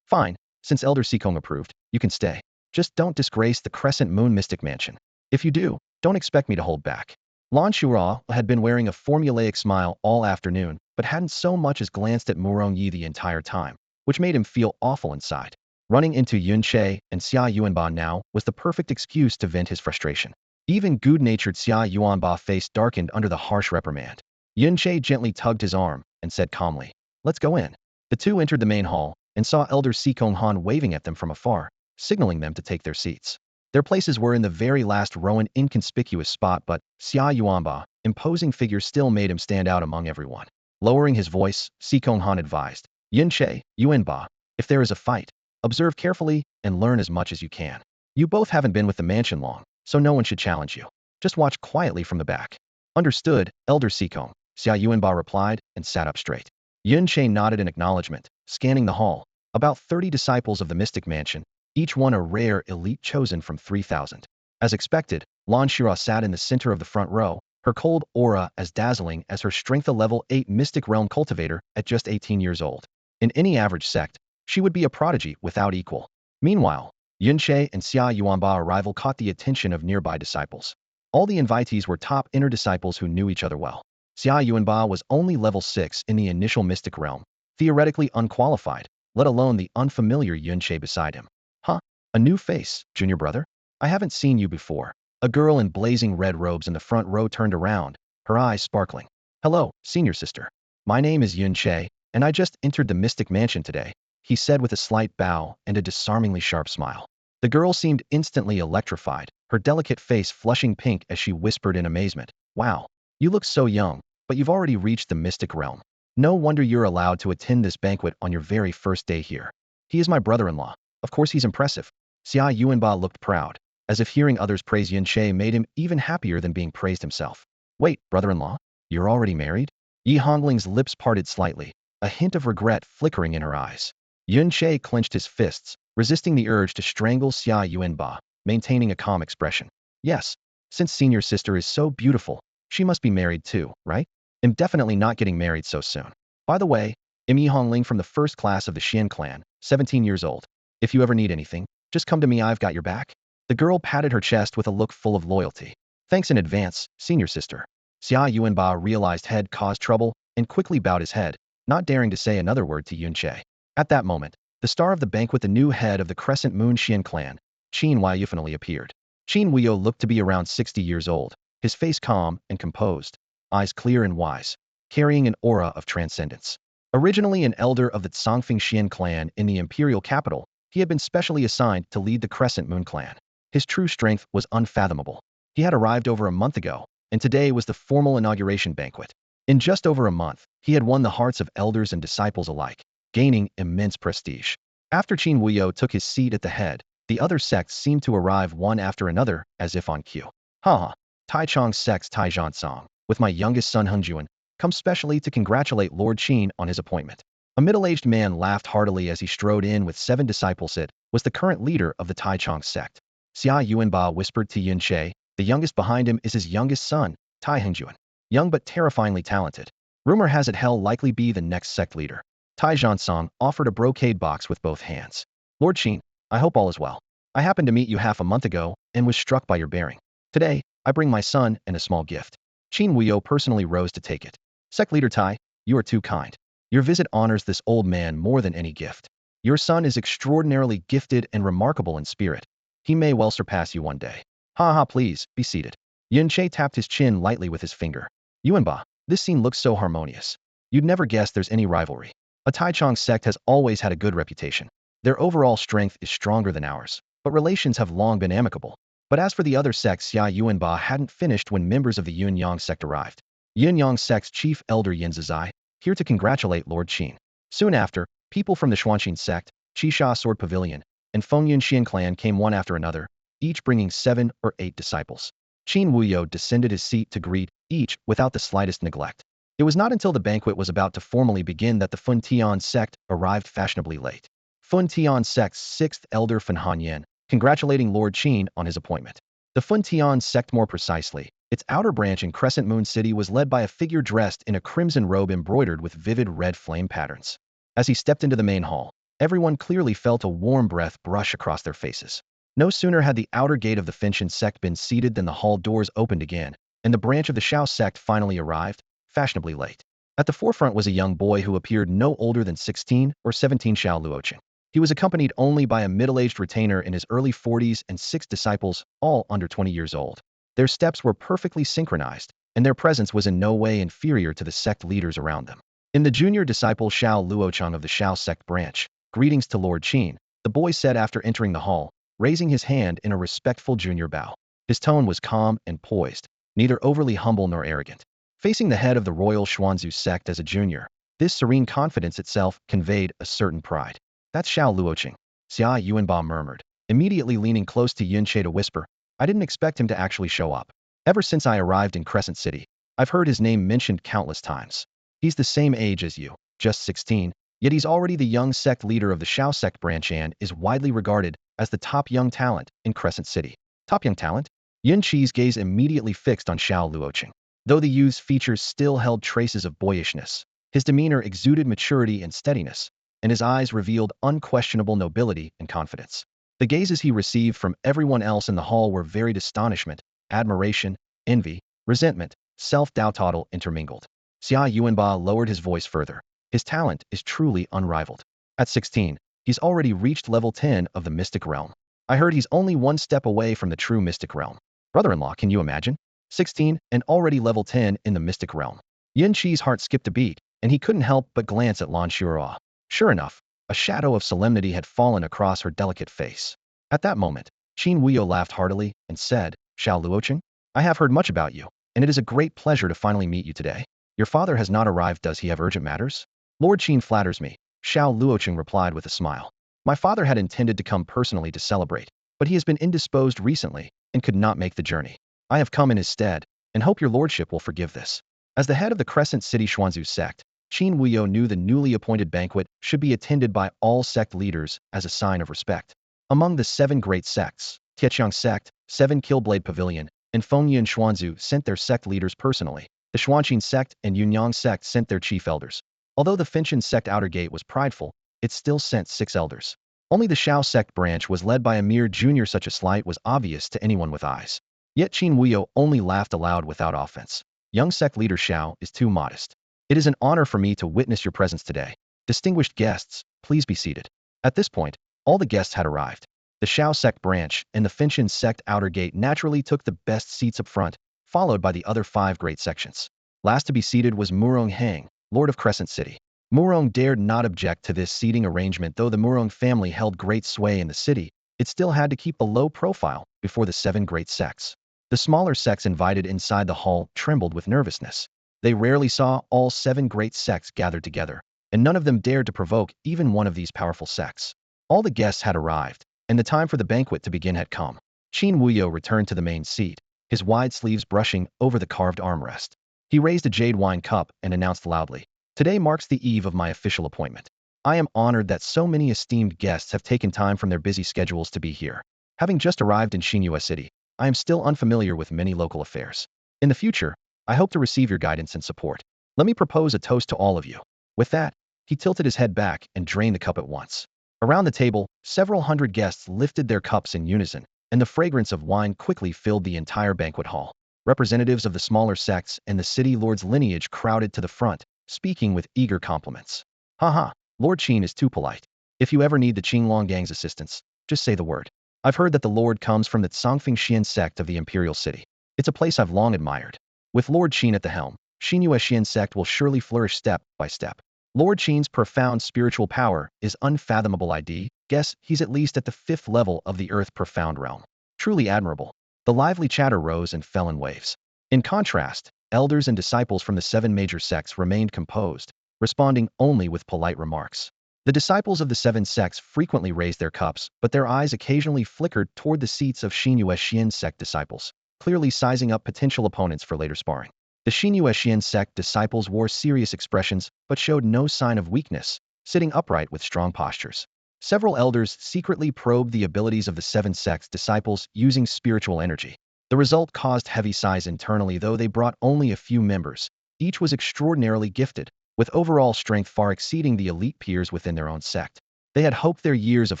"Fine, since Elder Sikong approved, you can stay. Just don't disgrace the Crescent Moon Mystic Mansion. If you do, don't expect me to hold back." Lan Shura had been wearing a formulaic smile all afternoon, but hadn't so much as glanced at Murongyi the entire time, which made him feel awful inside. Running into Yun Che and Xia Yuanba now was the perfect excuse to vent his frustration. Even good-natured Xia Yuanba's face darkened under the harsh reprimand. Yun Che gently tugged his arm and said calmly, "Let's go in." The two entered the main hall and saw Elder Sikong Han waving at them from afar, signaling them to take their seats. Their places were in the very last row, an inconspicuous spot, but Xia Yuanba, imposing figure, still made him stand out among everyone. Lowering his voice, Sikong Han advised, Yin Che, Yuanba, if there is a fight, observe carefully and learn as much as you can. You both haven't been with the mansion long, so no one should challenge you. Just watch quietly from the back. Understood, Elder Sikong, Xia Yuanba replied and sat up straight. Yun Che nodded in acknowledgement, scanning the hall. About 30 disciples of the Mystic Mansion, each one a rare elite chosen from 3,000. As expected, Lan Shira sat in the center of the front row, her cold aura as dazzling as her strength, a level 8 Mystic Realm cultivator at just 18 years old. In any average sect, she would be a prodigy without equal. Meanwhile, Yun Che and Xia Yuanba arrival caught the attention of nearby disciples. All the invitees were top inner disciples who knew each other well. Xia Yuanba was only level 6 in the initial Mystic Realm, theoretically unqualified, let alone the unfamiliar Yun Che beside him. Huh? A new face, junior brother? I haven't seen you before. A girl in blazing red robes in the front row turned around, her eyes sparkling. Hello, senior sister. My name is Yun Che, and I just entered the Mystic Mansion today, he said with a slight bow and a disarmingly sharp smile. The girl seemed instantly electrified, her delicate face flushing pink as she whispered in amazement, wow, you look so young, but you've already reached the Mystic Realm. No wonder you're allowed to attend this banquet on your very first day here. He is my brother-in-law. Of course he's impressive. Xia Yuanba looked proud, as if hearing others praise Yun Che made him even happier than being praised himself. Wait, brother-in-law? You're already married? Yi Hongling's lips parted slightly, a hint of regret flickering in her eyes. Yun Che clenched his fists, resisting the urge to strangle Xia Yuanba, maintaining a calm expression. Yes, since senior sister is so beautiful, she must be married too, right? I'm definitely not getting married so soon. By the way, I'm Yi Hongling from the first class of the Xian clan, 17 years old. If you ever need anything, just come to me, I've got your back. The girl patted her chest with a look full of loyalty. Thanks in advance, senior sister. Xia Yuanba realized had caused trouble and quickly bowed his head, not daring to say another word to Yun Che. At that moment, the star of the banquet, the new head of the Crescent Moon Xian clan, Qin Huiyu, finally appeared. Qin Huiyu looked to be around 60 years old, his face calm and composed, eyes clear and wise, carrying an aura of transcendence. Originally an elder of the Tsangfeng Xian clan in the imperial capital, he had been specially assigned to lead the Crescent Moon clan. His true strength was unfathomable. He had arrived over a month ago, and today was the formal inauguration banquet. In just over a month, he had won the hearts of elders and disciples alike, gaining immense prestige. After Qin Huiyu took his seat at the head, the other sects seemed to arrive one after another, as if on cue. Haha, Taichung sect's Taijian Song, with my youngest son Hengjuan, come specially to congratulate Lord Qin on his appointment. A middle-aged man laughed heartily as he strode in with 7 disciples. It was the current leader of the Taichung sect. Xia Yuanba whispered to Yun Che, the youngest behind him is his youngest son, Tai Hengjuan. Young but terrifyingly talented. Rumor has it he'll likely be the next sect leader. Tai Zhansong offered a brocade box with both hands. Lord Qin, I hope all is well. I happened to meet you half a month ago and was struck by your bearing. Today, I bring my son and a small gift. Qin Huiyu personally rose to take it. Sect leader Tai, you are too kind. Your visit honors this old man more than any gift. Your son is extraordinarily gifted and remarkable in spirit. He may well surpass you one day. Ha, please, be seated. Yun Che tapped his chin lightly with his finger. Yuanba, this scene looks so harmonious. You'd never guess there's any rivalry. A Taichung sect has always had a good reputation. Their overall strength is stronger than ours, but relations have long been amicable. But as for the other sects, Xia Yuanba hadn't finished when members of the Yunyang sect arrived. Yunyang sect's chief elder Yin Zizai, here to congratulate Lord Qin. Soon after, people from the Xuanqin sect, Qisha Sword Pavilion, and Fengyun Xian clan came one after another, each bringing 7 or 8 disciples. Qin Huiyu descended his seat to greet each without the slightest neglect. It was not until the banquet was about to formally begin that the Fun Tian sect arrived fashionably late. Fun Tian sect's 6th elder Fan Hanyan, congratulating Lord Qin on his appointment. The Fun Tian sect, more precisely, its outer branch in Crescent Moon City, was led by a figure dressed in a crimson robe embroidered with vivid red flame patterns. As he stepped into the main hall, everyone clearly felt a warm breath brush across their faces. No sooner had the outer gate of the Fengshan sect been seated than the hall doors opened again, and the branch of the Shao sect finally arrived, fashionably late. At the forefront was a young boy who appeared no older than 16 or 17, Xiao Luoqing. He was accompanied only by a middle-aged retainer in his early 40s and 6 disciples, all under 20 years old. Their steps were perfectly synchronized, and their presence was in no way inferior to the sect leaders around them. In the junior disciple Xiao Luocheng of the Xiao sect branch, greetings to Lord Qin, the boy said after entering the hall, raising his hand in a respectful junior bow. His tone was calm and poised, neither overly humble nor arrogant. Facing the head of the royal Xuanzu sect as a junior, this serene confidence itself conveyed a certain pride. That's Xiao Luocheng, Xia Yuanba murmured, immediately leaning close to Yin Che to whisper, I didn't expect him to actually show up. Ever since I arrived in Crescent City, I've heard his name mentioned countless times. He's the same age as you, just 16, yet he's already the young sect leader of the Xiao sect branch and is widely regarded as the top young talent in Crescent City. Top young talent? Yin Chi's gaze immediately fixed on Xiao Luocheng. Though the youth's features still held traces of boyishness, his demeanor exuded maturity and steadiness, and his eyes revealed unquestionable nobility and confidence. The gazes he received from everyone else in the hall were varied astonishment, admiration, envy, resentment, self-doubt all intermingled. Xia Yuanba lowered his voice further. His talent is truly unrivaled. At 16, he's already reached level 10 of the mystic realm. I heard he's only one step away from the true mystic realm. Brother-in-law, can you imagine? 16 and already level 10 in the mystic realm. Yin Chi's heart skipped a beat, and he couldn't help but glance at Lan Shura. Sure enough, a shadow of solemnity had fallen across her delicate face. At that moment, Qin Wuyo laughed heartily and said, Xiao Luocheng, I have heard much about you, and it is a great pleasure to finally meet you today. Your father has not arrived. Does he have urgent matters? Lord Qin flatters me, Xiao Luocheng replied with a smile. My father had intended to come personally to celebrate, but he has been indisposed recently and could not make the journey. I have come in his stead, and hope your lordship will forgive this. As the head of the Crescent City Xuanzu sect, Qin Wuyo knew the newly appointed banquet should be attended by all sect leaders as a sign of respect. Among the 7 great sects, Tietjiang sect, 7 Killblade Pavilion, and Fengyan Xuanzu sent their sect leaders personally. The Xuanqin sect and Yunyang sect sent their chief elders. Although the Fengyan sect outer gate was prideful, it still sent 6 elders. Only the Xiao sect branch was led by a mere junior. Such a slight was obvious to anyone with eyes. Yet Qin Wuyo only laughed aloud without offense. Young sect leader Xiao is too modest. It is an honor for me to witness your presence today. Distinguished guests, please be seated. At this point, all the guests had arrived. The Xiao sect branch and the Fengyan sect outer gate naturally took the best seats up front, followed by the other 5 great sections. Last to be seated was Murong Hang, Lord of Crescent City. Murong dared not object to this seating arrangement. Though the Murong family held great sway in the city, it still had to keep a low profile before the 7 great sects. The smaller sects invited inside the hall trembled with nervousness. They rarely saw all 7 great sects gathered together, and none of them dared to provoke even one of these powerful sects. All the guests had arrived, and the time for the banquet to begin had come. Qin Wuyo returned to the main seat, his wide sleeves brushing over the carved armrest. He raised a jade wine cup and announced loudly, Today marks the eve of my official appointment. I am honored that so many esteemed guests have taken time from their busy schedules to be here. Having just arrived in Xinyue City, I am still unfamiliar with many local affairs. In the future, I hope to receive your guidance and support. Let me propose a toast to all of you. With that, he tilted his head back and drained the cup at once. Around the table, several hundred guests lifted their cups in unison, and the fragrance of wine quickly filled the entire banquet hall. Representatives of the smaller sects and the city lord's lineage crowded to the front, speaking with eager compliments. Haha, Lord Qin is too polite. If you ever need the Qinglong gang's assistance, just say the word. I've heard that the lord comes from the Tsangfeng Xian sect of the Imperial City. It's a place I've long admired. With Lord Qin at the helm, Xinyue Xian sect will surely flourish step by step. Lord Qin's profound spiritual power is unfathomable. I guess he's at least at the 5th level of the Earth profound realm. Truly admirable. The lively chatter rose and fell in waves. In contrast, elders and disciples from the 7 major sects remained composed, responding only with polite remarks. The disciples of the 7 sects frequently raised their cups, but their eyes occasionally flickered toward the seats of Xinyue Xian sect disciples, clearly sizing up potential opponents for later sparring. The Xinyue Xian sect disciples wore serious expressions but showed no sign of weakness, sitting upright with strong postures. Several elders secretly probed the abilities of the 7 sects disciples using spiritual energy. The result caused heavy sighs internally. Though they brought only a few members, each was extraordinarily gifted, with overall strength far exceeding the elite peers within their own sect. They had hoped their years of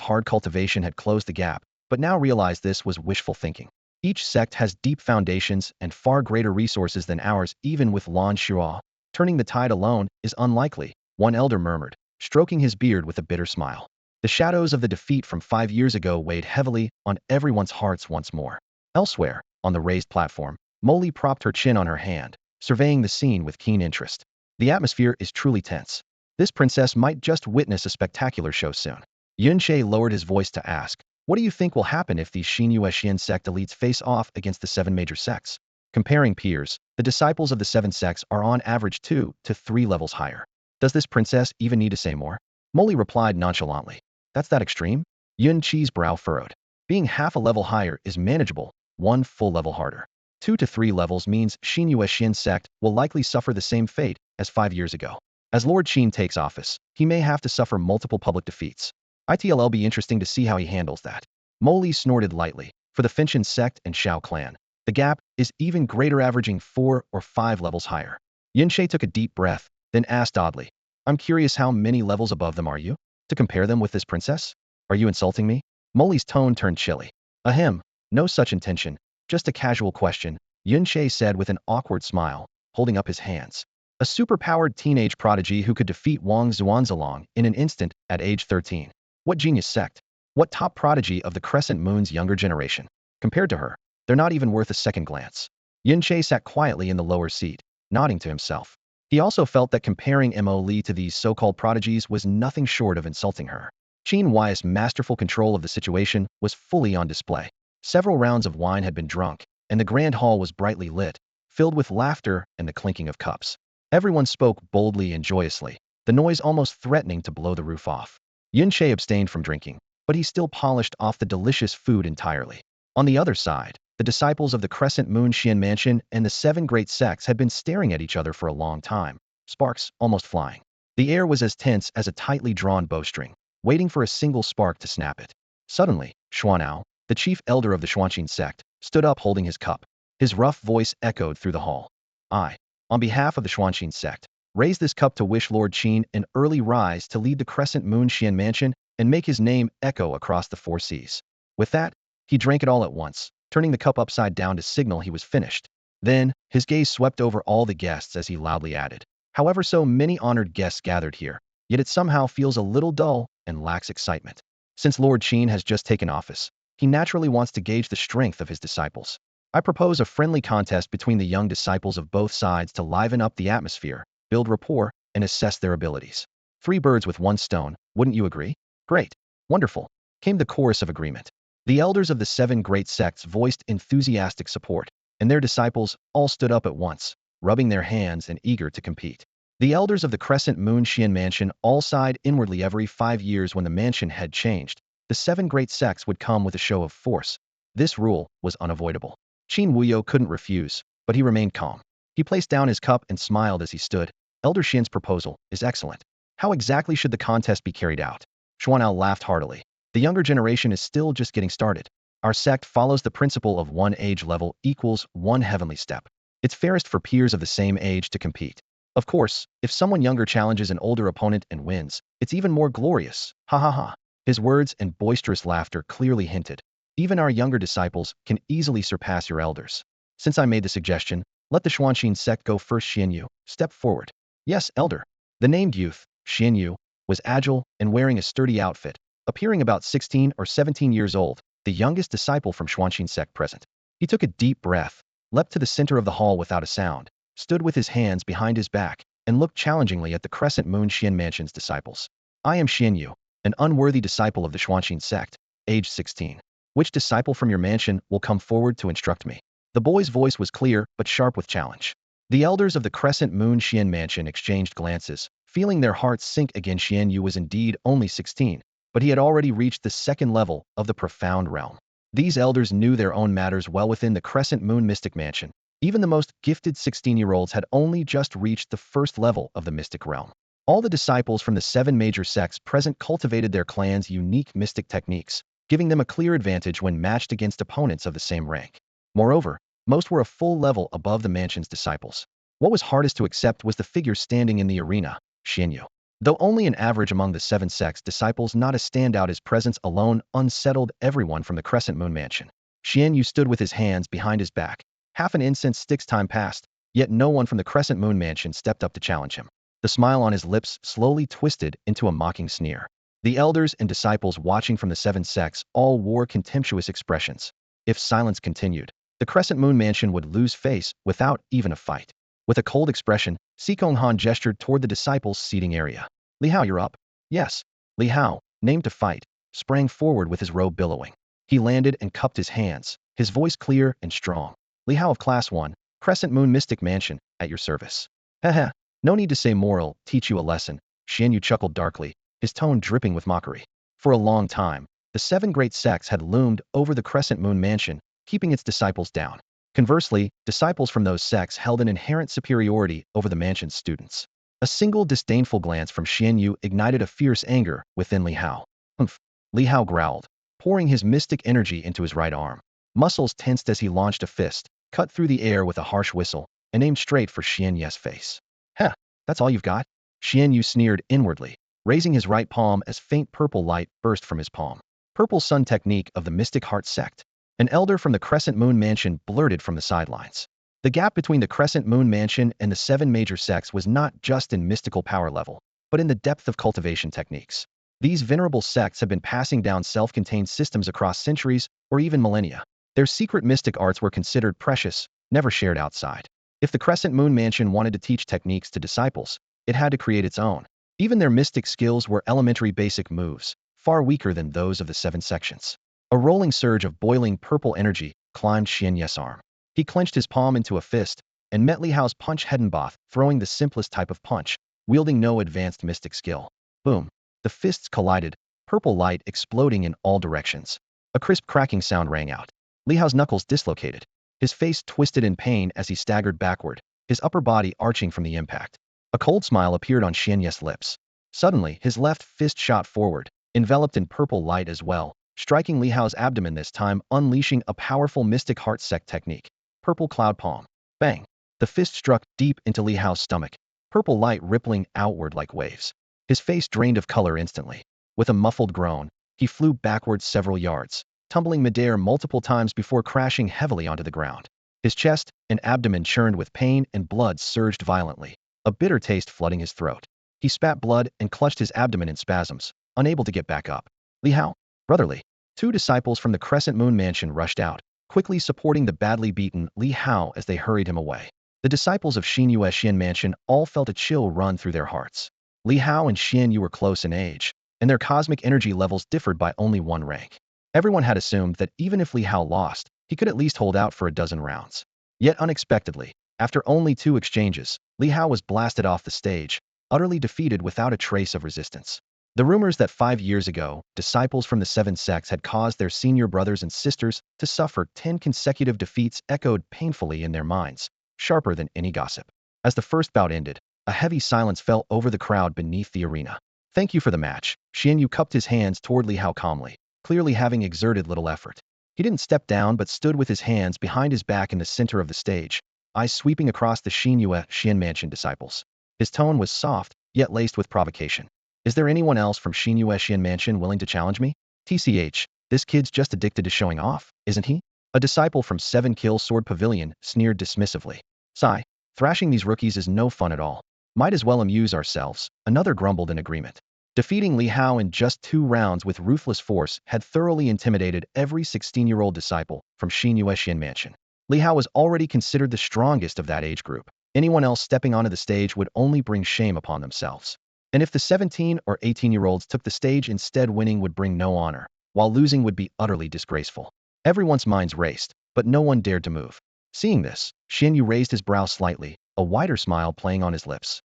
hard cultivation had closed the gap, but now realized this was wishful thinking. Each sect has deep foundations and far greater resources than ours. Even with Lan Shua, turning the tide alone is unlikely, one elder murmured, stroking his beard with a bitter smile. The shadows of the defeat from 5 years ago weighed heavily on everyone's hearts once more. Elsewhere, on the raised platform, Molly propped her chin on her hand, surveying the scene with keen interest. The atmosphere is truly tense. This princess might just witness a spectacular show soon. Yunshe lowered his voice to ask, what do you think will happen if these Xinyu Xian sect elites face off against the 7 major sects? Comparing peers, the disciples of the 7 sects are on average 2 to 3 levels higher. Does this princess even need to say more? Molly replied nonchalantly. That's that extreme? Yun Qi's brow furrowed. Being half a level higher is manageable, 1 full level harder. 2 to 3 levels means Xinyu Xian sect will likely suffer the same fate as 5 years ago. As Lord Qin takes office, he may have to suffer multiple public defeats. It'll be interesting to see how he handles that. Molly snorted lightly. For the Finchen sect and Xiao clan, the gap is even greater, averaging 4 or 5 levels higher. Yunshe took a deep breath, then asked oddly, I'm curious, how many levels above them are you? To compare them with this princess? Are you insulting me? Molly's tone turned chilly. Ahem, no such intention, just a casual question, Yunshe said with an awkward smile, holding up his hands. A superpowered teenage prodigy who could defeat Wang Xuanzalong in an instant at age 13. What genius sect? What top prodigy of the Crescent Moon's younger generation? Compared to her, they're not even worth a second glance. Yunshe sat quietly in the lower seat, nodding to himself. He also felt that comparing Mo Li to these so-called prodigies was nothing short of insulting her. Qin Huai's masterful control of the situation was fully on display. Several rounds of wine had been drunk, and the grand hall was brightly lit, filled with laughter and the clinking of cups. Everyone spoke boldly and joyously, the noise almost threatening to blow the roof off. Yunshe abstained from drinking, but he still polished off the delicious food entirely. On the other side, the disciples of the Crescent Moon Xian Mansion and the 7 great sects had been staring at each other for a long time, sparks almost flying. The air was as tense as a tightly drawn bowstring, waiting for a single spark to snap it. Suddenly, Xuanao, the chief elder of the Xuanqin sect, stood up holding his cup. His rough voice echoed through the hall. I, on behalf of the Xuanqin sect, raise this cup to wish Lord Qin an early rise to lead the Crescent Moon Xian Mansion and make his name echo across the 4 seas. With that, he drank it all at once, turning the cup upside down to signal he was finished. Then, his gaze swept over all the guests as he loudly added, however so many honored guests gathered here, yet it somehow feels a little dull and lacks excitement. Since Lord Qin has just taken office, he naturally wants to gauge the strength of his disciples. I propose a friendly contest between the young disciples of both sides to liven up the atmosphere, build rapport, and assess their abilities. 3 birds with 1 stone, wouldn't you agree? Great. Wonderful, came the chorus of agreement. The elders of the 7 great sects voiced enthusiastic support, and their disciples all stood up at once, rubbing their hands and eager to compete. The elders of the Crescent Moon Xian Mansion all sighed inwardly. Every 5 years when the mansion had changed, the 7 great sects would come with a show of force. This rule was unavoidable. Qin Wuyo couldn't refuse, but he remained calm. He placed down his cup and smiled as he stood. Elder Xian's proposal is excellent. How exactly should the contest be carried out? Xuanao laughed heartily. The younger generation is still just getting started. Our sect follows the principle of 1 age level equals 1 heavenly step. It's fairest for peers of the same age to compete. Of course, if someone younger challenges an older opponent and wins, it's even more glorious. Ha ha ha. His words and boisterous laughter clearly hinted, even our younger disciples can easily surpass your elders. Since I made the suggestion, let the Xuanqin sect go first. Xianyu, step forward. Yes, elder. The named youth, Xianyu, was agile and wearing a sturdy outfit, appearing about 16 or 17 years old, the youngest disciple from Xuanqin sect present. He took a deep breath, leapt to the center of the hall without a sound, stood with his hands behind his back, and looked challengingly at the Crescent Moon Xian Mansion's disciples. I am Xianyu, an unworthy disciple of the Xuanqin sect, age 16. Which disciple from your mansion will come forward to instruct me? The boy's voice was clear but sharp with challenge. The elders of the Crescent Moon Xian Mansion exchanged glances, feeling their hearts sink again. Xianyu was indeed only 16, but he had already reached the 2nd level of the profound realm. These elders knew their own matters well within the Crescent Moon Mystic Mansion. Even the most gifted 16-year-olds had only just reached the 1st level of the mystic realm. All the disciples from the 7 major sects present cultivated their clan's unique mystic techniques, giving them a clear advantage when matched against opponents of the same rank. Moreover, most were a full level above the mansion's disciples. What was hardest to accept was the figure standing in the arena, Xianyu. Though only an average among the 7 sects disciples, not a standout, his presence alone unsettled everyone from the Crescent Moon Mansion. Xianyu stood with his hands behind his back. Half an incense stick's time passed, yet no one from the Crescent Moon Mansion stepped up to challenge him. The smile on his lips slowly twisted into a mocking sneer. The elders and disciples watching from the 7 sects all wore contemptuous expressions. If silence continued, the Crescent Moon Mansion would lose face without even a fight. With a cold expression, Sikong Han gestured toward the disciples' seating area. Li Hao, you're up. Yes. Li Hao, named to fight, sprang forward with his robe billowing. He landed and cupped his hands, his voice clear and strong. Li Hao of Class 1, Crescent Moon Mystic Mansion, at your service. Heh. No need to say moral, teach you a lesson. Xian Yu chuckled darkly, his tone dripping with mockery. For a long time, the 7 great sects had loomed over the Crescent Moon Mansion, keeping its disciples down. Conversely, disciples from those sects held an inherent superiority over the mansion's students. A single disdainful glance from Xian Yu ignited a fierce anger within Li Hao. Humph. Li Hao growled, pouring his mystic energy into his right arm. Muscles tensed as he launched a fist, cut through the air with a harsh whistle, and aimed straight for Xian Yu's face. Heh, that's all you've got? Xian Yu sneered inwardly, raising his right palm as faint purple light burst from his palm. Purple Sun technique of the Mystic Heart sect. An elder from the Crescent Moon Mansion blurted from the sidelines. The gap between the Crescent Moon Mansion and the 7 major sects was not just in mystical power level, but in the depth of cultivation techniques. These venerable sects have been passing down self-contained systems across centuries or even millennia. Their secret mystic arts were considered precious, never shared outside. If the Crescent Moon Mansion wanted to teach techniques to disciples, it had to create its own. Even their mystic skills were elementary basic moves, far weaker than those of the 7 sections. A rolling surge of boiling purple energy climbed Xian Yu's arm. He clenched his palm into a fist and met Li Hao's punch Hedenboth, throwing the simplest type of punch, wielding no advanced mystic skill. Boom. The fists collided, purple light exploding in all directions. A crisp cracking sound rang out. Li Hao's knuckles dislocated. His face twisted in pain as he staggered backward, his upper body arching from the impact. A cold smile appeared on Xian Yu's lips. Suddenly, his left fist shot forward, enveloped in purple light as well, striking Li Hao's abdomen this time, unleashing a powerful Mystic Heart sect technique. Purple Cloud Palm. Bang! The fist struck deep into Li Hao's stomach, purple light rippling outward like waves. His face drained of color instantly. With a muffled groan, he flew backwards several yards, tumbling midair multiple times before crashing heavily onto the ground. His chest and abdomen churned with pain and blood surged violently, a bitter taste flooding his throat. He spat blood and clutched his abdomen in spasms, unable to get back up. Li Hao, brotherly. 2 disciples from the Crescent Moon Mansion rushed out, quickly supporting the badly beaten Li Hao as they hurried him away. The disciples of Xian Yu's Xian Mansion all felt a chill run through their hearts. Li Hao and Xian Yu were close in age, and their cosmic energy levels differed by only 1 rank. Everyone had assumed that even if Li Hao lost, he could at least hold out for a dozen rounds. Yet unexpectedly, after only 2 exchanges, Li Hao was blasted off the stage, utterly defeated without a trace of resistance. The rumors that 5 years ago, disciples from the 7 sects had caused their senior brothers and sisters to suffer 10 consecutive defeats echoed painfully in their minds, sharper than any gossip. As the first bout ended, a heavy silence fell over the crowd beneath the arena. Thank you for the match. Xian Yu cupped his hands toward Li Hao calmly, clearly having exerted little effort. He didn't step down but stood with his hands behind his back in the center of the stage, eyes sweeping across the Xian Yu Xian Mansion disciples. His tone was soft, yet laced with provocation. Is there anyone else from Xian Yu Xian Mansion willing to challenge me? TCH, this kid's just addicted to showing off, isn't he? A disciple from 7 Kill Sword Pavilion sneered dismissively. Sigh, thrashing these rookies is no fun at all. Might as well amuse ourselves, another grumbled in agreement. Defeating Li Hao in just 2 rounds with ruthless force had thoroughly intimidated every 16-year-old disciple from Xian Yu Xian Mansion. Li Hao was already considered the strongest of that age group. Anyone else stepping onto the stage would only bring shame upon themselves. And if the 17 or 18-year-olds took the stage instead, winning would bring no honor, while losing would be utterly disgraceful. Everyone's minds raced, but no one dared to move. Seeing this, Xian Yu raised his brow slightly, a wider smile playing on his lips.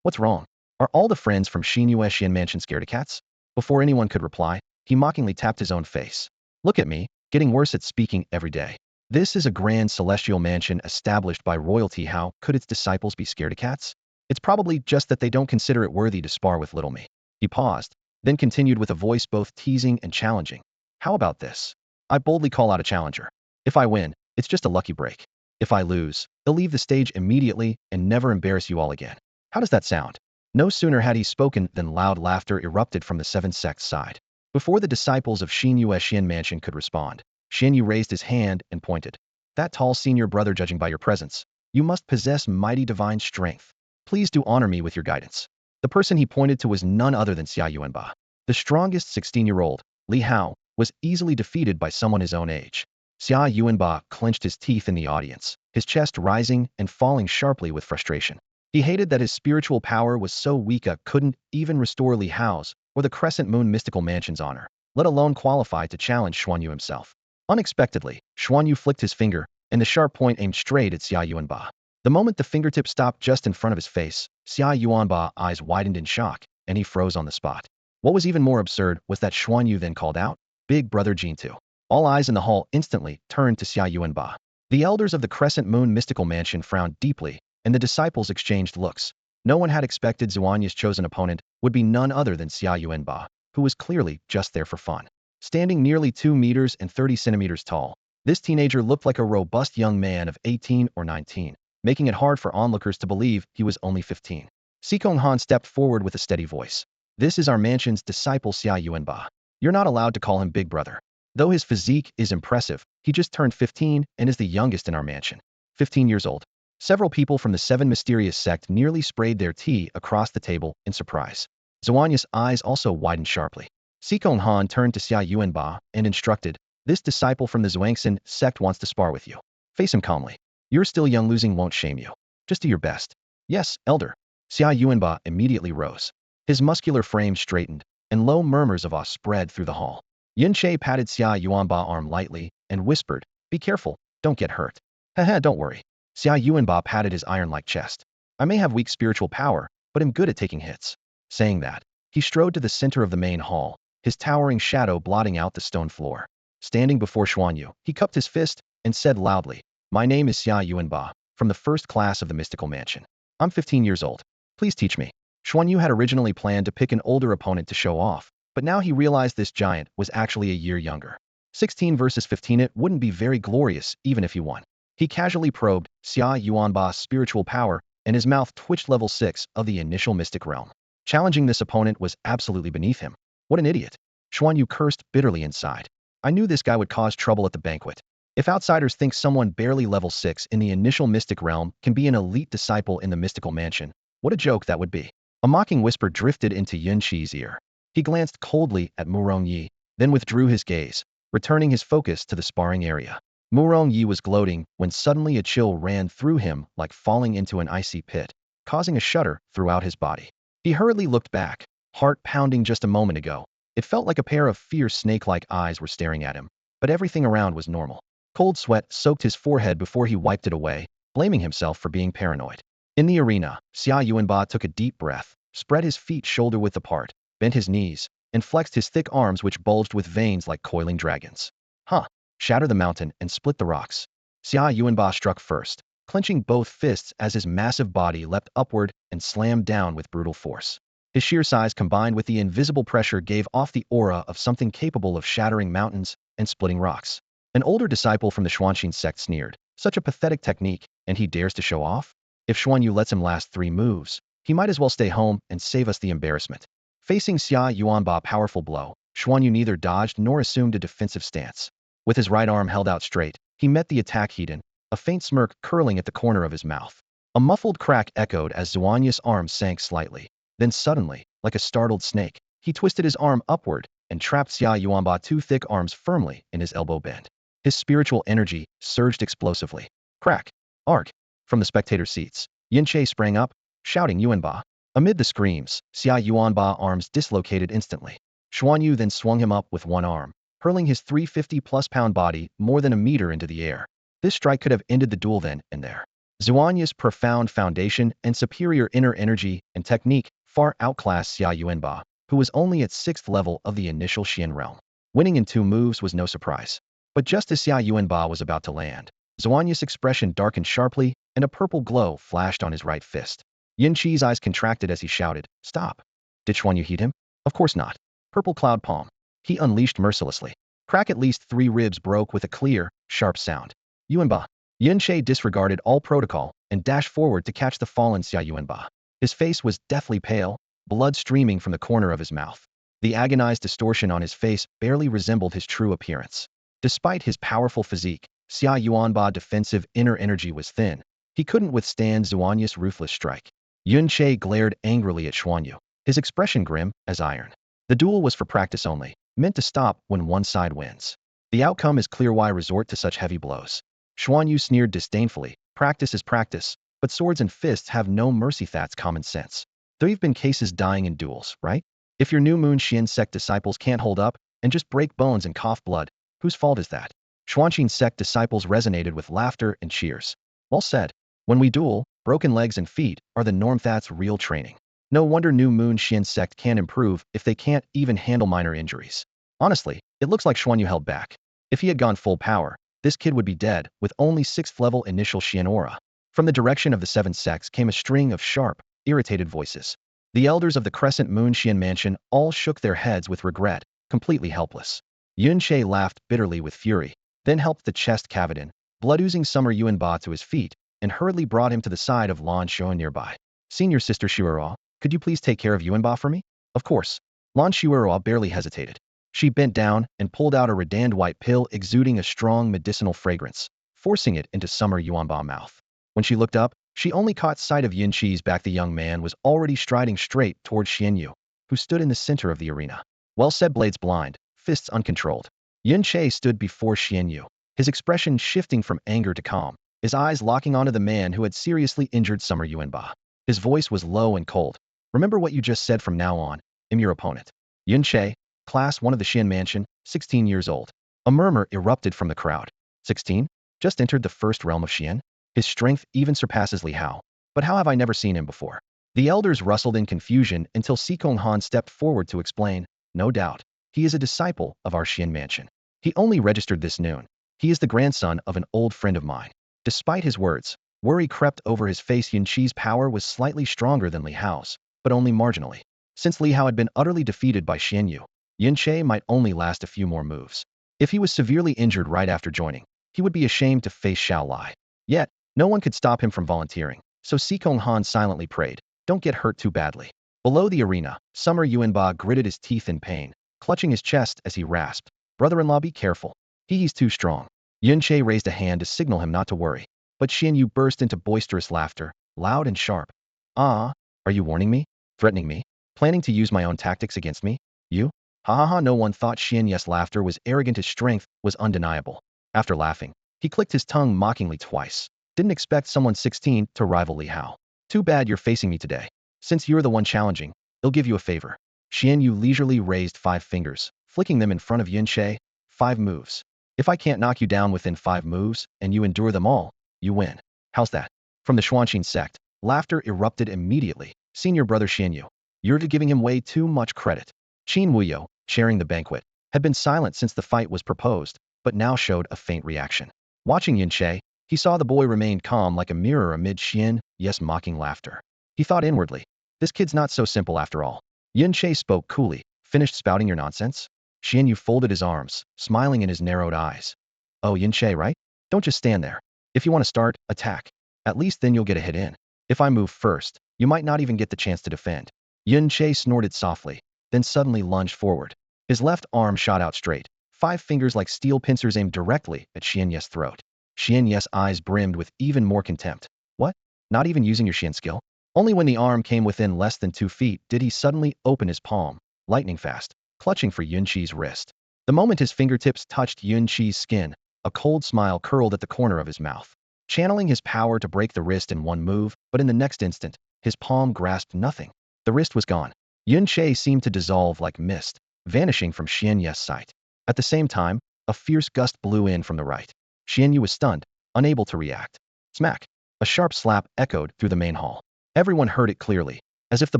What's wrong? Are all the friends from Xian Yu Xian Mansion scaredy cats? Before anyone could reply, he mockingly tapped his own face. Look at me, getting worse at speaking every day. This is a grand celestial mansion established by royalty. How could its disciples be scaredy cats? It's probably just that they don't consider it worthy to spar with little me. He paused, then continued with a voice both teasing and challenging. How about this? I boldly call out a challenger. If I win, it's just a lucky break. If I lose, he'll leave the stage immediately and never embarrass you all again. How does that sound? No sooner had he spoken than loud laughter erupted from the 7 sects side. Before the disciples of Xian Yu Xian Mansion could respond, Xian Yu raised his hand and pointed. That tall senior brother, judging by your presence, you must possess mighty divine strength. Please do honor me with your guidance. The person he pointed to was none other than Xia Yuanba. The strongest 16-year-old, Li Hao, was easily defeated by someone his own age. Xia Yuanba clenched his teeth in the audience, his chest rising and falling sharply with frustration. He hated that his spiritual power was so weak couldn't even restore Li Hao's or the Crescent Moon mystical mansion's honor, let alone qualify to challenge Xuanyu himself. Unexpectedly, Xuanyu flicked his finger, and the sharp point aimed straight at Xia Yuanba. The moment the fingertip stopped just in front of his face, Xia Yuanba's eyes widened in shock, and he froze on the spot. What was even more absurd was that Xuanyu then called out, "Big brother Jintu." All eyes in the hall instantly turned to Xia Yuanba. The elders of the Crescent Moon mystical mansion frowned deeply, and the disciples exchanged looks. No one had expected Xuanyu's chosen opponent would be none other than Xia Yuanba, who was clearly just there for fun. Standing nearly 2 meters and 30 centimeters tall, this teenager looked like a robust young man of 18 or 19, making it hard for onlookers to believe he was only 15. Sikong Han stepped forward with a steady voice. "This is our mansion's disciple Xia Yuanba. You're not allowed to call him big brother. Though his physique is impressive, he just turned 15 and is the youngest in our mansion. 15 years old." Several people from the Seven Mysterious sect nearly sprayed their tea across the table in surprise. Xuanyu's eyes also widened sharply. Sikong Han turned to Xia Yuanba and instructed, "This disciple from the Zhuangxin sect wants to spar with you. Face him calmly. You're still young, losing won't shame you. Just do your best." "Yes, elder." Xia Yuanba immediately rose. His muscular frame straightened, and low murmurs of awe spread through the hall. Yin Che patted Xia Yuanba's arm lightly and whispered, "Be careful, don't get hurt." "Haha, don't worry." Xia Yuanba patted his iron-like chest. "I may have weak spiritual power, but am good at taking hits." Saying that, he strode to the center of the main hall, his towering shadow blotting out the stone floor. Standing before Xuanyu, he cupped his fist and said loudly, "My name is Xia Yuanba, from the first class of the mystical mansion. I'm 15 years old. Please teach me." Xuanyu had originally planned to pick an older opponent to show off, but now he realized this giant was actually a year younger. 16 versus 15, it wouldn't be very glorious even if he won. He casually probed Xia Yuanba's spiritual power, and his mouth twitched. Level 6 of the initial mystic realm. Challenging this opponent was absolutely beneath him. What an idiot. Xuanyu cursed bitterly inside. I knew this guy would cause trouble at the banquet. If outsiders think someone barely level 6 in the initial mystic realm can be an elite disciple in the mystical mansion, what a joke that would be. A mocking whisper drifted into Yin Qi's ear. He glanced coldly at Murong Yi, then withdrew his gaze, returning his focus to the sparring area. Murong Yi was gloating when suddenly a chill ran through him like falling into an icy pit, causing a shudder throughout his body. He hurriedly looked back, heart pounding. Just a moment ago, it felt like a pair of fierce snake-like eyes were staring at him, but everything around was normal. Cold sweat soaked his forehead before he wiped it away, blaming himself for being paranoid. In the arena, Xia Yuanba took a deep breath, spread his feet shoulder-width apart, bent his knees, and flexed his thick arms which bulged with veins like coiling dragons. "Huh. Shatter the mountain and split the rocks." Xia Yuanba struck first, clenching both fists as his massive body leapt upward and slammed down with brutal force. His sheer size combined with the invisible pressure gave off the aura of something capable of shattering mountains and splitting rocks. An older disciple from the Xuanxin sect sneered, "Such a pathetic technique, and he dares to show off? If Xuanyu lets him last 3 moves, he might as well stay home and save us the embarrassment." Facing Xia Yuanba's powerful blow, Xuanyu neither dodged nor assumed a defensive stance. With his right arm held out straight, he met the attack head-on, a faint smirk curling at the corner of his mouth. A muffled crack echoed as Xuanyu's arm sank slightly. Then suddenly, like a startled snake, he twisted his arm upward and trapped Xia Yuanba's 2 thick arms firmly in his elbow bend. His spiritual energy surged explosively. Crack! Arc! From the spectator seats, Yin Che sprang up, shouting Yuanba. Amid the screams, Xia Yuanba's arms dislocated instantly. Xuanyu then swung him up with one arm, hurling his 350-plus-pound body more than a meter into the air. This strike could have ended the duel then and there. Xuanyu's profound foundation and superior inner energy and technique far outclassed Xia Yuanba, who was only at 6th level of the initial Xian realm. Winning in 2 moves was no surprise. But just as Xia Yuanba was about to land, Xuanyu's expression darkened sharply and a purple glow flashed on his right fist. Yin Qi's eyes contracted as he shouted, "Stop!" Did Xuanyu heed him? Of course not. Purple cloud palm. He unleashed mercilessly. Crack! At least 3 ribs broke with a clear, sharp sound. Yuanba. Yin Che disregarded all protocol and dashed forward to catch the fallen Xia Yuanba. His face was deathly pale, blood streaming from the corner of his mouth. The agonized distortion on his face barely resembled his true appearance. Despite his powerful physique, Xia Yuanba's defensive inner energy was thin. He couldn't withstand Xuanyu's ruthless strike. Yin Che glared angrily at Xuanyu, his expression grim as iron. The duel was for practice only, meant to stop when one side wins. The outcome is clear why resort to such heavy blows. Xuan Yu sneered disdainfully. Practice is practice, but swords and fists have no mercy. That's common sense. There've been cases dying in duels, right? If your new moon Xian sect disciples can't hold up and just break bones and cough blood, whose fault is that? Xuanqin sect disciples resonated with laughter and cheers. Well said. When we duel, broken legs and feet are the norm. That's real training. No wonder new moon Xian sect can't improve if they can't even handle minor injuries. Honestly, it looks like Xuan Yu held back. If he had gone full power, this kid would be dead with only 6th level initial Xian aura. From the direction of the 7 sects came a string of sharp, irritated voices. The elders of the Crescent Moon Xian mansion all shook their heads with regret, completely helpless. Yun Che laughed bitterly with fury, then helped the chest cavity, blood-oozing Summer Yuanba to his feet, and hurriedly brought him to the side of Lan Shuo nearby. Senior Sister Shuero, could you please take care of Yuanba for me? Of course. Lan Shuero barely hesitated. She bent down and pulled out a redand white pill exuding a strong medicinal fragrance, forcing it into Summer Yuanba's mouth. When she looked up, she only caught sight of Yin Chi's back. The young man was already striding straight toward Xian Yu, who stood in the center of the arena. Well said, blades blind, fists uncontrolled. Yin Che stood before Xian Yu, his expression shifting from anger to calm, his eyes locking onto the man who had seriously injured Summer Yuanba. His voice was low and cold. Remember what you just said. From now on, I'm your opponent. Yin Che, Class 1 of the Xian Mansion, 16 years old. A murmur erupted from the crowd. 16? Just entered the first realm of Xian? His strength even surpasses Li Hao. But how have I never seen him before? The elders rustled in confusion until Sikong Han stepped forward to explain. No doubt, he is a disciple of our Xian Mansion. He only registered this noon. He is the grandson of an old friend of mine. Despite his words, worry crept over his face. Yin Chi's power was slightly stronger than Li Hao's, but only marginally. Since Li Hao had been utterly defeated by Xian Yu, Yin Che might only last a few more moves. If he was severely injured right after joining, he would be ashamed to face Xiao Lai. Yet, no one could stop him from volunteering, so Sikong Han silently prayed, don't get hurt too badly. Below the arena, Summer Yuanba gritted his teeth in pain, clutching his chest as he rasped, brother-in-law, be careful. He's too strong. Yin Che raised a hand to signal him not to worry, but Xian Yu burst into boisterous laughter, loud and sharp. Ah, are you warning me? Threatening me? Planning to use my own tactics against me? You? Ha ha ha. No one thought Xian Yu's laughter was arrogant. His strength was undeniable. After laughing, he clicked his tongue mockingly twice. Didn't expect someone 16 to rival Li Hao. Too bad you're facing me today. Since you're the one challenging, I'll give you a favor. Xian Yu leisurely raised 5 fingers, flicking them in front of Yin Che. 5 moves. If I can't knock you down within 5 moves, and you endure them all, you win. How's that? From the Xuanqin sect, laughter erupted immediately. Senior brother Xian Yu, you're giving him way too much credit. Qin Wuyo, chairing the banquet, had been silent since the fight was proposed, but now showed a faint reaction. Watching Yin Che, he saw the boy remained calm like a mirror amid Xian Yu's mocking laughter. He thought inwardly, this kid's not so simple after all. Yin Che spoke coolly, finished spouting your nonsense? Xian Yu folded his arms, smiling in his narrowed eyes. Oh, Yin Che, right? Don't just stand there. If you want to start, attack. At least then you'll get a hit in. If I move first, you might not even get the chance to defend. Yin Che snorted softly, then suddenly lunged forward. His left arm shot out straight, 5 fingers like steel pincers aimed directly at Xian Yu's throat. Xian Yu's eyes brimmed with even more contempt. What? Not even using your Xian skill? Only when the arm came within less than 2 feet did he suddenly open his palm, lightning fast, clutching for Yun Chi's wrist. The moment his fingertips touched Yun Chi's skin, a cold smile curled at the corner of his mouth. Channeling his power to break the wrist in one move, but in the next instant, his palm grasped nothing. The wrist was gone. Yun Che seemed to dissolve like mist, vanishing from Xian Yu's sight. At the same time, a fierce gust blew in from the right. Xian Yu was stunned, unable to react. Smack! A sharp slap echoed through the main hall. Everyone heard it clearly, as if the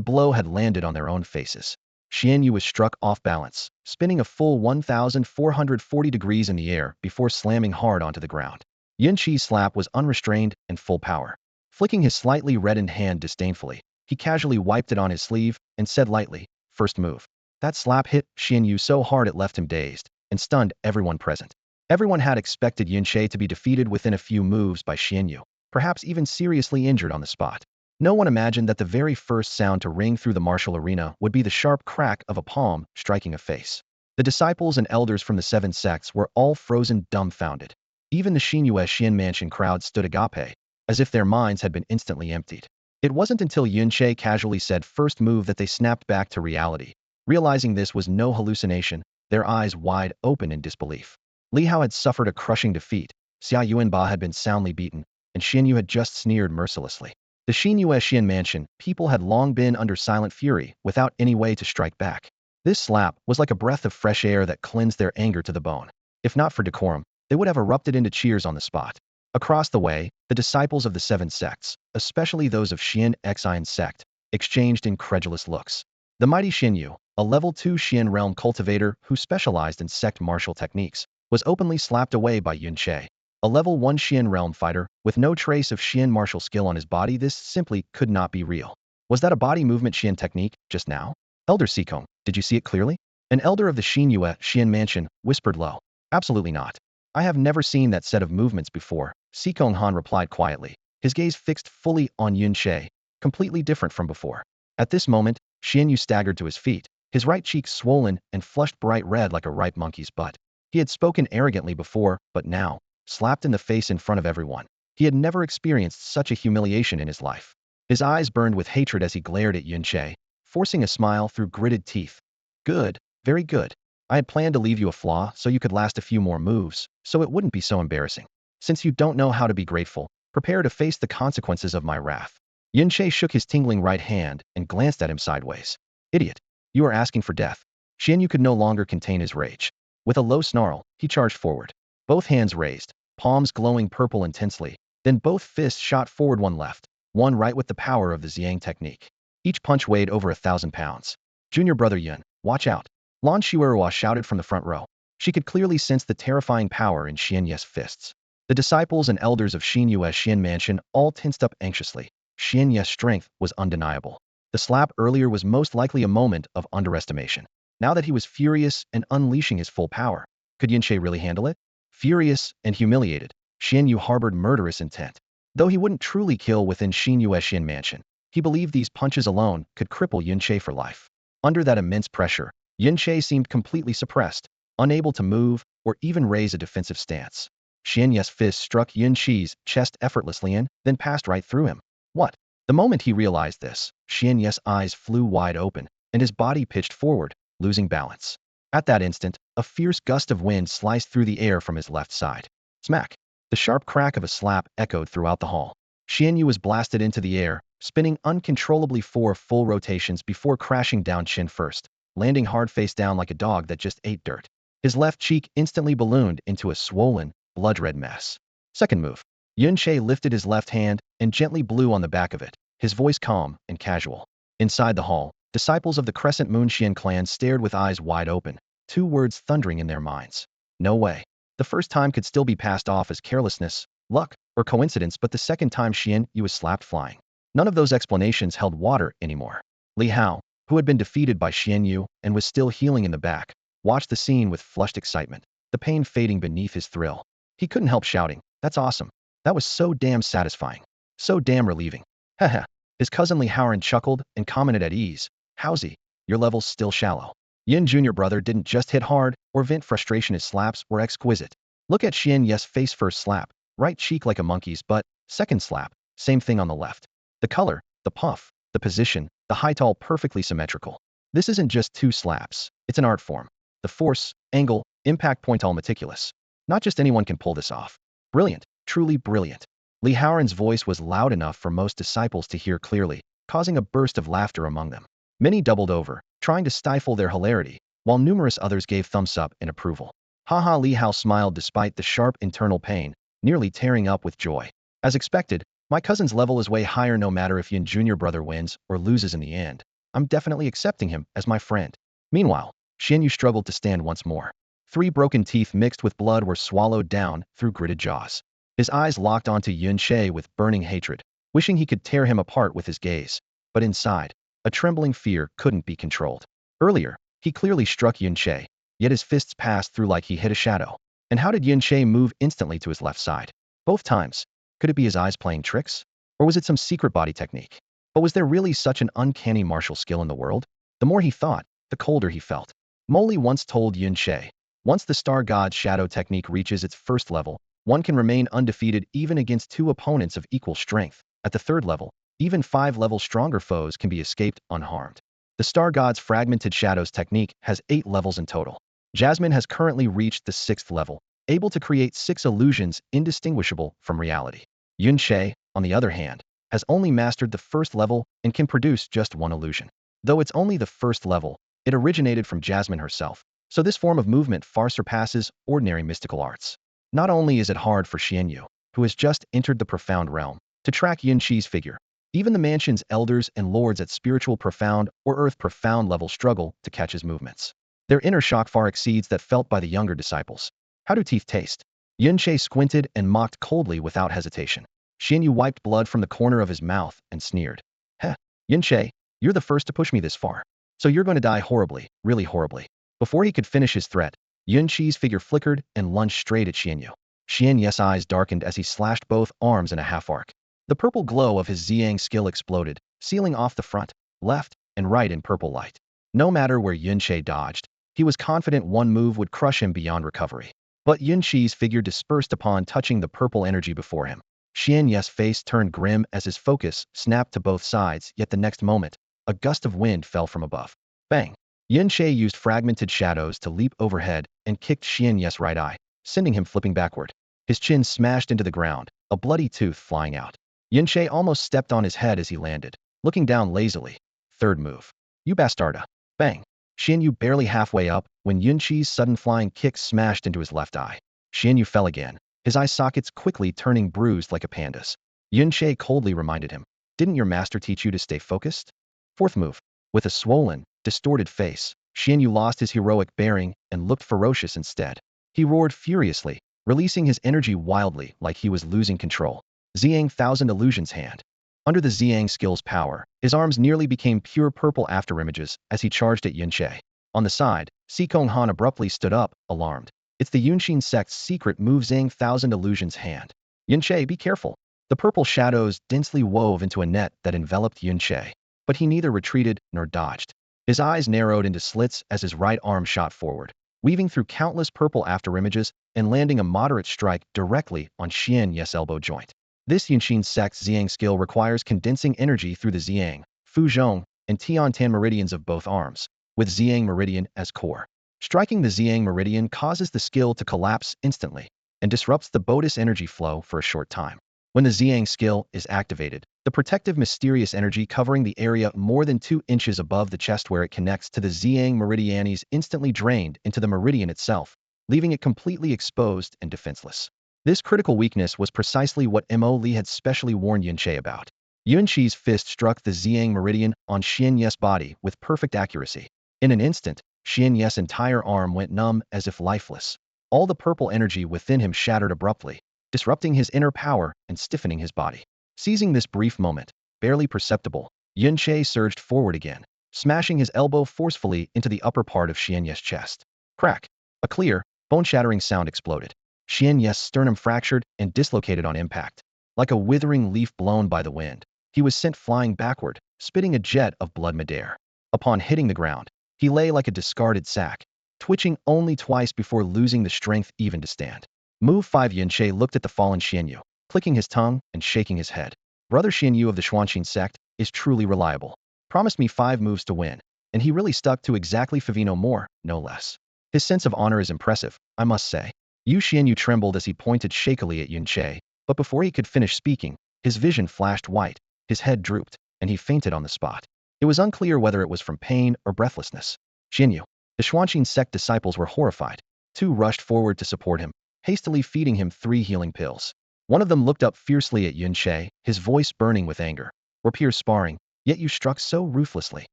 blow had landed on their own faces. Xian Yu was struck off balance, spinning a full 1,440 degrees in the air before slamming hard onto the ground. Yun Chi's slap was unrestrained and full power. Flicking his slightly reddened hand disdainfully, he casually wiped it on his sleeve and said lightly, first move. That slap hit Xian Yu so hard it left him dazed and stunned everyone present. Everyone had expected Yin Che to be defeated within a few moves by Xian Yu, perhaps even seriously injured on the spot. No one imagined that the very first sound to ring through the martial arena would be the sharp crack of a palm striking a face. The disciples and elders from the 7 sects were all frozen dumbfounded. Even the Xinyue Xian Mansion crowd stood agape, as if their minds had been instantly emptied. It wasn't until Yin Che casually said first move that they snapped back to reality. Realizing this was no hallucination, their eyes wide open in disbelief. Li Hao had suffered a crushing defeat, Xia Yuanba had been soundly beaten, and Xian Yu had just sneered mercilessly. The Xinyue Xian mansion, people had long been under silent fury, without any way to strike back. This slap was like a breath of fresh air that cleansed their anger to the bone. If not for decorum, they would have erupted into cheers on the spot. Across the way, the disciples of the seven sects, especially those of Xian Xian sect, exchanged incredulous looks. The mighty Xinyu, a level 2 Xian realm cultivator who specialized in sect martial techniques, was openly slapped away by Yun Che. A level 1 Xian realm fighter, with no trace of Xian martial skill on his body. This simply could not be real. Was that a body movement Xian technique, just now? Elder Sikong, did you see it clearly? An elder of the Xinyue Xian mansion whispered low. Absolutely not. I have never seen that set of movements before, Sikong Han replied quietly, his gaze fixed fully on Yun Che, completely different from before. At this moment, Xianyu staggered to his feet, his right cheek swollen and flushed bright red like a ripe monkey's butt. He had spoken arrogantly before, but now, slapped in the face in front of everyone, he had never experienced such a humiliation in his life. His eyes burned with hatred as he glared at Yun Che, forcing a smile through gritted teeth. Good, very good. I had planned to leave you a flaw so you could last a few more moves, so it wouldn't be so embarrassing. Since you don't know how to be grateful, prepare to face the consequences of my wrath. Yun Che shook his tingling right hand and glanced at him sideways. Idiot. You are asking for death. Xianyu could no longer contain his rage. With a low snarl, he charged forward. Both hands raised, palms glowing purple intensely, then both fists shot forward, one left, one right with the power of the Xiang technique. Each punch weighed over 1,000 pounds. Junior brother Yun, watch out. Lan Shuerhua shouted from the front row. She could clearly sense the terrifying power in Xian Ye's fists. The disciples and elders of Xinyue Xian mansion all tensed up anxiously. Xian Ye's strength was undeniable. The slap earlier was most likely a moment of underestimation. Now that he was furious and unleashing his full power, could Yin Che really handle it? Furious and humiliated, Xian Yu harbored murderous intent. Though he wouldn't truly kill within Xinyue Xian mansion, he believed these punches alone could cripple Yin Che for life. Under that immense pressure, Yin Che seemed completely suppressed, unable to move or even raise a defensive stance. Xian Ye's fist struck Yin Che's chest effortlessly and then passed right through him. What? The moment he realized this, Xian Ye's eyes flew wide open, and his body pitched forward, losing balance. At that instant, a fierce gust of wind sliced through the air from his left side. Smack! The sharp crack of a slap echoed throughout the hall. Xian Yu was blasted into the air, spinning uncontrollably 4 full rotations before crashing down chin first, landing hard face down like a dog that just ate dirt. His left cheek instantly ballooned into a swollen, blood-red mess. Second move. Yun Che lifted his left hand and gently blew on the back of it, his voice calm and casual. Inside the hall, disciples of the Crescent Moon Xian clan stared with eyes wide open, 2 words thundering in their minds. No way. The first time could still be passed off as carelessness, luck, or coincidence, but the second time Xian Yu was slapped flying. None of those explanations held water anymore. Li Hao, who had been defeated by Xian Yu and was still healing in the back, watched the scene with flushed excitement, the pain fading beneath his thrill. He couldn't help shouting, "That's awesome. That was so damn satisfying. So damn relieving." Haha. His cousin Li Haoran chuckled and commented at ease, "Howsy, your level's still shallow." Yin Jr. brother didn't just hit hard or vent frustration, his slaps were exquisite. Look at Xian Ye's face. First slap, right cheek like a monkey's butt. Second slap, same thing on the left. The color, the puff, the position, the height, all perfectly symmetrical. This isn't just 2 slaps, it's an art form. The force, angle, impact point, all meticulous. Not just anyone can pull this off. Brilliant, truly brilliant. Li Haoran's voice was loud enough for most disciples to hear clearly, causing a burst of laughter among them. Many doubled over, trying to stifle their hilarity, while numerous others gave thumbs up in approval. Haha. Li Hao smiled despite the sharp internal pain, nearly tearing up with joy. As expected, my cousin's level is way higher. No matter if Yin Jr. brother wins or loses in the end, I'm definitely accepting him as my friend. Meanwhile, Xian Yu struggled to stand once more. 3 broken teeth mixed with blood were swallowed down through gritted jaws. His eyes locked onto Yun Che with burning hatred, wishing he could tear him apart with his gaze. But inside, a trembling fear couldn't be controlled. Earlier, he clearly struck Yun Che, yet his fists passed through like he hit a shadow. And how did Yun Che move instantly to his left side? Both times. Could it be his eyes playing tricks? Or was it some secret body technique? But was there really such an uncanny martial skill in the world? The more he thought, the colder he felt. Moli once told Yun Che, once the Star God's shadow technique reaches its first level, one can remain undefeated even against 2 opponents of equal strength. At the 3rd level, even 5 levels stronger foes can be escaped unharmed. The Star God's fragmented shadows technique has 8 levels in total. Jasmine has currently reached the 6th level, able to create 6 illusions indistinguishable from reality. Yun She, on the other hand, has only mastered the first level and can produce just one illusion. Though it's only the first level, it originated from Jasmine herself, so this form of movement far surpasses ordinary mystical arts. Not only is it hard for Xianyu, who has just entered the profound realm, to track Yin Qi's figure, even the mansion's elders and lords at spiritual profound or earth profound level struggle to catch his movements. Their inner shock far exceeds that felt by the younger disciples. How do teeth taste? Yun Che squinted and mocked coldly without hesitation. Xianyu wiped blood from the corner of his mouth and sneered. Heh, Yun Che, you're the first to push me this far. So you're going to die horribly, really horribly. Before he could finish his threat, Yun Qi's figure flickered and lunged straight at Xianyu. Xianyu's eyes darkened as he slashed both arms in a half-arc. The purple glow of his Ziyang skill exploded, sealing off the front, left, and right in purple light. No matter where Yun Che dodged, he was confident one move would crush him beyond recovery. But Yun Qi's figure dispersed upon touching the purple energy before him. Xianyu's face turned grim as his focus snapped to both sides, yet the next moment, a gust of wind fell from above. Bang! Yun Che used fragmented shadows to leap overhead and kicked Xianyu's right eye, sending him flipping backward. His chin smashed into the ground, a bloody tooth flying out. Yun Che almost stepped on his head as he landed, looking down lazily. Third move. You bastarda. Bang! Xianyu barely halfway up when Yun Qi's sudden flying kick smashed into his left eye. Xianyu fell again, his eye sockets quickly turning bruised like a panda's. Yun Che coldly reminded him, didn't your master teach you to stay focused? Fourth move. With a swollen, distorted face, Xianyu lost his heroic bearing and looked ferocious instead. He roared furiously, releasing his energy wildly like he was losing control. Ziyang Thousand Illusions Hand. Under the Ziyang skill's power, his arms nearly became pure purple afterimages as he charged at Yun Che. On the side, Si Kong Han abruptly stood up, alarmed. It's the Yunxin sect's secret move Ziyang Thousand Illusions Hand. Yun Che, be careful. The purple shadows densely wove into a net that enveloped Yun Che, but he neither retreated nor dodged. His eyes narrowed into slits as his right arm shot forward, weaving through countless purple afterimages and landing a moderate strike directly on Xianyu's elbow joint. This Yunxin sect's Ziyang skill requires condensing energy through the Ziyang, Fuzhong, and Tiantan meridians of both arms, with Ziyang meridian as core. Striking the Ziyang meridian causes the skill to collapse instantly and disrupts the Bodis energy flow for a short time. When the Ziyang skill is activated, the protective mysterious energy covering the area more than 2 inches above the chest where it connects to the Ziyang meridian is instantly drained into the meridian itself, leaving it completely exposed and defenseless. This critical weakness was precisely what Mo Li had specially warned Yun Che about. Yun Qi's fist struck the Ziyang meridian on Xianyu's body with perfect accuracy. In an instant, Xianyu's entire arm went numb as if lifeless. All the purple energy within him shattered abruptly, disrupting his inner power and stiffening his body. Seizing this brief moment, barely perceptible, Yun Che surged forward again, smashing his elbow forcefully into the upper part of Xianyu's chest. Crack! A clear, bone-shattering sound exploded. Xianyu's sternum fractured and dislocated on impact. Like a withering leaf blown by the wind, he was sent flying backward, spitting a jet of blood midair. Upon hitting the ground, he lay like a discarded sack, twitching only twice before losing the strength even to stand. Move 5. Yun Che looked at the fallen Xianyu, clicking his tongue and shaking his head. Brother Xianyu of the Xuanqin sect is truly reliable. Promised me 5 moves to win, and he really stuck to exactly 5, no more, no less. His sense of honor is impressive, I must say. Yu Xianyu trembled as he pointed shakily at Yun Che, but before he could finish speaking, his vision flashed white, his head drooped, and he fainted on the spot. It was unclear whether it was from pain or breathlessness. Xianyu. The Xuanqin sect disciples were horrified. 2 rushed forward to support him, hastily feeding him 3 healing pills. One of them looked up fiercely at Yun Che, his voice burning with anger. We're peers sparring, yet you struck so ruthlessly.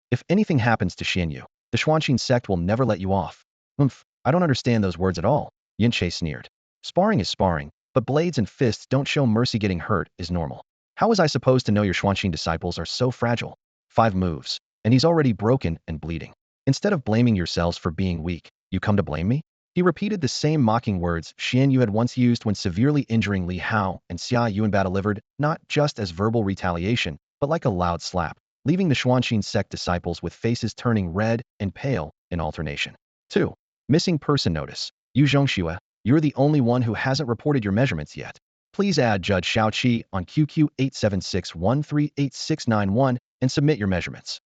If anything happens to Xianyu, the Xuanqin sect will never let you off. I don't understand those words at all. Yun Che sneered. Sparring is sparring, but blades and fists don't show mercy. Getting hurt is normal. How was I supposed to know your Xuanqin disciples are so fragile? 5 moves, and he's already broken and bleeding. Instead of blaming yourselves for being weak, you come to blame me? He repeated the same mocking words Xianyu had once used when severely injuring Li Hao and Xia Yuanba, delivered not just as verbal retaliation, but like a loud slap, leaving the Xuanqin sect disciples with faces turning red and pale in alternation. 2. Missing person notice. Yu Zhongxue, you're the only one who hasn't reported your measurements yet. Please add Judge Shaoqi on QQ 876138691 and submit your measurements.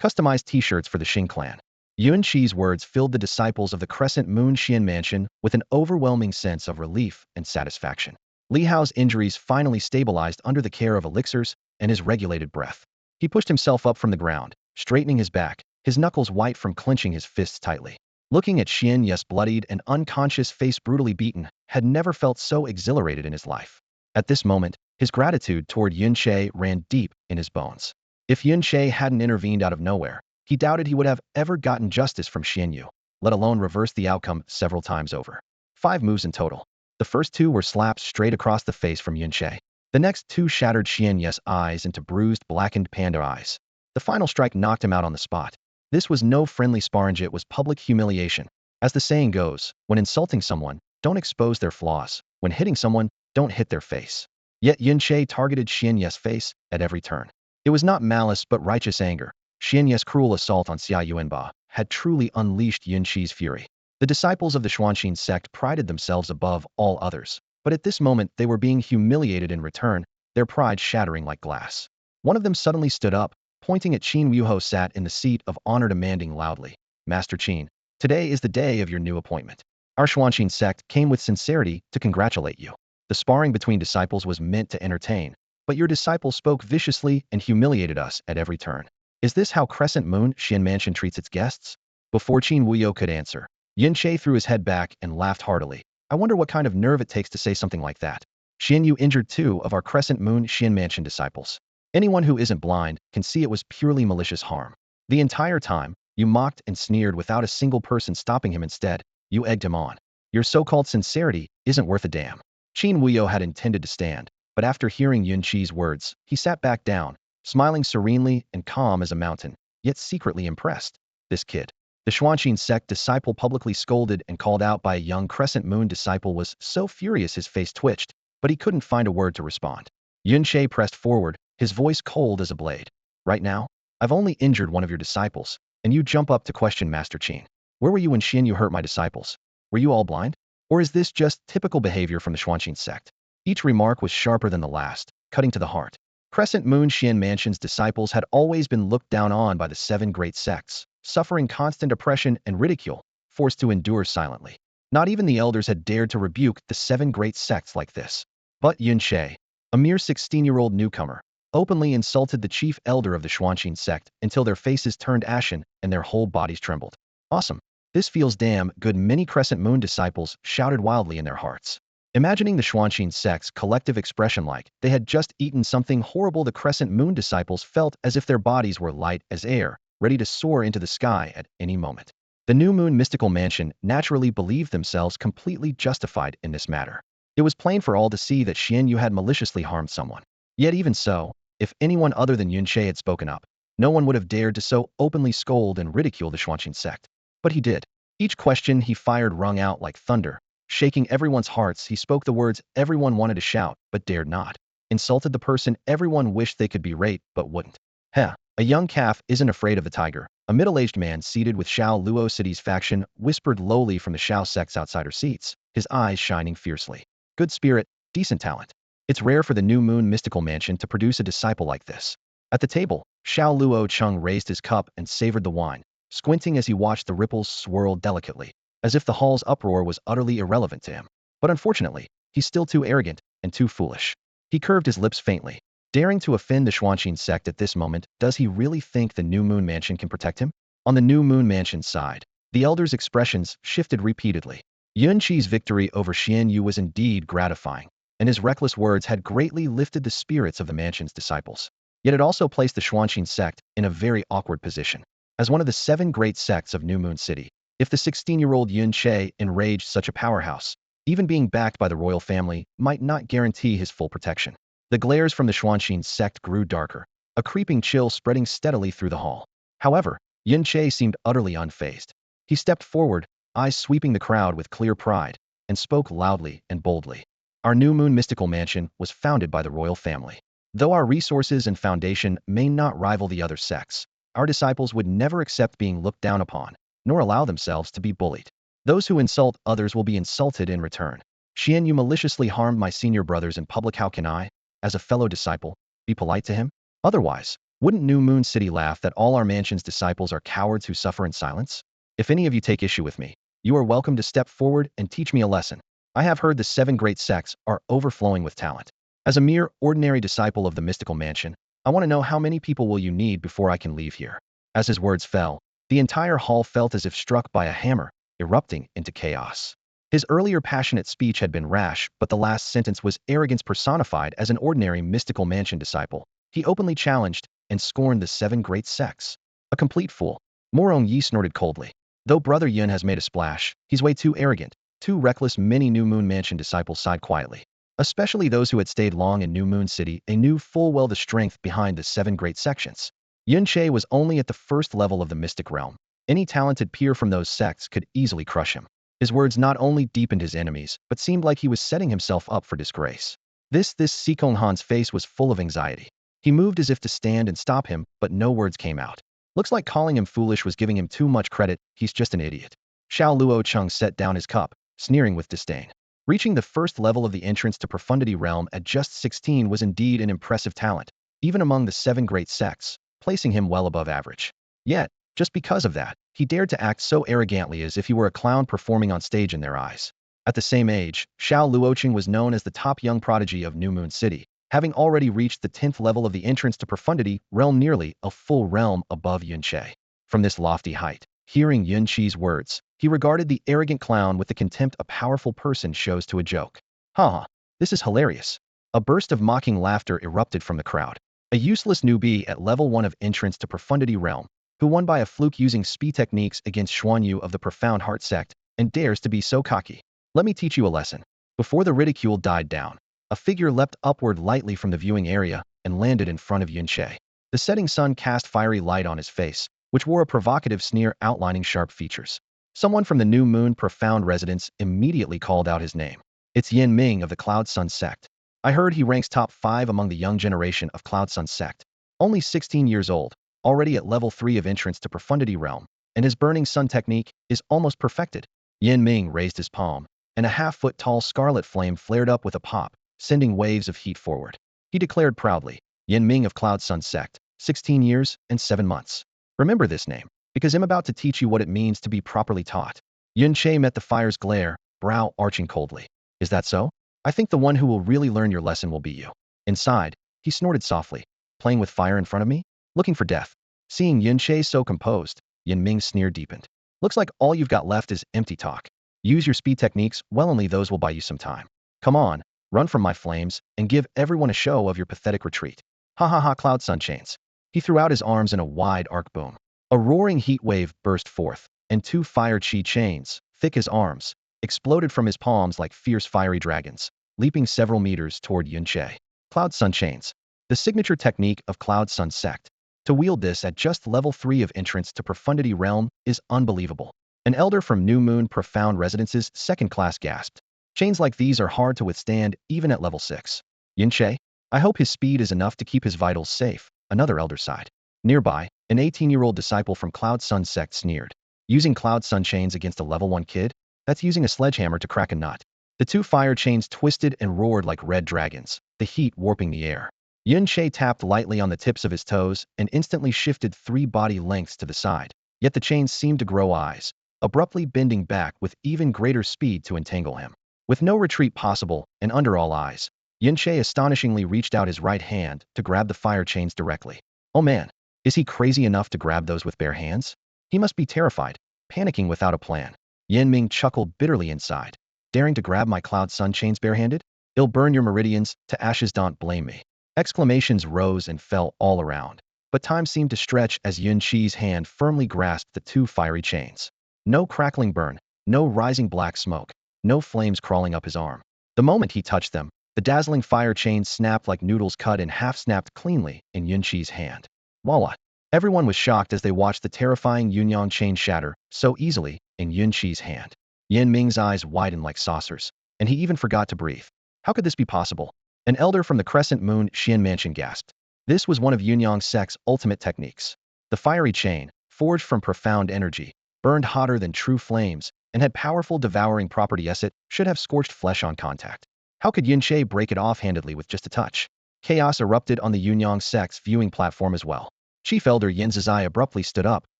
Customized t-shirts for the Xing clan. Yuan Shi's words filled the disciples of the Crescent Moon Xian Mansion with an overwhelming sense of relief and satisfaction. Li Hao's injuries finally stabilized under the care of elixirs and his regulated breath. He pushed himself up from the ground, straightening his back, his knuckles white from clenching his fists tightly. Looking at Xian Yu's bloodied and unconscious face brutally beaten, had never felt so exhilarated in his life. At this moment, his gratitude toward Yun Che ran deep in his bones. If Yun Che hadn't intervened out of nowhere, he doubted he would have ever gotten justice from Xian Yu, let alone reverse the outcome several times over. 5 moves in total. The first 2 were slaps straight across the face from Yun Che. The next 2 shattered Xian Yu's eyes into bruised, blackened panda eyes. The final strike knocked him out on the spot. This was no friendly sparring, it was public humiliation. As the saying goes, when insulting someone, don't expose their flaws. When hitting someone, don't hit their face. Yet Yun Che targeted Xian Yu's face at every turn. It was not malice but righteous anger. Xian Yu's cruel assault on Xia Yuanba had truly unleashed Yun Shi's fury. The disciples of the Xuanxin sect prided themselves above all others, but at this moment they were being humiliated in return, their pride shattering like glass. One of them suddenly stood up, pointing at Qin Wuho sat in the seat of honor, demanding loudly, "Master Qin, today is the day of your new appointment. Our Xuanxin sect came with sincerity to congratulate you." The sparring between disciples was meant to entertain, but your disciple spoke viciously and humiliated us at every turn. Is this how Crescent Moon Xian Mansion treats its guests? Before Qin Wuyo could answer, Yin Che threw his head back and laughed heartily. I wonder what kind of nerve it takes to say something like that. Xian Yu injured 2 of our Crescent Moon Xian Mansion disciples. Anyone who isn't blind can see it was purely malicious harm. The entire time, you mocked and sneered without a single person stopping him. Instead, you egged him on. Your so-called sincerity isn't worth a damn. Qin Wuyo had intended to stand, but after hearing Yun Chi's words, he sat back down, smiling serenely and calm as a mountain, yet secretly impressed. This kid. The Xuanxin sect disciple publicly scolded and called out by a young Crescent Moon disciple was so furious his face twitched, but he couldn't find a word to respond. Yun Che pressed forward, his voice cold as a blade. Right now, I've only injured one of your disciples, and you jump up to question Master Qin. Where were you when Xian Yu hurt my disciples? Were you all blind? Or is this just typical behavior from the Xuanxin sect? Each remark was sharper than the last, cutting to the heart. Crescent Moon Xian Mansion's disciples had always been looked down on by the 7 great sects, suffering constant oppression and ridicule, forced to endure silently. Not even the elders had dared to rebuke the 7 great sects like this. But Yun Che, a mere 16-year-old newcomer, openly insulted the chief elder of the Xuanxin sect until their faces turned ashen and their whole bodies trembled. Awesome. This feels damn good, many Crescent Moon disciples shouted wildly in their hearts. Imagining the Xuanxin sect's collective expression like they had just eaten something horrible, the Crescent Moon disciples felt as if their bodies were light as air, ready to soar into the sky at any moment. The New Moon Mystical Mansion naturally believed themselves completely justified in this matter. It was plain for all to see that Xian Yu had maliciously harmed someone. Yet even so, if anyone other than Yun Che had spoken up, no one would have dared to so openly scold and ridicule the Xuanxin sect. But he did. Each question he fired rung out like thunder. Shaking everyone's hearts, he spoke the words everyone wanted to shout, but dared not. Insulted the person everyone wished they could berate, but wouldn't. Heh, a young calf isn't afraid of the tiger. A middle-aged man seated with Xiao Luo City's faction whispered lowly from the Xiao sect's outsider seats, his eyes shining fiercely. Good spirit, decent talent. It's rare for the New Moon Mystical Mansion to produce a disciple like this. At the table, Xiao Luo Chung raised his cup and savored the wine, squinting as he watched the ripples swirl delicately, as if the hall's uproar was utterly irrelevant to him. But unfortunately, he's still too arrogant and too foolish. He curved his lips faintly, daring to offend the Xuanxin sect at this moment. Does he really think the New Moon Mansion can protect him? On the New Moon Mansion's side, the elders' expressions shifted repeatedly. Yun Chi's victory over Xian Yu was indeed gratifying, and his reckless words had greatly lifted the spirits of the mansion's disciples. Yet it also placed the Xuanxin sect in a very awkward position. As one of the 7 great sects of New Moon City, if the 16-year-old Yun Che enraged such a powerhouse, even being backed by the royal family might not guarantee his full protection. The glares from the Xuanxin sect grew darker, a creeping chill spreading steadily through the hall. However, Yun Che seemed utterly unfazed. He stepped forward, eyes sweeping the crowd with clear pride, and spoke loudly and boldly. Our New Moon Mystical Mansion was founded by the royal family. Though our resources and foundation may not rival the other sects, our disciples would never accept being looked down upon, nor allow themselves to be bullied. Those who insult others will be insulted in return. Xian Yu maliciously harmed my senior brothers in public. How can I, as a fellow disciple, be polite to him? Otherwise, Wouldn't New Moon City laugh that all our mansion's disciples are cowards who suffer in silence? If any of you take issue with me, you are welcome to step forward and teach me a lesson. I have heard the 7 great sects are overflowing with talent. As a mere ordinary disciple of the mystical mansion, I want to know how many people will you need before I can leave here. As his words fell, the entire hall felt as if struck by a hammer, erupting into chaos. His earlier passionate speech had been rash, but the last sentence was arrogance personified as an ordinary mystical mansion disciple. He openly challenged and scorned the 7 great sects. A complete fool. Morong Yi snorted coldly. Though Brother Yun has made a splash, he's way too arrogant, too reckless. Many New Moon Mansion disciples sighed quietly. Especially those who had stayed long in New Moon City, they knew full well the strength behind the 7 great sections. Yun Che was only at the first level of the mystic realm. Any talented peer from those sects could easily crush him. His words not only deepened his enemies, but seemed like he was setting himself up for disgrace. This Sikong Han's face was full of anxiety. He moved as if to stand and stop him, but no words came out. Looks like calling him foolish was giving him too much credit. He's just an idiot. Xiao Luo Chung set down his cup, sneering with disdain. Reaching the first level of the entrance to Profundity Realm at just 16 was indeed an impressive talent, even among the 7 great sects, placing him well above average. Yet, just because of that, he dared to act so arrogantly as if he were a clown performing on stage in their eyes. At the same age, Xiao Luoqing was known as the top young prodigy of New Moon City, having already reached the 10th level of the entrance to Profundity Realm, nearly a full realm above Yun Che. From this lofty height, hearing Yun Chi's words, he regarded the arrogant clown with the contempt a powerful person shows to a joke. Ha! This is hilarious. A burst of mocking laughter erupted from the crowd. A useless newbie at level 1 of entrance to Profundity Realm, who won by a fluke using speed techniques against Xuanyu of the Profound Heart sect, and dares to be so cocky. Let me teach you a lesson. Before the ridicule died down, a figure leapt upward lightly from the viewing area and landed in front of Yun Che. The setting sun cast fiery light on his face, which wore a provocative sneer outlining sharp features. Someone from the New Moon Profound residence immediately called out his name. It's Yin Ming of the Cloud Sun sect. I heard he ranks top 5 among the young generation of Cloud Sun sect. Only 16 years old, already at level 3 of entrance to Profundity Realm, and his Burning Sun technique is almost perfected. Yin Ming raised his palm, and a half-foot tall scarlet flame flared up with a pop, sending waves of heat forward. He declared proudly, Yin Ming of Cloud Sun sect, 16 years and 7 months. Remember this name, because I'm about to teach you what it means to be properly taught. Yun Che met the fire's glare, brow arching coldly. Is that so? I think the one who will really learn your lesson will be you. Inside, he snorted softly. Playing with fire in front of me? Looking for death. Seeing Yun Che so composed, Yin Ming's sneer deepened. Looks like all you've got left is empty talk. Use your speed techniques, well only those will buy you some time. Come on, run from my flames, and give everyone a show of your pathetic retreat. Ha ha ha, Cloud Sun chains. He threw out his arms in a wide arc boom. A roaring heat wave burst forth, and 2 fire chi chains, thick as arms, exploded from his palms like fierce fiery dragons, leaping several meters toward Yun Che. Cloud Sun chains. The signature technique of Cloud Sun sect. To wield this at just level 3 of entrance to Profundity Realm is unbelievable. An elder from New Moon Profound Residence's second class gasped. Chains like these are hard to withstand even at level 6. Yun Che? I hope his speed is enough to keep his vitals safe, another elder sighed. Nearby, an 18-year-old disciple from Cloud Sun sect sneered. Using Cloud Sun chains against a level 1 kid? That's using a sledgehammer to crack a nut. The 2 fire chains twisted and roared like red dragons, the heat warping the air. Yun Che tapped lightly on the tips of his toes and instantly shifted 3 body lengths to the side. Yet the chains seemed to grow eyes, abruptly bending back with even greater speed to entangle him. With no retreat possible, and under all eyes, Yun Che astonishingly reached out his right hand to grab the fire chains directly. Oh man, is he crazy enough to grab those with bare hands? He must be terrified, panicking without a plan. Yin Ming chuckled bitterly inside. Daring to grab my Cloud Sun chains barehanded? It'll burn your meridians to ashes, don't blame me. Exclamations rose and fell all around, but time seemed to stretch as Yun Chi's hand firmly grasped the 2 fiery chains. No crackling burn, no rising black smoke, no flames crawling up his arm. The moment he touched them, the dazzling fire chains snapped like noodles cut in half, snapped cleanly in Yun Chi's hand. Voila! Everyone was shocked as they watched the terrifying Yunyang chain shatter so easily in Yun Chi's hand. Yin Ming's eyes widened like saucers, and he even forgot to breathe. How could this be possible? An elder from the Crescent Moon Xian Mansion gasped. This was one of Yunyang sect's ultimate techniques. The fiery chain, forged from profound energy, burned hotter than true flames, and had powerful devouring property as it should have scorched flesh on contact. How could Yun Che break it offhandedly with just a touch? Chaos erupted on the Yunyang sect's viewing platform as well. Chief Elder Yin Zizai abruptly stood up,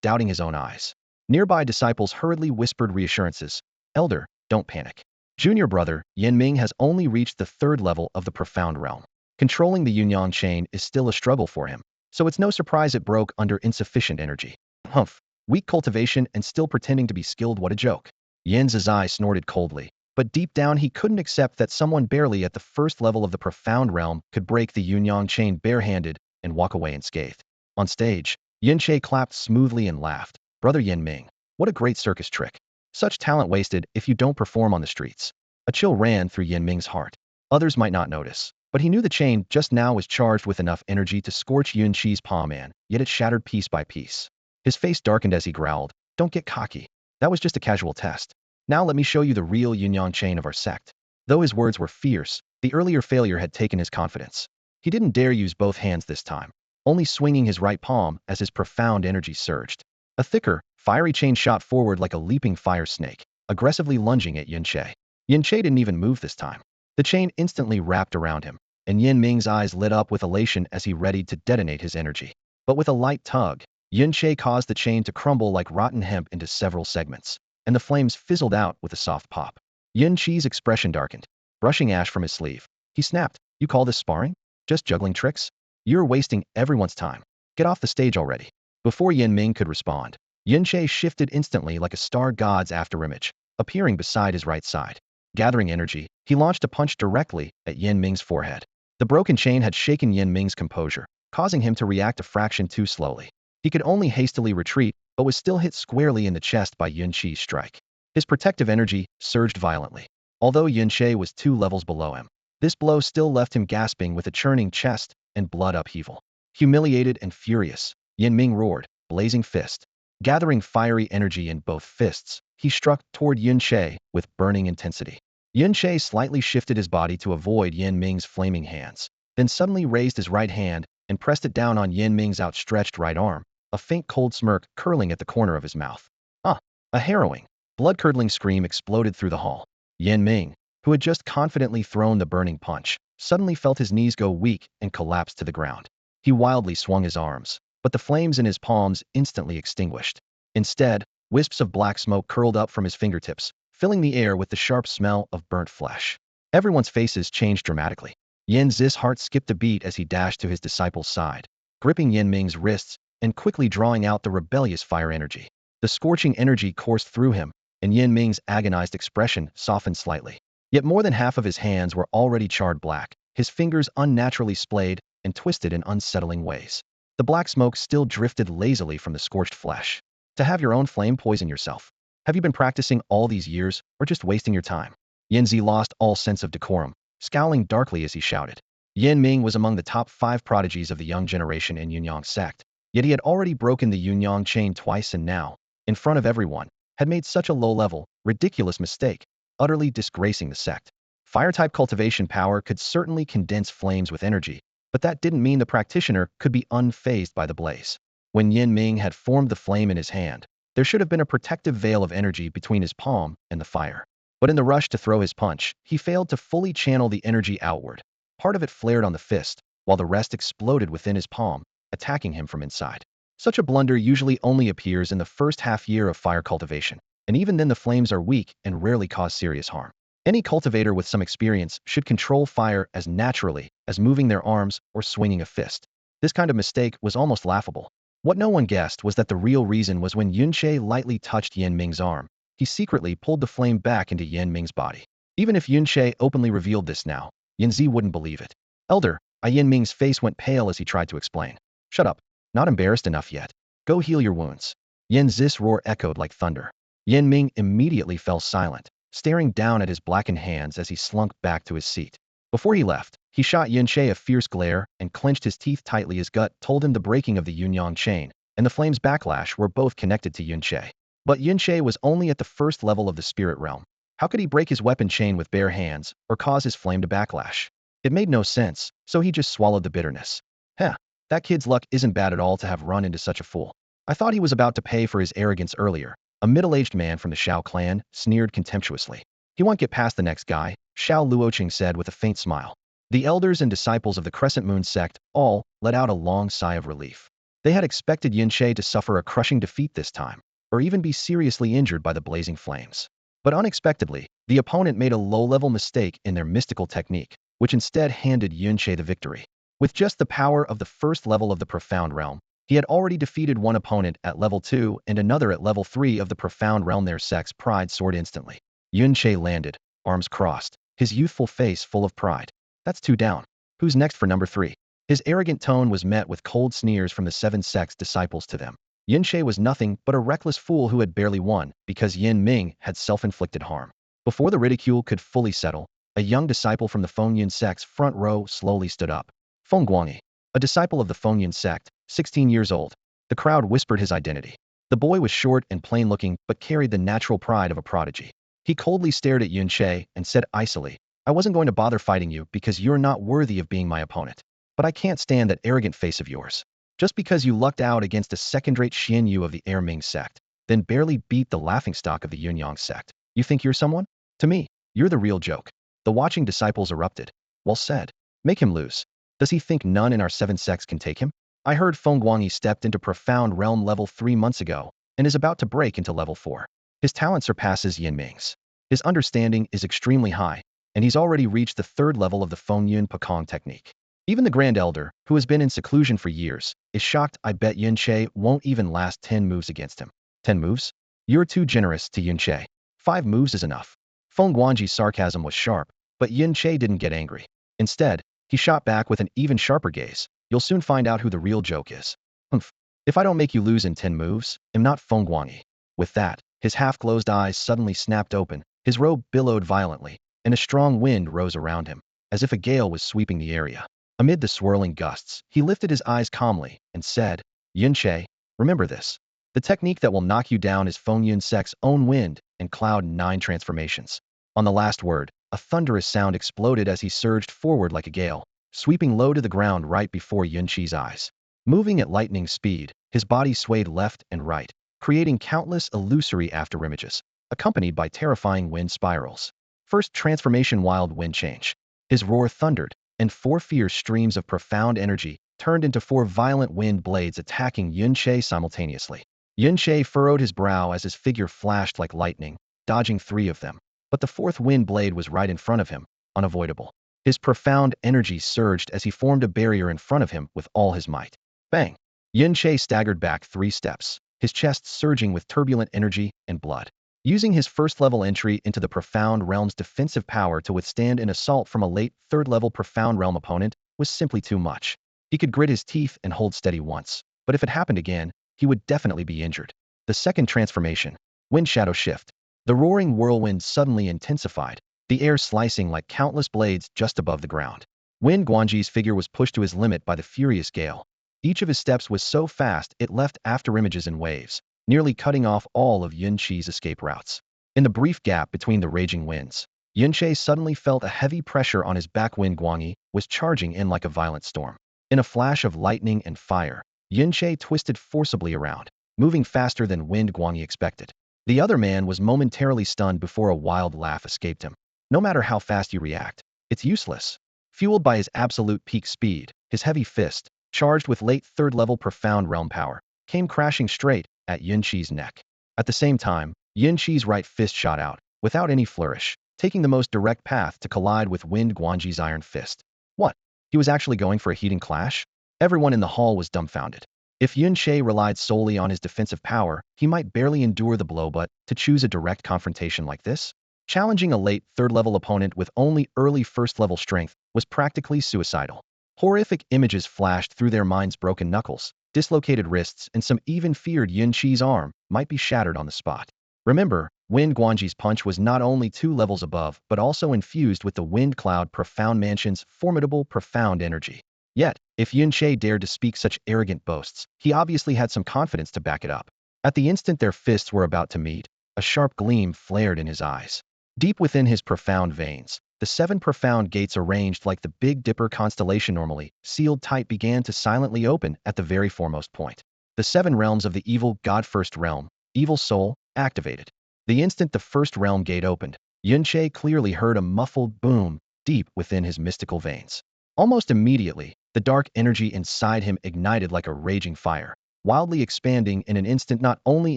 doubting his own eyes. Nearby disciples hurriedly whispered reassurances. Elder, don't panic. Junior brother, Yin Ming has only reached the third level of the profound realm. Controlling the Yunyang chain is still a struggle for him, so it's no surprise it broke under insufficient energy. Humph, weak cultivation and still pretending to be skilled, what a joke. Yin Zizai snorted coldly, but deep down he couldn't accept that someone barely at the first level of the profound realm could break the Yunyang chain barehanded and walk away unscathed. On stage, Yin Che clapped smoothly and laughed. Brother Yin Ming, what a great circus trick. Such talent wasted if you don't perform on the streets. A chill ran through Yin Ming's heart. Others might not notice, but he knew the chain just now was charged with enough energy to scorch Yun Chi's palm, and yet it shattered piece by piece. His face darkened as he growled, "Don't get cocky. That was just a casual test. Now let me show you the real Yunyang chain of our sect." Though his words were fierce, the earlier failure had taken his confidence. He didn't dare use both hands this time, only swinging his right palm as his profound energy surged. A thicker, fiery chain shot forward like a leaping fire snake, aggressively lunging at Yin Che. Yin Che didn't even move this time. The chain instantly wrapped around him, and Yin Ming's eyes lit up with elation as he readied to detonate his energy. But with a light tug, Yin Che caused the chain to crumble like rotten hemp into several segments, and the flames fizzled out with a soft pop. Yin Chi's expression darkened. Brushing ash from his sleeve, he snapped, "You call this sparring? Just juggling tricks? You're wasting everyone's time. Get off the stage already." Before Yin Ming could respond, Yin Che shifted instantly like a star god's afterimage, appearing beside his right side. Gathering energy, he launched a punch directly at Yin Ming's forehead. The broken chain had shaken Yin Ming's composure, causing him to react a fraction too slowly. He could only hastily retreat, but was still hit squarely in the chest by Yun Chi's strike. His protective energy surged violently. Although Yun Che was 2 levels below him, this blow still left him gasping with a churning chest and blood upheaval. Humiliated and furious, Yin Ming roared, blazing fist. Gathering fiery energy in both fists, he struck toward Yun Che with burning intensity. Yun Che slightly shifted his body to avoid Yin Ming's flaming hands, then suddenly raised his right hand and pressed it down on Yin Ming's outstretched right arm, a faint cold smirk curling at the corner of his mouth. Ah! A harrowing, blood-curdling scream exploded through the hall. Yin Ming, who had just confidently thrown the burning punch, suddenly felt his knees go weak and collapsed to the ground. He wildly swung his arms, but the flames in his palms instantly extinguished. Instead, wisps of black smoke curled up from his fingertips, filling the air with the sharp smell of burnt flesh. Everyone's faces changed dramatically. Yin Zi's heart skipped a beat as he dashed to his disciple's side, gripping Yin Ming's wrists and quickly drawing out the rebellious fire energy. The scorching energy coursed through him, and Yin Ming's agonized expression softened slightly. Yet more than half of his hands were already charred black, his fingers unnaturally splayed and twisted in unsettling ways. The black smoke still drifted lazily from the scorched flesh. To have your own flame poison yourself. Have you been practicing all these years, or just wasting your time? Yin Zi lost all sense of decorum, scowling darkly as he shouted. Yin Ming was among the top 5 prodigies of the young generation in Yunyang sect, yet he had already broken the Yunyang chain twice and now, in front of everyone, had made such a low-level, ridiculous mistake, utterly disgracing the sect. Fire-type cultivation power could certainly condense flames with energy, but that didn't mean the practitioner could be unfazed by the blaze. When Yin Ming had formed the flame in his hand, there should have been a protective veil of energy between his palm and the fire. But in the rush to throw his punch, he failed to fully channel the energy outward. Part of it flared on the fist, while the rest exploded within his palm, attacking him from inside. Such a blunder usually only appears in the first half year of fire cultivation, and even then the flames are weak and rarely cause serious harm. Any cultivator with some experience should control fire as naturally as moving their arms or swinging a fist. This kind of mistake was almost laughable. What no one guessed was that the real reason was when Yun Che lightly touched Yin Ming's arm, he secretly pulled the flame back into Yin Ming's body. Even if Yun Che openly revealed this now, Yin Zi wouldn't believe it. Elder, Yin Ming's face went pale as he tried to explain. Shut up. Not embarrassed enough yet. Go heal your wounds. Yin Zi's roar echoed like thunder. Yin Ming immediately fell silent, staring down at his blackened hands as he slunk back to his seat. Before he left, he shot Yun Che a fierce glare and clenched his teeth tightly. His gut told him the breaking of the Yunyang chain and the flame's backlash were both connected to Yun Che. But Yun Che was only at the first level of the spirit realm. How could he break his weapon chain with bare hands or cause his flame to backlash? It made no sense, so he just swallowed the bitterness. Heh, that kid's luck isn't bad at all to have run into such a fool. I thought he was about to pay for his arrogance earlier. A middle-aged man from the Shao clan sneered contemptuously. He won't get past the next guy, Xiao Luoqing said with a faint smile. The elders and disciples of the Crescent Moon sect all let out a long sigh of relief. They had expected Yunche to suffer a crushing defeat this time, or even be seriously injured by the blazing flames. But unexpectedly, the opponent made a low-level mistake in their mystical technique, which instead handed Yunche the victory. With just the power of the first level of the Profound Realm, he had already defeated one opponent at level 2 and another at level 3 of the Profound Realm. Their sect's pride soared instantly. Yunche landed, arms crossed, his youthful face full of pride. That's 2 down. Who's next for number 3? His arrogant tone was met with cold sneers from the 7 sect's disciples to them. Yunche was nothing but a reckless fool who had barely won because Yin Ming had self-inflicted harm. Before the ridicule could fully settle, a young disciple from the Fengyun sect's front row slowly stood up. Feng Guangyi, a disciple of the Fengyun sect, 16 years old. The crowd whispered his identity. The boy was short and plain-looking but carried the natural pride of a prodigy. He coldly stared at Yunche and said icily, "I wasn't going to bother fighting you because you're not worthy of being my opponent. But I can't stand that arrogant face of yours. Just because you lucked out against a second-rate Xian Yu of the Air Ming sect, then barely beat the laughingstock of the Yunyang sect, you think you're someone? To me, you're the real joke." The watching disciples erupted. Well said. Make him lose. Does he think none in our 7 sects can take him? I heard Feng Guangyi stepped into Profound Realm level 3 months ago and is about to break into level 4. His talent surpasses Yin Ming's. His understanding is extremely high, and he's already reached the 3rd level of the Fengyun Pekong technique. Even the Grand Elder, who has been in seclusion for years, is shocked. I bet Yunche won't even last 10 moves against him. 10 moves? You're too generous to Yunche. 5 moves is enough. Feng Guangyi's sarcasm was sharp, but Yunche didn't get angry. Instead, he shot back with an even sharper gaze. You'll soon find out who the real joke is. Humph. If I don't make you lose in 10 moves, I'm not Feng Guangyi. With that, his half-closed eyes suddenly snapped open, his robe billowed violently, and a strong wind rose around him, as if a gale was sweeping the area. Amid the swirling gusts, he lifted his eyes calmly and said, "Yunche, remember this. The technique that will knock you down is Fengyun sect's own wind and cloud 9 transformations." On the last word, a thunderous sound exploded as he surged forward like a gale, sweeping low to the ground right before Yunche's eyes. Moving at lightning speed, his body swayed left and right, creating countless illusory afterimages, accompanied by terrifying wind spirals. First transformation, wild wind change. His roar thundered, and 4 fierce streams of profound energy turned into 4 violent wind blades attacking Yunche simultaneously. Yunche furrowed his brow as his figure flashed like lightning, dodging 3 of them. But the 4th wind blade was right in front of him, unavoidable. His profound energy surged as he formed a barrier in front of him with all his might. Bang! Yunche staggered back 3 steps, his chest surging with turbulent energy and blood. Using his 1st-level entry into the Profound Realm's defensive power to withstand an assault from a late 3rd-level Profound Realm opponent was simply too much. He could grit his teeth and hold steady once, but if it happened again, he would definitely be injured. The 2nd transformation, Wind Shadow Shift. The roaring whirlwind suddenly intensified, the air slicing like countless blades just above the ground. Wind Guangyi's figure was pushed to his limit by the furious gale. Each of his steps was so fast it left afterimages in waves, nearly cutting off all of Yunche's escape routes. In the brief gap between the raging winds, Yunche suddenly felt a heavy pressure on his back. Wind Guangyi was charging in like a violent storm. In a flash of lightning and fire, Yunche twisted forcibly around, moving faster than Wind Guangyi expected. The other man was momentarily stunned before a wild laugh escaped him. No matter how fast you react, it's useless. Fueled by his absolute peak speed, his heavy fist, charged with late 3rd-level Profound Realm power, came crashing straight at Yunche's neck. At the same time, Yunche's right fist shot out, without any flourish, taking the most direct path to collide with Wind Guangyi's iron fist. What? He was actually going for a heating clash? Everyone in the hall was dumbfounded. If Yunche relied solely on his defensive power, he might barely endure the blow, but to choose a direct confrontation like this? Challenging a late 3rd-level opponent with only early 1st-level strength was practically suicidal. Horrific images flashed through their minds. Broken knuckles, dislocated wrists, and some even feared Yunche's arm might be shattered on the spot. Remember, Wind Guangyi's punch was not only 2 levels above, but also infused with the Wind Cloud Profound Mansion's formidable profound energy. Yet, if Yunche dared to speak such arrogant boasts, he obviously had some confidence to back it up. At the instant their fists were about to meet, a sharp gleam flared in his eyes. Deep within his profound veins, the 7 profound gates arranged like the Big Dipper constellation normally sealed tight began to silently open at the very foremost point. The 7 realms of the evil god. First realm, evil soul, activated. The instant the 1st realm gate opened, Yunche clearly heard a muffled boom, deep within his mystical veins. Almost immediately, the dark energy inside him ignited like a raging fire, wildly expanding in an instant, not only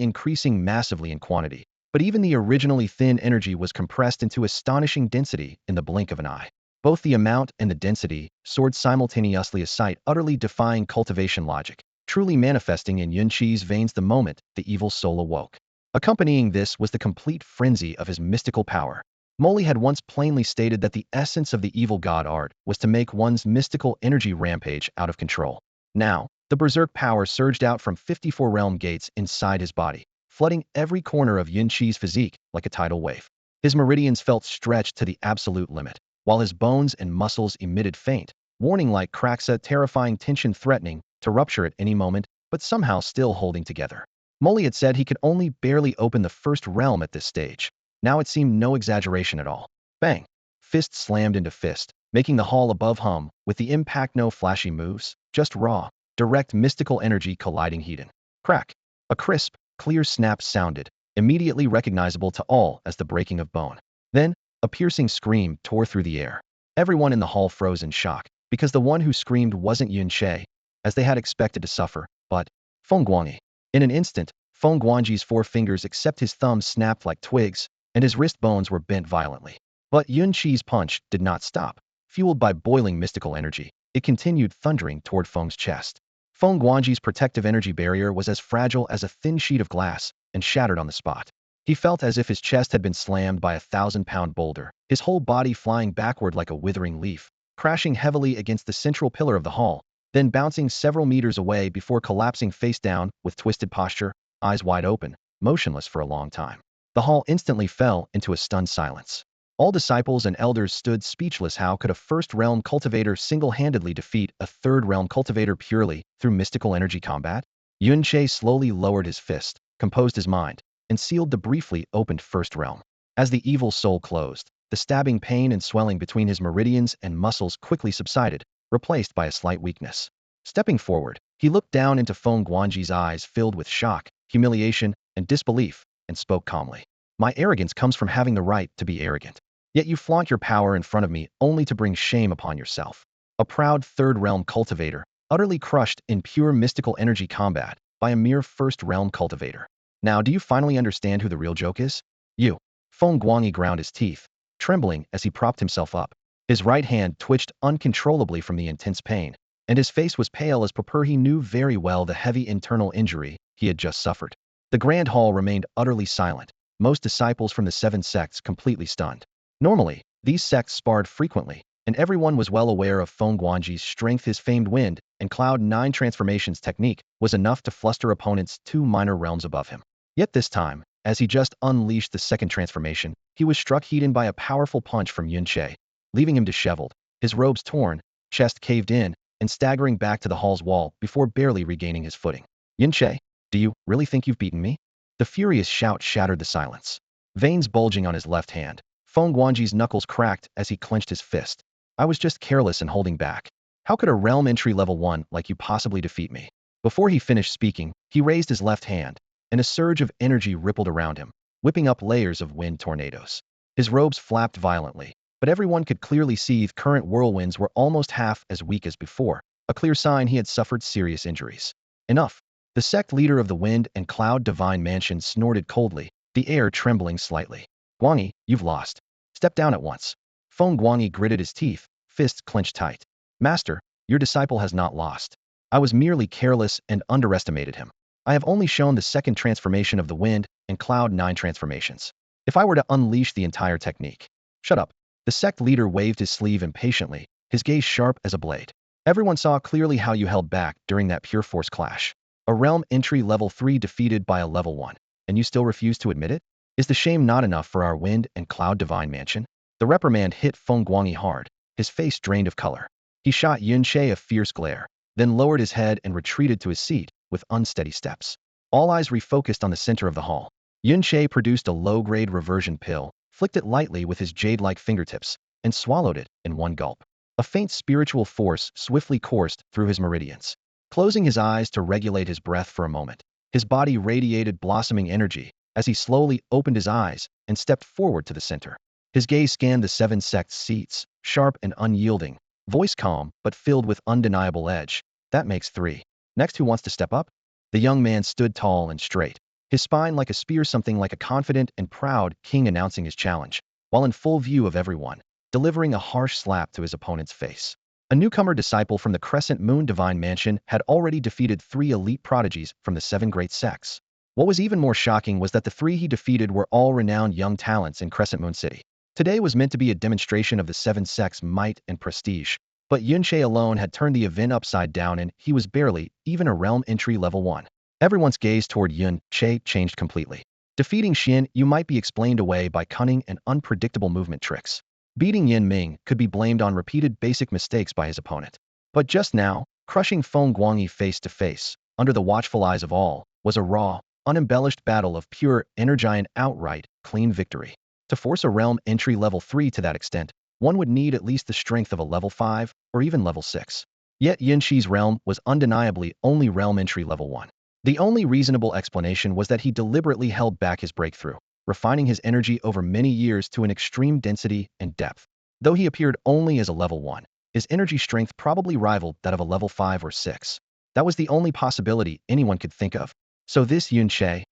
increasing massively in quantity, but even the originally thin energy was compressed into astonishing density in the blink of an eye. Both the amount and the density soared simultaneously, a sight utterly defying cultivation logic, truly manifesting in Yun Qi's veins the moment the evil soul awoke. Accompanying this was the complete frenzy of his mystical power. Molly had once plainly stated that the essence of the evil god art was to make one's mystical energy rampage out of control. Now, the berserk power surged out from 54 realm gates inside his body, flooding every corner of Yun Qi's physique like a tidal wave. His meridians felt stretched to the absolute limit, while his bones and muscles emitted faint, warning-like cracks, a terrifying tension threatening to rupture at any moment, but somehow still holding together. Molly had said he could only barely open the first realm at this stage. Now it seemed no exaggeration at all. Bang! Fist slammed into fist, making the hall above hum. With the impact, no flashy moves, just raw, direct mystical energy colliding heat. Crack! A crisp, clear snap sounded, immediately recognizable to all as the breaking of bone. Then, a piercing scream tore through the air. Everyone in the hall froze in shock, because the one who screamed wasn't Yun Che, as they had expected to suffer, but Feng Guangyi. In an instant, Feng Guangji's 4 fingers except his thumbs snapped like twigs, and his wrist bones were bent violently. But Yun Qi's punch did not stop. Fueled by boiling mystical energy, it continued thundering toward Feng's chest. Feng Guangji's protective energy barrier was as fragile as a thin sheet of glass and shattered on the spot. He felt as if his chest had been slammed by a 1,000-pound boulder, his whole body flying backward like a withering leaf, crashing heavily against the central pillar of the hall, then bouncing several meters away before collapsing face down with twisted posture, eyes wide open, motionless for a long time. The hall instantly fell into a stunned silence. All disciples and elders stood speechless. How could a first-realm cultivator single-handedly defeat a third-realm cultivator purely through mystical energy combat? Yun Che slowly lowered his fist, composed his mind, and sealed the briefly opened first realm. As the evil soul closed, the stabbing pain and swelling between his meridians and muscles quickly subsided, replaced by a slight weakness. Stepping forward, he looked down into Feng Guangji's eyes filled with shock, humiliation, and disbelief, and spoke calmly. My arrogance comes from having the right to be arrogant. Yet you flaunt your power in front of me only to bring shame upon yourself. A proud third-realm cultivator, utterly crushed in pure mystical energy combat by a mere first-realm cultivator. Now do you finally understand who the real joke is? You. Feng Guangyi ground his teeth, trembling as he propped himself up. His right hand twitched uncontrollably from the intense pain, and his face was pale as purple. He knew very well the heavy internal injury he had just suffered. The Grand Hall remained utterly silent, most disciples from the 7 sects completely stunned. Normally, these sects sparred frequently, and everyone was well aware of Feng Guangji's strength. His famed wind and cloud 9 transformations technique was enough to fluster opponents 2 minor realms above him. Yet this time, as he just unleashed the second transformation, he was struck heat by a powerful punch from Yun Che, leaving him disheveled, his robes torn, chest caved in, and staggering back to the hall's wall before barely regaining his footing. Yun Che, do you really think you've beaten me? The furious shout shattered the silence. Veins bulging on his left hand, Feng Guangji's knuckles cracked as he clenched his fist. I was just careless and holding back. How could a realm entry level 1 like you possibly defeat me? Before he finished speaking, he raised his left hand, and a surge of energy rippled around him, whipping up layers of wind tornadoes. His robes flapped violently, but everyone could clearly see the current whirlwinds were almost half as weak as before, a clear sign he had suffered serious injuries. Enough. The sect leader of the Wind and Cloud Divine Mansion snorted coldly, the air trembling slightly. Guangyi, you've lost. Step down at once. Feng Guangyi gritted his teeth, fists clenched tight. Master, your disciple has not lost. I was merely careless and underestimated him. I have only shown the second transformation of the Wind and Cloud 9 transformations. If I were to unleash the entire technique. Shut up. The sect leader waved his sleeve impatiently, his gaze sharp as a blade. Everyone saw clearly how you held back during that pure force clash. A realm entry level 3 defeated by a level 1, and you still refuse to admit it? Is the shame not enough for our Wind and Cloud Divine Mansion? The reprimand hit Feng Guangyi hard, his face drained of color. He shot Yun Che a fierce glare, then lowered his head and retreated to his seat with unsteady steps. All eyes refocused on the center of the hall. Yun Che produced a low-grade reversion pill, flicked it lightly with his jade-like fingertips, and swallowed it in one gulp. A faint spiritual force swiftly coursed through his meridians. Closing his eyes to regulate his breath for a moment, his body radiated blossoming energy as he slowly opened his eyes and stepped forward to the center. His gaze scanned the seven sect seats, sharp and unyielding, voice calm but filled with undeniable edge. That makes three. Next, who wants to step up? The young man stood tall and straight, his spine like a spear, something like a confident and proud king announcing his challenge, while in full view of everyone, delivering a harsh slap to his opponent's face. A newcomer disciple from the Crescent Moon Divine Mansion had already defeated three elite prodigies from the seven great sects. What was even more shocking was that the three he defeated were all renowned young talents in Crescent Moon City. Today was meant to be a demonstration of the seven sects' might and prestige, but Yunshe alone had turned the event upside down, and he was barely even a realm entry level 1. Everyone's gaze toward Yunshe changed completely. Defeating Xin Yu might be explained away by cunning and unpredictable movement tricks. Beating Yin Ming could be blamed on repeated basic mistakes by his opponent. But just now, crushing Feng Guangyi face to face, under the watchful eyes of all, was a raw, unembellished battle of pure energy and outright, clean victory. To force a realm entry level 3 to that extent, one would need at least the strength of a level 5 or even level 6. Yet Yinshi's realm was undeniably only realm entry level 1. The only reasonable explanation was that he deliberately held back his breakthrough, refining his energy over many years to an extreme density and depth. Though he appeared only as a level 1, his energy strength probably rivaled that of a level 5 or 6. That was the only possibility anyone could think of. So this Yunshe,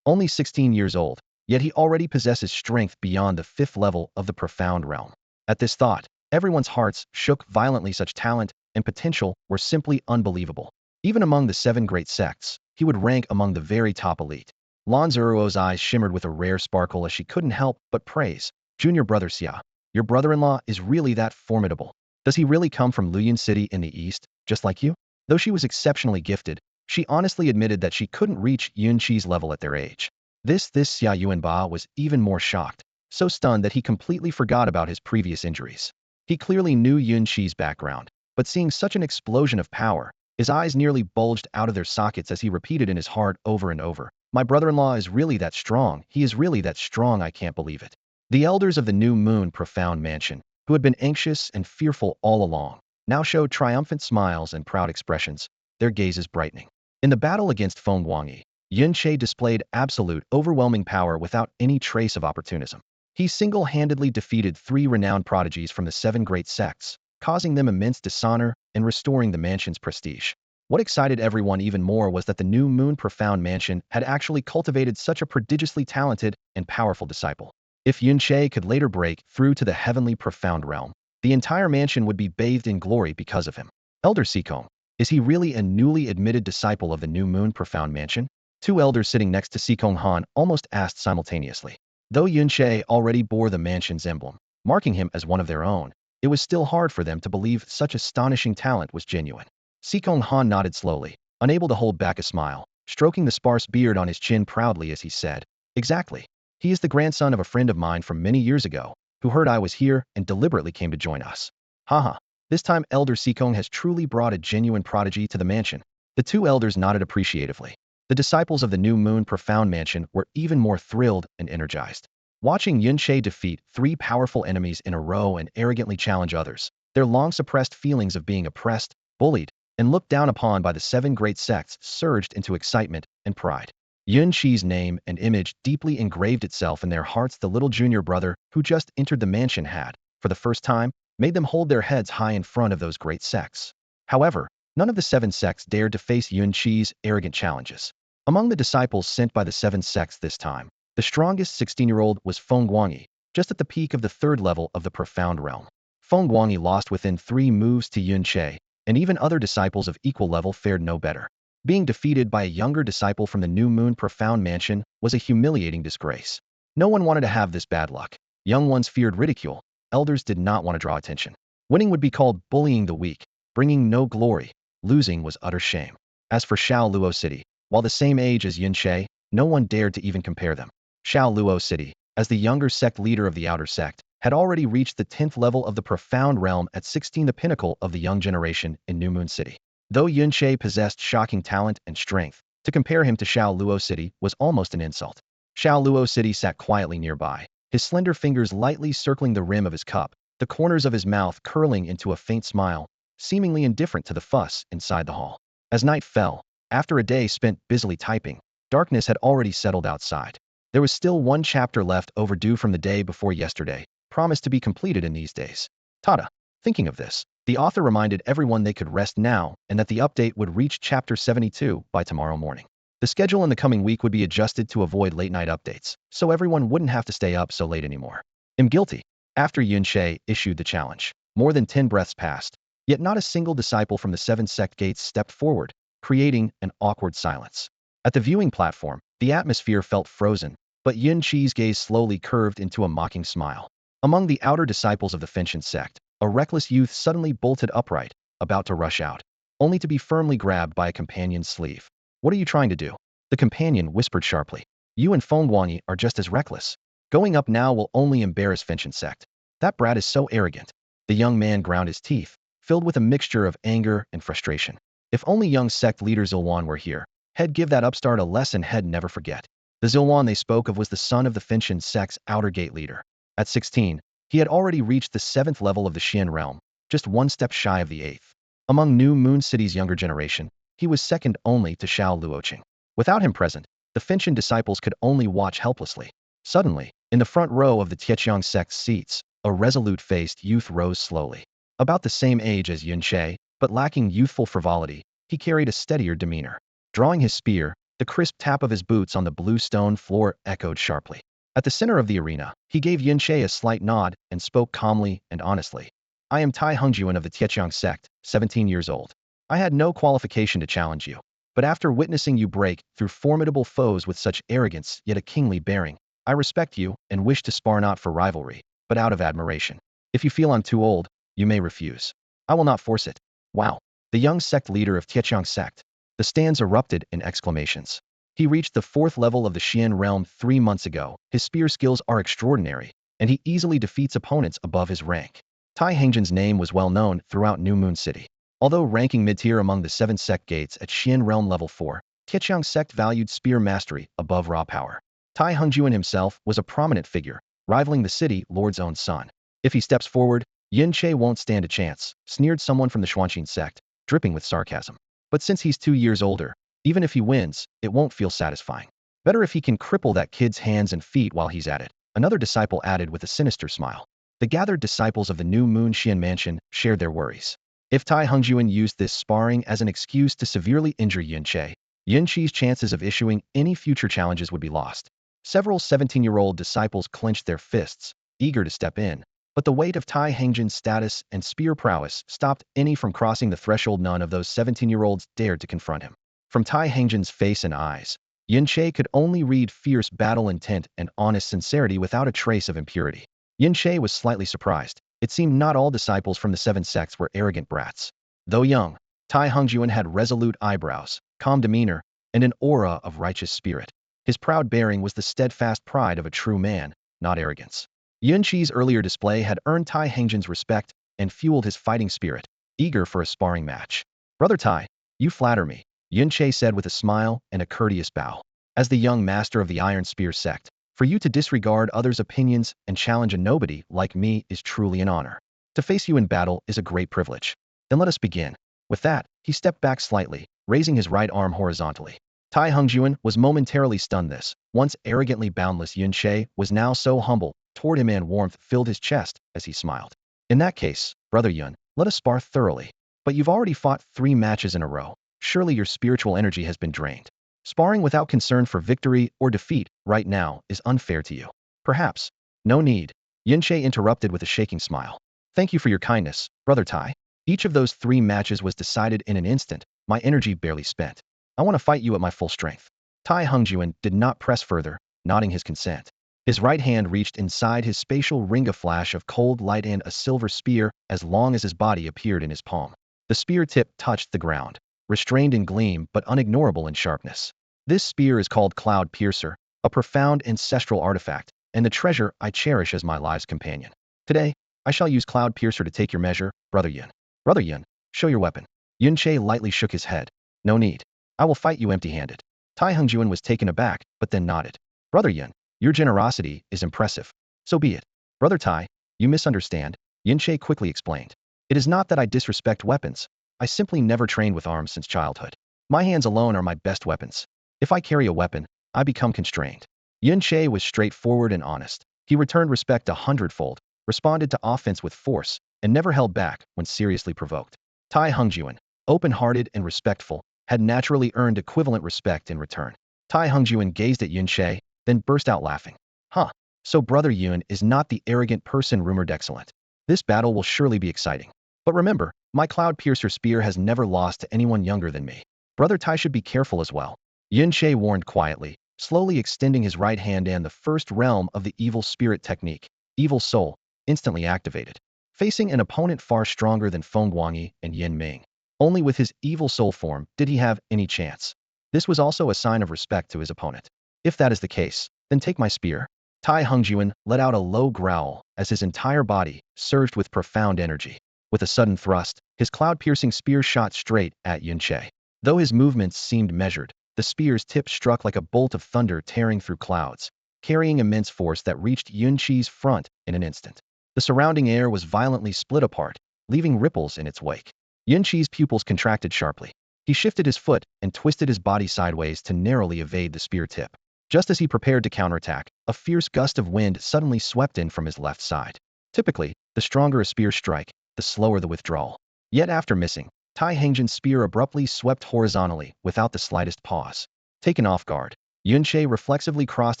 only 16 years old, yet he already possesses strength beyond the 5th level of the profound realm. At this thought, everyone's hearts shook violently. Such talent and potential were simply unbelievable. Even among the 7 great sects, he would rank among the very top elite. Lan Zeruo's eyes shimmered with a rare sparkle as she couldn't help but praise. Junior brother Xia, your brother-in-law is really that formidable. Does he really come from Luyan City in the east, just like you? Though she was exceptionally gifted, she honestly admitted that she couldn't reach Yunshi's level at their age. This Xia Yuanba was even more shocked, so stunned that he completely forgot about his previous injuries. He clearly knew Yunshi's background, but seeing such an explosion of power, his eyes nearly bulged out of their sockets as he repeated in his heart over and over, my brother-in-law is really that strong, he is really that strong, I can't believe it. The elders of the New Moon Profound Mansion, who had been anxious and fearful all along, now showed triumphant smiles and proud expressions, their gazes brightening. In the battle against Feng Guangyi, Yunshe displayed absolute, overwhelming power without any trace of opportunism. He single-handedly defeated 3 renowned prodigies from the 7 great sects, causing them immense dishonor and restoring the mansion's prestige. What excited everyone even more was that the New Moon Profound Mansion had actually cultivated such a prodigiously talented and powerful disciple. If Yunshe could later break through to the heavenly profound realm, the entire mansion would be bathed in glory because of him. Elder Sikong, is he really a newly admitted disciple of the New Moon Profound Mansion? 2 elders sitting next to Sikong Han almost asked simultaneously. Though Yunshe already bore the mansion's emblem, marking him as one of their own, it was still hard for them to believe such astonishing talent was genuine. Sikong Han nodded slowly, unable to hold back a smile, stroking the sparse beard on his chin proudly as he said, exactly. He is the grandson of a friend of mine from many years ago, who heard I was here and deliberately came to join us. Haha, this time Elder Sikong has truly brought a genuine prodigy to the mansion. The 2 elders nodded appreciatively. The disciples of the New Moon Profound Mansion were even more thrilled and energized. Watching Yunshe defeat 3 powerful enemies in a row and arrogantly challenge others, their long-suppressed feelings of being oppressed, bullied, and looked down upon by the 7 great sects surged into excitement and pride. Yunshi's name and image deeply engraved itself in their hearts. The little junior brother who just entered the mansion had, for the first time, made them hold their heads high in front of those great sects. However, none of the 7 sects dared to face Yunshi's arrogant challenges. Among the disciples sent by the 7 sects this time, the strongest 16-year-old was Feng Guangyi, just at the peak of the 3rd level of the profound realm. Feng Guangyi lost within 3 moves to Yunshe, and even other disciples of equal level fared no better. Being defeated by a younger disciple from the New Moon Profound Mansion was a humiliating disgrace. No one wanted to have this bad luck. Young ones feared ridicule. Elders did not want to draw attention. Winning would be called bullying the weak, bringing no glory. Losing was utter shame. As for Shao Luo City, while the same age as Yunshe, no one dared to even compare them. Shao Luo City, as the younger sect leader of the outer sect, had already reached the 10th level of the profound realm at 16, the pinnacle of the young generation in New Moon City. Though Yunshe possessed shocking talent and strength, to compare him to Shao Luo City was almost an insult. Shao Luo City sat quietly nearby, his slender fingers lightly circling the rim of his cup, the corners of his mouth curling into a faint smile, seemingly indifferent to the fuss inside the hall. As night fell, after a day spent busily typing, darkness had already settled outside. There was still one chapter left overdue from the day before yesterday, promised to be completed in these days. Tada. Thinking of this, the author reminded everyone they could rest now and that the update would reach chapter 72 by tomorrow morning. The schedule in the coming week would be adjusted to avoid late-night updates, so everyone wouldn't have to stay up so late anymore. I'm guilty. After Yunshe issued the challenge, more than 10 breaths passed, yet not a single disciple from the 7 sect gates stepped forward, creating an awkward silence. At the viewing platform, the atmosphere felt frozen, but Yin Chi's gaze slowly curved into a mocking smile. Among the outer disciples of the Finchen sect, a reckless youth suddenly bolted upright, about to rush out, only to be firmly grabbed by a companion's sleeve. What are you trying to do? The companion whispered sharply. You and Fengguanyi are just as reckless. Going up now will only embarrass Finchen sect. That brat is so arrogant. The young man ground his teeth, filled with a mixture of anger and frustration. If only young sect leader Zilwan were here, he'd give that upstart a lesson he'd never forget. The Zilwan they spoke of was the son of the Finchen sect's outer gate leader. At 16, he had already reached the 7th level of the Xian realm, just one step shy of the 8th. Among New Moon City's younger generation, he was second only to Xiao Luoqing. Without him present, the Finchen disciples could only watch helplessly. Suddenly, in the front row of the Tietjiang sect's seats, a resolute-faced youth rose slowly. About the same age as Yunshe, but lacking youthful frivolity, he carried a steadier demeanor. Drawing his spear, the crisp tap of his boots on the blue stone floor echoed sharply. At the center of the arena, he gave Yunshe a slight nod and spoke calmly and honestly. I am Tai Hongjuan of the Tietjiang sect, 17 years old. I had no qualification to challenge you, but after witnessing you break through formidable foes with such arrogance yet a kingly bearing, I respect you and wish to spar not for rivalry, but out of admiration. If you feel I'm too old, you may refuse. I will not force it. Wow. The young sect leader of Tietjiang sect. The stands erupted in exclamations. He reached the 4th level of the Xian realm 3 months ago. His spear skills are extraordinary, and he easily defeats opponents above his rank. Tai Hengzhen's name was well known throughout New Moon City. Although ranking mid-tier among the 7 sect gates at Xian realm level 4, Tietjiang sect valued spear mastery above raw power. Tai Hongjuan himself was a prominent figure, rivaling the city lord's own son. If he steps forward, Yin Che won't stand a chance, sneered someone from the Xuanqin sect, dripping with sarcasm. But since he's 2 years older, even if he wins, it won't feel satisfying. Better if he can cripple that kid's hands and feet while he's at it, another disciple added with a sinister smile. The gathered disciples of the New Moon Xian mansion shared their worries. If Tai Hongjuan used this sparring as an excuse to severely injure Yin Che, Yin Chi's chances of issuing any future challenges would be lost. Several 17-year-old disciples clenched their fists, eager to step in, but the weight of Tai Hengzhen's status and spear prowess stopped any from crossing the threshold. None of those 17-year-olds dared to confront him. From Tai Hengzhen's face and eyes, Yin Che could only read fierce battle intent and honest sincerity without a trace of impurity. Yin Che was slightly surprised. It seemed not all disciples from the 7 sects were arrogant brats. Though young, Tai Hongjuan had resolute eyebrows, calm demeanor, and an aura of righteous spirit. His proud bearing was the steadfast pride of a true man, not arrogance. Yun Chi's earlier display had earned Tai Hengzhen's respect and fueled his fighting spirit, eager for a sparring match. Brother Tai, you flatter me, Yun Che said with a smile and a courteous bow. As the young master of the Iron Spear sect, for you to disregard others' opinions and challenge a nobody like me is truly an honor. To face you in battle is a great privilege. Then let us begin. With that, he stepped back slightly, raising his right arm horizontally. Tai Hongjuan was momentarily stunned. This once arrogantly boundless Yun Che was now so humble toward him, and warmth filled his chest as he smiled. In that case, Brother Yun, let us spar thoroughly. But you've already fought 3 matches in a row. Surely your spiritual energy has been drained. Sparring without concern for victory or defeat right now is unfair to you. Perhaps. No need. Yin Che interrupted with a shaking smile. Thank you for your kindness, Brother Tai. Each of those 3 matches was decided in an instant, my energy barely spent. I want to fight you at my full strength. Tai Hongjuan did not press further, nodding his consent. His right hand reached inside his spatial ring. A flash of cold light and a silver spear as long as his body appeared in his palm. The spear tip touched the ground, restrained in gleam but unignorable in sharpness. This spear is called Cloud Piercer, a profound ancestral artifact, and the treasure I cherish as my life's companion. Today, I shall use Cloud Piercer to take your measure, Brother Yin. Brother Yin, show your weapon. Yun Che lightly shook his head. No need. I will fight you empty-handed. Tai Hongjuan was taken aback, but then nodded. Brother Yin, your generosity is impressive. So be it. Brother Tai, you misunderstand, Yin Che quickly explained. It is not that I disrespect weapons. I simply never trained with arms since childhood. My hands alone are my best weapons. If I carry a weapon, I become constrained. Yin Che was straightforward and honest. He returned respect 100-fold, responded to offense with force, and never held back when seriously provoked. Tai Hongjuan, open-hearted and respectful, had naturally earned equivalent respect in return. Tai Hongjuan gazed at Yun Che, then burst out laughing. Huh, so Brother Yun is not the arrogant person rumored excellent. This battle will surely be exciting. But remember, my Cloud Piercer spear has never lost to anyone younger than me. Brother Tai should be careful as well. Yun Che warned quietly, slowly extending his right hand, and the first realm of the evil spirit technique, Evil Soul, instantly activated. Facing an opponent far stronger than Feng Guangyi and Yin Ming, only with his evil soul form did he have any chance. This was also a sign of respect to his opponent. If that is the case, then take my spear. Tai Hongjuan let out a low growl as his entire body surged with profound energy. With a sudden thrust, his cloud-piercing spear shot straight at Yun Che. Though his movements seemed measured, the spear's tip struck like a bolt of thunder tearing through clouds, carrying immense force that reached Yun Che's front in an instant. The surrounding air was violently split apart, leaving ripples in its wake. Yun Che's pupils contracted sharply. He shifted his foot and twisted his body sideways to narrowly evade the spear tip. Just as he prepared to counterattack, a fierce gust of wind suddenly swept in from his left side. Typically, the stronger a spear strike, the slower the withdrawal. Yet after missing, Tai Hongjuan's spear abruptly swept horizontally without the slightest pause. Taken off guard, Yun Che reflexively crossed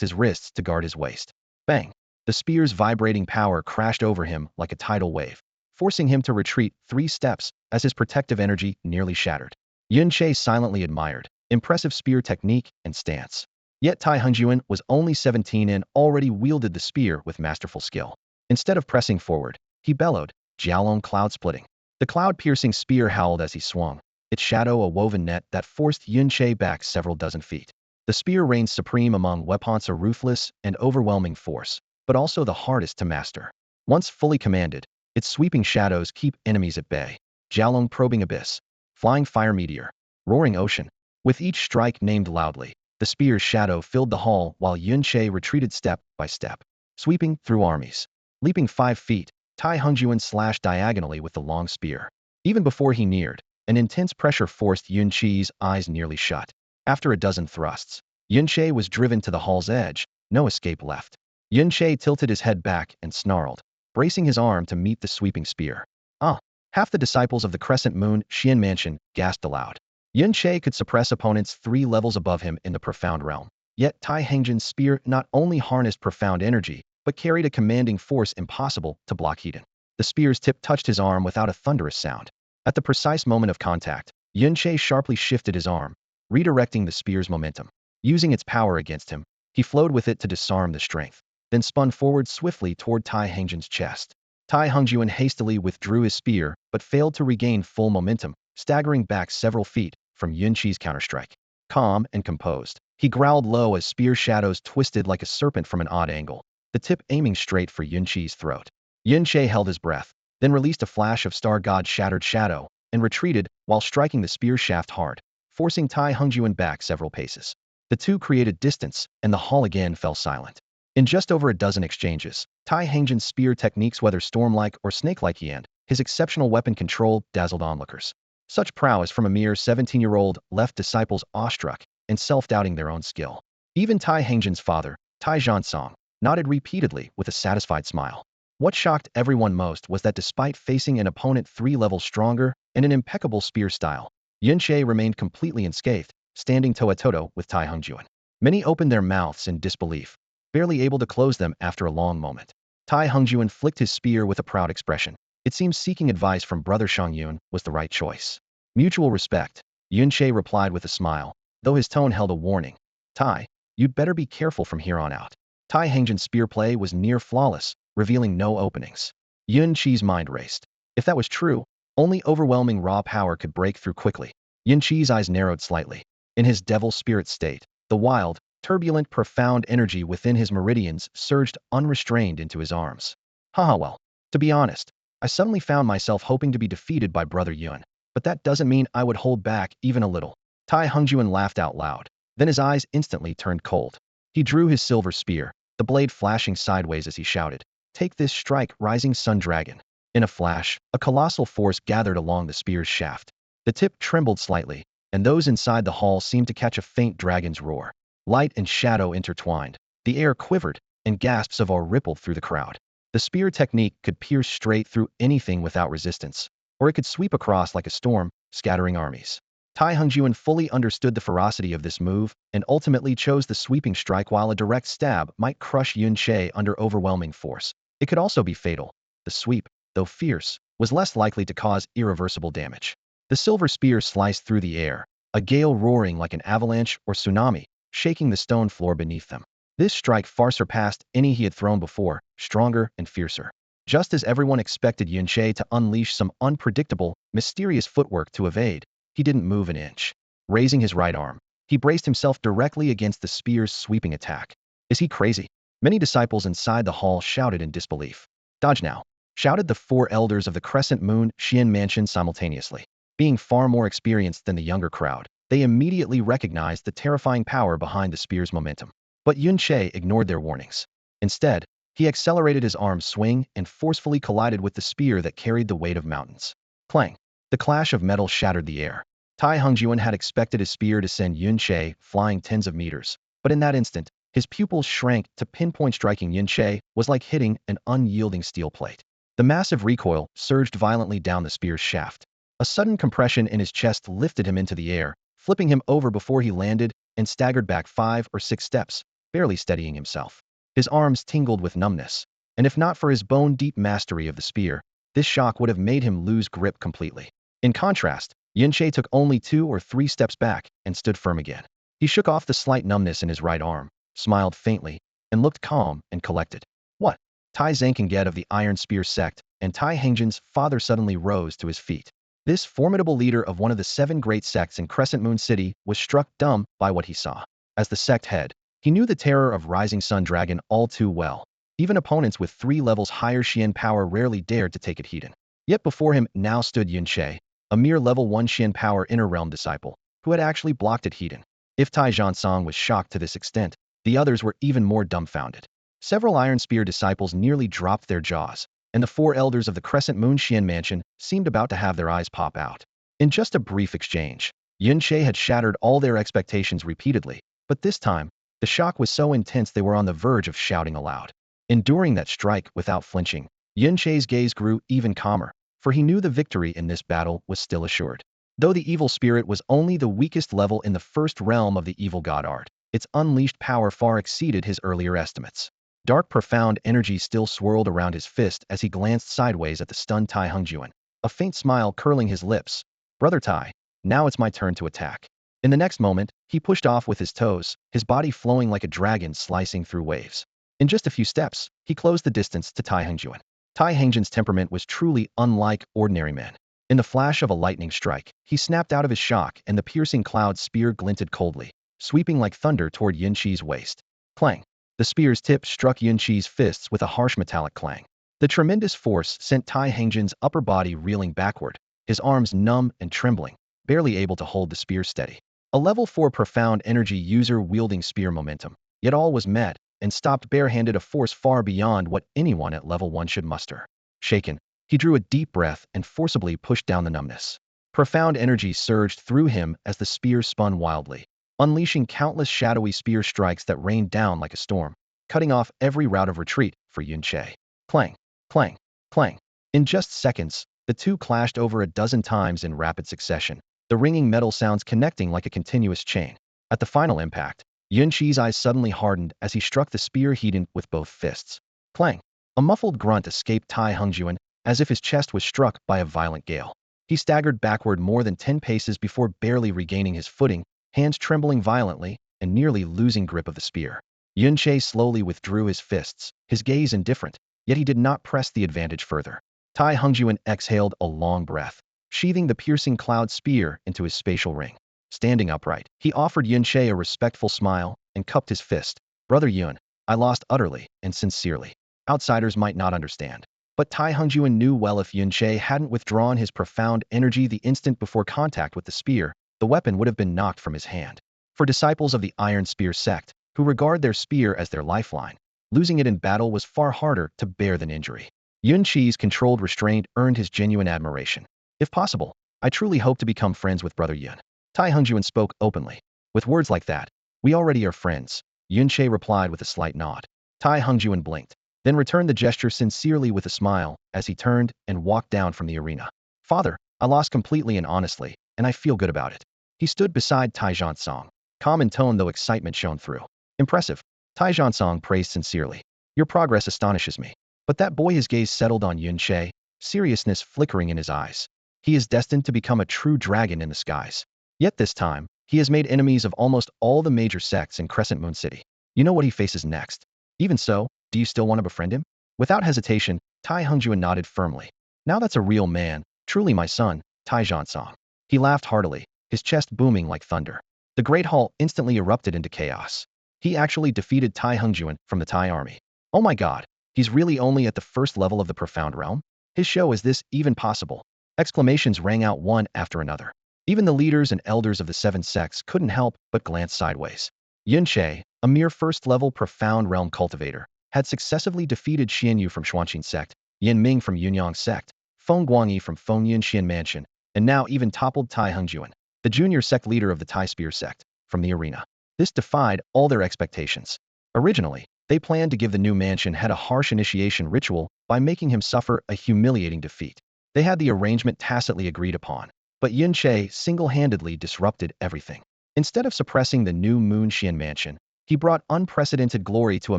his wrists to guard his waist. Bang! The spear's vibrating power crashed over him like a tidal wave, forcing him to retreat 3 steps as his protective energy nearly shattered. Yun Che silently admired impressive spear technique and stance. Yet Tai Hongjuan was only 17 and already wielded the spear with masterful skill. Instead of pressing forward, he bellowed, Jiaolong cloud splitting. The cloud-piercing spear howled as he swung, its shadow a woven net that forced Yun Che back several dozen feet. The spear reigned supreme among weapons, a ruthless and overwhelming force, but also the hardest to master. Once fully commanded, its sweeping shadows keep enemies at bay. Jiaolong probing abyss, flying fire meteor, roaring ocean. With each strike named loudly, the spear's shadow filled the hall while Yun Che retreated step by step, sweeping through armies. Leaping 5 feet, Tai Hongjuan slashed diagonally with the long spear. Even before he neared, an intense pressure forced Yun Che's eyes nearly shut. After a dozen thrusts, Yun Che was driven to the hall's edge, no escape left. Yun Che tilted his head back and snarled, bracing his arm to meet the sweeping spear. Ah! Half the disciples of the Crescent Moon Xian Mansion gasped aloud. Yun Che could suppress opponents 3 levels above him in the profound realm. Yet Tai Hongjuan's spear not only harnessed profound energy, but carried a commanding force impossible to block hidden. The spear's tip touched his arm without a thunderous sound. At the precise moment of contact, Yun Che sharply shifted his arm, redirecting the spear's momentum. Using its power against him, he flowed with it to disarm the strength, then spun forward swiftly toward Tai Hongjuan's chest. Tai Hongjuan hastily withdrew his spear, but failed to regain full momentum, staggering back several feet from Yun Che's counterstrike. Calm and composed, he growled low as spear shadows twisted like a serpent from an odd angle, the tip aiming straight for Yun Che's throat. Yun Che held his breath, then released a flash of Star God Shattered Shadow, and retreated while striking the spear shaft hard, forcing Tai Hongjuan back several paces. The two created distance, and the hall again fell silent. In just over a dozen exchanges, Tai Hongjuan's spear techniques, whether storm-like or snake-like, and his exceptional weapon control dazzled onlookers. Such prowess from a mere 17-year-old left disciples awestruck and self-doubting their own skill. Even Tai Hongjuan's father, Tai Zhansong, nodded repeatedly with a satisfied smile. What shocked everyone most was that despite facing an opponent 3 levels stronger and an impeccable spear style, Yun Che remained completely unscathed, standing toe-a-toe with Tai Hongjuan. Many opened their mouths in disbelief, barely able to close them after a long moment. Tai Hongjuan flicked his spear with a proud expression. It seems seeking advice from Brother Shangyun was the right choice. Mutual respect, Yun Che replied with a smile, though his tone held a warning. Tai, you'd better be careful from here on out. Tai Hongjuan's spear play was near flawless, revealing no openings. Yun Che's mind raced. If that was true, only overwhelming raw power could break through quickly. Yun Che's eyes narrowed slightly. In his devil spirit state, the wild, turbulent, profound energy within his meridians surged unrestrained into his arms. Haha, well, to be honest, I suddenly found myself hoping to be defeated by Brother Yun, but that doesn't mean I would hold back even a little. Tai Hongjuan laughed out loud. Then his eyes instantly turned cold. He drew his silver spear, the blade flashing sideways as he shouted, "Take this strike, rising sun dragon." In a flash, a colossal force gathered along the spear's shaft. The tip trembled slightly, and those inside the hall seemed to catch a faint dragon's roar. Light and shadow intertwined. The air quivered, and gasps of awe rippled through the crowd. The The spear technique could pierce straight through anything without resistance, or it could sweep across like a storm, scattering armies. Tai Hongjuan fully understood the ferocity of this move and ultimately chose the sweeping strike while a direct stab might crush Yun Che under overwhelming force. It could also be fatal. The sweep, though fierce, was less likely to cause irreversible damage. The silver spear sliced through the air, a gale roaring like an avalanche or tsunami, shaking the stone floor beneath them. This strike far surpassed any he had thrown before, stronger and fiercer. Just as everyone expected Yun Che to unleash some unpredictable, mysterious footwork to evade, he didn't move an inch. Raising his right arm, he braced himself directly against the spear's sweeping attack. Is he crazy? Many disciples inside the hall shouted in disbelief. Dodge now, shouted the four elders of the Crescent Moon Xian Mansion simultaneously. Being far more experienced than the younger crowd, they immediately recognized the terrifying power behind the spear's momentum. But Yun Che ignored their warnings. Instead, he accelerated his arm swing and forcefully collided with the spear that carried the weight of mountains. Clang! The clash of metal shattered the air. Tai Hongjuan had expected his spear to send Yun Che flying tens of meters, but in that instant, his pupils shrank to pinpoint. Striking Yun Che was like hitting an unyielding steel plate. The massive recoil surged violently down the spear's shaft. A sudden compression in his chest lifted him into the air, flipping him over before he landed and staggered back 5 or 6 steps, barely steadying himself. His arms tingled with numbness, and if not for his bone-deep mastery of the spear, this shock would have made him lose grip completely. In contrast, Yun Che took only 2 or 3 steps back and stood firm again. He shook off the slight numbness in his right arm, smiled faintly, and looked calm and collected. What? Tai Zhangkanged of the Iron Spear sect and Tai Hengjian's father suddenly rose to his feet. This formidable leader of one of the 7 great sects in Crescent Moon City was struck dumb by what he saw. As the sect head, he knew the terror of Rising Sun Dragon all too well. Even opponents with 3 levels higher Xian power rarely dared to take it heed. Yet before him now stood Yun Che, a mere level 1 Xian power inner realm disciple, who had actually blocked it heed. If Tai Zhansong was shocked to this extent, the others were even more dumbfounded. Several Iron Spear disciples nearly dropped their jaws, and the 4 elders of the Crescent Moon Xian Mansion seemed about to have their eyes pop out. In just a brief exchange, Yun Che had shattered all their expectations repeatedly, but this time, the shock was so intense they were on the verge of shouting aloud. Enduring that strike without flinching, Yun Che's gaze grew even calmer, for he knew the victory in this battle was still assured. Though the evil spirit was only the weakest level in the first realm of the evil god art, its unleashed power far exceeded his earlier estimates. Dark profound energy still swirled around his fist as he glanced sideways at the stunned Tai Hongjuan, a faint smile curling his lips. Brother Tai, now it's my turn to attack. In the next moment, he pushed off with his toes, his body flowing like a dragon slicing through waves. In just a few steps, he closed the distance to Tai Hongjuan. Tai Hengjian's temperament was truly unlike ordinary men. In the flash of a lightning strike, he snapped out of his shock and the piercing cloud spear glinted coldly, sweeping like thunder toward Yun Che's waist. Clang! The spear's tip struck Yun Che's fists with a harsh metallic clang. The tremendous force sent Tai Hengjian's upper body reeling backward, his arms numb and trembling, barely able to hold the spear steady. A level 4 profound energy user wielding spear momentum, yet all was met and stopped barehanded, a force far beyond what anyone at level 1 should muster. Shaken, he drew a deep breath and forcibly pushed down the numbness. Profound energy surged through him as the spear spun wildly, unleashing countless shadowy spear strikes that rained down like a storm, cutting off every route of retreat for Yun Che. Clang, clang, clang. In just seconds, the two clashed over a dozen times in rapid succession, the ringing metal sounds connecting like a continuous chain. At the final impact, Yun Che's eyes suddenly hardened as he struck the spear heated with both fists. Clang! A muffled grunt escaped Tai Hongjuan, as if his chest was struck by a violent gale. He staggered backward more than 10 paces before barely regaining his footing, hands trembling violently and nearly losing grip of the spear. Yun Che slowly withdrew his fists, his gaze indifferent, yet he did not press the advantage further. Tai Hongjuan exhaled a long breath, sheathing the piercing cloud spear into his spatial ring. Standing upright, he offered Yun Che a respectful smile and cupped his fist. Brother Yun, I lost utterly and sincerely. Outsiders might not understand, but Tai Hongjuan knew well if Yun Che hadn't withdrawn his profound energy the instant before contact with the spear, the weapon would have been knocked from his hand. For disciples of the Iron Spear sect, who regard their spear as their lifeline, losing it in battle was far harder to bear than injury. Yun Che's controlled restraint earned his genuine admiration. If possible, I truly hope to become friends with Brother Yun. Tai Hongjuan spoke openly. With words like that, we already are friends, Yun Che replied with a slight nod. Tai Hongjuan blinked. then returned the gesture sincerely with a smile as he turned and walked down from the arena. Father, I lost completely and honestly, and I feel good about it. He stood beside Taijian Song. Calm in tone though excitement shone through. Impressive. Taijian Song praised sincerely. Your progress astonishes me. But that boy, his gaze settled on Yun Che, seriousness flickering in his eyes. He is destined to become a true dragon in the skies. Yet this time, he has made enemies of almost all the major sects in Crescent Moon City. You know what he faces next. Even so, do you still want to befriend him? Without hesitation, Tai Hongjuan nodded firmly. Now that's a real man, truly my son, Tai Song. He laughed heartily, his chest booming like thunder. The Great Hall instantly erupted into chaos. He actually defeated Tai Hongjuan from the Tai army. Oh my god, he's really only at the first level of the profound realm? His show, is this even possible? Exclamations rang out one after another. Even the leaders and elders of the seven sects couldn't help but glance sideways. Yun Che, a mere first-level profound realm cultivator, had successively defeated Xian Yu from Xuanqin sect, Yin Ming from Yunyang sect, Feng Guangyi from Feng Yun Xian mansion, and now even toppled Tai Hongjuan, the junior sect leader of the Tai Spear sect, from the arena. This defied all their expectations. Originally, they planned to give the new mansion head a harsh initiation ritual by making him suffer a humiliating defeat. They had the arrangement tacitly agreed upon, but Yun Che single-handedly disrupted everything. Instead of suppressing the new Moon Xian mansion, he brought unprecedented glory to a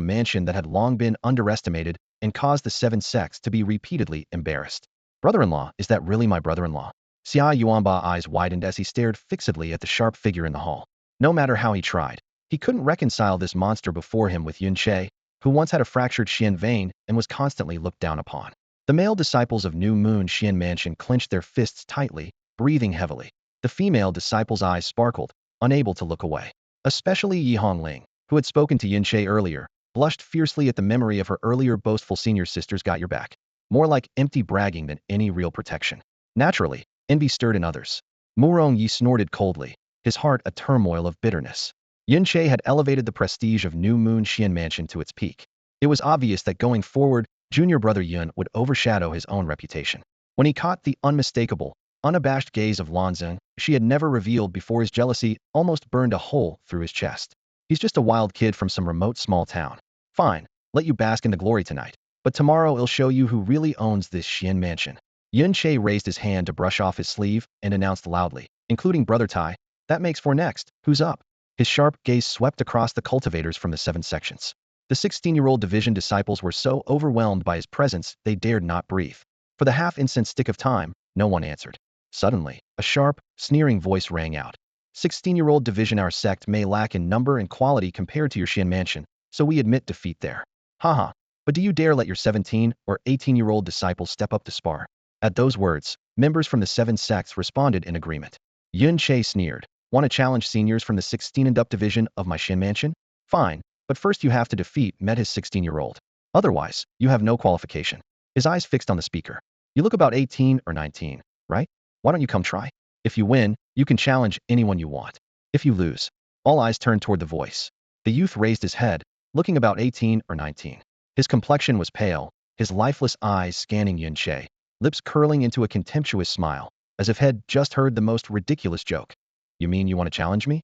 mansion that had long been underestimated and caused the seven sects to be repeatedly embarrassed. Brother-in-law, is that really my brother-in-law? Xia Yuanba eyes widened as he stared fixedly at the sharp figure in the hall. No matter how he tried, he couldn't reconcile this monster before him with Yun Che, who once had a fractured Xian vein and was constantly looked down upon. The male disciples of New Moon Xian Mansion clenched their fists tightly, breathing heavily. The female disciples' eyes sparkled, unable to look away. Especially Yi Hongling, who had spoken to Yun Che earlier, blushed fiercely at the memory of her earlier boastful senior sister's got your back. More like empty bragging than any real protection. Naturally, envy stirred in others. Murong Yi snorted coldly, his heart a turmoil of bitterness. Yun Che had elevated the prestige of New Moon Xian Mansion to its peak. It was obvious that going forward, junior brother Yun would overshadow his own reputation. When he caught the unmistakable, unabashed gaze of Lanzeng, she had never revealed before, his jealousy almost burned a hole through his chest. He's just a wild kid from some remote small town. Fine, let you bask in the glory tonight. But tomorrow I'll show you who really owns this Xian mansion. Yun Che raised his hand to brush off his sleeve and announced loudly, including Brother Tai, that makes for next, who's up? His sharp gaze swept across the cultivators from the seven sections. The 16-year-old division disciples were so overwhelmed by his presence they dared not breathe. For the half-incensed stick of time, no one answered. Suddenly, a sharp, sneering voice rang out. 16-year-old division, our sect may lack in number and quality compared to your Xian mansion, so we admit defeat there. Haha, but do you dare let your 17 or 18-year-old disciples step up to spar? At those words, members from the seven sects responded in agreement. Yun Che sneered. Want to challenge seniors from the 16 and up division of my Xian mansion? Fine, but first you have to defeat his 16-year-old. Otherwise, you have no qualification. His eyes fixed on the speaker. You look about 18 or 19, right? Why don't you come try? If you win, you can challenge anyone you want. If you lose, all eyes turned toward the voice. The youth raised his head, looking about 18 or 19. His complexion was pale, his lifeless eyes scanning Yun Che, lips curling into a contemptuous smile, as if he'd just heard the most ridiculous joke. You mean you want to challenge me?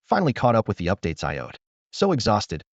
Finally caught up with the updates I owed. So exhausted,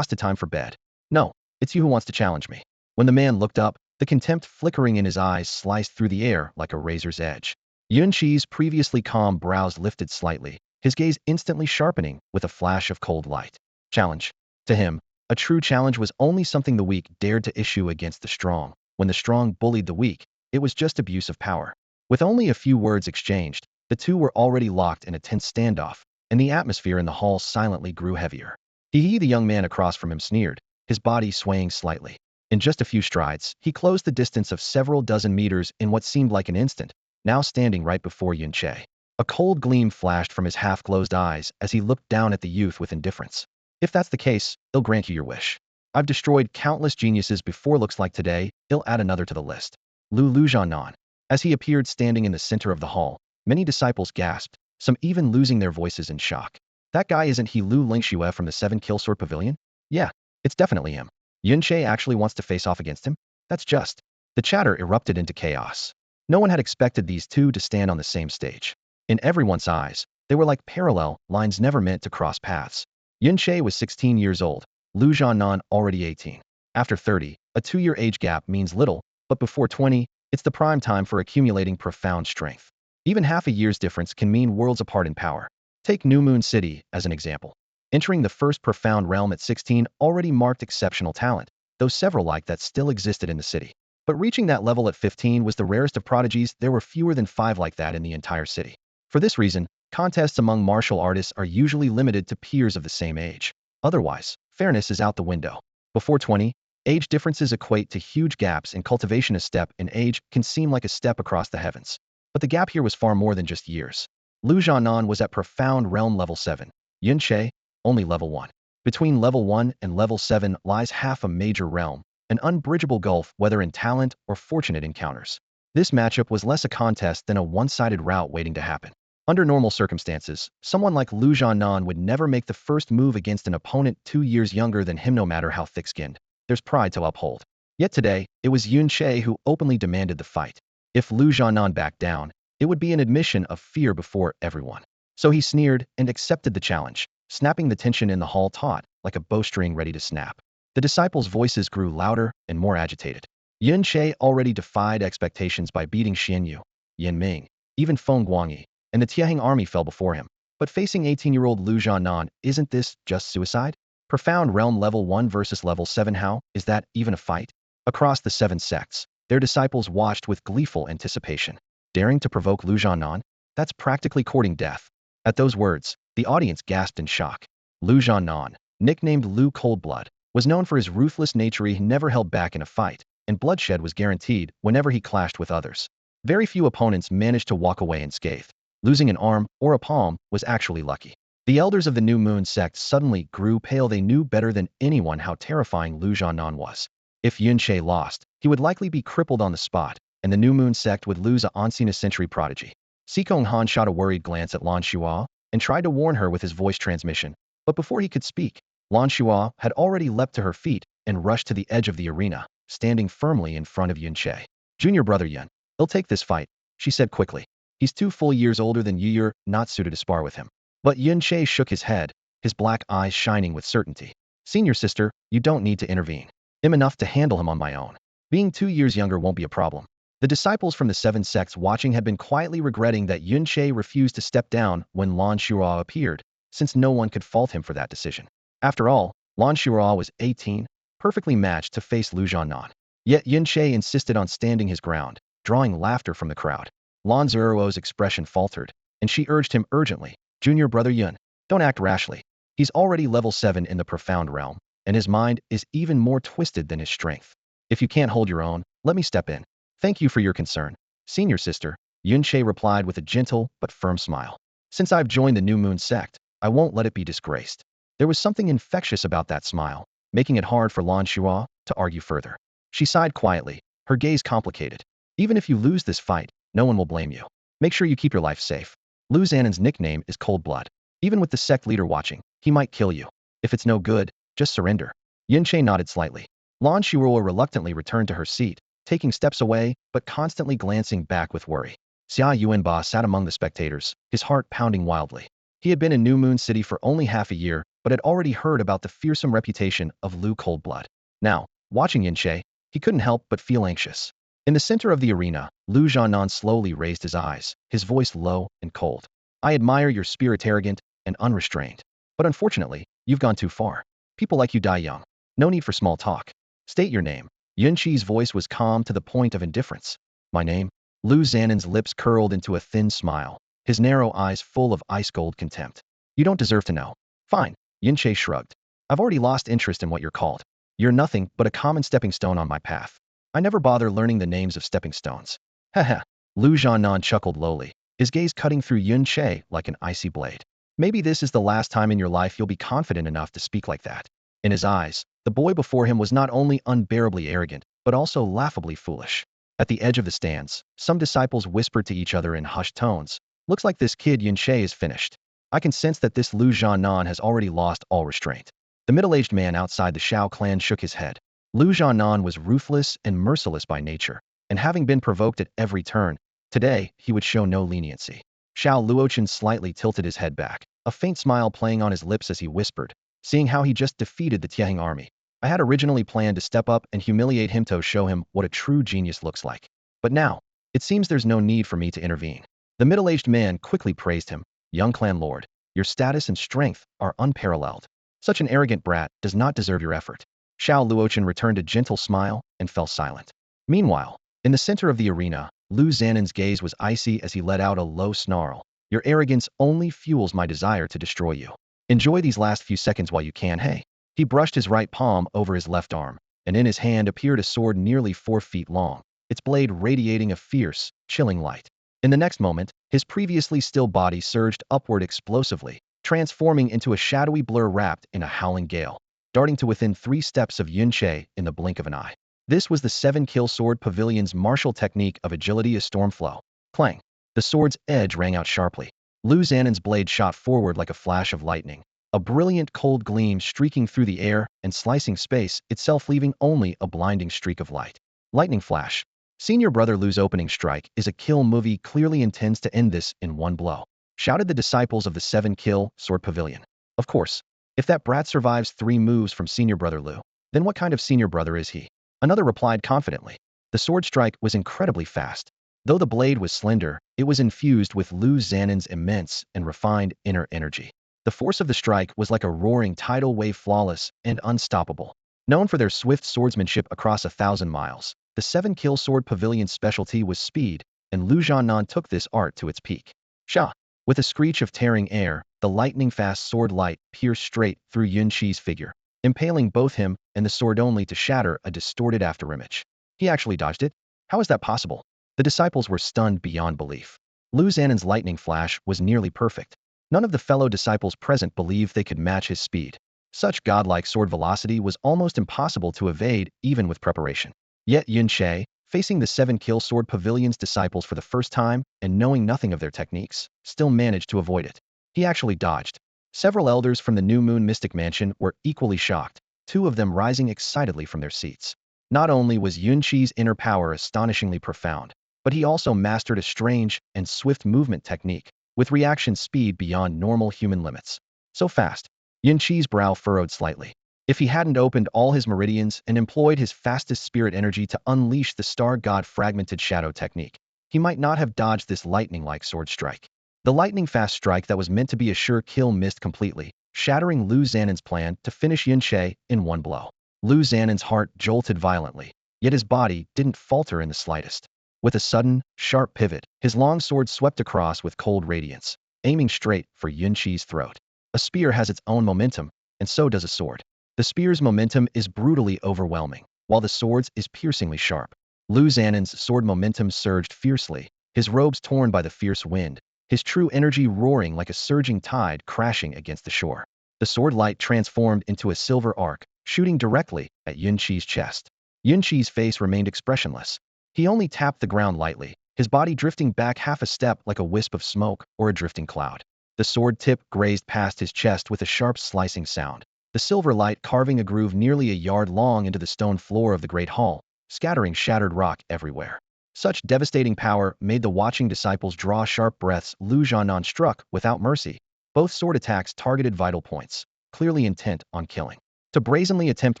time for bed. No, it's you who wants to challenge me. When the man looked up, the contempt flickering in his eyes sliced through the air like a razor's edge. Yun Che's previously calm brows lifted slightly, his gaze instantly sharpening with a flash of cold light. Challenge. To him, a true challenge was only something the weak dared to issue against the strong. When the strong bullied the weak, it was just abuse of power. With only a few words exchanged, the two were already locked in a tense standoff, and the atmosphere in the hall silently grew heavier. He, the young man across from him, sneered, his body swaying slightly. In just a few strides, he closed the distance of several dozen meters in what seemed like an instant, now standing right before Yun Che. A cold gleam flashed from his half-closed eyes as he looked down at the youth with indifference. If that's the case, I'll grant you your wish. I've destroyed countless geniuses before, looks like today, I'll add another to the list. Lu Lujianan. As he appeared standing in the center of the hall, many disciples gasped, some even losing their voices in shock. That guy, isn't he Lu Lingxue from the Seven Killsword Pavilion? Yeah, it's definitely him. Yun Che actually wants to face off against him? That's just. The chatter erupted into chaos. No one had expected these two to stand on the same stage. In everyone's eyes, they were like parallel lines never meant to cross paths. Yun Che was 16 years old, Lu Jianan already 18. After 30, a 2-year age gap means little, but before 20, it's the prime time for accumulating profound strength. Even half a year's difference can mean worlds apart in power. Take New Moon City as an example. Entering the first profound realm at 16 already marked exceptional talent, though several like that still existed in the city. But reaching that level at 15 was the rarest of prodigies. There were fewer than 5 like that in the entire city. For this reason, contests among martial artists are usually limited to peers of the same age. Otherwise, fairness is out the window. Before 20, age differences equate to huge gaps in cultivation. A step in age can seem like a step across the heavens. But the gap here was far more than just years. Lu Jianan was at profound realm level 7. Yun Che, only level 1. Between level 1 and level 7 lies half a major realm, an unbridgeable gulf whether in talent or fortunate encounters. This matchup was less a contest than a one-sided rout waiting to happen. Under normal circumstances, someone like Lu Jianan would never make the first move against an opponent 2 years younger than him no matter how thick-skinned. There's pride to uphold. Yet today, it was Yun Che who openly demanded the fight. If Lu Jianan backed down, it would be an admission of fear before everyone. So he sneered and accepted the challenge, snapping the tension in the hall taut, like a bowstring ready to snap. The disciples' voices grew louder and more agitated. Yun Che already defied expectations by beating Xian Yu, Yin Ming, even Feng Guangyi, and the Tieheng army fell before him. But facing 18-year-old Lu Jianan, isn't this just suicide? Profound realm level 1 versus level 7, how is that even a fight? Across the 7 sects, their disciples watched with gleeful anticipation. Daring to provoke Lu Jianan? That's practically courting death. At those words, the audience gasped in shock. Lu Jianan, nicknamed Lu Coldblood, was known for his ruthless nature. He never held back in a fight, and bloodshed was guaranteed whenever he clashed with others. Very few opponents managed to walk away unscathed. Losing an arm or a palm was actually lucky. The elders of the New Moon sect suddenly grew pale. They knew better than anyone how terrifying Lu Jianan was. If Yun Che lost, he would likely be crippled on the spot, and the New Moon sect would lose a once-in-a-century prodigy. Sikong Han shot a worried glance at Lan Shua and tried to warn her with his voice transmission, but before he could speak, Lan Shua had already leapt to her feet and rushed to the edge of the arena, standing firmly in front of Yun Che. Junior brother Yun, he'll take this fight, she said quickly. He's 2 full years older than you. You're not suited to spar with him. But Yun Che shook his head, his black eyes shining with certainty. Senior sister, you don't need to intervene. I'm enough to handle him on my own. Being 2 years younger won't be a problem. The disciples from the 7 sects watching had been quietly regretting that Yun Che refused to step down when Lan Shua appeared, since no one could fault him for that decision. After all, Lan Shua was 18, perfectly matched to face Lu Jianan. Yet Yun Che insisted on standing his ground, drawing laughter from the crowd. Lan Zuruo's expression faltered, and she urged him urgently, Junior brother Yun, don't act rashly. He's already level 7 in the profound realm, and his mind is even more twisted than his strength. If you can't hold your own, let me step in. Thank you for your concern, senior sister, Yun Che replied with a gentle but firm smile. Since I've joined the New Moon sect, I won't let it be disgraced. There was something infectious about that smile, making it hard for Lan Shua to argue further. She sighed quietly, her gaze complicated. Even if you lose this fight, no one will blame you. Make sure you keep your life safe. Lu Jianan's nickname is Cold Blood. Even with the sect leader watching, he might kill you. If it's no good, just surrender. Yun Che nodded slightly. Lan Shua reluctantly returned to her seat, taking steps away, but constantly glancing back with worry. Xia Yuanba sat among the spectators, his heart pounding wildly. He had been in New Moon City for only half a year, but had already heard about the fearsome reputation of Lu Coldblood. Now, watching Yun Che, he couldn't help but feel anxious. In the center of the arena, Lu Jianan slowly raised his eyes, his voice low and cold. I admire your spirit, arrogant and unrestrained. But unfortunately, you've gone too far. People like you die young. No need for small talk. State your name. Yun Che's voice was calm to the point of indifference. My name? Lu Jianan's lips curled into a thin smile, his narrow eyes full of ice-cold contempt. You don't deserve to know. Fine, Yun Che shrugged. I've already lost interest in what you're called. You're nothing but a common stepping stone on my path. I never bother learning the names of stepping stones. Haha. Lu Jianan chuckled lowly, his gaze cutting through Yun Che like an icy blade. Maybe this is the last time in your life you'll be confident enough to speak like that. In his eyes, the boy before him was not only unbearably arrogant, but also laughably foolish. At the edge of the stands, some disciples whispered to each other in hushed tones. Looks like this kid Yun Che is finished. I can sense that this Lu Jianan has already lost all restraint. The middle-aged man outside the Shao clan shook his head. Lu Jianan was ruthless and merciless by nature, and having been provoked at every turn, today he would show no leniency. Shao Luochen slightly tilted his head back, a faint smile playing on his lips as he whispered, seeing how he just defeated the Tieheng army. I had originally planned to step up and humiliate him to show him what a true genius looks like. But now, it seems there's no need for me to intervene. The middle-aged man quickly praised him. Young clan lord, your status and strength are unparalleled. Such an arrogant brat does not deserve your effort. Xiao Luochen returned a gentle smile and fell silent. Meanwhile, in the center of the arena, Lu Xanan's gaze was icy as he let out a low snarl. Your arrogance only fuels my desire to destroy you. Enjoy these last few seconds while you can, hey. He brushed his right palm over his left arm, and in his hand appeared a sword nearly 4 feet long, its blade radiating a fierce, chilling light. In the next moment, his previously still body surged upward explosively, transforming into a shadowy blur wrapped in a howling gale, darting to within 3 steps of Yun Che in the blink of an eye. This was the 7-kill sword pavilion's martial technique of agility, a storm flow. Clang. The sword's edge rang out sharply. Lu Xanan's blade shot forward like a flash of lightning, a brilliant cold gleam streaking through the air and slicing space itself, leaving only a blinding streak of light. Lightning flash. Senior brother Lu's opening strike is a kill move. He clearly intends to end this in one blow, shouted the disciples of the 7-kill sword pavilion. Of course, if that brat survives 3 moves from senior brother Lu, then what kind of senior brother is he? Another replied confidently. The sword strike was incredibly fast. Though the blade was slender, it was infused with Lu Xanan's immense and refined inner energy. The force of the strike was like a roaring tidal wave, flawless and unstoppable. Known for their swift swordsmanship across 1,000 miles, the 7-kill sword pavilion's specialty was speed, and Lu Zhannan took this art to its peak. Sha! With a screech of tearing air, the lightning-fast sword light pierced straight through Yun Chi's figure, impaling both him and the sword only to shatter a distorted afterimage. He actually dodged it? How is that possible? The disciples were stunned beyond belief. Lu Xanan's lightning flash was nearly perfect. None of the fellow disciples present believed they could match his speed. Such godlike sword velocity was almost impossible to evade, even with preparation. Yet Yun Che, facing the 7-kill sword pavilion's disciples for the first time and knowing nothing of their techniques, still managed to avoid it. He actually dodged. Several elders from the New Moon Mystic Mansion were equally shocked, 2 of them rising excitedly from their seats. Not only was Yun Chi's inner power astonishingly profound, but he also mastered a strange and swift movement technique, with reaction speed beyond normal human limits. So fast, Yun Chi's brow furrowed slightly. If he hadn't opened all his meridians and employed his fastest spirit energy to unleash the star god fragmented shadow technique, he might not have dodged this lightning-like sword strike. The lightning-fast strike that was meant to be a sure kill missed completely, shattering Lu Xanan's plan to finish Yun Che in one blow. Lu Xanan's heart jolted violently, yet his body didn't falter in the slightest. With a sudden, sharp pivot, his long sword swept across with cold radiance, aiming straight for Yun Chi's throat. A spear has its own momentum, and so does a sword. The spear's momentum is brutally overwhelming, while the sword's is piercingly sharp. Lu Xanan's sword momentum surged fiercely, his robes torn by the fierce wind, his true energy roaring like a surging tide crashing against the shore. The sword light transformed into a silver arc, shooting directly at Yun Chi's chest. Yun Chi's face remained expressionless. He only tapped the ground lightly, his body drifting back half a step like a wisp of smoke or a drifting cloud. The sword tip grazed past his chest with a sharp slicing sound, the silver light carving a groove nearly a yard long into the stone floor of the great hall, scattering shattered rock everywhere. Such devastating power made the watching disciples draw sharp breaths. Lu Zhannan struck without mercy. Both sword attacks targeted vital points, clearly intent on killing. To brazenly attempt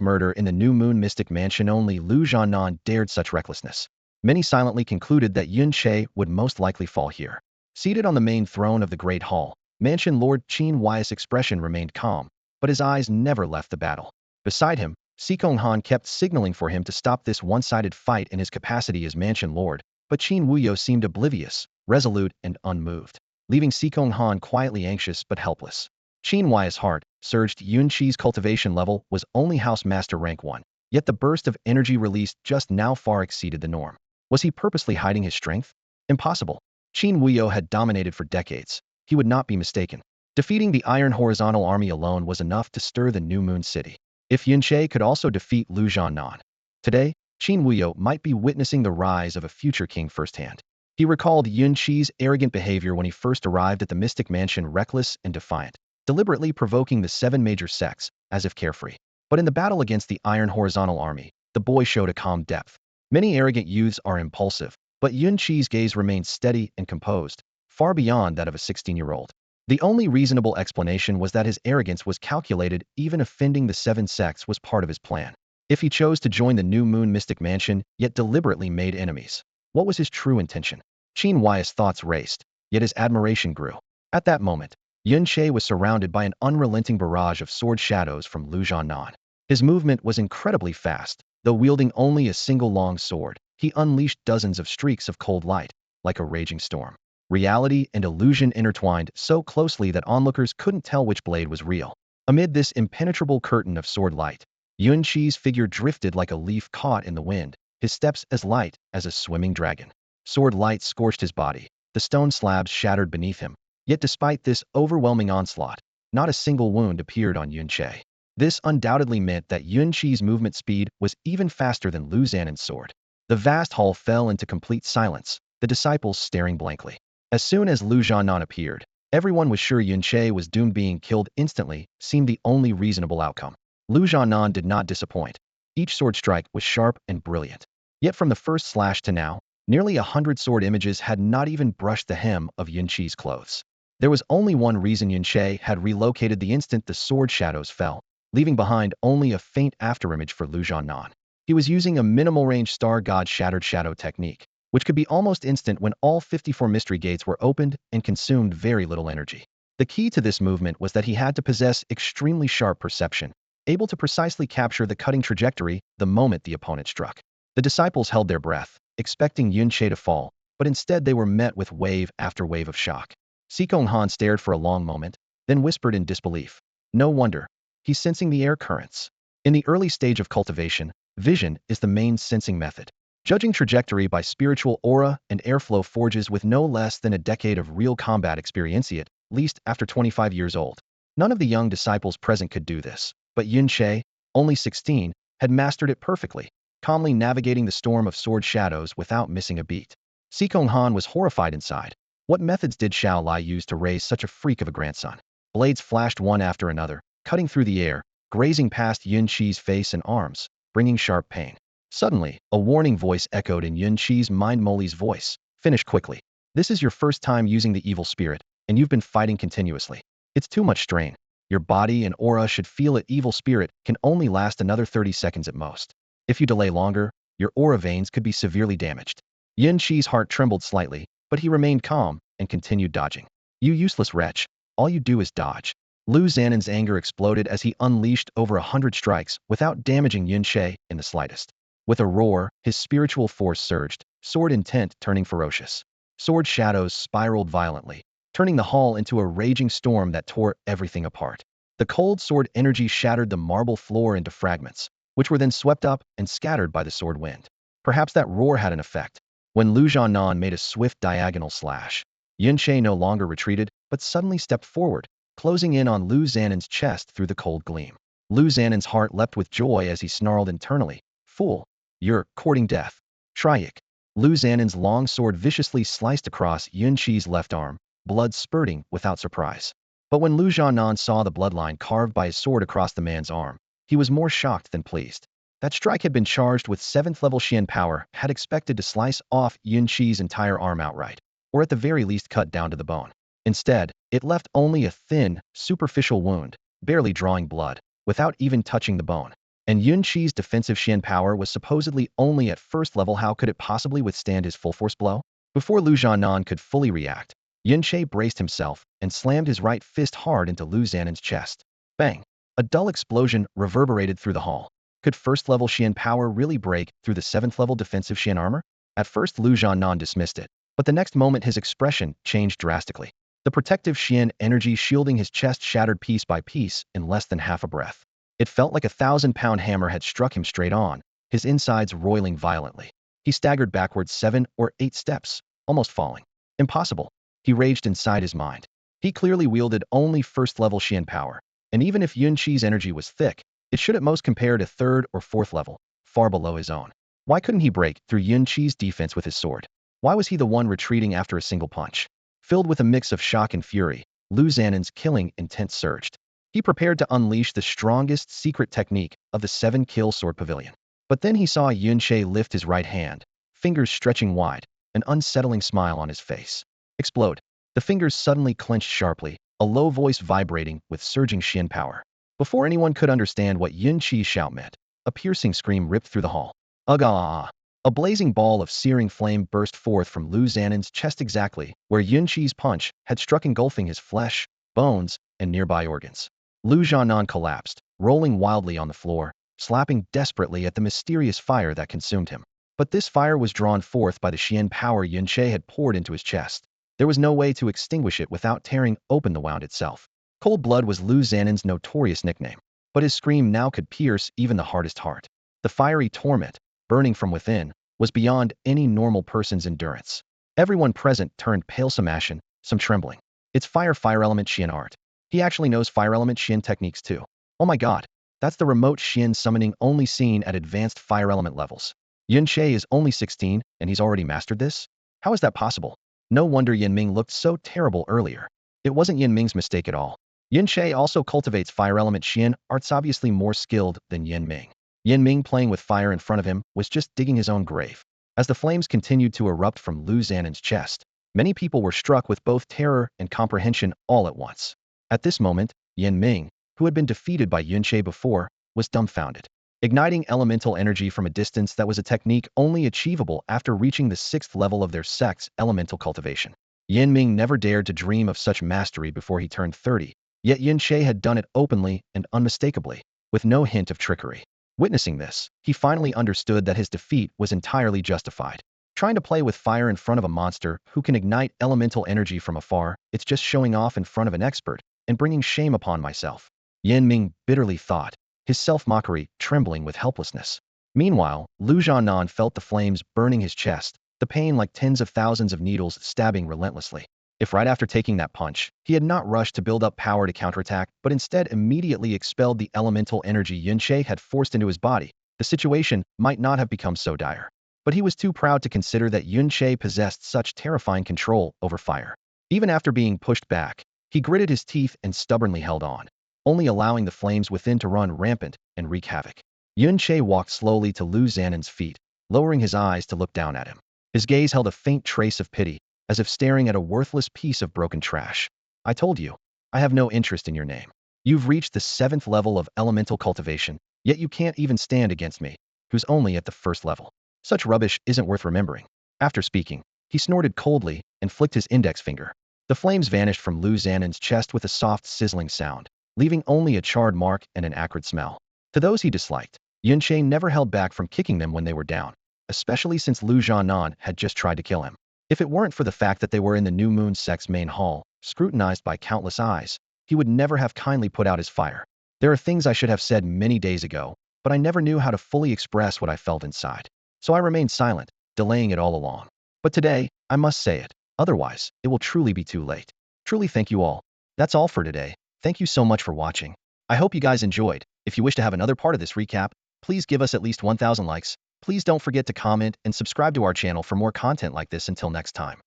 murder in the New Moon Mystic Mansion, only Lu Zhannan dared such recklessness. Many silently concluded that Yun Che would most likely fall here. Seated on the main throne of the Great Hall, Mansion Lord Qin Huai's expression remained calm, but his eyes never left the battle. Beside him, Sikong Han kept signaling for him to stop this one-sided fight in his capacity as Mansion Lord, but Qin Wuyo seemed oblivious, resolute, and unmoved, leaving Sikong Han quietly anxious but helpless. Qin Huai's heart surged. Yun Chi's cultivation level was only House Master rank 1, yet the burst of energy released just now far exceeded the norm. Was he purposely hiding his strength? Impossible. Qin Wuyo had dominated for decades. He would not be mistaken. Defeating the Iron Horizontal Army alone was enough to stir the New Moon City. If Yun Che could also defeat Lu Zhannan, today, Qin Wuyo might be witnessing the rise of a future king firsthand. He recalled Yun Chi's arrogant behavior when he first arrived at the Mystic Mansion, reckless and defiant, deliberately provoking the 7 major sects, as if carefree. But in the battle against the Iron Horizontal Army, the boy showed a calm depth. Many arrogant youths are impulsive, but Yun Chi's gaze remained steady and composed, far beyond that of a 16-year-old. The only reasonable explanation was that his arrogance was calculated, even offending the seven sects was part of his plan. If he chose to join the New Moon Mystic Mansion, yet deliberately made enemies, what was his true intention? Qin Huai's thoughts raced, yet his admiration grew. At that moment, Yun Che was surrounded by an unrelenting barrage of sword shadows from Lu Jianan. His movement was incredibly fast. Though wielding only a single long sword, he unleashed dozens of streaks of cold light, like a raging storm. Reality and illusion intertwined so closely that onlookers couldn't tell which blade was real. Amid this impenetrable curtain of sword light, Yun Chi's figure drifted like a leaf caught in the wind, his steps as light as a swimming dragon. Sword light scorched his body, the stone slabs shattered beneath him. Yet despite this overwhelming onslaught, not a single wound appeared on Yun Che. This undoubtedly meant that Yun Chi's movement speed was even faster than Lu Xanan's sword. The vast hall fell into complete silence, the disciples staring blankly. As soon as Lu Jianan appeared, everyone was sure Yun Che was doomed. Being killed instantly seemed the only reasonable outcome. Lu Jianan did not disappoint. Each sword strike was sharp and brilliant. Yet from the first slash to now, nearly 100 sword images had not even brushed the hem of Yun Chi's clothes. There was only one reason Yun Che had relocated the instant the sword shadows fell, leaving behind only a faint afterimage for Lu Jianan. He was using a minimal-range Star God Shattered Shadow technique, which could be almost instant when all 54 mystery gates were opened and consumed very little energy. The key to this movement was that he had to possess extremely sharp perception, able to precisely capture the cutting trajectory the moment the opponent struck. The disciples held their breath, expecting Yun Che to fall, but instead they were met with wave after wave of shock. Sikong Han stared for a long moment, then whispered in disbelief. No wonder. He's sensing the air currents. In the early stage of cultivation, vision is the main sensing method. Judging trajectory by spiritual aura and airflow forges with no less than a decade of real combat experience, at least after 25 years old. None of the young disciples present could do this, but Yun Che, only 16, had mastered it perfectly, calmly navigating the storm of sword shadows without missing a beat. Sikong Han was horrified inside. What methods did Xiao Lai use to raise such a freak of a grandson? Blades flashed one after another, cutting through the air, grazing past Yun Chi's face and arms, bringing sharp pain. Suddenly, a warning voice echoed in Yun Chi's mind. Moli's voice. Finish quickly. This is your first time using the evil spirit, and you've been fighting continuously. It's too much strain. Your body and aura should feel it. Evil spirit can only last another 30 seconds at most. If you delay longer, your aura veins could be severely damaged. Yun Chi's heart trembled slightly, but he remained calm and continued dodging. You useless wretch. All you do is dodge. Lu Xanan's anger exploded as he unleashed over 100 strikes without damaging Yun Che in the slightest. With a roar, his spiritual force surged, sword intent turning ferocious. Sword shadows spiraled violently, turning the hall into a raging storm that tore everything apart. The cold sword energy shattered the marble floor into fragments, which were then swept up and scattered by the sword wind. Perhaps that roar had an effect. When Lu Jianan made a swift diagonal slash, Yun Che no longer retreated, but suddenly stepped forward, closing in on Lu Xanan's chest through the cold gleam. Lu Xanan's heart leapt with joy as he snarled internally, Fool! You're courting death. Triac. Lu Xanan's long sword viciously sliced across Yun Chi's left arm, blood spurting without surprise. But when Lu Jianan saw the bloodline carved by his sword across the man's arm, he was more shocked than pleased. That strike had been charged with 7th level Xian power, had expected to slice off Yun Chi's entire arm outright, or at the very least cut down to the bone. Instead, it left only a thin, superficial wound, barely drawing blood, without even touching the bone. And Yun Chi's defensive Xian power was supposedly only at 1st level. How could it possibly withstand his full force blow? Before Lu Jianan could fully react, Yun Che braced himself and slammed his right fist hard into Lu Xanan's chest. Bang! A dull explosion reverberated through the hall. Could 1st level Xian power really break through the 7th level defensive Xian armor? At first Lu Jianan dismissed it, but the next moment his expression changed drastically. The protective Xian energy shielding his chest shattered piece by piece in less than half a breath. It felt like a 1,000-pound hammer had struck him straight on, his insides roiling violently. He staggered backwards 7 or 8 steps, almost falling. Impossible, he raged inside his mind. He clearly wielded only 1st level Xian power, and even if Yun Chi's energy was thick, it should at most compare to 3rd or 4th level, far below his own. Why couldn't he break through Yun Chi's defense with his sword? Why was he the one retreating after a single punch? Filled with a mix of shock and fury, Lu Xanan's killing intent surged. He prepared to unleash the strongest secret technique of the 7-kill sword pavilion. But then he saw Yun Che lift his right hand, fingers stretching wide, an unsettling smile on his face. Explode. The fingers suddenly clenched sharply, a low voice vibrating with surging Xian power. Before anyone could understand what Yun Qi's shout meant, a piercing scream ripped through the hall. Ugh! A blazing ball of searing flame burst forth from Lu Xanan's chest exactly where Yun Qi's punch had struck, engulfing his flesh, bones, and nearby organs. Lu Zhanan collapsed, rolling wildly on the floor, slapping desperately at the mysterious fire that consumed him. But this fire was drawn forth by the Xian power Yun Che had poured into his chest. There was no way to extinguish it without tearing open the wound itself. Cold blood was Lu Xanan's notorious nickname, but his scream now could pierce even the hardest heart. The fiery torment, burning from within, was beyond any normal person's endurance. Everyone present turned pale, some ashen, some trembling. It's fire element Xian art. He actually knows fire element Xian techniques too. Oh my god, that's the remote Xian summoning only seen at advanced fire element levels. Yun Che is only 16, and he's already mastered this? How is that possible? No wonder Yin Ming looked so terrible earlier. It wasn't Yin Ming's mistake at all. Yin Che also cultivates fire element Xian arts, obviously more skilled than Yin Ming. Yin Ming, playing with fire in front of him, was just digging his own grave. As the flames continued to erupt from Lu Xanan's chest, many people were struck with both terror and comprehension all at once. At this moment, Yin Ming, who had been defeated by Yun Che before, was dumbfounded. Igniting elemental energy from a distance, that was a technique only achievable after reaching the 6th level of their sect's elemental cultivation. Yin Ming never dared to dream of such mastery before he turned 30, yet Yun Che had done it openly and unmistakably, with no hint of trickery. Witnessing this, he finally understood that his defeat was entirely justified. Trying to play with fire in front of a monster who can ignite elemental energy from afar, it's just showing off in front of an expert and bringing shame upon myself. Yin Ming bitterly thought, his self-mockery trembling with helplessness. Meanwhile, Lu Zhanan felt the flames burning his chest, the pain like tens of thousands of needles stabbing relentlessly. If right after taking that punch, he had not rushed to build up power to counterattack, but instead immediately expelled the elemental energy Yun Che had forced into his body, the situation might not have become so dire. But he was too proud to consider that Yun Che possessed such terrifying control over fire. Even after being pushed back, he gritted his teeth and stubbornly held on, only allowing the flames within to run rampant and wreak havoc. Yun Che walked slowly to Lu Xanan's feet, lowering his eyes to look down at him. His gaze held a faint trace of pity, as if staring at a worthless piece of broken trash. I told you, I have no interest in your name. You've reached the 7th level of elemental cultivation, yet you can't even stand against me, who's only at the 1st level. Such rubbish isn't worth remembering. After speaking, he snorted coldly and flicked his index finger. The flames vanished from Lu Xanan's chest with a soft, sizzling sound, leaving only a charred mark and an acrid smell. To those he disliked, Yun Che never held back from kicking them when they were down, especially since Lu Zhanan had just tried to kill him. If it weren't for the fact that they were in the New Moon sect's main hall, scrutinized by countless eyes, he would never have kindly put out his fire. There are things I should have said many days ago, but I never knew how to fully express what I felt inside. So I remained silent, delaying it all along. But today, I must say it, otherwise, it will truly be too late. Truly thank you all. That's all for today. Thank you so much for watching. I hope you guys enjoyed. If you wish to have another part of this recap, please give us at least 1,000 likes. Please don't forget to comment and subscribe to our channel for more content like this. Until next time.